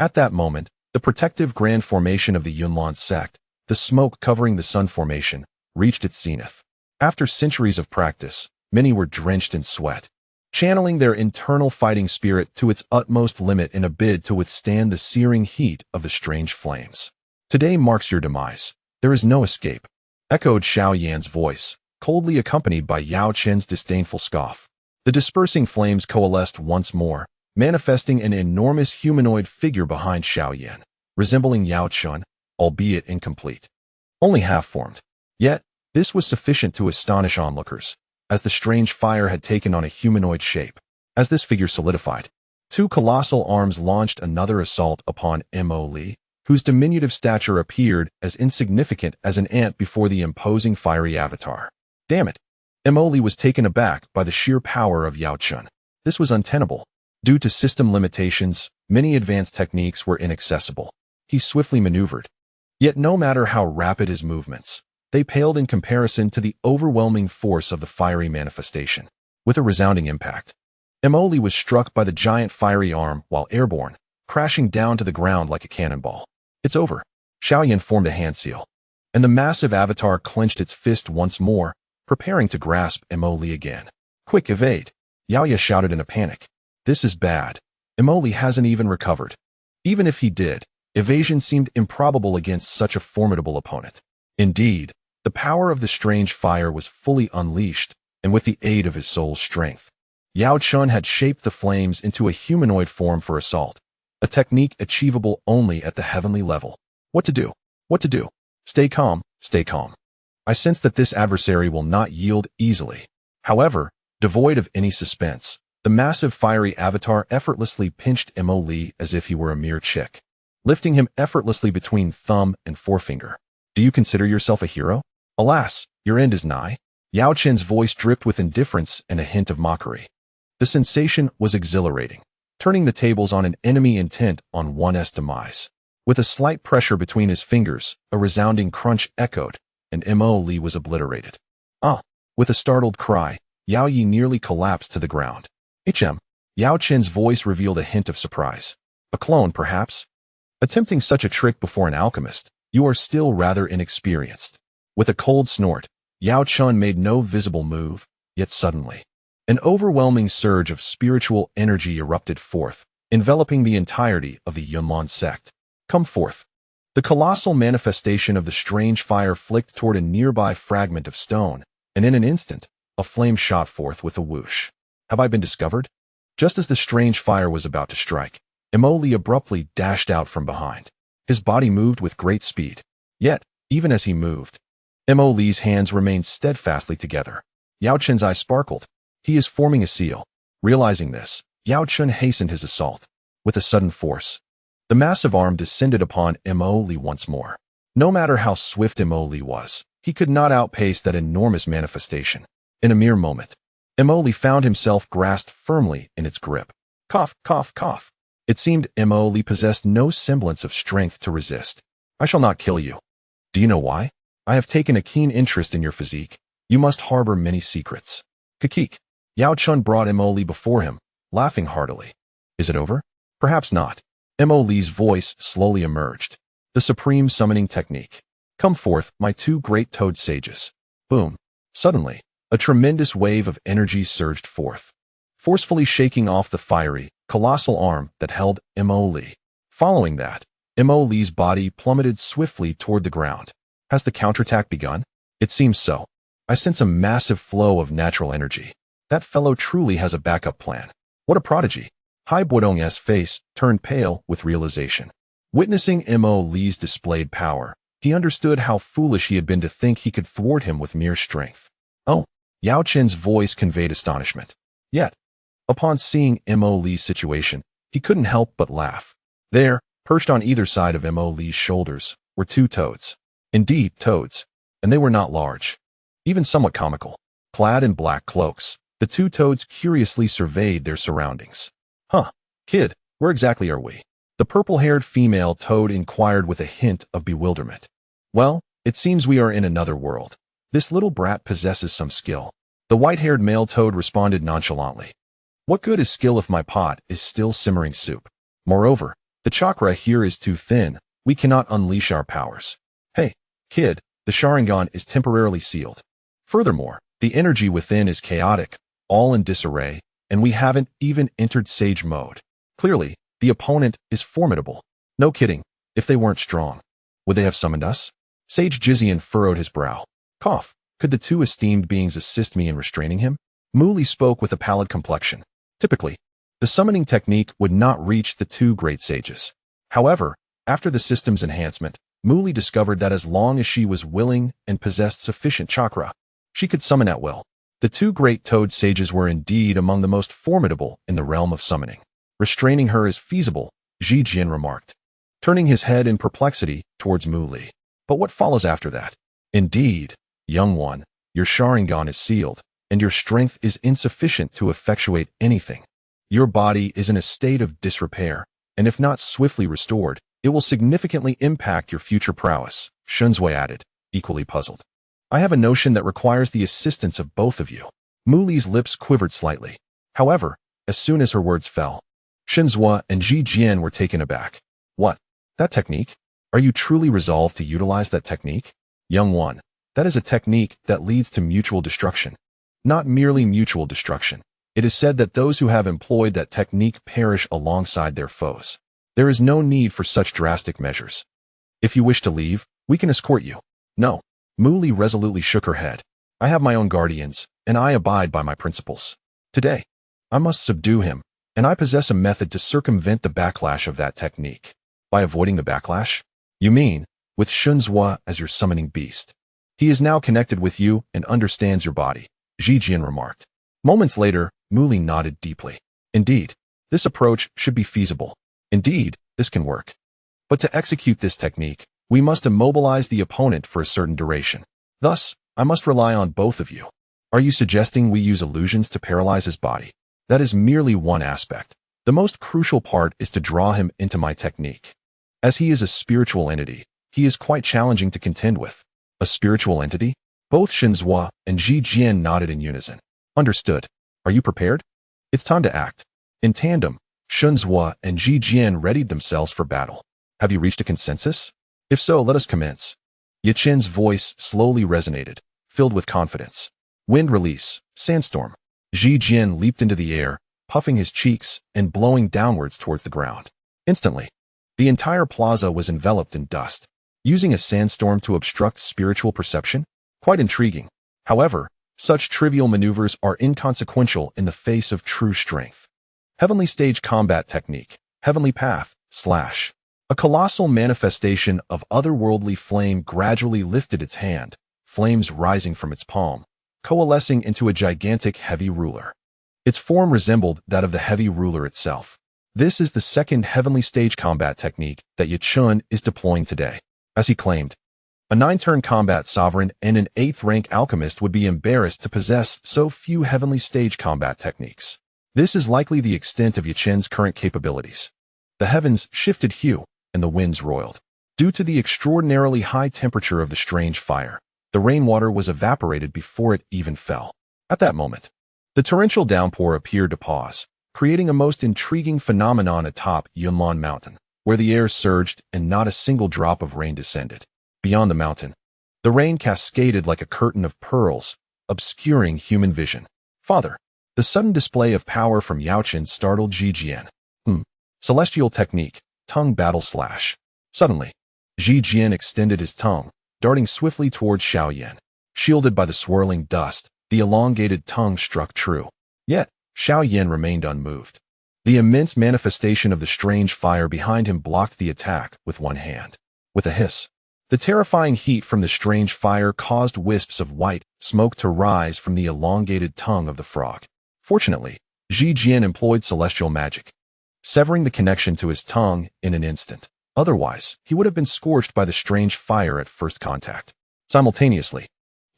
At that moment, the protective grand formation of the Yunlan Sect, the smoke covering the sun formation, reached its zenith. After centuries of practice, many were drenched in sweat, channeling their internal fighting spirit to its utmost limit in a bid to withstand the searing heat of the strange flames. Today marks your demise. There is no escape, echoed Xiao Yan's voice, coldly accompanied by Yao Chen's disdainful scoff. The dispersing flames coalesced once more, manifesting an enormous humanoid figure behind Xiao Yan, resembling Yao Chun, albeit incomplete, only half-formed. Yet, This was sufficient to astonish onlookers, as the strange fire had taken on a humanoid shape. As this figure solidified, two colossal arms launched another assault upon Mo Li, whose diminutive stature appeared as insignificant as an ant before the imposing fiery avatar. Damn it! Mo Li was taken aback by the sheer power of Yao Chun. This was untenable. Due to system limitations, many advanced techniques were inaccessible. He swiftly maneuvered. Yet no matter how rapid his movements, they paled in comparison to the overwhelming force of the fiery manifestation. With a resounding impact, Mo Li was struck by the giant fiery arm while airborne, crashing down to the ground like a cannonball. It's over. Xiao Yan formed a hand seal, and the massive avatar clenched its fist once more, preparing to grasp Mo Li again. Quick, evade! Yao Ya shouted in a panic. This is bad. Mo Li hasn't even recovered. Even if he did, evasion seemed improbable against such a formidable opponent. Indeed, the power of the strange fire was fully unleashed, and with the aid of his soul's strength, Yao Chun had shaped the flames into a humanoid form for assault, a technique achievable only at the heavenly level. What to do? What to do? Stay calm, stay calm. I sense that this adversary will not yield easily. However, devoid of any suspense, the massive fiery avatar effortlessly pinched Mo Li as if he were a mere chick, lifting him effortlessly between thumb and forefinger. Do you consider yourself a hero? Alas, your end is nigh. Yao Chen's voice dripped with indifference and a hint of mockery. The sensation was exhilarating, turning the tables on an enemy intent on one's demise. With a slight pressure between his fingers, a resounding crunch echoed, and Mo Li was obliterated. Ah! With a startled cry, Yao Yi nearly collapsed to the ground. Yao Chen's voice revealed a hint of surprise. A clone, perhaps? Attempting such a trick before an alchemist, you are still rather inexperienced. With a cold snort, Yao Chun made no visible move, yet suddenly, an overwhelming surge of spiritual energy erupted forth, enveloping the entirety of the Yunlan Sect. Come forth. The colossal manifestation of the strange fire flicked toward a nearby fragment of stone, and in an instant, a flame shot forth with a whoosh. Have I been discovered? Just as the strange fire was about to strike, Mo Li abruptly dashed out from behind. His body moved with great speed. Yet, even as he moved, Mo Li's hands remained steadfastly together. Yao Chen's eyes sparkled. He is forming a seal. Realizing this, Yao Chun hastened his assault. With a sudden force, the massive arm descended upon Mo Li once more. No matter how swift Mo Li was, he could not outpace that enormous manifestation. In a mere moment, Mo Li found himself grasped firmly in its grip. Cough, cough, cough. It seemed Mo Li possessed no semblance of strength to resist. I shall not kill you. Do you know why? I have taken a keen interest in your physique. You must harbor many secrets. Kakik. Yao Chun brought Mo Li before him, laughing heartily. Is it over? Perhaps not. Mo Li's voice slowly emerged. The supreme summoning technique. Come forth, my two great toad sages. Boom. Suddenly, a tremendous wave of energy surged forth, forcefully shaking off the fiery, colossal arm that held Mo Li. Following that, Mo Li's body plummeted swiftly toward the ground. Has the counterattack begun? It seems so. I sense a massive flow of natural energy. That fellow truly has a backup plan. What a prodigy. Hai Buodong's face turned pale with realization. Witnessing Mo Li's displayed power, he understood how foolish he had been to think he could thwart him with mere strength. Oh, Yao Chen's voice conveyed astonishment. Yet, upon seeing Mo Li's situation, he couldn't help but laugh. There, perched on either side of Mo Li's shoulders, were two toads. Indeed, toads, and they were not large, even somewhat comical. Clad in black cloaks, the two toads curiously surveyed their surroundings. Huh, kid, where exactly are we? The purple-haired female toad inquired with a hint of bewilderment. Well, it seems we are in another world. This little brat possesses some skill. The white-haired male toad responded nonchalantly. What good is skill if my pot is still simmering soup? Moreover, the chakra here is too thin. We cannot unleash our powers. Hey, kid, the Sharingan is temporarily sealed. Furthermore, the energy within is chaotic, all in disarray, and we haven't even entered Sage mode. Clearly, the opponent is formidable. No kidding, if they weren't strong, would they have summoned us? Sage Jizian furrowed his brow. Cough, could the two esteemed beings assist me in restraining him? Muli spoke with a pallid complexion. Typically, the summoning technique would not reach the two great sages. However, after the system's enhancement, Muli discovered that as long as she was willing and possessed sufficient chakra, she could summon at will. The two great toad sages were indeed among the most formidable in the realm of summoning. Restraining her is feasible, Ji Jian remarked, turning his head in perplexity towards Muli. But what follows after that? Indeed, young one, your Sharingan is sealed, and your strength is insufficient to effectuate anything. Your body is in a state of disrepair, and if not swiftly restored, it will significantly impact your future prowess, Shunzui added, equally puzzled. I have a notion that requires the assistance of both of you. Muli's lips quivered slightly. However, as soon as her words fell, Shunzui and Ji Jian were taken aback. What? That technique? Are you truly resolved to utilize that technique? Young one, that is a technique that leads to mutual destruction. Not merely mutual destruction. It is said that those who have employed that technique perish alongside their foes. There is no need for such drastic measures. If you wish to leave, we can escort you. No. Muli resolutely shook her head. I have my own guardians, and I abide by my principles. Today, I must subdue him, and I possess a method to circumvent the backlash of that technique. By avoiding the backlash? You mean, with Shunzui as your summoning beast. He is now connected with you and understands your body, Ji Jian remarked. Moments later, Muli nodded deeply. Indeed, this approach should be feasible. Indeed, this can work. But to execute this technique, we must immobilize the opponent for a certain duration. Thus, I must rely on both of you. Are you suggesting we use illusions to paralyze his body? That is merely one aspect. The most crucial part is to draw him into my technique. As he is a spiritual entity, he is quite challenging to contend with. A spiritual entity? Both Shunzui and Ji Jian nodded in unison. Understood. Are you prepared? It's time to act. In tandem, Shunzui and Ji Jian readied themselves for battle. Have you reached a consensus? If so, let us commence. Yachen's voice slowly resonated, filled with confidence. Wind release, sandstorm. Ji Jian leaped into the air, puffing his cheeks and blowing downwards towards the ground. Instantly, the entire plaza was enveloped in dust. Using a sandstorm to obstruct spiritual perception? Quite intriguing. However, such trivial maneuvers are inconsequential in the face of true strength. Heavenly Stage Combat Technique, Heavenly Path, / A colossal manifestation of otherworldly flame gradually lifted its hand, flames rising from its palm, coalescing into a gigantic heavy ruler. Its form resembled that of the heavy ruler itself. This is the second Heavenly Stage Combat Technique that Yachun is deploying today. As he claimed, a 9-turn combat sovereign and an 8th-rank alchemist would be embarrassed to possess so few Heavenly Stage combat techniques. This is likely the extent of Yachun's current capabilities. The heavens shifted hue, and the winds roiled. Due to the extraordinarily high temperature of the strange fire, the rainwater was evaporated before it even fell. At that moment, the torrential downpour appeared to pause, creating a most intriguing phenomenon atop Yunlan Mountain, where the air surged and not a single drop of rain descended. Beyond the mountain, the rain cascaded like a curtain of pearls, obscuring human vision. Father, the sudden display of power from Yaochen startled Ji Jian. Celestial technique, tongue battle / Suddenly, Ji Jian extended his tongue, darting swiftly towards Xiao Yan. Shielded by the swirling dust, the elongated tongue struck true. Yet, Xiao Yan remained unmoved. The immense manifestation of the strange fire behind him blocked the attack with one hand. With a hiss, the terrifying heat from the strange fire caused wisps of white smoke to rise from the elongated tongue of the frog. Fortunately, Ji Jian employed celestial magic, severing the connection to his tongue in an instant. Otherwise, he would have been scorched by the strange fire at first contact. Simultaneously,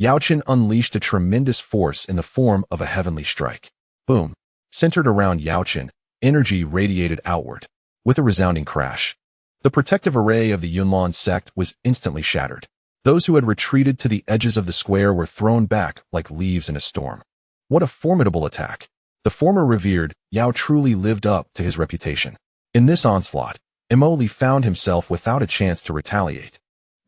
Yaochen unleashed a tremendous force in the form of a heavenly strike. Boom! Centered around Yaochen, energy radiated outward. With a resounding crash, the protective array of the Yunlan Sect was instantly shattered. Those who had retreated to the edges of the square were thrown back like leaves in a storm. What a formidable attack! The former revered Yao truly lived up to his reputation. In this onslaught, Emoli found himself without a chance to retaliate,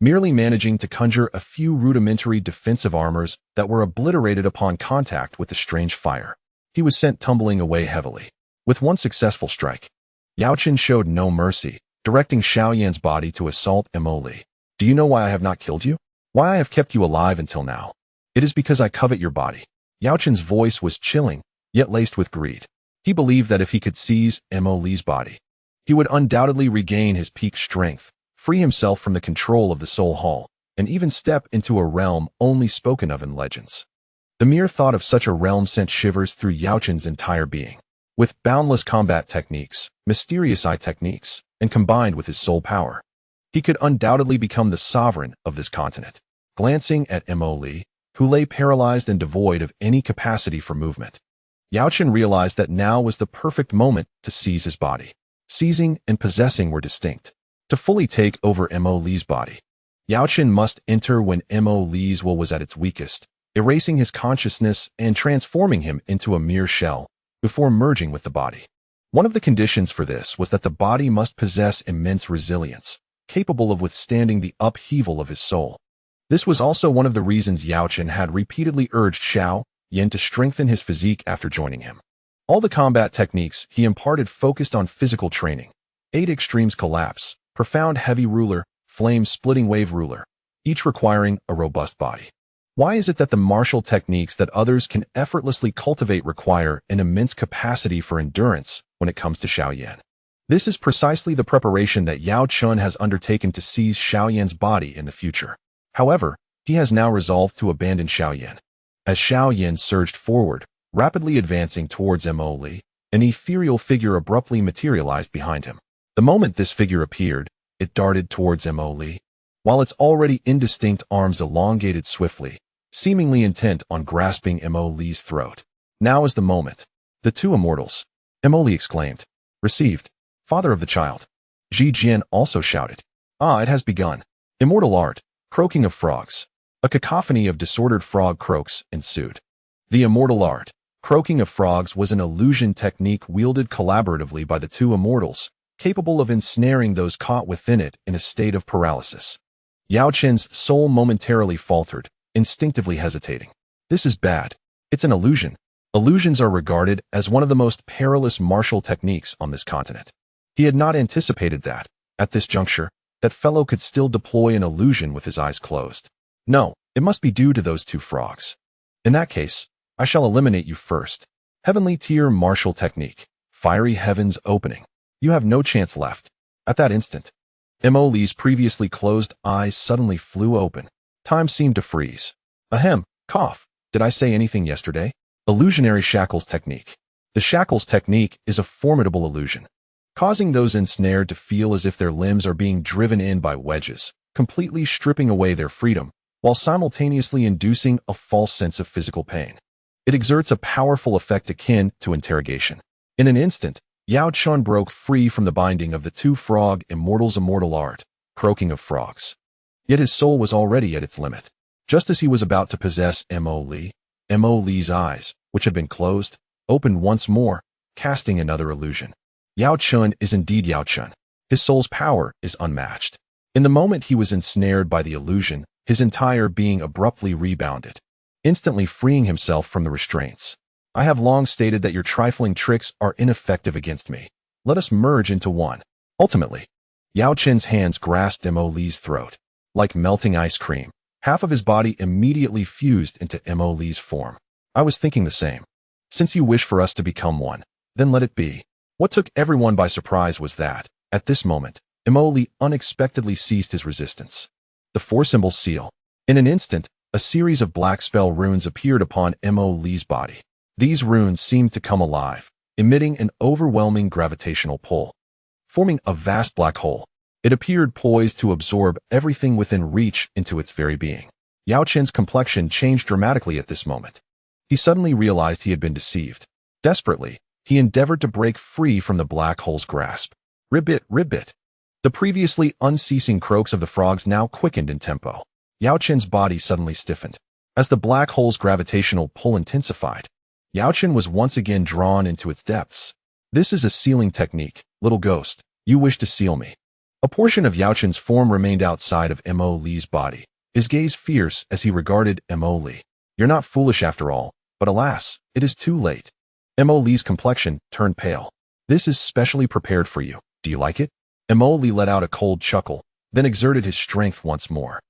merely managing to conjure a few rudimentary defensive armors that were obliterated upon contact with the strange fire. He was sent tumbling away heavily. With one successful strike, Yaochen showed no mercy, directing Xiao Yan's body to assault Emoli. Do you know why I have not killed you? Why I have kept you alive until now? It is because I covet your body. Yaochen's voice was chilling, yet laced with greed. He believed that if he could seize Emoli's body, he would undoubtedly regain his peak strength, free himself from the control of the Soul Hall, and even step into a realm only spoken of in legends. The mere thought of such a realm sent shivers through Yaoqin's entire being. With boundless combat techniques, mysterious eye techniques, and combined with his soul power, he could undoubtedly become the sovereign of this continent. Glancing at Mo Li, who lay paralyzed and devoid of any capacity for movement, Yaoqin realized that now was the perfect moment to seize his body. Seizing and possessing were distinct. To fully take over Mo Li's body, Yaoqin must enter when Mo Li's will was at its weakest, erasing his consciousness and transforming him into a mere shell before merging with the body. One of the conditions for this was that the body must possess immense resilience, capable of withstanding the upheaval of his soul. This was also one of the reasons Yaoqin had repeatedly urged Xiao Yan to strengthen his physique after joining him. All the combat techniques he imparted focused on physical training: 8 extremes collapse, profound heavy ruler, flame splitting wave ruler, each requiring a robust body. Why is it that the martial techniques that others can effortlessly cultivate require an immense capacity for endurance when it comes to Xiao Yan? This is precisely the preparation that Yao Chun has undertaken to seize Xiao Yan's body in the future. However, he has now resolved to abandon Xiao Yan. As Xiao Yan surged forward, rapidly advancing towards Mo Li, an ethereal figure abruptly materialized behind him. The moment this figure appeared, it darted towards Mo Li, while its already indistinct arms elongated swiftly, seemingly intent on grasping Mo Li's throat. Now is the moment. The two immortals, Mo Li exclaimed. Received, father of the child. Ji Jian also shouted. Ah, it has begun. Immortal art, croaking of frogs. A cacophony of disordered frog croaks ensued. The immortal art, croaking of frogs, was an illusion technique wielded collaboratively by the two immortals, capable of ensnaring those caught within it in a state of paralysis. Yaoqin's soul momentarily faltered, instinctively hesitating. This is bad. It's an illusion. Illusions are regarded as one of the most perilous martial techniques on this continent. He had not anticipated that, at this juncture, that fellow could still deploy an illusion with his eyes closed. No, it must be due to those two frogs. In that case, I shall eliminate you first. Heavenly tier martial technique. Fiery heavens opening. You have no chance left. At that instant, Mo Li's previously closed eyes suddenly flew open. Time seemed to freeze. Ahem, cough. Did I say anything yesterday? Illusionary shackles technique. The shackles technique is a formidable illusion, causing those ensnared to feel as if their limbs are being driven in by wedges, completely stripping away their freedom, while simultaneously inducing a false sense of physical pain. It exerts a powerful effect akin to interrogation. In an instant, Yao Chun broke free from the binding of the two frog immortals' immortal art, croaking of frogs. Yet his soul was already at its limit. Just as he was about to possess Mo Li's eyes, which had been closed, opened once more, casting another illusion. Yao Chun is indeed Yao Chun. His soul's power is unmatched. In the moment he was ensnared by the illusion, his entire being abruptly rebounded, instantly freeing himself from the restraints. I have long stated that your trifling tricks are ineffective against me. Let us merge into one. Ultimately, Yao Chen's hands grasped Mo Li's throat. Like melting ice cream, half of his body immediately fused into Mo Li's form. I was thinking the same. Since you wish for us to become one, then let it be. What took everyone by surprise was that, at this moment, Mo Li unexpectedly ceased his resistance. The four-symbol seal. In an instant, a series of black spell runes appeared upon Mo Li's body. These runes seemed to come alive, emitting an overwhelming gravitational pull, forming a vast black hole. It appeared poised to absorb everything within reach into its very being. Yao Chen's complexion changed dramatically at this moment. He suddenly realized he had been deceived. Desperately, he endeavored to break free from the black hole's grasp. Ribbit, ribbit. The previously unceasing croaks of the frogs now quickened in tempo. Yao Chen's body suddenly stiffened. As the black hole's gravitational pull intensified, Yao Chen was once again drawn into its depths. This is a sealing technique, little ghost. You wish to seal me. A portion of Yao Chen's form remained outside of Mo Li's body, his gaze fierce as he regarded Mo Li. You're not foolish after all, but alas, it is too late. Mo Li's complexion turned pale. This is specially prepared for you. Do you like it? Mo Li let out a cold chuckle, then exerted his strength once more.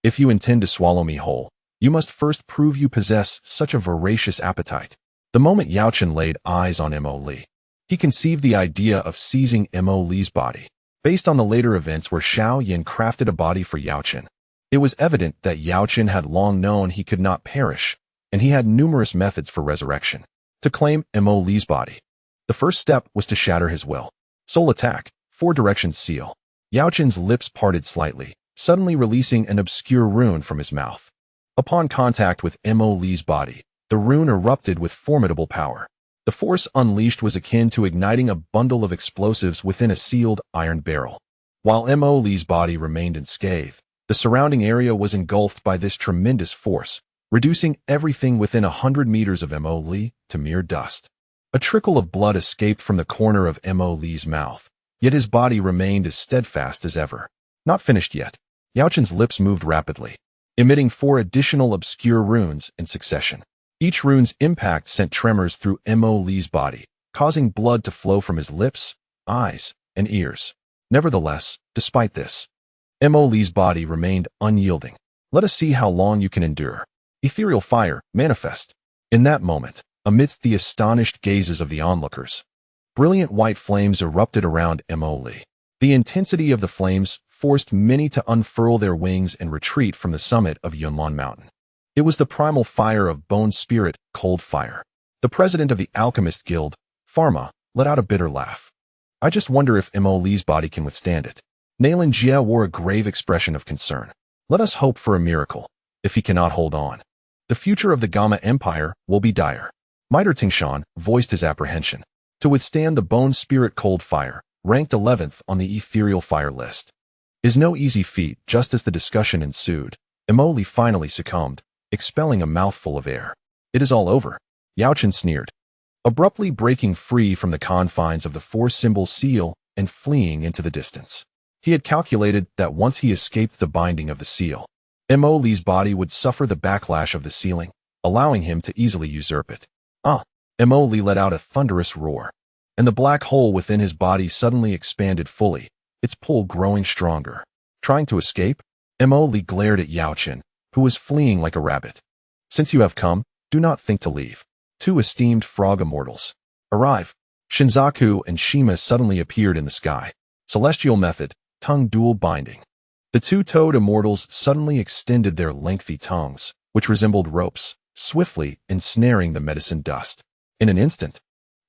If you intend to swallow me whole, you must first prove you possess such a voracious appetite. The moment Yao Chen laid eyes on Mo Li, he conceived the idea of seizing Mo Li's body. based on the later events where Xiao Yan crafted a body for Yao Qin. It was evident that Yao Qin had long known he could not perish, and he had numerous methods for resurrection. To claim Mo Li's body, the first step was to shatter his will. Soul attack, 4 directions seal. Yao Qin's lips parted slightly, suddenly releasing an obscure rune from his mouth. Upon contact with Mo Li's body, the rune erupted with formidable power. The force unleashed was akin to igniting a bundle of explosives within a sealed iron barrel. While Mo Li's body remained unscathed, the surrounding area was engulfed by this tremendous force, reducing everything within 100 meters of Mo Li to mere dust. A trickle of blood escaped from the corner of Mo Li's mouth, yet his body remained as steadfast as ever. Not finished yet. Yao Qin's lips moved rapidly, emitting 4 additional obscure runes in succession. Each rune's impact sent tremors through Mo Li's body, causing blood to flow from his lips, eyes, and ears. Nevertheless, despite this, Mo Li's body remained unyielding. Let us see how long you can endure. Ethereal fire, manifest. In that moment, amidst the astonished gazes of the onlookers, brilliant white flames erupted around Mo Li. The intensity of the flames forced many to unfurl their wings and retreat from the summit of Yunlan Mountain. It was the primal fire of bone spirit, cold fire. The president of the Alchemist Guild, Pharma, let out a bitter laugh. I just wonder if Mo Li's body can withstand it. Nalan Jie wore a grave expression of concern. Let us hope for a miracle. If he cannot hold on, the future of the Gamma Empire will be dire. Mitre Tingshan voiced his apprehension. To withstand the bone spirit cold fire, ranked 11th on the ethereal fire list, is no easy feat. Just as the discussion ensued, Mo Li finally succumbed, expelling a mouthful of air. It is all over, Yao Qin sneered, abruptly breaking free from the confines of the 4-symbol seal and fleeing into the distance. He had calculated that once he escaped the binding of the seal, Mo Li's body would suffer the backlash of the sealing, allowing him to easily usurp it. Mo Li let out a thunderous roar, and the black hole within his body suddenly expanded fully, its pull growing stronger. Trying to escape? Mo Li glared at Yao Qin, who was fleeing like a rabbit. Since you have come, do not think to leave. 2 esteemed frog immortals. Arrive. Shinzaku and Shima suddenly appeared in the sky. Celestial method, tongue dual binding. The 2-toed immortals suddenly extended their lengthy tongues, which resembled ropes, swiftly ensnaring the medicine dust. In an instant,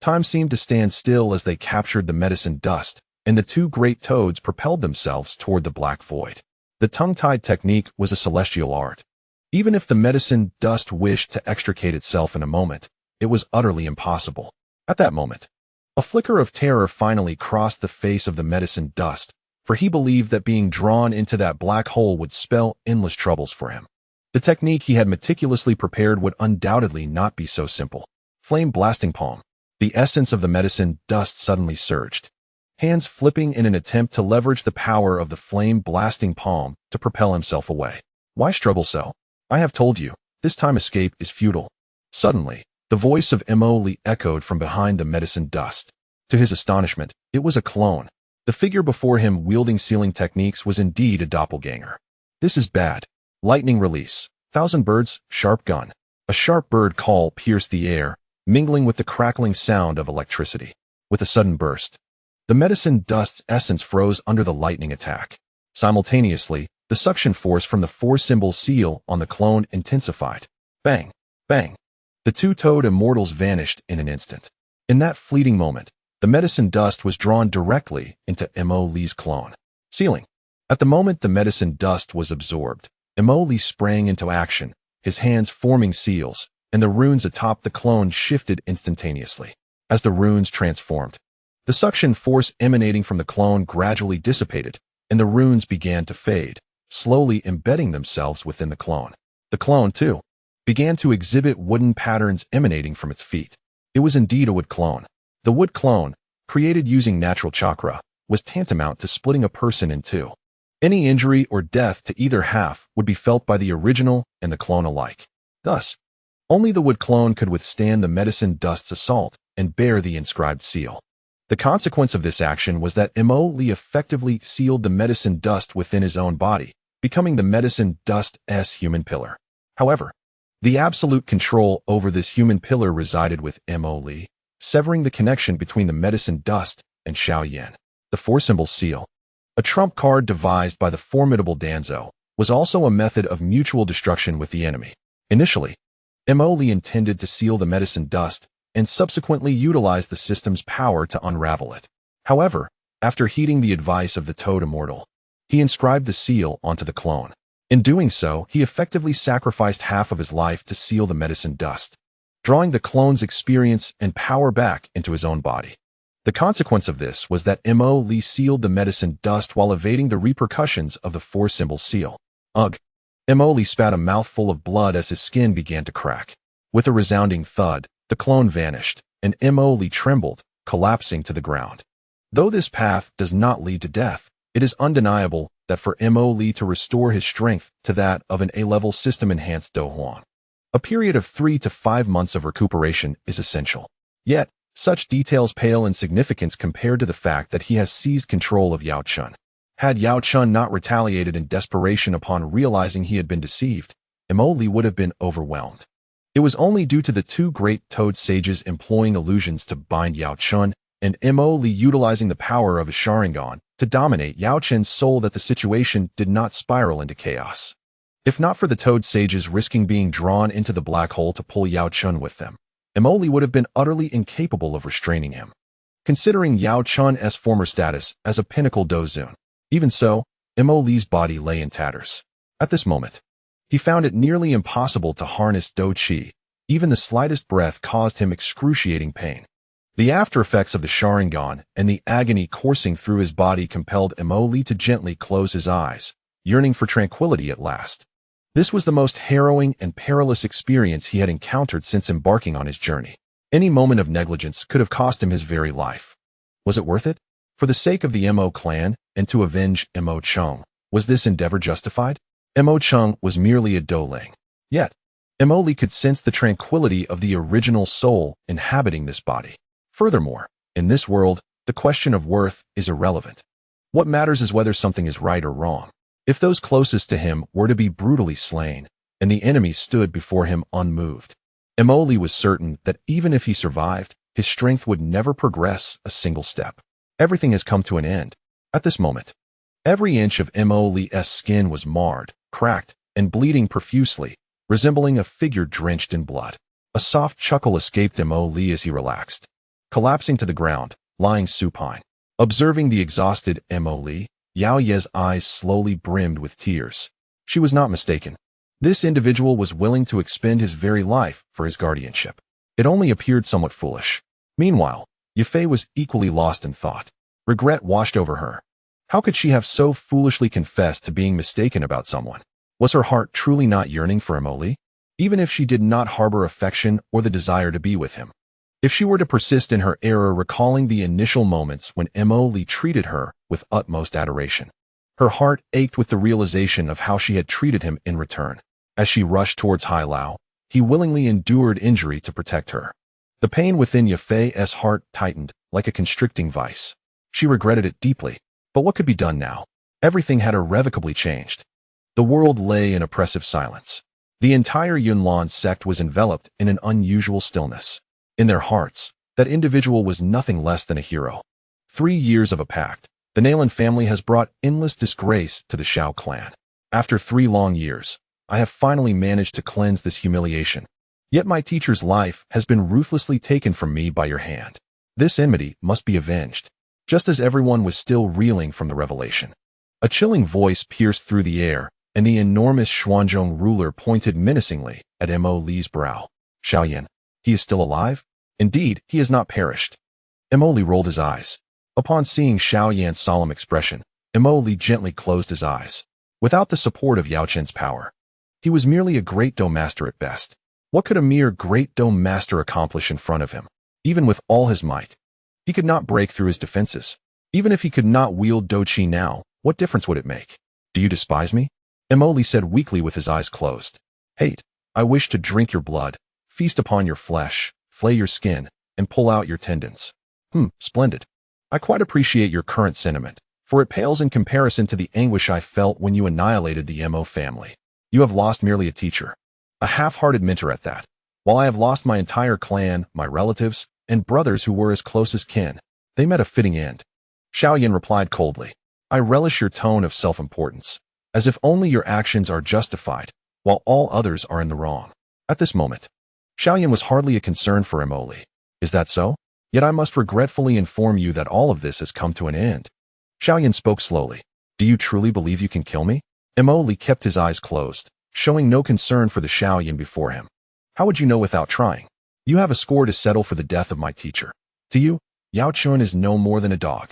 time seemed to stand still as they captured the medicine dust, and the 2 great toads propelled themselves toward the black void. The tongue-tied technique was a celestial art. Even if the medicine dust wished to extricate itself in a moment, it was utterly impossible. At that moment, a flicker of terror finally crossed the face of the medicine dust, for he believed that being drawn into that black hole would spell endless troubles for him. The technique he had meticulously prepared would undoubtedly not be so simple. Flame blasting palm. The essence of the medicine dust suddenly surged, hands flipping in an attempt to leverage the power of the flame blasting palm to propel himself away. Why struggle so? I have told you, this time escape is futile. Suddenly, the voice of Mo Li echoed from behind the medicine dust. To his astonishment, it was a clone. The figure before him wielding sealing techniques was indeed a doppelganger. This is bad. Lightning release. 1,000 birds, sharp gun. A sharp bird call pierced the air, mingling with the crackling sound of electricity. With a sudden burst, the medicine dust's essence froze under the lightning attack. Simultaneously, the suction force from the 4-symbol seal on the clone intensified. Bang! Bang! The 2-toed immortals vanished in an instant. In that fleeting moment, the medicine dust was drawn directly into Mo Li's clone. Sealing. At the moment the medicine dust was absorbed, Mo Li sprang into action, his hands forming seals, and the runes atop the clone shifted instantaneously. As the runes transformed, the suction force emanating from the clone gradually dissipated, and the runes began to fade, slowly embedding themselves within the clone. The clone, too, began to exhibit wooden patterns emanating from its feet. It was indeed a wood clone. The wood clone, created using natural chakra, was tantamount to splitting a person in 2. Any injury or death to either half would be felt by the original and the clone alike. Thus, only the wood clone could withstand the medicine dust's assault and bear the inscribed seal. The consequence of this action was that Mo Li effectively sealed the medicine dust within his own body, becoming the medicine dust's human pillar. However, the absolute control over this human pillar resided with Mo Li, severing the connection between the medicine dust and Xiao Yan. The 4-symbol seal. A trump card devised by the formidable Danzo was also a method of mutual destruction with the enemy. Initially, Mo Li intended to seal the medicine dust and subsequently utilize the system's power to unravel it. However, after heeding the advice of the Toad Immortal, he inscribed the seal onto the clone. In doing so, he effectively sacrificed half of his life to seal the medicine dust, drawing the clone's experience and power back into his own body. The consequence of this was that Mo Li sealed the medicine dust while evading the repercussions of the four-symbol seal. Ugh! Mo Li spat a mouthful of blood as his skin began to crack. With a resounding thud, the clone vanished, and Mo Li trembled, collapsing to the ground. Though this path does not lead to death, it is undeniable that for Mo Li to restore his strength to that of an A-level system-enhanced Dou Huan, a period of 3 to 5 months of recuperation is essential. Yet, such details pale in significance compared to the fact that he has seized control of Yao Chun. Had Yao Chun not retaliated in desperation upon realizing he had been deceived, Mo Li would have been overwhelmed. It was only due to the two great Toad sages employing illusions to bind Yao Chun and Mo Li utilizing the power of his Sharingan to dominate Yao Chun's soul that the situation did not spiral into chaos. If not for the Toad sages risking being drawn into the black hole to pull Yao Chun with them, Mo Li would have been utterly incapable of restraining him. Considering Yao Chun's former status as a pinnacle Dozun, even so, Mo Li's body lay in tatters. At this moment, he found it nearly impossible to harness Dou Qi. Even the slightest breath caused him excruciating pain. The after-effects of the Sharingan and the agony coursing through his body compelled Mo Li to gently close his eyes, yearning for tranquility at last. This was the most harrowing and perilous experience he had encountered since embarking on his journey. Any moment of negligence could have cost him his very life. Was it worth it? For the sake of the Mo clan and to avenge Mo Chung, was this endeavor justified? Mo Chung was merely a Douling. Yet, Mo Li could sense the tranquility of the original soul inhabiting this body. Furthermore, in this world, the question of worth is irrelevant. What matters is whether something is right or wrong. If those closest to him were to be brutally slain, and the enemy stood before him unmoved, Mo Li was certain that even if he survived, his strength would never progress a single step. Everything has come to an end. At this moment, every inch of Mo Li's skin was marred, cracked, and bleeding profusely, resembling a figure drenched in blood. A soft chuckle escaped Mo Li as he relaxed, collapsing to the ground, lying supine. Observing the exhausted Mo Li, Yao Ye's eyes slowly brimmed with tears. She was not mistaken. This individual was willing to expend his very life for his guardianship. It only appeared somewhat foolish. Meanwhile, Yafei was equally lost in thought. Regret washed over her. How could she have so foolishly confessed to being mistaken about someone? Was her heart truly not yearning for Mo Li? Even if she did not harbor affection or the desire to be with him. If she were to persist in her error, recalling the initial moments when Mo Li treated her with utmost adoration, her heart ached with the realization of how she had treated him in return. As she rushed towards Hai Lao, he willingly endured injury to protect her. The pain within Yafei's heart tightened like a constricting vice. She regretted it deeply, but what could be done now? Everything had irrevocably changed. The world lay in oppressive silence. The entire Yunlan Sect was enveloped in an unusual stillness. In their hearts, that individual was nothing less than a hero. 3 years of a pact, the Nalan family has brought endless disgrace to the Xiao clan. After 3 long years, I have finally managed to cleanse this humiliation. Yet my teacher's life has been ruthlessly taken from me by your hand. This enmity must be avenged. Just as everyone was still reeling from the revelation, a chilling voice pierced through the air, and the enormous Xuanzhong ruler pointed menacingly at Mo Li's brow. Xiao Yan, he is still alive? Indeed, he has not perished. Mo Li rolled his eyes. Upon seeing Xiao Yan's solemn expression, Mo Li gently closed his eyes. Without the support of Yao Chen's power, he was merely a great Dou master at best. What could a mere great Dou master accomplish in front of him? Even with all his might, he could not break through his defenses. Even if he could not wield Dou Qi now, what difference would it make? Do you despise me? Mo Li said weakly with his eyes closed. Hate. I wish to drink your blood, feast upon your flesh, flay your skin, and pull out your tendons. Splendid. I quite appreciate your current sentiment, for it pales in comparison to the anguish I felt when you annihilated the Mo family. You have lost merely a teacher. A half-hearted mentor at that. While I have lost my entire clan, my relatives, and brothers who were as close as kin, they met a fitting end. Xiao Yan replied coldly. I relish your tone of self-importance, as if only your actions are justified, while all others are in the wrong. At this moment, Xiao Yan was hardly a concern for Mo Li. Is that so? Yet I must regretfully inform you that all of this has come to an end. Xiao Yan spoke slowly. Do you truly believe you can kill me? Mo Li kept his eyes closed, showing no concern for the Xiao Yan before him. How would you know without trying? You have a score to settle for the death of my teacher. To you, Yao Chun is no more than a dog.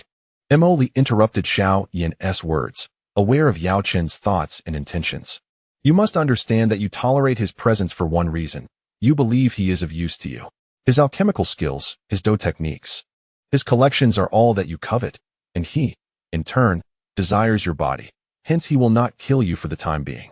Mo Li interrupted Xiao Yan's words, aware of Yao Chun's thoughts and intentions. You must understand that you tolerate his presence for one reason. You believe he is of use to you. His alchemical skills, his Dou techniques, his collections are all that you covet, and he, in turn, desires your body. Hence he will not kill you for the time being.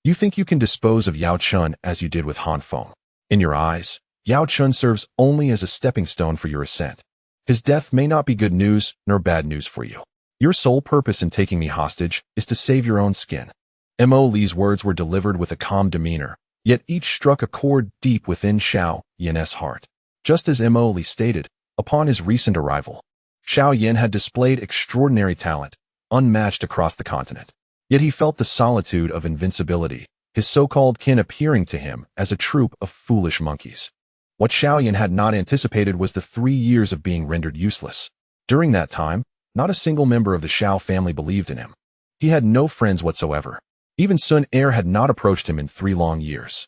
You think you can dispose of Yao Chun as you did with Han Feng. In your eyes, Yao Chun serves only as a stepping stone for your ascent. His death may not be good news nor bad news for you. Your sole purpose in taking me hostage is to save your own skin. Mo Li's words were delivered with a calm demeanor, yet each struck a chord deep within Xiao Yan's heart. Just as Mo Li stated, upon his recent arrival, Xiao Yan had displayed extraordinary talent, unmatched across the continent. Yet he felt the solitude of invincibility, his so-called kin appearing to him as a troop of foolish monkeys. What Xiao Yan had not anticipated was the 3 years of being rendered useless. During that time, not a single member of the Xiao family believed in him. He had no friends whatsoever. Even Sun Er had not approached him in 3 long years.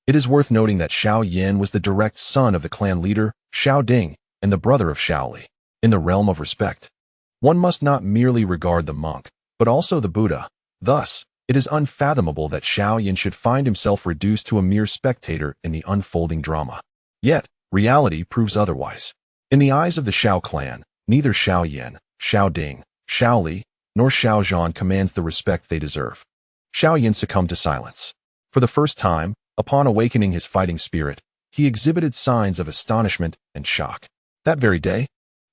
It is worth noting that Xiao Yan was the direct son of the clan leader, Xiao Ding, and the brother of Xiao Li. In the realm of respect, one must not merely regard the monk, but also the Buddha. Thus, it is unfathomable that Xiao Yan should find himself reduced to a mere spectator in the unfolding drama. Yet, reality proves otherwise. In the eyes of the Xiao clan, neither Xiao Yan, Xiao Ding, Xiao Li, nor Xiao Zhan commands the respect they deserve. Xiao Yan succumbed to silence. For the first time, upon awakening his fighting spirit, he exhibited signs of astonishment and shock. That very day,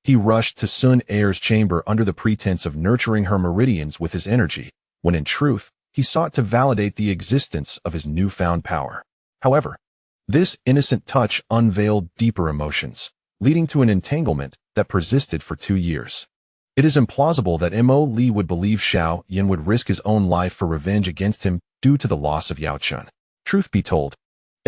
he rushed to Sun Er's chamber under the pretense of nurturing her meridians with his energy, when in truth, he sought to validate the existence of his newfound power. However, this innocent touch unveiled deeper emotions, leading to an entanglement that persisted for 2 years. It is implausible that Mo Li would believe Xiao Yan would risk his own life for revenge against him due to the loss of Yao Chun. Truth be told,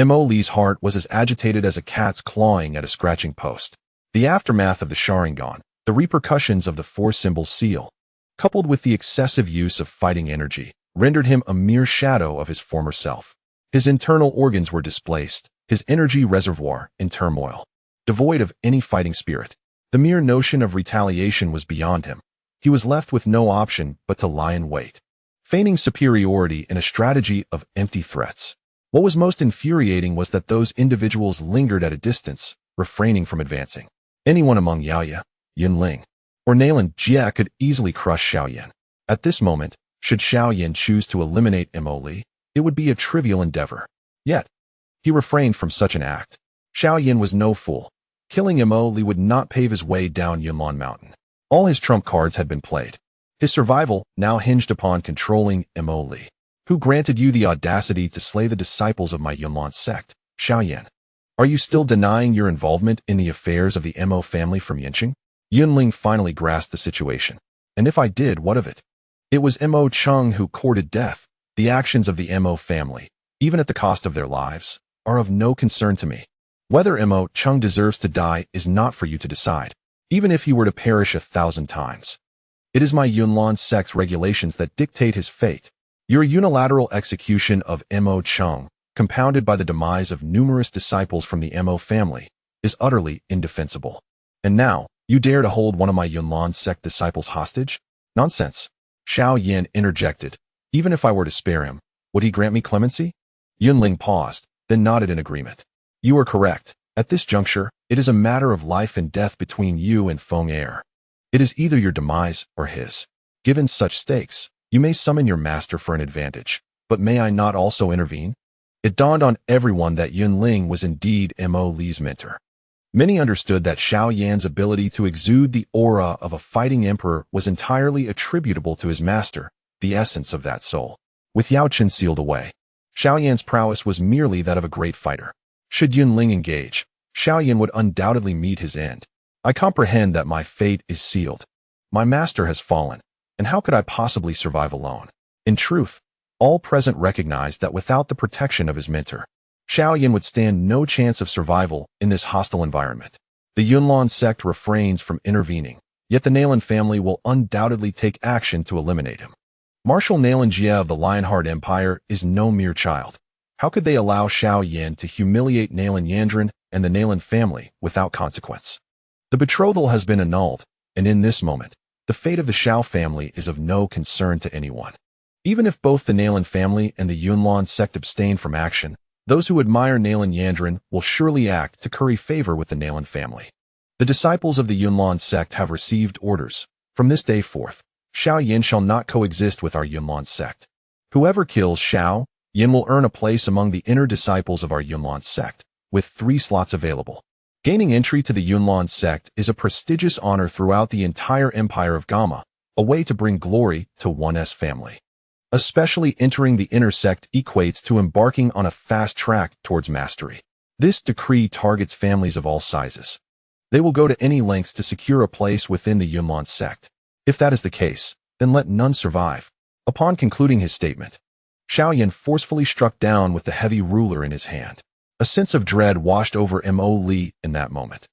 Mo Li's heart was as agitated as a cat's clawing at a scratching post. The aftermath of the Sharingan, the repercussions of the 4-symbol seal, coupled with the excessive use of fighting energy, rendered him a mere shadow of his former self. His internal organs were displaced, his energy reservoir in turmoil, devoid of any fighting spirit. The mere notion of retaliation was beyond him. He was left with no option but to lie in wait, feigning superiority in a strategy of empty threats. What was most infuriating was that those individuals lingered at a distance, refraining from advancing. Anyone among Yaoya, Yunling, or Nalan Jia could easily crush Xiao Yan. At this moment, should Xiao Yan choose to eliminate Mo Li, it would be a trivial endeavor. Yet, he refrained from such an act. Xiao Yan was no fool. Killing Mo Li would not pave his way down Yunlan Mountain. All his trump cards had been played. His survival now hinged upon controlling Mo Li. Who granted you the audacity to slay the disciples of my Yunlan Sect, Xiao Yan? Are you still denying your involvement in the affairs of the Mo family from Yinqing? Yunling finally grasped the situation. And if I did, what of it? It was Mo Chung who courted death. The actions of the Mo family, even at the cost of their lives, are of no concern to me. Whether Mo Chung deserves to die is not for you to decide, even if he were to perish 1,000 times. It is my Yunlan Sect's regulations that dictate his fate. Your unilateral execution of Mo Chung, compounded by the demise of numerous disciples from the Mo family, is utterly indefensible. And now, you dare to hold one of my Yunlan Sect disciples hostage? Nonsense. Xiao Yan interjected. Even if I were to spare him, would he grant me clemency? Yunling paused, then nodded in agreement. You are correct. At this juncture, it is a matter of life and death between you and Feng Er. It is either your demise or his. Given such stakes, you may summon your master for an advantage, but may I not also intervene? It dawned on everyone that Yunling was indeed Mo Li's mentor. Many understood that Xiao Yan's ability to exude the aura of a fighting emperor was entirely attributable to his master, the essence of that soul. With Yao Chun sealed away, Xiao Yan's prowess was merely that of a great fighter. Should Yunling engage, Xiao Yan would undoubtedly meet his end. I comprehend that my fate is sealed. My master has fallen, And how could I possibly survive alone? In truth, all present recognized that without the protection of his mentor, Xiao Yan would stand no chance of survival in this hostile environment. The Yunlan Sect refrains from intervening, yet the Nalan family will undoubtedly take action to eliminate him. Marshal Nalan Jie of the Lionheart Empire is no mere child. How could they allow Xiao Yan to humiliate Nalan Yanran and the Nalan family without consequence? The betrothal has been annulled, and in this moment, the fate of the Xiao family is of no concern to anyone. Even if both the Nalan family and the Yunlan Sect abstain from action, those who admire Nalan Yanran will surely act to curry favor with the Nalan family. The disciples of the Yunlan Sect have received orders. From this day forth, Xiao Yan shall not coexist with our Yunlan Sect. Whoever kills Xiao Yan will earn a place among the inner disciples of our Yunlan Sect, with 3 slots available. Gaining entry to the Yunlan Sect is a prestigious honor throughout the entire empire of Gamma, a way to bring glory to one's family. Especially entering the inner sect equates to embarking on a fast track towards mastery. This decree targets families of all sizes. They will go to any lengths to secure a place within the Yunlan Sect. If that is the case, then let none survive. Upon concluding his statement, Xiao Yan forcefully struck down with the heavy ruler in his hand. A sense of dread washed over Mo Li in that moment.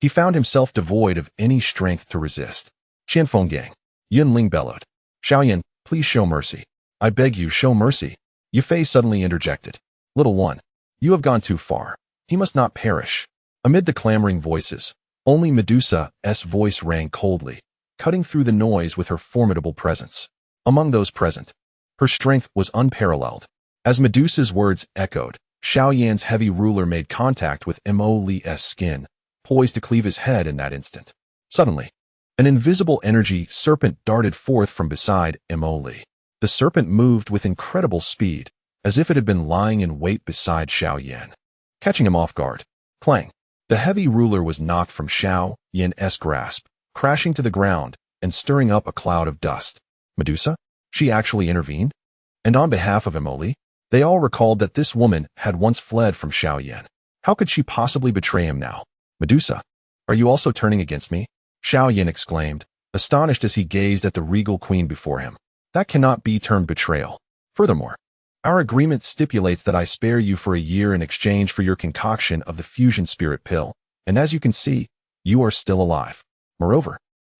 He found himself devoid of any strength to resist. Qianfenggang, Yunling bellowed. Xiao Yan, please show mercy. I beg you, show mercy. Yafei suddenly interjected. Little one, you have gone too far. He must not perish. Amid the clamoring voices, only Medusa's voice rang coldly, cutting through the noise with her formidable presence. Among those present, her strength was unparalleled. As Medusa's words echoed, Xiao Yan's heavy ruler made contact with Mo Li's skin, poised to cleave his head in that instant. Suddenly, an invisible energy serpent darted forth from beside Mo Li. The serpent moved with incredible speed, as if it had been lying in wait beside Xiao Yan. Catching him off guard, clang! The heavy ruler was knocked from Xiao Yan's grasp, crashing to the ground and stirring up a cloud of dust. Medusa? She actually intervened? And on behalf of Mo Li, they all recalled that this woman had once fled from Xiao Yan. How could she possibly betray him now? Medusa, are you also turning against me? Xiao Yan exclaimed, astonished as he gazed at the regal queen before him. That cannot be termed betrayal. Furthermore, our agreement stipulates that I spare you for a year in exchange for your concoction of the fusion spirit pill, and as you can see, you are still alive. Moreover,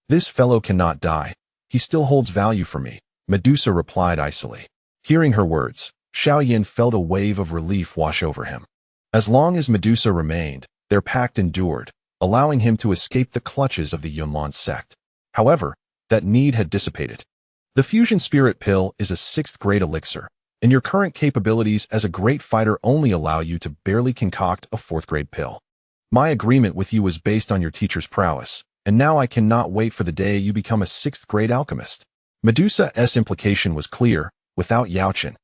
this fellow cannot die. He still holds value for me, Medusa replied icily. Hearing her words, Xiao Yan felt a wave of relief wash over him. As long as Medusa remained, their pact endured, allowing him to escape the clutches of the Yunlan Sect. However, that need had dissipated. The fusion spirit pill is a 6th grade elixir, and your current capabilities as a great fighter only allow you to barely concoct a 4th grade pill. My agreement with you was based on your teacher's prowess, and now I cannot wait for the day you become a 6th grade alchemist. Medusa's implication was clear. Without Yaochen,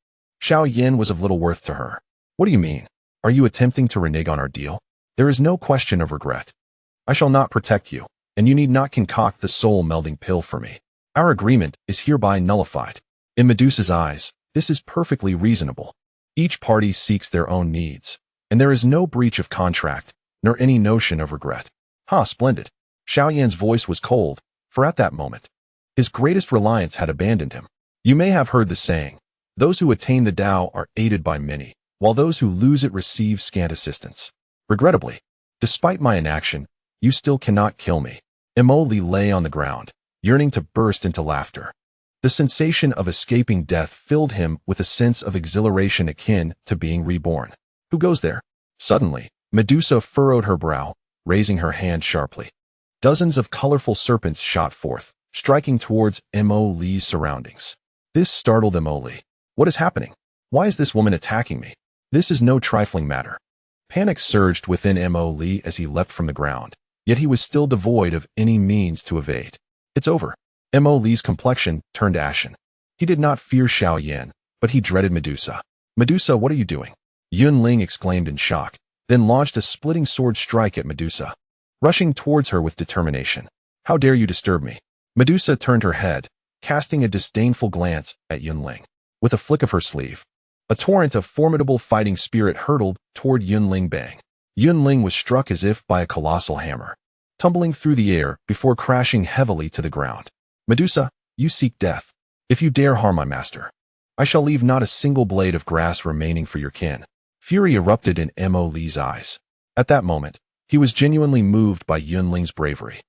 Xiao Yan was of little worth to her. What do you mean? Are you attempting to renege on our deal? There is no question of regret. I shall not protect you, and you need not concoct the soul-melding pill for me. Our agreement is hereby nullified. In Medusa's eyes, this is perfectly reasonable. Each party seeks their own needs, and there is no breach of contract, nor any notion of regret. Splendid. Xiao Yan's voice was cold, for at that moment, his greatest reliance had abandoned him. You may have heard the saying, those who attain the Tao are aided by many, while those who lose it receive scant assistance. Regrettably, despite my inaction, you still cannot kill me. Mo Li lay on the ground, yearning to burst into laughter. The sensation of escaping death filled him with a sense of exhilaration akin to being reborn. Who goes there? Suddenly, Medusa furrowed her brow, raising her hand sharply. Dozens of colorful serpents shot forth, striking towards Mo Li's surroundings. This startled Mo Li. What is happening? Why is this woman attacking me? This is no trifling matter. Panic surged within Mo Li as he leapt from the ground, yet he was still devoid of any means to evade. It's over. Mo Li's complexion turned ashen. He did not fear Xiao Yan, but he dreaded Medusa. Medusa, what are you doing? Yunling exclaimed in shock, then launched a splitting sword strike at Medusa, rushing towards her with determination. How dare you disturb me? Medusa turned her head, casting a disdainful glance at Yunling. With a flick of her sleeve, a torrent of formidable fighting spirit hurtled toward Yunling. Bang! Yunling was struck as if by a colossal hammer, tumbling through the air before crashing heavily to the ground. Medusa, You seek death. If you dare harm my master, I shall leave not a single blade of grass remaining for your kin. Fury erupted in Mo Li's eyes. At that moment, he was genuinely moved by Yunling's bravery.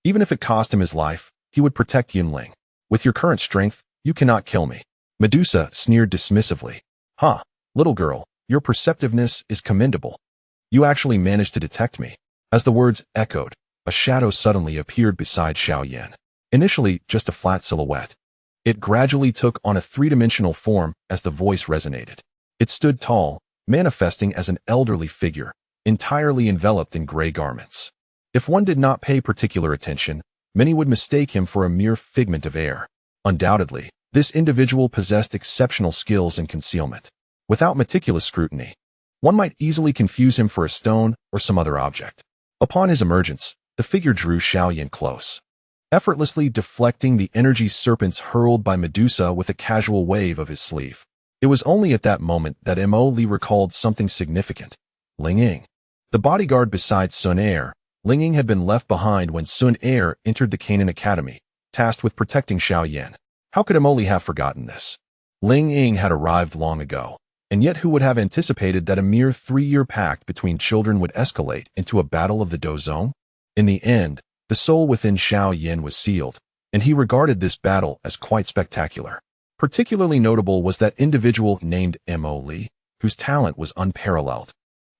Even if it cost him his life, he would protect Yunling. With your current strength, you cannot kill me. Medusa sneered dismissively. Huh, little girl, your perceptiveness is commendable. You actually managed to detect me. As the words echoed, a shadow suddenly appeared beside Xiao Yan. Initially just a flat silhouette, it gradually took on a three-dimensional form as the voice resonated. It stood tall, manifesting as an elderly figure, entirely enveloped in gray garments. If one did not pay particular attention, many would mistake him for a mere figment of air. Undoubtedly, this individual possessed exceptional skills in concealment. Without meticulous scrutiny, one might easily confuse him for a stone or some other object. Upon his emergence, the figure drew Xiao Yan close, effortlessly deflecting the energy serpents hurled by Medusa with a casual wave of his sleeve. It was only at that moment that Mo Li recalled something significant. Ling Ying. The bodyguard beside Sun Er, Ling Ying had been left behind when Sun Er entered the Canaan Academy, tasked with protecting Xiao Yan. How could Mo Li have forgotten this? Ling Ying had arrived long ago, and yet who would have anticipated that a mere 3-year pact between children would escalate into a battle of the Dozong? In the end, the soul within Xiao Yan was sealed, and he regarded this battle as quite spectacular. Particularly notable was that individual named Mo Li, whose talent was unparalleled,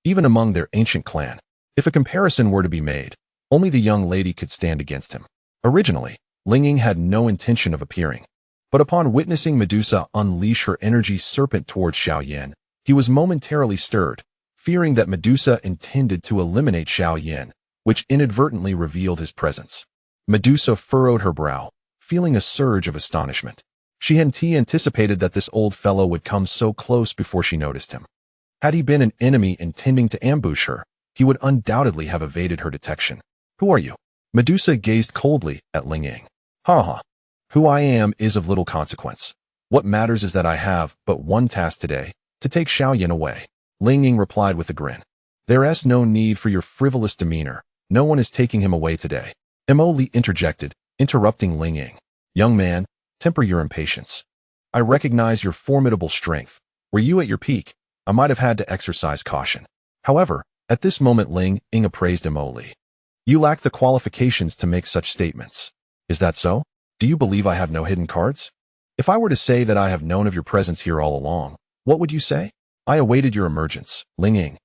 even among their ancient clan. If a comparison were to be made, only the young lady could stand against him. Originally, Ling Ying had no intention of appearing, but upon witnessing Medusa unleash her energy serpent towards Xiao Yan, he was momentarily stirred, fearing that Medusa intended to eliminate Xiao Yan, which inadvertently revealed his presence. Medusa furrowed her brow, feeling a surge of astonishment. She hadn't anticipated that this old fellow would come so close before she noticed him. Had he been an enemy intending to ambush her, he would undoubtedly have evaded her detection. Who are you? Medusa gazed coldly at Ling Ying. Ha ha. Who I am is of little consequence. What matters is that I have but one task today, to take Xiao Yan away. Ling Ying replied with a grin. There is no need for your frivolous demeanor. No one is taking him away today. Mo Li interjected, interrupting Ling Ying. Young man, temper your impatience. I recognize your formidable strength. Were you at your peak, I might have had to exercise caution. However, at this moment Ling Ying appraised Mo Li. You lack the qualifications to make such statements. Is that so? Do you believe I have no hidden cards? If I were to say that I have known of your presence here all along, what would you say? I awaited your emergence, Ling Ying.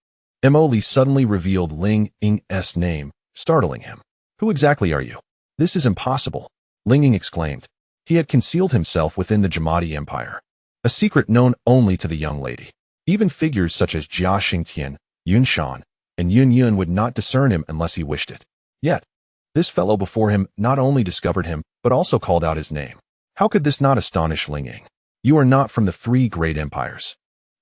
Mo Li suddenly revealed Ling Ying's name, startling him. Who exactly are you? This is impossible, Ling Ying exclaimed. He had concealed himself within the Jamadi Empire, a secret known only to the young lady. Even figures such as Jia Xingtian, Yun Shan, and Yun Yun would not discern him unless he wished it. Yet, this fellow before him not only discovered him, but also called out his name. How could this not astonish Ling Ying? You are not from the 3 great empires.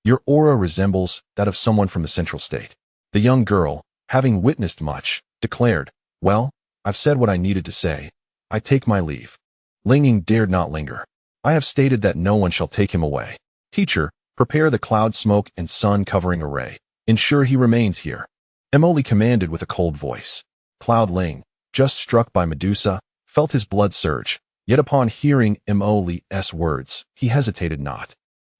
Your aura resembles that of someone from the central state. The young girl, having witnessed much, declared, Well, I've said what I needed to say. I take my leave. Ling Ying dared not linger. I have stated that no one shall take him away. Teacher, prepare the cloud smoke and sun covering array. Ensure he remains here. Mo Li commanded with a cold voice. Cloud Ling, just struck by Medusa, felt his blood surge, yet upon hearing Mo Li's words, he hesitated not.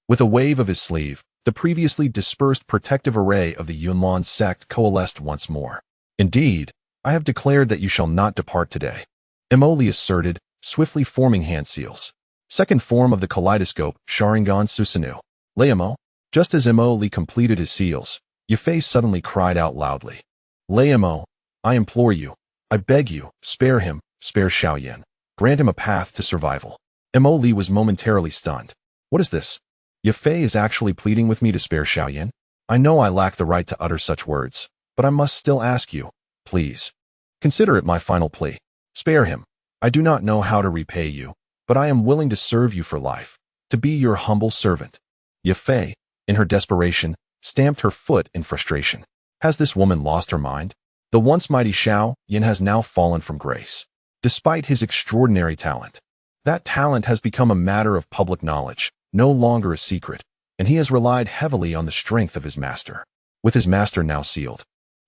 With a wave of his sleeve, the previously dispersed protective array of the Yunlan Sect coalesced once more. Indeed, I have declared that you shall not depart today. Mo Li asserted, swiftly forming hand seals. Second form of the kaleidoscope, Sharingan Susanoo. Leamo. Just as Mo Li completed his seals, Yafei suddenly cried out loudly. Leamo, I implore you, I beg you, spare him, spare Xiao Yan. Grant him a path to survival. Mo Li was momentarily stunned. What is this? Yafei is actually pleading with me to spare Xiao Yan? I know I lack the right to utter such words, but I must still ask you, please. Consider it my final plea. Spare him. I do not know how to repay you, but I am willing to serve you for life, to be your humble servant. Yafei, in her desperation, stamped her foot in frustration. Has this woman lost her mind? The once mighty Xiao Yan has now fallen from grace. Despite his extraordinary talent, that talent has become a matter of public knowledge, no longer a secret, and he has relied heavily on the strength of his master. With his master now sealed,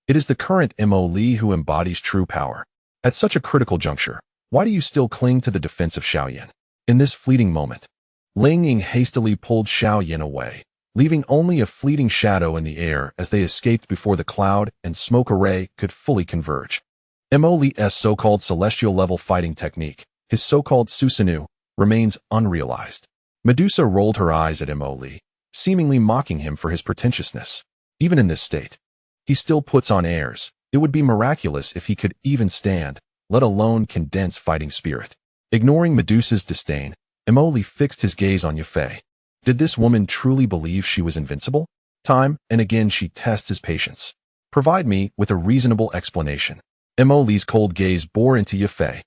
it is the current Mo Li who embodies true power. At such a critical juncture, why do you still cling to the defense of Xiao Yan? In this fleeting moment, Ling Ying hastily pulled Xiao Yan away, leaving only a fleeting shadow in the air as they escaped before the cloud and smoke array could fully converge. Mo Li's so-called celestial-level fighting technique, his so-called Susanoo, remains unrealized. Medusa rolled her eyes at Mo Li, seemingly mocking him for his pretentiousness. Even in this state, he still puts on airs. It would be miraculous if he could even stand, let alone condense fighting spirit. Ignoring Medusa's disdain, Mo Li fixed his gaze on Yafei. Did this woman truly believe she was invincible? Time and again she tests his patience. Provide me with a reasonable explanation. Mo Li's cold gaze bore into Yafei.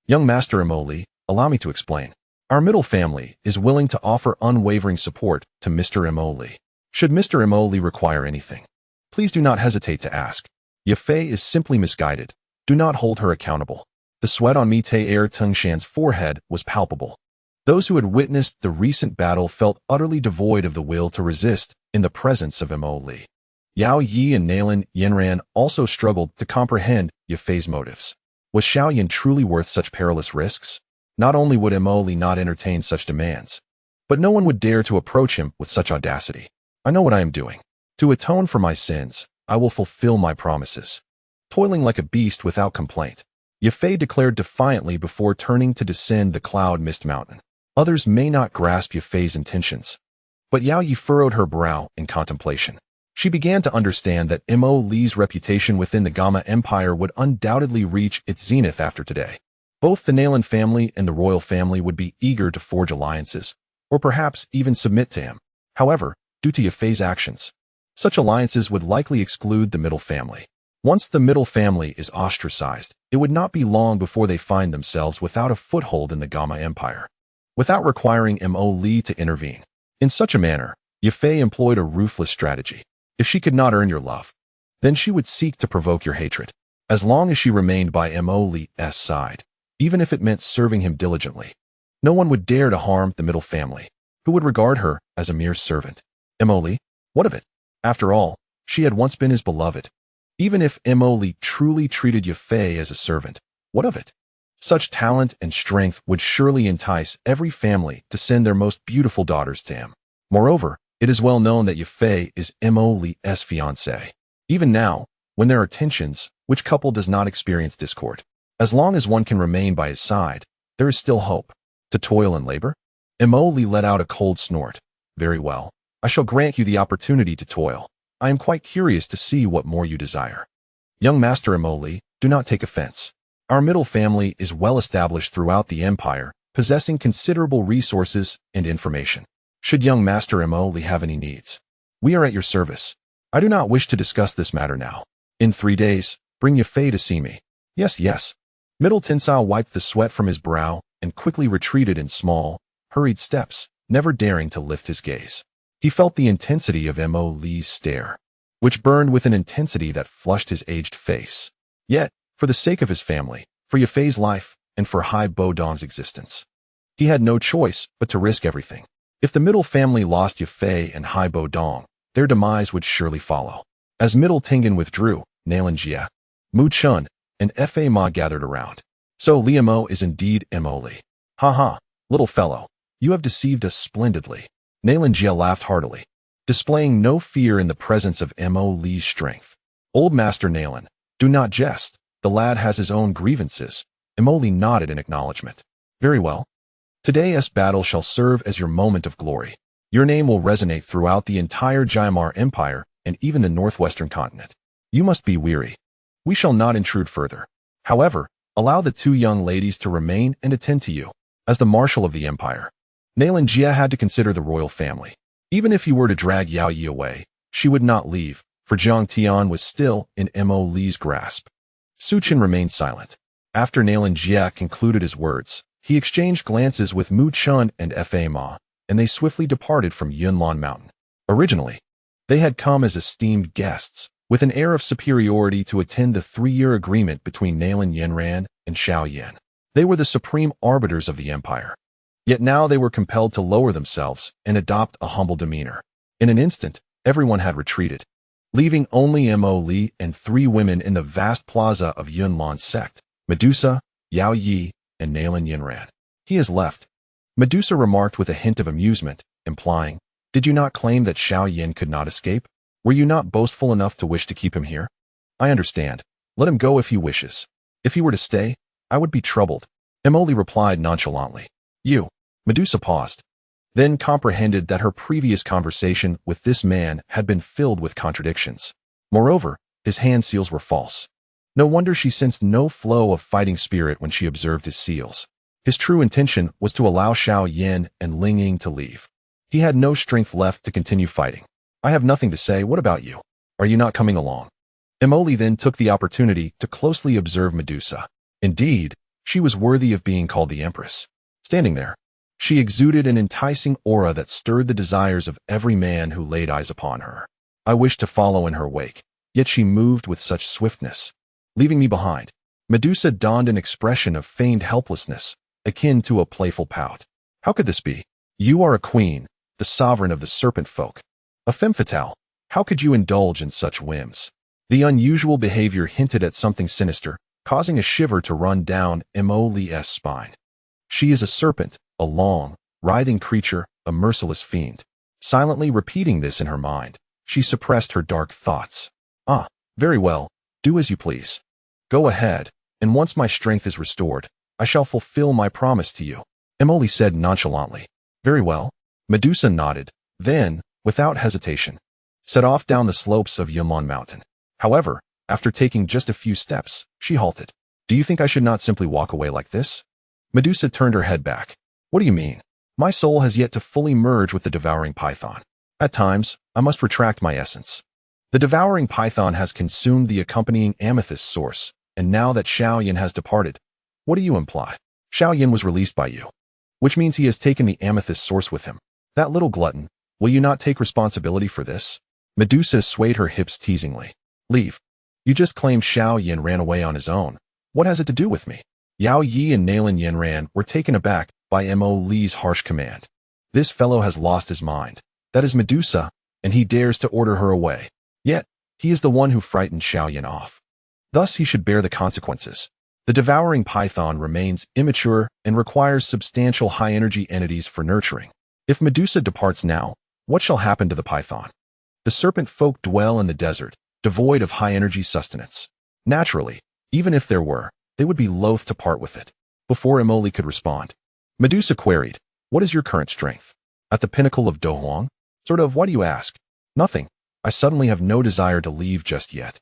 Young Master Mo Li, allow me to explain. Our middle family is willing to offer unwavering support to Mr. Mo Li. Should Mr. Mo Li require anything, please do not hesitate to ask. Yafei is simply misguided. Do not hold her accountable. The sweat on Mite Tengshan's forehead was palpable. Those who had witnessed the recent battle felt utterly devoid of the will to resist in the presence of Mo Li. Yao Yi and Nalan Yanran also struggled to comprehend Yafei's motives. Was Xiao Yan truly worth such perilous risks? Not only would Mo Li not entertain such demands, but no one would dare to approach him with such audacity. I know what I am doing. To atone for my sins, I will fulfill my promises. Toiling like a beast without complaint, Yafei declared defiantly before turning to descend the cloud mist mountain. Others may not grasp Yafei's intentions, but Yao Yi furrowed her brow in contemplation. She began to understand that Mo Li's reputation within the Gamma Empire would undoubtedly reach its zenith after today. Both the Nalan family and the royal family would be eager to forge alliances, or perhaps even submit to him. However, due to Yafei's actions, such alliances would likely exclude the middle family. Once the middle family is ostracized, it would not be long before they find themselves without a foothold in the Gamma Empire, without requiring Mo Li to intervene. In such a manner, Yafei employed a ruthless strategy. If she could not earn your love, then she would seek to provoke your hatred. As long as she remained by Mo Li's side, even if it meant serving him diligently, no one would dare to harm the middle family, who would regard her as a mere servant. Mo Li? What of it? After all, she had once been his beloved. Even if Mo Li truly treated Yafei as a servant, what of it? Such talent and strength would surely entice every family to send their most beautiful daughters to him. Moreover, it is well known that Yafei is Mo Li's fiancée. Even now, when there are tensions, which couple does not experience discord? As long as one can remain by his side, there is still hope. To toil and labor? Mo Li let out a cold snort. Very well. I shall grant you the opportunity to toil. I am quite curious to see what more you desire. Young Master Mo Li, do not take offense. Our middle family is well established throughout the empire, possessing considerable resources and information. Should young Master Mo Li have any needs, we are at your service. I do not wish to discuss this matter now. In 3 days, bring Yafei to see me. Yes, yes. Middle Tinsao wiped the sweat from his brow and quickly retreated in small, hurried steps, never daring to lift his gaze. He felt the intensity of Mo Li's stare, which burned with an intensity that flushed his aged face. Yet, for the sake of his family, for Yafei's life, and for Hai Bo Dong's existence, he had no choice but to risk everything. If the middle family lost Yafei and Hai Bo Dong, their demise would surely follow. As Middle Tengen withdrew, Nalan Jia, Mu Chun, and Fa Ma gathered around. So Liamo is indeed Mo Li. Ha ha, little fellow, you have deceived us splendidly. Nalan Jia laughed heartily, displaying no fear in the presence of Mo Li's strength. Old Master Nalan, do not jest. The lad has his own grievances. Mo Li nodded in acknowledgement. Very well. Today's battle shall serve as your moment of glory. Your name will resonate throughout the entire Jaimar Empire and even the northwestern continent. You must be weary. We shall not intrude further. However, allow the 2 young ladies to remain and attend to you. As the marshal of the empire, Nalan Jia had to consider the royal family. Even if he were to drag Yao Yi away, she would not leave, for Zhang Tian was still in Mo Li's grasp. Su Chen remained silent. After Nalan Jia concluded his words, he exchanged glances with Mu Chun and Fa Ma, and they swiftly departed from Yunlan Mountain. Originally, they had come as esteemed guests, with an air of superiority to attend the 3-year agreement between Nalan Yanran and Xiao Yan. They were the supreme arbiters of the empire. Yet now they were compelled to lower themselves and adopt a humble demeanor. In an instant, everyone had retreated, leaving only Mo Li and 3 women in the vast plaza of Yunlan Sect, Medusa, Yao Yi, and Nalan Yanran. He has left. Medusa remarked with a hint of amusement, implying, "Did you not claim that Xiao Yan could not escape? Were you not boastful enough to wish to keep him here? I understand. Let him go if he wishes. If he were to stay, I would be troubled." Emily replied nonchalantly. "You." Medusa paused, then comprehended that her previous conversation with this man had been filled with contradictions. Moreover, his hand seals were false. No wonder she sensed no flow of fighting spirit when she observed his seals. His true intention was to allow Xiao Yan and Ling Ying to leave. He had no strength left to continue fighting. "I have nothing to say. What about you? Are you not coming along?" Emily then took the opportunity to closely observe Medusa. Indeed, she was worthy of being called the Empress. Standing there, she exuded an enticing aura that stirred the desires of every man who laid eyes upon her. I wished to follow in her wake, yet she moved with such swiftness, leaving me behind. Medusa donned an expression of feigned helplessness, akin to a playful pout. "How could this be? You are a queen, the sovereign of the serpent folk. A femme fatale. How could you indulge in such whims?" The unusual behavior hinted at something sinister, causing a shiver to run down Emily's spine. She is a serpent, a long, writhing creature, a merciless fiend. Silently repeating this in her mind, she suppressed her dark thoughts. "Ah, very well, do as you please. Go ahead, and once my strength is restored, I shall fulfill my promise to you," Emily said nonchalantly. "Very well." Medusa nodded, then, without hesitation, set off down the slopes of Yunlan Mountain. However, after taking just a few steps, she halted. "Do you think I should not simply walk away like this?" Medusa turned her head back. "What do you mean? My soul has yet to fully merge with the devouring python. At times, I must retract my essence. The devouring python has consumed the accompanying amethyst source, and now that Xiao Yan has departed, what do you imply? Xiao Yan was released by you, which means he has taken the amethyst source with him. That little glutton, will you not take responsibility for this?" Medusa swayed her hips teasingly. "Leave. You just claimed Xiao Yan ran away on his own. What has it to do with me?" Yao Yi and Nalan Yanran were taken aback by Mo Li's harsh command. This fellow has lost his mind. That is Medusa, and he dares to order her away. Yet, he is the one who frightened Xiao Yan off. Thus he should bear the consequences. The devouring python remains immature and requires substantial high-energy entities for nurturing. If Medusa departs now, what shall happen to the python? The serpent folk dwell in the desert, devoid of high-energy sustenance. Naturally, even if there were, they would be loath to part with it. Before Emily could respond, Medusa queried, "What is your current strength? At the pinnacle of Dou Qi? Sort of, why do you ask?" "Nothing. I suddenly have no desire to leave just yet.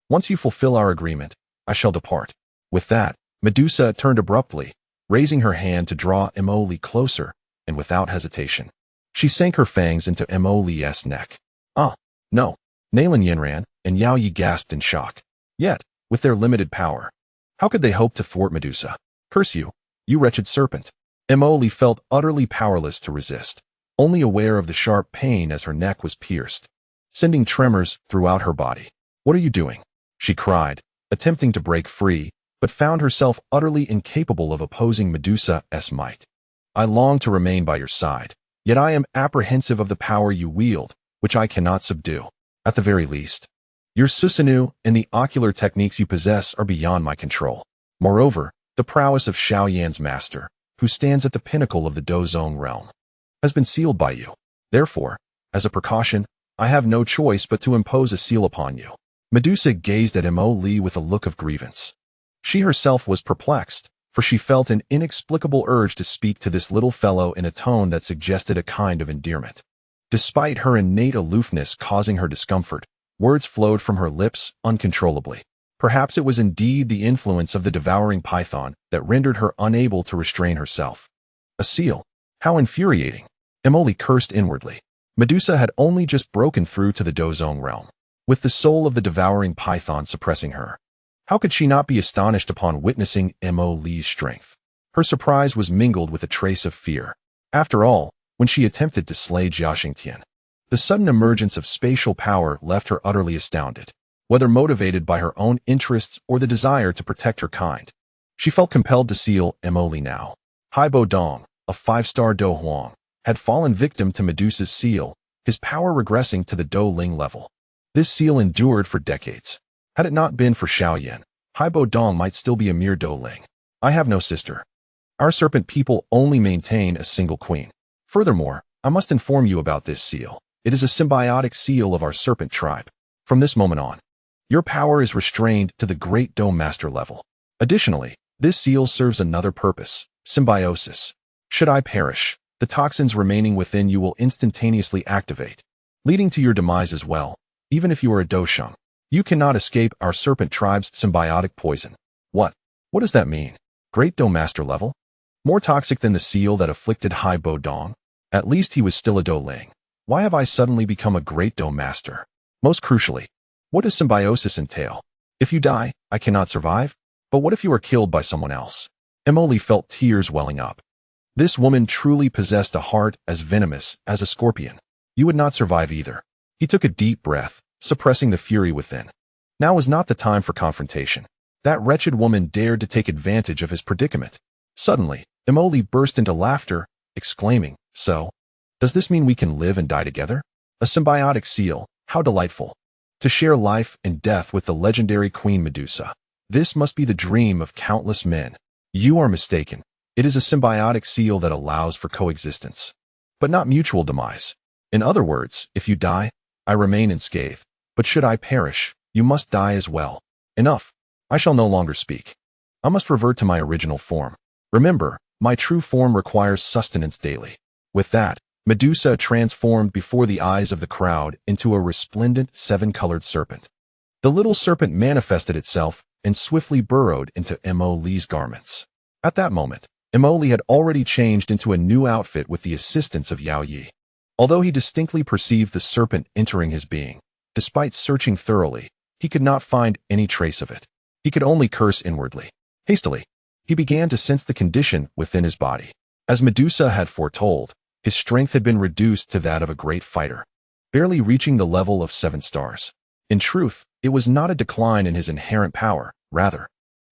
Once you fulfill our agreement, I shall depart." With that, Medusa turned abruptly, raising her hand to draw Emily closer, and without hesitation, she sank her fangs into Emily's neck. "Ah, no." Nalan Yanran and Yao Yi gasped in shock. Yet, with their limited power, how could they hope to thwart Medusa? "Curse you, you wretched serpent." Emily felt utterly powerless to resist, only aware of the sharp pain as her neck was pierced, sending tremors throughout her body. "What are you doing?" she cried, attempting to break free, but found herself utterly incapable of opposing Medusa's might. "I long to remain by your side, yet I am apprehensive of the power you wield, which I cannot subdue. At the very least, your Susanoo and the ocular techniques you possess are beyond my control. Moreover, the prowess of Xiao Yan's master, who stands at the pinnacle of the Dou Zong realm, has been sealed by you. Therefore, as a precaution, I have no choice but to impose a seal upon you." Medusa gazed at Emily with a look of grievance. She herself was perplexed, for she felt an inexplicable urge to speak to this little fellow in a tone that suggested a kind of endearment. Despite her innate aloofness causing her discomfort, words flowed from her lips uncontrollably. Perhaps it was indeed the influence of the devouring python that rendered her unable to restrain herself. A seal? How infuriating! Emily cursed inwardly. Medusa had only just broken through to the Dou Zong realm, with the soul of the devouring python suppressing her. How could she not be astonished upon witnessing Emily's strength? Her surprise was mingled with a trace of fear. After all, when she attempted to slay Jiaxingtian, the sudden emergence of spatial power left her utterly astounded. Whether motivated by her own interests or the desire to protect her kind, she felt compelled to seal Emily now. Haibo Dong, a 5-star Dou Huang, had fallen victim to Medusa's seal, his power regressing to the Dou Ling level. This seal endured for decades. Had it not been for Xiao Yan, Haibo Dong might still be a mere Dou Ling. "I have no sister. Our serpent people only maintain a single queen. Furthermore, I must inform you about this seal. It is a symbiotic seal of our serpent tribe. From this moment on, your power is restrained to the Great Dome Master level. Additionally, this seal serves another purpose, symbiosis. Should I perish, the toxins remaining within you will instantaneously activate, leading to your demise as well, even if you are a Dou Qi. You cannot escape our serpent tribe's symbiotic poison. What? What does that mean? Great Dome Master level? More toxic than the seal that afflicted Hai Bo Dong? At least he was still a Dou Ling. Why have I suddenly become a Great Dome Master? Most crucially, what does symbiosis entail? If you die, I cannot survive? But what if you are killed by someone else? Emily felt tears welling up. This woman truly possessed a heart as venomous as a scorpion. You would not survive either. He took a deep breath, suppressing the fury within. Now was not the time for confrontation. That wretched woman dared to take advantage of his predicament. Suddenly, Emily burst into laughter, exclaiming, "So, does this mean we can live and die together? A symbiotic seal, how delightful. To share life and death with the legendary Queen Medusa. This must be the dream of countless men." You are mistaken. It is a symbiotic seal that allows for coexistence, but not mutual demise. In other words, if you die, I remain unscathed, but should I perish, you must die as well. Enough. I shall no longer speak. I must revert to my original form. Remember, my true form requires sustenance daily. With that, Medusa transformed before the eyes of the crowd into a resplendent seven-colored serpent. The little serpent manifested itself and swiftly burrowed into Emily's garments. At that moment, Emily had already changed into a new outfit with the assistance of Yao Yi. Although he distinctly perceived the serpent entering his being, despite searching thoroughly, he could not find any trace of it. He could only curse inwardly. Hastily, he began to sense the condition within his body. As Medusa had foretold, his strength had been reduced to that of a great fighter, barely reaching the level of 7 stars. In truth, it was not a decline in his inherent power, rather,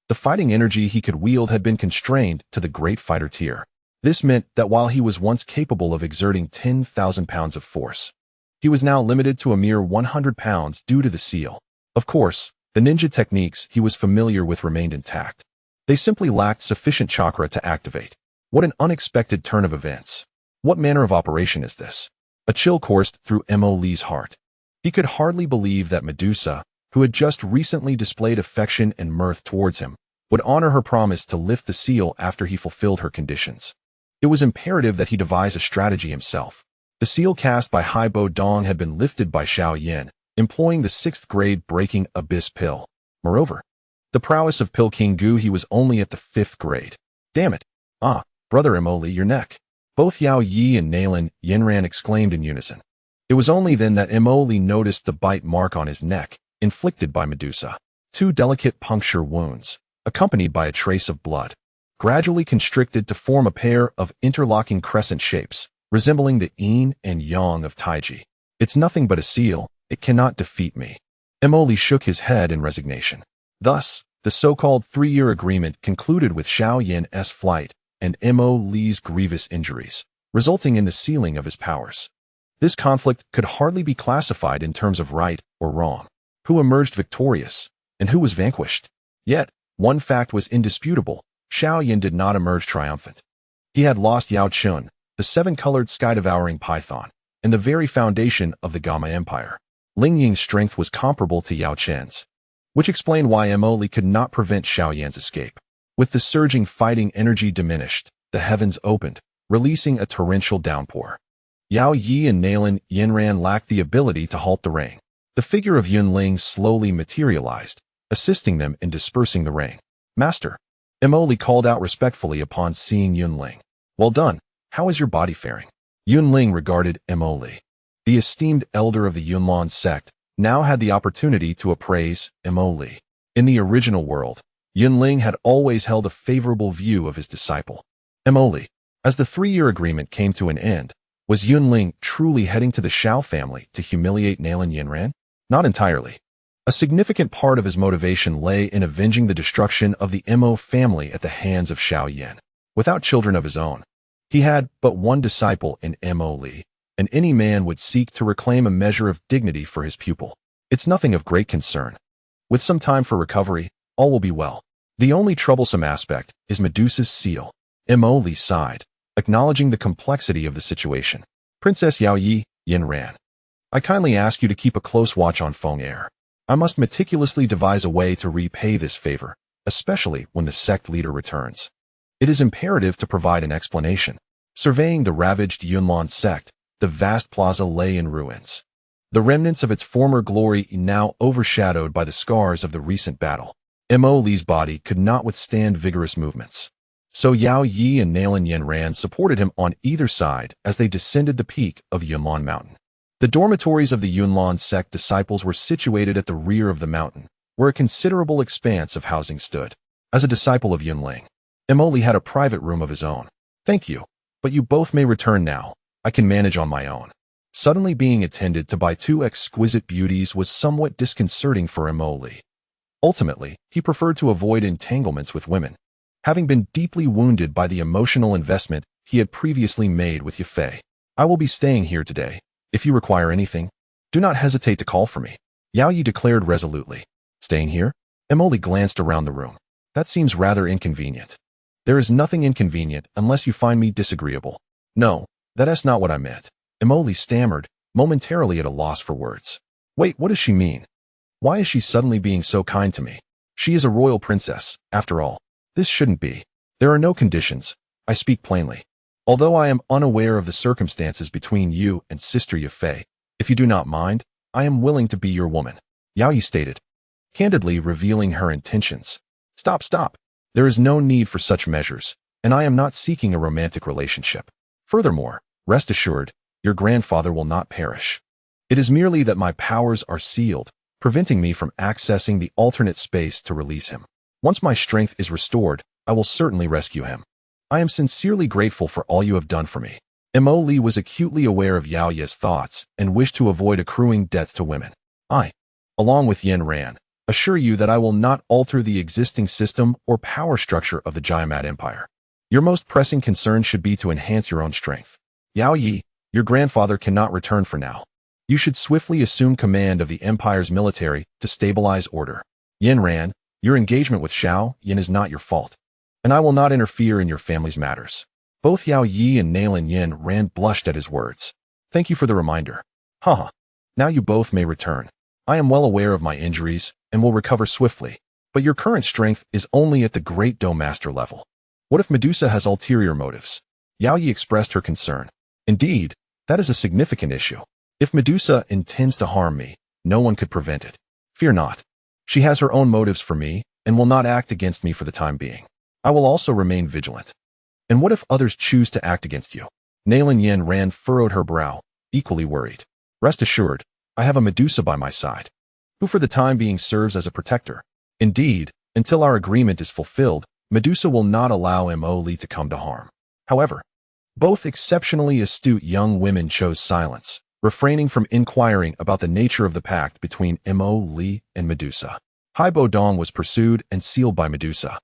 the fighting energy he could wield had been constrained to the great fighter tier. This meant that while he was once capable of exerting 10,000 pounds of force, he was now limited to a mere 100 pounds due to the seal. Of course, the ninja techniques he was familiar with remained intact. They simply lacked sufficient chakra to activate. What an unexpected turn of events. What manner of operation is this? A chill coursed through Emily's heart. He could hardly believe that Medusa, who had just recently displayed affection and mirth towards him, would honor her promise to lift the seal after he fulfilled her conditions. It was imperative that he devise a strategy himself. The seal cast by Hai Bo Dong had been lifted by Xiao Yan, employing the 6th grade breaking abyss pill. Moreover, the prowess of Pill King Gu he was only at the 5th grade. Damn it. Ah, brother Emily, your neck. Both Yao Yi and Nalan Yanran exclaimed in unison. It was only then that Emily noticed the bite mark on his neck, inflicted by Medusa. 2 delicate puncture wounds, accompanied by a trace of blood, gradually constricted to form a pair of interlocking crescent shapes, resembling the yin and yang of Taiji. It's nothing but a seal, it cannot defeat me. Emily shook his head in resignation. Thus, the so-called 3-year agreement concluded with Xiao Yan's flight and Emily's grievous injuries, resulting in the sealing of his powers. This conflict could hardly be classified in terms of right or wrong. Who emerged victorious, and who was vanquished? Yet, one fact was indisputable. Xiao Yan did not emerge triumphant. He had lost Yao Chun, the 7-colored sky-devouring python, and the very foundation of the Gamma Empire. Ling Ying's strength was comparable to Yao Chen's, which explained why Emily could not prevent Xiao Yan's escape. With the surging fighting energy diminished, the heavens opened, releasing a torrential downpour. Yao Yi and Nalan Yanran lacked the ability to halt the rain. The figure of Yunling slowly materialized, assisting them in dispersing the rain. "Master," Emily called out respectfully upon seeing Yunling. "Well done. How is your body faring?" Yunling regarded Emily. The esteemed elder of the Yunlan Sect now had the opportunity to appraise Emily. In the original world, Yunling had always held a favorable view of his disciple, Emily. As the 3-year agreement came to an end, was Yunling truly heading to the Xiao family to humiliate Nalan Yanran? Not entirely. A significant part of his motivation lay in avenging the destruction of the Mo family at the hands of Xiao Yan. Without children of his own, he had but one disciple in Emily, and any man would seek to reclaim a measure of dignity for his pupil. It's nothing of great concern. With some time for recovery, all will be well. The only troublesome aspect is Medusa's seal. Mo Li sighed, acknowledging the complexity of the situation. Princess Yao Yi, Yanran. I kindly ask you to keep a close watch on Feng Air. I must meticulously devise a way to repay this favor, especially when the sect leader returns. It is imperative to provide an explanation. Surveying the ravaged Yunlan Sect, the vast plaza lay in ruins. The remnants of its former glory now overshadowed by the scars of the recent battle. Mo Li's body could not withstand vigorous movements. So Yao Yi and Nalan Yanran supported him on either side as they descended the peak of Yunlan Mountain. The dormitories of the Yunlan Sect disciples were situated at the rear of the mountain, where a considerable expanse of housing stood. As a disciple of Yunling, Mo Li had a private room of his own. Thank you, but you both may return now. I can manage on my own. Suddenly being attended to by two exquisite beauties was somewhat disconcerting for Mo Li. Ultimately, he preferred to avoid entanglements with women, having been deeply wounded by the emotional investment he had previously made with Yafei. I will be staying here today. If you require anything, do not hesitate to call for me, Yao Yi declared resolutely. Staying here? Mo Li glanced around the room. That seems rather inconvenient. There is nothing inconvenient unless you find me disagreeable. No, that's not what I meant. Mo Li stammered, momentarily at a loss for words. Wait, what does she mean? Why is she suddenly being so kind to me? She is a royal princess, after all. This shouldn't be. There are no conditions. I speak plainly. Although I am unaware of the circumstances between you and Sister Yafei, if you do not mind, I am willing to be your woman, Yao Yi stated, candidly revealing her intentions. Stop. There is no need for such measures, and I am not seeking a romantic relationship. Furthermore, rest assured, your grandfather will not perish. It is merely that my powers are sealed, preventing me from accessing the alternate space to release him. Once my strength is restored, I will certainly rescue him. I am sincerely grateful for all you have done for me. Mo Li was acutely aware of Yao Yi's thoughts and wished to avoid accruing debts to women. I, along with Yanran, assure you that I will not alter the existing system or power structure of the Jiamat Empire. Your most pressing concern should be to enhance your own strength. Yao Yi, your grandfather cannot return for now. You should swiftly assume command of the Empire's military to stabilize order. Yanran, your engagement with Xiao Yan is not your fault, and I will not interfere in your family's matters. Both Yao Yi and Nalan Yanran blushed at his words. Thank you for the reminder. Haha. Now you both may return. I am well aware of my injuries and will recover swiftly, but your current strength is only at the Great Dou Master level. What if Medusa has ulterior motives? Yao Yi expressed her concern. Indeed, that is a significant issue. If Medusa intends to harm me, no one could prevent it. Fear not. She has her own motives for me and will not act against me for the time being. I will also remain vigilant. And what if others choose to act against you? Nalan Yanran furrowed her brow, equally worried. Rest assured, I have a Medusa by my side, who for the time being serves as a protector. Indeed, until our agreement is fulfilled, Medusa will not allow Mo Li to come to harm. However, both exceptionally astute young women chose silence, refraining from inquiring about the nature of the pact between Mo Li and Medusa. Hai Bo Dong was pursued and sealed by Medusa.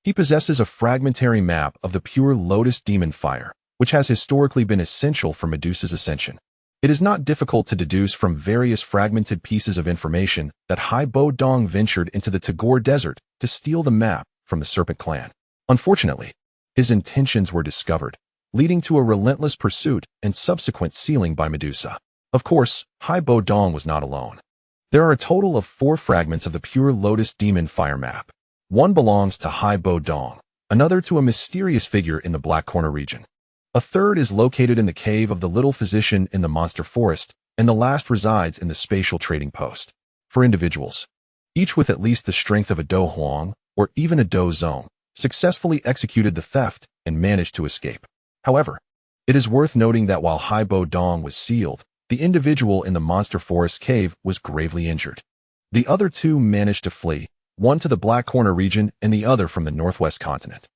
He possesses a fragmentary map of the pure lotus demon fire, which has historically been essential for Medusa's ascension. It is not difficult to deduce from various fragmented pieces of information that Hai Bo Dong ventured into the Tagore Desert to steal the map from the Serpent Clan. Unfortunately, his intentions were discovered, leading to a relentless pursuit and subsequent sealing by Medusa. Of course, Hai Bo Dong was not alone. There are a total of 4 fragments of the pure lotus demon fire map. One belongs to Hai Bo Dong, another to a mysterious figure in the Black Corner region. A third is located in the cave of the Little Physician in the Monster Forest, and the last resides in the Spatial Trading Post. For individuals, each with at least the strength of a Dou Huang, or even a Dou Zong, successfully executed the theft and managed to escape. However, it is worth noting that while Hai Bo Dong was sealed, the individual in the Monster Forest cave was gravely injured. The other 2 managed to flee, one to the Black Corner region and the other from the Northwest continent.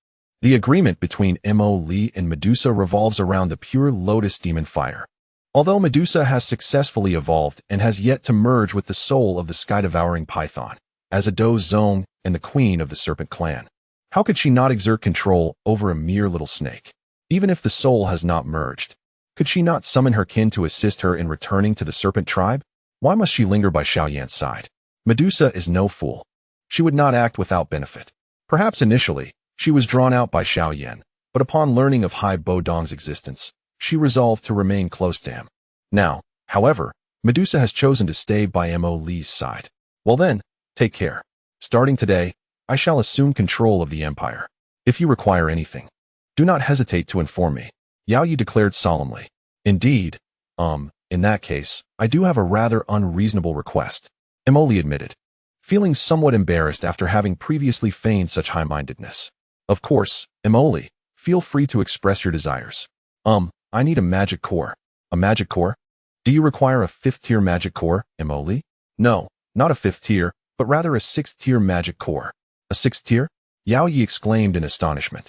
The agreement between Mo Li and Medusa revolves around the pure lotus demon fire. Although Medusa has successfully evolved and has yet to merge with the soul of the sky-devouring python, as a Dou Zong and the queen of the Serpent Clan, how could she not exert control over a mere little snake? Even if the soul has not merged, could she not summon her kin to assist her in returning to the Serpent tribe? Why must she linger by Xiao Yan's side? Medusa is no fool. She would not act without benefit. Perhaps initially, she was drawn out by Xiao Yan, but upon learning of Hai Bo Dong's existence, she resolved to remain close to him. Now, however, Medusa has chosen to stay by Mo Li's side. Well then, take care. Starting today, I shall assume control of the empire. If you require anything, do not hesitate to inform me, Yao Yi declared solemnly. Indeed, in that case, I do have a rather unreasonable request, Mo Li admitted, feeling somewhat embarrassed after having previously feigned such high-mindedness. Of course, Mo Li, feel free to express your desires. I need a magic core. A magic core? Do you require a 5th-tier magic core, Mo Li? No, not a 5th tier, but rather a 6th-tier magic core. A 6th tier? Yao Yi exclaimed in astonishment.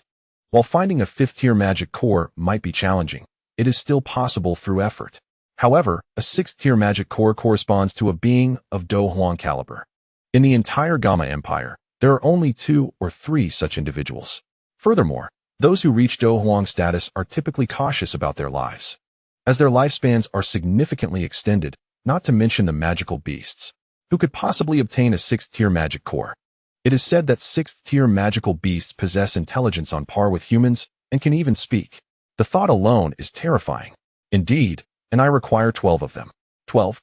While finding a 5th-tier magic core might be challenging, it is still possible through effort. However, a 6th-tier magic core corresponds to a being of Dou Huang caliber. In the entire Gamma Empire, there are only 2 or 3 such individuals. Furthermore, those who reach Dou Huang status are typically cautious about their lives, as their lifespans are significantly extended, not to mention the magical beasts, who could possibly obtain a 6th-tier magic core. It is said that 6th-tier magical beasts possess intelligence on par with humans and can even speak. The thought alone is terrifying. Indeed, and I require 12 of them. 12?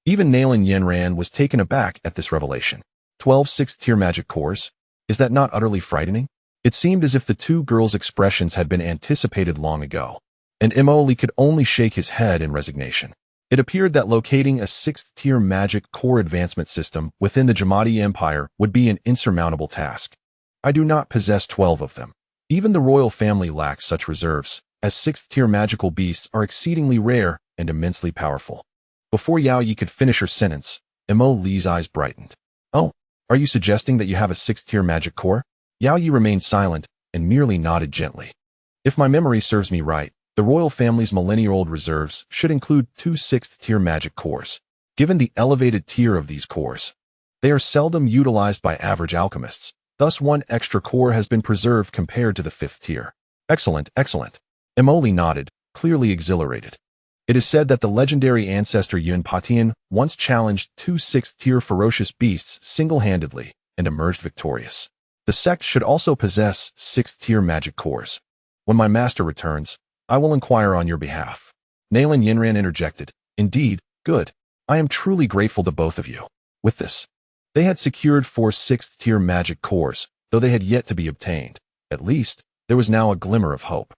Even Nalan Yanran was taken aback at this revelation. 12 6th-tier magic cores? Is that not utterly frightening? It seemed as if the 2 girls' expressions had been anticipated long ago, and Mo Li could only shake his head in resignation. It appeared that locating a 6th-tier magic core advancement system within the Jamadi Empire would be an insurmountable task. I do not possess 12 of them. Even the royal family lacks such reserves, as 6th-tier magical beasts are exceedingly rare and immensely powerful. Before Yao Yi could finish her sentence, Mo Li's eyes brightened. Oh, are you suggesting that you have a 6th-tier magic core? Yao Yi remained silent and merely nodded gently. If my memory serves me right, the royal family's millennia-old reserves should include 2 6th-tier magic cores. Given the elevated tier of these cores, they are seldom utilized by average alchemists, thus 1 extra core has been preserved compared to the 5th tier. Excellent, excellent. Mo Li nodded, clearly exhilarated. It is said that the legendary ancestor Yun Patian once challenged 2 6th-tier ferocious beasts single-handedly and emerged victorious. The sect should also possess 6th-tier magic cores. When my master returns, I will inquire on your behalf. Nalan Yanran interjected. Indeed, good. I am truly grateful to both of you. With this, they had secured 4 6th-tier magic cores, though they had yet to be obtained. At least, there was now a glimmer of hope.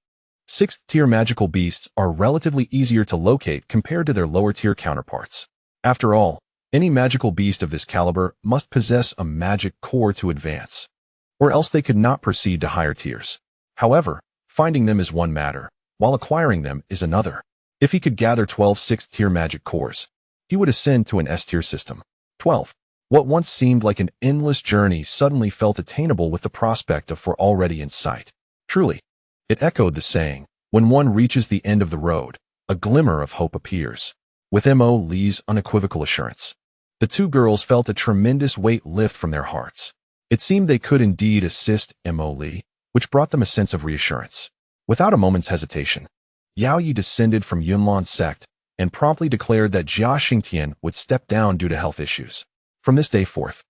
6th-tier magical beasts are relatively easier to locate compared to their lower-tier counterparts. After all, any magical beast of this caliber must possess a magic core to advance, or else they could not proceed to higher tiers. However, finding them is one matter, while acquiring them is another. If he could gather 12 6th-tier magic cores, he would ascend to an S-tier system. 12. What once seemed like an endless journey suddenly felt attainable with the prospect of 4 already in sight. Truly, it echoed the saying, when one reaches the end of the road, a glimmer of hope appears. With Mo Li's unequivocal assurance, the 2 girls felt a tremendous weight lift from their hearts. It seemed they could indeed assist Mo Li, which brought them a sense of reassurance. Without a moment's hesitation, Yao Yi descended from Yunlan Sect and promptly declared that Jia Xingtian would step down due to health issues. From this day forth,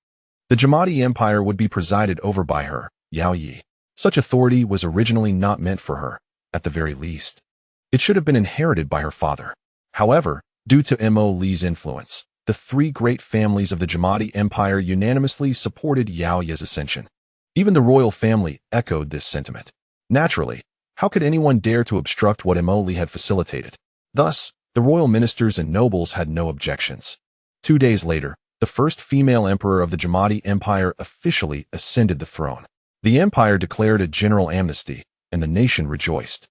the Jamadi Empire would be presided over by her, Yao Yi. Such authority was originally not meant for her, at the very least. It should have been inherited by her father. However, due to Mo Li's influence, the 3 great families of the Jamadi Empire unanimously supported Yao Yi's ascension. Even the royal family echoed this sentiment. Naturally, how could anyone dare to obstruct what Mo Li had facilitated? Thus, the royal ministers and nobles had no objections. 2 days later, the first female emperor of the Jamadi Empire officially ascended the throne. The empire declared a general amnesty, and the nation rejoiced.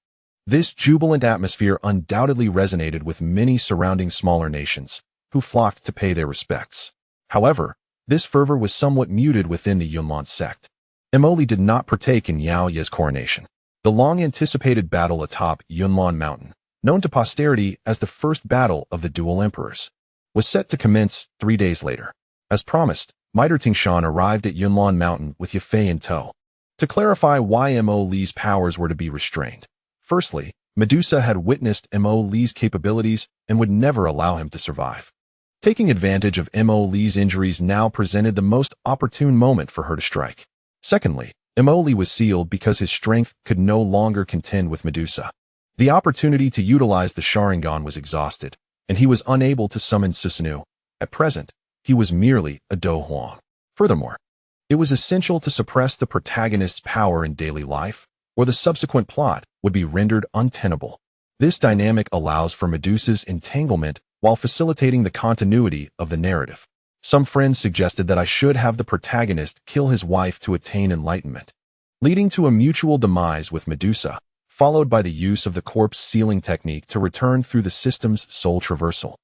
This jubilant atmosphere undoubtedly resonated with many surrounding smaller nations, who flocked to pay their respects. However, this fervor was somewhat muted within the Yunlan Sect. Mo Li did not partake in Yao Yi's coronation. The long-anticipated battle atop Yunlan Mountain, known to posterity as the First Battle of the Dual Emperors, was set to commence 3 days later. As promised, Mitre Tingshan arrived at Yunlan Mountain with Yafei in tow. To clarify why Mo Li's powers were to be restrained. Firstly, Medusa had witnessed Mo Li's capabilities and would never allow him to survive. Taking advantage of Mo Li's injuries now presented the most opportune moment for her to strike. Secondly, Imoli was sealed because his strength could no longer contend with Medusa. The opportunity to utilize the Sharingan was exhausted, and he was unable to summon Susanoo. At present, he was merely a Dou Huang. Furthermore, it was essential to suppress the protagonist's power in daily life, or the subsequent plot would be rendered untenable. This dynamic allows for Medusa's entanglement while facilitating the continuity of the narrative. Some friends suggested that I should have the protagonist kill his wife to attain enlightenment, leading to a mutual demise with Medusa, followed by the use of the corpse sealing technique to return through the system's soul traversal,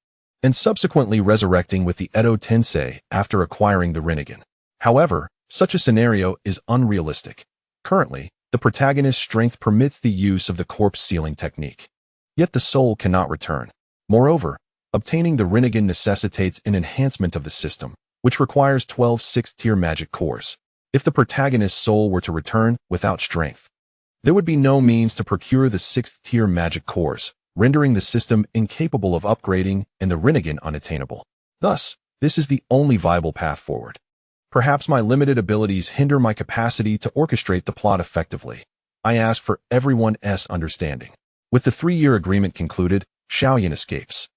and subsequently resurrecting with the Edo Tensei after acquiring the Rinnegan. However, such a scenario is unrealistic. Currently, the protagonist's strength permits the use of the corpse sealing technique. Yet the soul cannot return. Moreover, obtaining the Rinnegan necessitates an enhancement of the system, which requires 12 6th-tier magic cores. If the protagonist's soul were to return without strength, there would be no means to procure the 6th-tier magic cores, rendering the system incapable of upgrading and the Rinnegan unattainable. Thus, this is the only viable path forward. Perhaps my limited abilities hinder my capacity to orchestrate the plot effectively. I ask for everyone's understanding. With the 3-year agreement concluded, Xiao Yan escapes,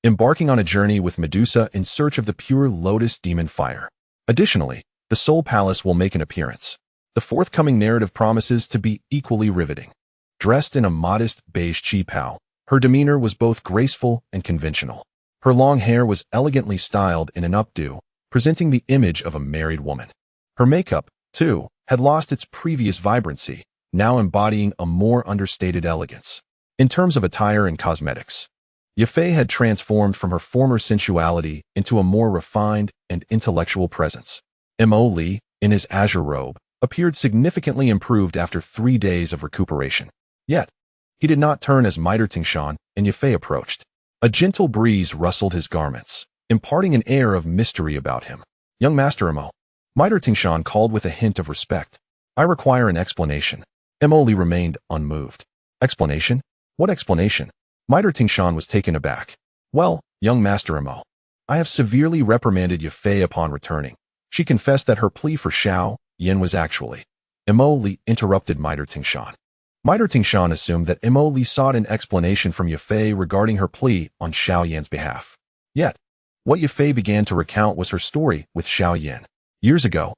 embarking on a journey with Medusa in search of the pure lotus demon fire. Additionally, the Soul Palace will make an appearance. The forthcoming narrative promises to be equally riveting. Dressed in a modest beige qipao, her demeanor was both graceful and conventional. Her long hair was elegantly styled in an updo, presenting the image of a married woman. Her makeup, too, had lost its previous vibrancy, now embodying a more understated elegance. In terms of attire and cosmetics, Yafei had transformed from her former sensuality into a more refined and intellectual presence. Mo Li, in his azure robe, appeared significantly improved after 3 days of recuperation. Yet, he did not turn as Mitre Tingshan and Yafei approached. A gentle breeze rustled his garments, imparting an air of mystery about him. Young Master Mo, Mitre Tingshan called with a hint of respect. I require an explanation. Mo Li remained unmoved. Explanation? What explanation? Mitre Tingshan was taken aback. Well, young Master Mo, I have severely reprimanded Yafei upon returning. She confessed that her plea for Xiao Yan was actually. Mo Li interrupted Mitre Tingshan. Mitre Tingshan assumed that Mo Li sought an explanation from Yafei regarding her plea on Xiao Yan's behalf. Yet, what Yafei began to recount was her story with Xiao Yan. Years ago,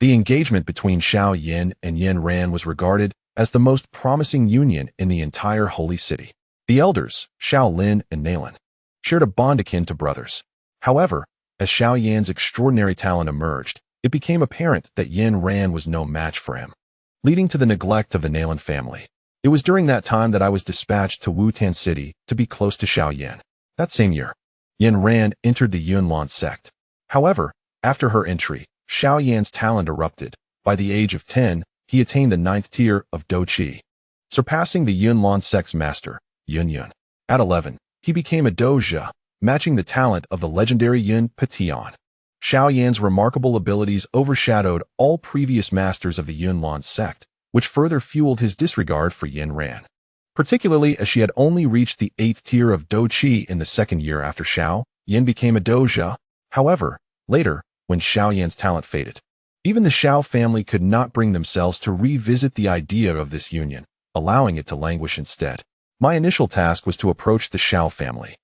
the engagement between Xiao Yan and Yanran was regarded as the most promising union in the entire holy city. The elders, Xiao Lin and Nalan, shared a bond akin to brothers. However, as Xiao Yan's extraordinary talent emerged, it became apparent that Yanran was no match for him, leading to the neglect of the Nalan family. It was during that time that I was dispatched to Wutan City to be close to Xiao Yan. That same year, Yanran entered the Yunlan Sect. However, after her entry, Xiao Yan's talent erupted. By the age of 10, he attained the 9th tier of Dou Qi, surpassing the Yunlan Sect's master, Yun. At 11, he became a Doja, matching the talent of the legendary Yun Petion. Xiao Yan's remarkable abilities overshadowed all previous masters of the Yunlan Sect, which further fueled his disregard for Yanran, particularly as she had only reached the 8th tier of Dou Qi in the 2nd year after Xiao Yan became a Doja. However, later, when Xiao Yan's talent faded, even the Xiao family could not bring themselves to revisit the idea of this union, allowing it to languish instead. My initial task was to approach the Xiao family.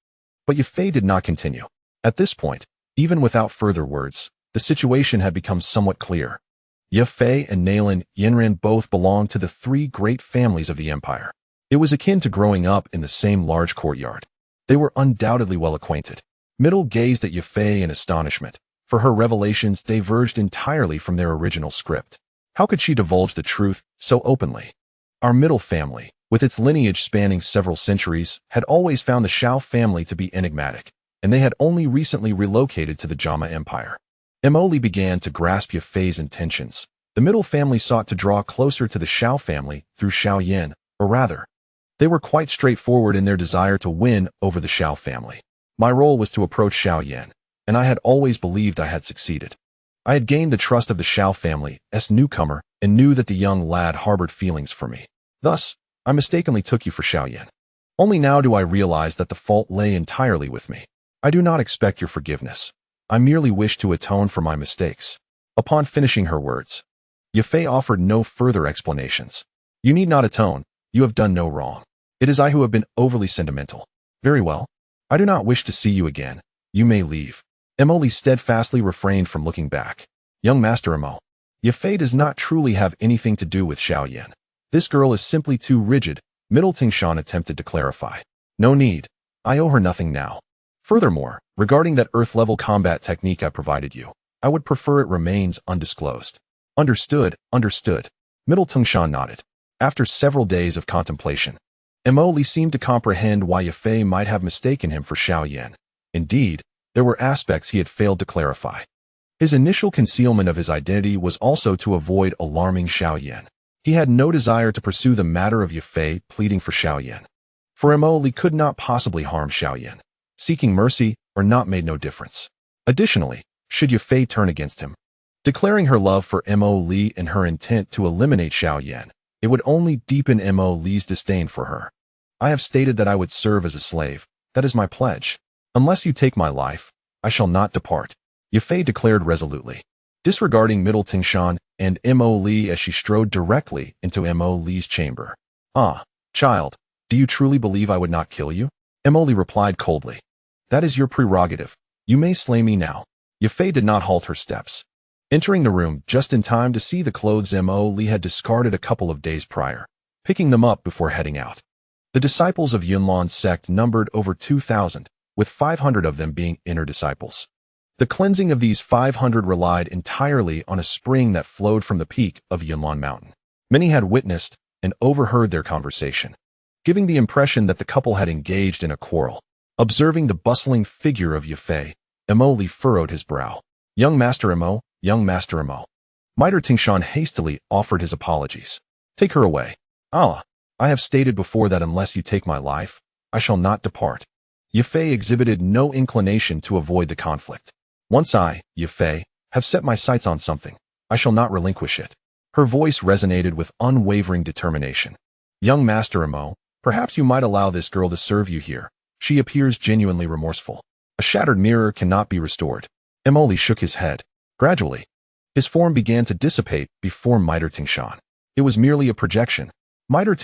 But Yafei did not continue. At this point, even without further words, the situation had become somewhat clear. Yafei and Nalan Yanran both belonged to the 3 great families of the empire. It was akin to growing up in the same large courtyard. They were undoubtedly well acquainted. Middle gazed at Yafei in astonishment, for her revelations diverged entirely from their original script. How could she divulge the truth so openly? Our middle family, with its lineage spanning several centuries, had always found the Xiao family to be enigmatic, and they had only recently relocated to the Jama Empire. Emoli began to grasp Yafei's intentions. The middle family sought to draw closer to the Xiao family through Xiao Yan, or rather, they were quite straightforward in their desire to win over the Xiao family. My role was to approach Xiao Yan, and I had always believed I had succeeded. I had gained the trust of the Xiao family as newcomer and knew that the young lad harbored feelings for me. Thus, I mistakenly took you for Xiao Yan. Only now do I realize that the fault lay entirely with me. I do not expect your forgiveness. I merely wish to atone for my mistakes. Upon finishing her words, Yafei offered no further explanations. You need not atone. You have done no wrong. It is I who have been overly sentimental. Very well. I do not wish to see you again. You may leave. Emily steadfastly refrained from looking back. Young Master Emo. Yafei does not truly have anything to do with Xiao Yan. This girl is simply too rigid, Shan attempted to clarify. No need. I owe her nothing now. Furthermore, regarding that Earth-level combat technique I provided you, I would prefer it remains undisclosed. Understood, understood. Shan nodded. After several days of contemplation, Emily seemed to comprehend why Yafei might have mistaken him for Xiao Yan. Indeed, there were aspects he had failed to clarify. His initial concealment of his identity was also to avoid alarming Xiao Yan. He had no desire to pursue the matter of Yafei pleading for Xiao Yan. For Emily could not possibly harm Xiao Yan. Seeking mercy or not made no difference. Additionally, should Yafei turn against him, declaring her love for Emily and her intent to eliminate Xiao Yan, it would only deepen Emily's disdain for her. I have stated that I would serve as a slave. That is my pledge. Unless you take my life, I shall not depart. Yafei declared resolutely, disregarding Shan and Emily as she strode directly into Emily's chamber. Ah, child, do you truly believe I would not kill you? Emily replied coldly. That is your prerogative. You may slay me now. Yafei did not halt her steps, entering the room just in time to see the clothes Emily had discarded a couple of days prior, picking them up before heading out. The disciples of Yunlan Sect numbered over 2,000, with 500 of them being inner disciples. The cleansing of these 500 relied entirely on a spring that flowed from the peak of Yunlan Mountain. Many had witnessed and overheard their conversation, giving the impression that the couple had engaged in a quarrel. Observing the bustling figure of Yafei, Emily furrowed his brow. Young Master Emo, young Master Emo. Shan hastily offered his apologies. Take her away. Allah, I have stated before that unless you take my life, I shall not depart. Yafei exhibited no inclination to avoid the conflict. Once I, Yafei, have set my sights on something, I shall not relinquish it. Her voice resonated with unwavering determination. Young Master Emo, perhaps you might allow this girl to serve you here. She appears genuinely remorseful. A shattered mirror cannot be restored. Emily shook his head. Gradually, his form began to dissipate before Shan. It was merely a projection.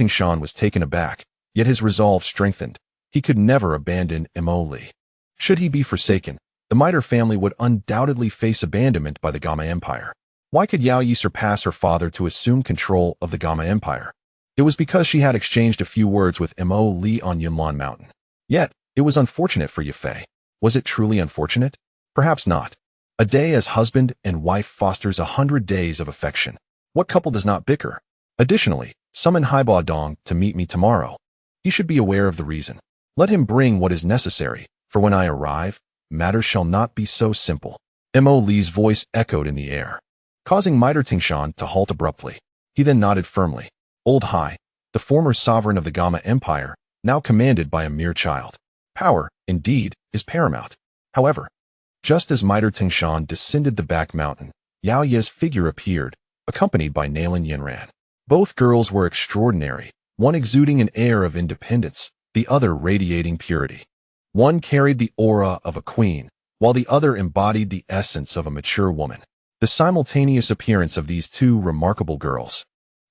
Shan was taken aback, yet his resolve strengthened. He could never abandon Emily. Should he be forsaken, the Miter family would undoubtedly face abandonment by the Gamma Empire. Why could Yao Yi surpass her father to assume control of the Gamma Empire? It was because she had exchanged a few words with Emily on Yunlan Mountain. Yet, it was unfortunate for Yafei. Was it truly unfortunate? Perhaps not. A day as husband and wife fosters 100 days of affection. What couple does not bicker? Additionally, summon Haiba Dong to meet me tomorrow. He should be aware of the reason. Let him bring what is necessary, for when I arrive, matters shall not be so simple. Emily's voice echoed in the air, causing Shan to halt abruptly. He then nodded firmly. Old Hai, the former sovereign of the Gamma Empire, now commanded by a mere child. Power, indeed, is paramount. However, just as Shan descended the back mountain, Yao Ye's figure appeared, accompanied by Nalan Yanran. Both girls were extraordinary, one exuding an air of independence, the other radiating purity. One carried the aura of a queen, while the other embodied the essence of a mature woman. The simultaneous appearance of these two remarkable girls,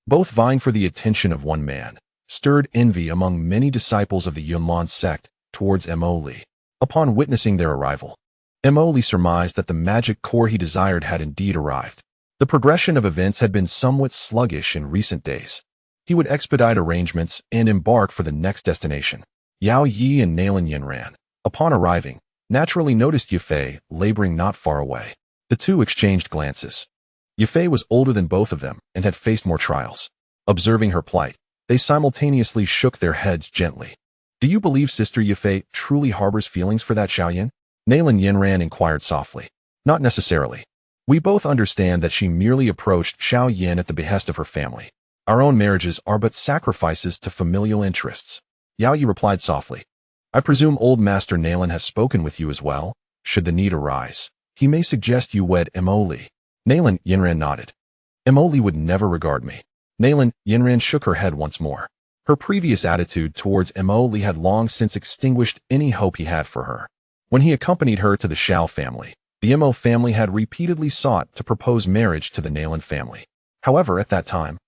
both vying for the attention of one man, stirred envy among many disciples of the Yunlan Sect towards Emily. Upon witnessing their arrival, Emily surmised that the magic core he desired had indeed arrived. The progression of events had been somewhat sluggish in recent days. He would expedite arrangements and embark for the next destination. Yao Yi and Nalan Yanran, upon arriving, naturally noticed Yafei laboring not far away. The two exchanged glances. Yafei was older than both of them and had faced more trials. Observing her plight, they simultaneously shook their heads gently. Do you believe Sister Yafei truly harbors feelings for that Xiao Yan? Nalan Yanran inquired softly. Not necessarily. We both understand that she merely approached Xiao Yan at the behest of her family. Our own marriages are but sacrifices to familial interests. Yao Yi replied softly. I presume old Master Nalan has spoken with you as well. Should the need arise, he may suggest you wed Emily. Nalan Yanran nodded. Emily would never regard me. Nalan Yanran shook her head once more. Her previous attitude towards Emily had long since extinguished any hope he had for her. When he accompanied her to the Xiao family, the Mo family had repeatedly sought to propose marriage to the Nalan family. However, at that time,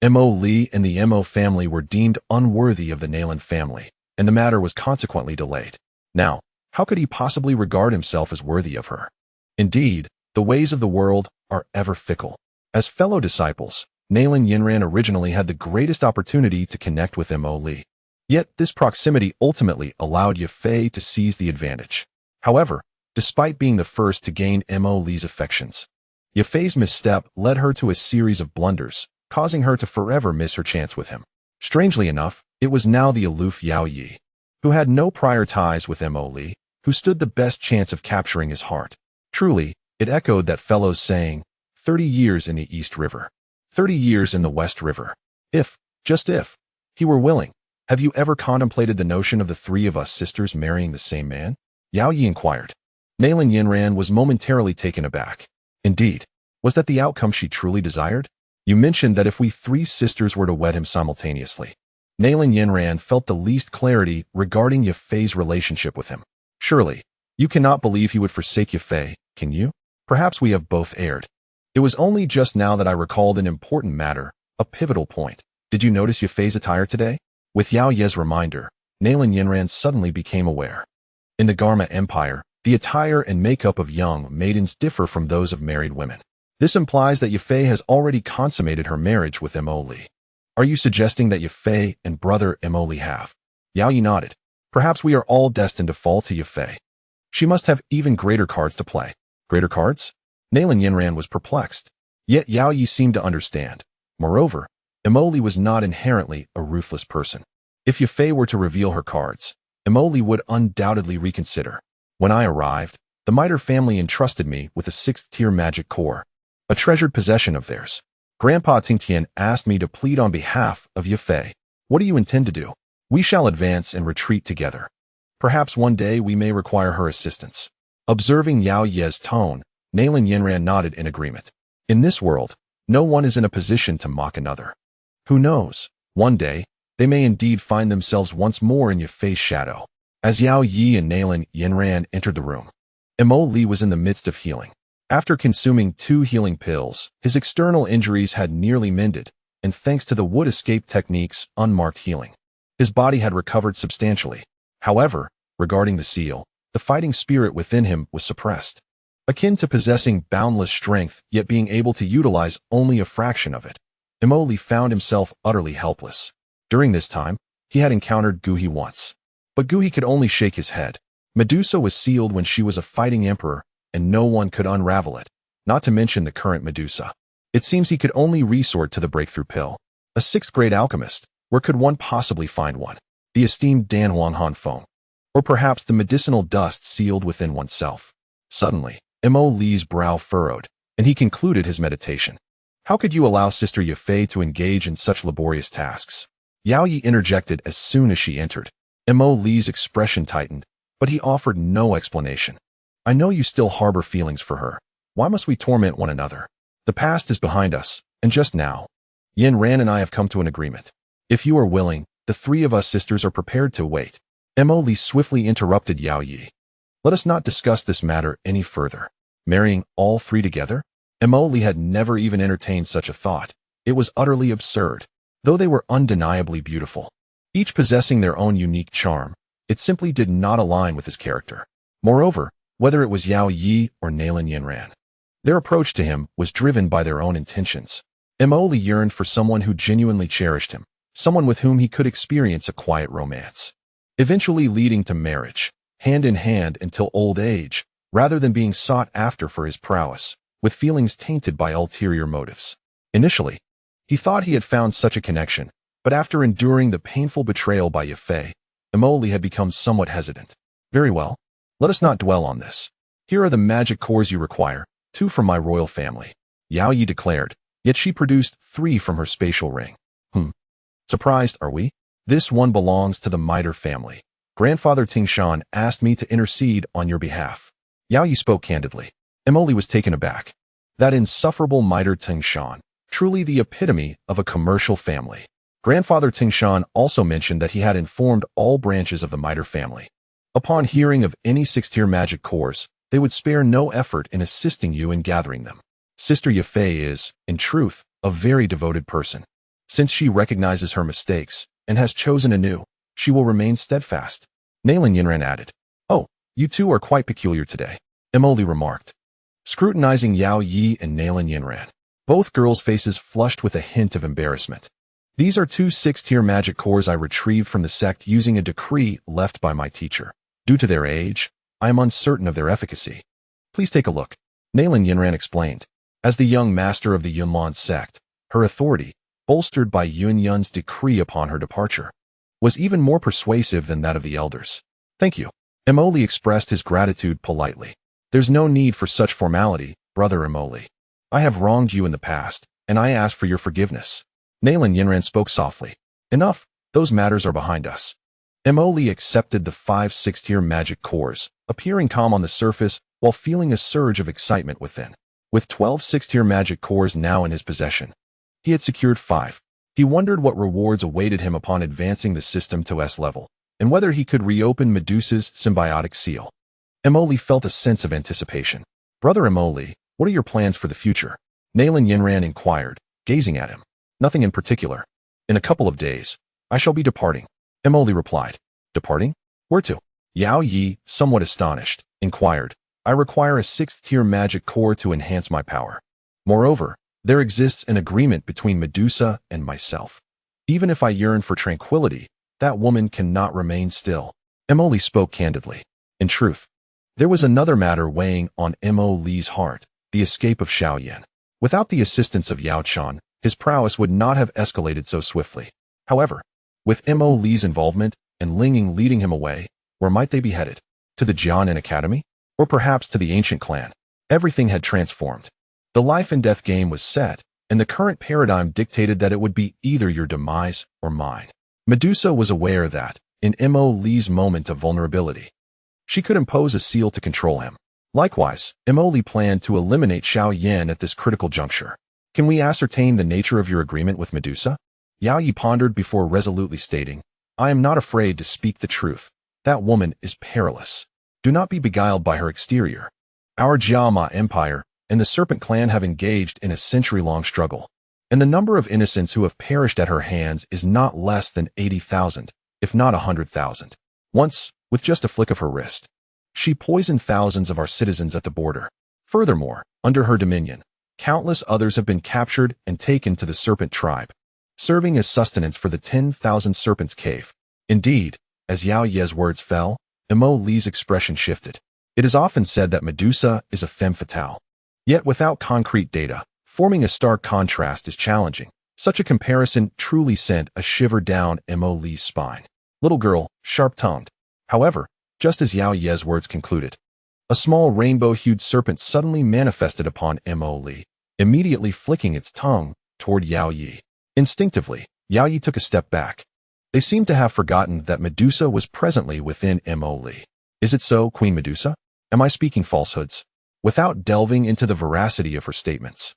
Mo Li and the Mo family were deemed unworthy of the Nalan family, and the matter was consequently delayed. Now, how could he possibly regard himself as worthy of her? Indeed, the ways of the world are ever fickle. As fellow disciples, Nalan Yanran originally had the greatest opportunity to connect with Mo Li. Yet this proximity ultimately allowed Yafei to seize the advantage. However, despite being the first to gain Mo Li's affections, Yafei's misstep led her to a series of blunders, causing her to forever miss her chance with him. Strangely enough, it was now the aloof Yao Yi, who had no prior ties with Mo Li, who stood the best chance of capturing his heart. Truly, it echoed that fellow's saying, 30 years in the East River, 30 years in the West River. If, just if, he were willing, have you ever contemplated the notion of the three of us sisters marrying the same man? Yao Yi inquired. Nalan Yanran was momentarily taken aback. Indeed, was that the outcome she truly desired? You mentioned that if we three sisters were to wed him simultaneously. Nalan Yanran felt the least clarity regarding Yafei's relationship with him. Surely, you cannot believe he would forsake Yafei, can you? Perhaps we have both erred. It was only just now that I recalled an important matter, a pivotal point. Did you notice Yafei's attire today? With Yao Ye's reminder, Nalan Yanran suddenly became aware. In the Garma Empire, the attire and makeup of young maidens differ from those of married women. This implies that Yafei has already consummated her marriage with Mo Li. Are you suggesting that Yafei and brother Mo Li have? Yao Yi nodded. Perhaps we are all destined to fall to Yafei. She must have even greater cards to play. Greater cards? Nalan Yanran was perplexed. Yet Yao Yi seemed to understand. Moreover, Mo Li was not inherently a ruthless person. If Yafei were to reveal her cards, Mo Li would undoubtedly reconsider. When I arrived, the Miter family entrusted me with a 6th-tier magic core, a treasured possession of theirs. Grandpa Tingtian asked me to plead on behalf of Yafei. What do you intend to do? We shall advance and retreat together. Perhaps one day we may require her assistance. Observing Yao Ye's tone, Nalan Yanran nodded in agreement. In this world, no one is in a position to mock another. Who knows? One day, they may indeed find themselves once more in Yafei's shadow. As Yao Yi and Nalan Yanran entered the room, Mo Li was in the midst of healing. After consuming 2 healing pills, his external injuries had nearly mended, and thanks to the wood escape technique's unmarked healing, his body had recovered substantially. However, regarding the seal, the fighting spirit within him was suppressed. Akin to possessing boundless strength yet being able to utilize only a fraction of it, Mo Li found himself utterly helpless. During this time, he had encountered Gu He once. But Gu He could only shake his head. Medusa was sealed when she was a fighting emperor, and no one could unravel it, not to mention the current Medusa. It seems he could only resort to the breakthrough pill. A 6th-grade alchemist, where could one possibly find one? The esteemed Dan Huang Han Feng. Or perhaps the medicinal dust sealed within oneself. Suddenly, Mo Li's brow furrowed, and he concluded his meditation. How could you allow Sister Yafei to engage in such laborious tasks? Yao Yi interjected as soon as she entered. Mo Li's expression tightened, but he offered no explanation. I know you still harbor feelings for her. Why must we torment one another? The past is behind us, and just now, Yanran and I have come to an agreement. If you are willing, the 3 of us sisters are prepared to wait. Mo Li swiftly interrupted Yao Yi. Let us not discuss this matter any further. Marrying all 3 together? Mo Li had never even entertained such a thought. It was utterly absurd. Though they were undeniably beautiful, each possessing their own unique charm, it simply did not align with his character. Moreover, whether it was Yao Yi or Nalan Yanran, their approach to him was driven by their own intentions. Mo Li yearned for someone who genuinely cherished him, someone with whom he could experience a quiet romance, eventually leading to marriage, hand in hand until old age, rather than being sought after for his prowess, with feelings tainted by ulterior motives. Initially, he thought he had found such a connection, but after enduring the painful betrayal by Yafei, Mo Li had become somewhat hesitant. Very well, let us not dwell on this. Here are the magic cores you require, 2 from my royal family, Yao Yi declared, yet she produced 3 from her spatial ring. Surprised, are we? This one belongs to the Miter family. Grandfather Tingshan asked me to intercede on your behalf. Yao Yi spoke candidly. Mo Li was taken aback. That insufferable Miter Tingshan, truly the epitome of a commercial family. Grandfather Tingshan also mentioned that he had informed all branches of the Miter family. Upon hearing of any 6th-tier magic cores, they would spare no effort in assisting you in gathering them. Sister Yafei is, in truth, a very devoted person. Since she recognizes her mistakes and has chosen anew, she will remain steadfast. Nalan Yanran added. Oh, you two are quite peculiar today, Emily remarked, scrutinizing Yao Yi and Nalan Yanran. Both girls' faces flushed with a hint of embarrassment. These are two 6th-tier magic cores I retrieved from the sect using a decree left by my teacher. Due to their age, I am uncertain of their efficacy. Please take a look, Nalan Yanran explained. As the young master of the Yunlan Sect, her authority, bolstered by Yunyun's decree upon her departure, was even more persuasive than that of the elders. Thank you. Emoli expressed his gratitude politely. There's no need for such formality, brother Emoli. I have wronged you in the past, and I ask for your forgiveness. Nalan Yanran spoke softly. Enough, those matters are behind us. Emoli accepted the 5 6th-tier magic cores, appearing calm on the surface while feeling a surge of excitement within. With 12 6th-tier magic cores now in his possession, he had secured 5. He wondered what rewards awaited him upon advancing the system to S level, and whether he could reopen Medusa's symbiotic seal. Emoli felt a sense of anticipation. Brother Emoli, what are your plans for the future? Nalan Yanran inquired, gazing at him. Nothing in particular. In a couple of days, I shall be departing. Emoli replied. Departing? Where to? Yao Yi, somewhat astonished, inquired. I require a 6th-tier magic core to enhance my power. Moreover, there exists an agreement between Medusa and myself. Even if I yearn for tranquility, that woman cannot remain still. Emoli spoke candidly. In truth, there was another matter weighing on Emoli's heart, the escape of Xiao Yan. Without the assistance of Yao Chan, his prowess would not have escalated so swiftly. However, with Emoli's involvement and Linging leading him away, where might they be headed? To the Jianan Academy? Or perhaps to the ancient clan? Everything had transformed. The life and death game was set, and the current paradigm dictated that it would be either your demise or mine. Medusa was aware that, in Emoli's moment of vulnerability, she could impose a seal to control him. Likewise, Emoli planned to eliminate Xiao Yan at this critical juncture. Can we ascertain the nature of your agreement with Medusa? Yao Yi pondered before resolutely stating, I am not afraid to speak the truth. That woman is perilous. Do not be beguiled by her exterior. Our Jiama Empire and the Serpent Clan have engaged in a century-long struggle, and the number of innocents who have perished at her hands is not less than 80,000, if not 100,000. Once, with just a flick of her wrist, she poisoned thousands of our citizens at the border. Furthermore, under her dominion, countless others have been captured and taken to the Serpent Tribe, serving as sustenance for the 10,000 Serpents Cave. Indeed, as Yao Ye's words fell, Emoli's expression shifted. It is often said that Medusa is a femme fatale. Yet without concrete data, forming a stark contrast is challenging. Such a comparison truly sent a shiver down Emoli's spine. Little girl, sharp-tongued. However, just as Yao Ye's words concluded, a small rainbow-hued serpent suddenly manifested upon Emoli, immediately flicking its tongue toward Yao Yi. Instinctively, Yao Yi took a step back. They seemed to have forgotten that Medusa was presently within Emoli. Is it so, Queen Medusa? Am I speaking falsehoods? Without delving into the veracity of her statements,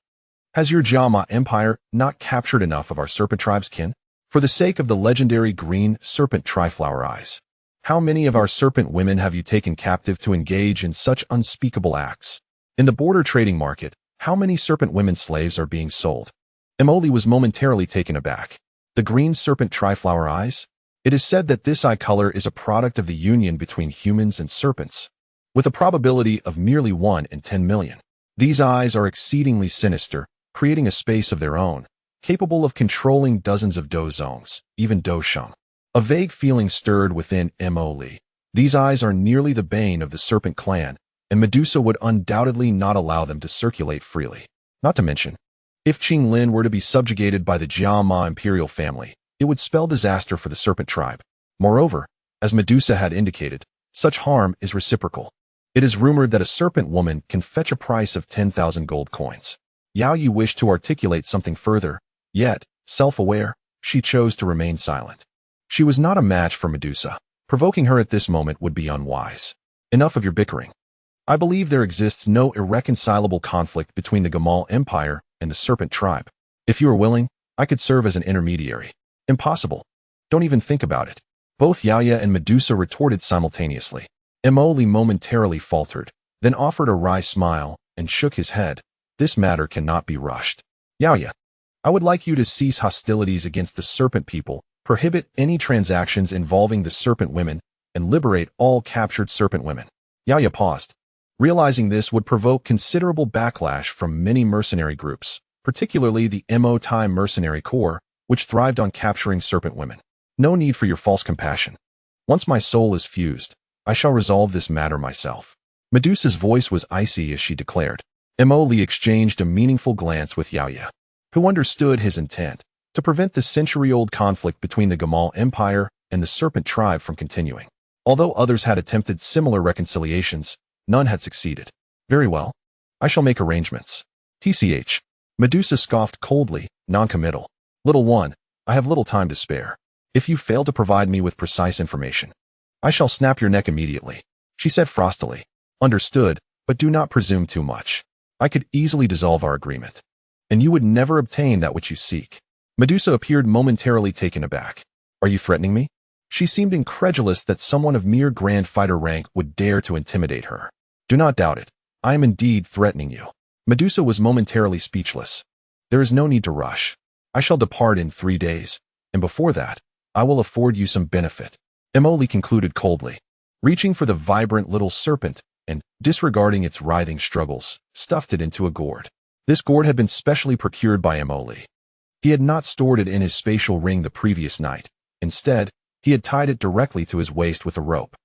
has your Jiama Empire not captured enough of our serpent tribe's kin? For the sake of the legendary green serpent triflower eyes, how many of our serpent women have you taken captive to engage in such unspeakable acts? In the border trading market, how many serpent women slaves are being sold? Emoli was momentarily taken aback. The green serpent triflower eyes? It is said that this eye color is a product of the union between humans and serpents, with a probability of merely 1 in 10 million. These eyes are exceedingly sinister, creating a space of their own, capable of controlling dozens of dozongs, even dosheng. A vague feeling stirred within Emoli. These eyes are nearly the bane of the Serpent Clan, and Medusa would undoubtedly not allow them to circulate freely. Not to mention, if Qinglin were to be subjugated by the Jiama imperial family, it would spell disaster for the Serpent Tribe. Moreover, as Medusa had indicated, such harm is reciprocal. It is rumored that a serpent woman can fetch a price of 10,000 gold coins. Yao Yi wished to articulate something further, yet, self-aware, she chose to remain silent. She was not a match for Medusa. Provoking her at this moment would be unwise. Enough of your bickering. I believe there exists no irreconcilable conflict between the Gamal Empire and the Serpent Tribe. If you are willing, I could serve as an intermediary. Impossible. Don't even think about it. Both Yaya and Medusa retorted simultaneously. Emoli momentarily faltered, then offered a wry smile and shook his head. This matter cannot be rushed. Xiao Yan, I would like you to cease hostilities against the serpent people, prohibit any transactions involving the serpent women, and liberate all captured serpent women. Xiao Yan paused, realizing this would provoke considerable backlash from many mercenary groups, particularly the Mo-Tai mercenary corps, which thrived on capturing serpent women. No need for your false compassion. Once my soul is fused, I shall resolve this matter myself. Medusa's voice was icy as she declared. Mo Li exchanged a meaningful glance with Xiao Yan, who understood his intent to prevent the century-old conflict between the Gamal Empire and the Serpent Tribe from continuing. Although others had attempted similar reconciliations, none had succeeded. Very well. I shall make arrangements. TCH. Medusa scoffed coldly, non-committal. Little one, I have little time to spare. If you fail to provide me with precise information, I shall snap your neck immediately, she said frostily. Understood, but do not presume too much. I could easily dissolve our agreement, and you would never obtain that which you seek. Medusa appeared momentarily taken aback. Are you threatening me? She seemed incredulous that someone of mere Grand Fighter rank would dare to intimidate her. Do not doubt it. I am indeed threatening you. Medusa was momentarily speechless. There is no need to rush. I shall depart in 3 days, and before that, I will afford you some benefit. Emoli concluded coldly, reaching for the vibrant little serpent and, disregarding its writhing struggles, stuffed it into a gourd. This gourd had been specially procured by Emoli. He had not stored it in his spatial ring the previous night. Instead, he had tied it directly to his waist with a rope.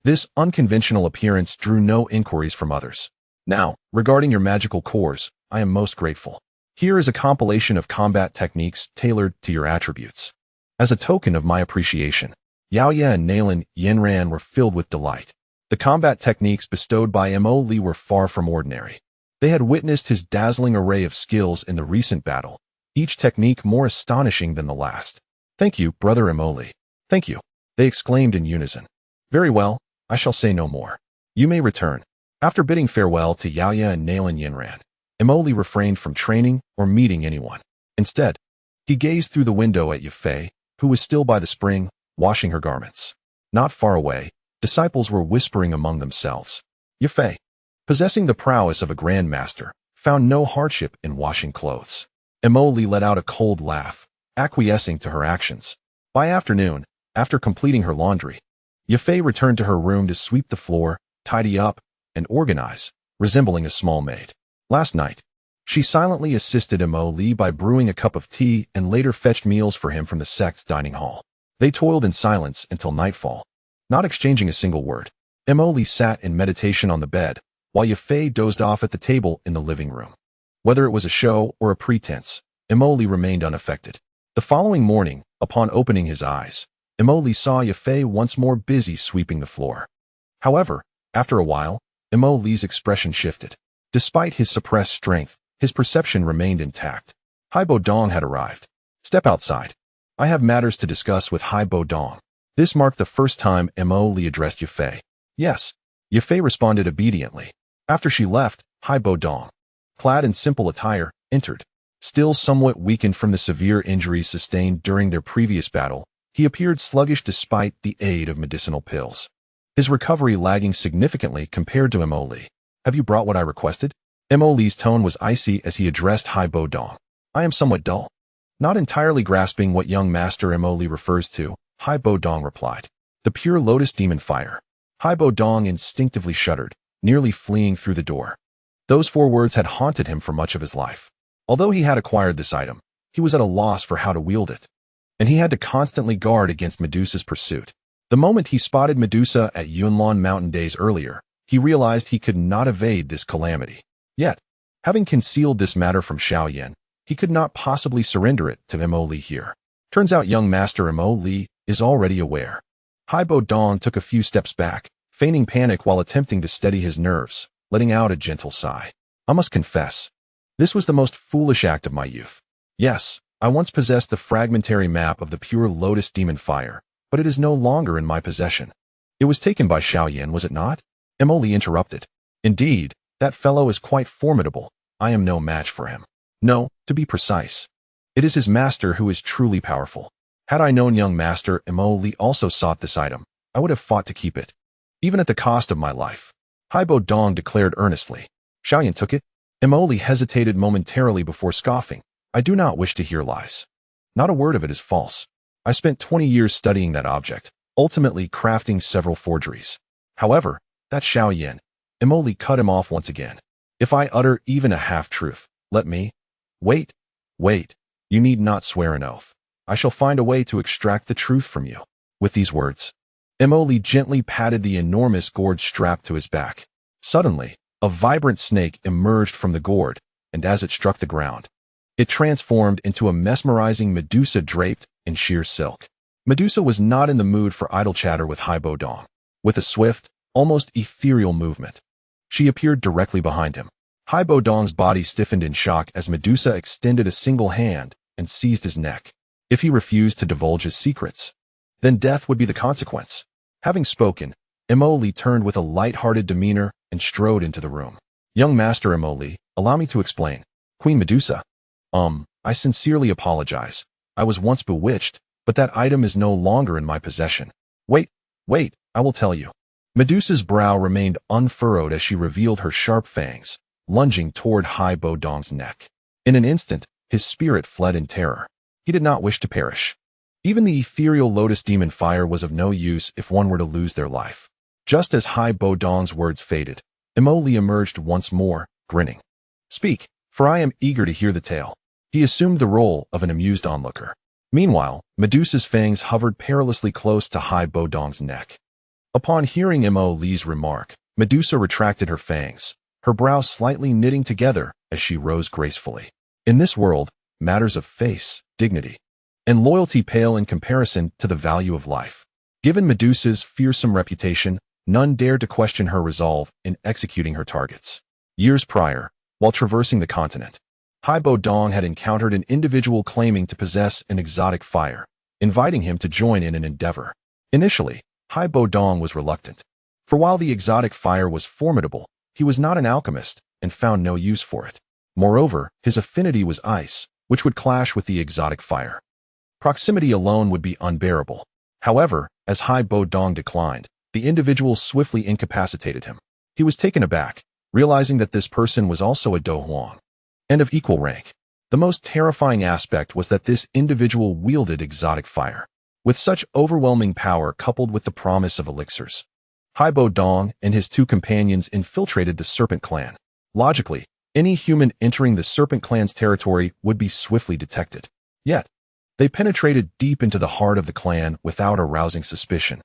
This unconventional appearance drew no inquiries from others. Now, regarding your magical cores, I am most grateful. Here is a compilation of combat techniques tailored to your attributes. As a token of my appreciation, Xiao Yan and Nalan Yanran were filled with delight. The combat techniques bestowed by Mo Li were far from ordinary. They had witnessed his dazzling array of skills in the recent battle, each technique more astonishing than the last. Thank you, brother Mo Li. Thank you, they exclaimed in unison. Very well, I shall say no more. You may return. After bidding farewell to Xiao Yan and Nalan Yanran, Mo Li refrained from training or meeting anyone. Instead, he gazed through the window at Yafei, who was still by the spring, washing her garments. Not far away, disciples were whispering among themselves. Yafei, possessing the prowess of a grandmaster, found no hardship in washing clothes. Mo Li let out a cold laugh, acquiescing to her actions. By afternoon, after completing her laundry, Yafei returned to her room to sweep the floor, tidy up, and organize, resembling a small maid. Last night, she silently assisted Mo Li by brewing a cup of tea and later fetched meals for him from the sect's dining hall. They toiled in silence until nightfall, not exchanging a single word. Mo Li sat in meditation on the bed, while Yafei dozed off at the table in the living room. Whether it was a show or a pretense, Mo Li remained unaffected. The following morning, upon opening his eyes, Mo Li saw Yafei once more busy sweeping the floor. However, after a while, Mo Li's expression shifted. Despite his suppressed strength, his perception remained intact. Haibo Dong had arrived. Step outside. I have matters to discuss with Haibo Dong. This marked the first time Mo Li addressed Yafei. Yes. Yafei responded obediently. After she left, Haibo Dong, clad in simple attire, entered. Still somewhat weakened from the severe injuries sustained during their previous battle, he appeared sluggish despite the aid of medicinal pills. His recovery lagging significantly compared to Mo Li. Have you brought what I requested? Mo Li's tone was icy as he addressed Haibo Dong. I am somewhat dull. Not entirely grasping what young master Mo Li refers to, Haibo Dong replied. The pure lotus demon fire. Haibo Dong instinctively shuddered, nearly fleeing through the door. Those 4 words had haunted him for much of his life. Although he had acquired this item, he was at a loss for how to wield it, and he had to constantly guard against Medusa's pursuit. The moment he spotted Medusa at Yunlan Mountain days earlier, he realized he could not evade this calamity. Yet, having concealed this matter from Xiao Yan, he could not possibly surrender it to Mo Li here. Turns out young master Mo Li is already aware. Haibo Dong took a few steps back, feigning panic while attempting to steady his nerves, letting out a gentle sigh. I must confess, this was the most foolish act of my youth. Yes, I once possessed the fragmentary map of the pure lotus demon fire, but it is no longer in my possession. It was taken by Xiao Yan, was it not? Mo Li interrupted. Indeed, that fellow is quite formidable. I am no match for him. No, to be precise, it is his master who is truly powerful. Had I known young master Mo Li also sought this item, I would have fought to keep it, even at the cost of my life. Haibo Dong declared earnestly. Xiao Yan took it? Emoli hesitated momentarily before scoffing. I do not wish to hear lies. Not a word of it is false. I spent 20 years studying that object, ultimately crafting several forgeries. However, that Xiao Yan. Emoli cut him off once again. If I utter even a half-truth, let me. Wait. You need not swear an oath. I shall find a way to extract the truth from you. With these words, Emoli gently patted the enormous gourd strapped to his back. Suddenly, a vibrant snake emerged from the gourd, and as it struck the ground, it transformed into a mesmerizing Medusa draped in sheer silk. Medusa was not in the mood for idle chatter with Hai Bo Dong. With a swift, almost ethereal movement, she appeared directly behind him. Hai Bo Dong's body stiffened in shock as Medusa extended a single hand and seized his neck. If he refused to divulge his secrets, then death would be the consequence. Having spoken, Emoli turned with a light-hearted demeanor and strode into the room. Young Master Emoli, allow me to explain. Queen Medusa. I sincerely apologize. I was once bewitched, but that item is no longer in my possession. Wait, I will tell you. Medusa's brow remained unfurrowed as she revealed her sharp fangs, lunging toward Hai Bo Dong's neck. In an instant, his spirit fled in terror. He did not wish to perish. Even the ethereal lotus demon fire was of no use if one were to lose their life. Just as Hai Bo Dong's words faded, Emoli emerged once more, grinning. Speak, for I am eager to hear the tale. He assumed the role of an amused onlooker. Meanwhile, Medusa's fangs hovered perilously close to Hai Bo Dong's neck. Upon hearing Emoli's remark, Medusa retracted her fangs, her brows slightly knitting together as she rose gracefully. In this world, matters of face, dignity, and loyalty pale in comparison to the value of life. Given Medusa's fearsome reputation, none dared to question her resolve in executing her targets. Years prior, while traversing the continent, Hai Bo Dong had encountered an individual claiming to possess an exotic fire, inviting him to join in an endeavor. Initially, Hai Bo Dong was reluctant, for while the exotic fire was formidable, he was not an alchemist and found no use for it. Moreover, his affinity was ice, which would clash with the exotic fire. Proximity alone would be unbearable. However, as Hai Bo Dong declined, the individual swiftly incapacitated him. He was taken aback, realizing that this person was also a Dou Huang, and of equal rank. The most terrifying aspect was that this individual wielded exotic fire. With such overwhelming power coupled with the promise of elixirs, Hai Bo Dong and his two companions infiltrated the Serpent Clan. Logically, any human entering the Serpent Clan's territory would be swiftly detected. Yet, they penetrated deep into the heart of the clan without arousing suspicion.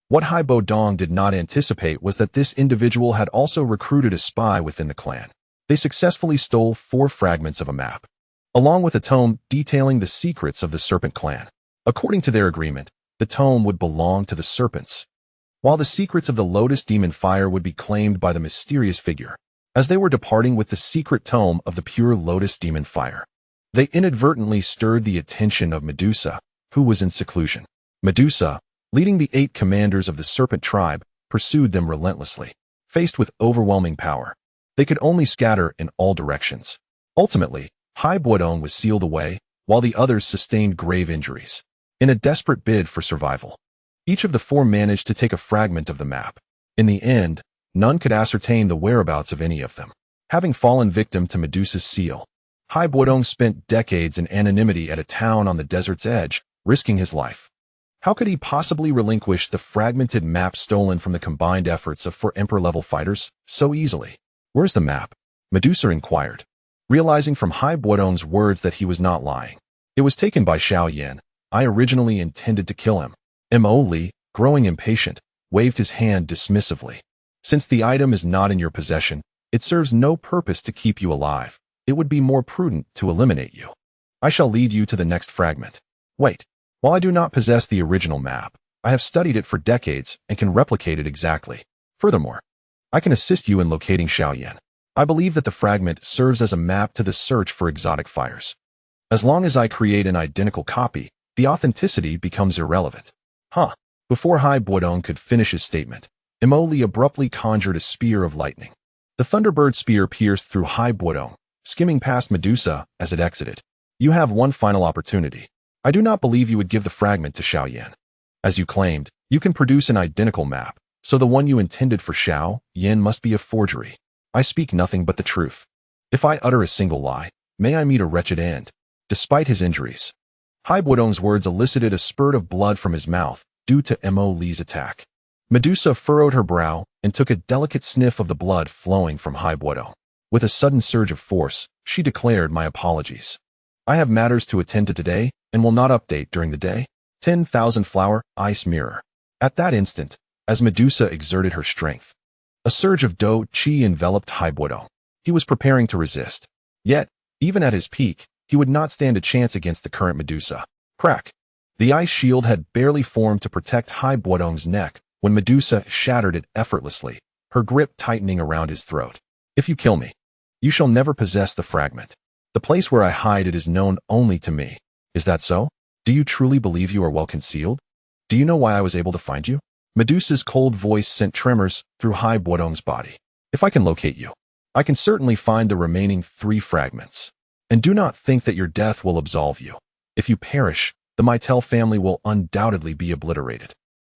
What Hai Bo Dong did not anticipate was that this individual had also recruited a spy within the clan. They successfully stole 4 fragments of a map, along with a tome detailing the secrets of the Serpent Clan. According to their agreement, the tome would belong to the serpents, while the secrets of the Lotus Demon Fire would be claimed by the mysterious figure. As they were departing with the secret tome of the pure Lotus Demon Fire, they inadvertently stirred the attention of Medusa, who was in seclusion. Medusa, leading the 8 commanders of the Serpent Tribe, pursued them relentlessly. Faced with overwhelming power, they could only scatter in all directions. Ultimately, Hai Bo Dong was sealed away, while the others sustained grave injuries. In a desperate bid for survival, each of the 4 managed to take a fragment of the map. In the end, none could ascertain the whereabouts of any of them. Having fallen victim to Medusa's seal, Hai Bo Dong spent decades in anonymity at a town on the desert's edge, risking his life. How could he possibly relinquish the fragmented map stolen from the combined efforts of 4 Emperor-level fighters so easily? Where's the map? Medusa inquired, realizing from Hai Bo Dong's words that he was not lying. It was taken by Xiao Yan. I originally intended to kill him. Emoli, growing impatient, waved his hand dismissively. Since the item is not in your possession, it serves no purpose to keep you alive. It would be more prudent to eliminate you. I shall lead you to the next fragment. Wait. While I do not possess the original map, I have studied it for decades and can replicate it exactly. Furthermore, I can assist you in locating Xiao Yan. I believe that the fragment serves as a map to the search for exotic fires. As long as I create an identical copy, the authenticity becomes irrelevant. Before Hai Bo Dong could finish his statement, Emoli abruptly conjured a spear of lightning. The Thunderbird spear pierced through Hai Bo Dong, skimming past Medusa as it exited. You have one final opportunity. I do not believe you would give the fragment to Xiao Yan. As you claimed, you can produce an identical map, so the one you intended for Xiao Yan must be a forgery. I speak nothing but the truth. If I utter a single lie, may I meet a wretched end. Despite his injuries, Hai Buodong's words elicited a spurt of blood from his mouth due to Mo Li's attack. Medusa furrowed her brow and took a delicate sniff of the blood flowing from Hai Buodong. With a sudden surge of force, she declared, "My apologies. I have matters to attend to today and will not update during the day." 10,000 flower ice mirror. At that instant, as Medusa exerted her strength, a surge of Dou Qi enveloped Hai Buodong. He was preparing to resist. Yet, even at his peak, he would not stand a chance against the current Medusa. Crack! The ice shield had barely formed to protect Hai Buodong's neck when Medusa shattered it effortlessly, her grip tightening around his throat. "If you kill me, you shall never possess the fragment. The place where I hide it is known only to me. Is that so? Do you truly believe you are well concealed? Do you know why I was able to find you?" Medusa's cold voice sent tremors through Hai Buodong's body. "If I can locate you, I can certainly find the remaining 3 fragments. And do not think that your death will absolve you. If you perish, the Meitel family will undoubtedly be obliterated.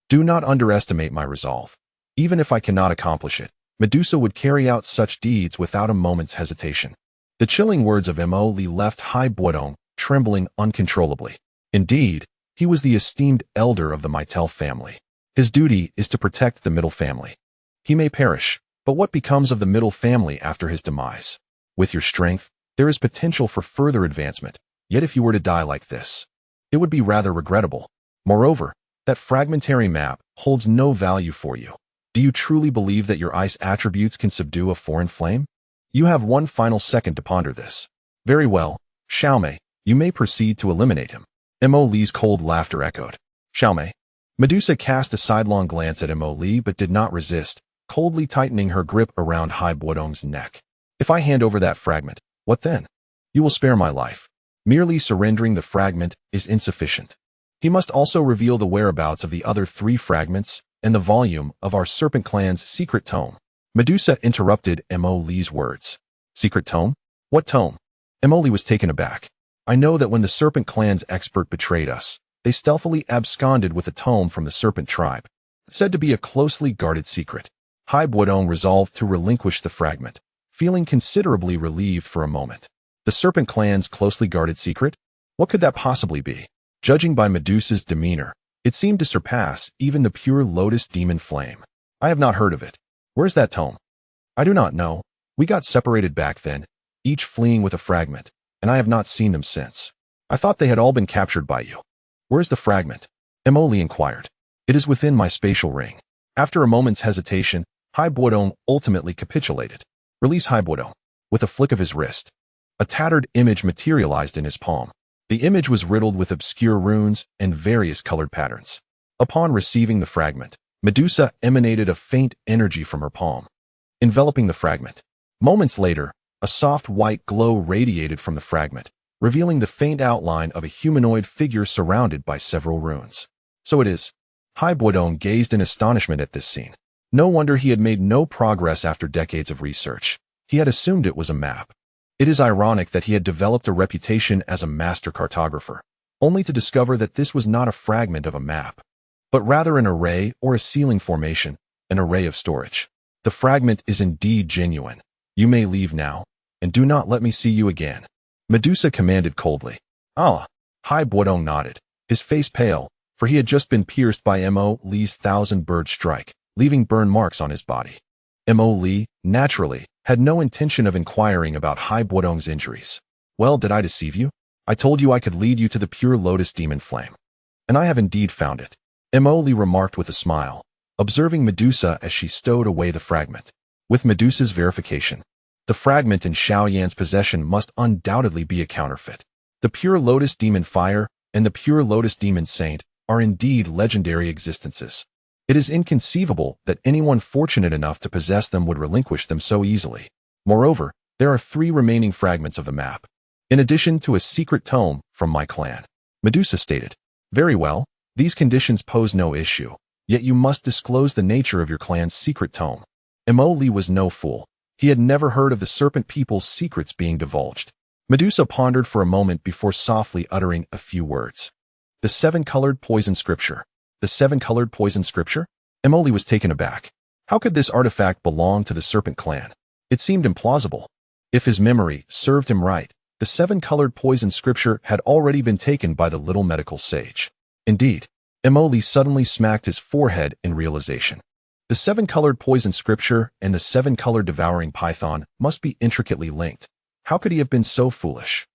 Do not underestimate my resolve. Even if I cannot accomplish it, Medusa would carry out such deeds without a moment's hesitation." The chilling words of Mo Li left Hai Buodong trembling uncontrollably. Indeed, he was the esteemed elder of the Meitel family. His duty is to protect the middle family. He may perish, but what becomes of the middle family after his demise? With your strength, there is potential for further advancement, yet if you were to die like this, it would be rather regrettable. Moreover, that fragmentary map holds no value for you. Do you truly believe that your ice attributes can subdue a foreign flame? You have 1 final second to ponder this. Very well, Xiaomei, you may proceed to eliminate him. Mo Li's cold laughter echoed. Xiaomei. Medusa cast a sidelong glance at Mo Li but did not resist, coldly tightening her grip around Hai Buodong's neck. "If I hand over that fragment, what then? You will spare my life. Merely surrendering the fragment is insufficient. He must also reveal the whereabouts of the other 3 fragments and the volume of our Serpent Clan's secret tome." Medusa interrupted Mo Li's words. "Secret tome? What tome?" Mo Li was taken aback. "I know that when the Serpent Clan's expert betrayed us, they stealthily absconded with a tome from the Serpent tribe, said to be a closely guarded secret." Hai Buodong resolved to relinquish the fragment, feeling considerably relieved for a moment. The Serpent Clan's closely guarded secret? What could that possibly be? Judging by Medusa's demeanor, it seemed to surpass even the pure lotus demon flame. "I have not heard of it. Where's that tome?" "I do not know. We got separated back then, each fleeing with a fragment, and I have not seen them since. I thought they had all been captured by you." "Where's the fragment?" Mo Li inquired. "It is within my spatial ring." After a moment's hesitation, Hai Buodong ultimately capitulated. "Release Hai Buodong." With a flick of his wrist, a tattered image materialized in his palm. The image was riddled with obscure runes and various colored patterns. Upon receiving the fragment, Medusa emanated a faint energy from her palm, enveloping the fragment. Moments later, a soft white glow radiated from the fragment, revealing the faint outline of a humanoid figure surrounded by several runes. "So it is." Hai Buodong gazed in astonishment at this scene. No wonder he had made no progress after decades of research. He had assumed it was a map. It is ironic that he had developed a reputation as a master cartographer, only to discover that this was not a fragment of a map, but rather an array or a ceiling formation, an array of storage. "The fragment is indeed genuine. You may leave now, and do not let me see you again," Medusa commanded coldly. "Ah." Hai Buodong nodded, his face pale, for he had just been pierced by Mo Li's 1,000-bird strike, leaving burn marks on his body. Mo Li, naturally, had no intention of inquiring about Hai Buodong's injuries. "Well, did I deceive you? I told you I could lead you to the pure lotus demon flame. And I have indeed found it," Mo Li remarked with a smile, observing Medusa as she stowed away the fragment. With Medusa's verification, the fragment in Xiao Yan's possession must undoubtedly be a counterfeit. The pure lotus demon fire and the pure lotus demon saint are indeed legendary existences. It is inconceivable that anyone fortunate enough to possess them would relinquish them so easily. Moreover, there are 3 remaining fragments of the map, in addition to a secret tome from my clan. Medusa stated. "Very well, these conditions pose no issue, yet you must disclose the nature of your clan's secret tome." Mo Li was no fool. He had never heard of the serpent people's secrets being divulged. Medusa pondered for a moment before softly uttering a few words. "The 7-colored poison scripture." "The 7-colored poison scripture?" Mo Li was taken aback. How could this artifact belong to the serpent clan? It seemed implausible. If his memory served him right, the seven-colored poison scripture had already been taken by the little medical sage. Indeed, Emoli suddenly smacked his forehead in realization. The seven-colored poison scripture and the seven-colored devouring python must be intricately linked. How could he have been so foolish?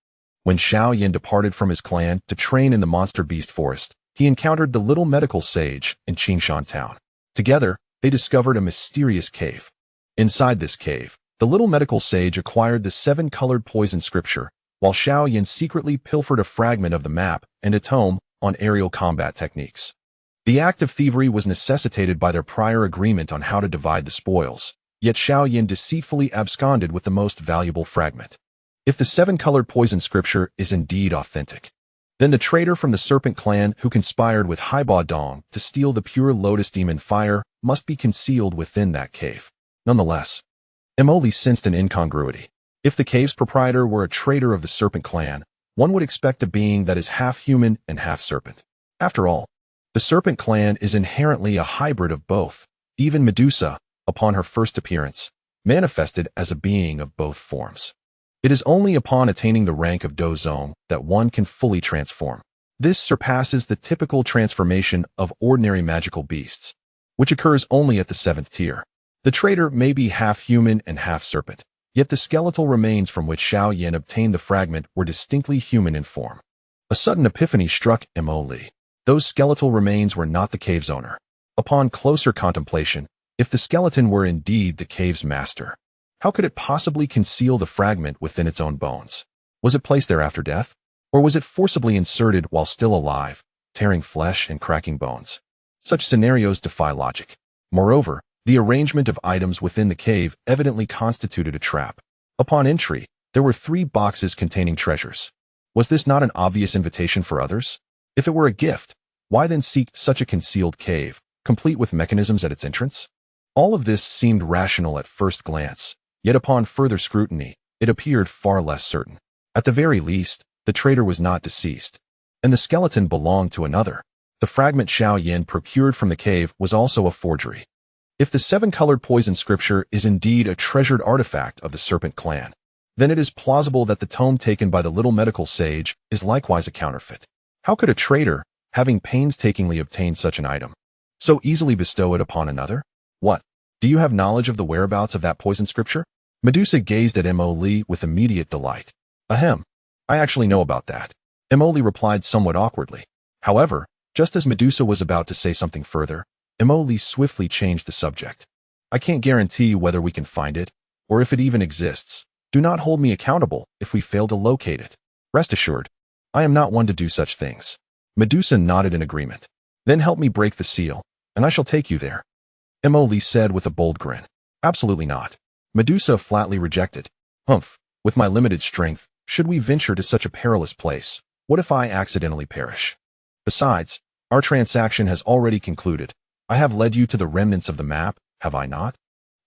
When Xiao Yan departed from his clan to train in the monster beast forest, he encountered the little medical sage in Qingshan town. Together, they discovered a mysterious cave. Inside this cave, the little medical sage acquired the seven-colored poison scripture, while Xiao Yan secretly pilfered a fragment of the map and a tome on aerial combat techniques. The act of thievery was necessitated by their prior agreement on how to divide the spoils, yet Xiao Yan deceitfully absconded with the most valuable fragment. If the seven-colored poison scripture is indeed authentic, then the traitor from the serpent clan who conspired with Haiba Dong to steal the pure lotus demon fire must be concealed within that cave. Nonetheless, Emoli sensed an incongruity. If the cave's proprietor were a traitor of the serpent clan, one would expect a being that is half human and half serpent. After all, the serpent clan is inherently a hybrid of both. Even Medusa, upon her first appearance, manifested as a being of both forms. It is only upon attaining the rank of Dou Zong that one can fully transform. This surpasses the typical transformation of ordinary magical beasts, which occurs only at the 7th tier. The traitor may be half human and half serpent, yet the skeletal remains from which Xiao Yan obtained the fragment were distinctly human in form. A sudden epiphany struck Emoli. Those skeletal remains were not the cave's owner. Upon closer contemplation, if the skeleton were indeed the cave's master, how could it possibly conceal the fragment within its own bones? Was it placed there after death? Or was it forcibly inserted while still alive, tearing flesh and cracking bones? Such scenarios defy logic. Moreover, the arrangement of items within the cave evidently constituted a trap. Upon entry, there were 3 boxes containing treasures. Was this not an obvious invitation for others? If it were a gift, why then seek such a concealed cave, complete with mechanisms at its entrance? All of this seemed rational at first glance, yet upon further scrutiny, it appeared far less certain. At the very least, the traitor was not deceased, and the skeleton belonged to another. The fragment Xiao Yan procured from the cave was also a forgery. If the seven-colored poison scripture is indeed a treasured artifact of the serpent clan, then it is plausible that the tome taken by the little medical sage is likewise a counterfeit. How could a traitor, having painstakingly obtained such an item, so easily bestow it upon another? What? Do you have knowledge of the whereabouts of that poison scripture? Medusa gazed at Emoli with immediate delight. Ahem. I actually know about that. Emoli replied somewhat awkwardly. However, just as Medusa was about to say something further, Emoli swiftly changed the subject. I can't guarantee whether we can find it, or if it even exists. Do not hold me accountable if we fail to locate it. Rest assured, I am not one to do such things. Medusa nodded in agreement. Then help me break the seal, and I shall take you there. Emoli said with a bold grin. Absolutely not. Medusa flatly rejected. Humph, with my limited strength, should we venture to such a perilous place? What if I accidentally perish? Besides, our transaction has already concluded. I have led you to the remnants of the map, have I not?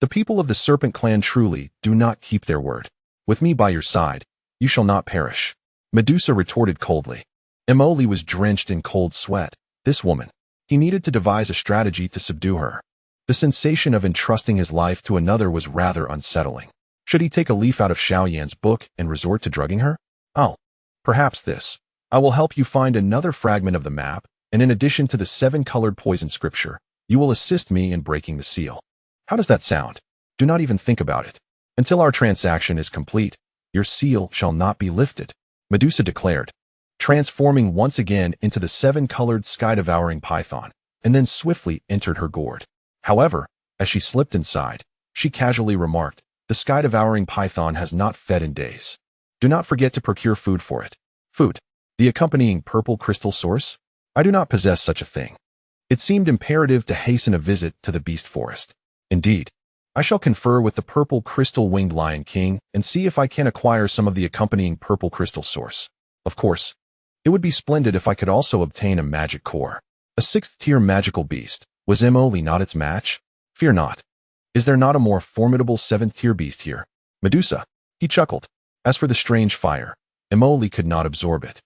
The people of the Serpent Clan truly do not keep their word. With me by your side, you shall not perish. Medusa retorted coldly. Emoli was drenched in cold sweat. This woman. He needed to devise a strategy to subdue her. The sensation of entrusting his life to another was rather unsettling. Should he take a leaf out of Xiao Yan's book and resort to drugging her? Oh, perhaps this. I will help you find another fragment of the map, and in addition to the 7-colored poison scripture, you will assist me in breaking the seal. How does that sound? Do not even think about it. Until our transaction is complete, your seal shall not be lifted, Medusa declared, transforming once again into the 7-colored sky-devouring python, and then swiftly entered her gourd. However, as she slipped inside, she casually remarked, the sky-devouring python has not fed in days. Do not forget to procure food for it. Food. The accompanying purple crystal source? I do not possess such a thing. It seemed imperative to hasten a visit to the beast forest. Indeed, I shall confer with the purple crystal-winged lion king and see if I can acquire some of the accompanying purple crystal source. Of course, it would be splendid if I could also obtain a magic core. A 6th-tier magical beast. Was Emoli not its match? Fear not. Is there not a more formidable 7th-tier beast here? Medusa. He chuckled. As for the strange fire, Emoli could not absorb it.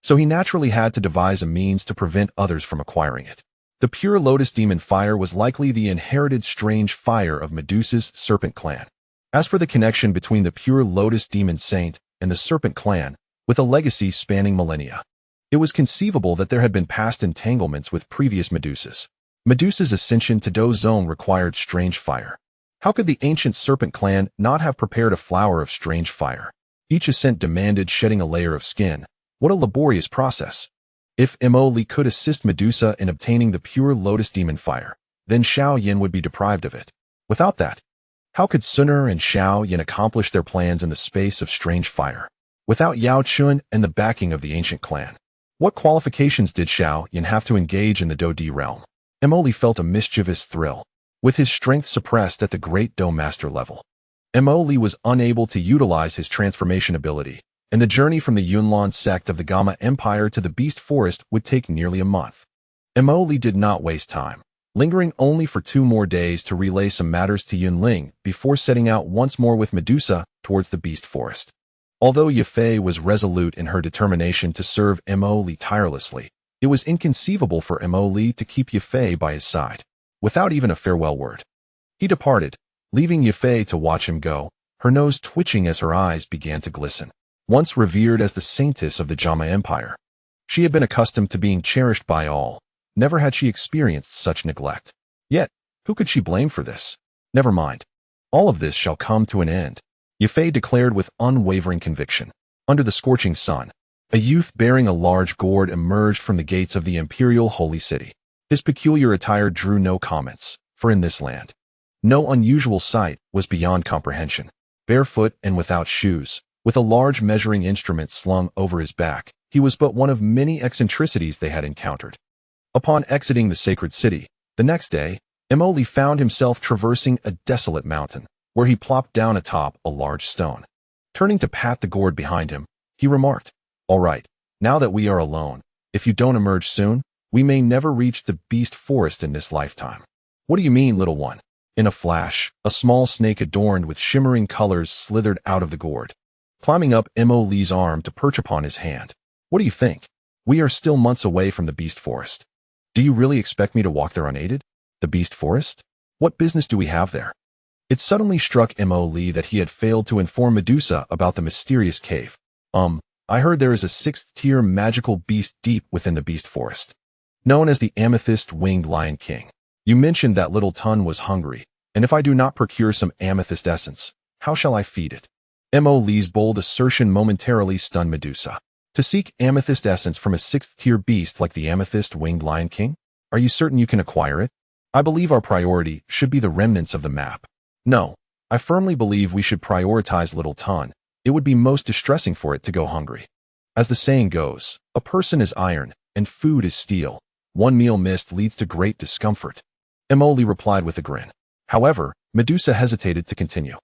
So he naturally had to devise a means to prevent others from acquiring it. The pure lotus demon fire was likely the inherited strange fire of Medusa's serpent clan. As for the connection between the pure Lotus Demon Saint and the Serpent Clan, with a legacy spanning millennia, it was conceivable that there had been past entanglements with previous Medusas. Medusa's ascension to Dou Zone required strange fire. How could the ancient Serpent Clan not have prepared a flower of strange fire? Each ascent demanded shedding a layer of skin. What a laborious process. If Mo Li could assist Medusa in obtaining the pure Lotus Demon Fire, then Xiao Yan would be deprived of it. Without that, how could Sun'er and Xiao Yan accomplish their plans in the space of strange fire? Without Yao Chun and the backing of the ancient clan, what qualifications did Xiao Yan have to engage in the Dou Di realm? Mo Li felt a mischievous thrill. With his strength suppressed at the great Dou Master level, Mo Li was unable to utilize his transformation ability, and the journey from the Yunlan Sect of the Gamma Empire to the Beast Forest would take nearly a month. Mo Li did not waste time, lingering only for 2 more days to relay some matters to Yunling before setting out once more with Medusa towards the Beast Forest. Although Yafei was resolute in her determination to serve Mo Li tirelessly, it was inconceivable for Mo Li to keep Yafei by his side, without even a farewell word. He departed, leaving Yafei to watch him go, her nose twitching as her eyes began to glisten. Once revered as the saintess of the Gamma Empire, she had been accustomed to being cherished by all. Never had she experienced such neglect. Yet, who could she blame for this? Never mind. All of this shall come to an end, Yafei declared with unwavering conviction. Under the scorching sun, a youth bearing a large gourd emerged from the gates of the imperial holy city. His peculiar attire drew no comments, for in this land, no unusual sight was beyond comprehension. Barefoot and without shoes, with a large measuring instrument slung over his back, he was but one of many eccentricities they had encountered. Upon exiting the sacred city, the next day, Mo Li found himself traversing a desolate mountain, where he plopped down atop a large stone. Turning to pat the gourd behind him, he remarked, "All right, now that we are alone, if you don't emerge soon, we may never reach the Beast Forest in this lifetime." "What do you mean, little one?" In a flash, a small snake adorned with shimmering colors slithered out of the gourd, climbing up Mo Li's arm to perch upon his hand. "What do you think? We are still months away from the Beast Forest. Do you really expect me to walk there unaided? The Beast Forest? What business do we have there?" It suddenly struck Mo Li that he had failed to inform Medusa about the mysterious cave. I heard there is a 6th-tier magical beast deep within the Beast Forest, known as the Amethyst-Winged Lion King. You mentioned that little Tun was hungry, and if I do not procure some amethyst essence, how shall I feed it? Mo Li's bold assertion momentarily stunned Medusa. To seek amethyst essence from a 6th-tier beast like the Amethyst-Winged Lion King? Are you certain you can acquire it? I believe our priority should be the remnants of the map. No, I firmly believe we should prioritize Little Tun. It would be most distressing for it to go hungry. As the saying goes, a person is iron, and food is steel. One meal missed leads to great discomfort. Mo Li replied with a grin. However, Medusa hesitated to continue.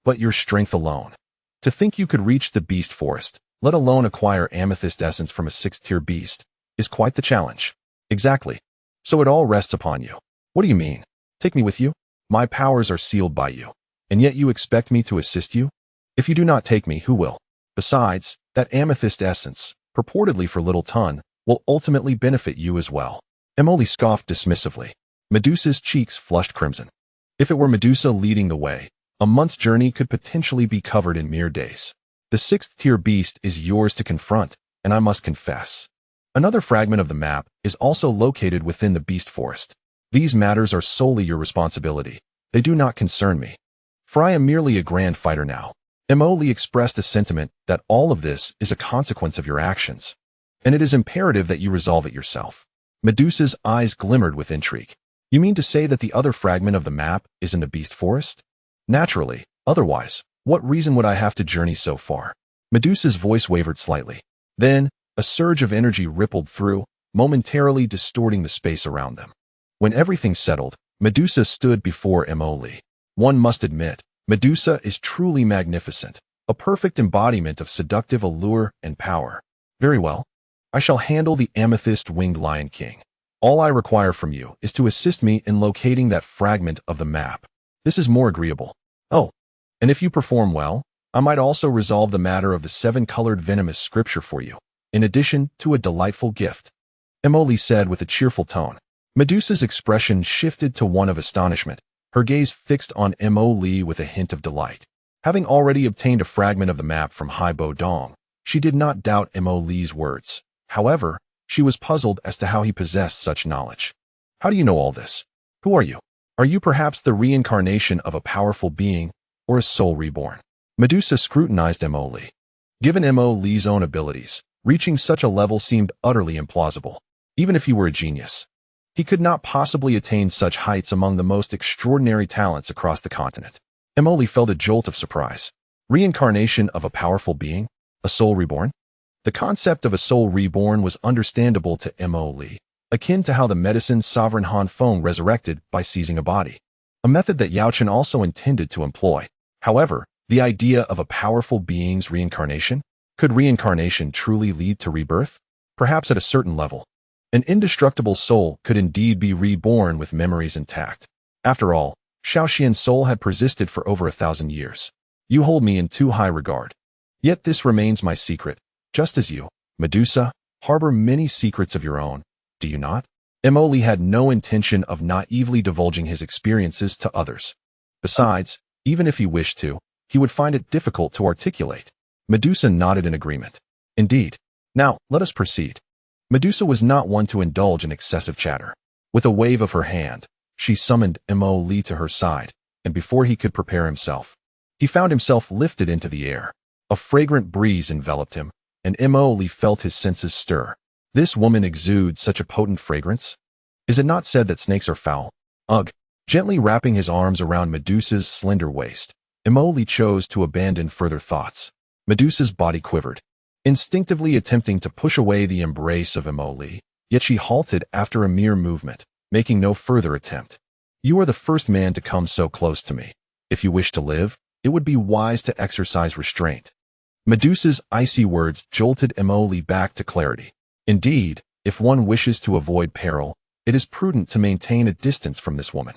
But your strength alone. To think you could reach the Beast Forest, let alone acquire amethyst essence from a 6th-tier beast, is quite the challenge. Exactly. So it all rests upon you. What do you mean? Take me with you? My powers are sealed by you, and yet you expect me to assist you? If you do not take me, who will? Besides, that amethyst essence, purportedly for Little Tun, will ultimately benefit you as well. Mo Li scoffed dismissively. Medusa's cheeks flushed crimson. If it were Medusa leading the way, a month's journey could potentially be covered in mere days. The 6th-tier beast is yours to confront, and I must confess. Another fragment of the map is also located within the Beast Forest. These matters are solely your responsibility. They do not concern me. For I am merely a grand fighter now. Mo Li expressed a sentiment that all of this is a consequence of your actions, and it is imperative that you resolve it yourself. Medusa's eyes glimmered with intrigue. You mean to say that the other fragment of the map is in the Beast Forest? Naturally, otherwise, what reason would I have to journey so far? Medusa's voice wavered slightly. Then, a surge of energy rippled through, momentarily distorting the space around them. When everything settled, Medusa stood before Mo Li. One must admit, Medusa is truly magnificent, a perfect embodiment of seductive allure and power. Very well. I shall handle the Amethyst-Winged Lion King. All I require from you is to assist me in locating that fragment of the map. This is more agreeable. Oh, and if you perform well, I might also resolve the matter of the 7-colored venomous scripture for you, in addition to a delightful gift. Mo Li said with a cheerful tone. Medusa's expression shifted to one of astonishment, her gaze fixed on Mo Li with a hint of delight. Having already obtained a fragment of the map from Haibo Dong, she did not doubt Mo Li's words. However, she was puzzled as to how he possessed such knowledge. How do you know all this? Who are you? Are you perhaps the reincarnation of a powerful being, or a soul reborn? Medusa scrutinized Mo Li. Given Mo Li's own abilities, reaching such a level seemed utterly implausible. Even if he were a genius, he could not possibly attain such heights among the most extraordinary talents across the continent. Mo Li felt a jolt of surprise. Reincarnation of a powerful being? A soul reborn? The concept of a soul reborn was understandable to Mo Li, akin to how the medicine sovereign Han Feng resurrected by seizing a body, a method that Yao Chen also intended to employ. However, the idea of a powerful being's reincarnation? Could reincarnation truly lead to rebirth? Perhaps at a certain level. An indestructible soul could indeed be reborn with memories intact. After all, Xiao Xian's soul had persisted for over 1,000 years. You hold me in too high regard. Yet this remains my secret, just as you, Medusa, harbor many secrets of your own, do you not? Mo Li had no intention of naively divulging his experiences to others. Besides, even if he wished to, he would find it difficult to articulate. Medusa nodded in agreement. Indeed. Now, let us proceed. Medusa was not one to indulge in excessive chatter. With a wave of her hand, she summoned Mo Li to her side, and before he could prepare himself, he found himself lifted into the air. A fragrant breeze enveloped him, and Mo Li felt his senses stir. This woman exudes such a potent fragrance? Is it not said that snakes are foul? Ugh! Gently wrapping his arms around Medusa's slender waist, Mo Li chose to abandon further thoughts. Medusa's body quivered, instinctively attempting to push away the embrace of Mo Li, yet she halted after a mere movement, making no further attempt. You are the first man to come so close to me. If you wish to live, it would be wise to exercise restraint. Medusa's icy words jolted Mo Li back to clarity. Indeed, if one wishes to avoid peril, it is prudent to maintain a distance from this woman.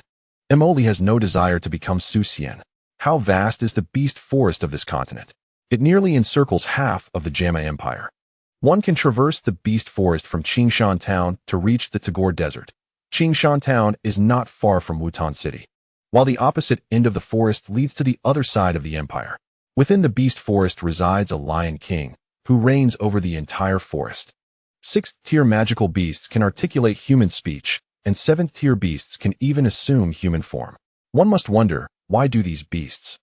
Mo Li has no desire to become Su Xian. How vast is the beast forest of this continent? It nearly encircles half of the Jama Empire. One can traverse the beast forest from Qingshan Town to reach the Tagore Desert. Qingshan Town is not far from Wutan City, while the opposite end of the forest leads to the other side of the empire. Within the beast forest resides a lion king, who reigns over the entire forest. 6th-tier magical beasts can articulate human speech, and 7th-tier beasts can even assume human form. One must wonder, why do these beasts,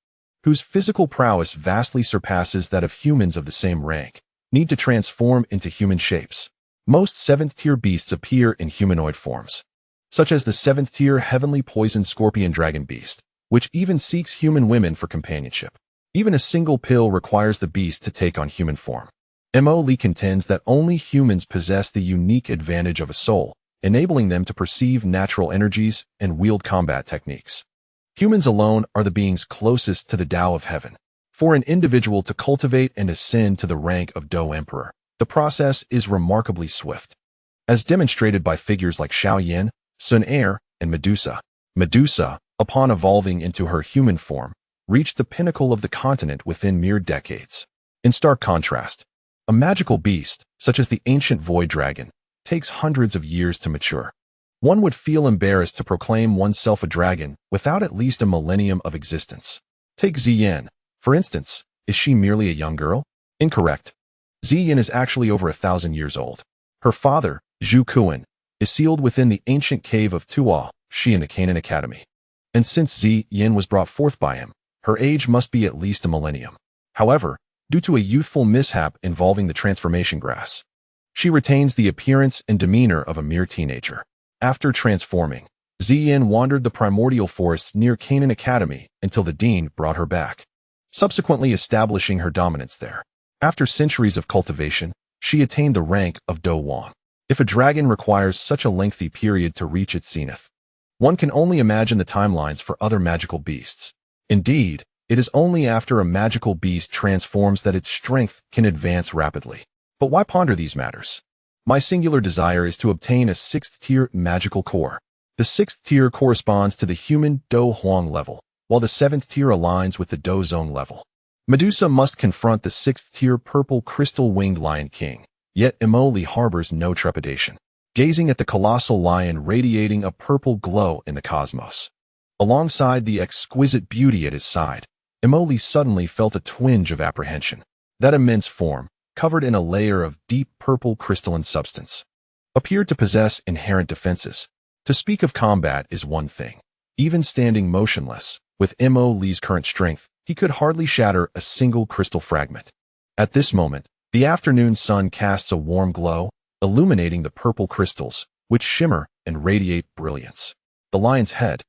whose physical prowess vastly surpasses that of humans of the same rank, need to transform into human shapes? Most 7th-tier beasts appear in humanoid forms, such as the 7th-tier heavenly poison scorpion dragon beast, which even seeks human women for companionship. Even a single pill requires the beast to take on human form. Mo Li contends that only humans possess the unique advantage of a soul, enabling them to perceive natural energies and wield combat techniques. Humans alone are the beings closest to the Tao of heaven. For an individual to cultivate and ascend to the rank of Dou Emperor, the process is remarkably swift. As demonstrated by figures like Xiao Yan, Sun Er, and Medusa. Medusa, upon evolving into her human form, reached the pinnacle of the continent within mere decades. In stark contrast, a magical beast, such as the ancient void dragon, takes hundreds of years to mature. One would feel embarrassed to proclaim oneself a dragon without at least a millennium of existence. Take Ziyan, for instance. Is she merely a young girl? Incorrect. Ziyan is actually over 1,000 years old. Her father, Zhu Kuan, is sealed within the ancient cave of Tuo, she in the Canaan Academy. And since Ziyan was brought forth by him, her age must be at least a millennium. However, due to a youthful mishap involving the transformation grass, she retains the appearance and demeanor of a mere teenager. After transforming, Ziyan wandered the primordial forests near Canaan Academy until the dean brought her back, subsequently establishing her dominance there. After centuries of cultivation, she attained the rank of Dou Wang. If a dragon requires such a lengthy period to reach its zenith, one can only imagine the timelines for other magical beasts. Indeed, it is only after a magical beast transforms that its strength can advance rapidly. But why ponder these matters? My singular desire is to obtain a 6th-tier magical core. The 6th tier corresponds to the human Dou Huang level, while the 7th tier aligns with the Dou Zong level. Medusa must confront the 6th-tier purple crystal-winged Lion King, yet Mo Li harbors no trepidation, gazing at the colossal lion radiating a purple glow in the cosmos. Alongside the exquisite beauty at his side, Emily suddenly felt a twinge of apprehension. That immense form, covered in a layer of deep purple crystalline substance, appeared to possess inherent defenses. To speak of combat is one thing. Even standing motionless, with Emily's current strength, he could hardly shatter a single crystal fragment. At this moment, the afternoon sun casts a warm glow, illuminating the purple crystals, which shimmer and radiate brilliance. The lion's head,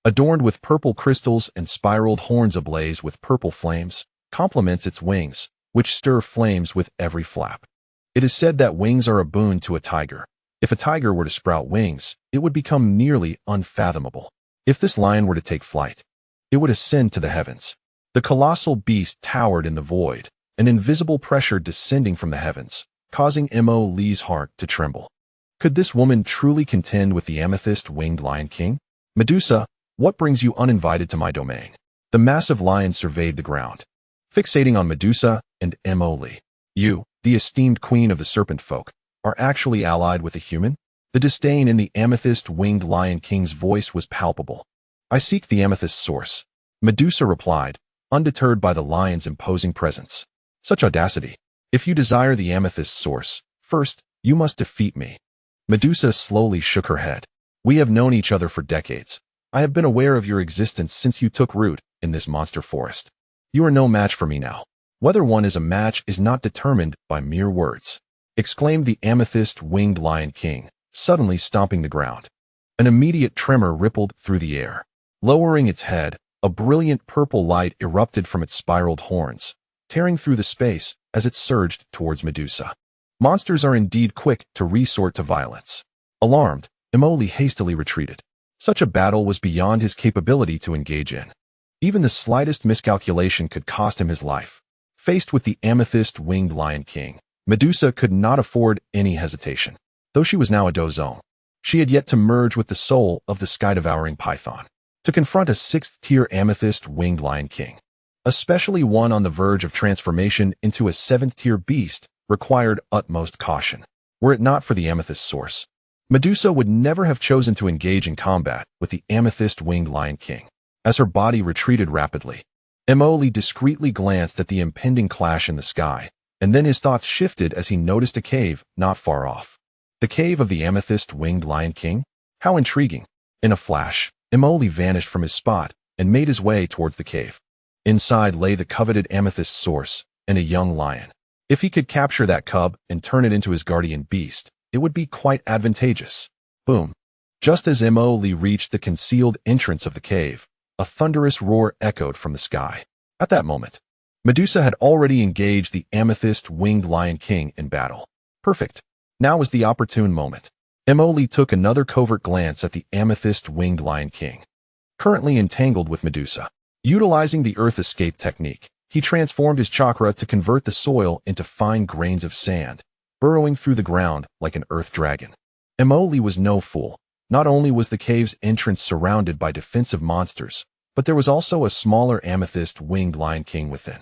adorned with purple crystals and spiraled horns ablaze with purple flames, complements its wings, which stir flames with every flap. It is said that wings are a boon to a tiger. If a tiger were to sprout wings, it would become nearly unfathomable. If this lion were to take flight, it would ascend to the heavens. The colossal beast towered in the void, an invisible pressure descending from the heavens, causing Emily's heart to tremble. Could this woman truly contend with the amethyst-winged Lion King? Medusa, what brings you uninvited to my domain? The massive lion surveyed the ground, fixating on Medusa and Emily. You, the esteemed queen of the serpent folk, are actually allied with a human? The disdain in the amethyst-winged Lion King's voice was palpable. I seek the amethyst source, Medusa replied, undeterred by the lion's imposing presence. Such audacity. If you desire the amethyst source, first, you must defeat me. Medusa slowly shook her head. We have known each other for decades. I have been aware of your existence since you took root in this monster forest. You are no match for me now. Whether one is a match is not determined by mere words, exclaimed the amethyst-winged Lion King, suddenly stomping the ground. An immediate tremor rippled through the air. Lowering its head, a brilliant purple light erupted from its spiraled horns, tearing through the space as it surged towards Medusa. Monsters are indeed quick to resort to violence. Alarmed, Emily hastily retreated. Such a battle was beyond his capability to engage in. Even the slightest miscalculation could cost him his life. Faced with the amethyst-winged Lion King, Medusa could not afford any hesitation. Though she was now a dozone, she had yet to merge with the soul of the sky-devouring python. To confront a 6th-tier amethyst-winged Lion King, especially one on the verge of transformation into a 7th-tier beast, required utmost caution. Were it not for the amethyst source, Medusa would never have chosen to engage in combat with the amethyst-winged Lion King. As her body retreated rapidly, Emily discreetly glanced at the impending clash in the sky, and then his thoughts shifted as he noticed a cave not far off. The cave of the amethyst-winged Lion King? How intriguing. In a flash, Emily vanished from his spot and made his way towards the cave. Inside lay the coveted amethyst source and a young lion. If he could capture that cub and turn it into his guardian beast, it would be quite advantageous. Boom. Just as Emily reached the concealed entrance of the cave, a thunderous roar echoed from the sky. At that moment, Medusa had already engaged the amethyst-winged Lion King in battle. Perfect. Now was the opportune moment. Emily took another covert glance at the amethyst-winged Lion King, currently entangled with Medusa. Utilizing the earth escape technique, he transformed his chakra to convert the soil into fine grains of sand, burrowing through the ground like an earth dragon. Emily was no fool. Not only was the cave's entrance surrounded by defensive monsters, but there was also a smaller amethyst-winged Lion King within.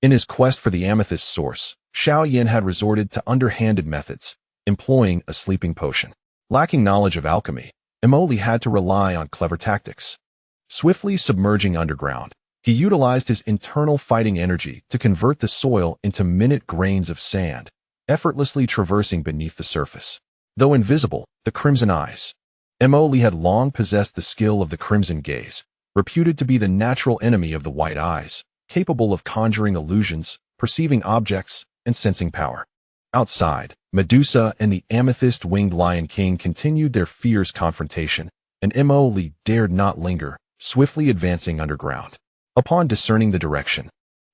In his quest for the amethyst source, Xiao Yan had resorted to underhanded methods, employing a sleeping potion. Lacking knowledge of alchemy, Emily had to rely on clever tactics. Swiftly submerging underground, he utilized his internal fighting energy to convert the soil into minute grains of sand, effortlessly traversing beneath the surface. Though invisible, the crimson eyes. Emily had long possessed the skill of the crimson gaze, reputed to be the natural enemy of the white eyes, capable of conjuring illusions, perceiving objects, and sensing power. Outside, Medusa and the amethyst-winged Lion King continued their fierce confrontation, and Emily dared not linger, swiftly advancing underground. Upon discerning the direction,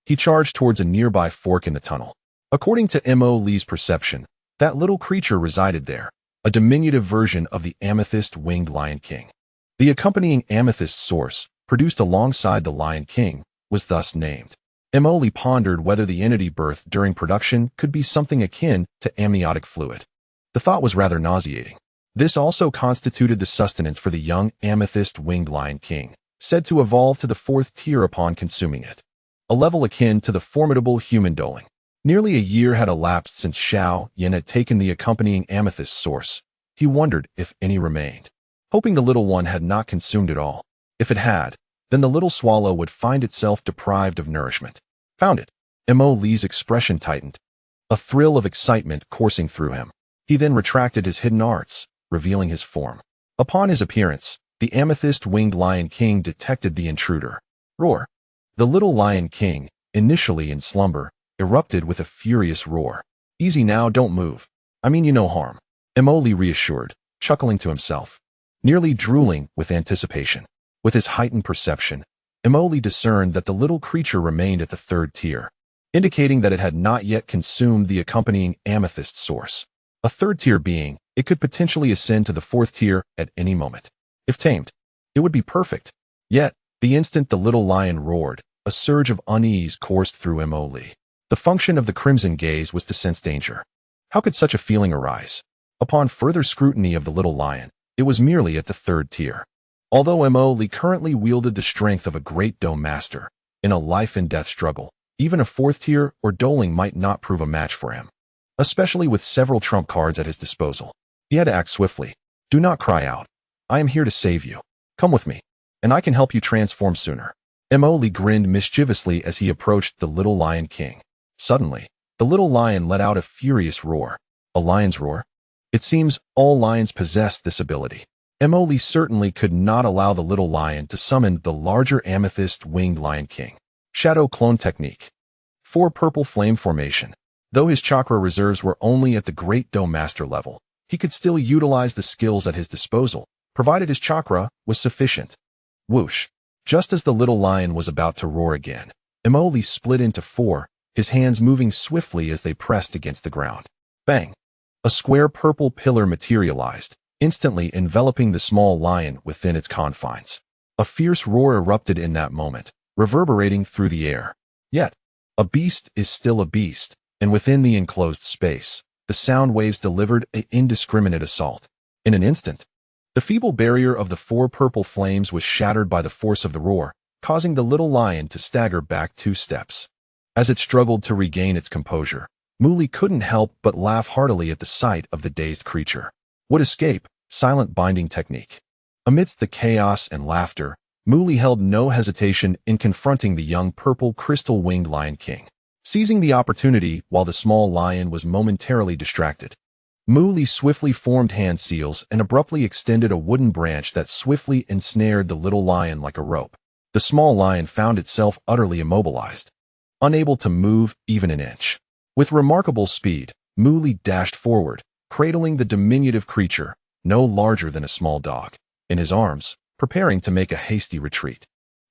he charged towards a nearby fork in the tunnel. According to Emily's perception, that little creature resided there, a diminutive version of the amethyst-winged Lion King. The accompanying amethyst source, produced alongside the Lion King, was thus named. Emily pondered whether the entity birthed during production could be something akin to amniotic fluid. The thought was rather nauseating. This also constituted the sustenance for the young amethyst-winged Lion King, said to evolve to the 4th tier upon consuming it, a level akin to the formidable human doling. Nearly a year had elapsed since Xiao Yan had taken the accompanying amethyst source. He wondered if any remained, hoping the little one had not consumed it all. If it had, then the little swallow would find itself deprived of nourishment. Found it. Mo Li's expression tightened, a thrill of excitement coursing through him. He then retracted his hidden arts, revealing his form. Upon his appearance, the amethyst-winged Lion King detected the intruder. Roar. The little Lion King, initially in slumber, erupted with a furious roar. Easy now, don't move. I mean you no harm. Mo Li reassured, chuckling to himself, nearly drooling with anticipation. With his heightened perception, Mo Li discerned that the little creature remained at the third tier, indicating that it had not yet consumed the accompanying amethyst source. A third-tier being, it could potentially ascend to the fourth tier at any moment. If tamed, it would be perfect. Yet, the instant the little lion roared, a surge of unease coursed through Mo Li. The function of the crimson gaze was to sense danger. How could such a feeling arise? Upon further scrutiny of the little lion, it was merely at the third tier. Although Mo Li currently wielded the strength of a great Dou master, in a life-and-death struggle, even a fourth tier or doling might not prove a match for him, especially with several trump cards at his disposal. He had to act swiftly. Do not cry out. I am here to save you. Come with me, and I can help you transform sooner. Mo Li grinned mischievously as he approached the little Lion King. Suddenly, the little lion let out a furious roar. A lion's roar? It seems all lions possess this ability. Mo Li certainly could not allow the little lion to summon the larger amethyst-winged Lion King. Shadow Clone Technique. 4 Purple Flame Formation. Though his chakra reserves were only at the Great Dou Master level, he could still utilize the skills at his disposal, provided his chakra was sufficient. Whoosh. Just as the little lion was about to roar again, Mo Li split into 4, his hands moving swiftly as they pressed against the ground. Bang. A square purple pillar materialized, instantly enveloping the small lion within its confines. A fierce roar erupted in that moment, reverberating through the air. Yet, a beast is still a beast, and within the enclosed space, the sound waves delivered an indiscriminate assault. In an instant, the feeble barrier of the 4 purple flames was shattered by the force of the roar, causing the little lion to stagger back 2 steps. As it struggled to regain its composure, Mo Li couldn't help but laugh heartily at the sight of the dazed creature. Would escape, silent binding technique. Amidst the chaos and laughter, Mo Li held no hesitation in confronting the young purple crystal-winged Lion King. Seizing the opportunity while the small lion was momentarily distracted, Mo Li swiftly formed hand seals and abruptly extended a wooden branch that swiftly ensnared the little lion like a rope. The small lion found itself utterly immobilized, unable to move even an inch. With remarkable speed, Mo Li dashed forward, cradling the diminutive creature, no larger than a small dog, in his arms, preparing to make a hasty retreat.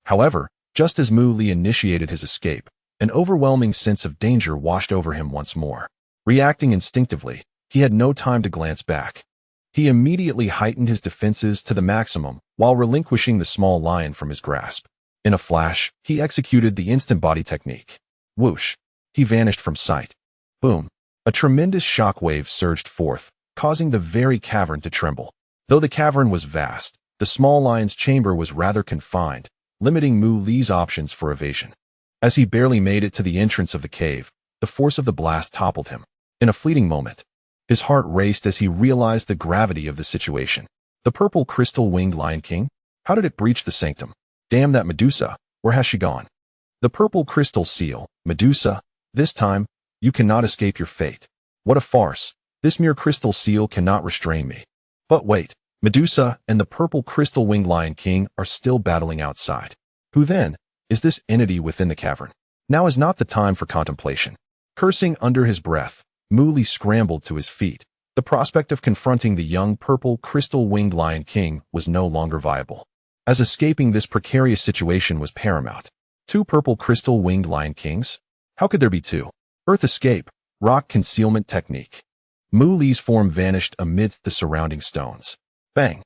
However, just as Mo Li initiated his escape, an overwhelming sense of danger washed over him once more. Reacting instinctively, he had no time to glance back. He immediately heightened his defenses to the maximum while relinquishing the small lion from his grasp. In a flash, he executed the instant body technique. Whoosh! He vanished from sight. Boom! A tremendous shock wave surged forth, causing the very cavern to tremble. Though the cavern was vast, the small lion's chamber was rather confined, limiting Mo Li's options for evasion. As he barely made it to the entrance of the cave, the force of the blast toppled him. In a fleeting moment, his heart raced as he realized the gravity of the situation. The purple crystal-winged Lion King? How did it breach the sanctum? Damn that Medusa, where has she gone? The purple crystal seal, Medusa, this time, you cannot escape your fate. What a farce. This mere crystal seal cannot restrain me. But wait, Medusa and the purple crystal-winged Lion King are still battling outside. Who then is this entity within the cavern? Now is not the time for contemplation. Cursing under his breath, Mo Li scrambled to his feet. The prospect of confronting the young purple crystal-winged Lion King was no longer viable, as escaping this precarious situation was paramount. 2 purple crystal-winged Lion Kings? How could there be 2? Earth escape, rock concealment technique. Mo Li's form vanished amidst the surrounding stones. Bang!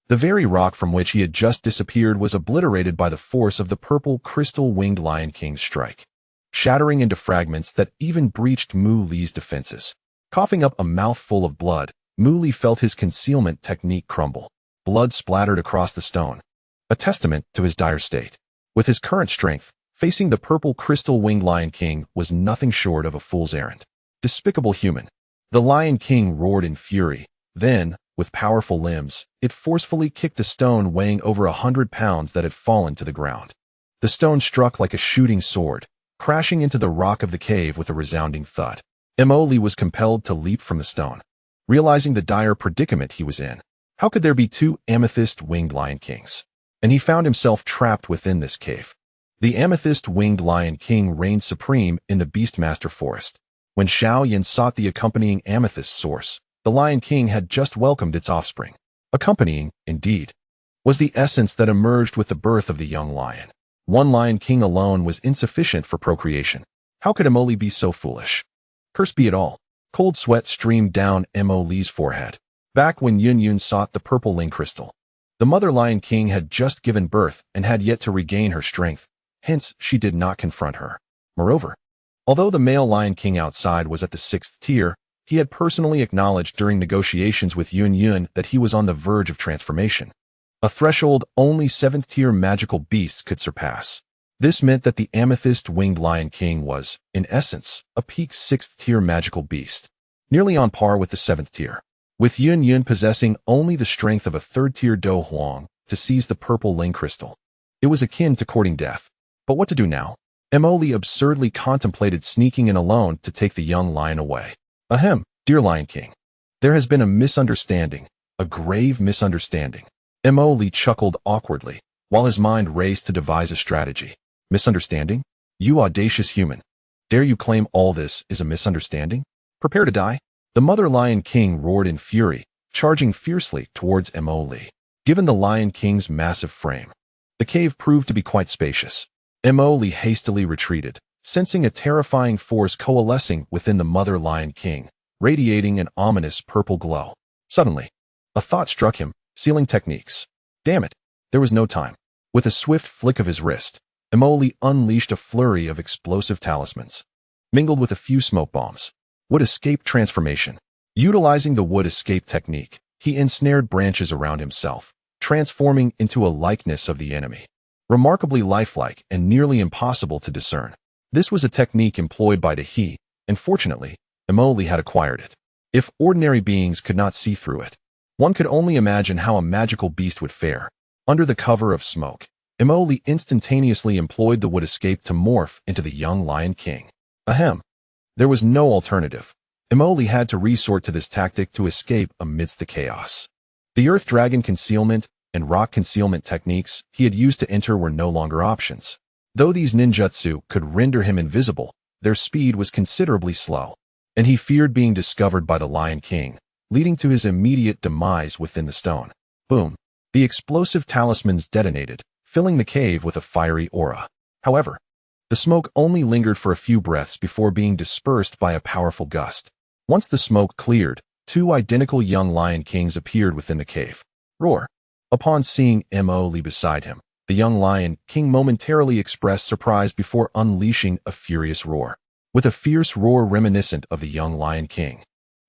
The very rock from which he had just disappeared was obliterated by the force of the purple crystal-winged Lion King's strike, shattering into fragments that even breached Mo Li's defenses. Coughing up a mouthful of blood, Mo Li felt his concealment technique crumble. Blood splattered across the stone, a testament to his dire state. With his current strength, facing the purple crystal-winged Lion King was nothing short of a fool's errand. Despicable human. The Lion King roared in fury. Then, with powerful limbs, it forcefully kicked a stone weighing over 100 pounds that had fallen to the ground. The stone struck like a shooting sword, crashing into the rock of the cave with a resounding thud. Emoli was compelled to leap from the stone, realizing the dire predicament he was in. How could there be two amethyst-winged lion kings? And he found himself trapped within this cave. The amethyst-winged lion king reigned supreme in the Beastmaster Forest. When Xiao Yan sought the accompanying amethyst source, the Lion King had just welcomed its offspring. Accompanying, indeed, was the essence that emerged with the birth of the young lion. One Lion King alone was insufficient for procreation. How could Emoli be so foolish? Cursed be it all. Cold sweat streamed down Emoli's forehead. Back when Yun sought the purple ling crystal, the mother Lion King had just given birth and had yet to regain her strength. Hence, she did not confront her. Moreover, although the male Lion King outside was at the 6th tier, he had personally acknowledged during negotiations with Yun that he was on the verge of transformation, a threshold only 7th-tier magical beasts could surpass. This meant that the amethyst-winged Lion King was, in essence, a peak 6th-tier magical beast, nearly on par with the 7th tier, with Yun possessing only the strength of a 3rd-tier Do Huang to seize the purple ling crystal. It was akin to courting death. But what to do now? Emoli absurdly contemplated sneaking in alone to take the young lion away. Ahem, dear Lion King. There has been a misunderstanding, a grave misunderstanding. Emoli chuckled awkwardly, while his mind raced to devise a strategy. Misunderstanding? You audacious human. Dare you claim all this is a misunderstanding? Prepare to die. The mother Lion King roared in fury, charging fiercely towards Emoli. Given the Lion King's massive frame, the cave proved to be quite spacious. Emoli hastily retreated, sensing a terrifying force coalescing within the mother Lion King, radiating an ominous purple glow. Suddenly, a thought struck him, sealing techniques. Damn it, there was no time. With a swift flick of his wrist, Emoli unleashed a flurry of explosive talismans, mingled with a few smoke bombs. Wood escape transformation. Utilizing the wood escape technique, he ensnared branches around himself, transforming into a likeness of the enemy. Remarkably lifelike and nearly impossible to discern. This was a technique employed by Dou Qi, and fortunately, Emoli had acquired it. If ordinary beings could not see through it, one could only imagine how a magical beast would fare. Under the cover of smoke, Emoli instantaneously employed the wood escape to morph into the young Lion King. Ahem. There was no alternative. Emoli had to resort to this tactic to escape amidst the chaos. The Earth Dragon concealment and rock concealment techniques he had used to enter were no longer options. Though these ninjutsu could render him invisible, their speed was considerably slow, and he feared being discovered by the Lion King, leading to his immediate demise within the stone. Boom. The explosive talismans detonated, filling the cave with a fiery aura. However, the smoke only lingered for a few breaths before being dispersed by a powerful gust. Once the smoke cleared, two identical young Lion Kings appeared within the cave. Roar. Upon seeing Emoli beside him, the young Lion King momentarily expressed surprise before unleashing a furious roar. With a fierce roar reminiscent of the young Lion King,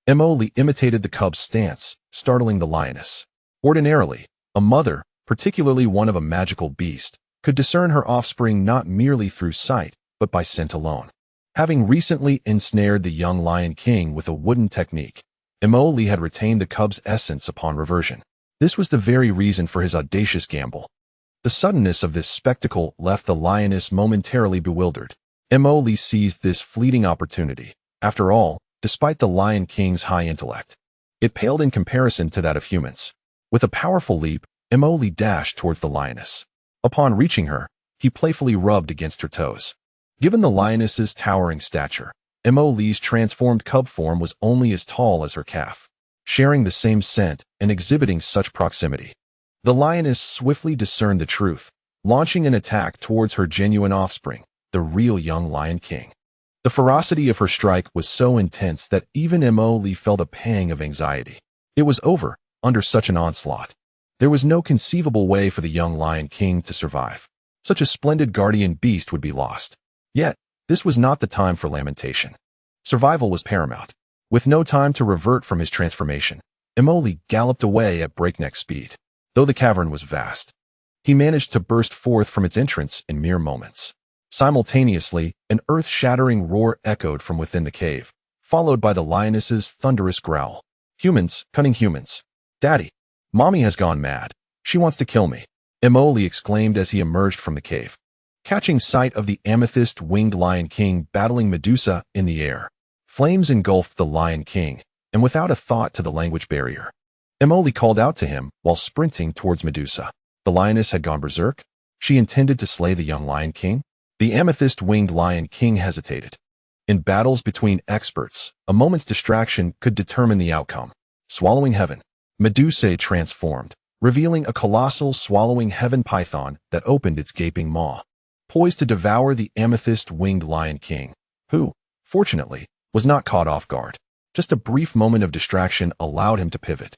Emoli imitated the cub's stance, startling the lioness. Ordinarily, a mother, particularly one of a magical beast, could discern her offspring not merely through sight, but by scent alone. Having recently ensnared the young Lion King with a wooden technique, Emoli had retained the cub's essence upon reversion. This was the very reason for his audacious gamble. The suddenness of this spectacle left the lioness momentarily bewildered. Emoli seized this fleeting opportunity. After all, despite the Lion King's high intellect, it paled in comparison to that of humans. With a powerful leap, Emoli dashed towards the lioness. Upon reaching her, he playfully rubbed against her toes. Given the lioness's towering stature, Emoli's transformed cub form was only as tall as her calf. Sharing the same scent and exhibiting such proximity, the lioness swiftly discerned the truth, launching an attack towards her genuine offspring, the real young Lion King. The ferocity of her strike was so intense that even Emoli felt a pang of anxiety. It was over, under such an onslaught. There was no conceivable way for the young Lion King to survive. Such a splendid guardian beast would be lost. Yet, this was not the time for lamentation. Survival was paramount. With no time to revert from his transformation, Emoli galloped away at breakneck speed. Though the cavern was vast, he managed to burst forth from its entrance in mere moments. Simultaneously, an earth-shattering roar echoed from within the cave, followed by the lioness's thunderous growl. Humans, cunning humans. Daddy, Mommy has gone mad. She wants to kill me, Emoli exclaimed as he emerged from the cave. Catching sight of the amethyst-winged Lion King battling Medusa in the air, flames engulfed the Lion King, and without a thought to the language barrier, Emoli called out to him while sprinting towards Medusa. The lioness had gone berserk. She intended to slay the young Lion King. The amethyst-winged Lion King hesitated. In battles between experts, a moment's distraction could determine the outcome. Swallowing heaven, Medusa transformed, revealing a colossal swallowing heaven python that opened its gaping maw, poised to devour the amethyst-winged Lion King, who, fortunately, was not caught off guard. Just a brief moment of distraction allowed him to pivot.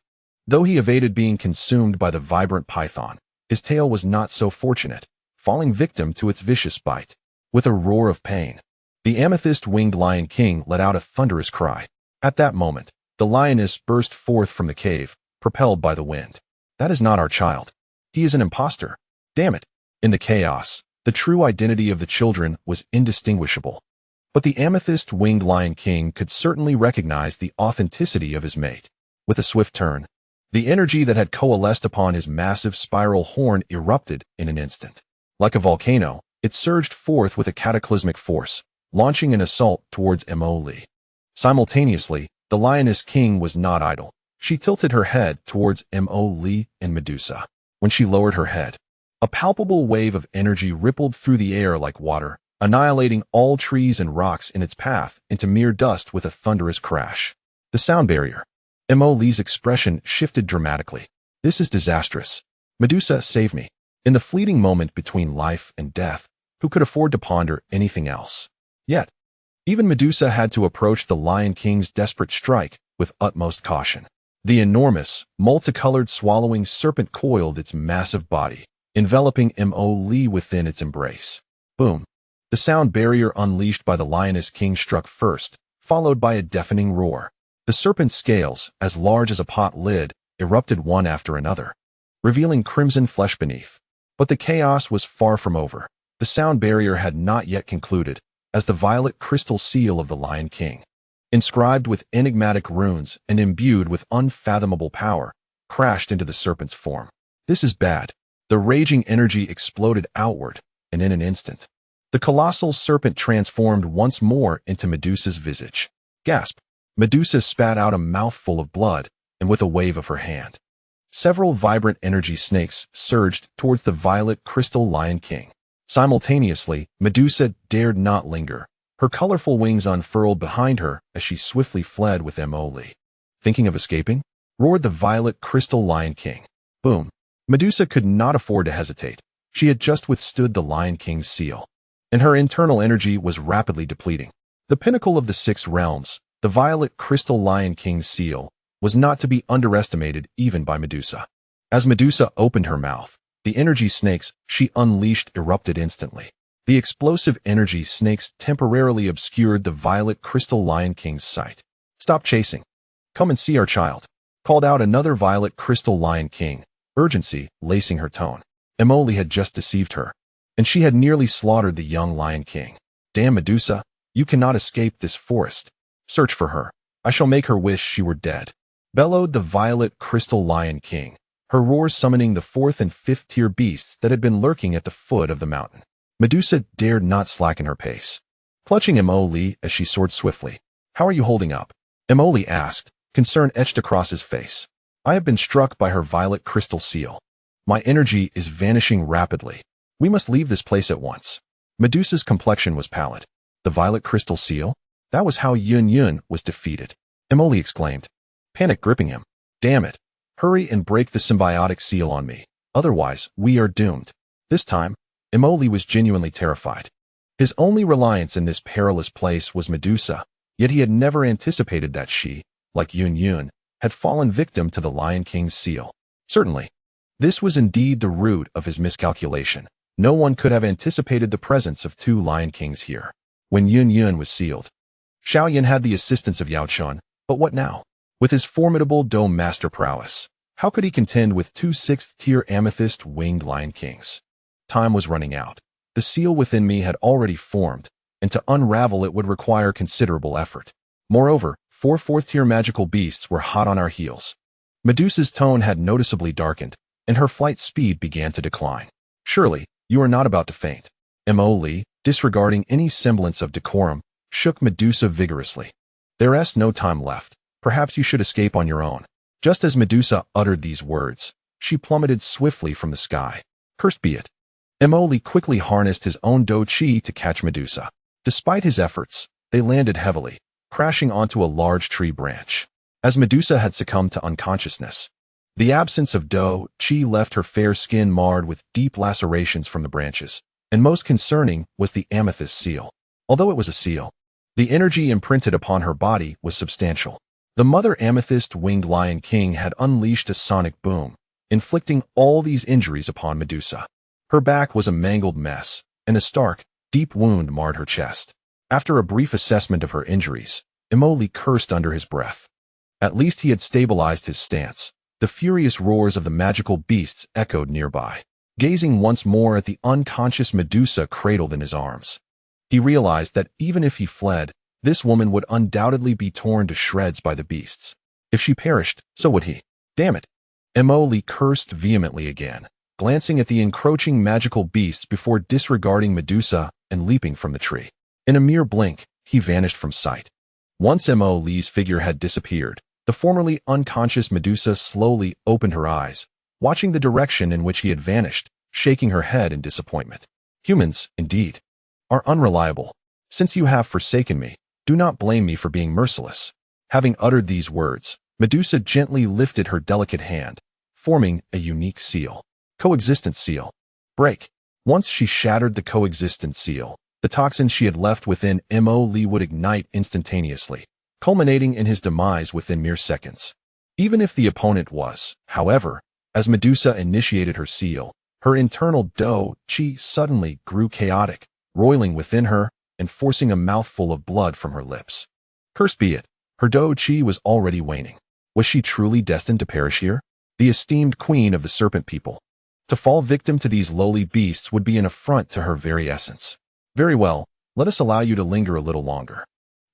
Though he evaded being consumed by the vibrant python, his tail was not so fortunate, falling victim to its vicious bite. With a roar of pain, the amethyst-winged Lion King let out a thunderous cry. At that moment, the lioness burst forth from the cave, propelled by the wind. That is not our child. He is an imposter. Damn it. In the chaos, the true identity of the children was indistinguishable. But the amethyst-winged Lion King could certainly recognize the authenticity of his mate. With a swift turn, the energy that had coalesced upon his massive spiral horn erupted in an instant. Like a volcano, it surged forth with a cataclysmic force, launching an assault towards Emoli. Simultaneously, the Lioness King was not idle. She tilted her head towards Emoli and Medusa. When she lowered her head, a palpable wave of energy rippled through the air like water, annihilating all trees and rocks in its path into mere dust with a thunderous crash. The sound barrier. Emoli's expression shifted dramatically. This is disastrous. Medusa, save me. In the fleeting moment between life and death, who could afford to ponder anything else? Yet, even Medusa had to approach the Lion King's desperate strike with utmost caution. The enormous, multicolored swallowing serpent coiled its massive body, enveloping Emoli within its embrace. Boom. The sound barrier unleashed by the Lioness King struck first, followed by a deafening roar. The serpent's scales, as large as a pot lid, erupted one after another, revealing crimson flesh beneath. But the chaos was far from over. The sound barrier had not yet concluded, as the violet crystal seal of the Lion King, inscribed with enigmatic runes and imbued with unfathomable power, crashed into the serpent's form. This is bad. The raging energy exploded outward, and in an instant, the colossal serpent transformed once more into Medusa's visage. Gasp! Medusa spat out a mouthful of blood, and with a wave of her hand, several vibrant energy snakes surged towards the violet crystal Lion King. Simultaneously, Medusa dared not linger. Her colorful wings unfurled behind her as she swiftly fled with Emoli. Thinking of escaping? Roared the violet crystal Lion King. Boom. Medusa could not afford to hesitate. She had just withstood the Lion King's seal, and her internal energy was rapidly depleting. The pinnacle of the six realms, the violet crystal Lion King's seal, was not to be underestimated even by Medusa. As Medusa opened her mouth, the energy snakes she unleashed erupted instantly. The explosive energy snakes temporarily obscured the violet crystal Lion King's sight. Stop chasing. Come and see our child, called out another violet crystal Lion King, urgency lacing her tone. Emoli had just deceived her, and she had nearly slaughtered the young Lion King. Damn Medusa, you cannot escape this forest. Search for her. I shall make her wish she were dead, bellowed the violet crystal Lion King, her roar summoning the fourth and fifth tier beasts that had been lurking at the foot of the mountain. Medusa dared not slacken her pace, clutching Emoli as she soared swiftly. How are you holding up? Emoli asked, concern etched across his face. I have been struck by her violet crystal seal. My energy is vanishing rapidly. We must leave this place at once. Medusa's complexion was pallid. The violet crystal seal? That was how Yun was defeated. Emoli exclaimed, panic gripping him. Damn it. Hurry and break the symbiotic seal on me. Otherwise, we are doomed. This time, Emoli was genuinely terrified. His only reliance in this perilous place was Medusa, yet he had never anticipated that she, like Yun, had fallen victim to the Lion King's seal. Certainly, this was indeed the root of his miscalculation. No one could have anticipated the presence of two Lion Kings here. When Yun was sealed, Xiao Yan had the assistance of Yao Chun, but what now? With his formidable Dou master prowess, how could he contend with two sixth-tier amethyst-winged Lion Kings? Time was running out. The seal within me had already formed, and to unravel it would require considerable effort. Moreover, four fourth-tier magical beasts were hot on our heels. Medusa's tone had noticeably darkened, and her flight speed began to decline. Surely, you are not about to faint. Mo Li, disregarding any semblance of decorum, shook Medusa vigorously. There's no time left. Perhaps you should escape on your own. Just as Medusa uttered these words, she plummeted swiftly from the sky. Cursed be it. Mo Li quickly harnessed his own Dou Qi to catch Medusa. Despite his efforts, they landed heavily, crashing onto a large tree branch. As Medusa had succumbed to unconsciousness, the absence of Dou Qi left her fair skin marred with deep lacerations from the branches, and most concerning was the amethyst seal. Although it was a seal, the energy imprinted upon her body was substantial. The mother amethyst-winged Lion King had unleashed a sonic boom, inflicting all these injuries upon Medusa. Her back was a mangled mess, and a stark, deep wound marred her chest. After a brief assessment of her injuries, Mo Li cursed under his breath. At least he had stabilized his stance. The furious roars of the magical beasts echoed nearby. Gazing once more at the unconscious Medusa cradled in his arms, he realized that even if he fled, this woman would undoubtedly be torn to shreds by the beasts. If she perished, so would he. Damn it! Mo Li cursed vehemently again, glancing at the encroaching magical beasts before disregarding Medusa and leaping from the tree. In a mere blink, he vanished from sight. Once Mo Li's figure had disappeared, the formerly unconscious Medusa slowly opened her eyes, watching the direction in which he had vanished, shaking her head in disappointment. Humans, indeed, are unreliable. Since you have forsaken me, do not blame me for being merciless. Having uttered these words, Medusa gently lifted her delicate hand, forming a unique seal. Coexistence seal. Break. Once she shattered the coexistence seal, the toxin she had left within Mo Li would ignite instantaneously, culminating in his demise within mere seconds. Even if the opponent was, however, as Medusa initiated her seal, her internal Dou Qi suddenly grew chaotic, roiling within her and forcing a mouthful of blood from her lips. Cursed be it, her Dou Qi was already waning. Was she truly destined to perish here? The esteemed queen of the serpent people. To fall victim to these lowly beasts would be an affront to her very essence. Very well, let us allow you to linger a little longer.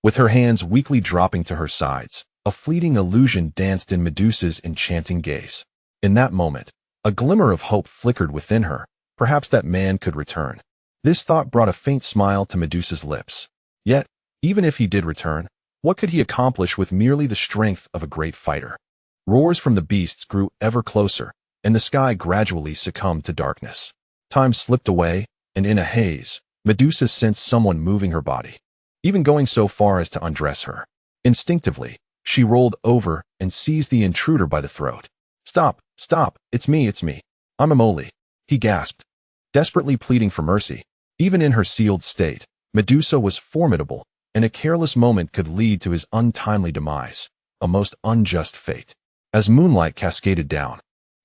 With her hands weakly dropping to her sides, a fleeting illusion danced in Medusa's enchanting gaze. In that moment, a glimmer of hope flickered within her. Perhaps that man could return. This thought brought a faint smile to Medusa's lips. Yet, even if he did return, what could he accomplish with merely the strength of a great fighter? Roars from the beasts grew ever closer, and the sky gradually succumbed to darkness. Time slipped away, and in a haze, Medusa sensed someone moving her body, even going so far as to undress her. Instinctively, she rolled over and seized the intruder by the throat. Stop, stop, it's me. I'm Mo Li, he gasped, desperately pleading for mercy. Even in her sealed state, Medusa was formidable, and a careless moment could lead to his untimely demise, a most unjust fate. As moonlight cascaded down,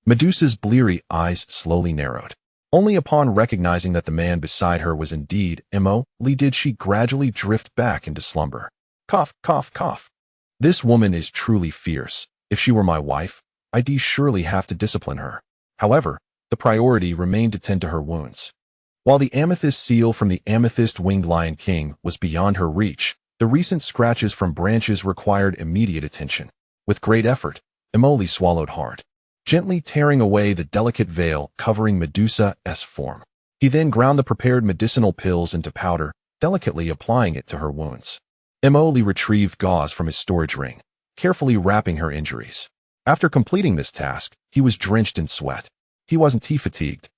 Medusa's bleary eyes slowly narrowed. Only upon recognizing that the man beside her was indeed Mo Li did she gradually drift back into slumber. Cough, cough, cough. This woman is truly fierce. If she were my wife, I'd surely have to discipline her. However, the priority remained to tend to her wounds. While the amethyst seal from the amethyst-winged Lion King was beyond her reach, the recent scratches from branches required immediate attention. With great effort, Mo Li swallowed hard, gently tearing away the delicate veil covering Medusa's form. He then ground the prepared medicinal pills into powder, delicately applying it to her wounds. Mo Li retrieved gauze from his storage ring, carefully wrapping her injuries. After completing this task, he was drenched in sweat. He wasn't fatigued,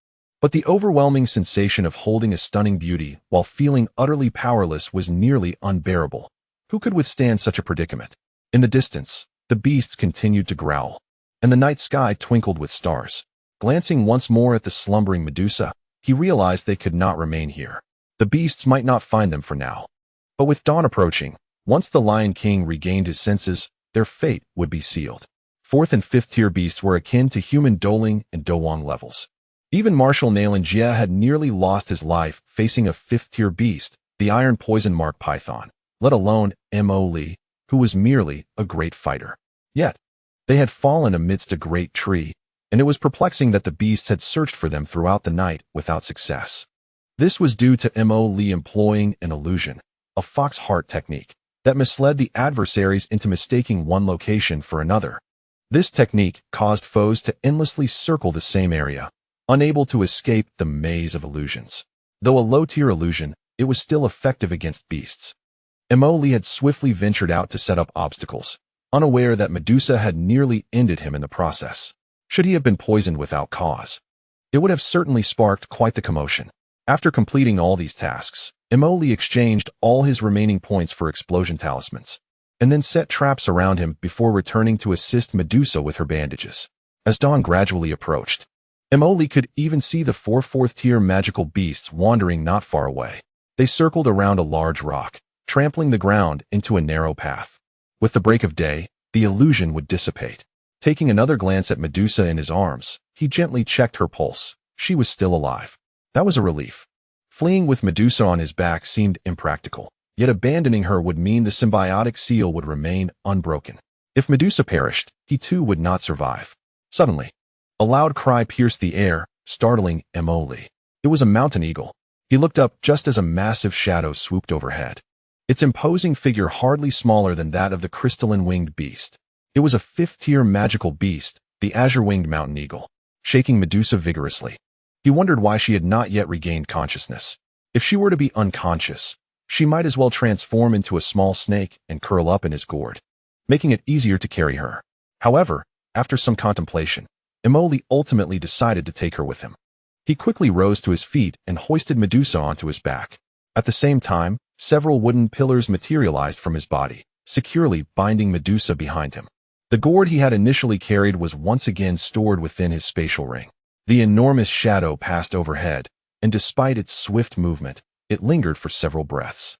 but the overwhelming sensation of holding a stunning beauty while feeling utterly powerless was nearly unbearable. Who could withstand such a predicament? In the distance, the beasts continued to growl, and the night sky twinkled with stars. Glancing once more at the slumbering Medusa, he realized they could not remain here. The beasts might not find them for now. But with dawn approaching, once the Lion King regained his senses, their fate would be sealed. 4th and 5th tier beasts were akin to human Douling and Douwang levels. Even Marshal Nalan had nearly lost his life facing a 5th tier beast, the iron poison mark python, let alone Mo Li, who was merely a great fighter. Yet, they had fallen amidst a great tree, and it was perplexing that the beasts had searched for them throughout the night without success. This was due to Mo Li employing an illusion, a fox heart technique, that misled the adversaries into mistaking one location for another. This technique caused foes to endlessly circle the same area, unable to escape the maze of illusions. Though a low-tier illusion, it was still effective against beasts. Lee had swiftly ventured out to set up obstacles, unaware that Medusa had nearly ended him in the process. Should he have been poisoned without cause, it would have certainly sparked quite the commotion. After completing all these tasks, Lee exchanged all his remaining points for explosion talismans, and then set traps around him before returning to assist Medusa with her bandages. As dawn gradually approached, Lee could even see the 4 4th-tier magical beasts wandering not far away. They circled around a large rock, trampling the ground into a narrow path. With the break of day, the illusion would dissipate. Taking another glance at Medusa in his arms, he gently checked her pulse. She was still alive. That was a relief. Fleeing with Medusa on his back seemed impractical, yet abandoning her would mean the symbiotic seal would remain unbroken. If Medusa perished, he too would not survive. Suddenly, a loud cry pierced the air, startling Lee. It was a mountain eagle. He looked up just as a massive shadow swooped overhead. Its imposing figure hardly smaller than that of the crystalline-winged beast. It was a 5th-tier magical beast, the azure-winged mountain eagle, shaking Medusa vigorously. He wondered why she had not yet regained consciousness. If she were to be unconscious, she might as well transform into a small snake and curl up in his gourd, making it easier to carry her. However, after some contemplation, Lee ultimately decided to take her with him. He quickly rose to his feet and hoisted Medusa onto his back. At the same time, several wooden pillars materialized from his body, securely binding Medusa behind him. The gourd he had initially carried was once again stored within his spatial ring. The enormous shadow passed overhead, and despite its swift movement, it lingered for several breaths.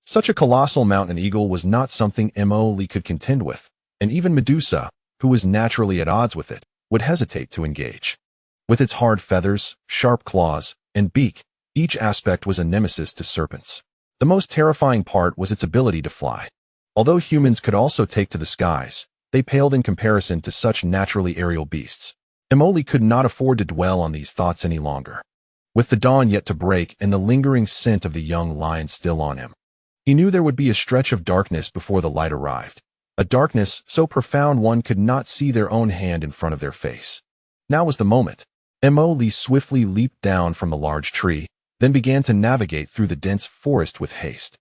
Such a colossal mountain eagle was not something Lee could contend with, and even Medusa, who was naturally at odds with it, would hesitate to engage. With its hard feathers, sharp claws, and beak, each aspect was a nemesis to serpents. The most terrifying part was its ability to fly. Although humans could also take to the skies, they paled in comparison to such naturally aerial beasts. Lee could not afford to dwell on these thoughts any longer. With the dawn yet to break and the lingering scent of the young lion still on him, he knew there would be a stretch of darkness before the light arrived. A darkness so profound one could not see their own hand in front of their face. Now was the moment. Lee swiftly leaped down from the large tree, then began to navigate through the dense forest with haste.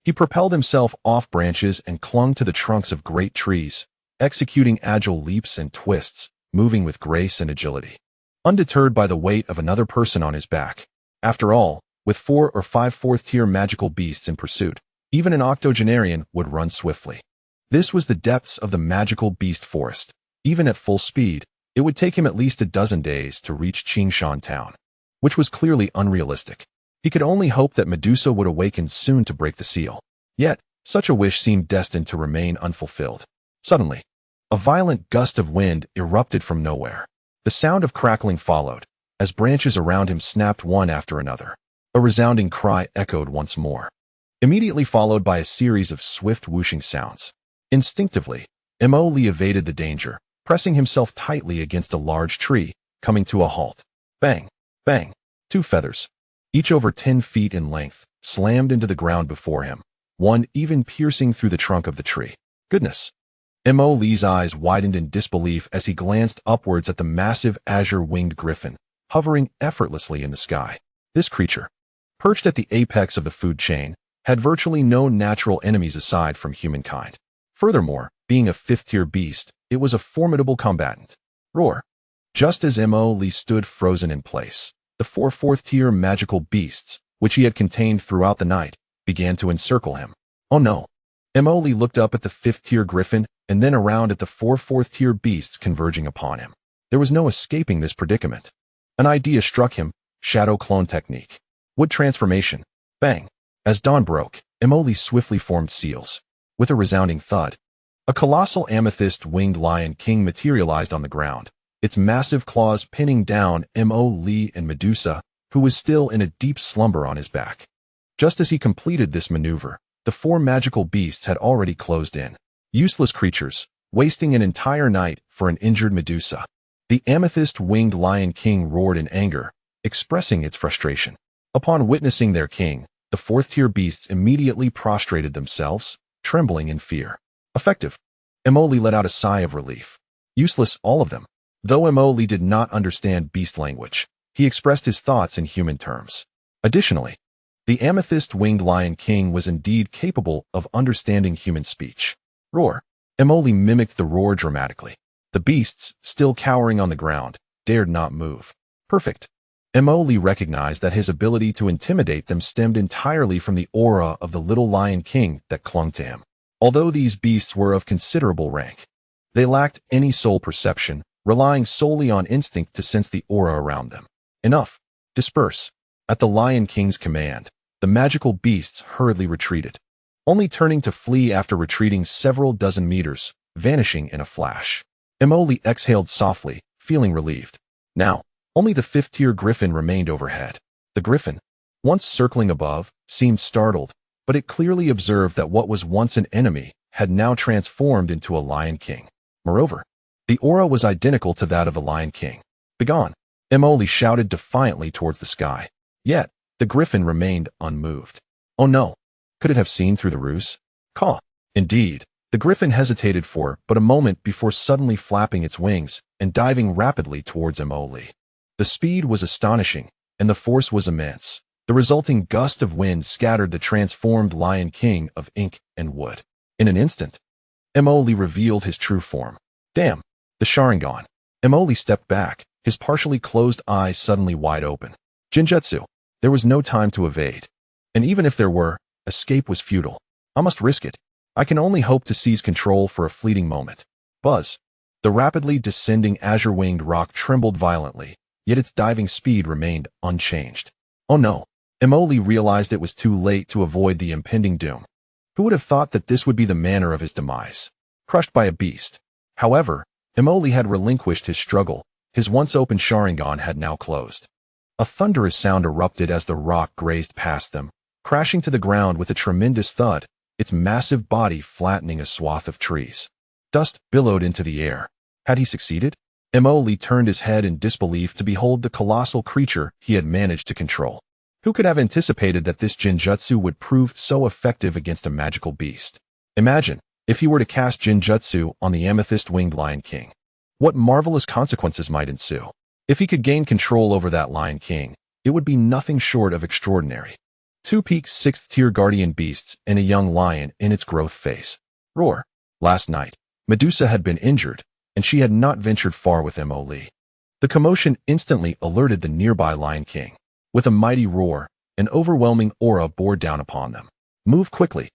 He propelled himself off branches and clung to the trunks of great trees, executing agile leaps and twists, moving with grace and agility, undeterred by the weight of another person on his back. After all, with 4 or 5 4th-tier magical beasts in pursuit, even an octogenarian would run swiftly. This was the depths of the magical beast forest. Even at full speed, it would take him at least a dozen days to reach Qingshan town, which was clearly unrealistic. He could only hope that Medusa would awaken soon to break the seal. Yet, such a wish seemed destined to remain unfulfilled. Suddenly, a violent gust of wind erupted from nowhere. The sound of crackling followed, as branches around him snapped one after another. A resounding cry echoed once more, immediately followed by a series of swift whooshing sounds. Instinctively, Lee evaded the danger, pressing himself tightly against a large tree, coming to a halt. Bang! Bang! 2 feathers, each over 10 feet in length, slammed into the ground before him, one even piercing through the trunk of the tree. Goodness! Lee's eyes widened in disbelief as he glanced upwards at the massive azure-winged griffin, hovering effortlessly in the sky. This creature, perched at the apex of the food chain, had virtually no natural enemies aside from humankind. Furthermore, being a 5th-tier beast, it was a formidable combatant. Roar! Just as Lee stood frozen in place, the 4 4th-tier magical beasts, which he had contained throughout the night, began to encircle him. Oh no! Lee looked up at the 5th-tier griffin and then around at the 4 4th-tier beasts converging upon him. There was no escaping this predicament. An idea struck him: shadow clone technique. Wood transformation. Bang! As dawn broke, Lee swiftly formed seals. With a resounding thud, a colossal amethyst-winged lion king materialized on the ground, its massive claws pinning down Lee and Medusa, who was still in a deep slumber on his back. Just as he completed this maneuver, the 4 magical beasts had already closed in. Useless creatures, wasting an entire night for an injured Medusa. The amethyst-winged lion king roared in anger, expressing its frustration. Upon witnessing their king, the 4th-tier beasts immediately prostrated themselves, trembling in fear. Effective. Lee let out a sigh of relief. Useless, all of them. Though Mo did not understand beast language, he expressed his thoughts in human terms. Additionally, the amethyst-winged Lion King was indeed capable of understanding human speech. Roar. Mo mimicked the roar dramatically. The beasts, still cowering on the ground, dared not move. Perfect. Mo recognized that his ability to intimidate them stemmed entirely from the aura of the little Lion King that clung to him. Although these beasts were of considerable rank, they lacked any soul perception, relying solely on instinct to sense the aura around them. Enough. Disperse. At the Lion King's command, the magical beasts hurriedly retreated, only turning to flee after retreating several dozen meters, vanishing in a flash. Mo exhaled softly, feeling relieved. Now, only the fifth-tier griffin remained overhead. The griffin, once circling above, seemed startled, but it clearly observed that what was once an enemy had now transformed into a Lion King. Moreover, the aura was identical to that of the Lion King. Begone! Mo shouted defiantly towards the sky. Yet, the griffin remained unmoved. Oh no! Could it have seen through the ruse? Caw! Indeed, the griffin hesitated for but a moment before suddenly flapping its wings and diving rapidly towards Mo. The speed was astonishing, and the force was immense. The resulting gust of wind scattered the transformed Lion King of ink and wood. In an instant, Mo revealed his true form. Damn! The Sharingan. Mo stepped back, his partially closed eyes suddenly wide open. Jinjutsu. There was no time to evade. And even if there were, escape was futile. I must risk it. I can only hope to seize control for a fleeting moment. Buzz. The rapidly descending azure-winged rock trembled violently, yet its diving speed remained unchanged. Oh no. Mo realized it was too late to avoid the impending doom. Who would have thought that this would be the manner of his demise? Crushed by a beast. However, Mo had relinquished his struggle. His once open Sharingan had now closed. A thunderous sound erupted as the rock grazed past them, crashing to the ground with a tremendous thud, its massive body flattening a swath of trees. Dust billowed into the air. Had he succeeded? Mo turned his head in disbelief to behold the colossal creature he had managed to control. Who could have anticipated that this Jinjutsu would prove so effective against a magical beast? Imagine, if he were to cast Jinjutsu on the amethyst-winged Lion King. What marvelous consequences might ensue? If he could gain control over that Lion King, it would be nothing short of extraordinary. Two peak sixth-tier guardian beasts and a young lion in its growth phase. Roar. Last night, Medusa had been injured, and she had not ventured far with Mo. The commotion instantly alerted the nearby Lion King. With a mighty roar, an overwhelming aura bore down upon them. Move quickly.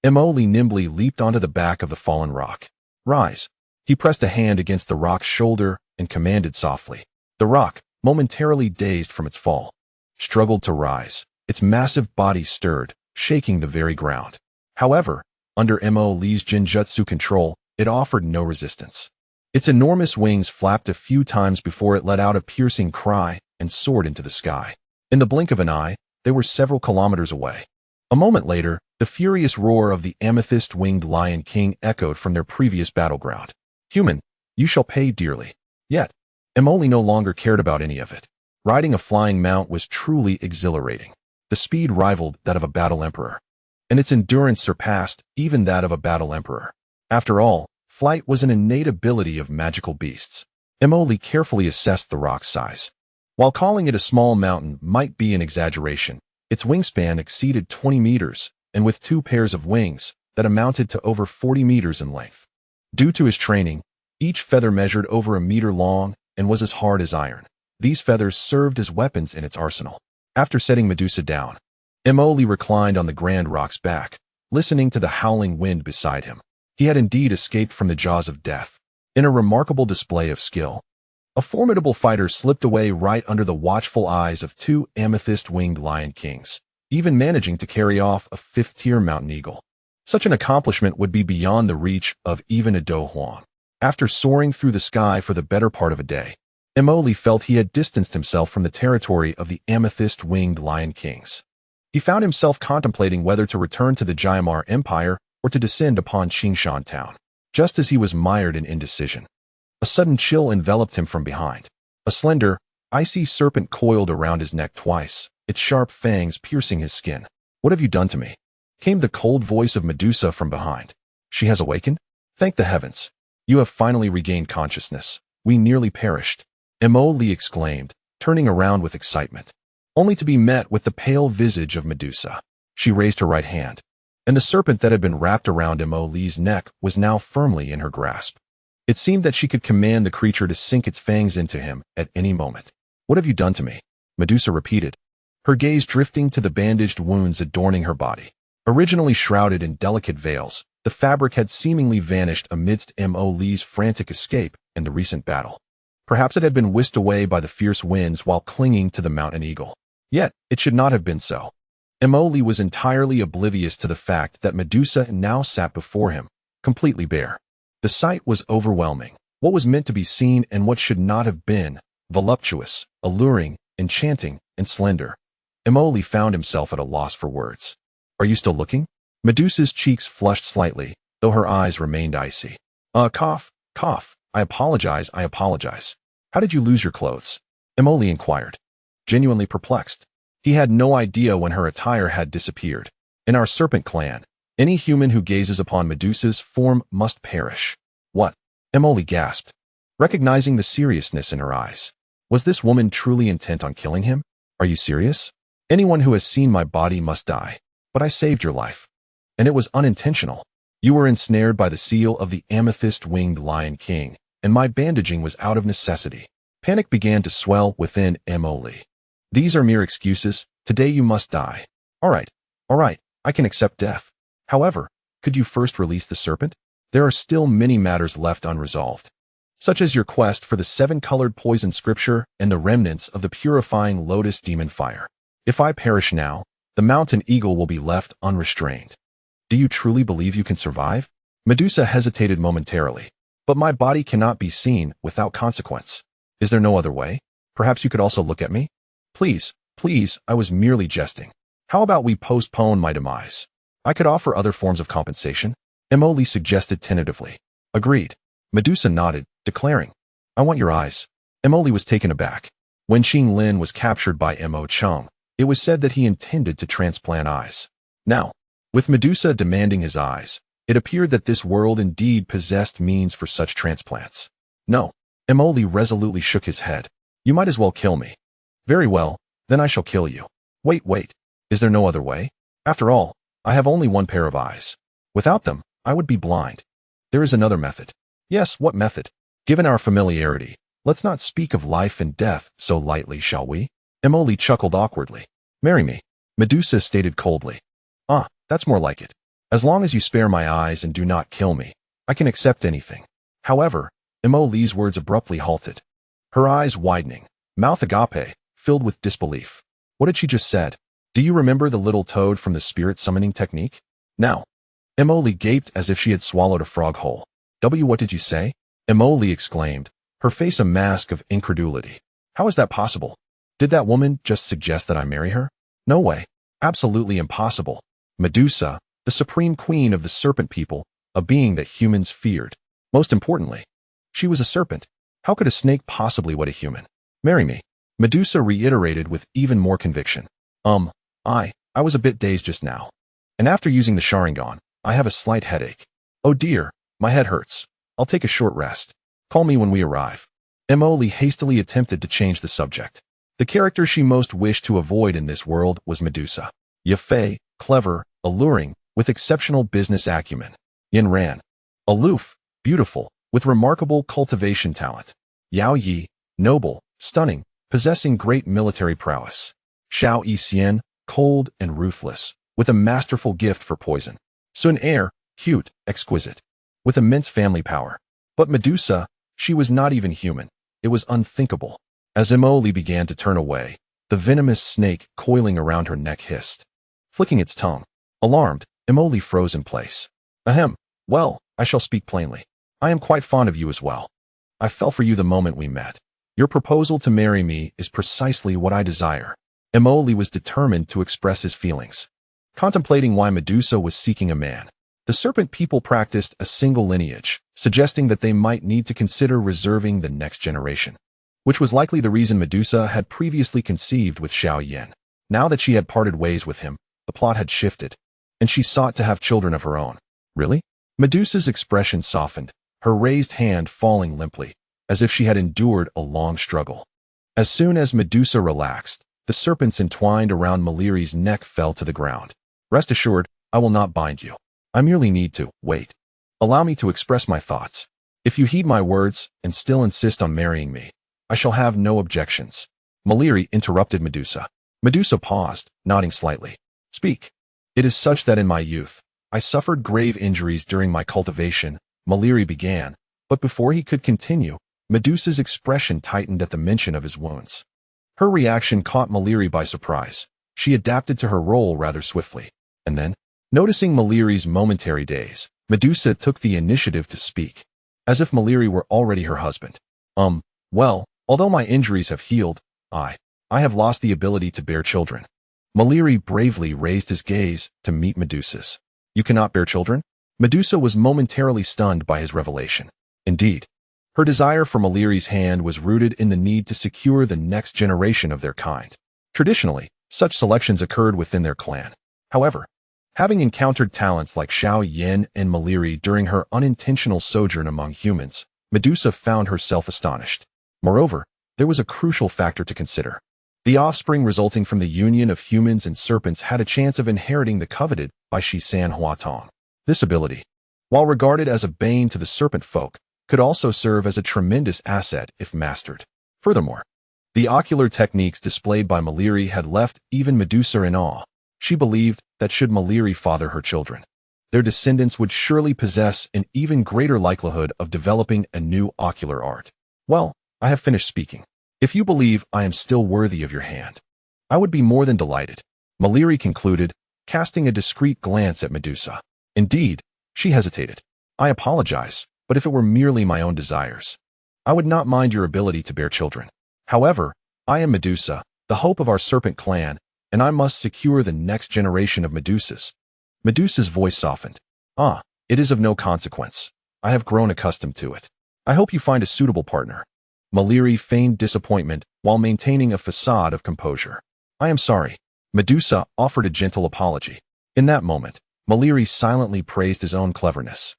Mo nimbly leaped onto the back of the fallen rock. Rise. He pressed a hand against the rock's shoulder and commanded softly. The rock, momentarily dazed from its fall, struggled to rise. Its massive body stirred, shaking the very ground. However, under Mo's Jinjutsu control, it offered no resistance. Its enormous wings flapped a few times before it let out a piercing cry and soared into the sky. In the blink of an eye, they were several kilometers away. A moment later, the furious roar of the amethyst-winged Lion King echoed from their previous battleground. Human, you shall pay dearly. Yet, Mo no longer cared about any of it. Riding a flying mount was truly exhilarating. The speed rivaled that of a battle emperor, and its endurance surpassed even that of a battle emperor. After all, flight was an innate ability of magical beasts. Mo carefully assessed the rock's size. While calling it a small mountain might be an exaggeration, its wingspan exceeded 20 meters, and with two pairs of wings, that amounted to over 40 meters in length. Due to his training, each feather measured over a meter long and was as hard as iron. These feathers served as weapons in its arsenal. After setting Medusa down, Mo reclined on the grand rock's back, listening to the howling wind beside him. He had indeed escaped from the jaws of death. In a remarkable display of skill, a formidable fighter slipped away right under the watchful eyes of two amethyst-winged Lion Kings, even managing to carry off a fifth-tier mountain eagle. Such an accomplishment would be beyond the reach of even a Dou Huang. After soaring through the sky for the better part of a day, Mo felt he had distanced himself from the territory of the amethyst-winged Lion Kings. He found himself contemplating whether to return to the Jiamar Empire or to descend upon Qingshan Town. Just as he was mired in indecision, a sudden chill enveloped him from behind. A slender, icy serpent coiled around his neck twice, its sharp fangs piercing his skin. "What have you done to me?" came the cold voice of Medusa from behind. "She has awakened? Thank the heavens. You have finally regained consciousness. We nearly perished. Lee exclaimed, turning around with excitement, only to be met with the pale visage of Medusa. She raised her right hand, and the serpent that had been wrapped around Lee's neck was now firmly in her grasp. It seemed that she could command the creature to sink its fangs into him at any moment. What have you done to me? Medusa repeated, her gaze drifting to the bandaged wounds adorning her body. Originally shrouded in delicate veils, the fabric had seemingly vanished amidst Lee's frantic escape and the recent battle. Perhaps it had been whisked away by the fierce winds while clinging to the mountain eagle. Yet, it should not have been so. Lee was entirely oblivious to the fact that Medusa now sat before him, completely bare. The sight was overwhelming. What was meant to be seen and what should not have been, voluptuous, alluring, enchanting, and slender. Lee found himself at a loss for words. Are you still looking? Medusa's cheeks flushed slightly, though her eyes remained icy. Cough. I apologize. How did you lose your clothes? Lee inquired, genuinely perplexed. He had no idea when her attire had disappeared. In our serpent clan, any human who gazes upon Medusa's form must perish. What? Lee gasped, recognizing the seriousness in her eyes. Was this woman truly intent on killing him? Are you serious? Anyone who has seen my body must die. But I saved your life. And it was unintentional. You were ensnared by the seal of the amethyst-winged Lion King, and my bandaging was out of necessity. Panic began to swell within Lee. These are mere excuses. Today you must die. All right, I can accept death. However, could you first release the serpent? There are still many matters left unresolved, such as your quest for the 7-colored poison scripture and the remnants of the purifying lotus demon fire. If I perish now, the mountain eagle will be left unrestrained. Do you truly believe you can survive? Medusa hesitated momentarily. But my body cannot be seen without consequence. Is there no other way? Perhaps you could also look at me? Please, I was merely jesting. How about we postpone my demise? I could offer other forms of compensation, Lee suggested tentatively. Agreed. Medusa nodded, declaring, I want your eyes. Lee was taken aback. When Qing Lin was captured by Mo Chung, it was said that he intended to transplant eyes. Now, with Medusa demanding his eyes, it appeared that this world indeed possessed means for such transplants. No, Lee resolutely shook his head. You might as well kill me. Very well, then I shall kill you. Wait. Is there no other way? After all, I have only one pair of eyes. Without them, I would be blind. There is another method. Yes, what method? Given our familiarity, let's not speak of life and death so lightly, shall we? Lee chuckled awkwardly. Marry me, Medusa stated coldly. That's more like it. As long as you spare my eyes and do not kill me, I can accept anything. However, Lee's words abruptly halted. Her eyes widening, mouth agape, filled with disbelief. What had she just said? Do you remember the little toad from the spirit summoning technique? Now. Lee gaped as if she had swallowed a frog whole. What did you say? Lee exclaimed, her face a mask of incredulity. How is that possible? Did that woman just suggest that I marry her? No way. Absolutely impossible. Medusa, the supreme queen of the serpent people, a being that humans feared. Most importantly, she was a serpent. How could a snake possibly wed a human? Marry me, Medusa reiterated with even more conviction. I was a bit dazed just now. And after using the Sharingan, I have a slight headache. Oh dear, my head hurts. I'll take a short rest. Call me when we arrive. Lee hastily attempted to change the subject. The character she most wished to avoid in this world was Medusa. Yafei, clever, alluring, with exceptional business acumen. Yanran, aloof, beautiful, with remarkable cultivation talent. Yao Yi, noble, stunning, possessing great military prowess. Xiao Yan, cold and ruthless, with a masterful gift for poison. Sun Er, cute, exquisite, with immense family power. But Medusa, she was not even human. It was unthinkable. As Lee began to turn away, the venomous snake coiling around her neck hissed, flicking its tongue. Alarmed, Lee froze in place. Well, I shall speak plainly. I am quite fond of you as well. I fell for you the moment we met. Your proposal to marry me is precisely what I desire. Lee was determined to express his feelings. Contemplating why Medusa was seeking a man, the serpent people practiced a single lineage, suggesting that they might need to consider reserving the next generation, which was likely the reason Medusa had previously conceived with Xiao Yan. Now that she had parted ways with him, the plot had shifted, and she sought to have children of her own. Really? Medusa's expression softened, her raised hand falling limply, as if she had endured a long struggle. As soon as Medusa relaxed, the serpents entwined around Maliri's neck fell to the ground. Rest assured, I will not bind you. I merely need to wait. Allow me to express my thoughts. If you heed my words and still insist on marrying me, I shall have no objections. Maliri interrupted Medusa. Medusa paused, nodding slightly. Speak. It is such that in my youth, I suffered grave injuries during my cultivation, Maliri began, but before he could continue, Medusa's expression tightened at the mention of his wounds. Her reaction caught Maliri by surprise. She adapted to her role rather swiftly. And then, noticing Maliri's momentary daze, Medusa took the initiative to speak, as if Maliri were already her husband. Well, although my injuries have healed, I have lost the ability to bear children. Maliri bravely raised his gaze to meet Medusa's. You cannot bear children? Medusa was momentarily stunned by his revelation. Indeed, her desire for Maliri's hand was rooted in the need to secure the next generation of their kind. Traditionally, such selections occurred within their clan. However, having encountered talents like Xiao Yan and Maliri during her unintentional sojourn among humans, Medusa found herself astonished. Moreover, there was a crucial factor to consider. The offspring resulting from the union of humans and serpents had a chance of inheriting the coveted by Shisan Huatong. This ability, while regarded as a bane to the serpent folk, could also serve as a tremendous asset if mastered. Furthermore, the ocular techniques displayed by Maliri had left even Medusa in awe. She believed that should Maliri father her children, their descendants would surely possess an even greater likelihood of developing a new ocular art. Well, I have finished speaking. If you believe I am still worthy of your hand, I would be more than delighted, Maliri concluded, casting a discreet glance at Medusa. Indeed, she hesitated. I apologize, but if it were merely my own desires, I would not mind your ability to bear children. However, I am Medusa, the hope of our serpent clan, and I must secure the next generation of Medusas. Medusa's voice softened. It is of no consequence. I have grown accustomed to it. I hope you find a suitable partner. Maliri feigned disappointment while maintaining a facade of composure. I am sorry. Medusa offered a gentle apology. In that moment, Maliri silently praised his own cleverness.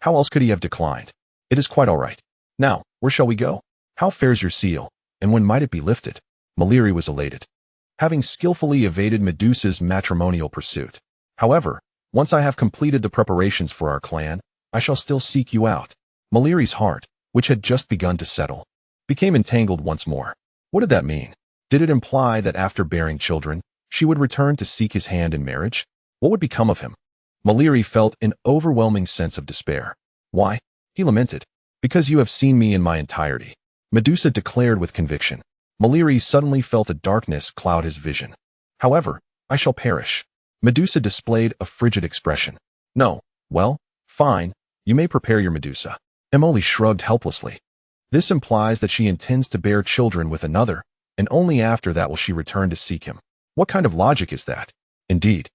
How else could he have declined? It is quite all right. Now, where shall we go? How fares your seal, and when might it be lifted? Maliri was elated, having skillfully evaded Medusa's matrimonial pursuit. However, once I have completed the preparations for our clan, I shall still seek you out. Maliri's heart, which had just begun to settle, became entangled once more. What did that mean? Did it imply that after bearing children, she would return to seek his hand in marriage? What would become of him? Maliri felt an overwhelming sense of despair. Why? He lamented. Because you have seen me in my entirety, Medusa declared with conviction. Maliri suddenly felt a darkness cloud his vision. However, I shall perish. Medusa displayed a frigid expression. No, well, fine, you may prepare your Medusa. Emily shrugged helplessly. This implies that she intends to bear children with another, and only after that will she return to seek him. What kind of logic is that? Indeed,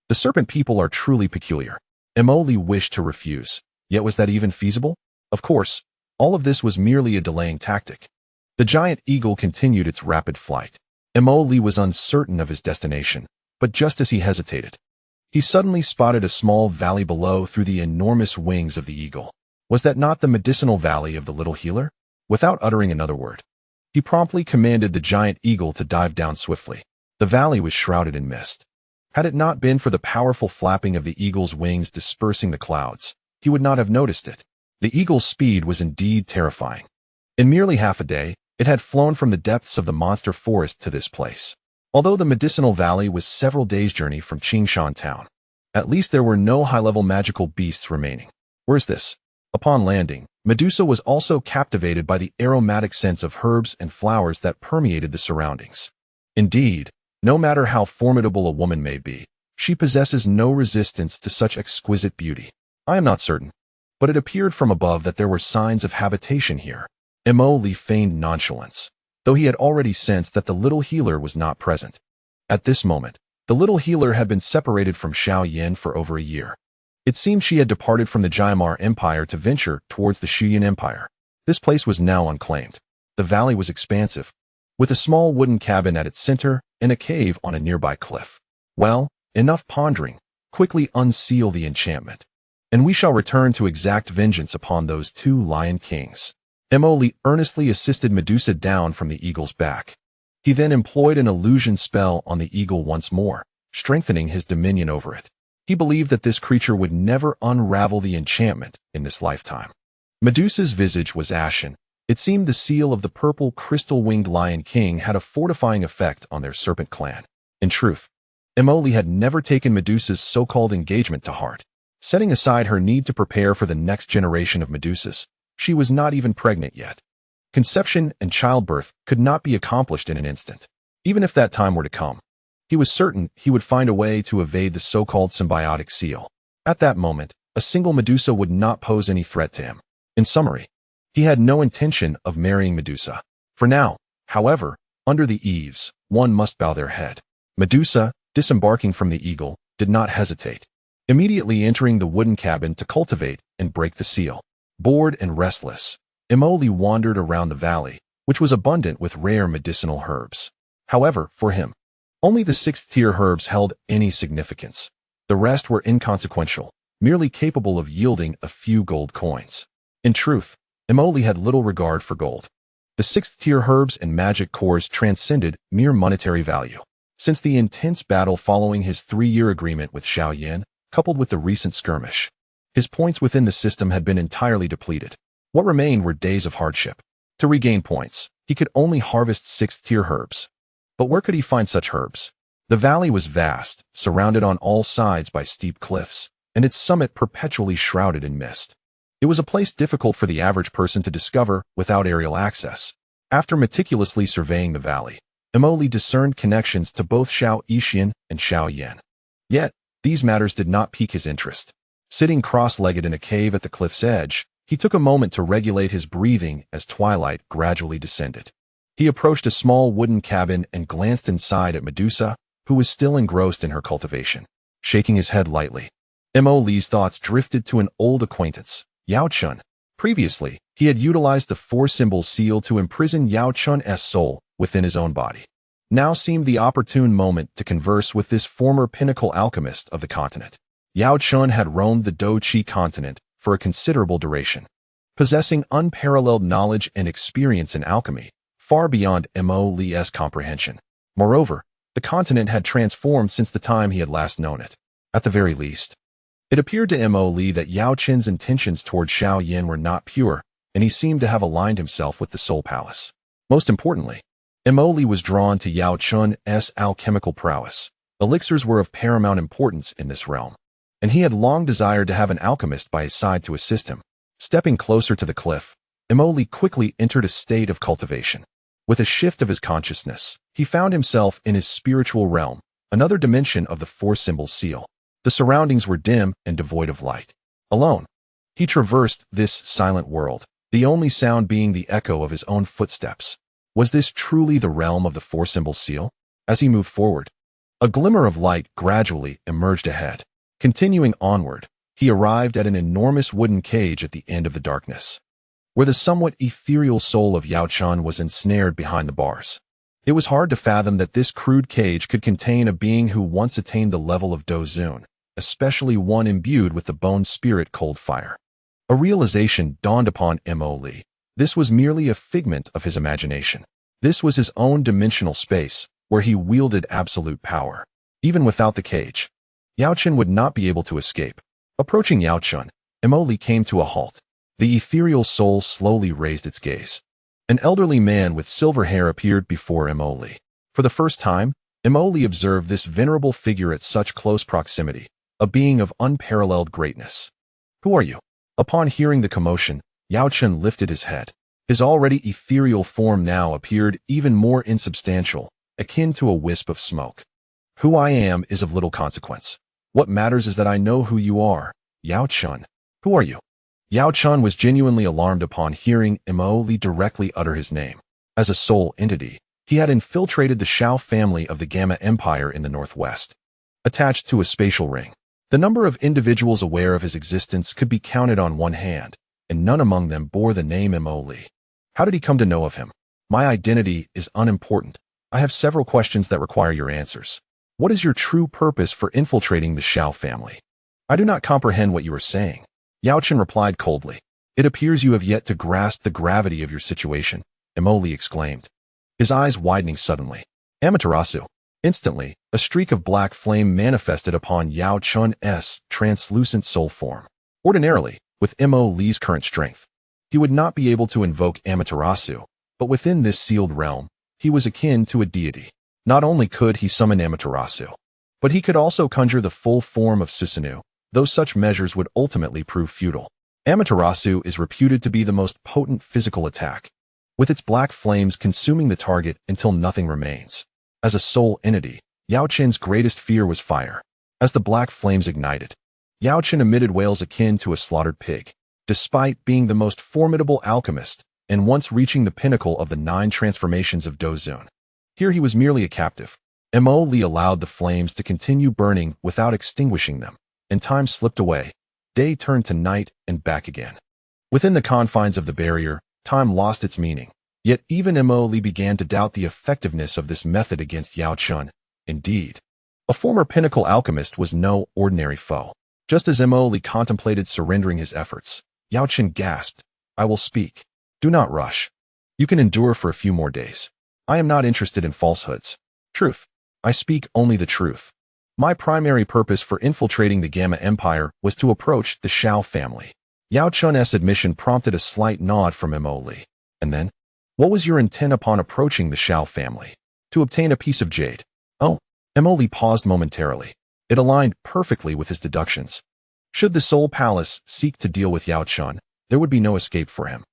the serpent people are truly peculiar. Emily wished to refuse, yet was that even feasible? Of course, all of this was merely a delaying tactic. The giant eagle continued its rapid flight. Emily was uncertain of his destination, but just as he hesitated, he suddenly spotted a small valley below through the enormous wings of the eagle. Was that not the medicinal valley of the little healer? Without uttering another word, he promptly commanded the giant eagle to dive down swiftly. The valley was shrouded in mist. Had it not been for the powerful flapping of the eagle's wings dispersing the clouds, he would not have noticed it. The eagle's speed was indeed terrifying. In merely half a day, it had flown from the depths of the monster forest to this place. Although the medicinal valley was several days' journey from Qingshan town, at least there were no high-level magical beasts remaining. Where's this? Upon landing, Medusa was also captivated by the aromatic scents of herbs and flowers that permeated the surroundings. Indeed, no matter how formidable a woman may be, she possesses no resistance to such exquisite beauty. I am not certain, but it appeared from above that there were signs of habitation here. Emily feigned nonchalance, though he had already sensed that the little healer was not present. At this moment, the little healer had been separated from Xiao Yan for over a year. It seemed she had departed from the Jaimar Empire to venture towards the Shuyan Empire. This place was now unclaimed. The valley was expansive, with a small wooden cabin at its center and a cave on a nearby cliff. Well, enough pondering. Quickly unseal the enchantment. and we shall return to exact vengeance upon those two lion kings. Li earnestly assisted Medusa down from the eagle's back. He then employed an illusion spell on the eagle once more, strengthening his dominion over it. He believed that this creature would never unravel the enchantment in this lifetime. Medusa's visage was ashen. It seemed the seal of the purple crystal-winged Lion King had a fortifying effect on their serpent clan. In truth, Li had never taken Medusa's so-called engagement to heart. Setting aside her need to prepare for the next generation of Medusas, she was not even pregnant yet. Conception and childbirth could not be accomplished in an instant. Even if that time were to come, he was certain he would find a way to evade the so-called symbiotic seal. At that moment, a single Medusa would not pose any threat to him. In summary, he had no intention of marrying Medusa. For now, however, under the eaves, one must bow their head. Medusa, disembarking from the eagle, did not hesitate, immediately entering the wooden cabin to cultivate and break the seal. Bored and restless, Li wandered around the valley, which was abundant with rare medicinal herbs. However, for him, only the sixth-tier herbs held any significance. The rest were inconsequential, merely capable of yielding a few gold coins. In truth, Li had little regard for gold. The sixth-tier herbs and magic cores transcended mere monetary value. Since the intense battle following his 3-year agreement with Xiao Yan, coupled with the recent skirmish, his points within the system had been entirely depleted. What remained were days of hardship. To regain points, he could only harvest sixth-tier herbs. But where could he find such herbs? The valley was vast, surrounded on all sides by steep cliffs, and its summit perpetually shrouded in mist. It was a place difficult for the average person to discover without aerial access. After meticulously surveying the valley, Li discerned connections to both Xiao Yixian and Xiao Yan. Yet, these matters did not pique his interest. Sitting cross-legged in a cave at the cliff's edge, he took a moment to regulate his breathing as twilight gradually descended. He approached a small wooden cabin and glanced inside at Medusa, who was still engrossed in her cultivation. Shaking his head lightly, Li's thoughts drifted to an old acquaintance, Yao Chun. Previously, he had utilized the four-symbol seal to imprison Yao Chun's soul within his own body. Now seemed the opportune moment to converse with this former pinnacle alchemist of the continent. Yao Chun had roamed the Dou Qi continent for a considerable duration, possessing unparalleled knowledge and experience in alchemy, far beyond Li's comprehension. Moreover, the continent had transformed since the time he had last known it. At the very least, it appeared to Li that Yao Chen's intentions toward Xiao Yan were not pure, and he seemed to have aligned himself with the Soul Palace. Most importantly, Li was drawn to Yao Chun's alchemical prowess. Elixirs were of paramount importance in this realm, and he had long desired to have an alchemist by his side to assist him. Stepping closer to the cliff, Li quickly entered a state of cultivation. With a shift of his consciousness, he found himself in his spiritual realm, another dimension of the four-symbol seal. The surroundings were dim and devoid of light. Alone, he traversed this silent world, the only sound being the echo of his own footsteps. Was this truly the realm of the four-symbol seal? As he moved forward, a glimmer of light gradually emerged ahead. Continuing onward, he arrived at an enormous wooden cage at the end of the darkness, where the somewhat ethereal soul of Yao Chun was ensnared behind the bars. It was hard to fathom that this crude cage could contain a being who once attained the level of Dou Zun, especially one imbued with the bone spirit cold fire. A realization dawned upon Li. This was merely a figment of his imagination. This was his own dimensional space, where he wielded absolute power. Even without the cage, Yao Chun would not be able to escape. Approaching Yao Chun, Li came to a halt. The ethereal soul slowly raised its gaze. An elderly man with silver hair appeared before Li. For the first time, Li observed this venerable figure at such close proximity, a being of unparalleled greatness. "Who are you?" Upon hearing the commotion, Yao Chun lifted his head. His already ethereal form now appeared even more insubstantial, akin to a wisp of smoke. "Who I am is of little consequence. What matters is that I know who you are, Yao Chun. Who are you?" Yao Chun was genuinely alarmed upon hearing Li directly utter his name. As a sole entity, he had infiltrated the Xiao family of the Gamma Empire in the northwest. Attached to a spatial ring, the number of individuals aware of his existence could be counted on one hand, and none among them bore the name Li. How did he come to know of him? "My identity is unimportant. I have several questions that require your answers. What is your true purpose for infiltrating the Xiao family?" I do not comprehend what you are saying. Yao Chen replied coldly. It appears you have yet to grasp the gravity of your situation, Emoli exclaimed, his eyes widening suddenly. Amaterasu. Instantly, a streak of black flame manifested upon Yao Chun's translucent soul form. Ordinarily, with Mo Li's current strength, he would not be able to invoke Amaterasu, but within this sealed realm, he was akin to a deity. Not only could he summon Amaterasu, but he could also conjure the full form of Susanoo, though such measures would ultimately prove futile. Amaterasu is reputed to be the most potent physical attack, with its black flames consuming the target until nothing remains. As a soul entity, Yao Chen's greatest fear was fire. As the black flames ignited, Yao Chen emitted wails akin to a slaughtered pig. Despite being the most formidable alchemist, and once reaching the pinnacle of the 9 transformations of Dou Qi, here he was merely a captive. Mo Li allowed the flames to continue burning without extinguishing them, and time slipped away. Day turned to night and back again. Within the confines of the barrier, time lost its meaning. Yet even Mo Li began to doubt the effectiveness of this method against Yao Chen. Indeed, a former pinnacle alchemist was no ordinary foe. Just as Mo Li contemplated surrendering his efforts, Yao Chen gasped, I will speak. Do not rush. You can endure for a few more days. I am not interested in falsehoods. Truth. I speak only the truth. My primary purpose for infiltrating the Gamma Empire was to approach the Xiao family. Yao Chun's admission prompted a slight nod from Mo Li. And then, what was your intent upon approaching the Xiao family? To obtain a piece of jade. Oh, Mo Li paused momentarily. It aligned perfectly with his deductions. Should the Soul Palace seek to deal with Yao Chen, there would be no escape for him.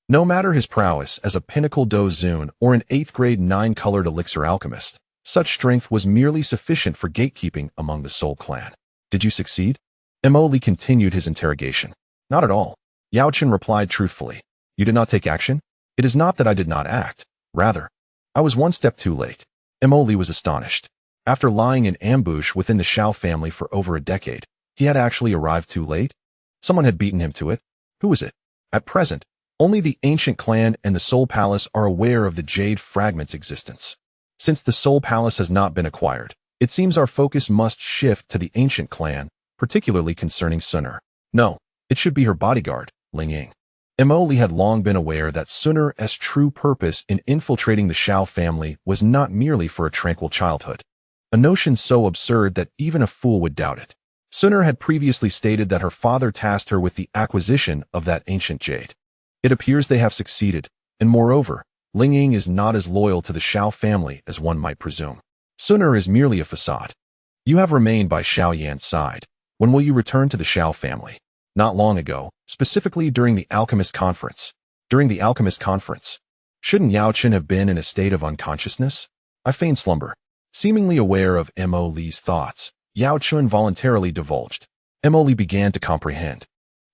No matter his prowess as a pinnacle Dou Qi or an 8th grade 9-colored elixir alchemist, such strength was merely sufficient for gatekeeping among the Soul Clan. Did you succeed? Mo Li continued his interrogation. Not at all. Yao Chen replied truthfully. You did not take action? It is not that I did not act. Rather, I was one step too late. Mo Li was astonished. After lying in ambush within the Xiao family for over a decade, he had actually arrived too late? Someone had beaten him to it. Who was it? At present, only the ancient clan and the Soul Palace are aware of the Jade fragment's existence. Since the Soul Palace has not been acquired, it seems our focus must shift to the ancient clan, particularly concerning Suner. No, it should be her bodyguard, Ling Ying. Mo Li had long been aware that Suner's true purpose in infiltrating the Xiao family was not merely for a tranquil childhood. A notion so absurd that even a fool would doubt it. Suner had previously stated that her father tasked her with the acquisition of that ancient jade. It appears they have succeeded, and moreover, Ling Ying is not as loyal to the Xiao family as one might presume. Suner is merely a facade. You have remained by Xiao Yan's side. When will you return to the Xiao family? Not long ago, specifically during the Alchemist Conference. During the Alchemist Conference. Shouldn't Yao Chen have been in a state of unconsciousness? I feigned slumber. Seemingly aware of Mo Li's thoughts, Yao Chen voluntarily divulged. Mo Li began to comprehend.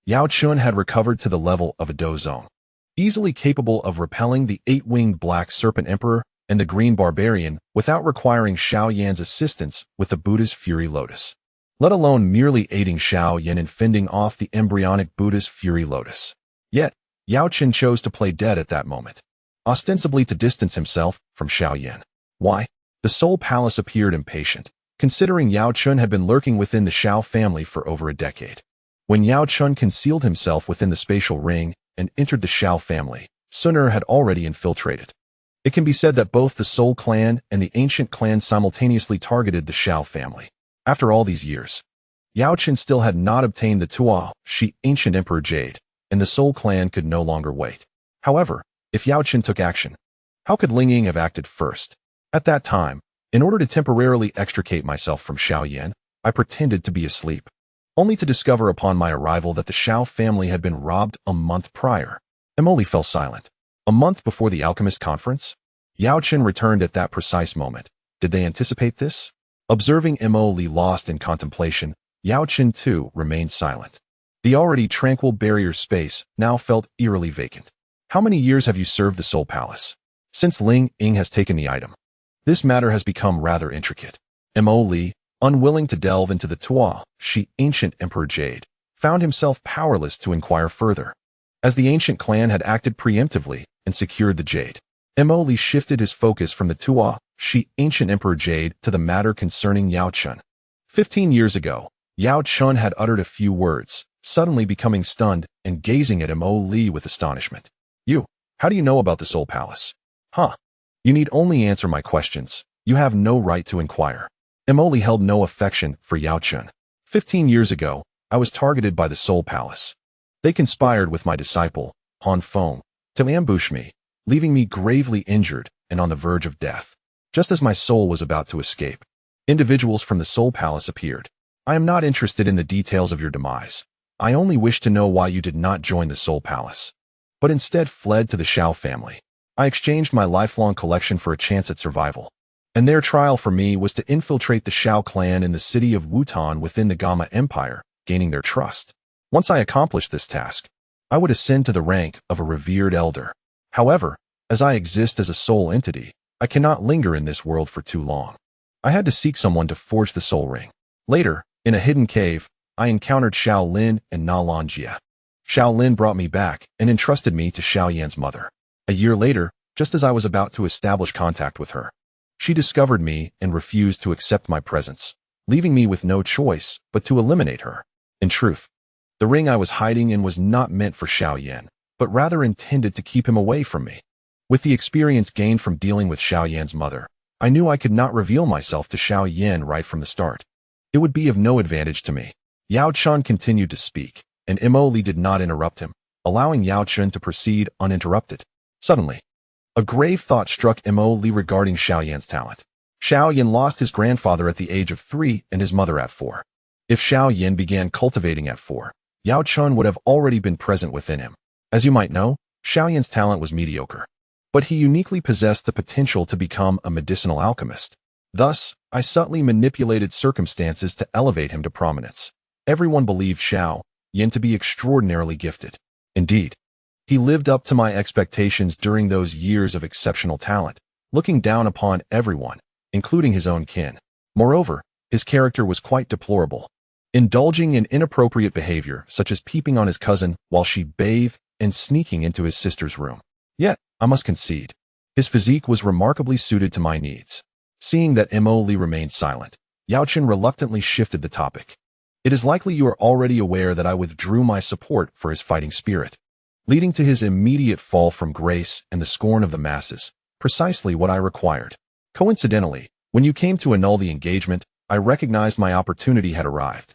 Yao Chen had recovered to the level of a Dou Qi, easily capable of repelling the 8-winged Black Serpent Emperor and the Green Barbarian without requiring Xiao Yan's assistance with the Buddha's Fury Lotus, let alone merely aiding Xiao Yan in fending off the embryonic Buddha's Fury Lotus. Yet, Yao Chen chose to play dead at that moment, ostensibly to distance himself from Xiao Yan. Why? The Soul Palace appeared impatient, considering Yao Chen had been lurking within the Xiao family for over a decade. When Yao Chen concealed himself within the spatial ring and entered the Xiao family, Suner had already infiltrated. It can be said that both the Soul Clan and the Ancient Clan simultaneously targeted the Xiao family. After all these years, Yao Chen still had not obtained the Dou Qi Ancient Emperor Jade, and the Soul Clan could no longer wait. However, if Yao Chen took action, how could Ling Ying have acted first? At that time, in order to temporarily extricate myself from Xiao Yan, I pretended to be asleep, only to discover upon my arrival that the Xiao family had been robbed a month prior. Mo Li fell silent. A month before the Alchemist Conference? Yao Chen returned at that precise moment. Did they anticipate this? Observing Mo Li lost in contemplation, Yao Chen too remained silent. The already tranquil barrier space now felt eerily vacant. How many years have you served the Soul Palace? Since Ling Ying has taken the item. This matter has become rather intricate. Mo Li, unwilling to delve into the Dou Qi Ancient Emperor Jade, found himself powerless to inquire further. As the ancient clan had acted preemptively and secured the Jade, Mo Li shifted his focus from the Dou Qi Ancient Emperor Jade to the matter concerning Yao Chen. 15 years ago, Yao Chun had uttered a few words, suddenly becoming stunned and gazing at Mo Li with astonishment. How do you know about the Soul Palace? Huh? You need only answer my questions. You have no right to inquire. Mo Li held no affection for Yao Chun. 15 years ago, I was targeted by the Soul Palace. They conspired with my disciple, Han Feng, to ambush me, leaving me gravely injured and on the verge of death. Just as my soul was about to escape, individuals from the Soul Palace appeared. I am not interested in the details of your demise. I only wish to know why you did not join the Soul Palace, but instead fled to the Xiao family. I exchanged my lifelong collection for a chance at survival, and their trial for me was to infiltrate the Xiao clan in the city of Wutan within the Gamma Empire, gaining their trust. Once I accomplished this task, I would ascend to the rank of a revered elder. However, as I exist as a soul entity, I cannot linger in this world for too long. I had to seek someone to forge the soul ring. Later, in a hidden cave, I encountered Xiao Lin and Nalan Jia. Xiao Lin brought me back and entrusted me to Xiao Yan's mother. A year later, just as I was about to establish contact with her, she discovered me and refused to accept my presence, leaving me with no choice but to eliminate her. In truth, the ring I was hiding in was not meant for Xiao Yan, but rather intended to keep him away from me. With the experience gained from dealing with Xiao Yan's mother, I knew I could not reveal myself to Xiao Yan right from the start. It would be of no advantage to me. Yao Chun continued to speak, and Mo Li did not interrupt him, allowing Yao Chun to proceed uninterrupted. Suddenly, a grave thought struck Mo Li regarding Xiao Yan's talent. Xiao Yan lost his grandfather at the age of 3 and his mother at 4. If Xiao Yan began cultivating at 4, Yao Chun would have already been present within him. As you might know, Xiao Yan's talent was mediocre, but he uniquely possessed the potential to become a medicinal alchemist. Thus, I subtly manipulated circumstances to elevate him to prominence. Everyone believed Xiao Yan to be extraordinarily gifted. Indeed, he lived up to my expectations during those years of exceptional talent, looking down upon everyone, including his own kin. Moreover, his character was quite deplorable, indulging in inappropriate behavior such as peeping on his cousin while she bathed and sneaking into his sister's room. Yet, I must concede, his physique was remarkably suited to my needs. Seeing that Mo Li remained silent, Yao Chun reluctantly shifted the topic. It is likely you are already aware that I withdrew my support for his fighting spirit, leading to his immediate fall from grace and the scorn of the masses, precisely what I required. Coincidentally, when you came to annul the engagement, I recognized my opportunity had arrived,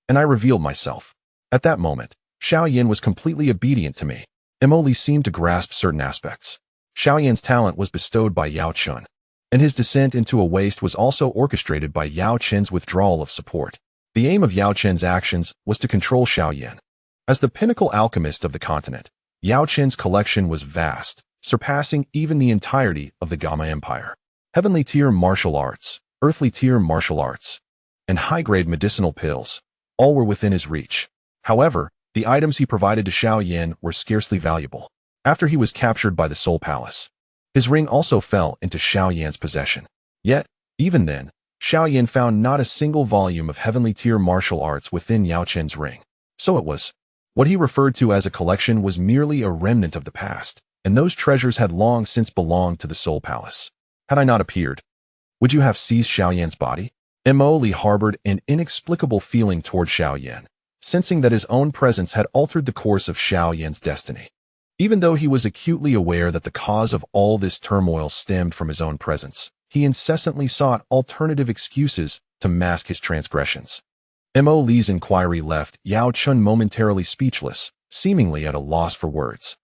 and I revealed myself. At that moment, Xiao Yan was completely obedient to me. Mo Li seemed to grasp certain aspects. Xiao Yan's talent was bestowed by Yao Chun, and his descent into a waste was also orchestrated by Yao Chen's withdrawal of support. The aim of Yao Chen's actions was to control Xiao Yan. As the pinnacle alchemist of the continent, Yao Chen's collection was vast, surpassing even the entirety of the Gamma Empire. Heavenly tier martial arts, earthly tier martial arts, and high-grade medicinal pills, all were within his reach. However, the items he provided to Xiao Yan were scarcely valuable. After he was captured by the Soul Palace, his ring also fell into Xiao Yan's possession. Yet, even then, Xiao Yan found not a single volume of heavenly tier martial arts within Yao Chen's ring. So it was. What he referred to as a collection was merely a remnant of the past, and those treasures had long since belonged to the Soul Palace. Had I not appeared, would you have seized Xiao Yan's body? Mo Li harbored an inexplicable feeling toward Xiao Yan, sensing that his own presence had altered the course of Xiao Yan's destiny. Even though he was acutely aware that the cause of all this turmoil stemmed from his own presence, he incessantly sought alternative excuses to mask his transgressions. Mo Li's inquiry left Yao Chun momentarily speechless, seemingly at a loss for words.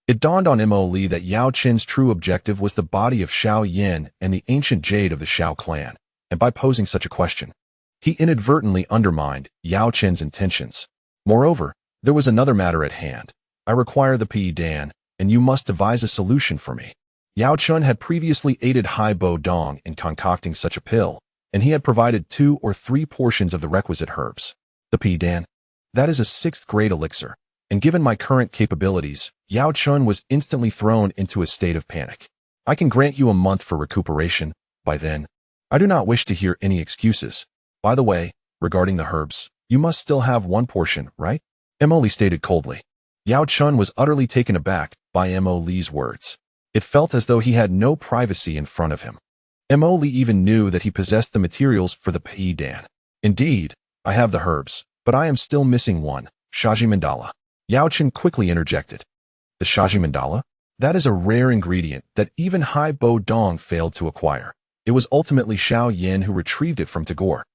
It dawned on Mo Li that Yao Chen's true objective was the body of Xiao Yan and the ancient Jade of the Xiao clan, and by posing such a question, he inadvertently undermined Yao Chen's intentions. Moreover, there was another matter at hand. I require the Pi Dan, and you must devise a solution for me. Yao Chun had previously aided Hai Bo Dong in concocting such a pill, and he had provided 2 or 3 portions of the requisite herbs. The Pi Dan, that is a 6th-grade elixir, and given my current capabilities, Yao Chun was instantly thrown into a state of panic. I can grant you a month for recuperation. By then, I do not wish to hear any excuses. By the way, regarding the herbs, you must still have 1 portion, right? Mo Li stated coldly. Yao Chun was utterly taken aback by Mo Li's words. It felt as though he had no privacy in front of him. Mo Li even knew that he possessed the materials for the Pi Dan. Indeed, I have the herbs, but I am still missing one, Shaji Mandala. Yao Chen quickly interjected. The Shaji Mandala? That is a rare ingredient that even Hai Bo Dong failed to acquire. It was ultimately Xiao Yan who retrieved it from Tagore.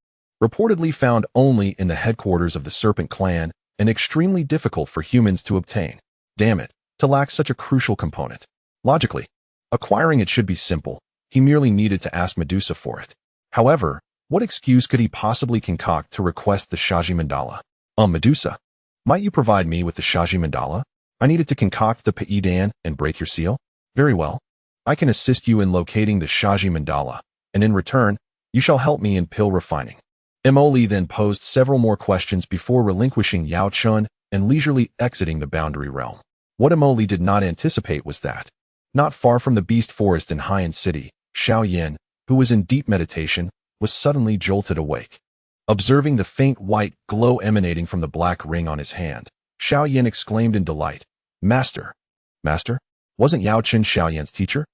Reportedly found only in the headquarters of the Serpent Clan and extremely difficult for humans to obtain. Damn it, to lack such a crucial component. Logically, acquiring it should be simple. He merely needed to ask Medusa for it. However, what excuse could he possibly concoct to request the Shaji Mandala? Medusa, might you provide me with the Shaji Mandala? I needed to concoct the Paidan and break your seal? Very well. I can assist you in locating the Shaji Mandala, and in return, you shall help me in pill refining. Li then posed several more questions before relinquishing Yao Chun and leisurely exiting the boundary realm. What Li did not anticipate was that, not far from the beast forest in Haiyan City, Xiao Yan, who was in deep meditation, was suddenly jolted awake. Observing the faint white glow emanating from the black ring on his hand, Xiao Yan exclaimed in delight, Master! Master? Wasn't Yao Chen Xiao Yan's teacher?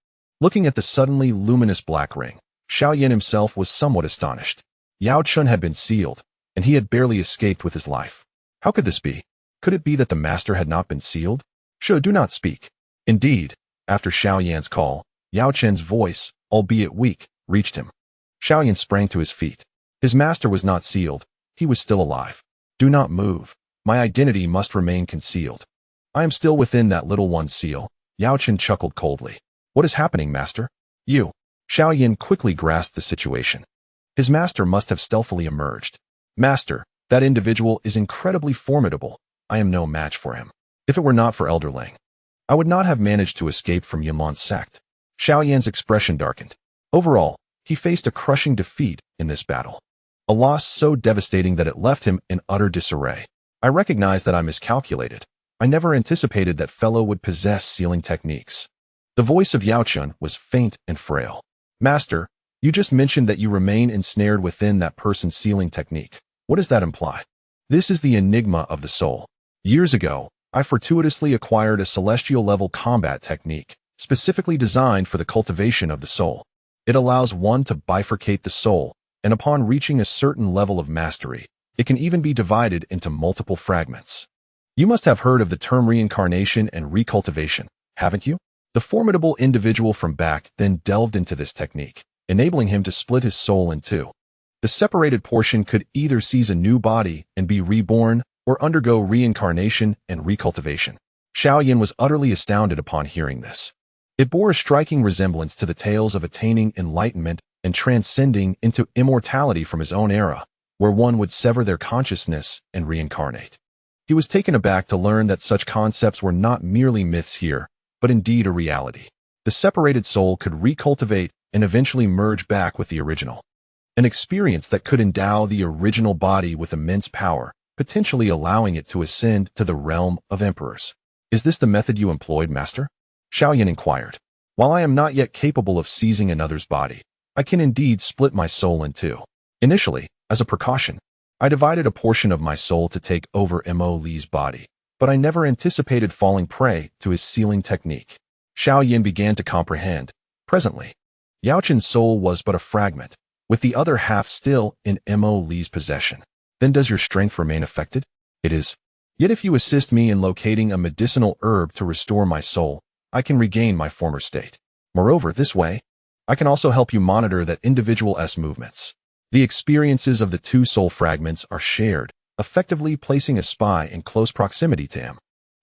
Looking at the suddenly luminous black ring, Xiao Yan himself was somewhat astonished. Yao Chen had been sealed, and he had barely escaped with his life. How could this be? Could it be that the master had not been sealed? Do not speak. Indeed, after Xiao Yan's call, Yao Chen's voice, albeit weak, reached him. Xiao Yan sprang to his feet. His master was not sealed. He was still alive. Do not move. My identity must remain concealed. I am still within that little one's seal. Yao Chen chuckled coldly. What is happening, master? You. Xiao Yan quickly grasped the situation. His master must have stealthily emerged. Master, that individual is incredibly formidable. I am no match for him. If it were not for Elderling, I would not have managed to escape from Yunlan Sect. Xiao Yan's expression darkened. Overall, he faced a crushing defeat in this battle. A loss so devastating that it left him in utter disarray. I recognize that I miscalculated. I never anticipated that fellow would possess sealing techniques. The voice of Yao Chun was faint and frail. Master, you just mentioned that you remain ensnared within that person's sealing technique. What does that imply? This is the enigma of the soul. Years ago, I fortuitously acquired a celestial-level combat technique, specifically designed for the cultivation of the soul. It allows one to bifurcate the soul, and upon reaching a certain level of mastery, it can even be divided into multiple fragments. You must have heard of the term reincarnation and recultivation, haven't you? The formidable individual from back then delved into this technique, enabling him to split his soul in two. The separated portion could either seize a new body and be reborn, or undergo reincarnation and recultivation. Xiao Yan was utterly astounded upon hearing this. It bore a striking resemblance to the tales of attaining enlightenment and transcending into immortality from his own era, where one would sever their consciousness and reincarnate. He was taken aback to learn that such concepts were not merely myths here, but indeed a reality. The separated soul could recultivate and eventually merge back with the original. An experience that could endow the original body with immense power, potentially allowing it to ascend to the realm of emperors. Is this the method you employed, master? Xiao Yan inquired. While I am not yet capable of seizing another's body, I can indeed split my soul in two. Initially, as a precaution, I divided a portion of my soul to take over Mo Li's body, but I never anticipated falling prey to his sealing technique. Xiao Yan began to comprehend. Presently, Yao Chen's soul was but a fragment, with the other half still in Mo Li's possession. Then does your strength remain affected? It is. Yet if you assist me in locating a medicinal herb to restore my soul, I can regain my former state. Moreover, this way, I can also help you monitor that individual's movements. The experiences of the two soul fragments are shared, effectively placing a spy in close proximity to him.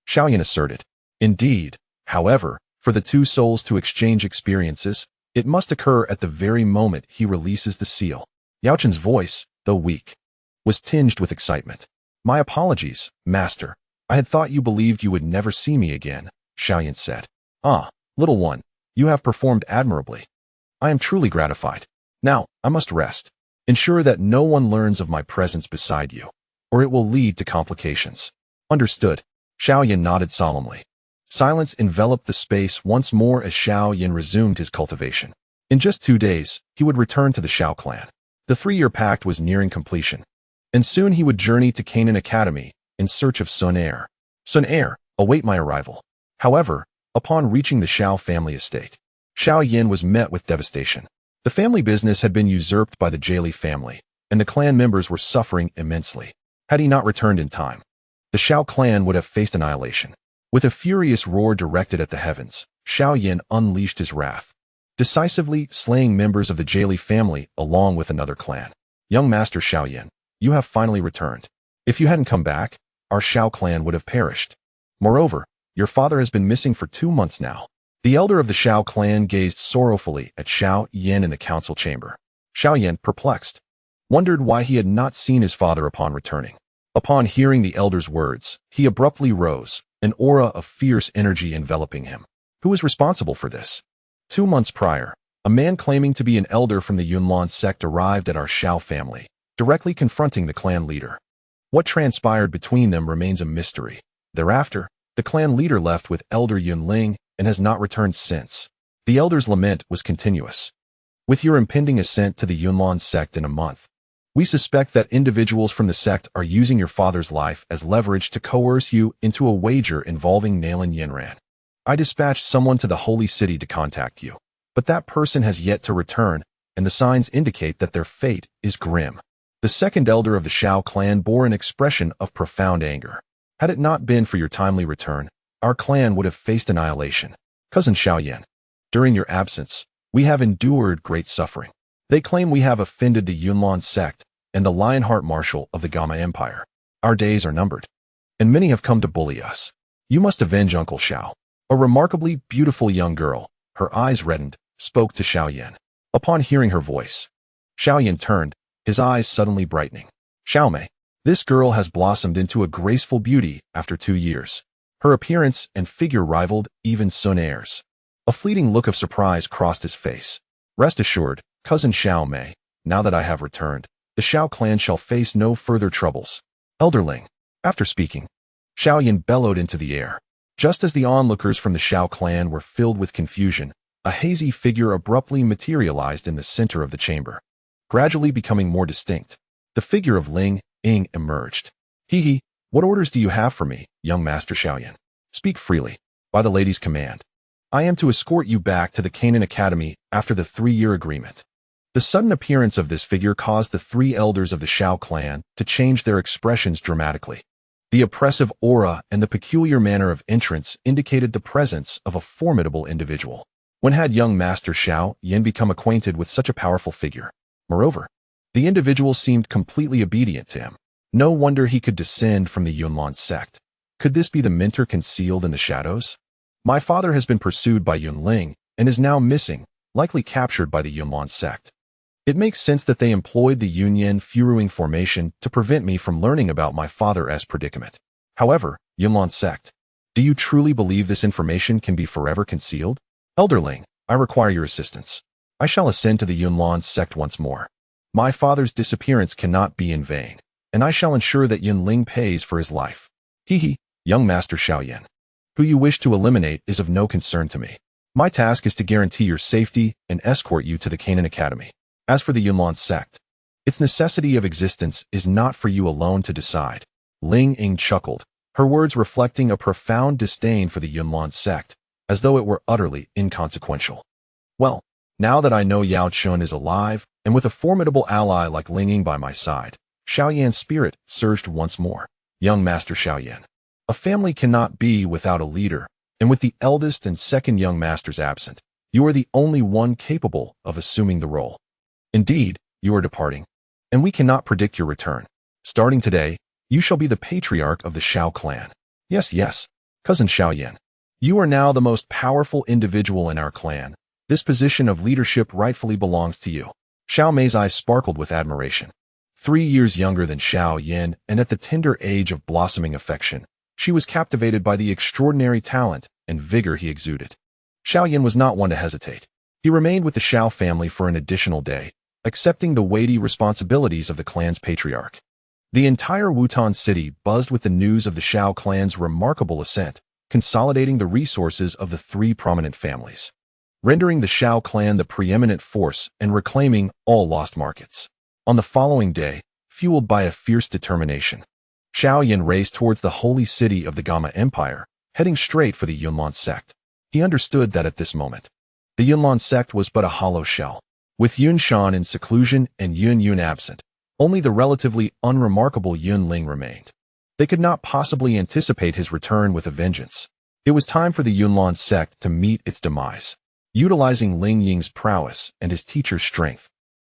Xiao Yan asserted. Indeed, however, for the two souls to exchange experiences, it must occur at the very moment he releases the seal. Yao Chen's voice, though weak, was tinged with excitement. My apologies, master. I had thought you believed you would never see me again, Xiao Yan said. Ah, little one, you have performed admirably. I am truly gratified. Now, I must rest. Ensure that no one learns of my presence beside you, or it will lead to complications. Understood. Xiao Yan nodded solemnly. Silence enveloped the space once more as Xiao Yan resumed his cultivation. In just 2 days, he would return to the Xiao clan. The 3-year pact was nearing completion, and soon he would journey to Canaan Academy in search of Sun Heir. Sun Heir, await my arrival. However, upon reaching the Xiao family estate, Xiao Yan was met with devastation. The family business had been usurped by the Jade family, and the clan members were suffering immensely. Had he not returned in time, the Xiao clan would have faced annihilation. With a furious roar directed at the heavens, Xiao Yan unleashed his wrath, decisively slaying members of the Jade family along with another clan. Young Master Xiao Yan, you have finally returned. If you hadn't come back, our Xiao clan would have perished. Moreover, your father has been missing for 2 months now. The elder of the Xiao clan gazed sorrowfully at Xiao Yan in the council chamber. Xiao Yan, perplexed, wondered why he had not seen his father upon returning. Upon hearing the elder's words, he abruptly rose, an aura of fierce energy enveloping him. Who was responsible for this? 2 months prior, a man claiming to be an elder from the Yunlan Sect arrived at our Xiao family, directly confronting the clan leader. What transpired between them remains a mystery. Thereafter, the clan leader left with Elder Yunling and has not returned since. The elder's lament was continuous. With your impending ascent to the Yunlan Sect in a month, we suspect that individuals from the sect are using your father's life as leverage to coerce you into a wager involving Nalan Yanran. I dispatched someone to the holy city to contact you, but that person has yet to return, and the signs indicate that their fate is grim. The second elder of the Xiao clan bore an expression of profound anger. Had it not been for your timely return, our clan would have faced annihilation. Cousin Xiao Yan, during your absence, we have endured great suffering. They claim we have offended the Yunlan Sect and the Lionheart Marshal of the Gamma Empire. Our days are numbered, and many have come to bully us. You must avenge Uncle Xiao. A remarkably beautiful young girl, her eyes reddened, spoke to Xiao Yan. Upon hearing her voice, Xiao Yan turned, his eyes suddenly brightening. Xiao Mei, this girl has blossomed into a graceful beauty after 2 years. Her appearance and figure rivaled even Sun Air's. A fleeting look of surprise crossed his face. Rest assured, Cousin Xiao Mei, now that I have returned, the Xiao clan shall face no further troubles. Elderling. After speaking, Xiao Yan bellowed into the air. Just as the onlookers from the Xiao clan were filled with confusion, a hazy figure abruptly materialized in the center of the chamber. Gradually becoming more distinct, the figure of Ling Ying emerged. Hee, what orders do you have for me, young Master Xiao Yan? Speak freely. By the lady's command, I am to escort you back to the Canaan Academy after the 3-year agreement. The sudden appearance of this figure caused the 3 elders of the Xiao clan to change their expressions dramatically. The oppressive aura and the peculiar manner of entrance indicated the presence of a formidable individual. When had young Master Xiao Yan become acquainted with such a powerful figure? Moreover, the individual seemed completely obedient to him. No wonder he could descend from the Yunlan Sect. Could this be the mentor concealed in the shadows? My father has been pursued by Yunling and is now missing, likely captured by the Yunlan Sect. It makes sense that they employed the Yunyan Furuing formation to prevent me from learning about my father's predicament. However, Yunlan Sect, do you truly believe this information can be forever concealed? Elderling, I require your assistance. I shall ascend to the Yunlan Sect once more. My father's disappearance cannot be in vain, and I shall ensure that Yunling pays for his life. Hee, young Master Xiao Yan. Who you wish to eliminate is of no concern to me. My task is to guarantee your safety and escort you to the Canaan Academy. As for the Yunlan Sect, its necessity of existence is not for you alone to decide. Ling Ying chuckled, her words reflecting a profound disdain for the Yunlan Sect, as though it were utterly inconsequential. Well, now that I know Yao Chun is alive, and with a formidable ally like Ling Ying by my side, Xiao Yan's spirit surged once more. Young Master Xiao Yan, a family cannot be without a leader, and with the eldest and second young masters absent, you are the only one capable of assuming the role. Indeed, you are departing, and we cannot predict your return. Starting today, you shall be the patriarch of the Xiao clan. Yes, Cousin Xiao Yan. You are now the most powerful individual in our clan. This position of leadership rightfully belongs to you. Xiao Mei's eyes sparkled with admiration. 3 years younger than Xiao Yan and at the tender age of blossoming affection, she was captivated by the extraordinary talent and vigor he exuded. Xiao Yan was not one to hesitate. He remained with the Xiao family for an additional day, accepting the weighty responsibilities of the clan's patriarch. The entire Wutan city buzzed with the news of the Xiao clan's remarkable ascent, consolidating the resources of the 3 prominent families, rendering the Xiao clan the preeminent force and reclaiming all lost markets. On the following day, fueled by a fierce determination, Xiao Yan raced towards the holy city of the Gamma Empire, heading straight for the Yunlan Sect. He understood that at this moment, the Yunlan Sect was but a hollow shell. With Yun Shan in seclusion and Yun absent, Only the relatively unremarkable Yunling remained. They could not possibly anticipate his return with a vengeance. It was time for the Yunlan Sect to meet its demise. Utilizing Ling Ying's prowess and his teacher's strength,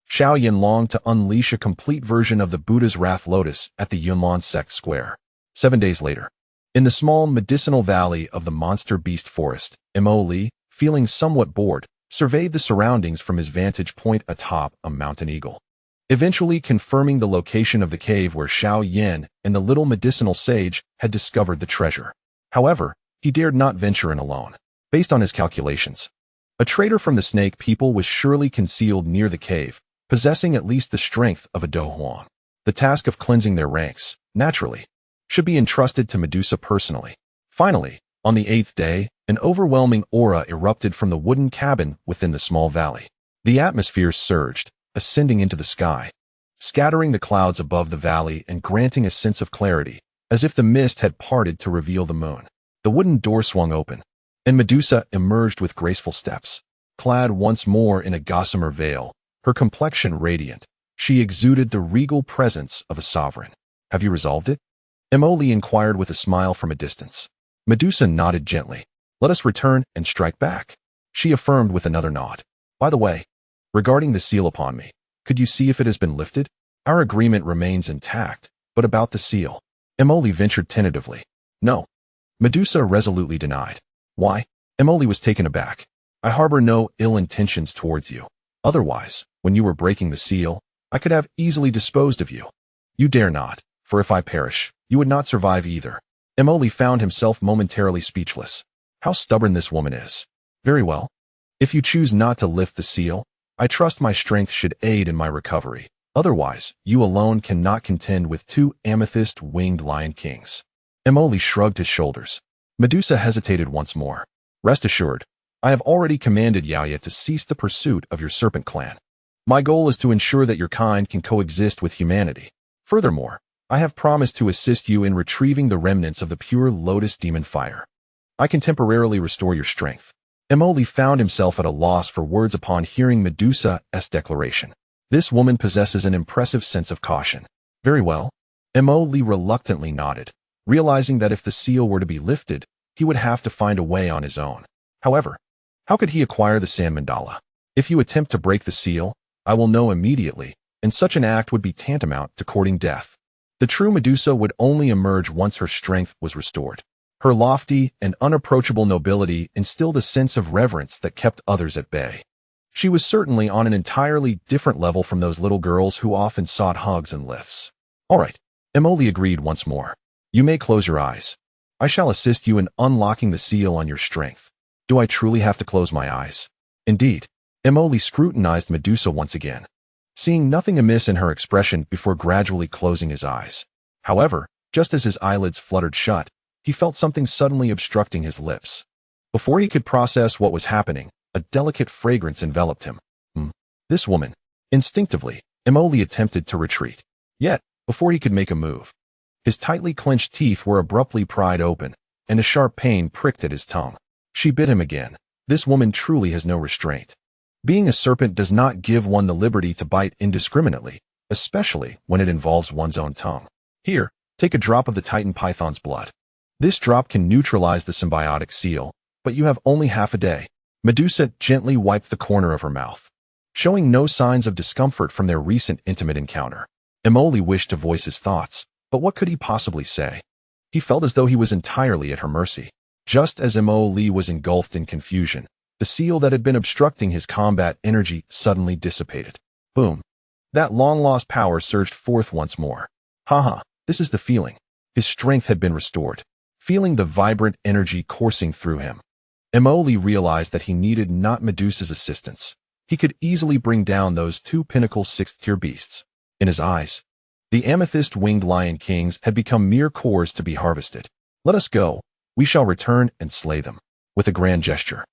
Xiao Yan longed to unleash a complete version of the Buddha's Wrath Lotus at the Yunlan Sect Square. 7 days later, in the small medicinal valley of the monster beast forest, Mo Li, feeling somewhat bored, surveyed the surroundings from his vantage point atop a mountain eagle. Eventually confirming the location of the cave where Xiao Yan and the little medicinal sage had discovered the treasure. However, he dared not venture in alone. Based on his calculations, a traitor from the snake people was surely concealed near the cave, possessing at least the strength of a Dou Huang. The task of cleansing their ranks, naturally, should be entrusted to Medusa personally. Finally, on the 8th day, an overwhelming aura erupted from the wooden cabin within the small valley. The atmosphere surged, ascending into the sky, scattering the clouds above the valley and granting a sense of clarity, as if the mist had parted to reveal the moon. The wooden door swung open, and Medusa emerged with graceful steps. Clad once more in a gossamer veil, her complexion radiant, she exuded the regal presence of a sovereign. Have you resolved it? Mo Li inquired with a smile from a distance. Medusa nodded gently. Let us return and strike back. She affirmed with another nod. By the way, regarding the seal upon me, could you see if it has been lifted? Our agreement remains intact, but about the seal? Mo Li ventured tentatively. No. Medusa resolutely denied. Why? Mo Li was taken aback. I harbor no ill intentions towards you. Otherwise, when you were breaking the seal, I could have easily disposed of you. You dare not, for if I perish, you would not survive either. Mo Li found himself momentarily speechless. How stubborn this woman is. Very well. If you choose not to lift the seal, I trust my strength should aid in my recovery. Otherwise, you alone cannot contend with 2 amethyst-winged lion kings. Mo Li shrugged his shoulders. Medusa hesitated once more. Rest assured, I have already commanded Yaya to cease the pursuit of your serpent clan. My goal is to ensure that your kind can coexist with humanity. Furthermore, I have promised to assist you in retrieving the remnants of the pure lotus demon fire. I can temporarily restore your strength. Mo Li found himself at a loss for words upon hearing Medusa's declaration. This woman possesses an impressive sense of caution. Very well. Mo Li reluctantly nodded, realizing that if the seal were to be lifted, he would have to find a way on his own. However, how could he acquire the sand mandala? If you attempt to break the seal, I will know immediately, and such an act would be tantamount to courting death. The true Medusa would only emerge once her strength was restored. Her lofty and unapproachable nobility instilled a sense of reverence that kept others at bay. She was certainly on an entirely different level from those little girls who often sought hugs and lifts. All right, Mo Li agreed once more. You may close your eyes. I shall assist you in unlocking the seal on your strength. Do I truly have to close my eyes? Indeed. Mo Li scrutinized Medusa once again, seeing nothing amiss in her expression before gradually closing his eyes. However, just as his eyelids fluttered shut, he felt something suddenly obstructing his lips. Before he could process what was happening, a delicate fragrance enveloped him. This woman. Instinctively, Mo Li attempted to retreat. Yet, before he could make a move, his tightly clenched teeth were abruptly pried open, and a sharp pain pricked at his tongue. She bit him again. This woman truly has no restraint. Being a serpent does not give one the liberty to bite indiscriminately, especially when it involves one's own tongue. Here, take a drop of the Titan Python's blood. This drop can neutralize the symbiotic seal, but you have only half a day. Medusa gently wiped the corner of her mouth, showing no signs of discomfort from their recent intimate encounter. Mo Li wished to voice his thoughts, but what could he possibly say? He felt as though he was entirely at her mercy. Just as Mo Li was engulfed in confusion, the seal that had been obstructing his combat energy suddenly dissipated. Boom. That long-lost power surged forth once more. Haha, this is the feeling. His strength had been restored. Feeling the vibrant energy coursing through him, Mo Li realized that he needed not Medusa's assistance. He could easily bring down those 2 pinnacle 6th-tier beasts. In his eyes, the amethyst-winged lion kings had become mere cores to be harvested. Let us go. We shall return and slay them. With a grand gesture,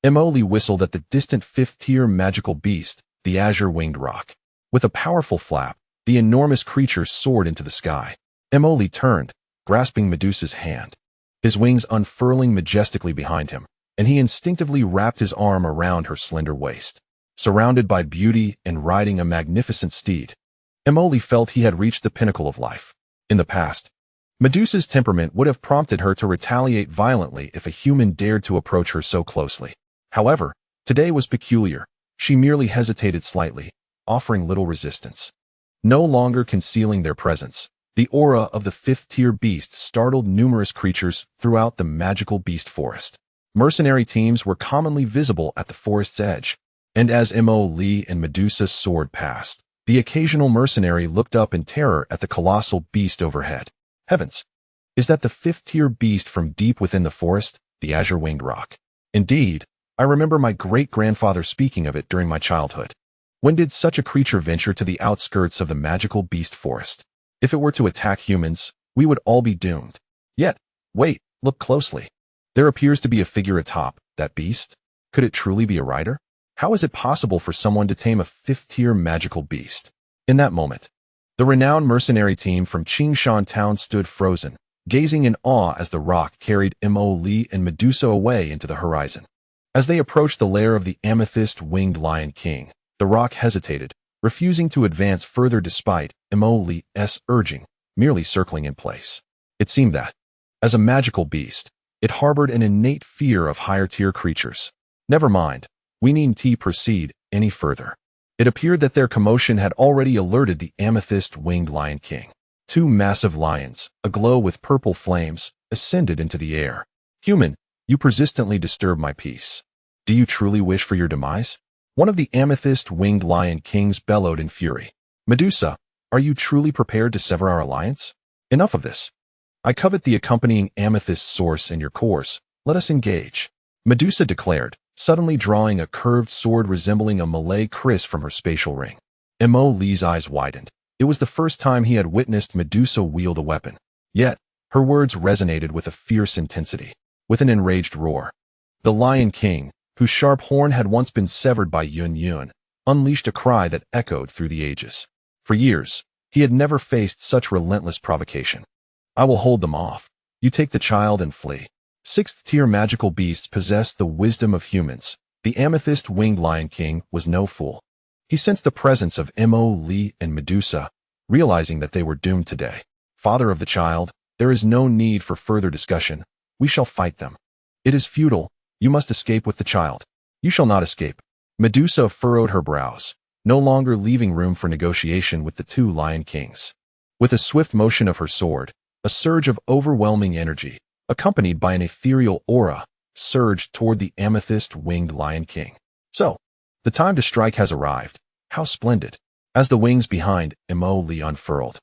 Mo Li whistled at the distant 5th-tier magical beast, the azure-winged roc. With a powerful flap, the enormous creature soared into the sky. Mo Li turned, grasping Medusa's hand, his wings unfurling majestically behind him, and he instinctively wrapped his arm around her slender waist. Surrounded by beauty and riding a magnificent steed, Emoli felt he had reached the pinnacle of life. In the past, Medusa's temperament would have prompted her to retaliate violently if a human dared to approach her so closely. However, today was peculiar. She merely hesitated slightly, offering little resistance. No longer concealing their presence, the aura of the fifth-tier beast startled numerous creatures throughout the magical beast forest. Mercenary teams were commonly visible at the forest's edge, and as Emoli and Medusa soared past, the occasional mercenary looked up in terror at the colossal beast overhead. Heavens! Is that the fifth-tier beast from deep within the forest, the azure-winged roc? Indeed, I remember my great-grandfather speaking of it during my childhood. When did such a creature venture to the outskirts of the magical beast forest? If it were to attack humans, we would all be doomed. Yet, wait, look closely. There appears to be a figure atop that beast. Could it truly be a rider? How is it possible for someone to tame a fifth-tier magical beast? In that moment, the renowned mercenary team from Qingshan Town stood frozen, gazing in awe as the roc carried Emoli and Medusa away into the horizon. As they approached the lair of the amethyst-winged Lion King, the roc hesitated, refusing to advance further despite Emoli's urging, merely circling in place. It seemed that, as a magical beast, it harbored an innate fear of higher-tier creatures. Never mind, we needn't proceed any further. It appeared that their commotion had already alerted the amethyst-winged Lion King. Two massive lions, aglow with purple flames, ascended into the air. Human, you persistently disturb my peace. Do you truly wish for your demise? One of the amethyst-winged Lion Kings bellowed in fury. Medusa, are you truly prepared to sever our alliance? Enough of this. I covet the accompanying amethyst source in your cores. Let us engage. Medusa declared, suddenly drawing a curved sword resembling a Malay kris from her spatial ring. Emoli's eyes widened. It was the first time he had witnessed Medusa wield a weapon. Yet, her words resonated with a fierce intensity. With an enraged roar, the Lion King, whose sharp horn had once been severed by Yunlan, unleashed a cry that echoed through the ages. For years, he had never faced such relentless provocation. I will hold them off. You take the child and flee. Sixth-tier magical beasts possessed the wisdom of humans. The amethyst-winged Lion King was no fool. He sensed the presence of Emoli and Medusa, realizing that they were doomed today. Father of the child, there is no need for further discussion. We shall fight them. It is futile. You must escape with the child. You shall not escape. Medusa furrowed her brows, no longer leaving room for negotiation with the two Lion Kings. With a swift motion of her sword, a surge of overwhelming energy, accompanied by an ethereal aura, surged toward the amethyst-winged Lion King. So, the time to strike has arrived. How splendid. As the wings behind Emoli unfurled,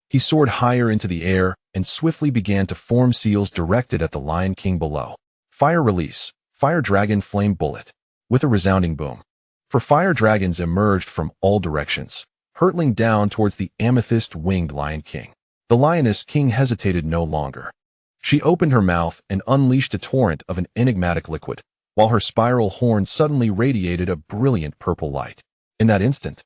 he soared higher into the air and swiftly began to form seals directed at the Lion King below. Fire release. Fire Dragon Flame Bullet. With a resounding boom. For fire dragons emerged from all directions, hurtling down towards the amethyst-winged Lion King. The Lioness King hesitated no longer. She opened her mouth and unleashed a torrent of an enigmatic liquid, while her spiral horn suddenly radiated a brilliant purple light. In that instant,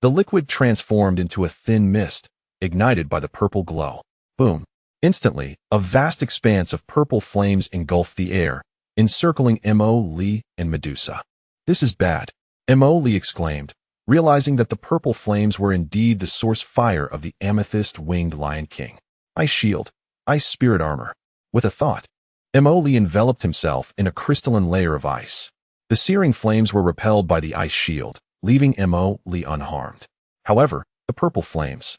the liquid transformed into a thin mist, ignited by the purple glow. Boom. Instantly, a vast expanse of purple flames engulfed the air, encircling Emoli and Medusa. This is bad, Emoli exclaimed, realizing that the purple flames were indeed the source fire of the amethyst-winged Lion King. Ice shield, ice spirit armor. With a thought, Emoli enveloped himself in a crystalline layer of ice. The searing flames were repelled by the ice shield, leaving Emoli unharmed. However, the purple flames,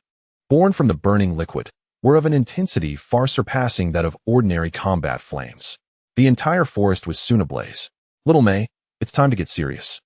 born from the burning liquid, were of an intensity far surpassing that of ordinary combat flames. The entire forest was soon ablaze. Little May, it's time to get serious.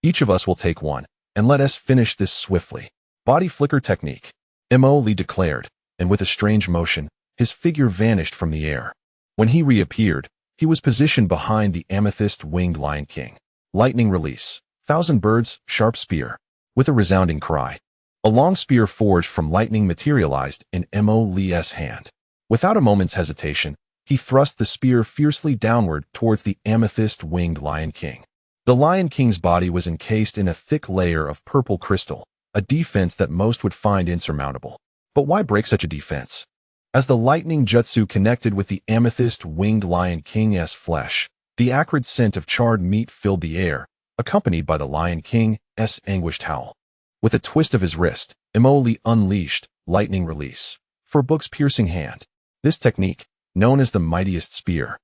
Each of us will take one, and let us finish this swiftly. Body flicker technique, Emoli declared, and with a strange motion, his figure vanished from the air. When he reappeared, he was positioned behind the amethyst-winged Lion King. Lightning release, thousand birds, sharp spear. With a resounding cry, a long spear forged from lightning materialized in Emoli's hand. Without a moment's hesitation, he thrust the spear fiercely downward towards the amethyst-winged Lion King. The Lion King's body was encased in a thick layer of purple crystal, a defense that most would find insurmountable. But why break such a defense? As the lightning jutsu connected with the amethyst-winged Lion King's flesh, the acrid scent of charred meat filled the air, accompanied by the Lion King's anguished howl. With a twist of his wrist, Li unleashed lightning release for Book's piercing hand. This technique, known as the mightiest spear,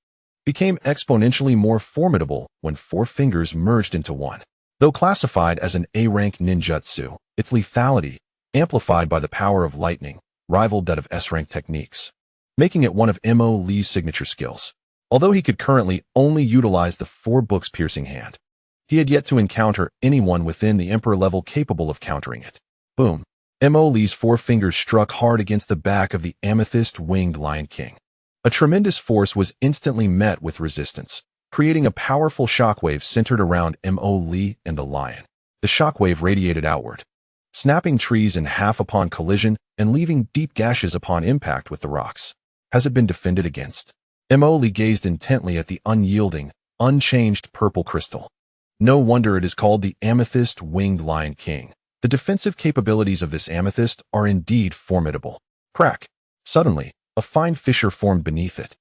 became exponentially more formidable when 4 fingers merged into one. Though classified as an A-rank ninjutsu, its lethality, amplified by the power of lightning, rivaled that of S-rank techniques, making it one of Li's signature skills. Although he could currently only utilize the 4 Book's piercing hand, he had yet to encounter anyone within the Emperor level capable of countering it. Boom. Li's 4 fingers struck hard against the back of the amethyst-winged Lion King. A tremendous force was instantly met with resistance, creating a powerful shockwave centered around Li and the lion. The shockwave radiated outward, snapping trees in half upon collision and leaving deep gashes upon impact with the rocks. Has it been defended against? Li gazed intently at the unyielding, unchanged purple crystal. No wonder it is called the amethyst-winged Lion King. The defensive capabilities of this amethyst are indeed formidable. Crack! Suddenly, a fine fissure formed beneath it.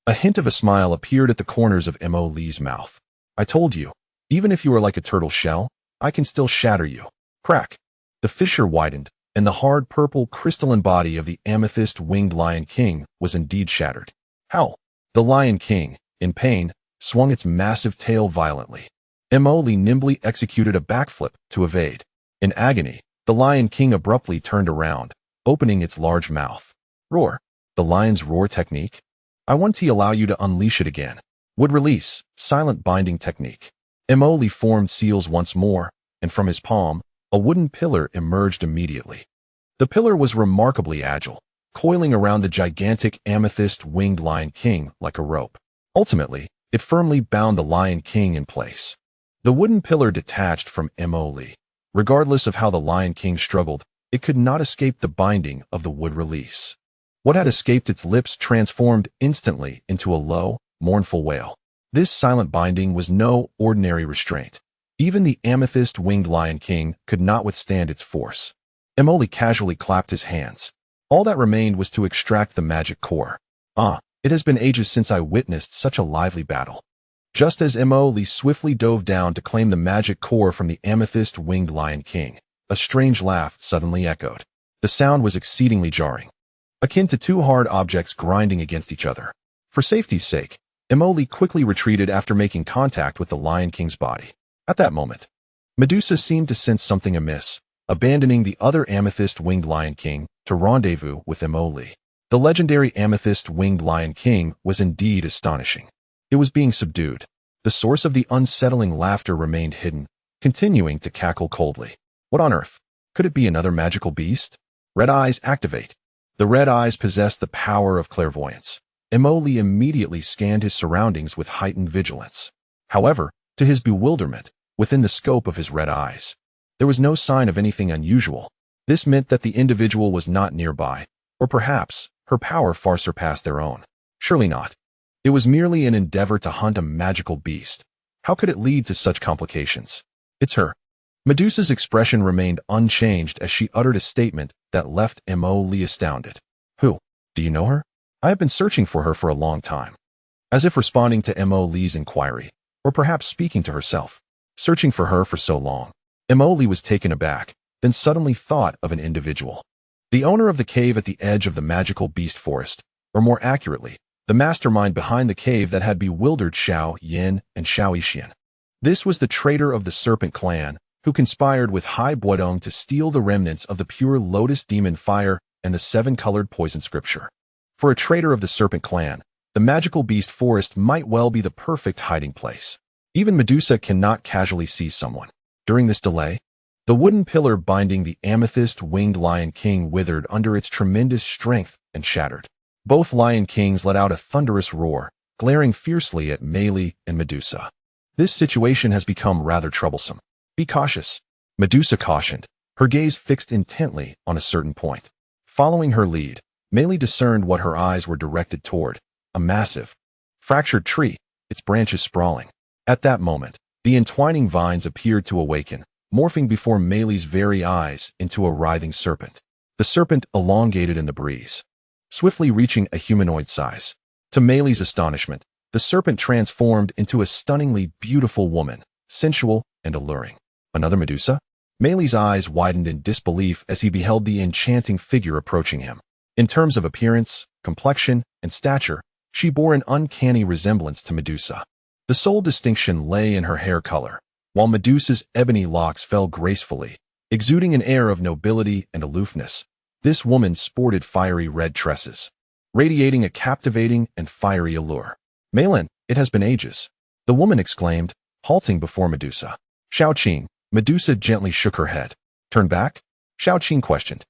A hint of a smile appeared at the corners of Li's mouth. I told you, even if you are like a turtle shell, I can still shatter you. Crack! The fissure widened, and the hard purple crystalline body of the amethyst-winged Lion King was indeed shattered. How? The Lion King, in pain, swung its massive tail violently. Li nimbly executed a backflip to evade. In agony, the Lion King abruptly turned around, opening its large mouth. Roar. The lion's roar technique? I want to allow you to unleash it again. Would release, silent binding technique. Li formed seals once more, and from his palm, a wooden pillar emerged immediately. The pillar was remarkably agile, coiling around the gigantic amethyst-winged Lion King like a rope. Ultimately, it firmly bound the Lion King in place. The wooden pillar detached from Li. Regardless of how the Lion King struggled, it could not escape the binding of the wood release. What had escaped its lips transformed instantly into a low, mournful wail. This silent binding was no ordinary restraint. Even the amethyst-winged Lion King could not withstand its force. Li casually clapped his hands. All that remained was to extract the magic core. It has been ages since I witnessed such a lively battle. Just as Li swiftly dove down to claim the magic core from the amethyst-winged Lion King, a strange laugh suddenly echoed. The sound was exceedingly jarring, akin to 2 hard objects grinding against each other. For safety's sake, Li quickly retreated after making contact with the Lion King's body. At that moment, Medusa seemed to sense something amiss, abandoning the other amethyst-winged Lion King to rendezvous with Li. The legendary amethyst-winged Lion King was indeed astonishing. It was being subdued. The source of the unsettling laughter remained hidden, continuing to cackle coldly. What on earth? Could it be another magical beast? Red eyes activate. The red eyes possessed the power of clairvoyance. Li immediately scanned his surroundings with heightened vigilance. However, to his bewilderment, within the scope of his red eyes, there was no sign of anything unusual. This meant that the individual was not nearby, or perhaps her power far surpassed their own. Surely not. It was merely an endeavor to hunt a magical beast. How could it lead to such complications? It's her. Medusa's expression remained unchanged as she uttered a statement that left Li astounded. Who? Do you know her? I have been searching for her for a long time. As if responding to Li's inquiry, or perhaps speaking to herself. Searching for her for so long. Li was taken aback, then suddenly thought of an individual. The owner of the cave at the edge of the magical beast forest, or more accurately, the mastermind behind the cave that had bewildered Xiao Yan and Xiao Yan. This was the traitor of the Serpent Clan, who conspired with Hai Buodong to steal the remnants of the pure lotus demon fire and the 7-colored poison scripture. For a traitor of the Serpent Clan, the magical beast forest might well be the perfect hiding place. Even Medusa cannot casually see someone. During this delay, the wooden pillar binding the amethyst-winged Lion King withered under its tremendous strength and shattered. Both Lion Kings let out a thunderous roar, glaring fiercely at Li and Medusa. This situation has become rather troublesome. Be cautious, Medusa cautioned, her gaze fixed intently on a certain point. Following her lead, Li discerned what her eyes were directed toward, a massive, fractured tree, its branches sprawling. At that moment, the entwining vines appeared to awaken, morphing before Li's very eyes into a writhing serpent. The serpent elongated in the breeze, swiftly reaching a humanoid size. To Li's astonishment, the serpent transformed into a stunningly beautiful woman, sensual and alluring. Another Medusa? Mei's eyes widened in disbelief as he beheld the enchanting figure approaching him. In terms of appearance, complexion, and stature, she bore an uncanny resemblance to Medusa. The sole distinction lay in her hair color, while Medusa's ebony locks fell gracefully, exuding an air of nobility and aloofness. This woman sported fiery red tresses, radiating a captivating and fiery allure. Nalan, it has been ages, the woman exclaimed, halting before Medusa. Xiao Qing, Medusa gently shook her head. Turn back? Xiao Qing questioned.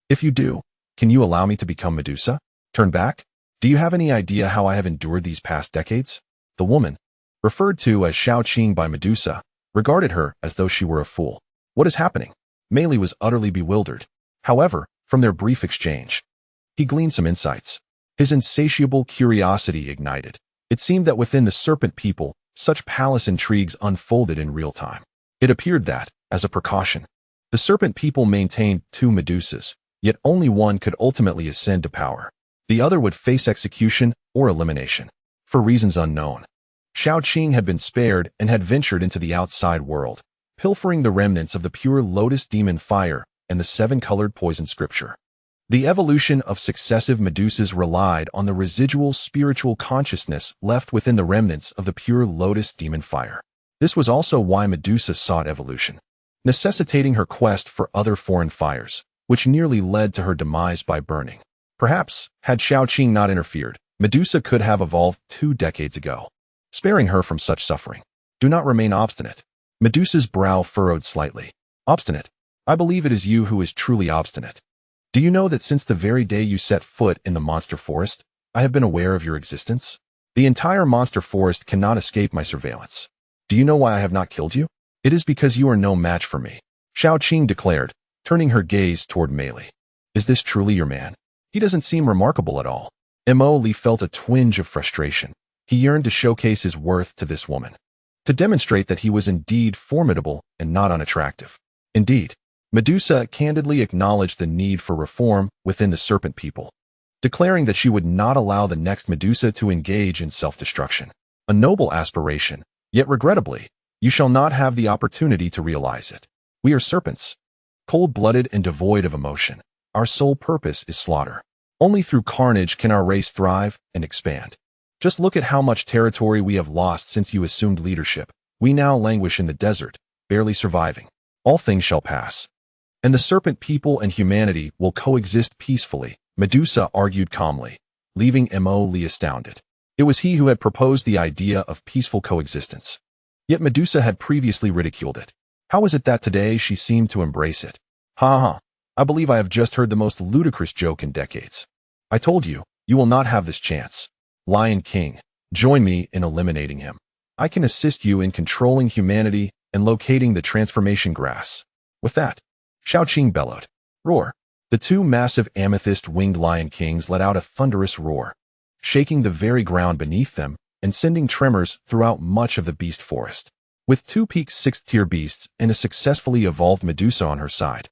If you do, can you allow me to become Medusa? Turn back? Do you have any idea how I have endured these past decades? The woman, referred to as Xiao Qing by Medusa, regarded her as though she were a fool. What is happening? Mei was utterly bewildered. However, from their brief exchange, he gleaned some insights. His insatiable curiosity ignited. It seemed that within the serpent people, such palace intrigues unfolded in real time. It appeared that, as a precaution, the serpent people maintained 2 Medusas, yet only one could ultimately ascend to power. The other would face execution or elimination. For reasons unknown, Xiao Qing had been spared and had ventured into the outside world, pilfering the remnants of the pure lotus demon fire and the 7-colored poison scripture. The evolution of successive Medusas relied on the residual spiritual consciousness left within the remnants of the pure lotus demon fire. This was also why Medusa sought evolution, necessitating her quest for other foreign fires, which nearly led to her demise by burning. Perhaps, had Xiao Qing not interfered, Medusa could have evolved 2 decades ago, sparing her from such suffering. Do not remain obstinate. Medusa's brow furrowed slightly. Obstinate? I believe it is you who is truly obstinate. Do you know that since the very day you set foot in the monster forest, I have been aware of your existence? The entire monster forest cannot escape my surveillance. Do you know why I have not killed you? It is because you are no match for me, Xiao Qing declared, turning her gaze toward Mei. Is this truly your man? He doesn't seem remarkable at all. Mei felt a twinge of frustration. He yearned to showcase his worth to this woman, to demonstrate that he was indeed formidable and not unattractive. Indeed, Medusa candidly acknowledged the need for reform within the serpent people, declaring that she would not allow the next Medusa to engage in self-destruction. A noble aspiration, yet regrettably, you shall not have the opportunity to realize it. We are serpents, cold-blooded and devoid of emotion. Our sole purpose is slaughter. Only through carnage can our race thrive and expand. Just look at how much territory we have lost since you assumed leadership. We now languish in the desert, barely surviving. All things shall pass, and the serpent people and humanity will coexist peacefully, Medusa argued calmly, leaving Mei astounded. It was he who had proposed the idea of peaceful coexistence. Yet Medusa had previously ridiculed it. How was it that today she seemed to embrace it? Ha ha, I believe I have just heard the most ludicrous joke in decades. I told you, you will not have this chance. Lion King, join me in eliminating him. I can assist you in controlling humanity and locating the transformation grass. With that, Xiao Qing bellowed. Roar. The 2 massive amethyst-winged Lion Kings let out a thunderous roar, shaking the very ground beneath them and sending tremors throughout much of the beast forest. With 2 peak 6th-tier beasts and a successfully evolved Medusa on her side,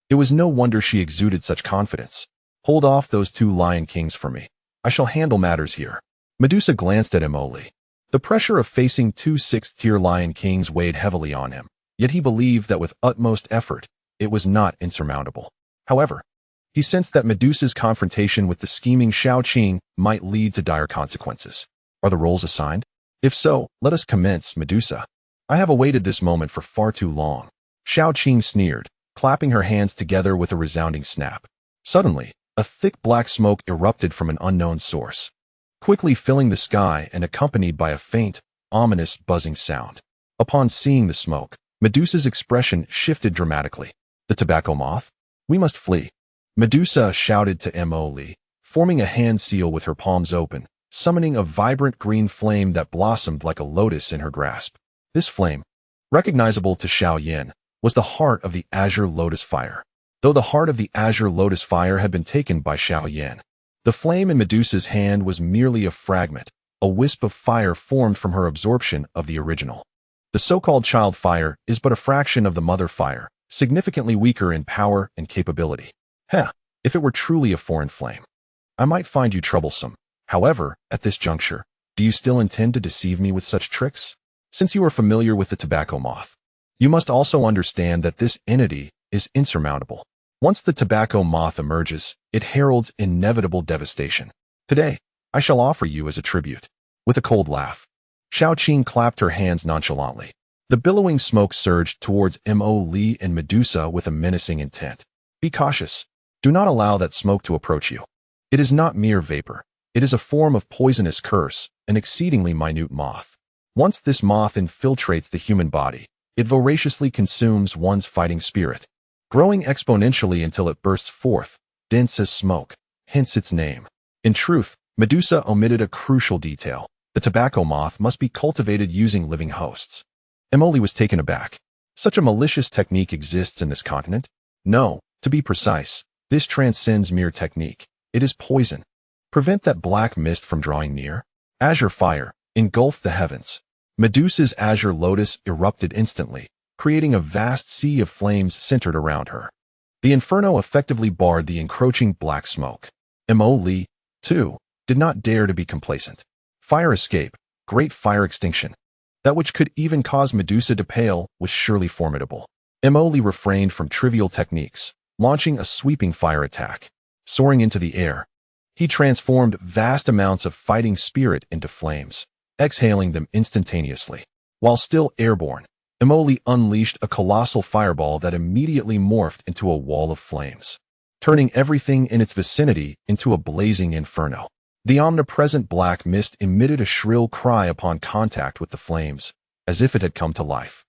it was no wonder she exuded such confidence. Hold off those 2 Lion Kings for me. I shall handle matters here. Medusa glanced at Mei. The pressure of facing 2 6th-tier Lion Kings weighed heavily on him, yet he believed that with utmost effort, it was not insurmountable. However, he sensed that Medusa's confrontation with the scheming Xiao Qing might lead to dire consequences. Are the roles assigned? If so, let us commence, Medusa. I have awaited this moment for far too long. Xiao Qing sneered, clapping her hands together with a resounding snap. Suddenly, a thick black smoke erupted from an unknown source, quickly filling the sky and accompanied by a faint, ominous buzzing sound. Upon seeing the smoke, Medusa's expression shifted dramatically. The tobacco moth? We must flee. Medusa shouted to Mei, forming a hand seal with her palms open, summoning a vibrant green flame that blossomed like a lotus in her grasp. This flame, recognizable to Xiao Yan, was the heart of the azure lotus fire. Though the heart of the azure lotus fire had been taken by Xiao Yan, the flame in Medusa's hand was merely a fragment, a wisp of fire formed from her absorption of the original. The so-called child fire is but a fraction of the mother fire, significantly weaker in power and capability. If it were truly a foreign flame, I might find you troublesome. However, at this juncture, do you still intend to deceive me with such tricks? Since you are familiar with the tobacco moth, You must also understand that this entity is insurmountable. Once the tobacco moth emerges, it heralds inevitable devastation. Today, I shall offer you as a tribute. With a cold laugh, Xiao Qing clapped her hands nonchalantly. The billowing smoke surged towards Mo Li and Medusa with a menacing intent. Be cautious. Do not allow that smoke to approach you. It is not mere vapor. It is a form of poisonous curse, an exceedingly minute moth. Once this moth infiltrates the human body, it voraciously consumes one's fighting spirit, growing exponentially until it bursts forth, dense as smoke, hence its name. In truth, Medusa omitted a crucial detail. The tobacco moth must be cultivated using living hosts. Emoli was taken aback. Such a malicious technique exists in this continent? No, to be precise, this transcends mere technique. It is poison. Prevent that black mist from drawing near. Azure fire engulfed the heavens. Medusa's azure lotus erupted instantly, creating a vast sea of flames centered around her. The inferno effectively barred the encroaching black smoke. Mo Li, too, did not dare to be complacent. Fire escape, great fire extinction. That which could even cause Medusa to pale was surely formidable. Mo Li refrained from trivial techniques, launching a sweeping fire attack. Soaring into the air, he transformed vast amounts of fighting spirit into flames, exhaling them instantaneously. While still airborne, Mo Li unleashed a colossal fireball that immediately morphed into a wall of flames, turning everything in its vicinity into a blazing inferno. The omnipresent black mist emitted a shrill cry upon contact with the flames, as if it had come to life,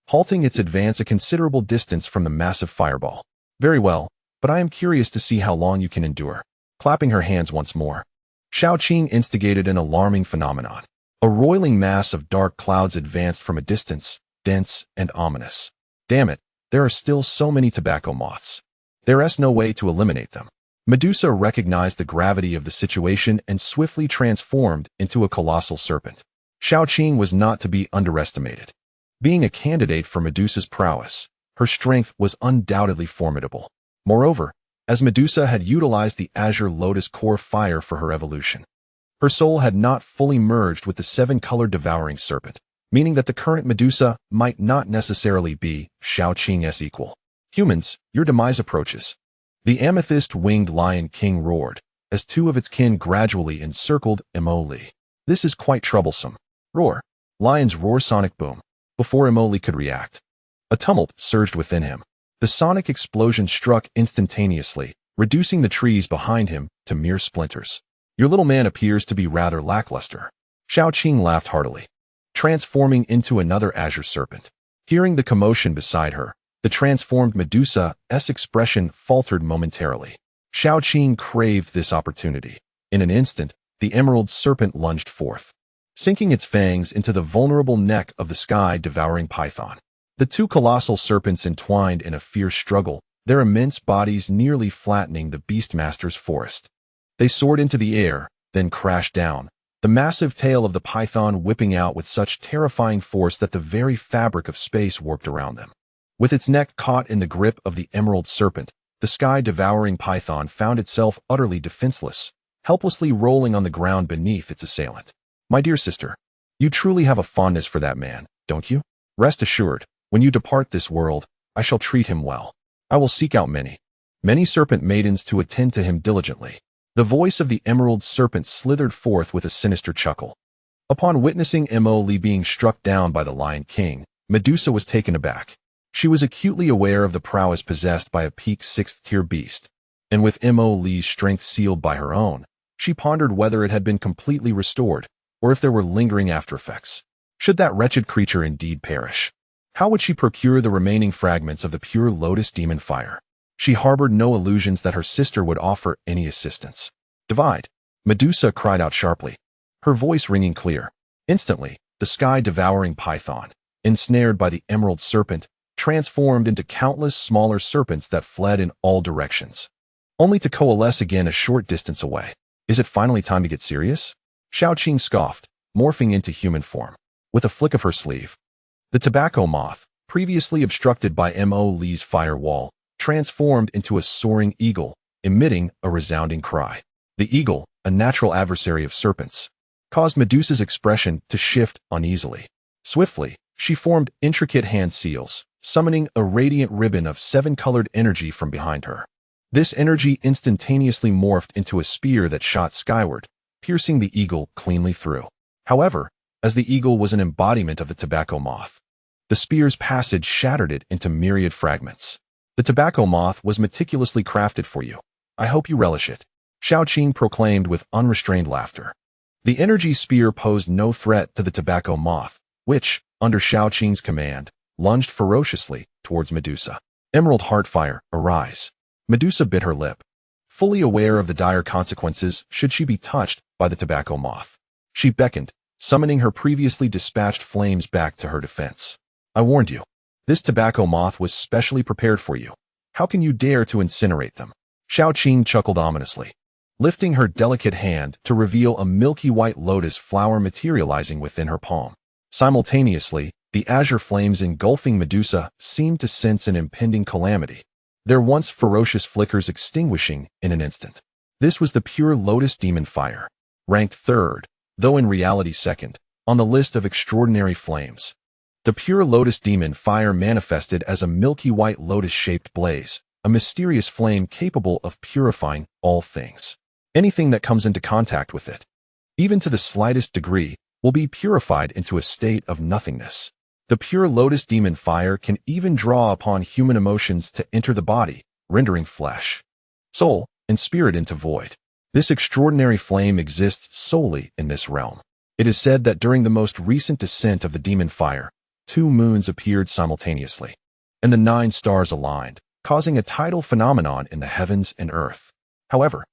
halting its advance a considerable distance from the massive fireball. Very well, but I am curious to see how long you can endure. Clapping her hands once more, Xiao Qing instigated an alarming phenomenon. A roiling mass of dark clouds advanced from a distance, dense and ominous. Damn it, there are still so many tobacco moths. There is no way to eliminate them. Medusa recognized the gravity of the situation and swiftly transformed into a colossal serpent. Xiao Qing was not to be underestimated. Being a candidate for Medusa's prowess, her strength was undoubtedly formidable. Moreover, as Medusa had utilized the azure lotus core fire for her evolution, her soul had not fully merged with the seven-colored devouring serpent, meaning that the current Medusa might not necessarily be Xiao Qing's equal. Humans, your demise approaches. The amethyst-winged lion king roared, as two of its kin gradually encircled Mo Li. This is quite troublesome. Roar. Lion's roar sonic boom. Before Mo Li could react, a tumult surged within him. The sonic explosion struck instantaneously, reducing the trees behind him to mere splinters. Your little man appears to be rather lackluster. Xiao Qing laughed heartily, transforming into another azure serpent. Hearing the commotion beside her, the transformed Medusa's expression faltered momentarily. Xiao Qing craved this opportunity. In an instant, the emerald serpent lunged forth, sinking its fangs into the vulnerable neck of the sky-devouring python. The two colossal serpents entwined in a fierce struggle, their immense bodies nearly flattening the Beastmaster's forest. They soared into the air, then crashed down, the massive tail of the python whipping out with such terrifying force that the very fabric of space warped around them. With its neck caught in the grip of the emerald serpent, the sky-devouring python found itself utterly defenseless, helplessly rolling on the ground beneath its assailant. My dear sister, you truly have a fondness for that man, don't you? Rest assured, when you depart this world, I shall treat him well. I will seek out many serpent maidens to attend to him diligently. The voice of the emerald serpent slithered forth with a sinister chuckle. Upon witnessing Mo Li being struck down by the Lion King, Medusa was taken aback. She was acutely aware of the prowess possessed by a peak 6th-tier beast, and with Mo Li's strength sealed by her own, she pondered whether it had been completely restored, or if there were lingering aftereffects. Should that wretched creature indeed perish, how would she procure the remaining fragments of the pure lotus demon fire? She harbored no illusions that her sister would offer any assistance. Divide! Medusa cried out sharply, her voice ringing clear. Instantly, the sky-devouring python, ensnared by the emerald serpent, transformed into countless smaller serpents that fled in all directions, only to coalesce again a short distance away. Is it finally time to get serious? Xiao Qing scoffed, morphing into human form. With a flick of her sleeve, the tobacco moth, previously obstructed by Mo Li's firewall, transformed into a soaring eagle, emitting a resounding cry. The eagle, a natural adversary of serpents, caused Medusa's expression to shift uneasily. Swiftly, She formed intricate hand seals, summoning a radiant ribbon of 7-colored energy from behind her. This energy instantaneously morphed into a spear that shot skyward, piercing the eagle cleanly through. However, as the eagle was an embodiment of the tobacco moth, the spear's passage shattered it into myriad fragments. The tobacco moth was meticulously crafted for you. I hope you relish it, Xiao Qing proclaimed with unrestrained laughter. The energy spear posed no threat to the tobacco moth, which, under Xiao Qing's command, lunged ferociously towards Medusa. Emerald Heartfire, arise. Medusa bit her lip, fully aware of the dire consequences should she be touched by the tobacco moth. She beckoned, summoning her previously dispatched flames back to her defense. I warned you. This tobacco moth was specially prepared for you. How can you dare to incinerate them? Xiao Qing chuckled ominously, lifting her delicate hand to reveal a milky white lotus flower materializing within her palm. Simultaneously, the azure flames engulfing Medusa seemed to sense an impending calamity, their once ferocious flickers extinguishing in an instant. This was the pure lotus demon fire, ranked third, though in reality second, on the list of extraordinary flames. The pure lotus demon fire manifested as a milky white lotus-shaped blaze, a mysterious flame capable of purifying all things. Anything that comes into contact with it, even to the slightest degree, will be purified into a state of nothingness. The pure lotus demon fire can even draw upon human emotions to enter the body, rendering flesh, soul, and spirit into void. This extraordinary flame exists solely in this realm. It is said that during the most recent descent of the demon fire, 2 moons appeared simultaneously, and the 9 stars aligned, causing a tidal phenomenon in the heavens and earth. However,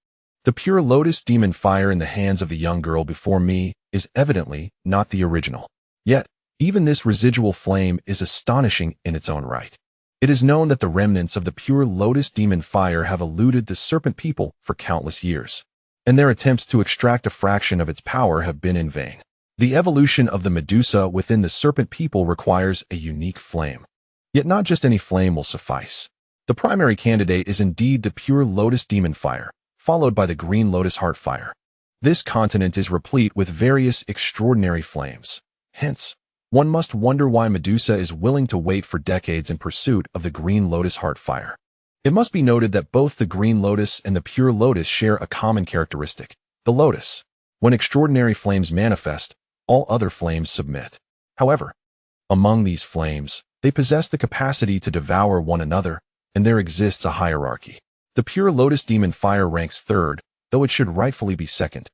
the pure lotus demon fire in the hands of the young girl before me is evidently not the original. Yet, even this residual flame is astonishing in its own right. It is known that the remnants of the pure lotus demon fire have eluded the serpent people for countless years, and their attempts to extract a fraction of its power have been in vain. The evolution of the Medusa within the serpent people requires a unique flame. Yet not just any flame will suffice. The primary candidate is indeed the pure lotus demon fire, followed by the green lotus heart fire. This continent is replete with various extraordinary flames. Hence, one must wonder why Medusa is willing to wait for decades in pursuit of the green lotus heart fire. It must be noted that both the green lotus and the pure lotus share a common characteristic, the lotus. When extraordinary flames manifest, all other flames submit. However, among these flames, they possess the capacity to devour one another, and there exists a hierarchy. The pure lotus demon fire ranks third, though it should rightfully be second,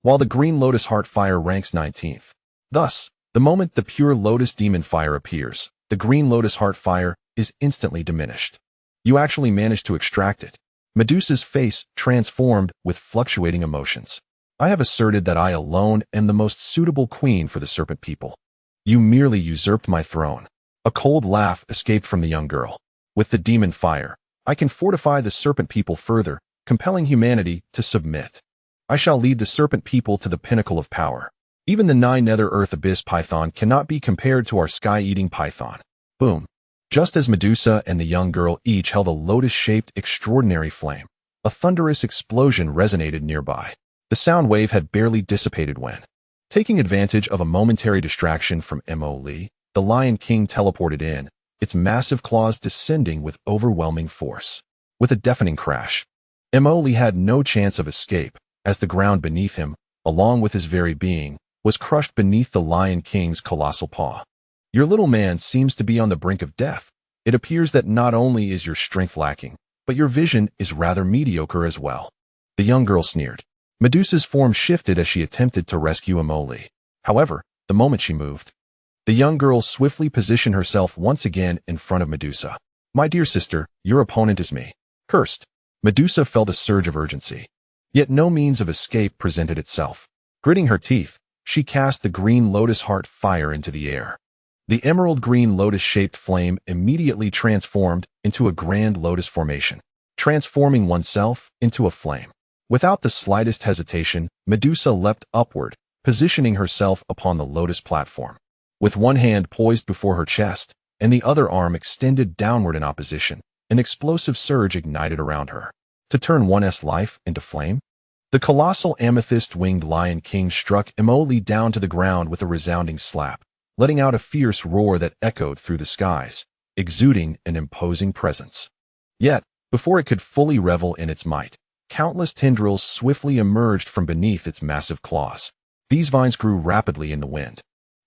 while the green lotus heart fire ranks 19th. Thus, the moment the pure lotus demon fire appears, the green lotus heart fire is instantly diminished. You actually managed to extract it. Medusa's face transformed with fluctuating emotions. I have asserted that I alone am the most suitable queen for the serpent people. You merely usurped my throne. A cold laugh escaped from the young girl. With the demon fire, I can fortify the serpent people further, compelling humanity to submit. I shall lead the serpent people to the pinnacle of power. Even the 9 Nether Earth Abyss Python cannot be compared to our sky-eating python. Boom. Just as Medusa and the young girl each held a lotus-shaped extraordinary flame, a thunderous explosion resonated nearby. The sound wave had barely dissipated when, taking advantage of a momentary distraction from Mo Li, the Lion King teleported in, its massive claws descending with overwhelming force. With a deafening crash, Mo Li had no chance of escape, as the ground beneath him, along with his very being, was crushed beneath the Lion King's colossal paw. Your little man seems to be on the brink of death. It appears that not only is your strength lacking, but your vision is rather mediocre as well. The young girl sneered. Medusa's form shifted as she attempted to rescue Mo Li. However, the moment she moved, the young girl swiftly positioned herself once again in front of Medusa. My dear sister, your opponent is me. Cursed. Medusa felt a surge of urgency. Yet no means of escape presented itself. Gritting her teeth, she cast the green lotus heart fire into the air. The emerald green lotus-shaped flame immediately transformed into a grand lotus formation, transforming oneself into a flame. Without the slightest hesitation, Medusa leapt upward, positioning herself upon the lotus platform. With one hand poised before her chest, and the other arm extended downward in opposition, an explosive surge ignited around her. To turn one's life into flame? The colossal amethyst-winged Lion King struck Mo Li down to the ground with a resounding slap, letting out a fierce roar that echoed through the skies, exuding an imposing presence. Yet, before it could fully revel in its might, countless tendrils swiftly emerged from beneath its massive claws. These vines grew rapidly in the wind,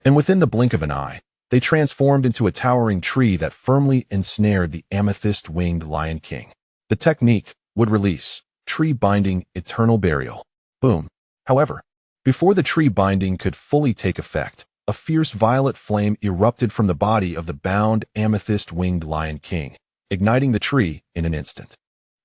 and within the blink of an eye, they transformed into a towering tree that firmly ensnared the amethyst-winged Lion King. The technique would release tree binding, eternal burial. Boom. However, before the tree binding could fully take effect, a fierce violet flame erupted from the body of the bound amethyst-winged Lion King, igniting the tree in an instant.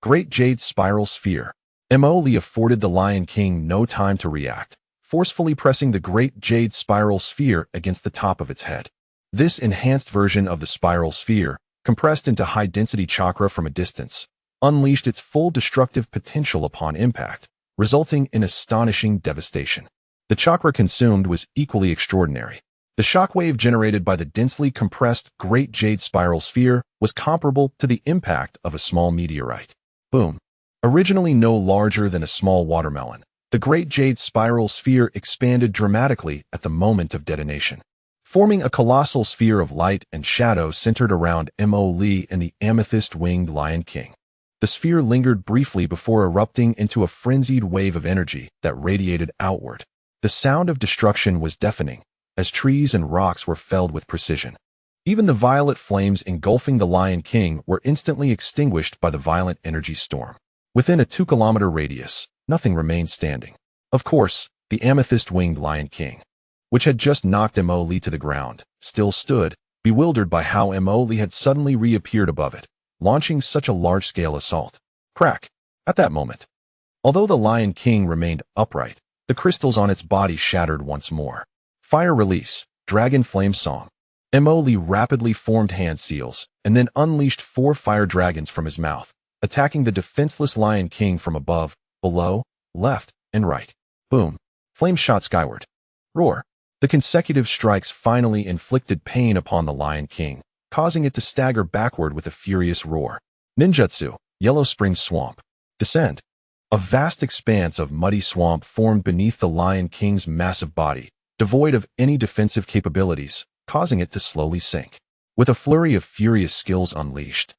Great Jade Spiral Sphere. MOLE afforded the Lion King no time to react, forcefully pressing the Great Jade Spiral Sphere against the top of its head. This enhanced version of the spiral sphere, compressed into high-density chakra from a distance, unleashed its full destructive potential upon impact, resulting in astonishing devastation. The chakra consumed was equally extraordinary. The shockwave generated by the densely compressed Great Jade Spiral Sphere was comparable to the impact of a small meteorite. Boom. Originally no larger than a small watermelon, the Great Jade Spiral Sphere expanded dramatically at the moment of detonation, forming a colossal sphere of light and shadow centered around MOLE and the amethyst-winged Lion King. The sphere lingered briefly before erupting into a frenzied wave of energy that radiated outward. The sound of destruction was deafening, as trees and rocks were felled with precision. Even the violet flames engulfing the Lion King were instantly extinguished by the violent energy storm. Within a 2-kilometer radius, nothing remained standing. Of course, the amethyst-winged Lion King, which had just knocked MOLE to the ground, still stood, bewildered by how MOLE had suddenly reappeared above it, launching such a large-scale assault. Crack! At that moment, although the Lion King remained upright, the crystals on its body shattered once more. Fire release, dragon flame song. MOLE rapidly formed hand seals, and then unleashed 4 fire dragons from his mouth, attacking the defenseless Lion King from above, below, left, and right. Boom. Flame shot skyward. Roar. The consecutive strikes finally inflicted pain upon the Lion King, causing it to stagger backward with a furious roar. Ninjutsu, Yellow Spring Swamp. Descend. A vast expanse of muddy swamp formed beneath the Lion King's massive body, devoid of any defensive capabilities, causing it to slowly sink. With a flurry of furious skills unleashed,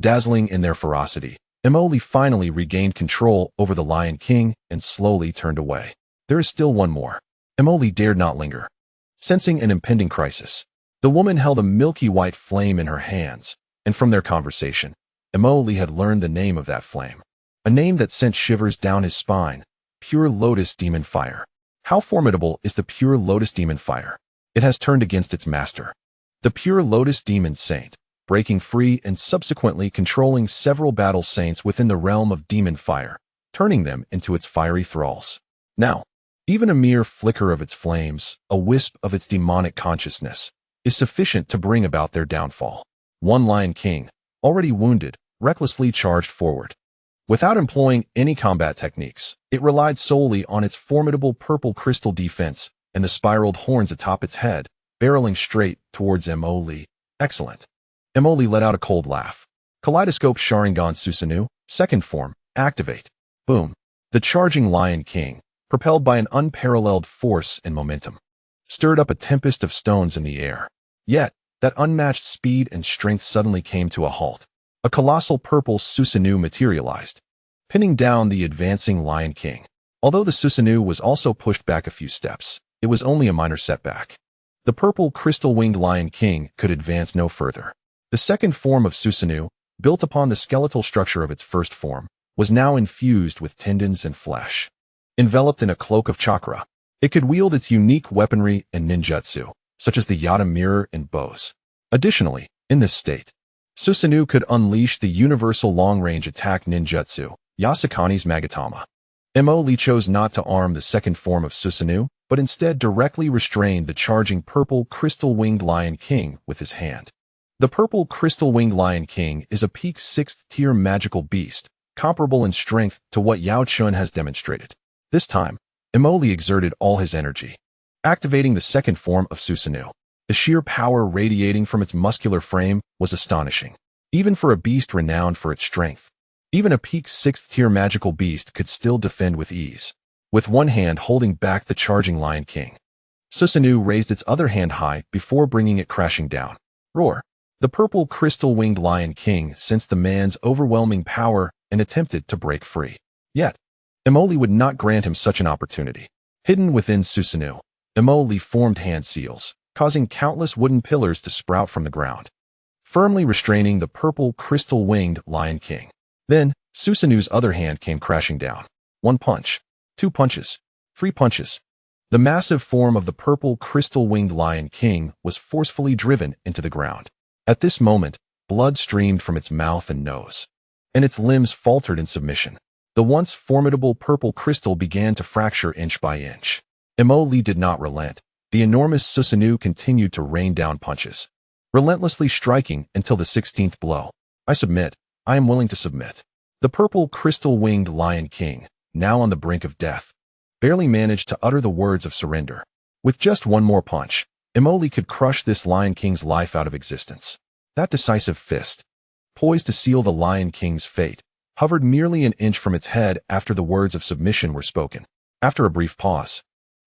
dazzling in their ferocity, MOLE finally regained control over the Lion King and slowly turned away. There is still one more. MOLE dared not linger. Sensing an impending crisis, the woman held a milky white flame in her hands, and from their conversation, MOLE had learned the name of that flame. A name that sent shivers down his spine: Pure Lotus Demon Fire. How formidable is the Pure Lotus Demon Fire? It has turned against its master, the Pure Lotus Demon Saint, breaking free and subsequently controlling several battle saints within the realm of demon fire, turning them into its fiery thralls. Now, even a mere flicker of its flames, a wisp of its demonic consciousness, is sufficient to bring about their downfall. One Lion King, already wounded, recklessly charged forward. Without employing any combat techniques, it relied solely on its formidable purple crystal defense and the spiraled horns atop its head, barreling straight towards MOLE. Excellent. MOLE let out a cold laugh. Kaleidoscope Sharingan Susanoo, second form, activate. Boom. The charging Lion King, propelled by an unparalleled force and momentum, stirred up a tempest of stones in the air. Yet, that unmatched speed and strength suddenly came to a halt. A colossal purple Susanoo materialized, pinning down the advancing Lion King. Although the Susanoo was also pushed back a few steps, it was only a minor setback. The purple crystal-winged Lion King could advance no further. The second form of Susanoo, built upon the skeletal structure of its first form, was now infused with tendons and flesh. Enveloped in a cloak of chakra, it could wield its unique weaponry and ninjutsu, such as the Yata mirror and bows. Additionally, in this state, Susanoo could unleash the universal long-range attack ninjutsu, Yasakani's Magatama. MOLE chose not to arm the second form of Susanoo, but instead directly restrained the charging purple crystal-winged Lion King with his hand. The purple crystal-winged Lion King is a peak 6th-tier magical beast, comparable in strength to what Yao Chun has demonstrated. This time, MOLE exerted all his energy, activating the second form of Susanoo. The sheer power radiating from its muscular frame was astonishing, even for a beast renowned for its strength. Even a peak 6th-tier magical beast could still defend with ease, with one hand holding back the charging Lion King. Susanoo raised its other hand high before bringing it crashing down. Roar! The purple crystal-winged Lion King sensed the man's overwhelming power and attempted to break free. Yet, Emoli would not grant him such an opportunity. Hidden within Susanoo, Emoli formed hand seals, causing countless wooden pillars to sprout from the ground, firmly restraining the purple crystal-winged Lion King. Then, Susanoo's other hand came crashing down. 1 punch, 2 punches, 3 punches. The massive form of the purple crystal-winged Lion King was forcefully driven into the ground. At this moment, blood streamed from its mouth and nose, and its limbs faltered in submission. The once formidable purple crystal began to fracture inch by inch. Emoli did not relent. The enormous Susanoo continued to rain down punches, relentlessly striking until the 16th blow. I submit. I am willing to submit. The purple crystal-winged Lion King, now on the brink of death, barely managed to utter the words of surrender. With just one more punch, Emoli could crush this Lion King's life out of existence. That decisive fist, poised to seal the Lion King's fate, hovered merely an inch from its head after the words of submission were spoken. After a brief pause,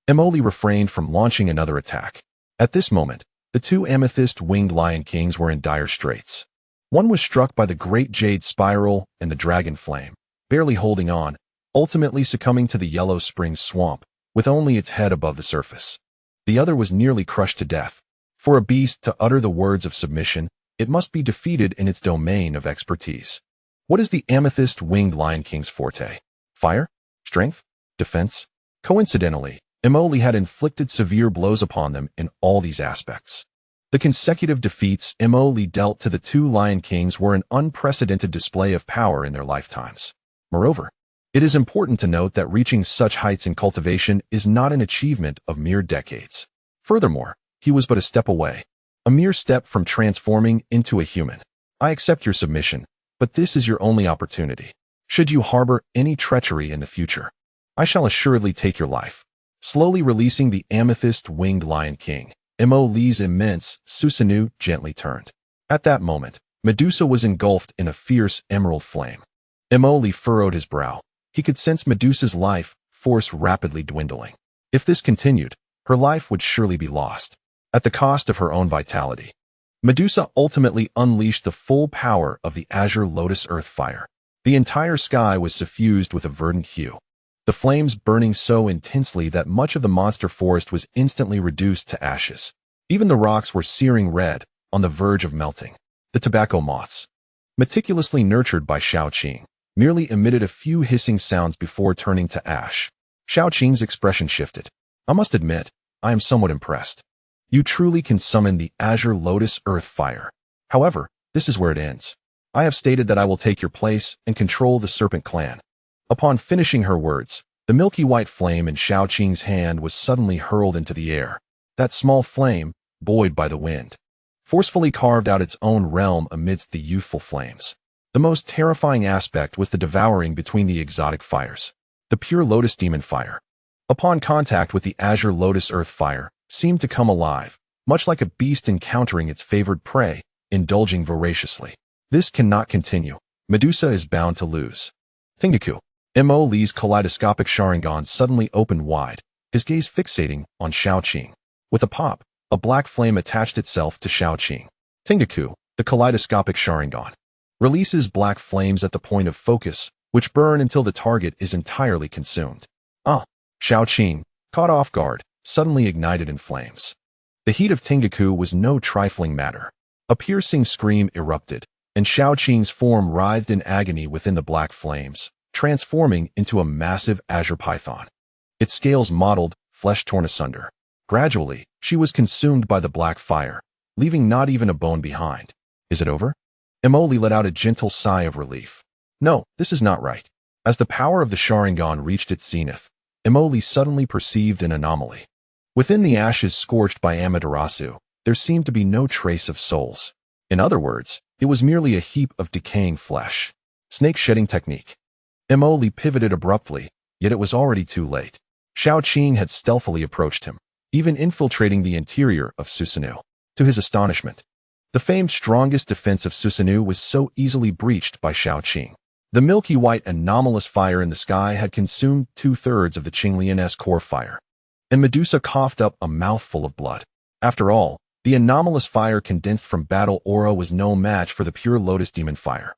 Emoli refrained from launching another attack. At this moment, the 2 amethyst-winged Lion Kings were in dire straits. One was struck by the great Jade spiral and the dragon flame, barely holding on, ultimately succumbing to the yellow spring swamp, with only its head above the surface. The other was nearly crushed to death. For a beast to utter the words of submission, it must be defeated in its domain of expertise. What is the amethyst-winged Lion King's forte? Fire? Strength? Defense? Coincidentally, Emoli had inflicted severe blows upon them in all these aspects. The consecutive defeats Emoli dealt to the 2 Lion Kings were an unprecedented display of power in their lifetimes. Moreover, it is important to note that reaching such heights in cultivation is not an achievement of mere decades. Furthermore, he was but a step away, a mere step from transforming into a human. I accept your submission, but this is your only opportunity. Should you harbor any treachery in the future, I shall assuredly take your life. Slowly releasing the amethyst-winged Lion King, Emoli's immense Susanoo gently turned. At that moment, Medusa was engulfed in a fierce emerald flame. Emoli furrowed his brow. He could sense Medusa's life force rapidly dwindling. If this continued, her life would surely be lost, at the cost of her own vitality. Medusa ultimately unleashed the full power of the azure lotus earth fire. The entire sky was suffused with a verdant hue, the flames burning so intensely that much of the monster forest was instantly reduced to ashes. Even the rocks were searing red, on the verge of melting. The tobacco moths, meticulously nurtured by Xiao Qing, merely emitted a few hissing sounds before turning to ash. Xiao Qing's expression shifted. I must admit, I am somewhat impressed. You truly can summon the azure lotus earth fire. However, this is where it ends. I have stated that I will take your place and control the serpent clan. Upon finishing her words, the milky white flame in Xiao Qing's hand was suddenly hurled into the air. That small flame, buoyed by the wind, forcefully carved out its own realm amidst the youthful flames. The most terrifying aspect was the devouring between the exotic fires. The pure lotus demon fire, upon contact with the azure lotus earth fire, seemed to come alive, much like a beast encountering its favored prey, indulging voraciously. This cannot continue. Medusa is bound to lose. Tengaku. Emoli's kaleidoscopic Sharingan suddenly opened wide, his gaze fixating on Xiao Qing. With a pop, a black flame attached itself to Xiao Qing. Tengaku, the kaleidoscopic Sharingan, releases black flames at the point of focus, which burn until the target is entirely consumed. Xiao Qing, caught off guard, suddenly ignited in flames. The heat of Tengaku was no trifling matter. A piercing scream erupted, and Xiao Qing's form writhed in agony within the black flames, transforming into a massive azure python. Its scales mottled, flesh torn asunder. Gradually, she was consumed by the black fire, leaving not even a bone behind. Is it over? Emoli let out a gentle sigh of relief. No, this is not right. As the power of the Sharingan reached its zenith, Emoli suddenly perceived an anomaly. Within the ashes scorched by Amaterasu, there seemed to be no trace of souls. In other words, it was merely a heap of decaying flesh. Snake shedding technique. Emoli pivoted abruptly, yet it was already too late. Xiao Qing had stealthily approached him, even infiltrating the interior of Susanoo. To his astonishment, the famed strongest defense of Susanoo was so easily breached by Xiao Qing. The milky white anomalous fire in the sky had consumed 2/3 of the Qinglian's core fire. and Medusa coughed up a mouthful of blood. After all, the anomalous fire condensed from battle aura was no match for the pure lotus demon fire.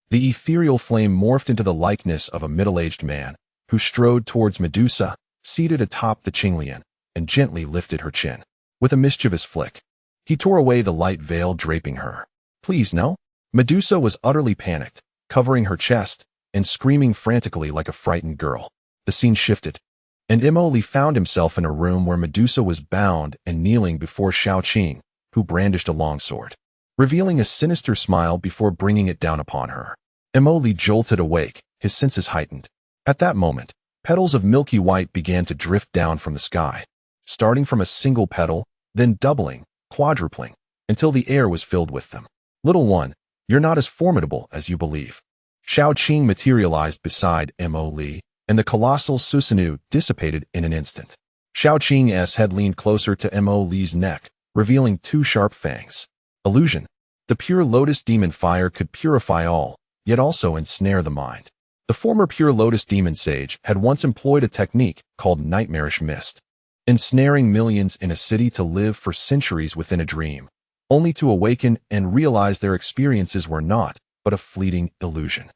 The ethereal flame morphed into the likeness of a middle-aged man, who strode towards Medusa, seated atop the Qinglian, and gently lifted her chin. With a mischievous flick, he tore away the light veil draping her. "Please, no?" Medusa was utterly panicked, covering her chest, and screaming frantically like a frightened girl. The scene shifted, and Imoli found himself in a room where Medusa was bound and kneeling before Xiao Qing, who brandished a longsword, revealing a sinister smile before bringing it down upon her. Imoli jolted awake, his senses heightened. At that moment, petals of milky white began to drift down from the sky, starting from a single petal, then doubling, quadrupling, until the air was filled with them. "Little one, you're not as formidable as you believe." Xiao Qing materialized beside Imoli, and the colossal Susanoo dissipated in an instant. Xiao Qing's head leaned closer to Imoli's neck, revealing two sharp fangs. Illusion. The pure lotus demon fire could purify all, yet also ensnare the mind. The former pure lotus demon sage had once employed a technique called nightmarish mist, ensnaring millions in a city to live for centuries within a dream, only to awaken and realize their experiences were not but a fleeting illusion.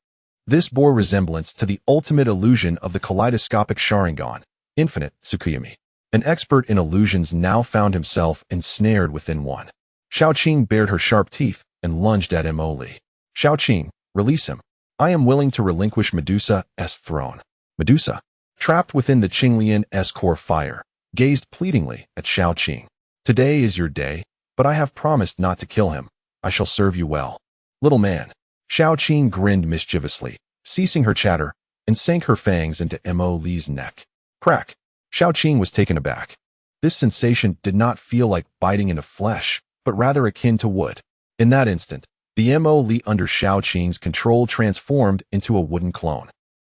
This bore resemblance to the ultimate illusion of the kaleidoscopic Sharingan, infinite Tsukuyomi. An expert in illusions now found himself ensnared within one. Xiao Qing bared her sharp teeth and lunged at Imoli. "Xiao Qing, release him. I am willing to relinquish Medusa's throne." Medusa, trapped within the Qinglian's core fire, gazed pleadingly at Xiao Qing. "Today is your day, but I have promised not to kill him. I shall serve you well." "Little man." Xiao Qing grinned mischievously, ceasing her chatter, and sank her fangs into Imoli's neck. Crack! Xiao Qing was taken aback. This sensation did not feel like biting into flesh, but rather akin to wood. In that instant, the Imoli under Xiao Qing's control transformed into a wooden clone.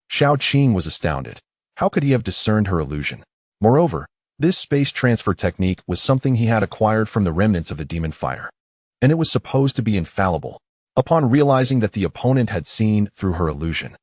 Xiao Qing was astounded. How could he have discerned her illusion? Moreover, this space transfer technique was something he had acquired from the remnants of the demon fire, and it was supposed to be infallible. Upon realizing that the opponent had seen through her illusion,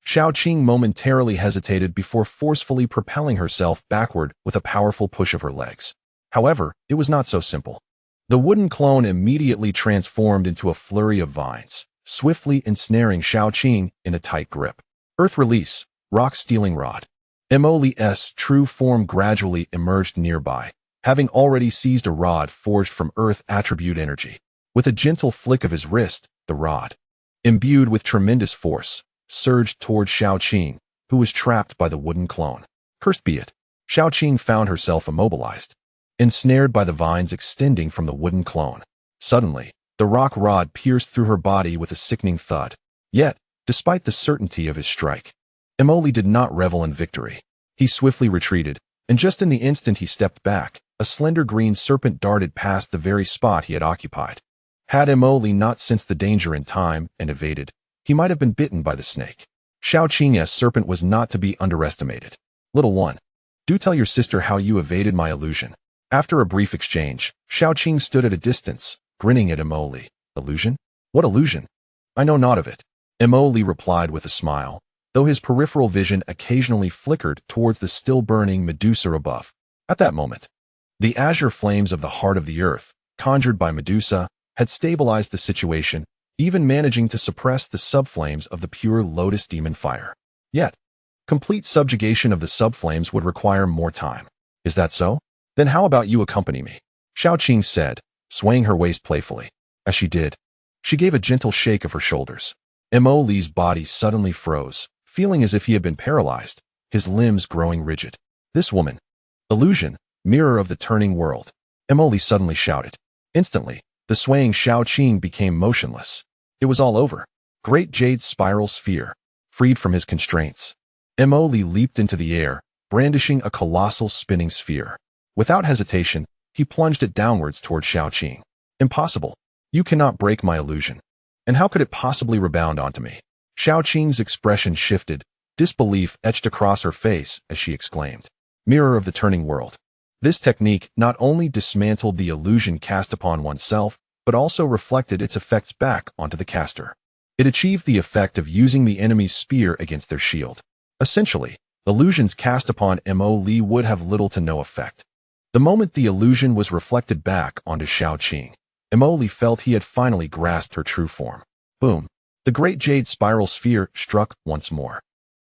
Xiao Qing momentarily hesitated before forcefully propelling herself backward with a powerful push of her legs. However, it was not so simple. The wooden clone immediately transformed into a flurry of vines, swiftly ensnaring Xiao Qing in a tight grip. Earth release, rock stealing rod. Imoli's true form gradually emerged nearby, having already seized a rod forged from earth attribute energy. With a gentle flick of his wrist, the rod, imbued with tremendous force, surged toward Xiao Qing, who was trapped by the wooden clone. Cursed be it! Xiao Qing found herself immobilized, ensnared by the vines extending from the wooden clone. Suddenly, the rock rod pierced through her body with a sickening thud. Yet, despite the certainty of his strike, Imoli did not revel in victory. He swiftly retreated, and just in the instant he stepped back, a slender green serpent darted past the very spot he had occupied. Had Imoli not sensed the danger in time and evaded, he might have been bitten by the snake. Xiao Qing's serpent was not to be underestimated. "Little one, do tell your sister how you evaded my illusion." After a brief exchange, Xiao Qing stood at a distance, grinning at Imoli. "Illusion? What illusion? I know not of it." Imoli replied with a smile, though his peripheral vision occasionally flickered towards the still-burning Medusa above. At that moment, the azure flames of the heart of the earth, conjured by Medusa, had stabilized the situation, even managing to suppress the subflames of the pure lotus demon fire. Yet, complete subjugation of the subflames would require more time. "Is that so? Then how about you accompany me?" Xiao Qing said, swaying her waist playfully. As she did, she gave a gentle shake of her shoulders. Imoli's body suddenly froze, feeling as if he had been paralyzed, his limbs growing rigid. "This woman! Illusion, mirror of the turning world!" Imoli suddenly shouted. Instantly, the swaying Xiao Qing became motionless. It was all over. Great Jade spiral sphere, freed from his constraints. Imoli leaped into the air, brandishing a colossal spinning sphere. Without hesitation, he plunged it downwards toward Xiao Qing. "Impossible. You cannot break my illusion. And how could it possibly rebound onto me?" Xiao Qing's expression shifted, disbelief etched across her face as she exclaimed, "Mirror of the turning world." This technique not only dismantled the illusion cast upon oneself, but also reflected its effects back onto the caster. It achieved the effect of using the enemy's spear against their shield. Essentially, illusions cast upon Mo Li would have little to no effect. The moment the illusion was reflected back onto Xiao Qing, Mo Li felt he had finally grasped her true form. Boom! The great jade spiral sphere struck once more.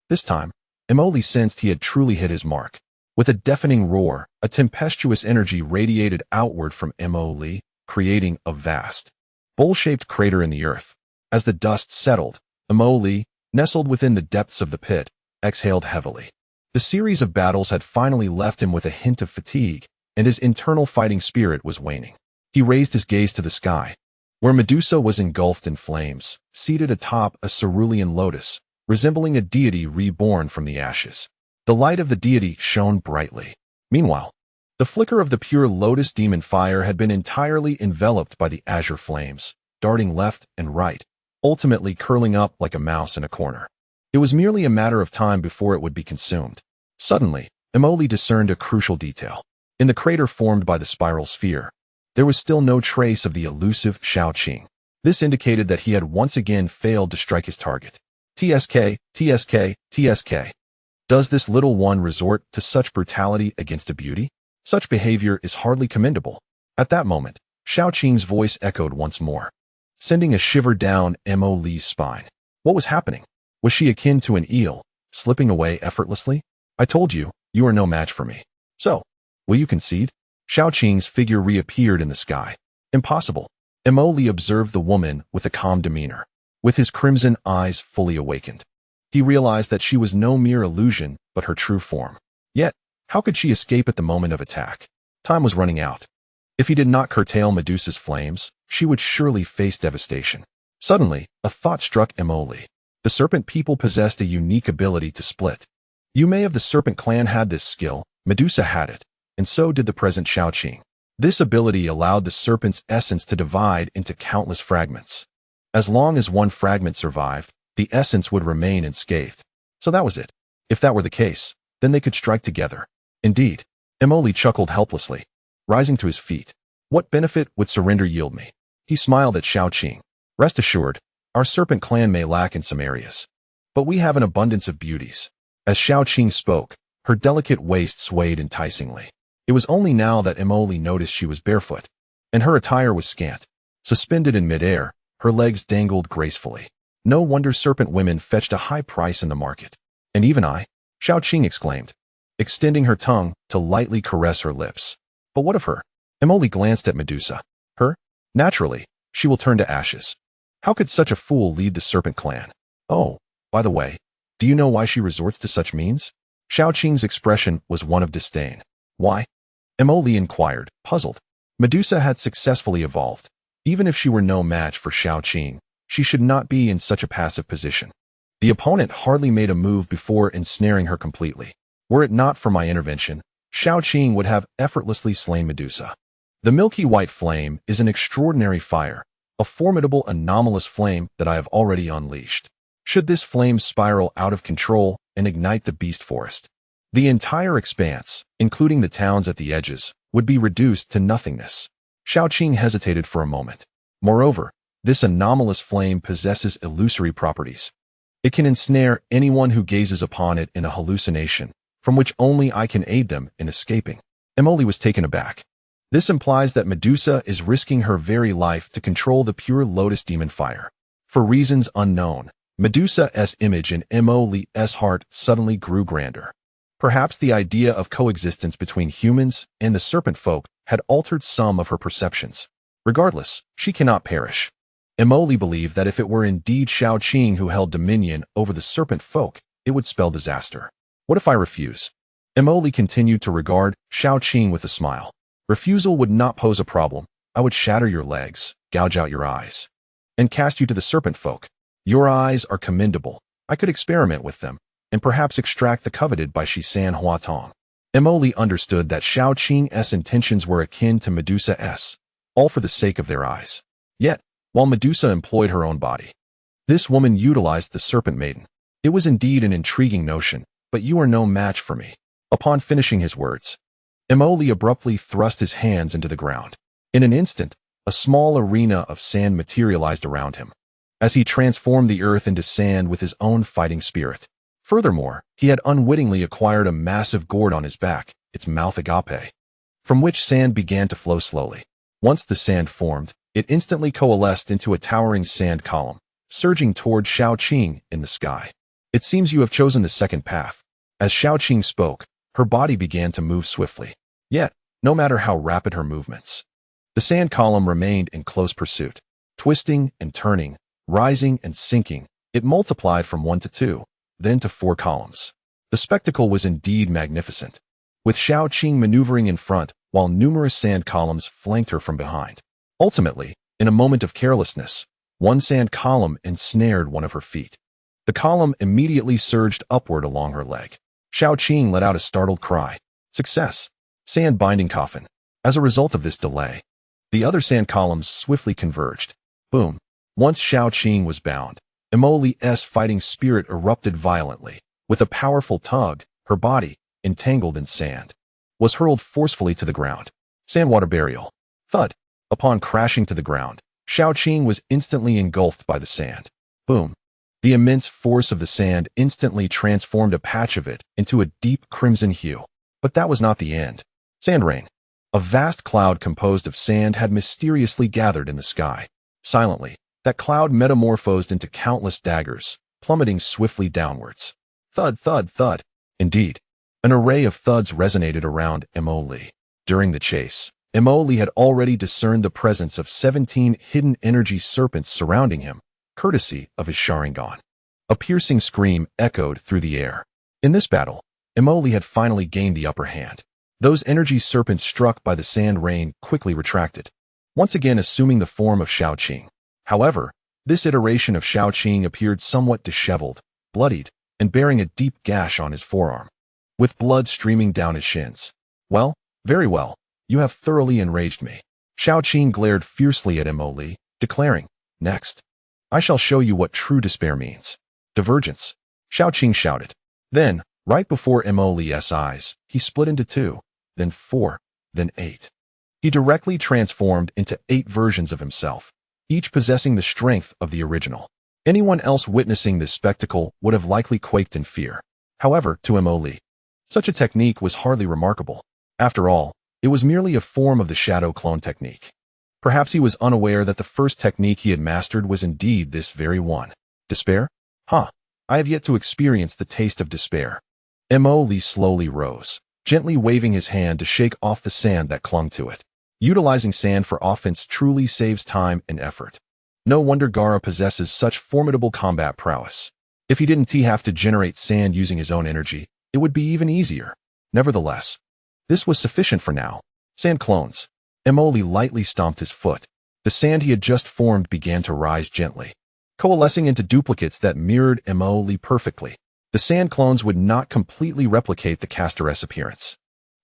This time, Mo Li sensed he had truly hit his mark. With a deafening roar, a tempestuous energy radiated outward from Mo Li, creating a vast, bowl-shaped crater in the earth. As the dust settled, Mo Li, nestled within the depths of the pit, exhaled heavily. The series of battles had finally left him with a hint of fatigue, and his internal fighting spirit was waning. He raised his gaze to the sky, where Medusa was engulfed in flames, seated atop a cerulean lotus, resembling a deity reborn from the ashes. The light of the deity shone brightly. Meanwhile, the flicker of the pure lotus demon fire had been entirely enveloped by the azure flames, darting left and right, ultimately curling up like a mouse in a corner. It was merely a matter of time before it would be consumed. Suddenly, Mo Li discerned a crucial detail. In the crater formed by the spiral sphere, there was still no trace of the elusive Xiao Qing. This indicated that he had once again failed to strike his target. TSK, TSK, TSK. Does this little one resort to such brutality against a beauty? Such behavior is hardly commendable. At that moment, Xiao Qing's voice echoed once more, sending a shiver down Mo Li's spine. What was happening? Was she akin to an eel, slipping away effortlessly? I told you, you are no match for me. So, will you concede? Xiao Qing's figure reappeared in the sky. Impossible. Mo Li observed the woman with a calm demeanor, with his crimson eyes fully awakened. He realized that she was no mere illusion, but her true form. Yet, how could she escape at the moment of attack? Time was running out. If he did not curtail Medusa's flames, she would surely face devastation. Suddenly, a thought struck Mo Li. The serpent people possessed a unique ability to split. Yumei of the serpent clan had this skill, Medusa had it, and so did the present Xiao Qing. This ability allowed the serpent's essence to divide into countless fragments. As long as one fragment survived, the essence would remain unscathed. So that was it. If that were the case, then they could strike together. Indeed, Mo Li chuckled helplessly, rising to his feet. What benefit would surrender yield me? He smiled at Xiao Qing. Rest assured, our serpent clan may lack in some areas, but we have an abundance of beauties. As Xiao Qing spoke, her delicate waist swayed enticingly. It was only now that Mo Li noticed she was barefoot, and her attire was scant. Suspended in midair, her legs dangled gracefully. No wonder serpent women fetched a high price in the market. And even I, Xiao Qing exclaimed, extending her tongue to lightly caress her lips. But what of her? Mo Li glanced at Medusa. Her? Naturally, she will turn to ashes. How could such a fool lead the serpent clan? Oh, by the way, do you know why she resorts to such means? Xiao Qing's expression was one of disdain. Why? Mo Li inquired, puzzled. Medusa had successfully evolved. Even if she were no match for Xiao Qing, she should not be in such a passive position. The opponent hardly made a move before ensnaring her completely. Were it not for my intervention, Xiao Qing would have effortlessly slain Medusa. The milky white flame is an extraordinary fire, a formidable anomalous flame that I have already unleashed. Should this flame spiral out of control and ignite the beast forest, the entire expanse, including the towns at the edges, would be reduced to nothingness. Xiao Qing hesitated for a moment. Moreover, this anomalous flame possesses illusory properties. It can ensnare anyone who gazes upon it in a hallucination, from which only I can aid them in escaping. Mo Li was taken aback. This implies that Medusa is risking her very life to control the pure lotus demon fire. For reasons unknown, Medusa's image in Mo Li's heart suddenly grew grander. Perhaps the idea of coexistence between humans and the serpent folk had altered some of her perceptions. Regardless, she cannot perish. Mo Li believed that if it were indeed Xiao Qing who held dominion over the serpent folk, it would spell disaster. What if I refuse? Mo Li continued to regard Xiao Qing with a smile. Refusal would not pose a problem. I would shatter your legs, gouge out your eyes, and cast you to the serpent folk. Your eyes are commendable. I could experiment with them, and perhaps extract the coveted by Shisan Huatong. Mo Li understood that Xiao Qing's intentions were akin to Medusa's, all for the sake of their eyes. Yet, while Medusa employed her own body, this woman utilized the serpent maiden. It was indeed an intriguing notion, but you are no match for me. Upon finishing his words, Mo Li abruptly thrust his hands into the ground. In an instant, a small arena of sand materialized around him, as he transformed the earth into sand with his own fighting spirit. Furthermore, he had unwittingly acquired a massive gourd on his back, its mouth agape, from which sand began to flow slowly. Once the sand formed, it instantly coalesced into a towering sand column, surging toward Xiao Qing in the sky. It seems you have chosen the second path. As Xiao Qing spoke, her body began to move swiftly. Yet, no matter how rapid her movements, the sand column remained in close pursuit. Twisting and turning, rising and sinking, it multiplied from 1 to 2, then to 4 columns. The spectacle was indeed magnificent, with Xiao Qing maneuvering in front while numerous sand columns flanked her from behind. Ultimately, in a moment of carelessness, one sand column ensnared one of her feet. The column immediately surged upward along her leg. Xiao Qing let out a startled cry. Success! Sand binding coffin. As a result of this delay, the other sand columns swiftly converged. Boom. Once Xiao Qing was bound, Emoli's fighting spirit erupted violently. With a powerful tug, her body, entangled in sand, was hurled forcefully to the ground. Sandwater burial. Thud. Upon crashing to the ground, Xiao Qing was instantly engulfed by the sand. Boom. The immense force of the sand instantly transformed a patch of it into a deep crimson hue. But that was not the end. Sand rain. A vast cloud composed of sand had mysteriously gathered in the sky. Silently, that cloud metamorphosed into countless daggers, plummeting swiftly downwards. Thud, thud, thud. Indeed, an array of thuds resonated around Emoli. During the chase, Emoli had already discerned the presence of 17 hidden energy serpents surrounding him, courtesy of his Sharingan. A piercing scream echoed through the air. In this battle, Emoli had finally gained the upper hand. Those energy serpents struck by the sand rain quickly retracted, once again assuming the form of Xiao Qing. However, this iteration of Xiao Qing appeared somewhat disheveled, bloodied, and bearing a deep gash on his forearm, with blood streaming down his shins. Well, very well, you have thoroughly enraged me. Xiao Qing glared fiercely at Emoli, declaring, Next, I shall show you what true despair means. Divergence. Xiao Qing shouted. Then, right before Emoli's eyes, he split into 2, then 4, then 8. He directly transformed into 8 versions of himself, each possessing the strength of the original. Anyone else witnessing this spectacle would have likely quaked in fear. However, to Emoli, such a technique was hardly remarkable. After all, it was merely a form of the shadow clone technique. Perhaps he was unaware that the first technique he had mastered was indeed this very one. Despair? I have yet to experience the taste of despair. Emoli slowly rose, gently waving his hand to shake off the sand that clung to it. Utilizing sand for offense truly saves time and effort. No wonder Gaara possesses such formidable combat prowess. If he didn't have to generate sand using his own energy, it would be even easier. Nevertheless, this was sufficient for now. Sand clones. Emoli lightly stomped his foot. The sand he had just formed began to rise gently, coalescing into duplicates that mirrored Emoli perfectly. The sand clones would not completely replicate the casteress appearance.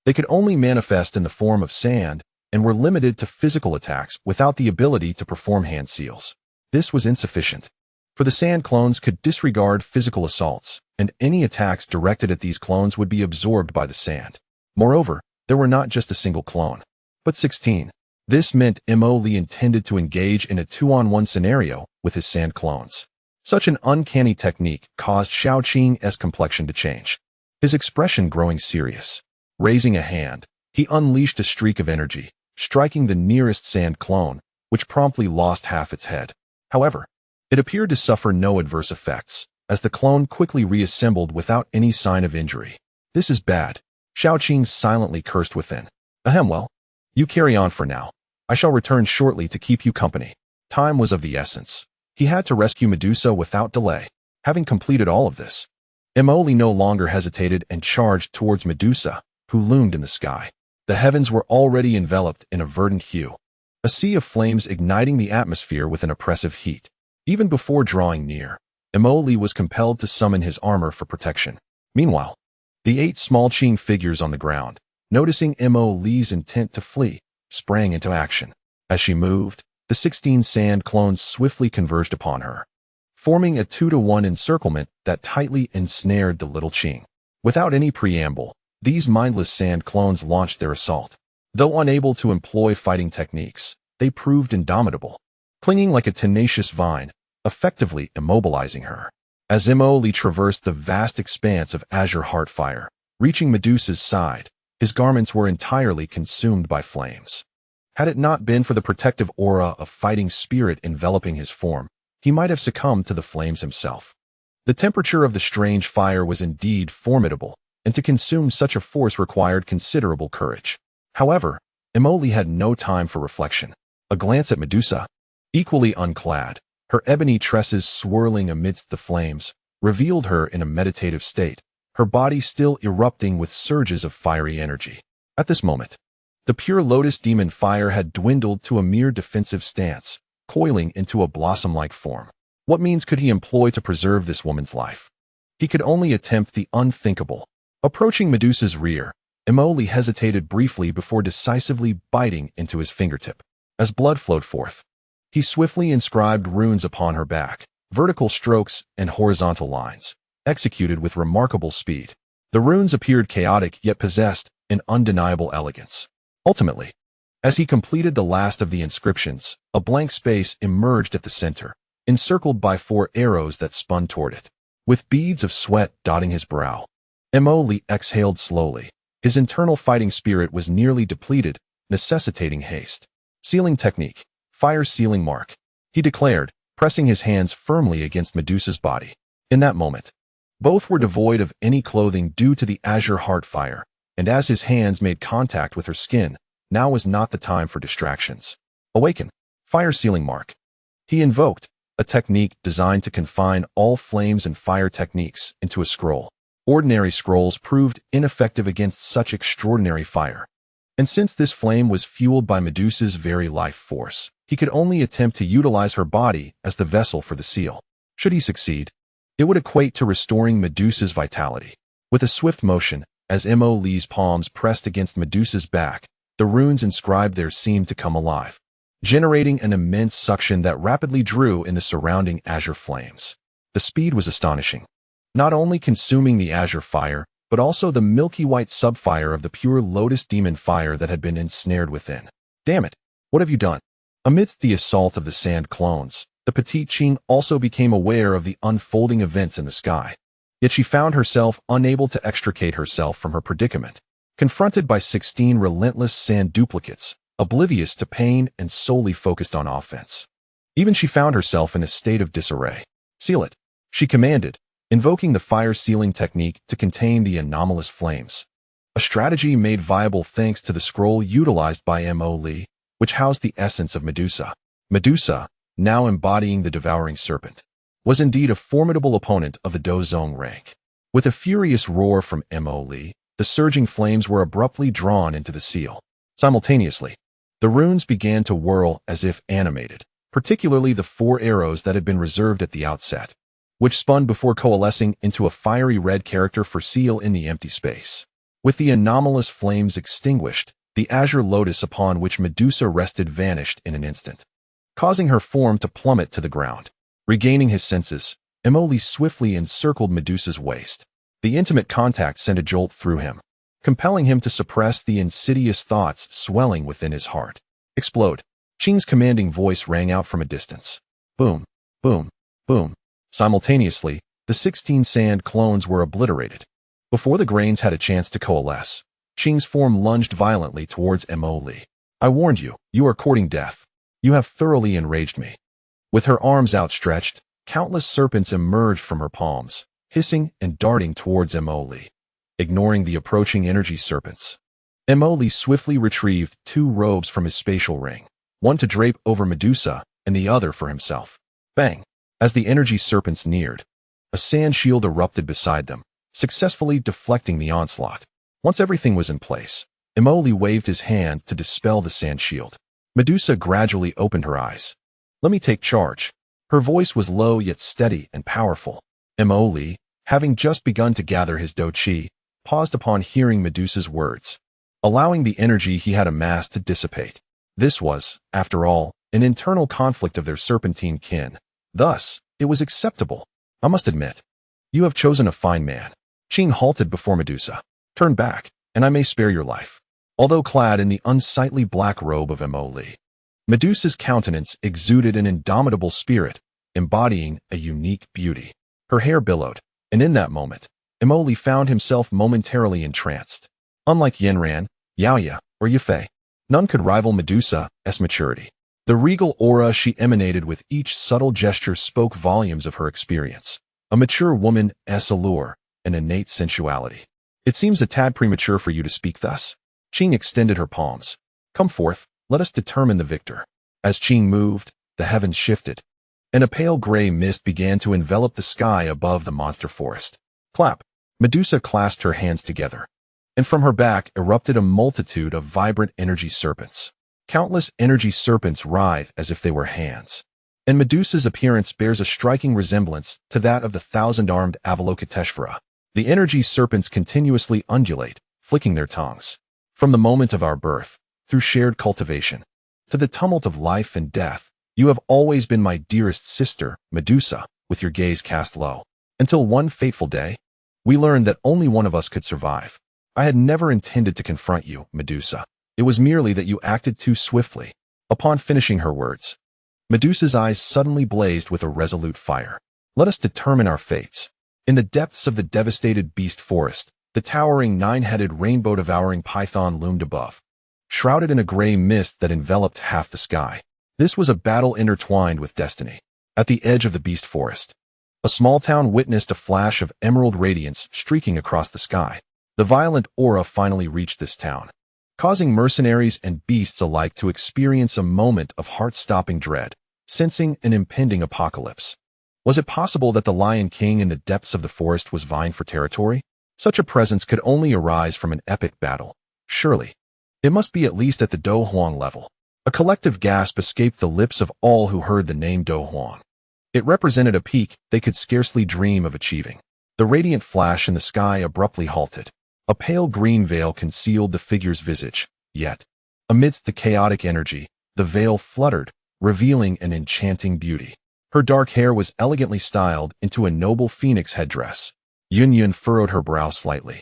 They could only manifest in the form of sand and were limited to physical attacks without the ability to perform hand seals. This was insufficient, for the sand clones could disregard physical assaults, and any attacks directed at these clones would be absorbed by the sand. Moreover, there were not just a single clone, but 16. This meant Emoli intended to engage in a 2-on-1 scenario with his sand clones. Such an uncanny technique caused Xiao Qing's complexion to change, his expression growing serious. Raising a hand, he unleashed a streak of energy, striking the nearest sand clone, which promptly lost half its head. However, it appeared to suffer no adverse effects, as the clone quickly reassembled without any sign of injury. This is bad. Xiao Qing silently cursed within. Well, you carry on for now. I shall return shortly to keep you company. Time was of the essence. He had to rescue Medusa without delay. Having completed all of this, Emoli no longer hesitated and charged towards Medusa, who loomed in the sky. The heavens were already enveloped in a verdant hue, a sea of flames igniting the atmosphere with an oppressive heat. Even before drawing near, Emoli was compelled to summon his armor for protection. Meanwhile, the 8 small Qing figures on the ground, noticing Emoli's intent to flee, sprang into action. As she moved, the 16 sand clones swiftly converged upon her, forming a 2-to-1 encirclement that tightly ensnared the little Qing. Without any preamble, these mindless sand clones launched their assault. Though unable to employ fighting techniques, they proved indomitable, clinging like a tenacious vine, effectively immobilizing her. As Mo traversed the vast expanse of azure heartfire, reaching Medusa's side, his garments were entirely consumed by flames. Had it not been for the protective aura of fighting spirit enveloping his form, he might have succumbed to the flames himself. The temperature of the strange fire was indeed formidable, and to consume such a force required considerable courage. However, Mo had no time for reflection. A glance at Medusa, equally unclad, her ebony tresses swirling amidst the flames, revealed her in a meditative state, her body still erupting with surges of fiery energy. At this moment, the pure lotus demon fire had dwindled to a mere defensive stance, coiling into a blossom-like form. What means could he employ to preserve this woman's life? He could only attempt the unthinkable. Approaching Medusa's rear, Mo hesitated briefly before decisively biting into his fingertip. As blood flowed forth, he swiftly inscribed runes upon her back, vertical strokes and horizontal lines, executed with remarkable speed. The runes appeared chaotic yet possessed an undeniable elegance. Ultimately, as he completed the last of the inscriptions, a blank space emerged at the center, encircled by 4 arrows that spun toward it. With beads of sweat dotting his brow, Mo exhaled slowly. His internal fighting spirit was nearly depleted, necessitating haste. Sealing technique, fire sealing mark, he declared, pressing his hands firmly against Medusa's body. In that moment, both were devoid of any clothing due to the azure heart fire, and as his hands made contact with her skin, now was not the time for distractions. Awaken, fire sealing mark. He invoked, a technique designed to confine all flames and fire techniques into a scroll. Ordinary scrolls proved ineffective against such extraordinary fire. And since this flame was fueled by Medusa's very life force, he could only attempt to utilize her body as the vessel for the seal. Should he succeed, it would equate to restoring Medusa's vitality. With a swift motion, as Mo's palms pressed against Medusa's back, the runes inscribed there seemed to come alive, generating an immense suction that rapidly drew in the surrounding azure flames. The speed was astonishing, not only consuming the azure fire, but also the milky white subfire of the pure lotus demon fire that had been ensnared within. Damn it, what have you done? Amidst the assault of the sand clones, the petite Qing also became aware of the unfolding events in the sky. Yet she found herself unable to extricate herself from her predicament. Confronted by 16 relentless sand duplicates, oblivious to pain and solely focused on offense. Even she found herself in a state of disarray. Seal it, she commanded, invoking the fire sealing technique to contain the anomalous flames. A strategy made viable thanks to the scroll utilized by Mo, which housed the essence of Medusa. Medusa, now embodying the devouring serpent, was indeed a formidable opponent of the Dou Zong rank. With a furious roar from Mo, the surging flames were abruptly drawn into the seal. Simultaneously, the runes began to whirl as if animated, particularly the 4 arrows that had been reserved at the outset, which spun before coalescing into a fiery red character for seal in the empty space. With the anomalous flames extinguished, the azure lotus upon which Medusa rested vanished in an instant, causing her form to plummet to the ground. Regaining his senses, Mo swiftly encircled Medusa's waist. The intimate contact sent a jolt through him, compelling him to suppress the insidious thoughts swelling within his heart. Explode. Qing's commanding voice rang out from a distance. Boom, boom, boom. Simultaneously, the 16 sand clones were obliterated. Before the grains had a chance to coalesce, Qing's form lunged violently towards Mo. I warned you, you are courting death. You have thoroughly enraged me. With her arms outstretched, countless serpents emerged from her palms, hissing and darting towards Mo. Ignoring the approaching energy serpents, Mo swiftly retrieved 2 robes from his spatial ring, one to drape over Medusa and the other for himself. Bang! As the energy serpents neared, a sand shield erupted beside them, successfully deflecting the onslaught. Once everything was in place, Mo waved his hand to dispel the sand shield. Medusa gradually opened her eyes. Let me take charge. Her voice was low yet steady and powerful. Mo, having just begun to gather his Dou Qi, paused upon hearing Medusa's words, allowing the energy he had amassed to dissipate. This was, after all, an internal conflict of their serpentine kin. Thus, it was acceptable. I must admit, you have chosen a fine man. Qing halted before Medusa. Turn back, and I may spare your life. Although clad in the unsightly black robe of Mo, Medusa's countenance exuded an indomitable spirit, embodying a unique beauty. Her hair billowed, and in that moment, Emoli found himself momentarily entranced. Unlike Yanran, Xiao or Yafei, none could rival Medusa's maturity. The regal aura she emanated with each subtle gesture spoke volumes of her experience. A mature woman's allure, an innate sensuality. It seems a tad premature for you to speak thus. Qing extended her palms. Come forth, let us determine the victor. As Qing moved, the heavens shifted, and a pale gray mist began to envelop the sky above the monster forest. Clap! Medusa clasped her hands together, and from her back erupted a multitude of vibrant energy serpents. Countless energy serpents writhed as if they were hands, and Medusa's appearance bears a striking resemblance to that of the thousand-armed Avalokiteshvara. The energy serpents continuously undulate, flicking their tongues. From the moment of our birth, through shared cultivation, to the tumult of life and death, you have always been my dearest sister, Medusa, with your gaze cast low. Until one fateful day, we learned that only one of us could survive. I had never intended to confront you, Medusa. It was merely that you acted too swiftly. Upon finishing her words, Medusa's eyes suddenly blazed with a resolute fire. Let us determine our fates. In the depths of the devastated beast forest, the towering nine-headed rainbow-devouring python loomed above, shrouded in a gray mist that enveloped half the sky. This was a battle intertwined with destiny. At the edge of the beast forest, a small town witnessed a flash of emerald radiance streaking across the sky. The violent aura finally reached this town, causing mercenaries and beasts alike to experience a moment of heart-stopping dread, sensing an impending apocalypse. Was it possible that the Lion King in the depths of the forest was vying for territory? Such a presence could only arise from an epic battle. Surely, it must be at least at the Dou Huang level. A collective gasp escaped the lips of all who heard the name Dou Huang. It represented a peak they could scarcely dream of achieving. The radiant flash in the sky abruptly halted. A pale green veil concealed the figure's visage, yet, amidst the chaotic energy, the veil fluttered, revealing an enchanting beauty. Her dark hair was elegantly styled into a noble phoenix headdress. Yun furrowed her brow slightly.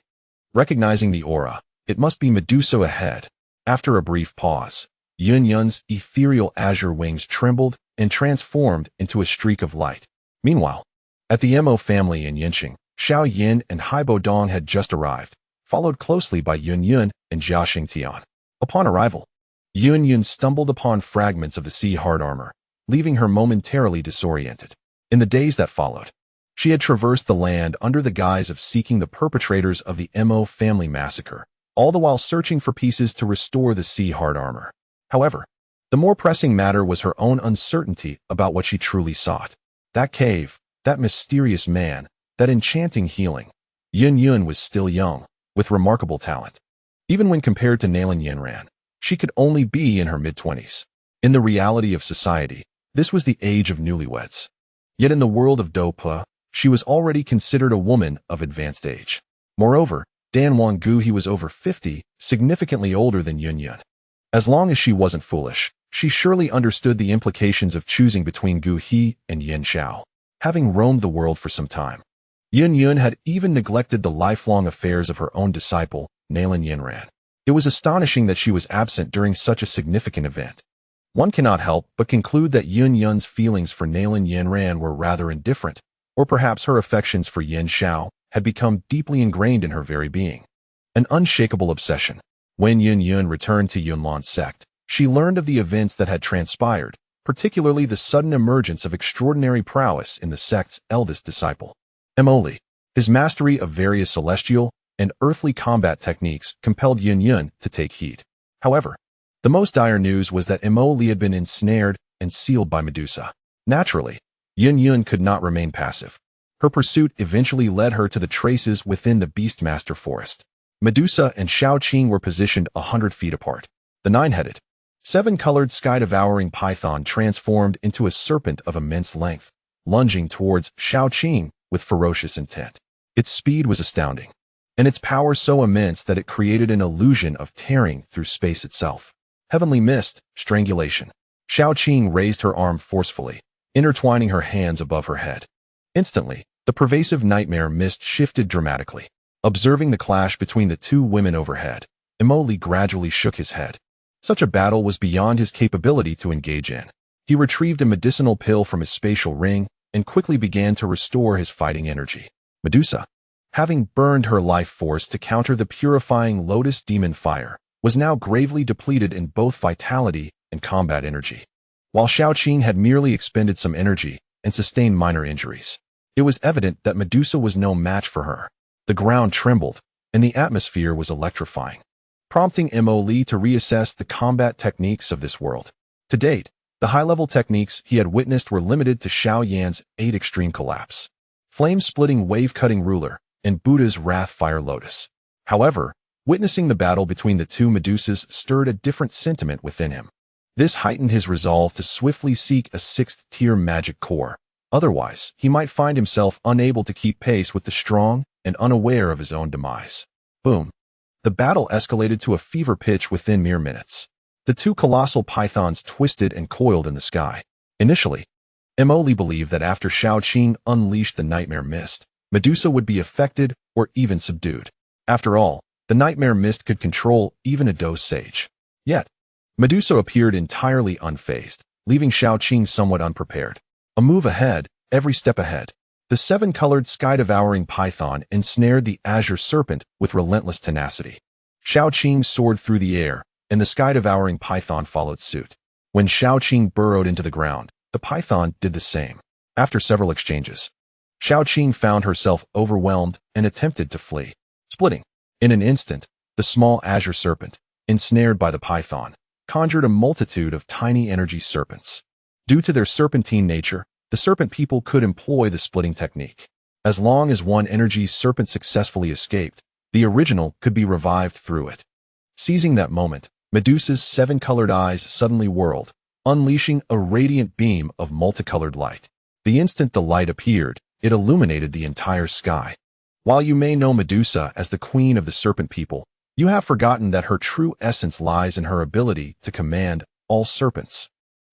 Recognizing the aura, it must be Medusa ahead. After a brief pause, Yun's ethereal azure wings trembled and transformed into a streak of light. Meanwhile, at the Mo family in Yinxing, Xiao Yan and Haibo Dong had just arrived, followed closely by Yun and Jia Xingtian. Upon arrival, Yun stumbled upon fragments of the sea hard armor, leaving her momentarily disoriented. In the days that followed, she had traversed the land under the guise of seeking the perpetrators of the Mo family massacre, all the while searching for pieces to restore the sea hard armor. However, the more pressing matter was her own uncertainty about what she truly sought. That cave, that mysterious man, that enchanting healing. Yun was still young, with remarkable talent. Even when compared to Nalan Yanran, she could only be in her mid-20s. In the reality of society, this was the age of newlyweds. Yet in the world of Dou Qi, she was already considered a woman of advanced age. Moreover, Dan Wanggu he was over 50, significantly older than Yun. As long as she wasn't foolish, she surely understood the implications of choosing between Gu He and Yin Xiao. Having roamed the world for some time, Yun had even neglected the lifelong affairs of her own disciple, Nalan Yanran. It was astonishing that she was absent during such a significant event. One cannot help but conclude that Yun's feelings for Nalan Yanran were rather indifferent, or perhaps her affections for Yin Xiao had become deeply ingrained in her very being. An unshakable obsession. When Yun returned to Yunlan Sect, she learned of the events that had transpired, particularly the sudden emergence of extraordinary prowess in the sect's eldest disciple. Emoli. His mastery of various celestial and earthly combat techniques compelled Yun to take heed. However, the most dire news was that Emoli had been ensnared and sealed by Medusa. Naturally, Yun could not remain passive. Her pursuit eventually led her to the traces within the Beastmaster forest. Medusa and Xiao Qing were positioned 100 feet apart. The nine-headed, seven-colored sky-devouring python transformed into a serpent of immense length, lunging towards Xiao Qing with ferocious intent. Its speed was astounding, and its power so immense that it created an illusion of tearing through space itself. Heavenly mist, strangulation. Xiao Qing raised her arm forcefully, intertwining her hands above her head. Instantly, the pervasive nightmare mist shifted dramatically. Observing the clash between the two women overhead, Emoli gradually shook his head. Such a battle was beyond his capability to engage in. He retrieved a medicinal pill from his spatial ring and quickly began to restore his fighting energy. Medusa, having burned her life force to counter the purifying lotus demon fire, was now gravely depleted in both vitality and combat energy. While Xiao Qing had merely expended some energy and sustained minor injuries, it was evident that Medusa was no match for her. The ground trembled, and the atmosphere was electrifying, prompting Mo Li to reassess the combat techniques of this world. To date, the high-level techniques he had witnessed were limited to Xiao Yan's 8 extreme collapse, flame-splitting wave-cutting ruler, and Buddha's wrath fire lotus. However, witnessing the battle between the two Medusas stirred a different sentiment within him. This heightened his resolve to swiftly seek a 6th-tier magic core. Otherwise, he might find himself unable to keep pace with the strong and unaware of his own demise. Boom. The battle escalated to a fever pitch within mere minutes. The two colossal pythons twisted and coiled in the sky. Initially, Mo Li believed that after Xiao Qing unleashed the nightmare mist, Medusa would be affected or even subdued. After all, the nightmare mist could control even a Dou sage. Yet, Medusa appeared entirely unfazed, leaving Xiao Qing somewhat unprepared. A move ahead, every step ahead. The 7-colored sky-devouring python ensnared the azure serpent with relentless tenacity. Xiao Qing soared through the air, and the sky-devouring python followed suit. When Xiao Qing burrowed into the ground, the python did the same. After several exchanges, Xiao Qing found herself overwhelmed and attempted to flee. Splitting. In an instant, the small azure serpent, ensnared by the python, conjured a multitude of tiny energy serpents. Due to their serpentine nature, the serpent people could employ the splitting technique. As long as one energy serpent successfully escaped, the original could be revived through it. Seizing that moment, Medusa's 7-colored eyes suddenly whirled, unleashing a radiant beam of multicolored light. The instant the light appeared, it illuminated the entire sky. While you may know Medusa as the queen of the serpent people, you have forgotten that her true essence lies in her ability to command all serpents.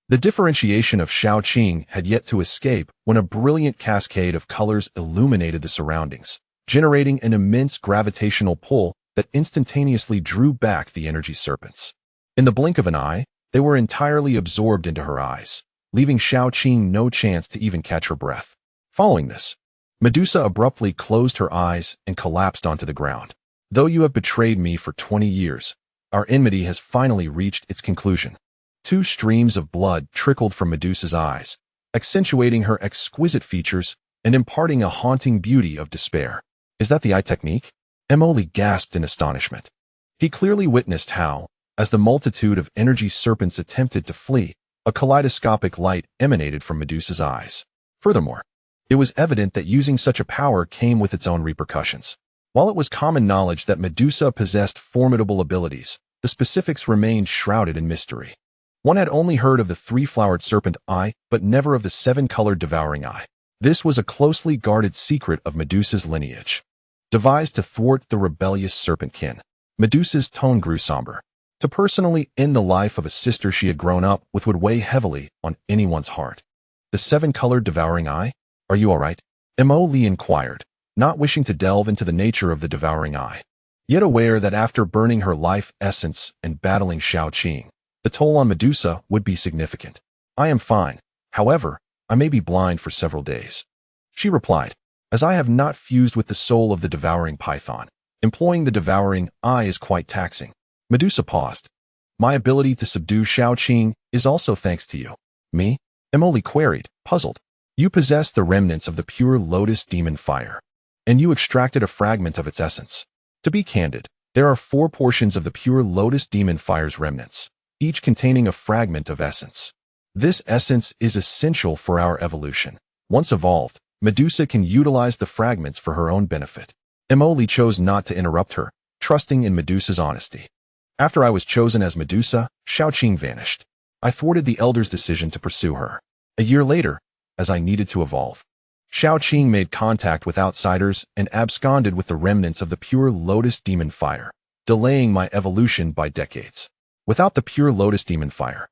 The differentiation of Xiao Qing had yet to escape when a brilliant cascade of colors illuminated the surroundings, generating an immense gravitational pull that instantaneously drew back the energy serpents. In the blink of an eye, they were entirely absorbed into her eyes, leaving Xiao Qing no chance to even catch her breath. Following this, Medusa abruptly closed her eyes and collapsed onto the ground. Though you have betrayed me for 20 years, our enmity has finally reached its conclusion. 2 streams of blood trickled from Medusa's eyes, accentuating her exquisite features and imparting a haunting beauty of despair. Is that the eye technique? Mo Li gasped in astonishment. He clearly witnessed how, as the multitude of energy serpents attempted to flee, a kaleidoscopic light emanated from Medusa's eyes. Furthermore, it was evident that using such a power came with its own repercussions. While it was common knowledge that Medusa possessed formidable abilities, the specifics remained shrouded in mystery. One had only heard of the 3-flowered serpent eye, but never of the 7-colored devouring eye. This was a closely guarded secret of Medusa's lineage. Devised to thwart the rebellious serpent kin, Medusa's tone grew somber. To personally end the life of a sister she had grown up with would weigh heavily on anyone's heart. The 7-colored devouring eye? Are you all right? Mo Li inquired, not wishing to delve into the nature of the devouring eye, yet aware that after burning her life essence and battling Xiao Qing, the toll on Medusa would be significant. I am fine. However, I may be blind for several days. She replied, as I have not fused with the soul of the devouring python. Employing the devouring eye is quite taxing. Medusa paused. My ability to subdue Xiao Qing is also thanks to you. Me? Mo Li queried, puzzled. You possess the remnants of the pure lotus demon fire, and you extracted a fragment of its essence. To be candid, there are 4 portions of the pure lotus demon fire's remnants, each containing a fragment of essence. This essence is essential for our evolution. Once evolved, Medusa can utilize the fragments for her own benefit. Mo Li chose not to interrupt her, trusting in Medusa's honesty. After I was chosen as Medusa, Xiao Qing vanished. I thwarted the elder's decision to pursue her. A year later, as I needed to evolve, Xiao Qing made contact with outsiders and absconded with the remnants of the pure lotus demon fire, delaying my evolution by decades. Without the pure lotus demon fire,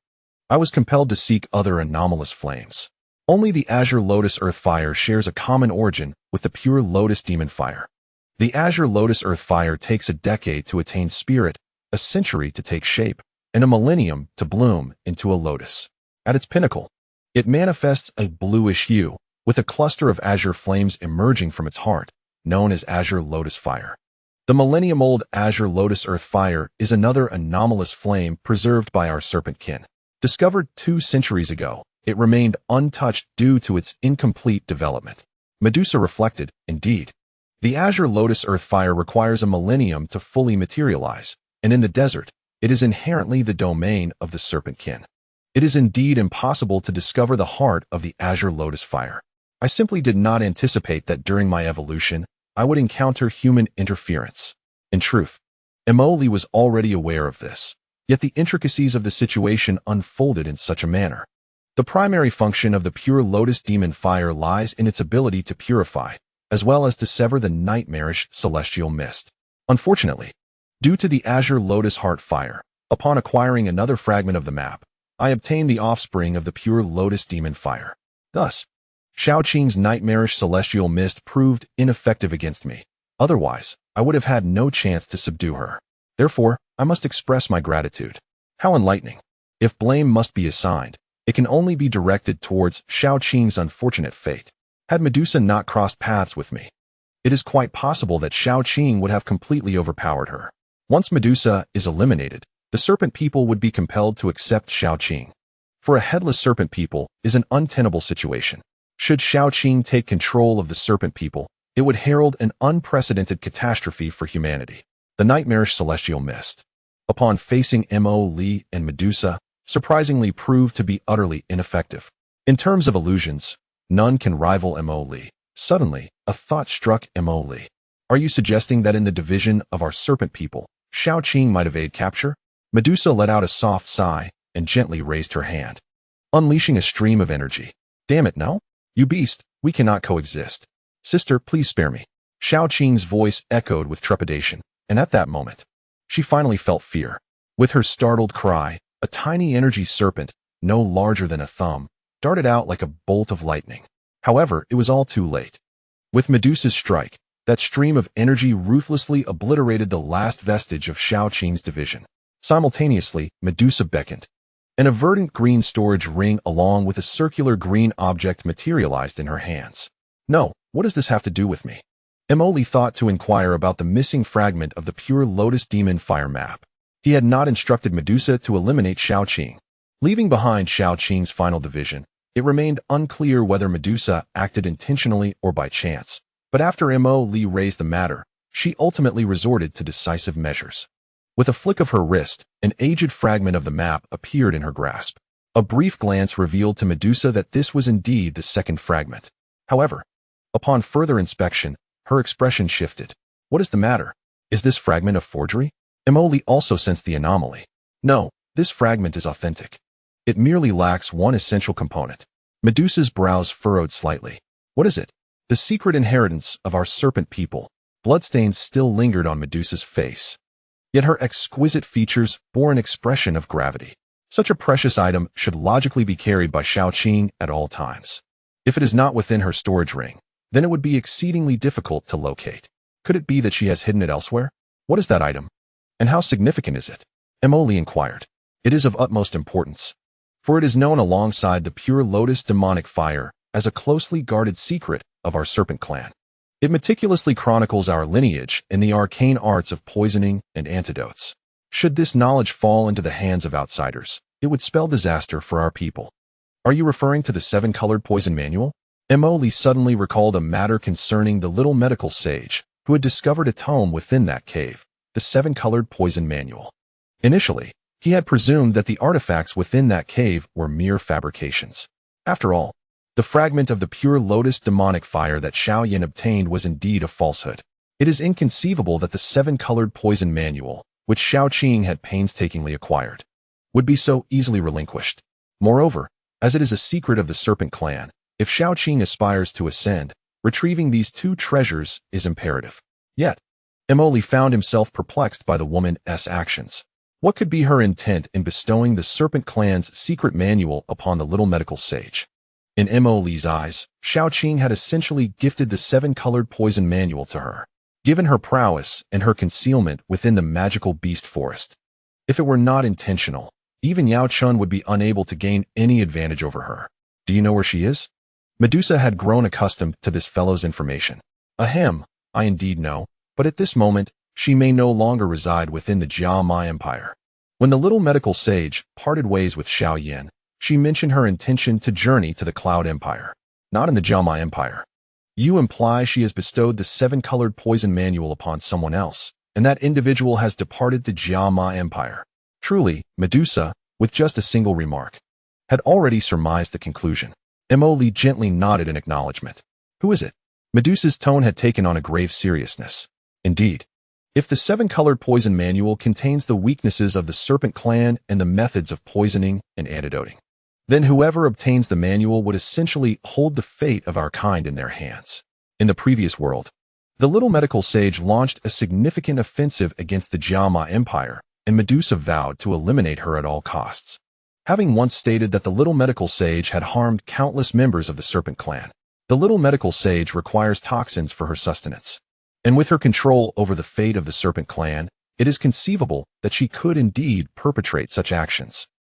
I was compelled to seek other anomalous flames. Only the azure lotus earth fire shares a common origin with the pure lotus demon fire. The azure lotus earth fire takes a decade to attain spirit, a century to take shape, and a millennium to bloom into a lotus. At its pinnacle, it manifests a bluish hue, with a cluster of azure flames emerging from its heart, known as azure lotus fire. The millennium-old azure lotus earth fire is another anomalous flame preserved by our serpent kin. Discovered 2 centuries ago, it remained untouched due to its incomplete development. Medusa reflected, indeed. The azure lotus earth fire requires a millennium to fully materialize, and in the desert, it is inherently the domain of the serpent kin. It is indeed impossible to discover the heart of the azure lotus fire. I simply did not anticipate that during my evolution, I would encounter human interference. In truth, Emoli was already aware of this, yet the intricacies of the situation unfolded in such a manner. The primary function of the pure lotus demon fire lies in its ability to purify, as well as to sever the nightmarish celestial mist. Unfortunately, due to the azure lotus heart fire, upon acquiring another fragment of the map, I obtained the offspring of the pure lotus demon fire. Thus, Xiao Qing's nightmarish celestial mist proved ineffective against me. Otherwise, I would have had no chance to subdue her. Therefore, I must express my gratitude. How enlightening. If blame must be assigned, it can only be directed towards Xiao Qing's unfortunate fate. Had Medusa not crossed paths with me, it is quite possible that Xiao Qing would have completely overpowered her. Once Medusa is eliminated, the serpent people would be compelled to accept Xiao Qing. For a headless serpent people is an untenable situation. Should Xiao Qing take control of the serpent people, it would herald an unprecedented catastrophe for humanity. The nightmarish celestial mist, upon facing Mo Li and Medusa, surprisingly proved to be utterly ineffective. In terms of illusions, none can rival Mo Li. Suddenly, a thought struck Mo Li. Are you suggesting that in the division of our serpent people, Xiao Qing might evade capture? Medusa let out a soft sigh and gently raised her hand, unleashing a stream of energy. Damn it, no? You beast, we cannot coexist. Sister, please spare me. Xiao Qing's voice echoed with trepidation, and at that moment, she finally felt fear. With her startled cry, a tiny energy serpent, no larger than a thumb, darted out like a bolt of lightning. However, it was all too late. With Medusa's strike, that stream of energy ruthlessly obliterated the last vestige of Xiao Qing's division. Simultaneously, Medusa beckoned. An verdant green storage ring along with a circular green object materialized in her hands. No, what does this have to do with me? Emoli thought to inquire about the missing fragment of the pure lotus demon fire map. He had not instructed Medusa to eliminate Xiao Qing. Leaving behind Xiao Qing's final division, it remained unclear whether Medusa acted intentionally or by chance. But after Mo Li raised the matter, she ultimately resorted to decisive measures. With a flick of her wrist, an aged fragment of the map appeared in her grasp. A brief glance revealed to Medusa that this was indeed the second fragment. However, upon further inspection, her expression shifted. What is the matter? Is this fragment a forgery? Emoli also sensed the anomaly. No, this fragment is authentic. It merely lacks one essential component. Medusa's brows furrowed slightly. What is it? The secret inheritance of our serpent people. Bloodstains still lingered on Medusa's face. Yet her exquisite features bore an expression of gravity. Such a precious item should logically be carried by Xiao Qing at all times. If it is not within her storage ring, then it would be exceedingly difficult to locate. Could it be that she has hidden it elsewhere? What is that item? And how significant is it? Emoli inquired. It is of utmost importance, for it is known alongside the pure lotus demonic fire as a closely guarded secret of our serpent clan. It meticulously chronicles our lineage and the arcane arts of poisoning and antidotes. Should this knowledge fall into the hands of outsiders, it would spell disaster for our people. Are you referring to the 7-colored poison manual? Emoli suddenly recalled a matter concerning the little medical sage who had discovered a tome within that cave, the 7-colored poison manual. Initially, he had presumed that the artifacts within that cave were mere fabrications. After all, the fragment of the pure lotus demonic fire that Xiao Yan obtained was indeed a falsehood. It is inconceivable that the 7-colored poison manual, which Xiao Qing had painstakingly acquired, would be so easily relinquished. Moreover, as it is a secret of the serpent clan, if Xiao Qing aspires to ascend, retrieving these 2 treasures is imperative. Yet, Emoli found himself perplexed by the woman's actions. What could be her intent in bestowing the serpent clan's secret manual upon the little medical sage? In Emoli's eyes, Xiao Qing had essentially gifted the 7-colored poison manual to her, given her prowess and her concealment within the magical beast forest. If it were not intentional, even Yao Chun would be unable to gain any advantage over her. Do you know where she is? Medusa had grown accustomed to this fellow's information. Ahem, I indeed know, but at this moment, she may no longer reside within the Jiama Empire. When the little medical sage parted ways with Xiao Yan, she mentioned her intention to journey to the Cloud Empire, not in the Jiama Empire. You imply she has bestowed the 7-colored poison manual upon someone else, and that individual has departed the Jiama Empire. Truly, Medusa, with just a single remark, had already surmised the conclusion. Mo Li gently nodded in acknowledgement. Who is it? Medusa's tone had taken on a grave seriousness. Indeed, if the 7-colored poison manual contains the weaknesses of the Serpent Clan and the methods of poisoning and antidoting, then whoever obtains the manual would essentially hold the fate of our kind in their hands. In the previous world, the little medical sage launched a significant offensive against the Jiama Empire, and Medusa vowed to eliminate her at all costs. Having once stated that the little medical sage had harmed countless members of the Serpent Clan, the little medical sage requires toxins for her sustenance. And with her control over the fate of the Serpent Clan, it is conceivable that she could indeed perpetrate such actions.